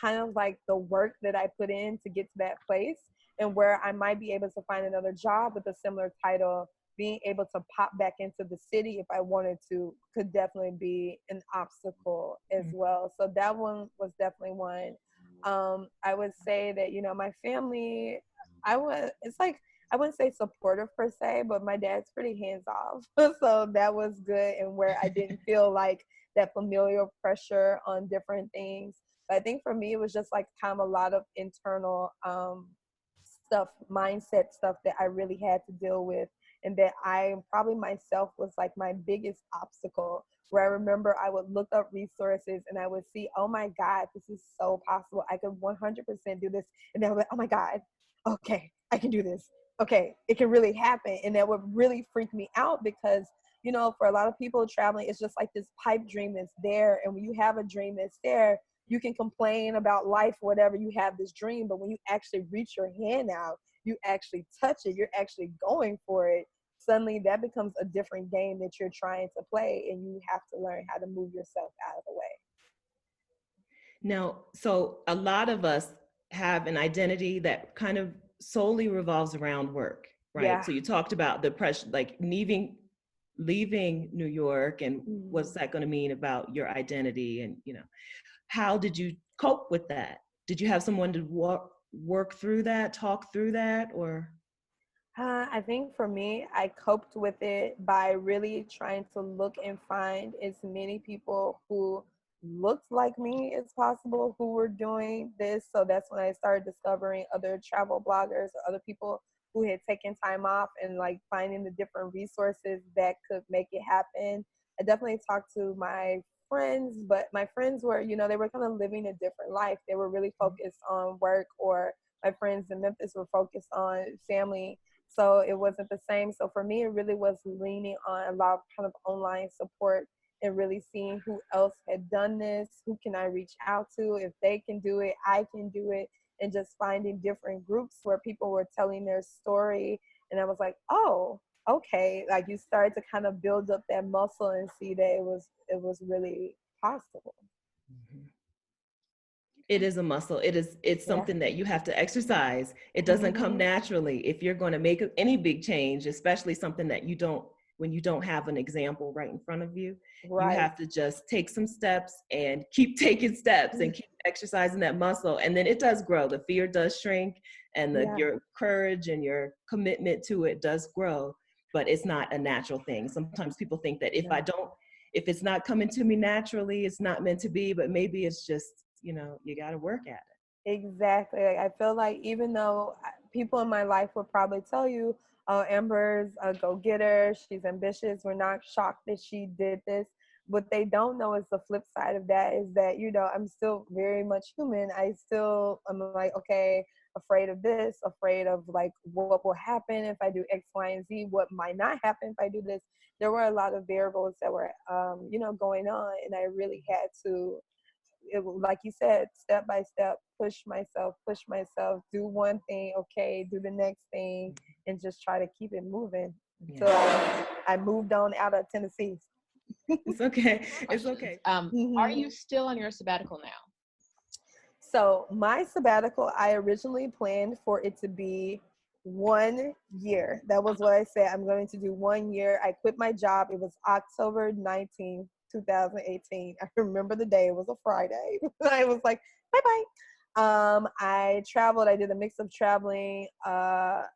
kind of like the work that I put in to get to that place, and where I might be able to find another job with a similar title. Being able to pop back into the city if I wanted to could definitely be an obstacle as well. So that one was definitely one. I would say that, you know, my family, it's like, I wouldn't say supportive per se, but my dad's pretty hands off. So that was good, and where I didn't feel like that familial pressure on different things. But I think for me, it was just like kind of a lot of internal stuff, mindset stuff that I really had to deal with. And that I probably myself was like my biggest obstacle, where I remember I would look up resources and I would see, oh my God, this is so possible. I could 100% do this. And then I would be like, oh my God, okay, I can do this. Okay, it can really happen. And that would really freak me out because, you know, for a lot of people traveling, it's just like this pipe dream that's there. And when you have a dream that's there, you can complain about life, whatever, you have this dream. But when you actually reach your hand out, you actually touch it, you're actually going for it, suddenly that becomes a different game that you're trying to play, and you have to learn how to move yourself out of the way. Now, so a lot of us have an identity that kind of solely revolves around work, right? Yeah. So you talked about the pressure, like leaving New York, and what's that going to mean about your identity, and you know, how did you cope with that? Did you have someone to work through that, talk through that, or? I think for me, I coped with it by really trying to look and find as many people who looked like me as possible who were doing this. So that's when I started discovering other travel bloggers or other people who had taken time off, and like finding the different resources that could make it happen. I definitely talked to my friends, but my friends were, you know, they were kind of living a different life. They were really focused on work, or my friends in Memphis were focused on family. So it wasn't the same. So for me, it really was leaning on a lot of kind of online support, and really seeing who else had done this, who can I reach out to. If they can do it, I can do it. And just finding different groups where people were telling their story. And I was like, oh, okay. Like you started to kind of build up that muscle and see that it was really possible. It is a muscle. It's something that you have to exercise. It doesn't come naturally. If you're going to make any big change, especially something that when you don't have an example right in front of you, you have to just take some steps and keep taking steps and keep exercising that muscle. And then it does grow. The fear does shrink, and your courage and your commitment to it does grow, but it's not a natural thing. Sometimes people think that if it's not coming to me naturally, it's not meant to be, but maybe it's just, you know, you got to work at it. Exactly. Like, I feel like even though people in my life would probably tell you, oh, Amber's a go-getter, she's ambitious, we're not shocked that she did this. What they don't know is the flip side of that is that, you know, I'm still very much human. I'm like, okay, afraid of this, afraid of like what will happen if I do X, Y, and Z, what might not happen if I do this. There were a lot of variables that were, you know, going on, and I really had to, like you said, step by step, push myself, do one thing, okay, do the next thing, and just try to keep it moving. So I moved on out of Tennessee. It's okay. It's okay. Are you still on your sabbatical now? So my sabbatical, I originally planned for it to be 1 year. That was what I said. I'm going to do 1 year. I quit my job. It was October 19th. 2018. I remember the day. It was a Friday. I was like, bye-bye. I traveled. I did a mix of traveling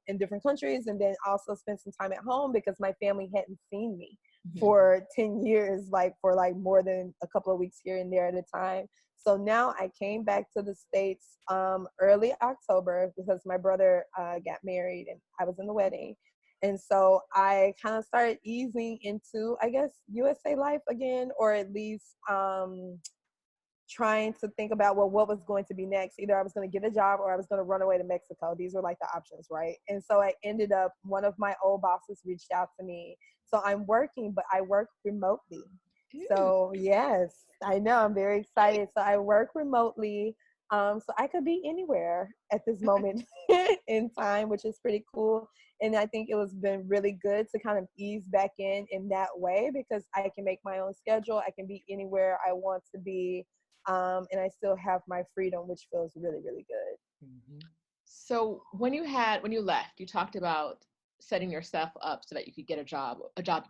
in different countries and then also spent some time at home because my family hadn't seen me for 10 years, like for like more than a couple of weeks here and there at a time. So now I came back to the States early October because my brother got married and I was in the wedding. And so I kind of started easing into, I guess, USA life again, or at least trying to think about, well, what was going to be next. Either I was going to get a job or I was going to run away to Mexico. These were like the options, right? And so I ended up, one of my old bosses reached out to me. So I'm working, but I work remotely. So yes, I know, I'm very excited. So I work remotely. So I could be anywhere at this moment in time, which is pretty cool. And I think it was been really good to kind of ease back in that way because I can make my own schedule. I can be anywhere I want to be. And I still have my freedom, which feels really, really good. So when you left, you talked about setting yourself up so that you could get a job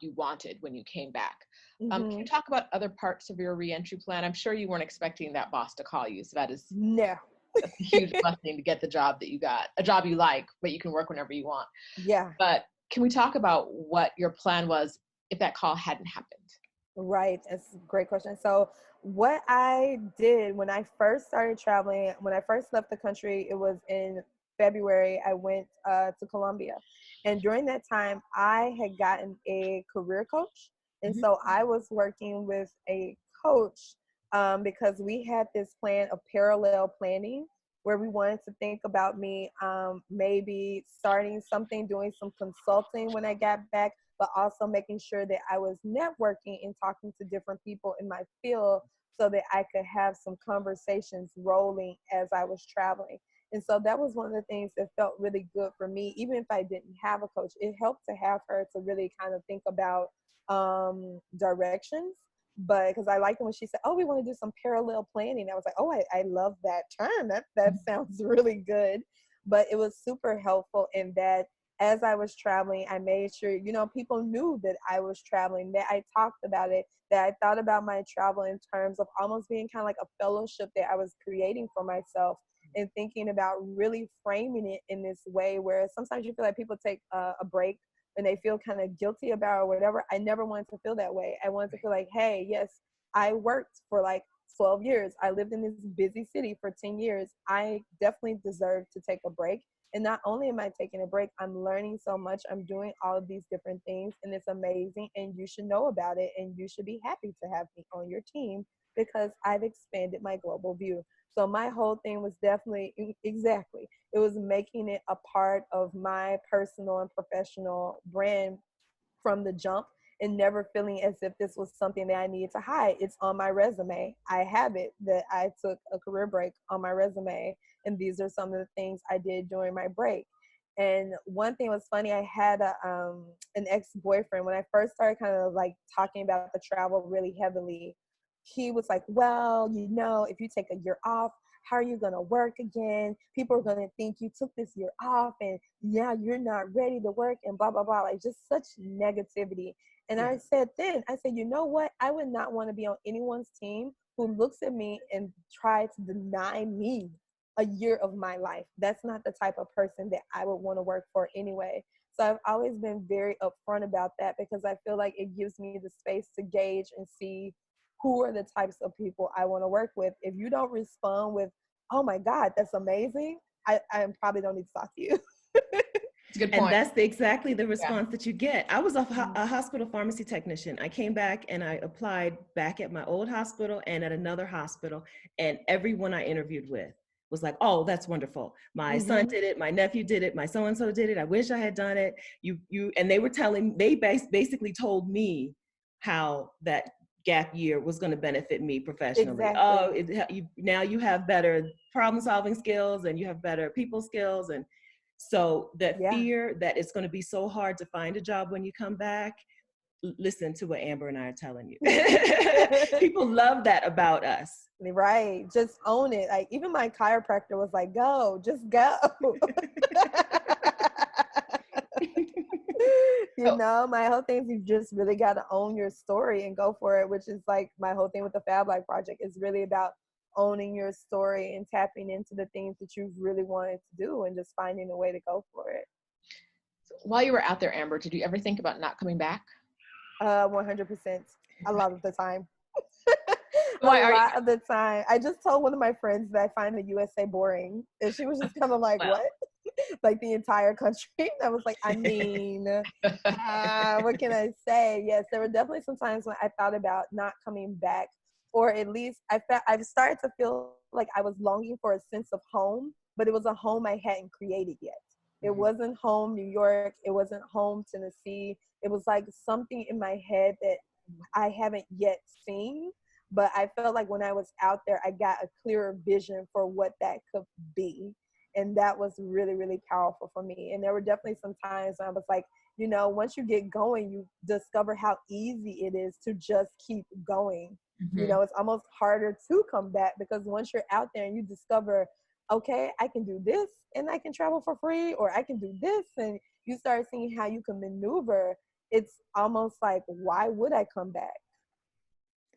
you wanted when you came back. Can you talk about other parts of your reentry plan? I'm sure you weren't expecting that boss to call you. So that is a huge blessing to get the job that you got, a job you like, but you can work whenever you want. Yeah. But can we talk about what your plan was if that call hadn't happened? Right. That's a great question. So what I did when I first started traveling, when I first left the country, it was in February. I went to Colombia. And during that time, I had gotten a career coach. And so I was working with a coach because we had this plan of parallel planning where we wanted to think about me maybe starting something, doing some consulting when I got back, but also making sure that I was networking and talking to different people in my field so that I could have some conversations rolling as I was traveling. And so that was one of the things that felt really good for me. Even if I didn't have a coach, it helped to have her to really kind of think about directions. But because I liked it when she said, oh, we want to do some parallel planning. I was like, oh, I love that term. That sounds really good. But it was super helpful in that as I was traveling, I made sure, people knew that I was traveling, that I talked about it, that I thought about my travel in terms of almost being kind of like a fellowship that I was creating for myself and thinking about really framing it in this way where sometimes you feel like people take a break and they feel kind of guilty about or whatever. I never wanted to feel that way. I wanted to feel like, hey, yes, I worked for like 12 years. I lived in this busy city for 10 years. I definitely deserve to take a break. And not only am I taking a break, I'm learning so much. I'm doing all of these different things and it's amazing. And you should know about it. And you should be happy to have me on your team because I've expanded my global view. So my whole thing was definitely, exactly, it was making it a part of my personal and professional brand from the jump and never feeling as if this was something that I needed to hide. It's on my resume. I have it that I took a career break on my resume. And these are some of the things I did during my break. And one thing was funny, I had an ex-boyfriend. When I first started kind of like talking about the travel really heavily, he was like, well, if you take a year off, how are you going to work again? People are going to think you took this year off and now you're not ready to work and blah, blah, blah. Like just such negativity. And I said, you know what? I would not want to be on anyone's team who looks at me and tries to deny me a year of my life. That's not the type of person that I would want to work for anyway. So I've always been very upfront about that because I feel like it gives me the space to gauge and see who are the types of people I want to work with. If you don't respond with, oh my God, that's amazing, I probably don't need to talk to you. That's a good point. And that's exactly the response that you get. I was a hospital pharmacy technician. I came back and I applied back at my old hospital and at another hospital. And everyone I interviewed with was like, oh, that's wonderful. My son did it. My nephew did it. My so-and-so did it. I wish I had done it. And they were they basically told me how that gap year was going to benefit me professionally. Exactly. Now you have better problem solving skills and you have better people skills. And so that fear that it's going to be so hard to find a job when you come back, listen to what Amber and I are telling you. People love that about us. Right. Just own it. Like even my chiropractor was like, go, just go. You know, my whole thing is you just really got to own your story and go for it, which is like my whole thing with the Fab Life Project is really about owning your story and tapping into the things that you really wanted to do and just finding a way to go for it. So while you were out there, Amber, did you ever think about not coming back? 100%. A lot of the time. Why a are lot you? of the time. I just told one of my friends that I find the USA boring. And she was just kind of like, Well. what? Like the entire country. I was like, I mean, what can I say? Yes, there were definitely some times when I thought about not coming back, or at least I've started to feel like I was longing for a sense of home, but it was a home I hadn't created yet. It wasn't home New York. It wasn't home Tennessee. It was like something in my head that I haven't yet seen. But I felt like when I was out there, I got a clearer vision for what that could be. And that was really, really powerful for me. And there were definitely some times when I was like, you know, once you get going, you discover how easy it is to just keep going. You know, it's almost harder to come back because once you're out there and you discover, okay, I can do this and I can travel for free, or I can do this, and you start seeing how you can maneuver. It's almost like, why would I come back?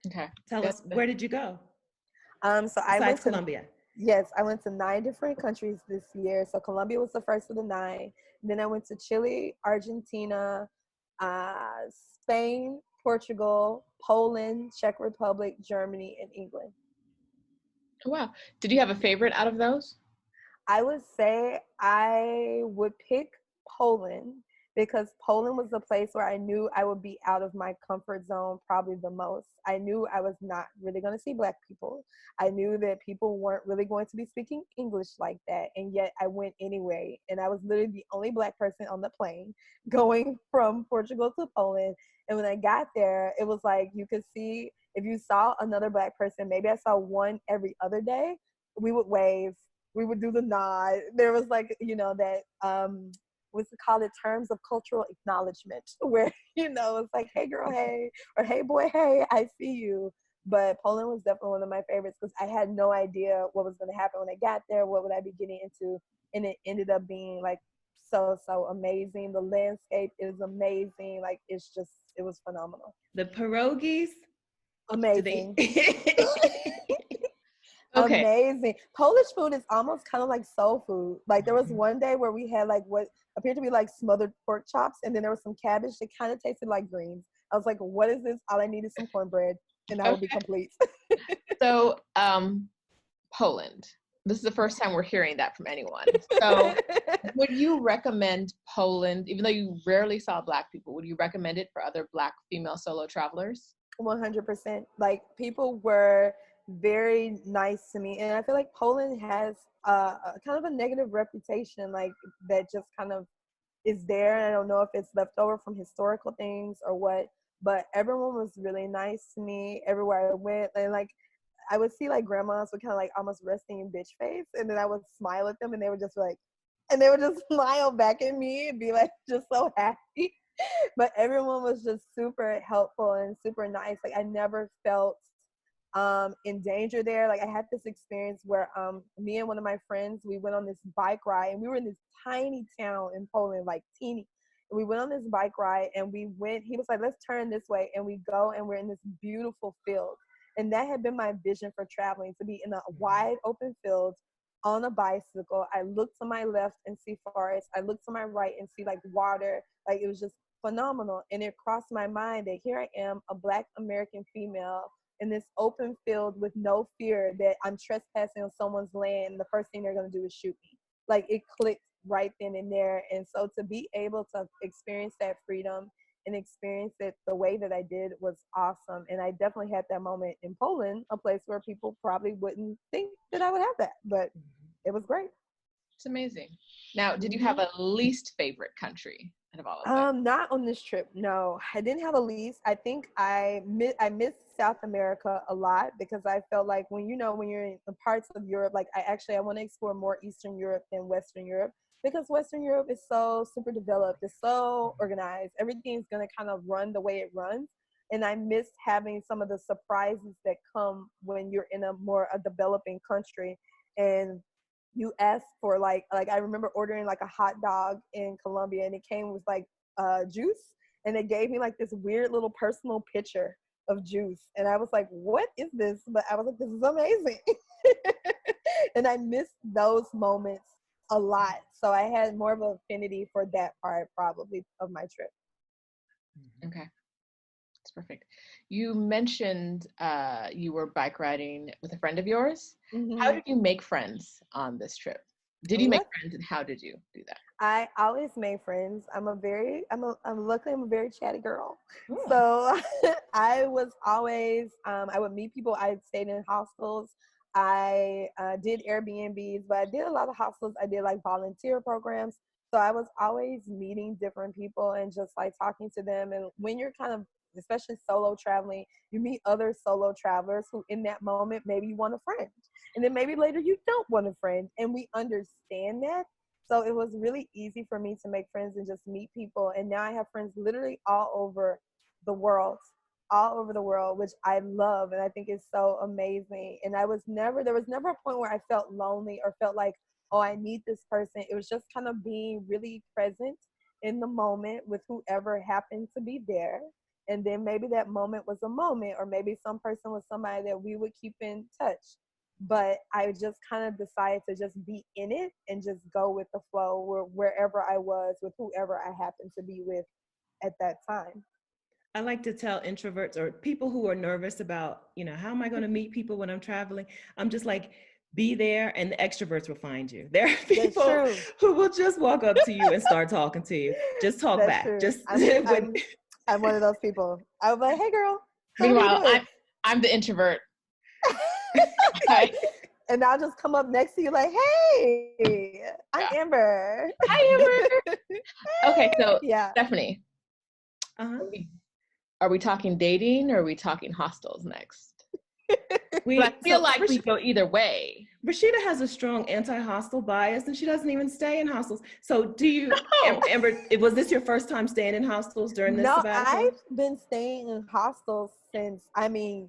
Okay. Tell us, where did you go? So I went to Colombia. Yes, I went to 9 different countries this year. So Colombia was the first of the 9. Then I went to Chile, Argentina, Spain, Portugal, Poland, Czech Republic, Germany, and England. Wow. Did you have a favorite out of those? I would say I would pick Poland because Poland was the place where I knew I would be out of my comfort zone probably the most. I knew I was not really going to see Black people. I knew that people weren't really going to be speaking English like that. And yet I went anyway. And I was literally the only Black person on the plane going from Portugal to Poland. And when I got there, it was like you could see, if you saw another Black person, maybe I saw one every other day, we would wave. We would do the nod. There was like, you know, that what's it called, terms of cultural acknowledgement, where, you know, it's like, hey girl, hey, or hey boy, hey, I see you. But Poland was definitely one of my favorites because I had no idea what was going to happen when I got there. What would I be getting into? And it ended up being like so amazing. The landscape is amazing. Like it was phenomenal. The pierogies, amazing. Okay. Amazing. Polish food is almost kind of like soul food. Like there was one day where we had like what appeared to be like smothered pork chops, and then there was some cabbage that kind of tasted like greens. I was like, what is this? All I need is some cornbread and I will be complete. So Poland. This is the first time we're hearing that from anyone. So would you recommend Poland, even though you rarely saw Black people, would you recommend it for other Black female solo travelers? 100%. Like people were very nice to me, and I feel like Poland has a kind of a negative reputation, like that just kind of is there. And I don't know if it's left over from historical things or what, but everyone was really nice to me everywhere I went. And like I would see like grandmas would kind of like almost resting in bitch face, and then I would smile at them and they would just like, and they would just smile back at me and be like just so happy. But everyone was just super helpful and super nice. Like I never felt in danger there. Like I had this experience where me and one of my friends, we went on this bike ride, and we were in this tiny town in Poland, like teeny. And we went on this bike ride, and he was like, let's turn this way, and we go, and we're in this beautiful field. And that had been my vision for traveling, to be in a wide open field on a bicycle. I look to my left and see forest. I look to my right and see like water. Like it was just phenomenal. And it crossed my mind that here I am, a Black American female in this open field with no fear that I'm trespassing on someone's land, and the first thing they're going to do is shoot me. Like it clicked right then and there. And so to be able to experience that freedom and experience it the way that I did was awesome. And I definitely had that moment in Poland, a place where people probably wouldn't think that I would have that, but it was great. It's amazing. Now, did you have a least favorite country out of all of them? Not on this trip. No, I didn't have a least. I think I missed South America a lot because I felt like when you're in the parts of Europe, like I want to explore more Eastern Europe than Western Europe, because Western Europe is so super developed. It's so organized. Everything's going to kind of run the way it runs. And I missed having some of the surprises that come when you're in a developing country. And you ask for like I remember ordering like a hot dog in Colombia, and it came with like juice, and they gave me like this weird little personal picture of juice, and I was like, what is this? But I was like, this is amazing. And I missed those moments a lot, so I had more of an affinity for that part probably of my trip. Okay, that's perfect. You mentioned you were bike riding with a friend of yours. Mm-hmm. How did you make friends on this trip? Did you make friends, and how did you do that? I always made friends. I'm luckily I'm a very chatty girl. So I was always, I would meet people. I stayed in hostels. I did Airbnbs, but I did a lot of hostels. I did like volunteer programs. So I was always meeting different people and just like talking to them. And when you're kind of, especially solo traveling, you meet other solo travelers who in that moment, maybe you want a friend. And then maybe later you don't want a friend. And we understand that. So it was really easy for me to make friends and just meet people. And now I have friends literally all over the world, which I love. And I think it's so amazing. And there was never a point where I felt lonely or felt like, oh, I need this person. It was just kind of being really present in the moment with whoever happened to be there. And then maybe that moment was a moment, or maybe some person was somebody that we would keep in touch. But I just kind of decided to just be in it and just go with the flow wherever I was with whoever I happened to be with at that time. I like to tell introverts or people who are nervous about, how am I going to meet people when I'm traveling? I'm just like, be there, and the extroverts will find you. There are people who will just walk up to you and start talking to you. Just talk That's back. True. Just I'm one of those people. I was like, hey girl. Meanwhile, I'm the introvert. And I'll just come up next to you like, hey, I'm Amber. Hi, Amber. Okay, so yeah. Stephanie, are we talking dating or are we talking hostels next? I feel like we go either way. Roshida has a strong anti-hostel bias, and she doesn't even stay in hostels. So do you, Amber, was this your first time staying in hostels during this sabbatical? No, I've been staying in hostels since,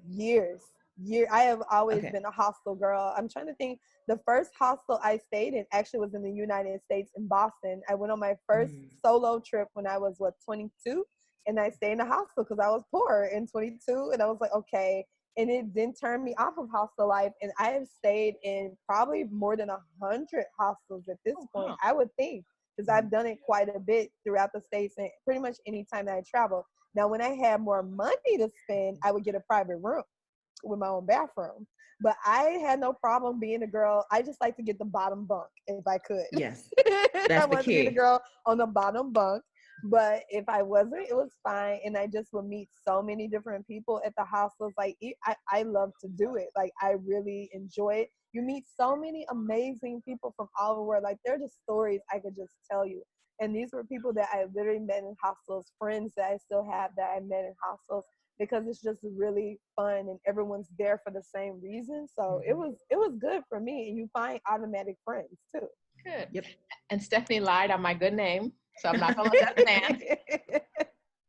years. I have always been a hostel girl. I'm trying to think. The first hostel I stayed in actually was in the United States in Boston. I went on my first solo trip when I was 22, and I stayed in a hostel because I was poor in 22, and I was like, okay. And it didn't turn me off of hostel life. And I have stayed in probably more than 100 hostels at this point, I would think, because I've done it quite a bit throughout the States and pretty much any time that I travel. Now, when I had more money to spend, I would get a private room with my own bathroom. But I had no problem being a girl. I just like to get the bottom bunk if I could. Yes, I wanted to be the girl on the bottom bunk. But if I wasn't, it was fine. And I just would meet so many different people at the hostels. Like, I love to do it. Like, I really enjoy it. You meet so many amazing people from all over the world. Like, they're just stories I could just tell you. And these were people that I literally met in hostels, friends that I still have that I met in hostels, because it's just really fun and everyone's there for the same reason. So it was good for me. And you find automatic friends too. Good. Yep. And Stephanie lied on my good name, so I'm not going to let that stand.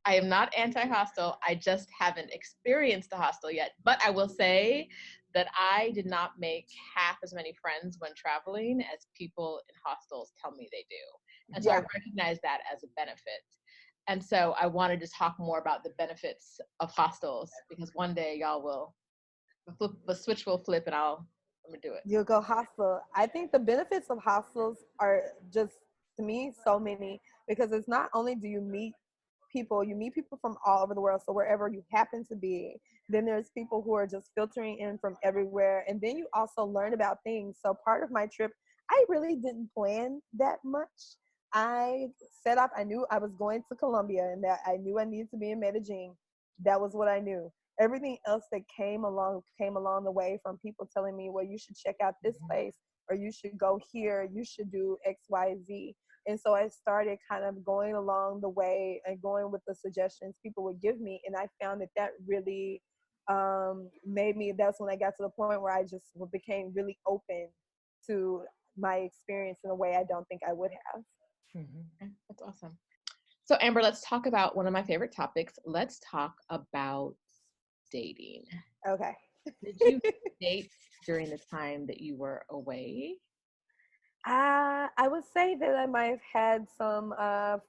I am not anti-hostel. I just haven't experienced a hostel yet. But I will say that I did not make half as many friends when traveling as people in hostels tell me they do. And so I recognize that as a benefit. And so I wanted to talk more about the benefits of hostels, because one day y'all will, the switch will flip and I'm gonna do it. You'll go hostel. I think the benefits of hostels are just, to me, so many, because it's not only do you meet people from all over the world. So wherever you happen to be, then there's people who are just filtering in from everywhere. And then you also learn about things. So part of my trip, I really didn't plan that much. I set off, I knew I was going to Colombia and that I knew I needed to be in Medellin. That was what I knew. Everything else that came along the way, from people telling me, well, you should check out this place, or you should go here, you should do X, Y, Z. And so I started kind of going along the way and going with the suggestions people would give me. And I found that really that's when I got to the point where I just became really open to my experience in a way I don't think I would have. Okay, that's awesome. So Amber, let's talk about one of my favorite topics. Let's talk about dating. Okay. Did you date during the time that you were away? I would say that I might have had some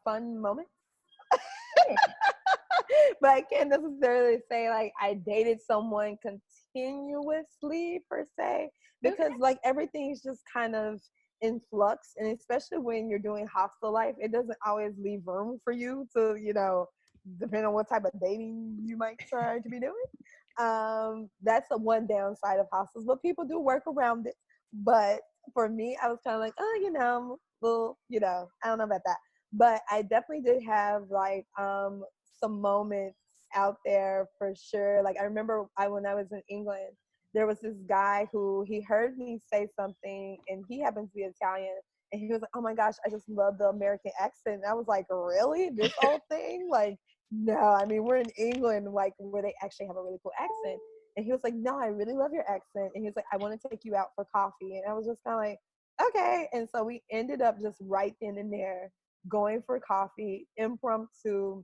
fun moments. but I can't necessarily say like I dated someone continuously per se, because like everything's just kind of in flux, and especially when you're doing hostel life, it doesn't always leave room for you to, depending on what type of dating you might try to be doing. That's the one downside of hostels, but people do work around it. But for me, I was kind of like, well, I don't know about that. But I definitely did have like some moments out there for sure. Like I remember when I was in England, there was this guy who he heard me say something, and he happens to be Italian, and he was like, "Oh my gosh, I just love the American accent." And I was like, "Really? This whole thing?" Like, no, I mean, we're in England, like where they actually have a really cool accent. And he was like, "No, I really love your accent." And he was like, "I want to take you out for coffee." And I was just kind of like, "Okay." And so we ended up just right then and there going for coffee, impromptu,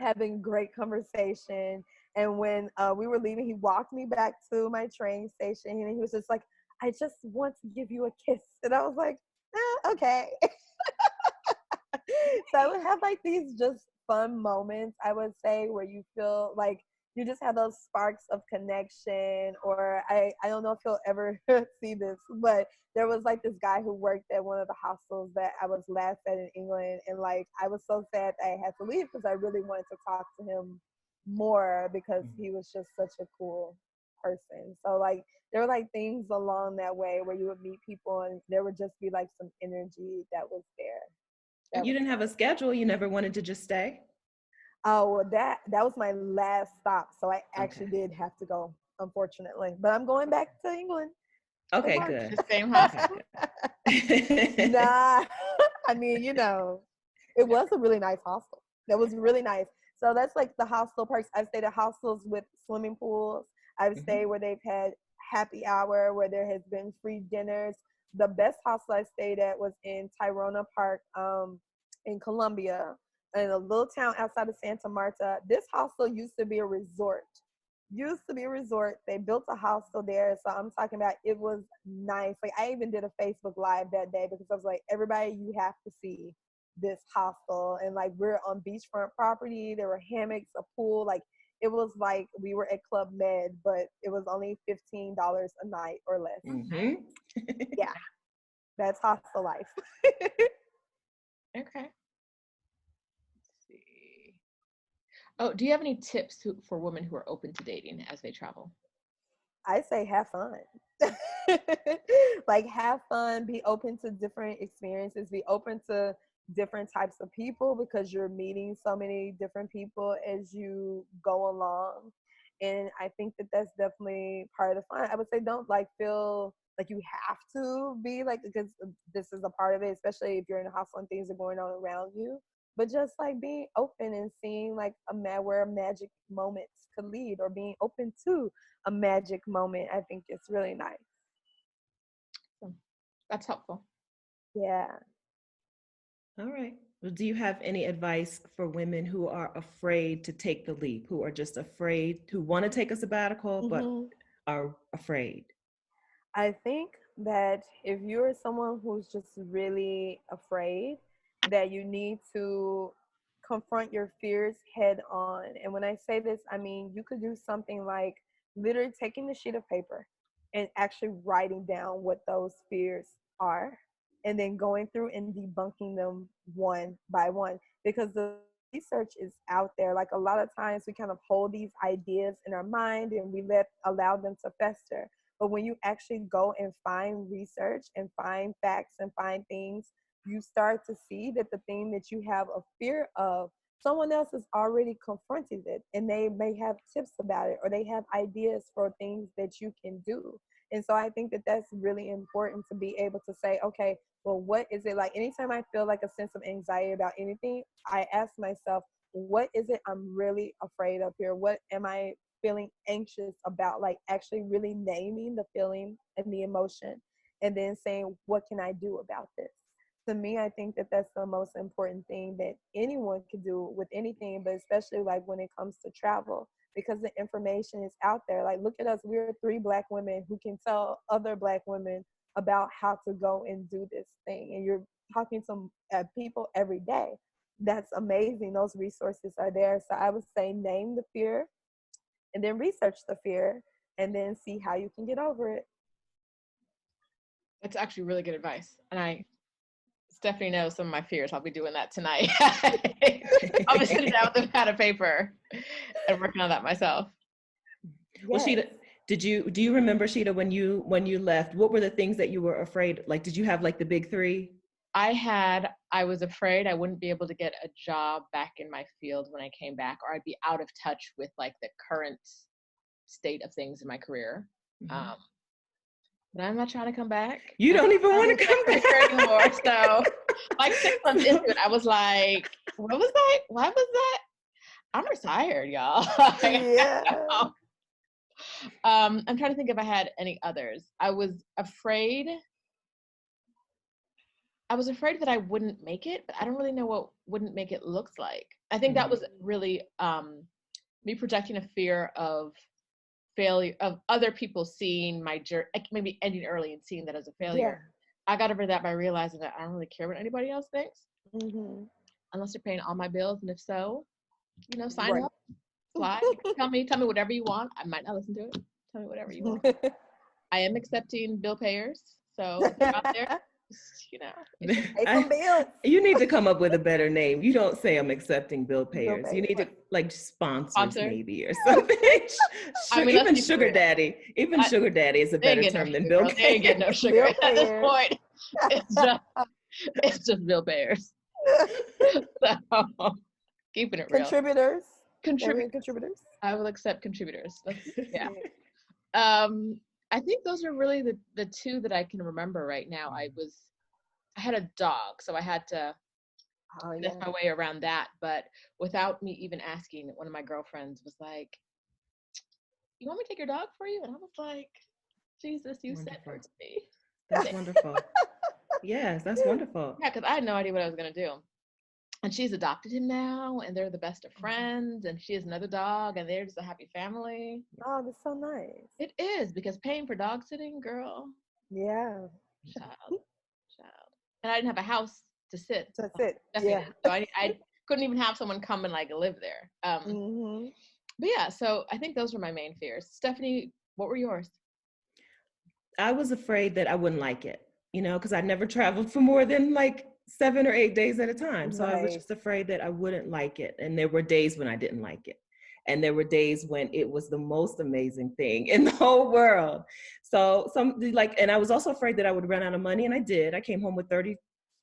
having great conversation. And when we were leaving, he walked me back to my train station, and he was just like, "I just want to give you a kiss." And I was like, okay. So I would have like these just fun moments, I would say, where you feel like you just have those sparks of connection. Or I don't know if you'll ever see this, but there was like this guy who worked at one of the hostels that I was last at in England, and like I was so sad that I had to leave because I really wanted to talk to him more because he was just such a cool person. So like there were like things along that way where you would meet people and there would just be like some energy that was there. You didn't have a schedule? You never wanted to just stay? Oh, well, that was my last stop, so I actually did have to go, unfortunately. But I'm going back to England. Okay, good. The same hostel? Nah, I mean, it was a really nice hostel. That was really nice. So that's like the hostel perks. I've stayed at hostels with swimming pools. I've stayed where they've had happy hour, where there has been free dinners. The best hostel I stayed at was in Tyrona Park, in Colombia, in a little town outside of Santa Marta. This hostel used to be a resort. They built a hostel there. So I'm talking about, it was nice. Like I even did a Facebook Live that day because I was like, everybody, you have to see this hostel. And like we're on beachfront property. There were hammocks, a pool. Like it was like we were at Club Med, but it was only $15 a night or less. Mm-hmm. Yeah, that's hostel life. Okay. Oh, do you have any tips for women who are open to dating as they travel? I say have fun. Like have fun, be open to different experiences, be open to different types of people because you're meeting so many different people as you go along. And I think that that's definitely part of the fun. I would say don't like feel like you have to be like, because this is a part of it, especially if you're in a hostel and things are going on around you. But just like being open and seeing like where magic moments could lead, or being open to a magic moment, I think it's really nice. That's helpful. Yeah. All right. Well, do you have any advice for women who are afraid to take the leap, who are just afraid, who want to take a sabbatical, but are afraid? I think that if you're someone who's just really afraid, that you need to confront your fears head on. And when I say this, I mean you could do something like literally taking the sheet of paper and actually writing down what those fears are, and then going through and debunking them one by one, because the research is out there. Like a lot of times we kind of hold these ideas in our mind and we allow them to fester. But when you actually go and find research and find facts and find things, you start to see that the thing that you have a fear of, someone else has already confronted it, and they may have tips about it, or they have ideas for things that you can do. And so I think that that's really important, to be able to say, okay, well, what is it like? Anytime I feel like a sense of anxiety about anything, I ask myself, what is it I'm really afraid of here? What am I feeling anxious about? Like actually really naming the feeling and the emotion, and then saying, what can I do about this? To me, I think that that's the most important thing that anyone can do with anything, but especially like when it comes to travel, because the information is out there. Like, look at us. We're 3 Black women who can tell other Black women about how to go and do this thing. And you're talking to people every day. That's amazing. Those resources are there. So I would say name the fear and then research the fear and then see how you can get over it. That's actually really good advice. And Stephanie knows some of my fears. I'll be doing that tonight. I'll be sitting down with a pad of paper and working on that myself. Well, Sheeta, do you remember, Sheeta, when you left, what were the things that you were afraid? Like, did you have like the big three? I was afraid I wouldn't be able to get a job back in my field when I came back, or I'd be out of touch with like the current state of things in my career. Mm-hmm. But I'm not trying to come back. You don't even want to come back anymore. So like 6 months into it, I was like, what was that? Why was that? I'm retired, y'all. Yeah. I'm trying to think if I had any others. I was afraid that I wouldn't make it, but I don't really know what wouldn't make it looks like. I think that was really me projecting a fear of failure, of other people seeing my journey, maybe ending early and seeing that as a failure. Yeah. I got over that by realizing that I don't really care what anybody else thinks, unless they're paying all my bills. And if so, sign up, fly. Tell me whatever you want. I might not listen to it. Tell me whatever you want. I am accepting bill payers, so if you're out there, you need to come up with a better name. You don't say I'm accepting bill payers. You need to like sponsors maybe or something. Even sugar daddy. Even sugar daddy is a better term than bill payers. They ain't getting no sugar at this point. It's just bill payers. So keeping it real. Contributors. I will accept contributors. Yeah. I think those are really the two that I can remember right now. I had a dog, so I had to finesse my way around that. But without me even asking, one of my girlfriends was like, "You want me to take your dog for you?" And I was like, "Jesus, you sent her to me." That's wonderful. Yes, that's wonderful. Yeah, because I had no idea what I was gonna do. And she's adopted him now, and they're the best of friends, and she has another dog, and they're just a happy family. Oh, that's so nice. It is, because paying for dog sitting, girl. Yeah. Child. And I didn't have a house to sit. Yeah. So I couldn't even have someone come and like live there. But yeah, so I think those were my main fears. Stephanie, what were yours? I was afraid that I wouldn't like it, because I never traveled for more than like 7 or 8 days at a time. So I was just afraid that I wouldn't like it. And there were days when I didn't like it. And there were days when it was the most amazing thing in the whole world. So and I was also afraid that I would run out of money, and I did. I came home with $32,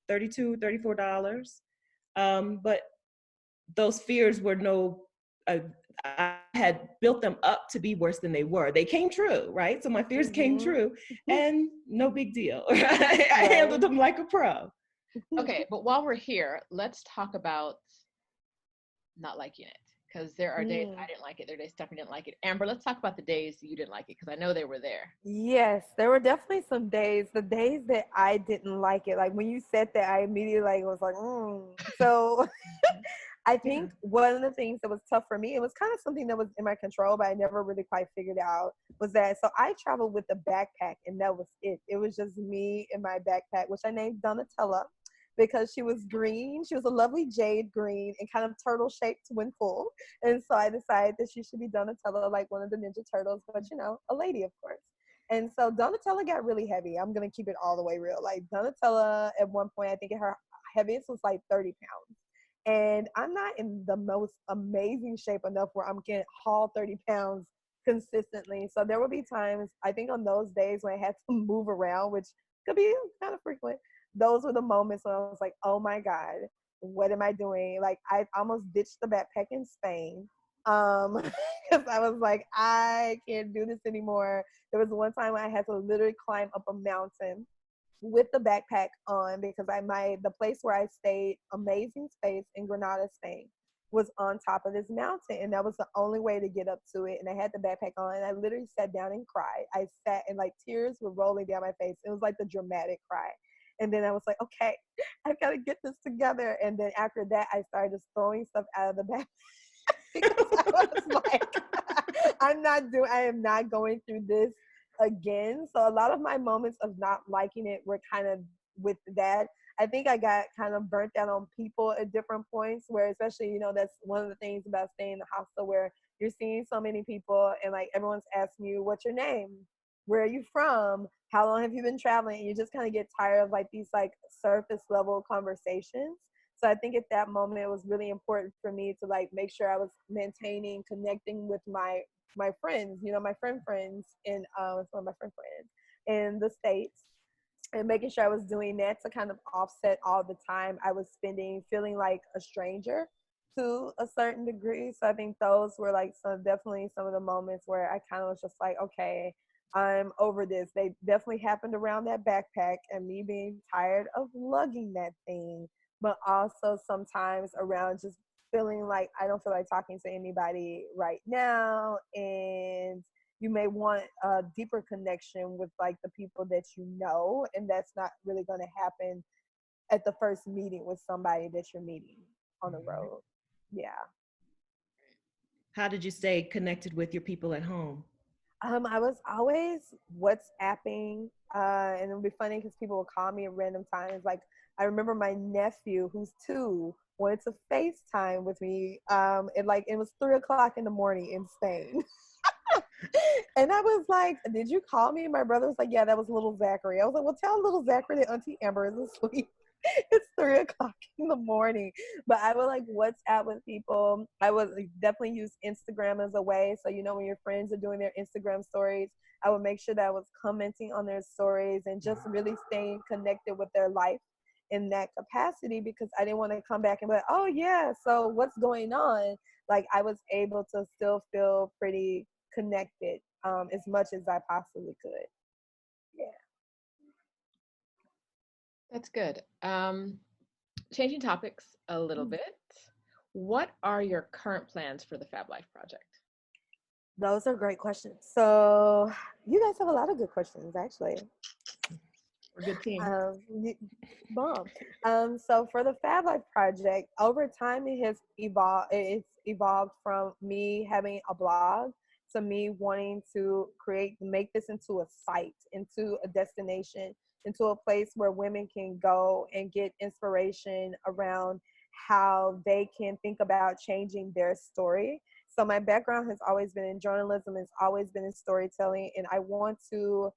$34. But those fears were I had built them up to be worse than they were. They came true, right? So my fears came true, and no big deal. I handled them like a pro. Okay, but while we're here, let's talk about not liking it. Because there are days I didn't like it. There are days Stephanie didn't like it. Amber, let's talk about the days you didn't like it, because I know they were there. Yes, there were definitely some days. The days that I didn't like it, like when you said that, I immediately was like, So I think one of the things that was tough for me, it was kind of something that was in my control, but I never really quite figured out, was that, so I traveled with a backpack, and that was it. It was just me and my backpack, which I named Donatella, because she was green. She was a lovely jade green and kind of turtle shaped when full. And so I decided that she should be Donatella, like one of the Ninja Turtles, but a lady, of course. And so Donatella got really heavy. I'm going to keep it all the way real. Like Donatella, at one point, I think her heaviest was like 30 pounds. And I'm not in the most amazing shape enough where I'm going to haul 30 pounds consistently. So there would be times, I think on those days when I had to move around, which could be kind of frequent, those were the moments when I was like, oh my God, what am I doing? Like, I almost ditched the backpack in Spain because I was like, I can't do this anymore. There was one time I had to literally climb up a mountain with the backpack on, because the place where I stayed, amazing space in Granada, Spain, was on top of this mountain, and that was the only way to get up to it. And I had the backpack on, and I literally sat down and cried. I sat, and like tears were rolling down my face. It was like the dramatic cry. And then I was like, okay, I've got to get this together. And then after that, I started just throwing stuff out of the backpack because I was like, I am not going through this again. So a lot of my moments of not liking it were kind of with that. I think I got kind of burnt out on people at different points where, especially, that's one of the things about staying in the hostel where you're seeing so many people and like everyone's asking you, what's your name? Where are you from? How long have you been traveling? And you just kind of get tired of like these like surface level conversations. So I think at that moment, it was really important for me to like make sure I was maintaining, connecting with my friends, my friends and some of my friends in the States, and making sure I was doing that to kind of offset all the time I was spending feeling like a stranger to a certain degree. So I think those were like definitely some of the moments where I kind of was just like, okay, I'm over this. They definitely happened around that backpack and me being tired of lugging that thing, but also sometimes around just feeling like I don't feel like talking to anybody right now, and you may want a deeper connection with like the people that and that's not really going to happen at the first meeting with somebody that you're meeting on the road. Yeah. How did you stay connected with your people at home? I was always WhatsApping, and it would be funny because people would call me at random times. Like I remember my nephew, who's 2, wanted to FaceTime with me. It was 3:00 in the morning in Spain. And I was like, did you call me? And my brother was like, yeah, that was little Zachary. I was like, well, tell little Zachary that Auntie Amber is asleep. It's 3:00 in the morning. But I would like WhatsApp with people. I would definitely use Instagram as a way. So, when your friends are doing their Instagram stories, I would make sure that I was commenting on their stories and just really staying connected with their life in that capacity, because I didn't want to come back and be like, oh yeah, so what's going on? Like I was able to still feel pretty connected as much as I possibly could. Yeah. That's good. Changing topics a little bit. What are your current plans for the Fab Life Project? Those are great questions. So you guys have a lot of good questions, actually. We're a good team. So for the Fab Life Project, over time it has evolved. It's evolved from me having a blog to me wanting to make this into a site, into a destination, into a place where women can go and get inspiration around how they can think about changing their story. So my background has always been in journalism, has always been in storytelling, and I want to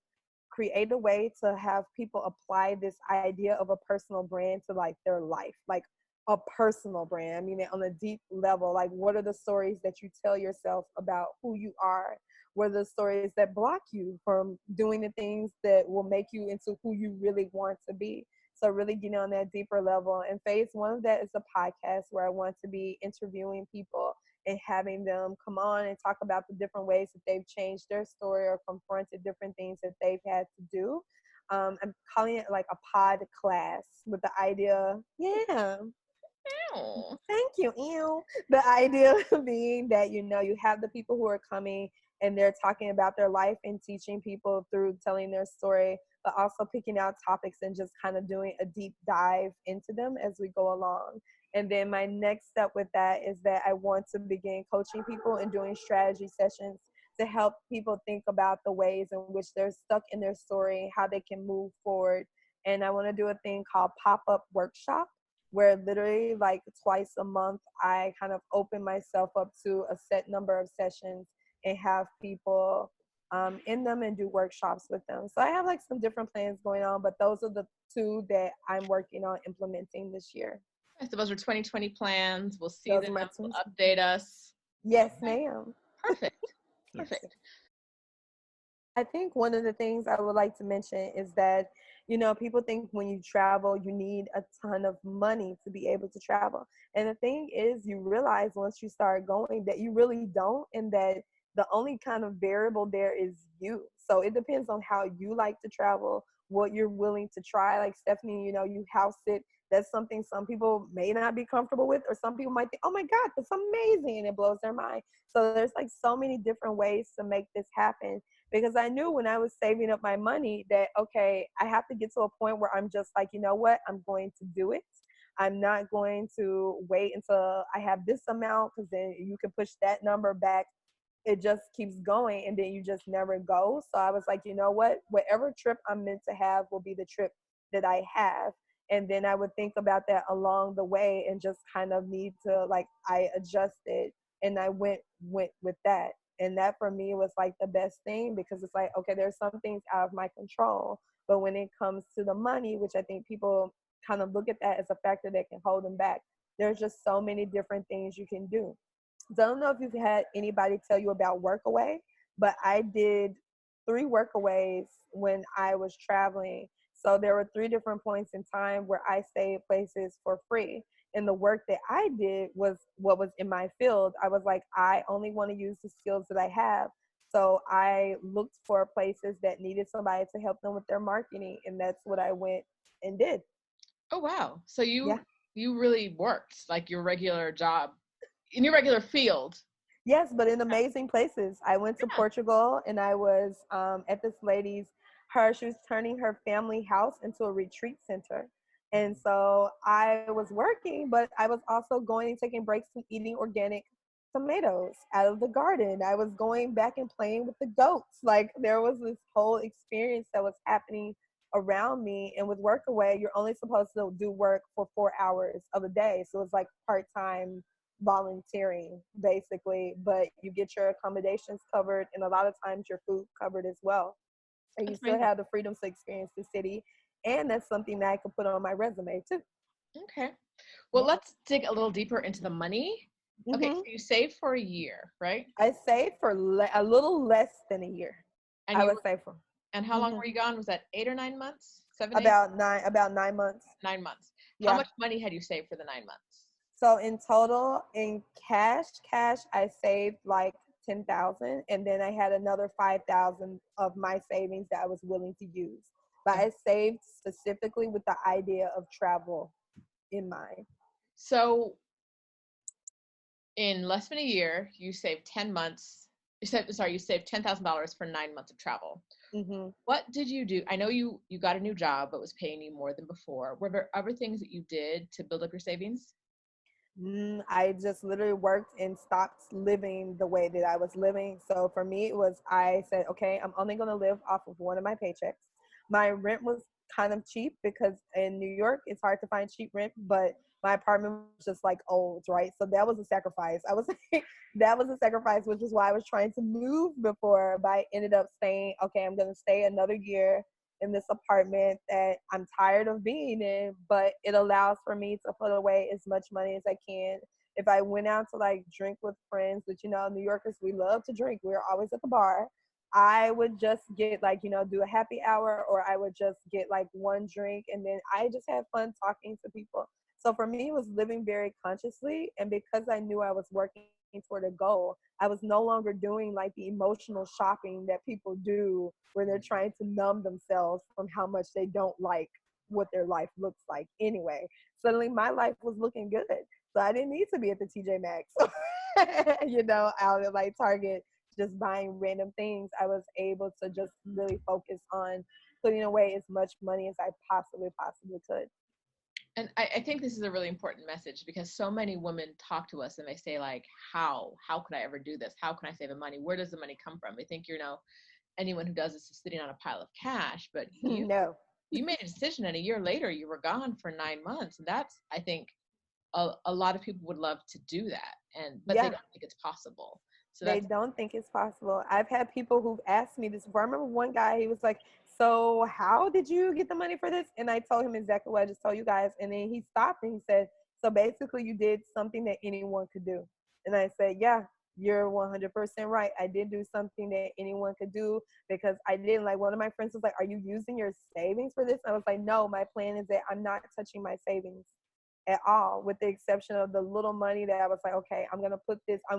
create a way to have people apply this idea of a personal brand to like their life, like a personal brand. I mean, on a deep level, like what are the stories that you tell yourself about who you are? What are the stories that block you from doing the things that will make you into who you really want to be? So really getting on that deeper level. And phase 1 of that is a podcast where I want to be interviewing people and having them come on and talk about the different ways that they've changed their story or confronted different things that they've had to do. I'm calling it like a pod class with the idea, thank you, the idea being that, you have the people who are coming and they're talking about their life and teaching people through telling their story, but also picking out topics and just kind of doing a deep dive into them as we go along. And then my next step with that is that I want to begin coaching people and doing strategy sessions to help people think about the ways in which they're stuck in their story, how they can move forward. And I want to do a thing called pop-up workshop, where literally like twice a month, I kind of open myself up to a set number of sessions and have people in them and do workshops with them. So I have like some different plans going on, but those are the 2 that I'm working on implementing this year. So those are 2020 plans. We'll see them. We'll update us. Yes, ma'am. Perfect. Perfect. I think one of the things I would like to mention is that, people think when you travel, you need a ton of money to be able to travel. And the thing is, you realize once you start going that you really don't, and that the only kind of variable there is you. So it depends on how you like to travel, what you're willing to try. Like Stephanie, you house sit. That's something some people may not be comfortable with, or some people might think, oh my God, that's amazing, and it blows their mind. So there's like so many different ways to make this happen, because I knew when I was saving up my money that, okay, I have to get to a point where I'm just like, you know what, I'm going to do it. I'm not going to wait until I have this amount, because then you can push that number back. It just keeps going, and then you just never go. So I was like, you know what, whatever trip I'm meant to have will be the trip that I have. And then I would think about that along the way and just kind of need to, like, I adjusted and I went with that. And that for me was like the best thing, because it's like, okay, there's some things out of my control, but when it comes to the money, which I think people kind of look at that as a factor that can hold them back, there's just so many different things you can do. So I don't know if you've had anybody tell you about Workaway, but I did 3 workaways when I was traveling. So there were 3 different points in time where I stayed places for free. And the work that I did was what was in my field. I was like, I only want to use the skills that I have. So I looked for places that needed somebody to help them with their marketing. And that's what I went and did. Oh, wow. So you really worked like your regular job in your regular field. Yes, but in amazing places. I went to Portugal, and I was at this lady's, she was turning her family house into a retreat center. And so I was working, but I was also going and taking breaks and eating organic tomatoes out of the garden. I was going back and playing with the goats. Like, there was this whole experience that was happening around me. And with Workaway, you're only supposed to do work for 4 hours of a day. So it's like part-time volunteering basically, but you get your accommodations covered and a lot of times your food covered as well. And you still have the freedom to experience the city. And that's something that I could put on my resume too. Okay. Well, let's dig a little deeper into the money. Okay, so you saved for a year, right? I saved for a little less than a year. And I would say for. And how long were you gone? Was that 8 or 9 months? 7, about 8? 9 months. 9 months. Yeah. How much money had you saved for the 9 months? So in total, in cash, I saved like 10,000, and then I had another 5,000 of my savings that I was willing to use. But I saved specifically with the idea of travel in mind. So in less than a year, you saved 10 months. You saved $10,000 for 9 months of travel. Mm-hmm. What did you do? I know you got a new job, but was paying you more than before. Were there other things that you did to build up your savings? I just literally worked and stopped living the way that I was living. So for me, it was, I said, okay, I'm only going to live off of one of my paychecks. My rent was kind of cheap because in New York, it's hard to find cheap rent, but my apartment was just like old, right? So that was a sacrifice. I was that was a sacrifice, which is why I was trying to move before, but I ended up saying, okay, I'm going to stay another year in this apartment that I'm tired of being in, but it allows for me to put away as much money as I can. If I went out to like drink with friends, which, you know, New Yorkers, we love to drink. We're always at the bar. I would just get like, you know, do a happy hour, or I would just get like one drink, and then I just had fun talking to people. So for me, it was living very consciously. And because I knew I was working toward a goal, I was no longer doing like the emotional shopping that people do where they're trying to numb themselves from how much they don't like what their life looks like anyway. Suddenly my life was looking good. So I didn't need to be at the TJ Maxx, you know, out at like Target, just buying random things. I was able to just really focus on putting away as much money as I possibly could. And I think this is a really important message, because so many women talk to us and they say like, how could I ever do this? How can I save the money? Where does the money come from? They think, you know, anyone who does this is sitting on a pile of cash, but you made a decision, and a year later you were gone for 9 months. And that's, I think a lot of people would love to do that, but they don't think it's possible. So they don't think it's possible. I've had people who've asked me this before. I remember one guy, he was like, so how did you get the money for this? And I told him exactly what I just told you guys. And then he stopped and he said, so basically you did something that anyone could do. And I said, yeah, you're 100% right. I did do something that anyone could do, because I didn't, like, one of my friends was like, are you using your savings for this? I was like, no, my plan is that I'm not touching my savings at all, with the exception of the little money that I was like, okay, I'm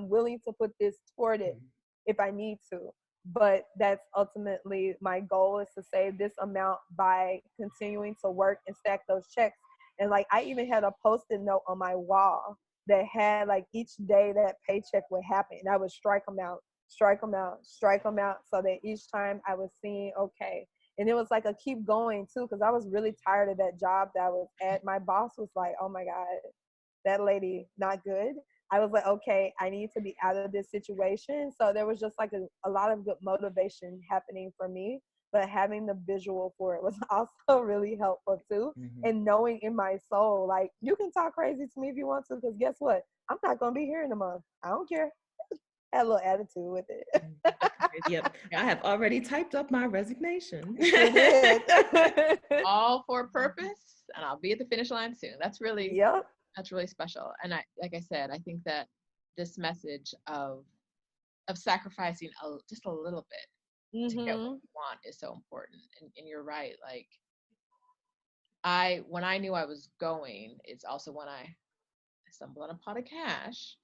willing to put this toward it if I need to. But that's ultimately my goal, is to save this amount by continuing to work and stack those checks. And like, I even had a Post-it note on my wall that had like each day that paycheck would happen, and I would strike them out, so that each time I was seeing, okay. And it was like a keep going too, because I was really tired of that job that I was at. My boss was like, oh my God, that lady, not good. I was like, okay, I need to be out of this situation. So there was just like a lot of good motivation happening for me. but having the visual for it was also really helpful too. And knowing in my soul, like, you can talk crazy to me if you want to, because guess what? I'm not going to be here in a month. I don't care. Had a little attitude with it. Yep. I have already typed up my resignation. Sure did. All for a purpose, and I'll be at the finish line soon. That's really, yep. That's really special. And like I said, I think that this message of sacrificing just a little bit to get what you want is so important. And you're right. Like, when I knew I was going, it's also when I stumbled on a pot of cash.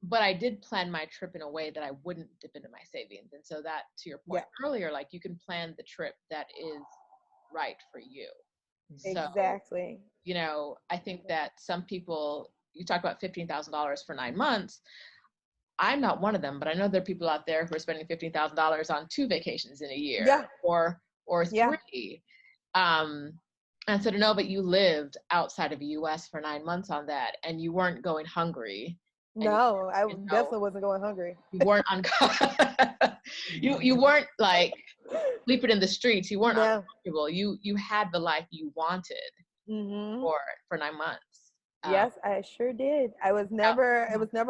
But I did plan my trip in a way that I wouldn't dip into my savings. And so that, to your point earlier, like, you can plan the trip that is right for you. Exactly. So, you know, I think that some people, you talk about $15,000 for 9 months. I'm not one of them, but I know there are people out there who are spending $15,000 on 2 vacations in a year, or 3. And so to know that you lived outside of the US for 9 months on that, and you weren't going hungry. No, I definitely wasn't going hungry. You weren't you weren't like sleeping in the streets. You weren't uncomfortable. You had the life you wanted for 9 months. Yes, I sure did. It was never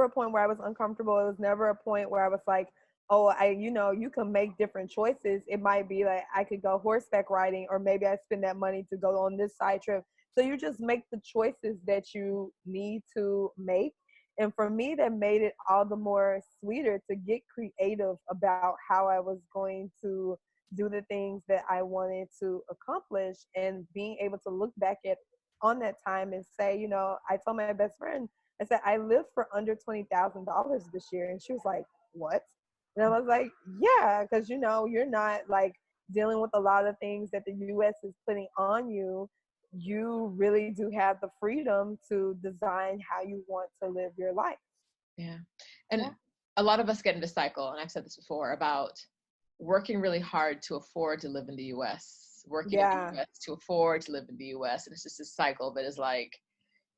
a point where I was uncomfortable. It was never a point where I was like, oh, you can make different choices. It might be like I could go horseback riding, or maybe I spend that money to go on this side trip. So you just make the choices that you need to make. And for me, that made it all the more sweeter to get creative about how I was going to do the things that I wanted to accomplish, and being able to look back on that time and say, I told my best friend, I said, I lived for under $20,000 this year. And she was like, what? And I was like, yeah, because, you're not like dealing with a lot of things that the U.S. is putting on you. You really do have the freedom to design how you want to live your life. Yeah. And a lot of us get into cycle, and I've said this before, about working really hard to afford to live in the US, working in the US to afford to live in the US. And it's just this cycle that is like,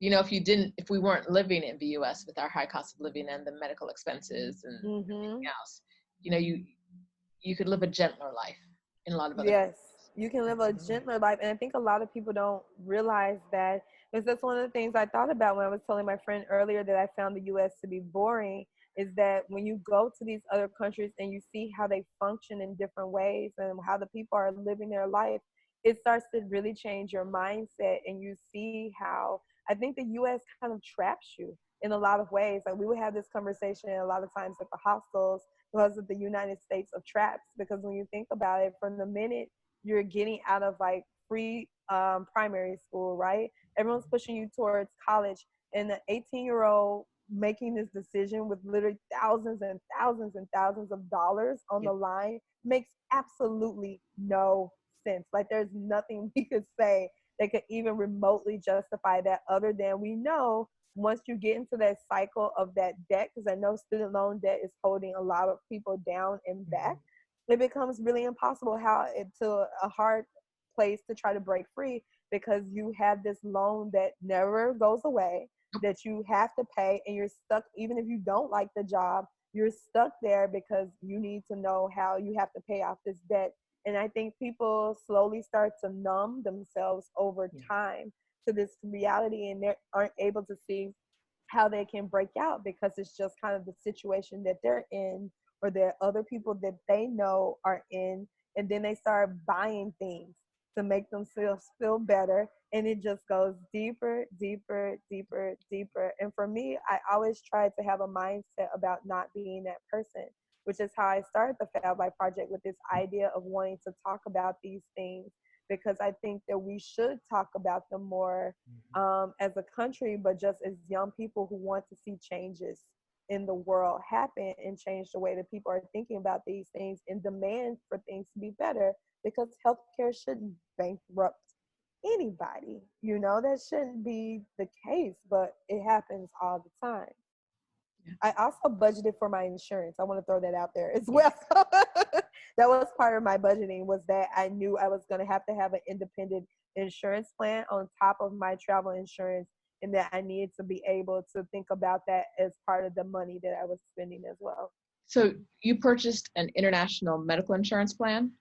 if we weren't living in the US with our high cost of living and the medical expenses and everything else, you could live a gentler life in a lot of other places. You can live a gentler life. And I think a lot of people don't realize that, because that's one of the things I thought about when I was telling my friend earlier that I found the U.S. to be boring, is that when you go to these other countries and you see how they function in different ways and how the people are living their life, it starts to really change your mindset. And you see how I think the U.S. kind of traps you in a lot of ways. Like, we would have this conversation a lot of times at the hostels because of the United States of traps. Because when you think about it, from the minute you're getting out of like free primary school, right? Everyone's pushing you towards college, and the 18-year-old making this decision with literally thousands and thousands and thousands of dollars on the line makes absolutely no sense. Like, there's nothing we could say that could even remotely justify that, other than we know once you get into that cycle of that debt, because I know student loan debt is holding a lot of people down and back, it becomes really impossible to a hard place to try to break free, because you have this loan that never goes away, that you have to pay, and you're stuck. Even if you don't like the job, you're stuck there because you need to know how you have to pay off this debt. And I think people slowly start to numb themselves over time to this reality, and they aren't able to see how they can break out, because it's just kind of the situation that they're in, or there are other people that they know are in, and then they start buying things to make themselves feel better, and it just goes deeper, deeper, deeper, deeper. And for me, I always try to have a mindset about not being that person, which is how I started the Fab Life Project, with this idea of wanting to talk about these things, because I think that we should talk about them more as a country, but just as young people who want to see changes in the world happen and change the way that people are thinking about these things and demand for things to be better, because healthcare shouldn't bankrupt anybody. That shouldn't be the case, but it happens all the time. I also budgeted for my insurance. I want to throw that out there as well. That was part of my budgeting, was that I knew I was going to have an independent insurance plan on top of my travel insurance, and that I needed to be able to think about that as part of the money that I was spending as well. So you purchased an international medical insurance plan?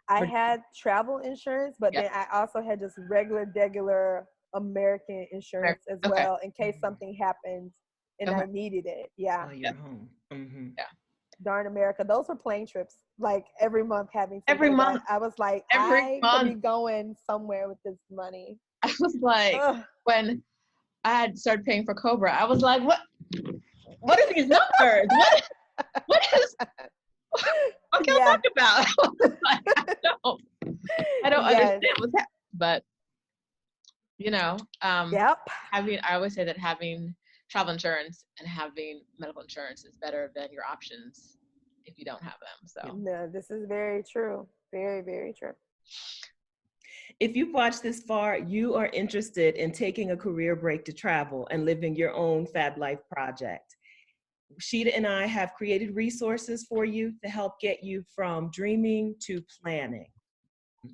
I had travel insurance, but then I also had just regular American insurance as well in case something happens and I needed it. Yeah. Oh, you're home. Mm-hmm. Yeah. Darn America. Those were plane trips, like every month having to every do month. That. I was like, every I could be going somewhere with this money. I was like, when I had started paying for Cobra, I was like, what are these numbers? What can I talk about? I don't understand what's happening. But you know, I always say that having travel insurance and having medical insurance is better than your options if you don't have them. So no, this is very true. Very, very true. If you've watched this far, you are interested in taking a career break to travel and living your own Fab Life project. Roshida and I have created resources for you to help get you from dreaming to planning.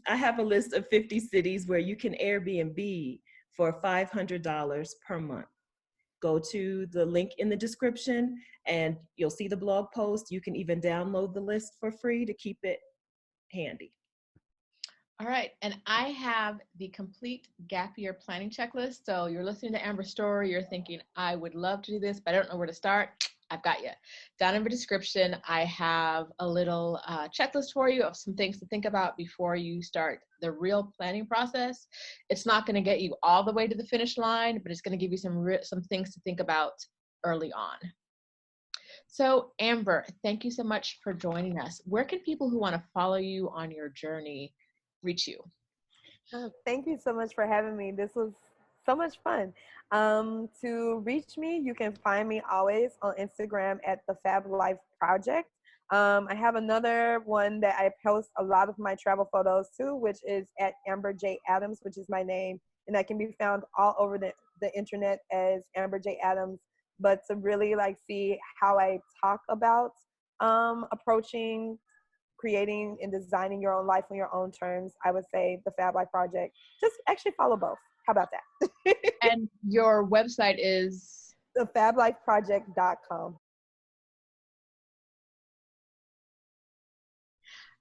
I have a list of 50 cities where you can Airbnb for $500 per month. Go to the link in the description and you'll see the blog post. You can even download the list for free to keep it handy. All right, and I have the complete gap year planning checklist. So you're listening to Amber's story, you're thinking, I would love to do this, but I don't know where to start. I've got you. Down in the description, I have a little checklist for you of some things to think about before you start the real planning process. It's not going to get you all the way to the finish line, but it's going to give you some things to think about early on. So Amber, thank you so much for joining us. Where can people who want to follow you on your journey reach you? Thank you so much for having me. This was so much fun. To reach me, you can find me always on Instagram at the Fab Life Project. I have another one that I post a lot of my travel photos to, which is at Amber J. Adams, which is my name. And that can be found all over the internet as Amber J. Adams. But to really see how I talk about approaching, creating, and designing your own life on your own terms, I would say the Fab Life Project. Just actually follow both. How about that? And your website is? thefablifeproject.com.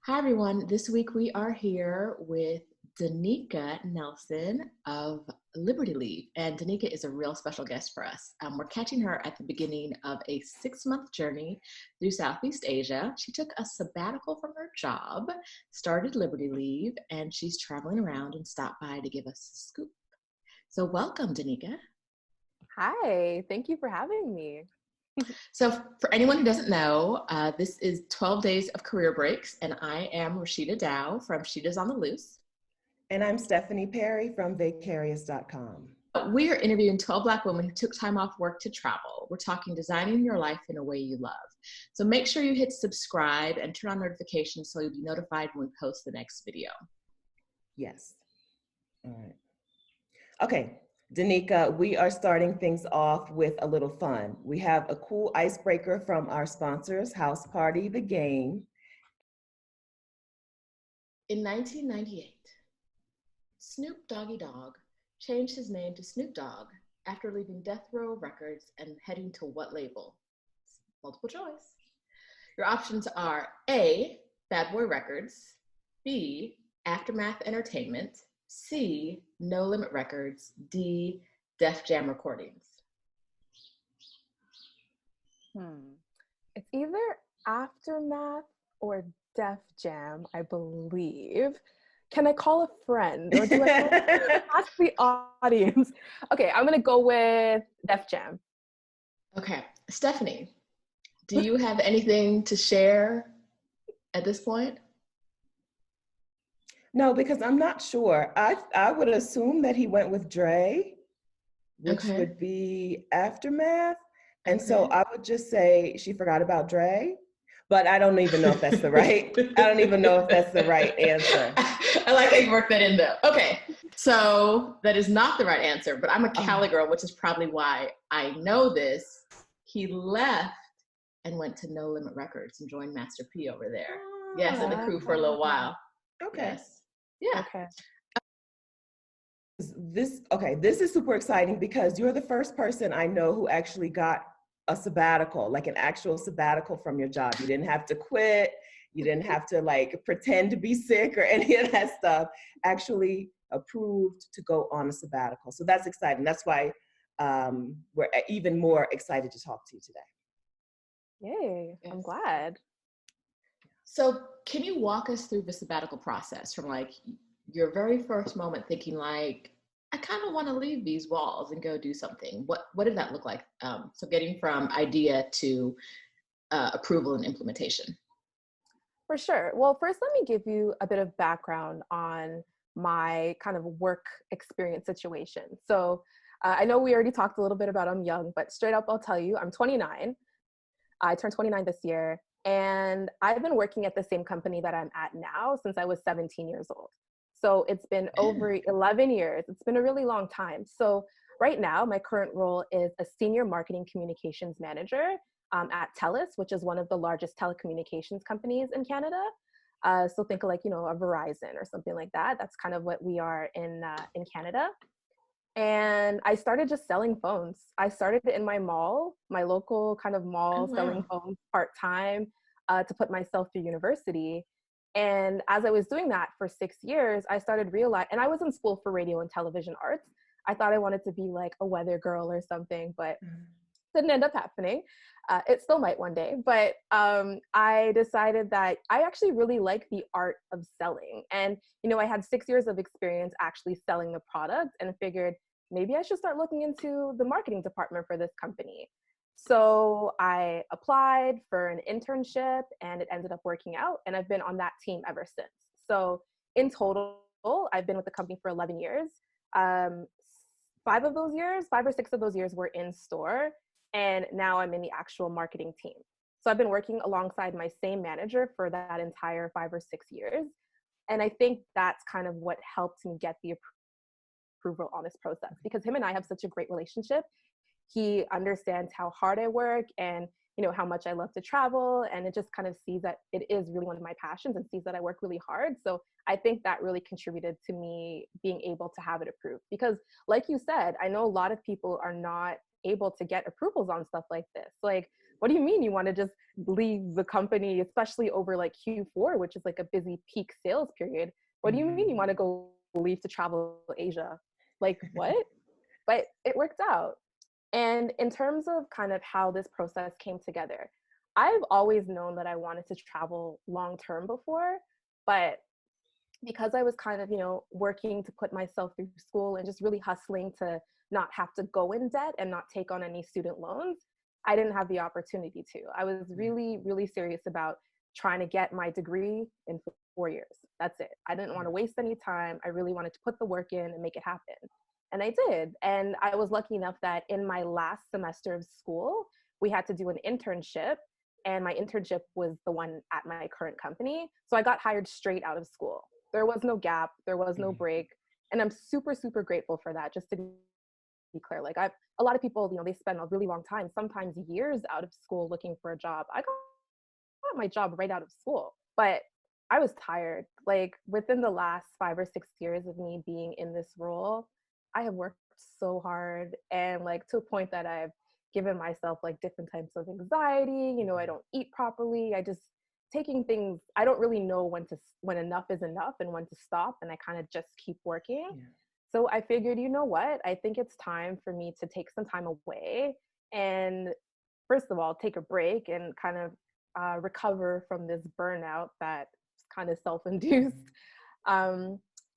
Hi, everyone. This week we are here with Danica Nelson of Liberty Leave. And Danica is a real special guest for us. We're catching her at the beginning of a 6-month journey through Southeast Asia. She took a sabbatical from her job, started Liberty Leave, and she's traveling around and stopped by to give us a scoop. So welcome, Danica. Hi, thank you for having me. So for anyone who doesn't know, this is 12 Days of Career Breaks, and I am Roshida Dowe from Sheeta's on the Loose. And I'm Stephanie Perry from Vicarious.com. We are interviewing 12 Black women who took time off work to travel. We're talking designing your life in a way you love. So make sure you hit subscribe and turn on notifications so you'll be notified when we post the next video. Yes. All right. Okay, Danica, we are starting things off with a little fun. We have a cool icebreaker from our sponsors, House Party, The Game. In 1998, Snoop Doggy Dogg changed his name to Snoop Dogg after leaving Death Row Records and heading to what label? Multiple choice. Your options are A, Bad Boy Records, B, Aftermath Entertainment, C, No Limit Records, D, Def Jam Recordings. It's either Aftermath or Def Jam, I believe. Can I call a friend or do I ask the audience? Okay, I'm gonna go with Def Jam. Okay, Stephanie, do you have anything to share at this point? No, because I'm not sure. I would assume that he went with Dre, which would be Aftermath. And so I would just say she forgot about Dre, but I don't even know if that's the right, I don't even know if that's the right answer. I like how you work that in though. Okay, so that is not the right answer, but I'm a Cali girl, which is probably why I know this. He left and went to No Limit Records and joined Master P over there. Yes, in the crew for a little while. Okay. Yes. Yeah. Okay. This is super exciting because you're the first person I know who actually got a sabbatical, like an actual sabbatical from your job. You didn't have to quit. You didn't have to like pretend to be sick or any of that stuff. Actually approved to go on a sabbatical. So that's exciting. That's why we're even more excited to talk to you today. Yay, Yes. I'm glad. So can you walk us through the sabbatical process from like your very first moment thinking like, I kind of want to leave these walls and go do something? What did that look like? So getting from idea to approval and implementation. For sure. Well, first, let me give you a bit of background on my kind of work experience situation. So I know we already talked a little bit about I'm young, but straight up, I'll tell you, I'm 29. I turned 29 this year, and I've been working at the same company that I'm at now since I was 17 years old. So it's been over 11 years. It's been a really long time. So right now, my current role is a senior marketing communications manager at TELUS, which is one of the largest telecommunications companies in Canada. So think of like, you know, a Verizon or something like that. That's kind of what we are in Canada. And I started just selling phones. I started in my mall, my local kind of mall, selling phones part-time to put myself through university. And as I was doing that for 6 years, I started realizing, and I was in school for radio and television arts. I thought I wanted to be like a weather girl or something, but didn't end up happening. It still might one day, but I decided that I actually really like the art of selling. And, you know, I had 6 years of experience actually selling the product and figured maybe I should start looking into the marketing department for this company. So I applied for an internship and it ended up working out, and I've been on that team ever since. So in total, I've been with the company for 11 years. 5 or 6 of those years were in store, and now I'm in the actual marketing team. So I've been working alongside my same manager for that entire 5 or 6 years. And I think that's kind of what helped me get the approval on this process, because him and I have such a great relationship. He understands how hard I work and, you know, how much I love to travel, and it just kind of sees that it is really one of my passions and sees that I work really hard. So I think that really contributed to me being able to have it approved, because like you said, I know a lot of people are not able to get approvals on stuff like this. Like, what do you mean you want to just leave the company, especially over like Q4, which is like a busy peak sales period? What do you mean you want to go leave to travel Asia? Like, what? But it worked out. And in terms of kind of how this process came together, I've always known that I wanted to travel long term before, but because I was kind of, you know, working to put myself through school and just really hustling to not have to go in debt and not take on any student loans, I didn't have the opportunity to. I was really, really serious about trying to get my degree in 4 years. That's it. I didn't want to waste any time. I really wanted to put the work in and make it happen. And I did. And I was lucky enough that in my last semester of school, we had to do an internship. And my internship was the one at my current company. So I got hired straight out of school. There was no gap. There was no break. And I'm super, super grateful for that, just to be clear. Like, a lot of people, you know, they spend a really long time, sometimes years out of school looking for a job. I got my job right out of school, but I was tired. Like, within the last 5 or 6 years of me being in this role, I have worked so hard, and like to a point that I've given myself like different types of anxiety. You know, I don't eat properly. I just taking things, I don't really know when enough is enough and when to stop, and I kind of just keep working. So I figured, you know what, I think it's time for me to take some time away and, first of all, take a break and kind of recover from this burnout that's kind of self-induced,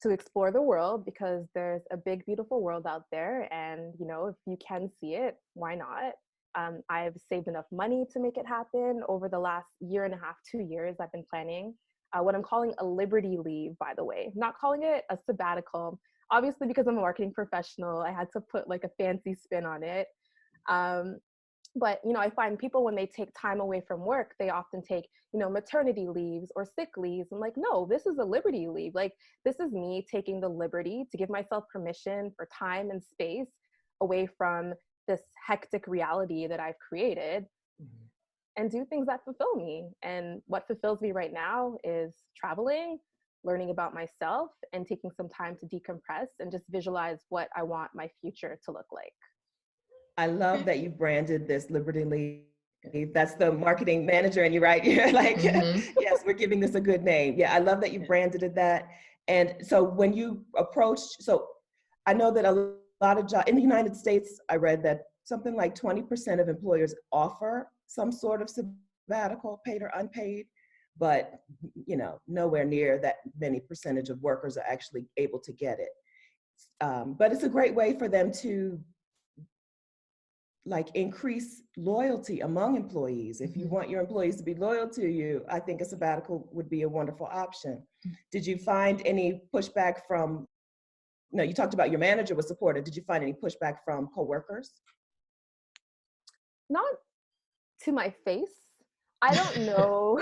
to explore the world, because there's a big, beautiful world out there. And, you know, if you can see it, why not? I've saved enough money to make it happen. Over the last 1.5 to 2 years, I've been planning what I'm calling a Liberty leave, by the way. I'm not calling it a sabbatical. Obviously, because I'm a marketing professional, I had to put like a fancy spin on it. But, you know, I find people, when they take time away from work, they often take, you know, maternity leaves or sick leaves. I'm like, no, this is a Liberty leave. Like, this is me taking the liberty to give myself permission for time and space away from this hectic reality that I've created, and do things that fulfill me. And what fulfills me right now is traveling, learning about myself, and taking some time to decompress and just visualize what I want my future to look like. I love that you branded this Liberty League, That's the marketing manager, and you're right. You're like, yes, we're giving this a good name. Yeah, I love that you branded it that. And so when you approached, so I know that a lot of jobs in the United States, I read that something like 20% of employers offer some sort of sabbatical, paid or unpaid, but nowhere near that many percentage of workers are actually able to get it. But it's a great way for them to increase loyalty among employees. If you want your employees to be loyal to you, I think a sabbatical would be a wonderful option. Did you find any pushback from, you talked about your manager was supportive. Did you find any pushback from coworkers? Not to my face. I don't know.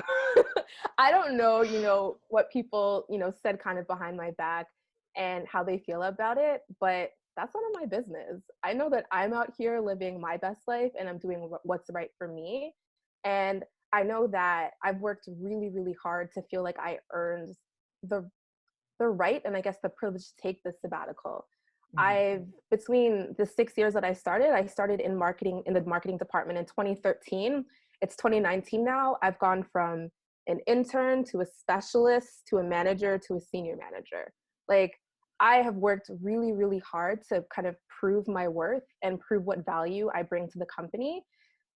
I don't know, what people, said kind of behind my back and how they feel about it, but that's none of my business. I know that I'm out here living my best life and I'm doing what's right for me. And I know that I've worked really, really hard to feel like I earned the right and I guess the privilege to take this sabbatical. Between the 6 years that I started in marketing, in the marketing department in 2013. It's 2019 now. I've gone from an intern to a specialist to a manager to a senior manager. I have worked really, really hard to kind of prove my worth and prove what value I bring to the company.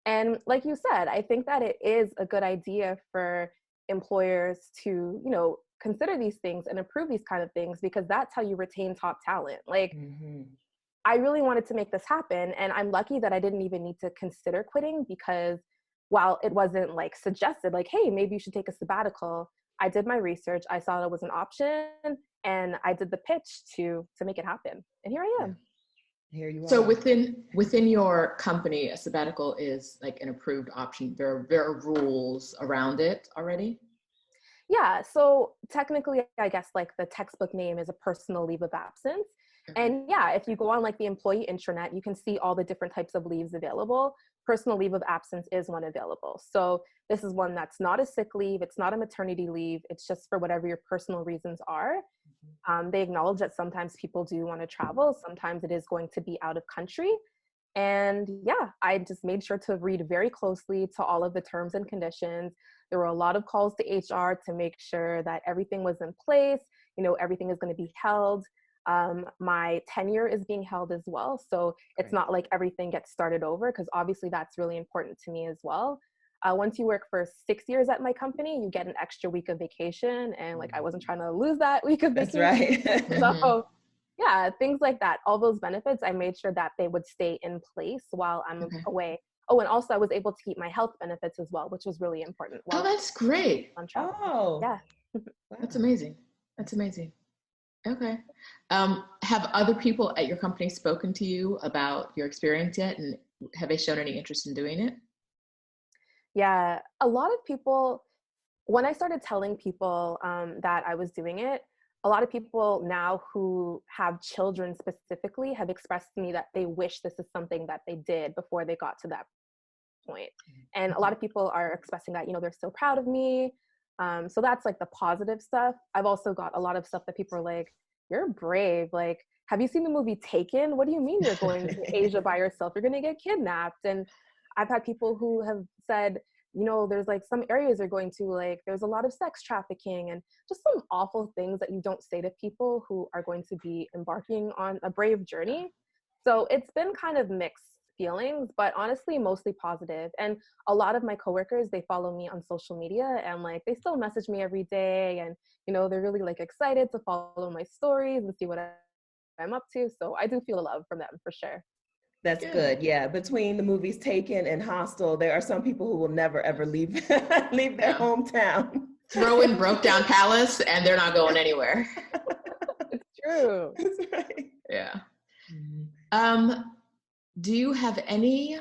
And like you said, I think that it is a good idea for employers to, consider these things and improve these kind of things, because that's how you retain top talent. I really wanted to make this happen. And I'm lucky that I didn't even need to consider quitting, because while it wasn't suggested, hey, maybe you should take a sabbatical, I did my research. I saw it was an option, and I did the pitch to make it happen. And here I am. Here you are. So within your company, a sabbatical is an approved option. There are rules around it already? Yeah. So technically, I guess the textbook name is a personal leave of absence. And yeah, if you go on the employee intranet, you can see all the different types of leaves available. Personal leave of absence is one available. So this is one that's not a sick leave. It's not a maternity leave. It's just for whatever your personal reasons are. They acknowledge that sometimes people do want to travel. Sometimes it is going to be out of country. And yeah, I just made sure to read very closely to all of the terms and conditions. There were a lot of calls to HR to make sure that everything was in place. Everything is going to be held. My tenure is being held as well. So it's not like everything gets started over, because obviously that's really important to me as well. Once you work for 6 years at my company, you get an extra week of vacation. And I wasn't trying to lose that week of vacation. That's right. So yeah, things like that. All those benefits, I made sure that they would stay in place while I'm away. Oh, and also I was able to keep my health benefits as well, which was really important. Oh, that's great. Oh, yeah. That's amazing. That's amazing. Okay. Have other people at your company spoken to you about your experience yet? And have they shown any interest in doing it? Yeah, a lot of people, when I started telling people that I was doing it, a lot of people now who have children specifically have expressed to me that they wish this is something that they did before they got to that point. And a lot of people are expressing that, they're so proud of me. So that's the positive stuff. I've also got a lot of stuff that people are like, you're brave. Have you seen the movie Taken? What do you mean you're going to Asia by yourself? You're going to get kidnapped. And I've had people who have said, there's some areas you're going to, there's a lot of sex trafficking and just some awful things that you don't say to people who are going to be embarking on a brave journey. So it's been kind of mixed feelings, but honestly, mostly positive. And a lot of my coworkers, they follow me on social media and they still message me every day. And, they're really excited to follow my stories and see what I'm up to. So I do feel the love from them for sure. That's good. Yeah. Between the movies Taken and Hostel, there are some people who will never, ever leave their hometown. Throw in Broke Down Palace and they're not going anywhere. It's true. That's right. Yeah. Do you have any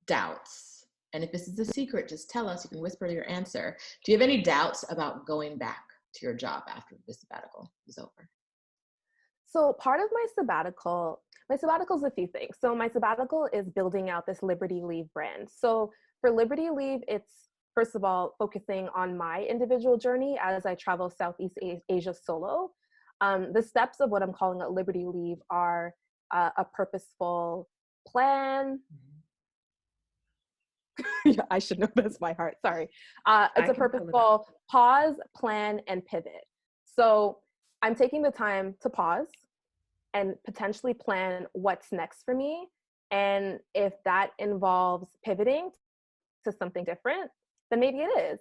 doubts? And if this is a secret, just tell us. You can whisper your answer. Do you have any doubts about going back to your job after the sabbatical is over? So part of my sabbatical is a few things. So my sabbatical is building out this Liberty Leave brand. So for Liberty Leave, it's first of all focusing on my individual journey as I travel Southeast Asia solo. The steps of what I'm calling a Liberty Leave are a purposeful plan, I should know this by heart. Sorry. It's a purposeful pause, plan, and pivot. So I'm taking the time to pause and potentially plan what's next for me. And if that involves pivoting to something different, then maybe it is.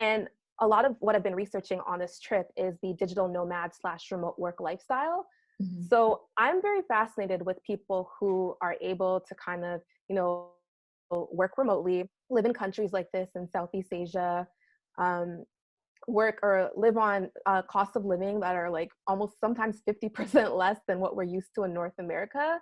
And a lot of what I've been researching on this trip is the digital nomad / remote work lifestyle. Mm-hmm. So I'm very fascinated with people who are able to kind of, work remotely, live in countries like this in Southeast Asia, work or live on costs of living that are like almost sometimes 50% less than what we're used to in North America.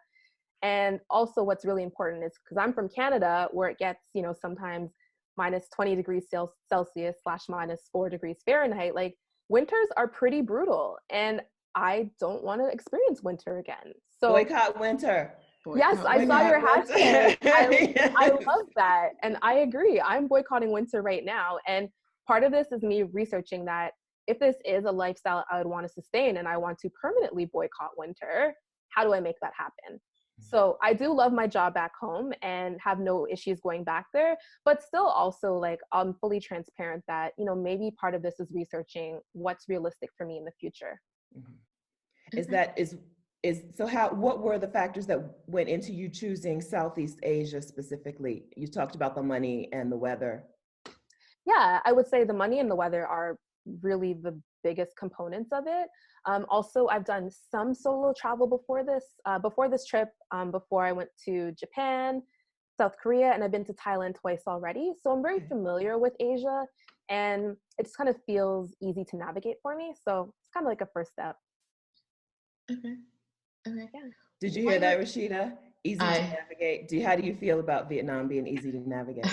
And also what's really important is because I'm from Canada, where it gets, sometimes minus 20 degrees Celsius / minus 4 degrees Fahrenheit, like winters are pretty brutal. And I don't want to experience winter again. So boycott winter. Yes, I saw your hashtag. I love that. And I agree. I'm boycotting winter right now. And part of this is me researching that if this is a lifestyle I would want to sustain and I want to permanently boycott winter, how do I make that happen? So I do love my job back home and have no issues going back there, but still also like I'm fully transparent that, maybe part of this is researching what's realistic for me in the future. Mm-hmm. What were the factors that went into you choosing Southeast Asia specifically? You talked about the money and the weather. Yeah, I would say the money and the weather are really the biggest components of it. Also, I've done some solo travel before this trip, before I went to Japan, South Korea, and I've been to Thailand twice already. So I'm very familiar with Asia, and it just kind of feels easy to navigate for me. So it's kind of like a first step. Okay. Yeah. Did you hear that, Roshida? Easy to navigate. How do you feel about Vietnam being easy to navigate?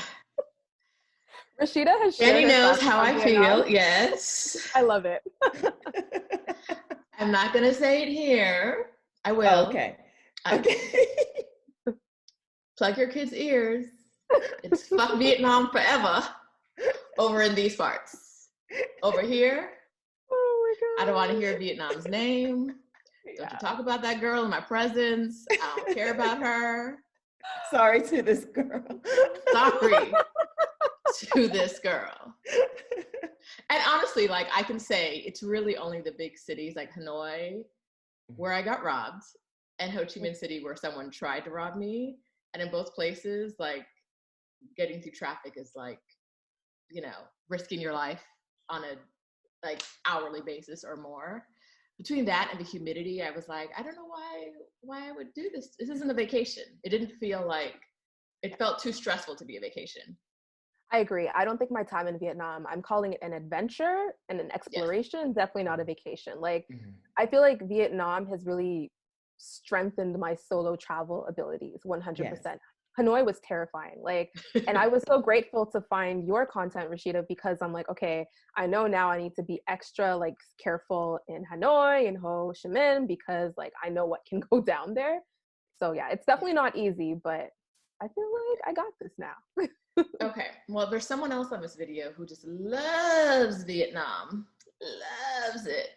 Roshida has shared. Danny knows how I feel. Yes. I love it. I'm not going to say it here. I will. Oh, okay. Plug your kids' ears. It's fuck Vietnam forever over in these parts. Over here, oh my God. I don't want to hear Vietnam's name. Don't you talk about that girl in my presence. I don't care about her. Sorry to this girl. Sorry to this girl. And honestly, like I can say it's really only the big cities like Hanoi where I got robbed and Ho Chi Minh City where someone tried to rob me. And in both places, like getting through traffic is like, risking your life on a like hourly basis or more. Between that and the humidity, I was like, I don't know why I would do this. This isn't a vacation. It didn't feel like, it felt too stressful to be a vacation. I agree. I don't think my time in Vietnam, I'm calling it an adventure and an exploration, definitely not a vacation. Like, I feel like Vietnam has really strengthened my solo travel abilities, 100%. Yes. Hanoi was terrifying. Like, and I was so grateful to find your content, Roshida, because I'm like, okay, I know now I need to be extra like careful in Hanoi and Ho Chi Minh because like I know what can go down there. So yeah, it's definitely not easy, but I feel like I got this now. Okay, well, there's someone else on this video who just loves Vietnam, loves it.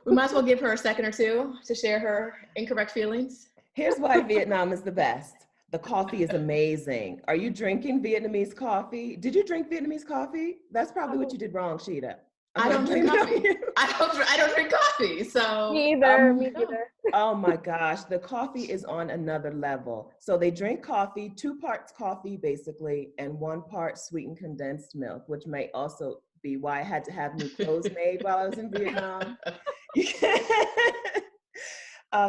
We might as well give her a second or two to share her incorrect feelings. Here's why Vietnam is the best. The coffee is amazing. Are you drinking Vietnamese coffee? Did you drink Vietnamese coffee? That's probably what you did wrong, Sheeta. I don't drink coffee. I don't drink coffee, so. Me either. Oh my gosh, the coffee is on another level. So they drink coffee, 2 parts coffee basically, and 1 part sweetened condensed milk, which may also be why I had to have new clothes made while I was in Vietnam.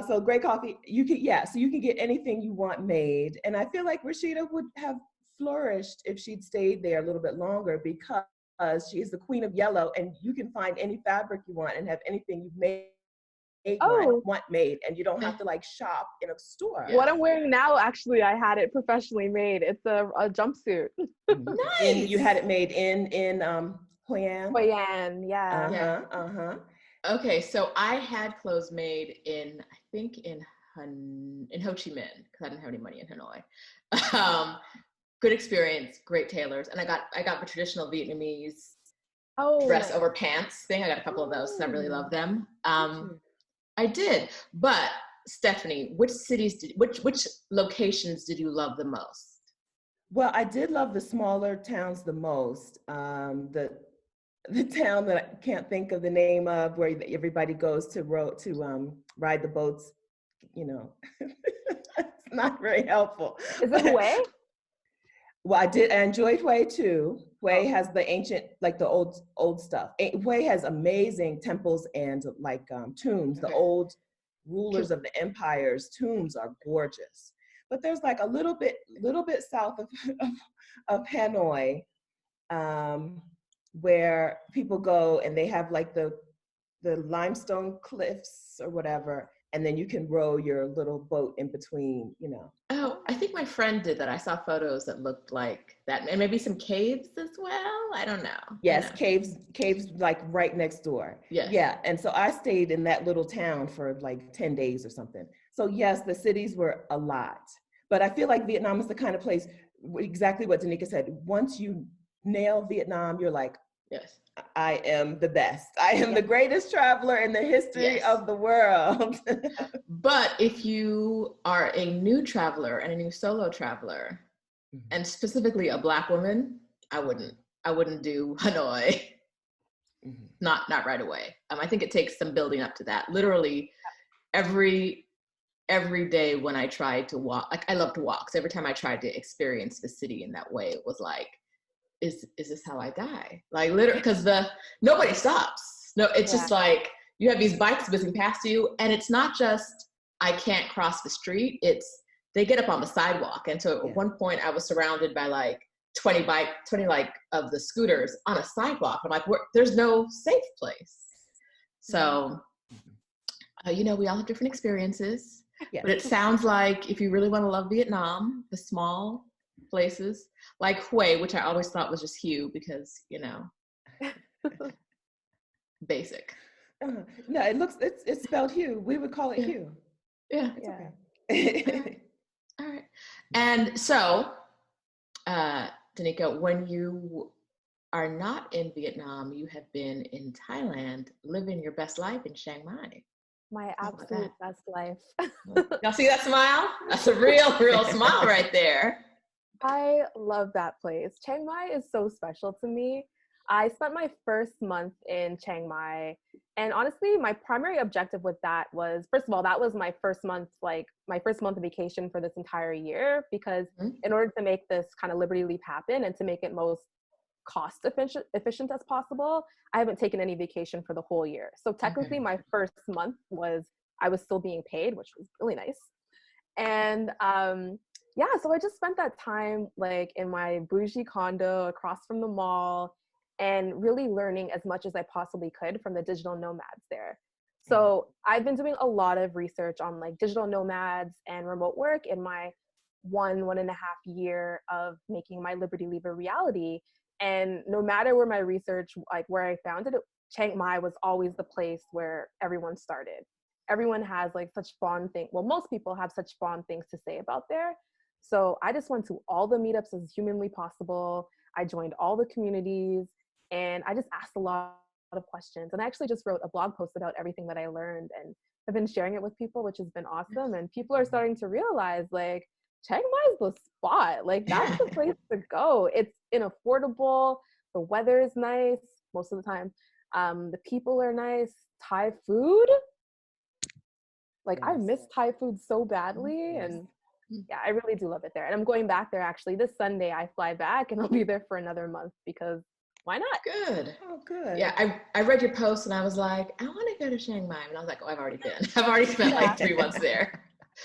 So great coffee. So you can get anything you want made. And I feel like Roshida would have flourished if she'd stayed there a little bit longer because she is the queen of yellow and you can find any fabric you want and have anything you've made want made, and you don't have to like shop in a store. What I'm wearing now, actually, I had it professionally made. It's a jumpsuit. Nice. You had it made in Hoi An? Hoi An, yeah. Okay, so I had clothes made in, I think in Ho Chi Minh, because I didn't have any money in Hanoi. Good experience, great tailors, and I got the traditional Vietnamese dress over pants thing. I got a couple of those because I really love them. I did, but Stephanie, which locations did you love the most? Well, I did love the smaller towns the most. The town that I can't think of the name of, where everybody goes to ride the boats. You know, it's not very helpful. Is it Hue? Well, I enjoyed Hue too. Hue has the ancient, like the old stuff. Hue has amazing temples and like tombs. The old rulers of the empires tombs are gorgeous. But there's like a little bit south of Hanoi, where people go and they have like the limestone cliffs or whatever, and then you can row your little boat in between, you know. Oh, I think my friend did that. I saw photos that looked like that, and maybe some caves as well. I don't know. Yes, caves like right next door. Yes. Yeah, and so I stayed in that little town for like 10 days or something. So yes, the cities were a lot, but I feel like Vietnam is the kind of place, exactly what Danica said, once you nail Vietnam, you're like, yes, I am the best. I am the greatest traveler in the history of the world. But if you are a new traveler and a new solo traveler, and specifically a Black woman, I wouldn't do Hanoi. Not right away. I think it takes some building up to that. Literally every day when I tried to walk, like I love to walk. So every time I tried to experience the city in that way, it was like, is this how I die? Like literally, because nobody stops. No, it's just like you have these bikes whizzing past you, and it's not just I can't cross the street. It's they get up on the sidewalk, and so at one point I was surrounded by like 20 like of the scooters on a sidewalk. I'm like, there's no safe place. So, you know, we all have different experiences, but it sounds like if you really want to love Vietnam, the small places like Hue, which I always thought was just Hue because, you know, basic. No, it's spelled Hue. We would call it Hue. Yeah. It's okay. All right. And so, Danica, when you are not in Vietnam, you have been in Thailand, living your best life in Chiang Mai. My absolute best life. Y'all see that smile? That's a real smile right there. I love that place. Chiang Mai is so special to me. I spent my first month in Chiang Mai, and honestly, my primary objective with that was, first of all, that was my first month of vacation for this entire year, because in order to make this kind of Liberty Leap happen and to make it most cost efficient as possible, I haven't taken any vacation for the whole year. So technically my first month I was still being paid, which was really nice. And so I just spent that time like in my bougie condo across from the mall and really learning as much as I possibly could from the digital nomads there. So I've been doing a lot of research on like digital nomads and remote work in my 1.5 year of making my Liberty Leap a reality. And no matter where my research, like where I found it, Chiang Mai was always the place where everyone started. Everyone has like such fond things. Well, most people have such fond things to say about there. So I just went to all the meetups as humanly possible. I joined all the communities and I just asked a lot of questions. And I actually just wrote a blog post about everything that I learned and have been sharing it with people, which has been awesome. And people are starting to realize like, Chiang Mai is the spot. Like that's the place to go. It's affordable. The weather is nice most of the time. The people are nice. Thai food. Like I miss Thai food so badly. And yeah, I really do love it there. And I'm going back there actually this Sunday. I fly back and I'll be there for another month because why not? Good. Oh, good. Yeah, I read your post and I was like, I want to go to Chiang Mai. And I was like, oh, I've already been. I've already spent like 3 months there.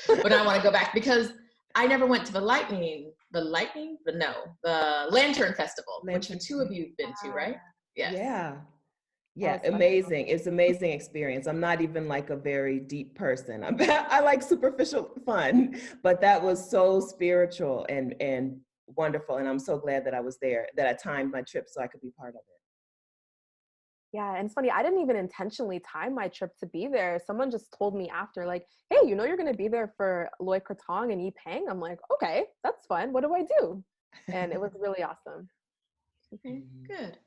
But I want to go back because I never went to the Lantern Festival, which the two of you have been to, right? Yes. Yeah, amazing. It's amazing experience. I'm not even like a very deep person. I like superficial fun, but that was so spiritual and wonderful. And I'm so glad that I was there, that I timed my trip so I could be part of it. Yeah, and it's funny, I didn't even intentionally time my trip to be there. Someone just told me after, like, hey, you know you're going to be there for Loy Krathong and Yi Peng? I'm like, okay, that's fun. What do I do? And it was really awesome. Okay, good.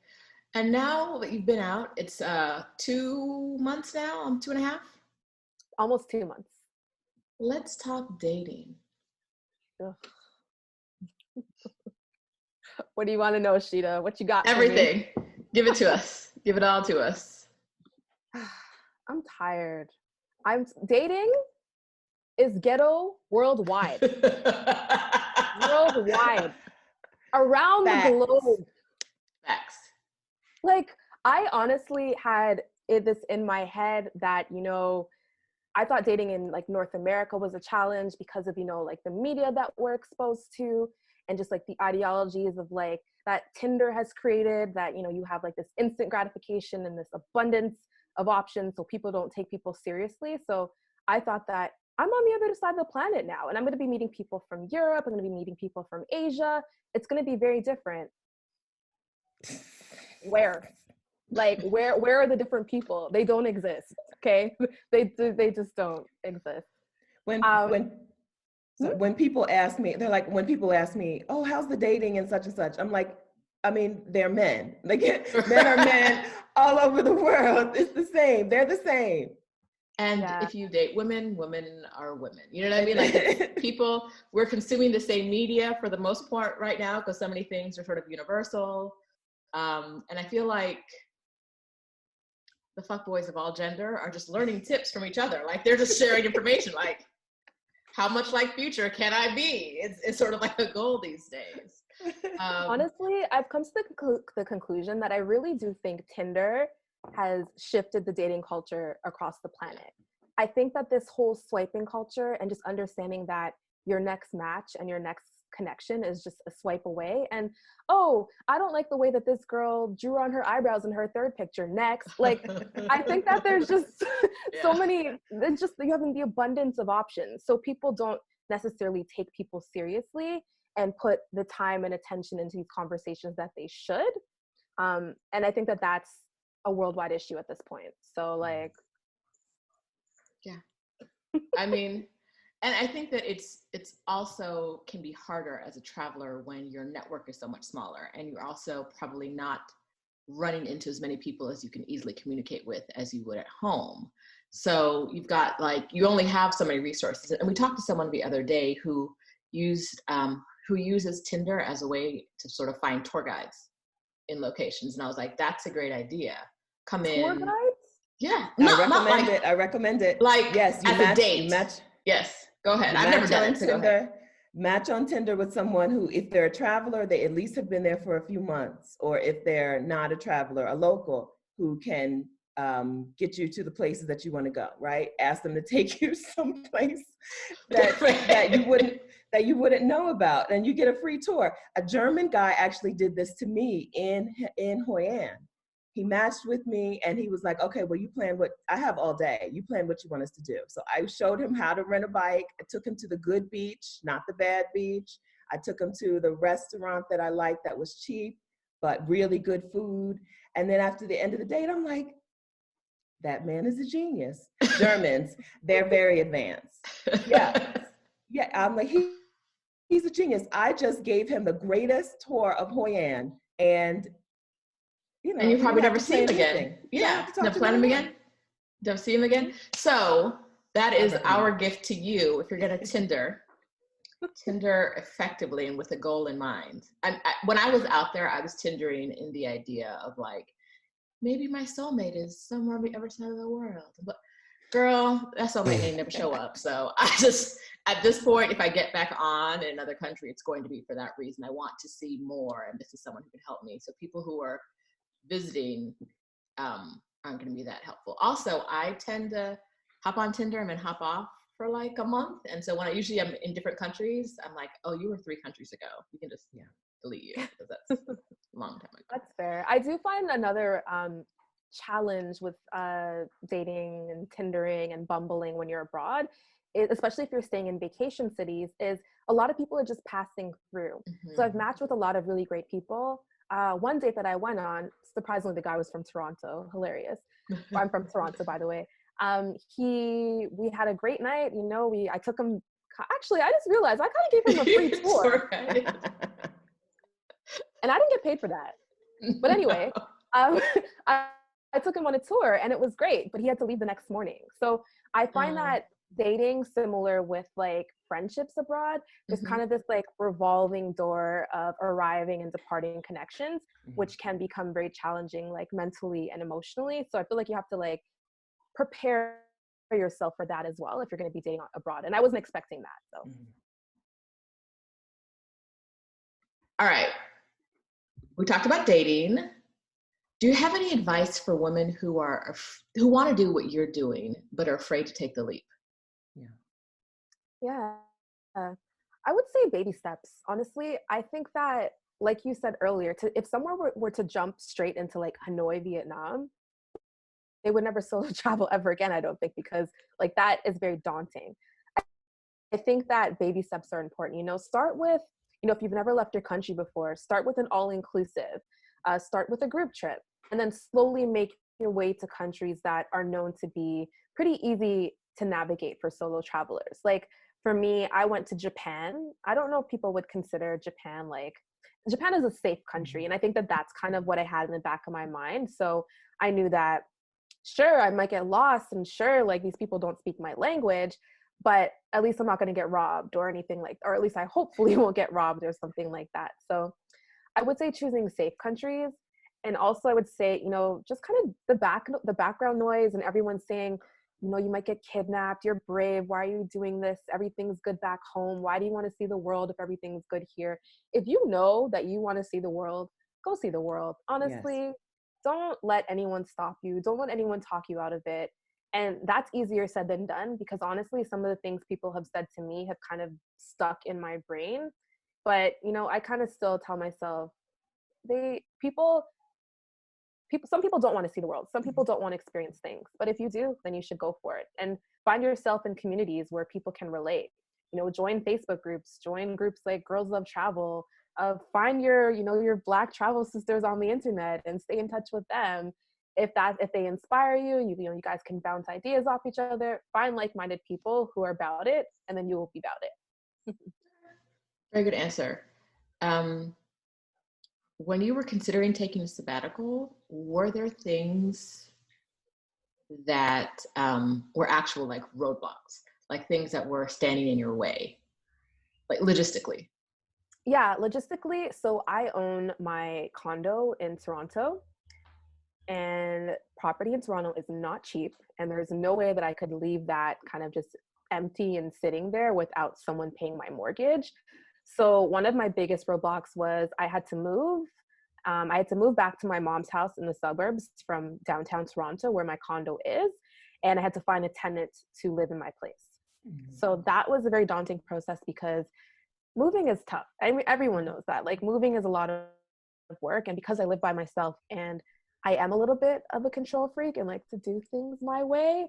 And now that you've been out, it's 2 months now, 2.5? Almost 2 months. Let's talk dating. What do you want to know, Shida? What you got? Everything. Give it to us. Give it all to us. I'm tired. Dating is ghetto worldwide. Worldwide. Around the globe. Facts. Like, I honestly had this in my head that, you know, I thought dating in like North America was a challenge because of, you know, like the media that we're exposed to and just like the ideologies of like that Tinder has created, that, you know, you have like this instant gratification and this abundance of options so people don't take people seriously. So I thought that I'm on the other side of the planet now, and I'm going to be meeting people from Europe. I'm going to be meeting people from Asia. It's going to be very different. Where? Like, where are the different people? They don't exist. Okay, they just don't exist. When people ask me, they're like, when people ask me, oh, how's the dating and such and such? I'm like, I mean, they're men. Like, men are men all over the world. It's the same. They're the same. And if you date women, women are women. You know what I mean? Like, people, we're consuming the same media for the most part right now because so many things are sort of universal. And I feel like the fuckboys of all gender are just learning tips from each other. Like, they're just sharing information. Like, how much like Future can I be? It's sort of like a goal these days. Honestly, I've come to the conclusion that I really do think Tinder has shifted the dating culture across the planet. I think that this whole swiping culture and just understanding that your next match and your next connection is just a swipe away, and oh, I don't like the way that this girl drew on her eyebrows in her third picture, next. Like, I think that there's just so many, it's just, you have the abundance of options, so people don't necessarily take people seriously and put the time and attention into these conversations that they should. And I think that that's a worldwide issue at this point. So like, yeah, I mean, and I think that it's also can be harder as a traveler when your network is so much smaller, and you're also probably not running into as many people as you can easily communicate with as you would at home. So you've got, like, you only have so many resources. And we talked to someone the other day who uses Tinder as a way to sort of find tour guides in locations, and I was like, that's a great idea. Come in. Tour guides? Yeah. I recommend it. Like, yes, as a date. Yes. Go ahead. I've never done it. So go ahead. Match on Tinder with someone who, if they're a traveler, they at least have been there for a few months, or if they're not a traveler, a local who can get you to the places that you want to go. Right? Ask them to take you someplace that you wouldn't know about, and you get a free tour. A German guy actually did this to me in Hoi An. He matched with me and he was like, okay, well, you plan what I have all day. You plan what you want us to do. So I showed him how to rent a bike. I took him to the good beach, not the bad beach. I took him to the restaurant that I liked that was cheap, but really good food. And then after the end of the date, I'm like, that man is a genius. Germans, they're very advanced. Yeah. Yeah, I'm like, he's a genius. I just gave him the greatest tour of Hoi An, and you know, and you probably never see him again. Yeah, never plan him again. Don't see him again. So that is our gift to you. If you're gonna Tinder effectively and with a goal in mind. When I was out there, I was Tindering in the idea of like, maybe my soulmate is somewhere on the other side of the world. But girl, that soulmate may never show up. So I just, at this point, if I get back on in another country, it's going to be for that reason. I want to see more, and this is someone who can help me. So people who are visiting aren't going to be that helpful. Also, I tend to hop on Tinder and then hop off for like a month. And so when I usually am in different countries, I'm like, oh, you were 3 countries ago. You can just delete you, because that's a long time ago. That's fair. I do find another challenge with dating and Tindering and bumbling when you're abroad, especially if you're staying in vacation cities, is a lot of people are just passing through. Mm-hmm. So I've matched with a lot of really great people. One date that I went on, surprisingly, the guy was from Toronto. Hilarious. I'm from Toronto, by the way. We had a great night. You know, I took him. Actually, I just realized I kind of gave him a free tour, and I didn't get paid for that. But anyway, I took him on a tour, and it was great. But he had to leave the next morning. So I find that dating, similar with like friendships abroad. There's kind of this like revolving door of arriving and departing connections, which can become very challenging, like mentally and emotionally. So I feel like you have to like prepare yourself for that as well if you're going to be dating abroad. And I wasn't expecting that. So. All right. We talked about dating. Do you have any advice for women who want to do what you're doing but are afraid to take the leap? Yeah. I would say baby steps. Honestly, I think that, like you said earlier, if someone were to jump straight into like Hanoi, Vietnam, they would never solo travel ever again, I don't think, because like that is very daunting. I think that baby steps are important. You know, start with, you know, if you've never left your country before, start with an all-inclusive, start with a group trip, and then slowly make your way to countries that are known to be pretty easy to navigate for solo travelers. Like for me, I went to Japan. I don't know if people would consider Japan like, Japan is a safe country. And I think that that's kind of what I had in the back of my mind. So I knew that, sure, I might get lost, and sure, like these people don't speak my language, but at least I'm not going to get robbed or anything like, or at least I hopefully won't get robbed or something like that. So I would say choosing safe countries. And also I would say, you know, just kind of the background noise and everyone saying, you know, you might get kidnapped, you're brave, why are you doing this? Everything's good back home. Why do you want to see the world if everything's good here? If you know that you want to see the world, go see the world. Honestly, don't let anyone stop you. Don't let anyone talk you out of it. And that's easier said than done, because honestly, some of the things people have said to me have kind of stuck in my brain. But, you know, I kind of still tell myself, some people don't want to see the world. Some people don't want to experience things. But if you do, then you should go for it. And find yourself in communities where people can relate. You know, join Facebook groups, join groups like Girls Love Travel. Find your, you know, your Black travel sisters on the internet and stay in touch with them. If they inspire you, you know, you guys can bounce ideas off each other. Find like-minded people who are about it, and then you will be about it. Very good answer. When you were considering taking a sabbatical, were there things that were actual like roadblocks, like things that were standing in your way, like logistically? Yeah, logistically. So I own my condo in Toronto, and property in Toronto is not cheap. And there's no way that I could leave that kind of just empty and sitting there without someone paying my mortgage. So one of my biggest roadblocks was I had to move. I had to move back to my mom's house in the suburbs from downtown Toronto, where my condo is. And I had to find a tenant to live in my place. So that was a very daunting process, because moving is tough. I mean, everyone knows that. Like, moving is a lot of work. And because I live by myself and I am a little bit of a control freak and like to do things my way,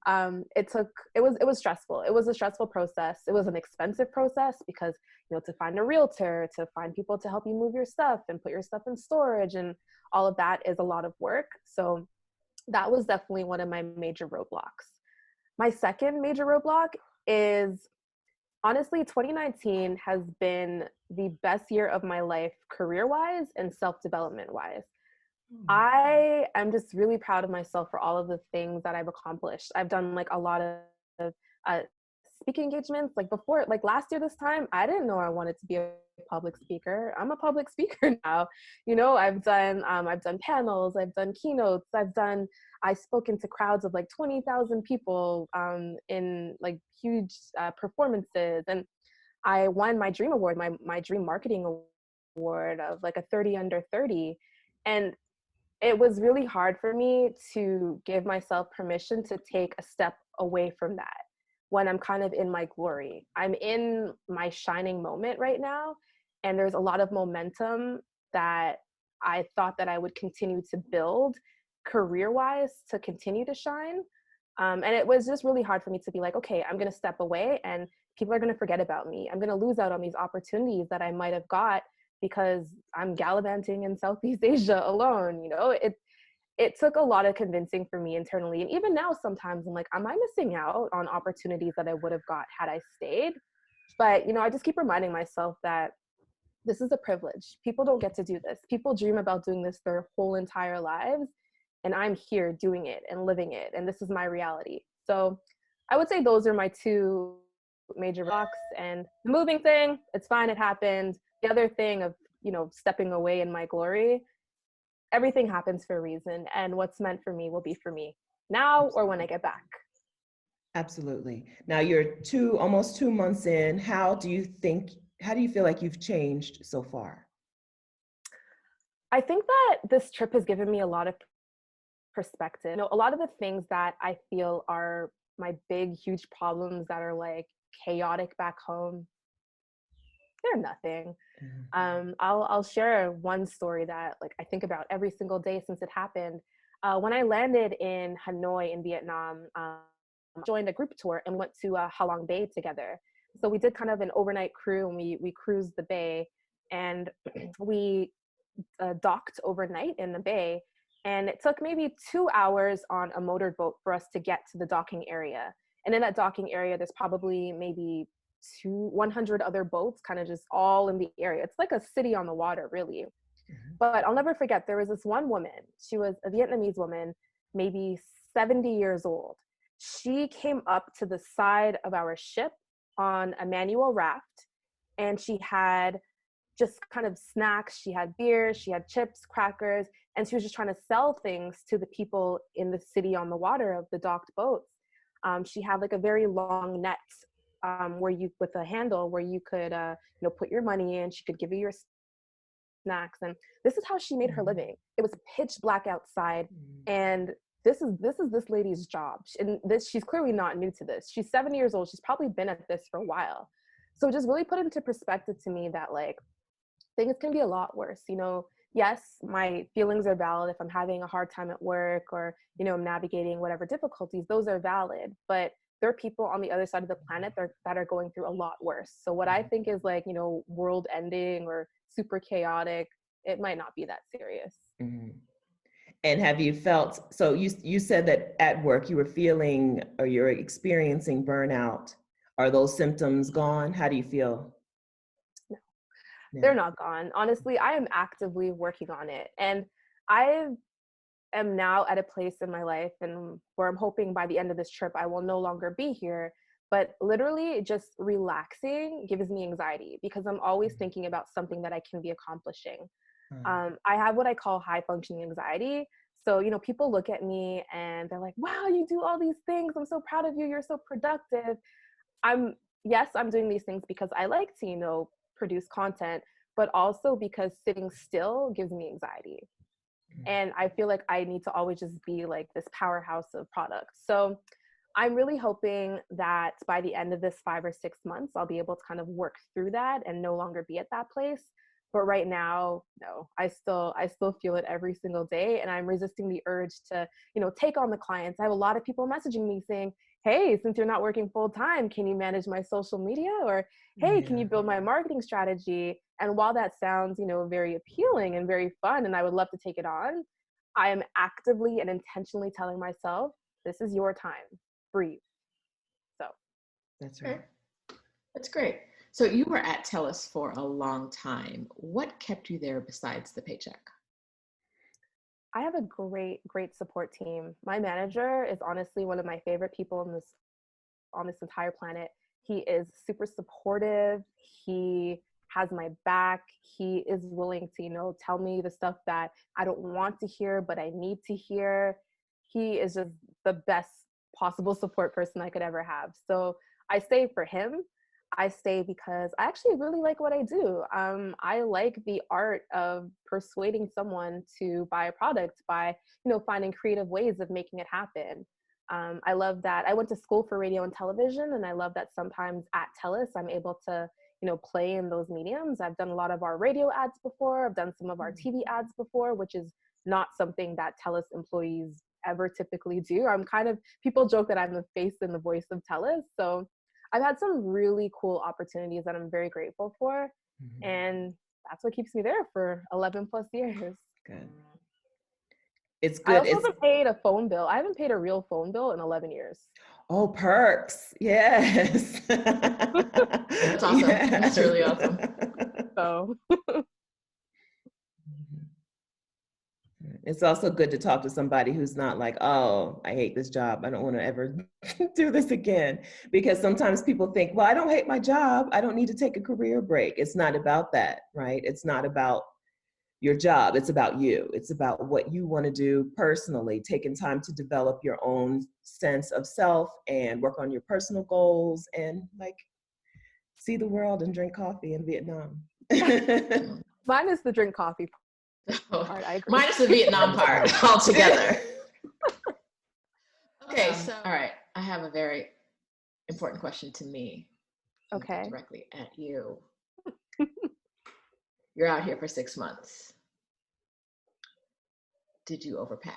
it was stressful. It was a stressful process. It was an expensive process, because, you know, to find a realtor, to find people to help you move your stuff and put your stuff in storage and all of that is a lot of work. So that was definitely one of my major roadblocks. My second major roadblock is, honestly, 2019 has been the best year of my life, career-wise and self-development-wise. I am just really proud of myself for all of the things that I've accomplished. I've done like a lot of speaking engagements. Like before, like last year this time, I didn't know I wanted to be a public speaker. I'm a public speaker now. You know, I've done panels, I've done keynotes, I spoke into crowds of like 20,000 people in like huge performances, and I won my dream award, my dream marketing award of like a 30 under 30. And it was really hard for me to give myself permission to take a step away from that when I'm kind of in my glory. I'm in my shining moment right now, and there's a lot of momentum that I thought that I would continue to build career-wise to continue to shine. And it was just really hard for me to be like, okay, I'm going to step away and people are going to forget about me. I'm going to lose out on these opportunities that I might have got because I'm gallivanting in Southeast Asia alone. You know, it took a lot of convincing for me internally. And even now, sometimes I'm like, am I missing out on opportunities that I would have got had I stayed? But, you know, I just keep reminding myself that this is a privilege. People don't get to do this. People dream about doing this their whole entire lives. And I'm here doing it and living it. And this is my reality. So I would say those are my two major blocks. And the moving thing, it's fine, it happened. The other thing of, you know, stepping away in my glory, everything happens for a reason, and what's meant for me will be for me now or when I get back. Absolutely. Now you're almost 2 months in. How do you feel like you've changed so far? I think that this trip has given me a lot of perspective. You know, a lot of the things that I feel are my big, huge problems that are like chaotic back home, they're nothing. I'll share one story that like I think about every single day since it happened. When I landed in Hanoi in Vietnam, joined a group tour and went to Halong Bay together. So we did kind of an overnight crew, and we cruised the bay, and we docked overnight in the bay. And it took maybe 2 hours on a motorboat for us to get to the docking area. And in that docking area, there's probably maybe 100 other boats kind of just all in the area. It's like a city on the water, really. But I'll never forget, there was this one woman. She was a Vietnamese woman, maybe 70 years old. She came up to the side of our ship on a manual raft, and she had just kind of snacks. She had beer, she had chips, crackers, and she was just trying to sell things to the people in the city on the water of the docked boats. She had like a very long net with a handle where you could put your money in. She could give you your snacks, and this is how she made her living. It was pitch black outside, and this is this lady's job. And she's clearly not new to this. She's 70 years old. She's probably been at this for a while. So it just really put into perspective to me that like things can be a lot worse. You know, yes, my feelings are valid if I'm having a hard time at work or, you know, I'm navigating whatever difficulties, those are valid. But there are people on the other side of the planet that are going through a lot worse. So what I think is like, you know, world ending or super chaotic, it might not be that serious. Mm-hmm. And have you felt, so you said that at work you were feeling or you're experiencing burnout. Are those symptoms gone? How do you feel? No, they're not gone. Honestly, I am actively working on it. And I am now at a place in my life and where I'm hoping by the end of this trip, I will no longer be here. But literally just relaxing gives me anxiety because I'm always thinking about something that I can be accomplishing. I have what I call high functioning anxiety. So, you know, people look at me and they're like, wow, you do all these things. I'm so proud of you. You're so productive. I'm doing these things because I like to, you know, produce content, but also because sitting still gives me anxiety. And I feel like I need to always just be like this powerhouse of products. So I'm really hoping that by the end of this 5 or 6 months, I'll be able to kind of work through that and no longer be at that place. But right now, no, I still feel it every single day. And I'm resisting the urge to, you know, take on the clients. I have a lot of people messaging me saying, hey, since you're not working full time, can you manage my social media? Or, hey, can you build my marketing strategy? And while that sounds, you know, very appealing and very fun, and I would love to take it on, I am actively and intentionally telling myself, this is your time, breathe. So. That's right. That's great. So you were at TELUS for a long time. What kept you there besides the paycheck? I have a great support team. My manager is honestly one of my favorite people on this entire planet. He is super supportive. He has my back. He is willing to, you know, tell me the stuff that I don't want to hear, but I need to hear. He is just the best possible support person I could ever have. So I stay for him. I stay because I actually really like what I do. I like the art of persuading someone to buy a product by, you know, finding creative ways of making it happen. I love that. I went to school for radio and television, and I love that sometimes at TELUS, I'm able to, you know, play in those mediums. I've done a lot of our radio ads before. I've done some of our TV ads before, which is not something that TELUS employees ever typically do. People joke that I'm the face and the voice of TELUS. So I've had some really cool opportunities that I'm very grateful for. And that's what keeps me there for 11 plus years. Good. It's good. I also haven't paid a phone bill. I haven't paid a real phone bill in 11 years. Oh, perks. Yes. That's awesome. Yes. That's really awesome. So. It's also good to talk to somebody who's not like, oh, I hate this job. I don't want to ever do this again. Because sometimes people think, well, I don't hate my job. I don't need to take a career break. It's not about that, right? It's not about your job. It's about you. It's about what you want to do personally, taking time to develop your own sense of self and work on your personal goals and like see the world and drink coffee in Vietnam. Mine is the drink coffee part. I agree. Mine is the Vietnam part altogether. Okay, so all right, I have a very important question to me. Okay. Directly at you. You're out here for 6 months. Did you overpack?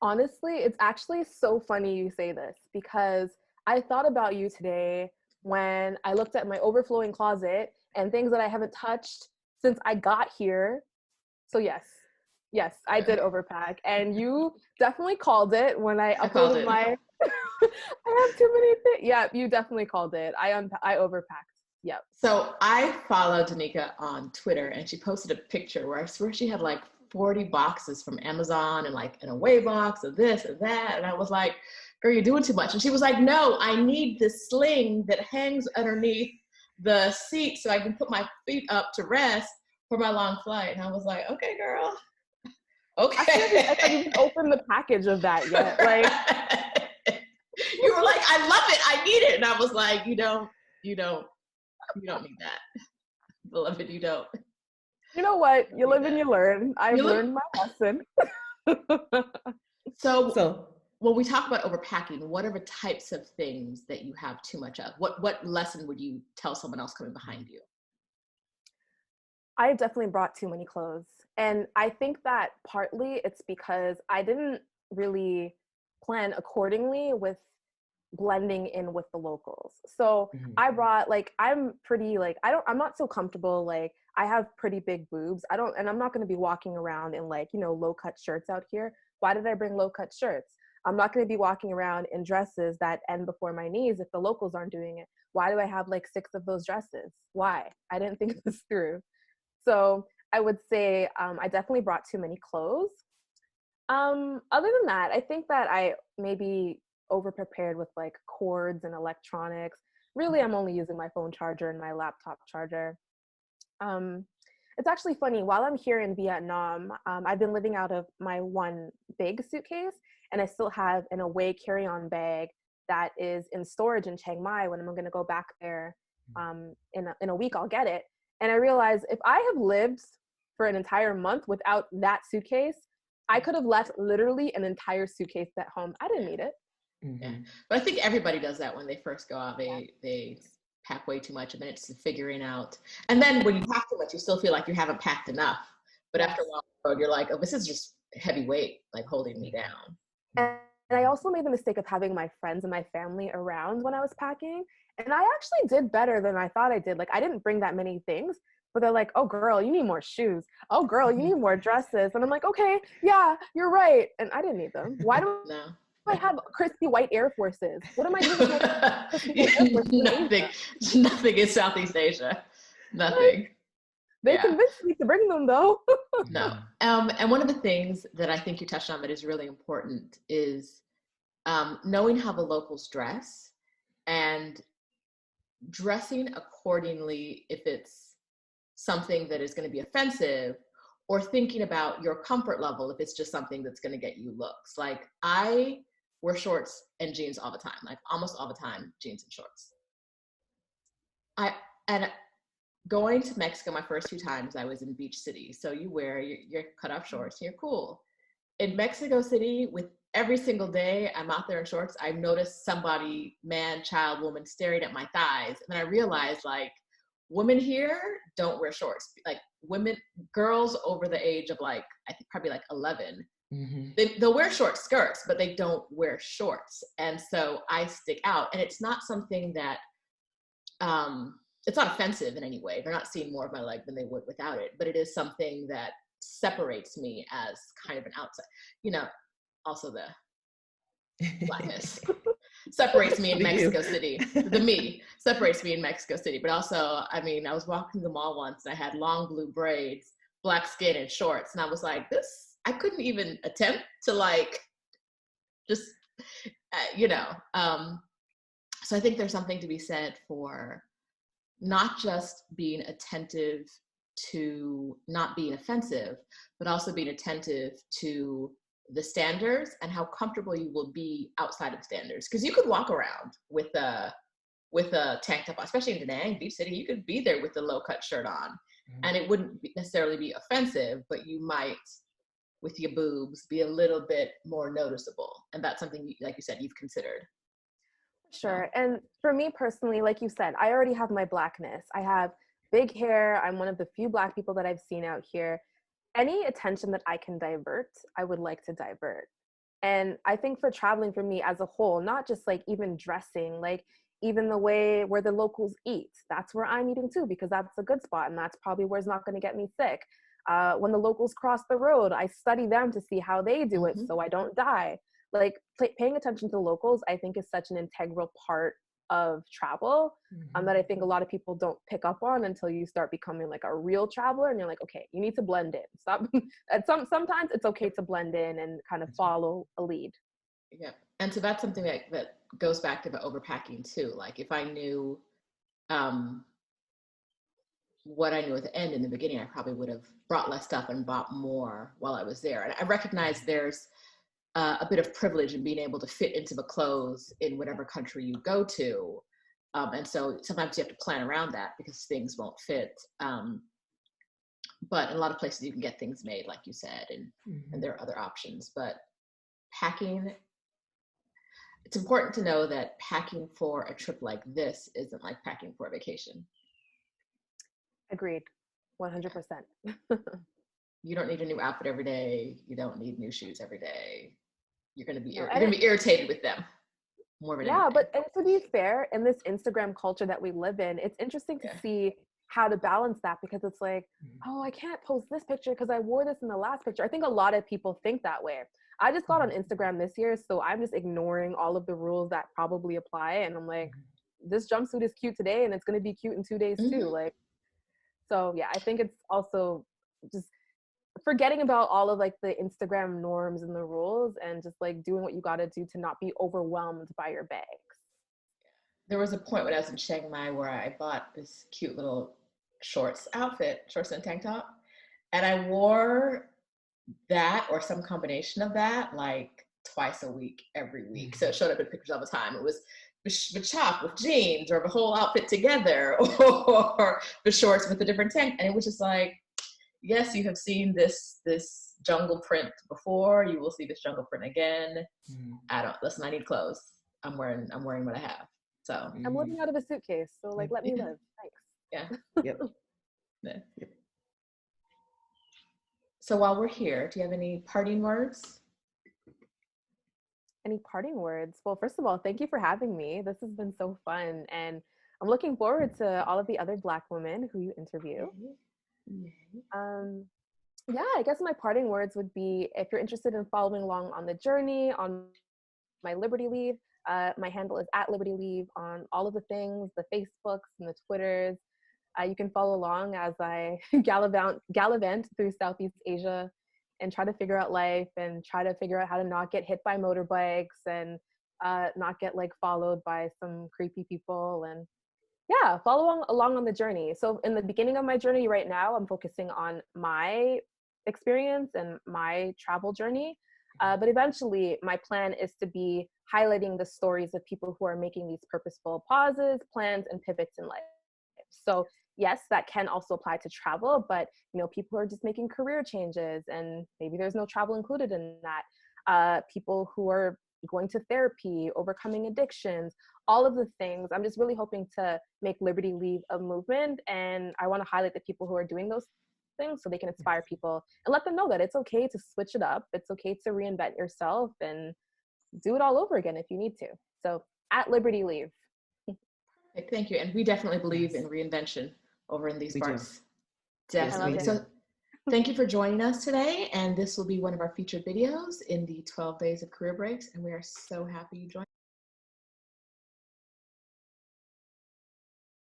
Honestly, it's actually so funny you say this because I thought about you today when I looked at my overflowing closet and things that I haven't touched since I got here. So yes, I did overpack, and you definitely called it when I uploaded my. I have too many things. Yeah, you definitely called it. I overpacked. Yep. So I followed Danica on Twitter, and she posted a picture where I swear she had like 40 boxes from Amazon and like an away box of this and that, and I was like, girl, you're doing too much. And she was like, no, I need this sling that hangs underneath the seat so I can put my feet up to rest for my long flight. And I was like, okay, girl. Okay. I haven't even opened the package of that yet. Like, you were like, I love it, I need it. And I was like, you don't need that. Beloved, you don't. You know what? You live and you learn. I've learned my lesson. So when we talk about overpacking, what are the types of things that you have too much of? What lesson would you tell someone else coming behind you? I definitely brought too many clothes. And I think that partly it's because I didn't really plan accordingly with blending in with the locals. So I brought I'm not so comfortable. Like I have pretty big boobs. I'm not going to be walking around in low cut shirts out here. Why did I bring low cut shirts? I'm not going to be walking around in dresses that end before my knees if the locals aren't doing it. Why do I have 6 of those dresses? Why? I didn't think this through. So I would say I definitely brought too many clothes. Other than that, I think that I maybe over-prepared with cords and electronics. Really, I'm only using my phone charger and my laptop charger. It's actually funny, while I'm here in Vietnam, I've been living out of my one big suitcase, and I still have an away carry-on bag that is in storage in Chiang Mai. When I'm going to go back there in a week, I'll get it. And I realized if I have lived for an entire month without that suitcase, I could have left literally an entire suitcase at home. I didn't need it. Yeah. But I think everybody does that when they first go out. They pack way too much, and then it's figuring out. And then when you pack too much, you still feel like you haven't packed enough. But after a while, you're like, oh, this is just heavy weight, holding me down. And I also made the mistake of having my friends and my family around when I was packing. And I actually did better than I thought I did. I didn't bring that many things, but they're like, oh, girl, you need more shoes. Oh, girl, you need more dresses. And I'm like, okay, yeah, you're right. And I didn't need them. Why do I have crispy white Air Forces? What am I doing with my crispy white Air Forces? Nothing in Southeast Asia. Nothing. They convinced me to bring them, though. No. And one of the things that I think you touched on that is really important is knowing how the locals dress and dressing accordingly if it's something that is going to be offensive, or thinking about your comfort level if it's just something that's going to get you looks. I wear shorts and jeans all the time, almost all the time, jeans and shorts. And going to Mexico, my first 2 times, I was in beach city. So you wear your cut-off shorts and you're cool. In Mexico City, with every single day I'm out there in shorts, I noticed somebody, man, child, woman, staring at my thighs. And then I realized, women here don't wear shorts. Women, girls over the age of I think probably 11, they'll wear short skirts, but they don't wear shorts. And so I stick out. And it's not something that, it's not offensive in any way. They're not seeing more of my leg than they would without it, but it is something that separates me as kind of an outside, also the blackness separates me in Mexico City. The me separates me in Mexico City. But also, I was walking the mall once and I had long blue braids, black skin and shorts. And I was like, I couldn't even attempt to like, just, so I think there's something to be said for not just being attentive to not being offensive, but also being attentive to the standards and how comfortable you will be outside of standards. Because you could walk around with a tank top, especially in Da Nang, Beach City, you could be there with a low-cut shirt on, and it wouldn't necessarily be offensive, but you might, with your boobs, be a little bit more noticeable. And that's something, like you said, you've considered. Sure. And for me personally, like you said, I already have my blackness. I have big hair. I'm one of the few Black people that I've seen out here. Any attention that I can divert, I would like to divert. And I think for traveling for me as a whole, not just like even dressing, like even the way where the locals eat, that's where I'm eating too, because that's a good spot. And that's probably where it's not going to get me sick. When the locals cross the road, I study them to see how they do it so I don't die. Like paying attention to the locals, I think is such an integral part of travel that I think a lot of people don't pick up on until you start becoming like a real traveler, and you're like, okay, you need to blend in. Stop. Sometimes it's okay to blend in and kind of follow a lead. Yeah, and so that's something that goes back to the overpacking too. Like if I knew what I knew at the end, in the beginning, I probably would have brought less stuff and bought more while I was there. And I recognize there's a bit of privilege in being able to fit into the clothes in whatever country you go to. And so sometimes you have to plan around that because things won't fit. But in a lot of places you can get things made, like you said, and there are other options. But packing, it's important to know that packing for a trip like this isn't like packing for a vacation. Agreed, 100%. You don't need a new outfit every day. You don't need new shoes every day. You're gonna be irritated with them more than anything. But and to be fair, in this Instagram culture that we live in, it's interesting to see how to balance that, because it's like, oh, I can't post this picture because I wore this in the last picture. I think a lot of people think that way. I just got on Instagram this year, so I'm just ignoring all of the rules that probably apply, and I'm like, this jumpsuit is cute today, and it's gonna be cute in 2 days too. Like, so yeah, I think it's also just forgetting about all of like the Instagram norms and the rules, and just like doing what you got to do to not be overwhelmed by your bags. There was a point when I was in Chiang Mai where I bought this cute little shorts and tank top, and I wore that or some combination of that like twice a week, every week. So it showed up in pictures all the time. It was the top with jeans, or the whole outfit together, or the shorts with a different tank, and it was just like, yes, you have seen this jungle print before. You will see this jungle print again. Listen, I need clothes. I'm wearing what I have. So I'm living out of a suitcase. So like, let me live. Thanks. Yeah. Yep. So while we're here, do you have any parting words? Any parting words? Well, first of all, thank you for having me. This has been so fun, and I'm looking forward to all of the other Black women who you interview. I guess my parting words would be, if you're interested in following along on the journey on my Liberty Leave, my handle is @LibertyLeave on all of the things, the Facebooks and the Twitters. You can follow along as I gallivant through Southeast Asia and try to figure out life, and try to figure out how to not get hit by motorbikes, and not get like followed by some creepy people, and follow along on the journey. So in the beginning of my journey right now, I'm focusing on my experience and my travel journey. But eventually my plan is to be highlighting the stories of people who are making these purposeful pauses, plans, and pivots in life. So yes, that can also apply to travel, but people who are just making career changes, and maybe there's no travel included in that. People who are going to therapy, overcoming addictions, all of the things. I'm just really hoping to make Liberty Leave a movement, and I want to highlight the people who are doing those things so they can inspire people and let them know that it's okay to switch it up. It's okay to reinvent yourself and do it all over again if you need to. So @Liberty Leave. Thank you. And we definitely believe in reinvention over in these parts. Definitely. So thank you for joining us today. And this will be one of our featured videos in the 12 Days of Career Breaks. And we are so happy you joined.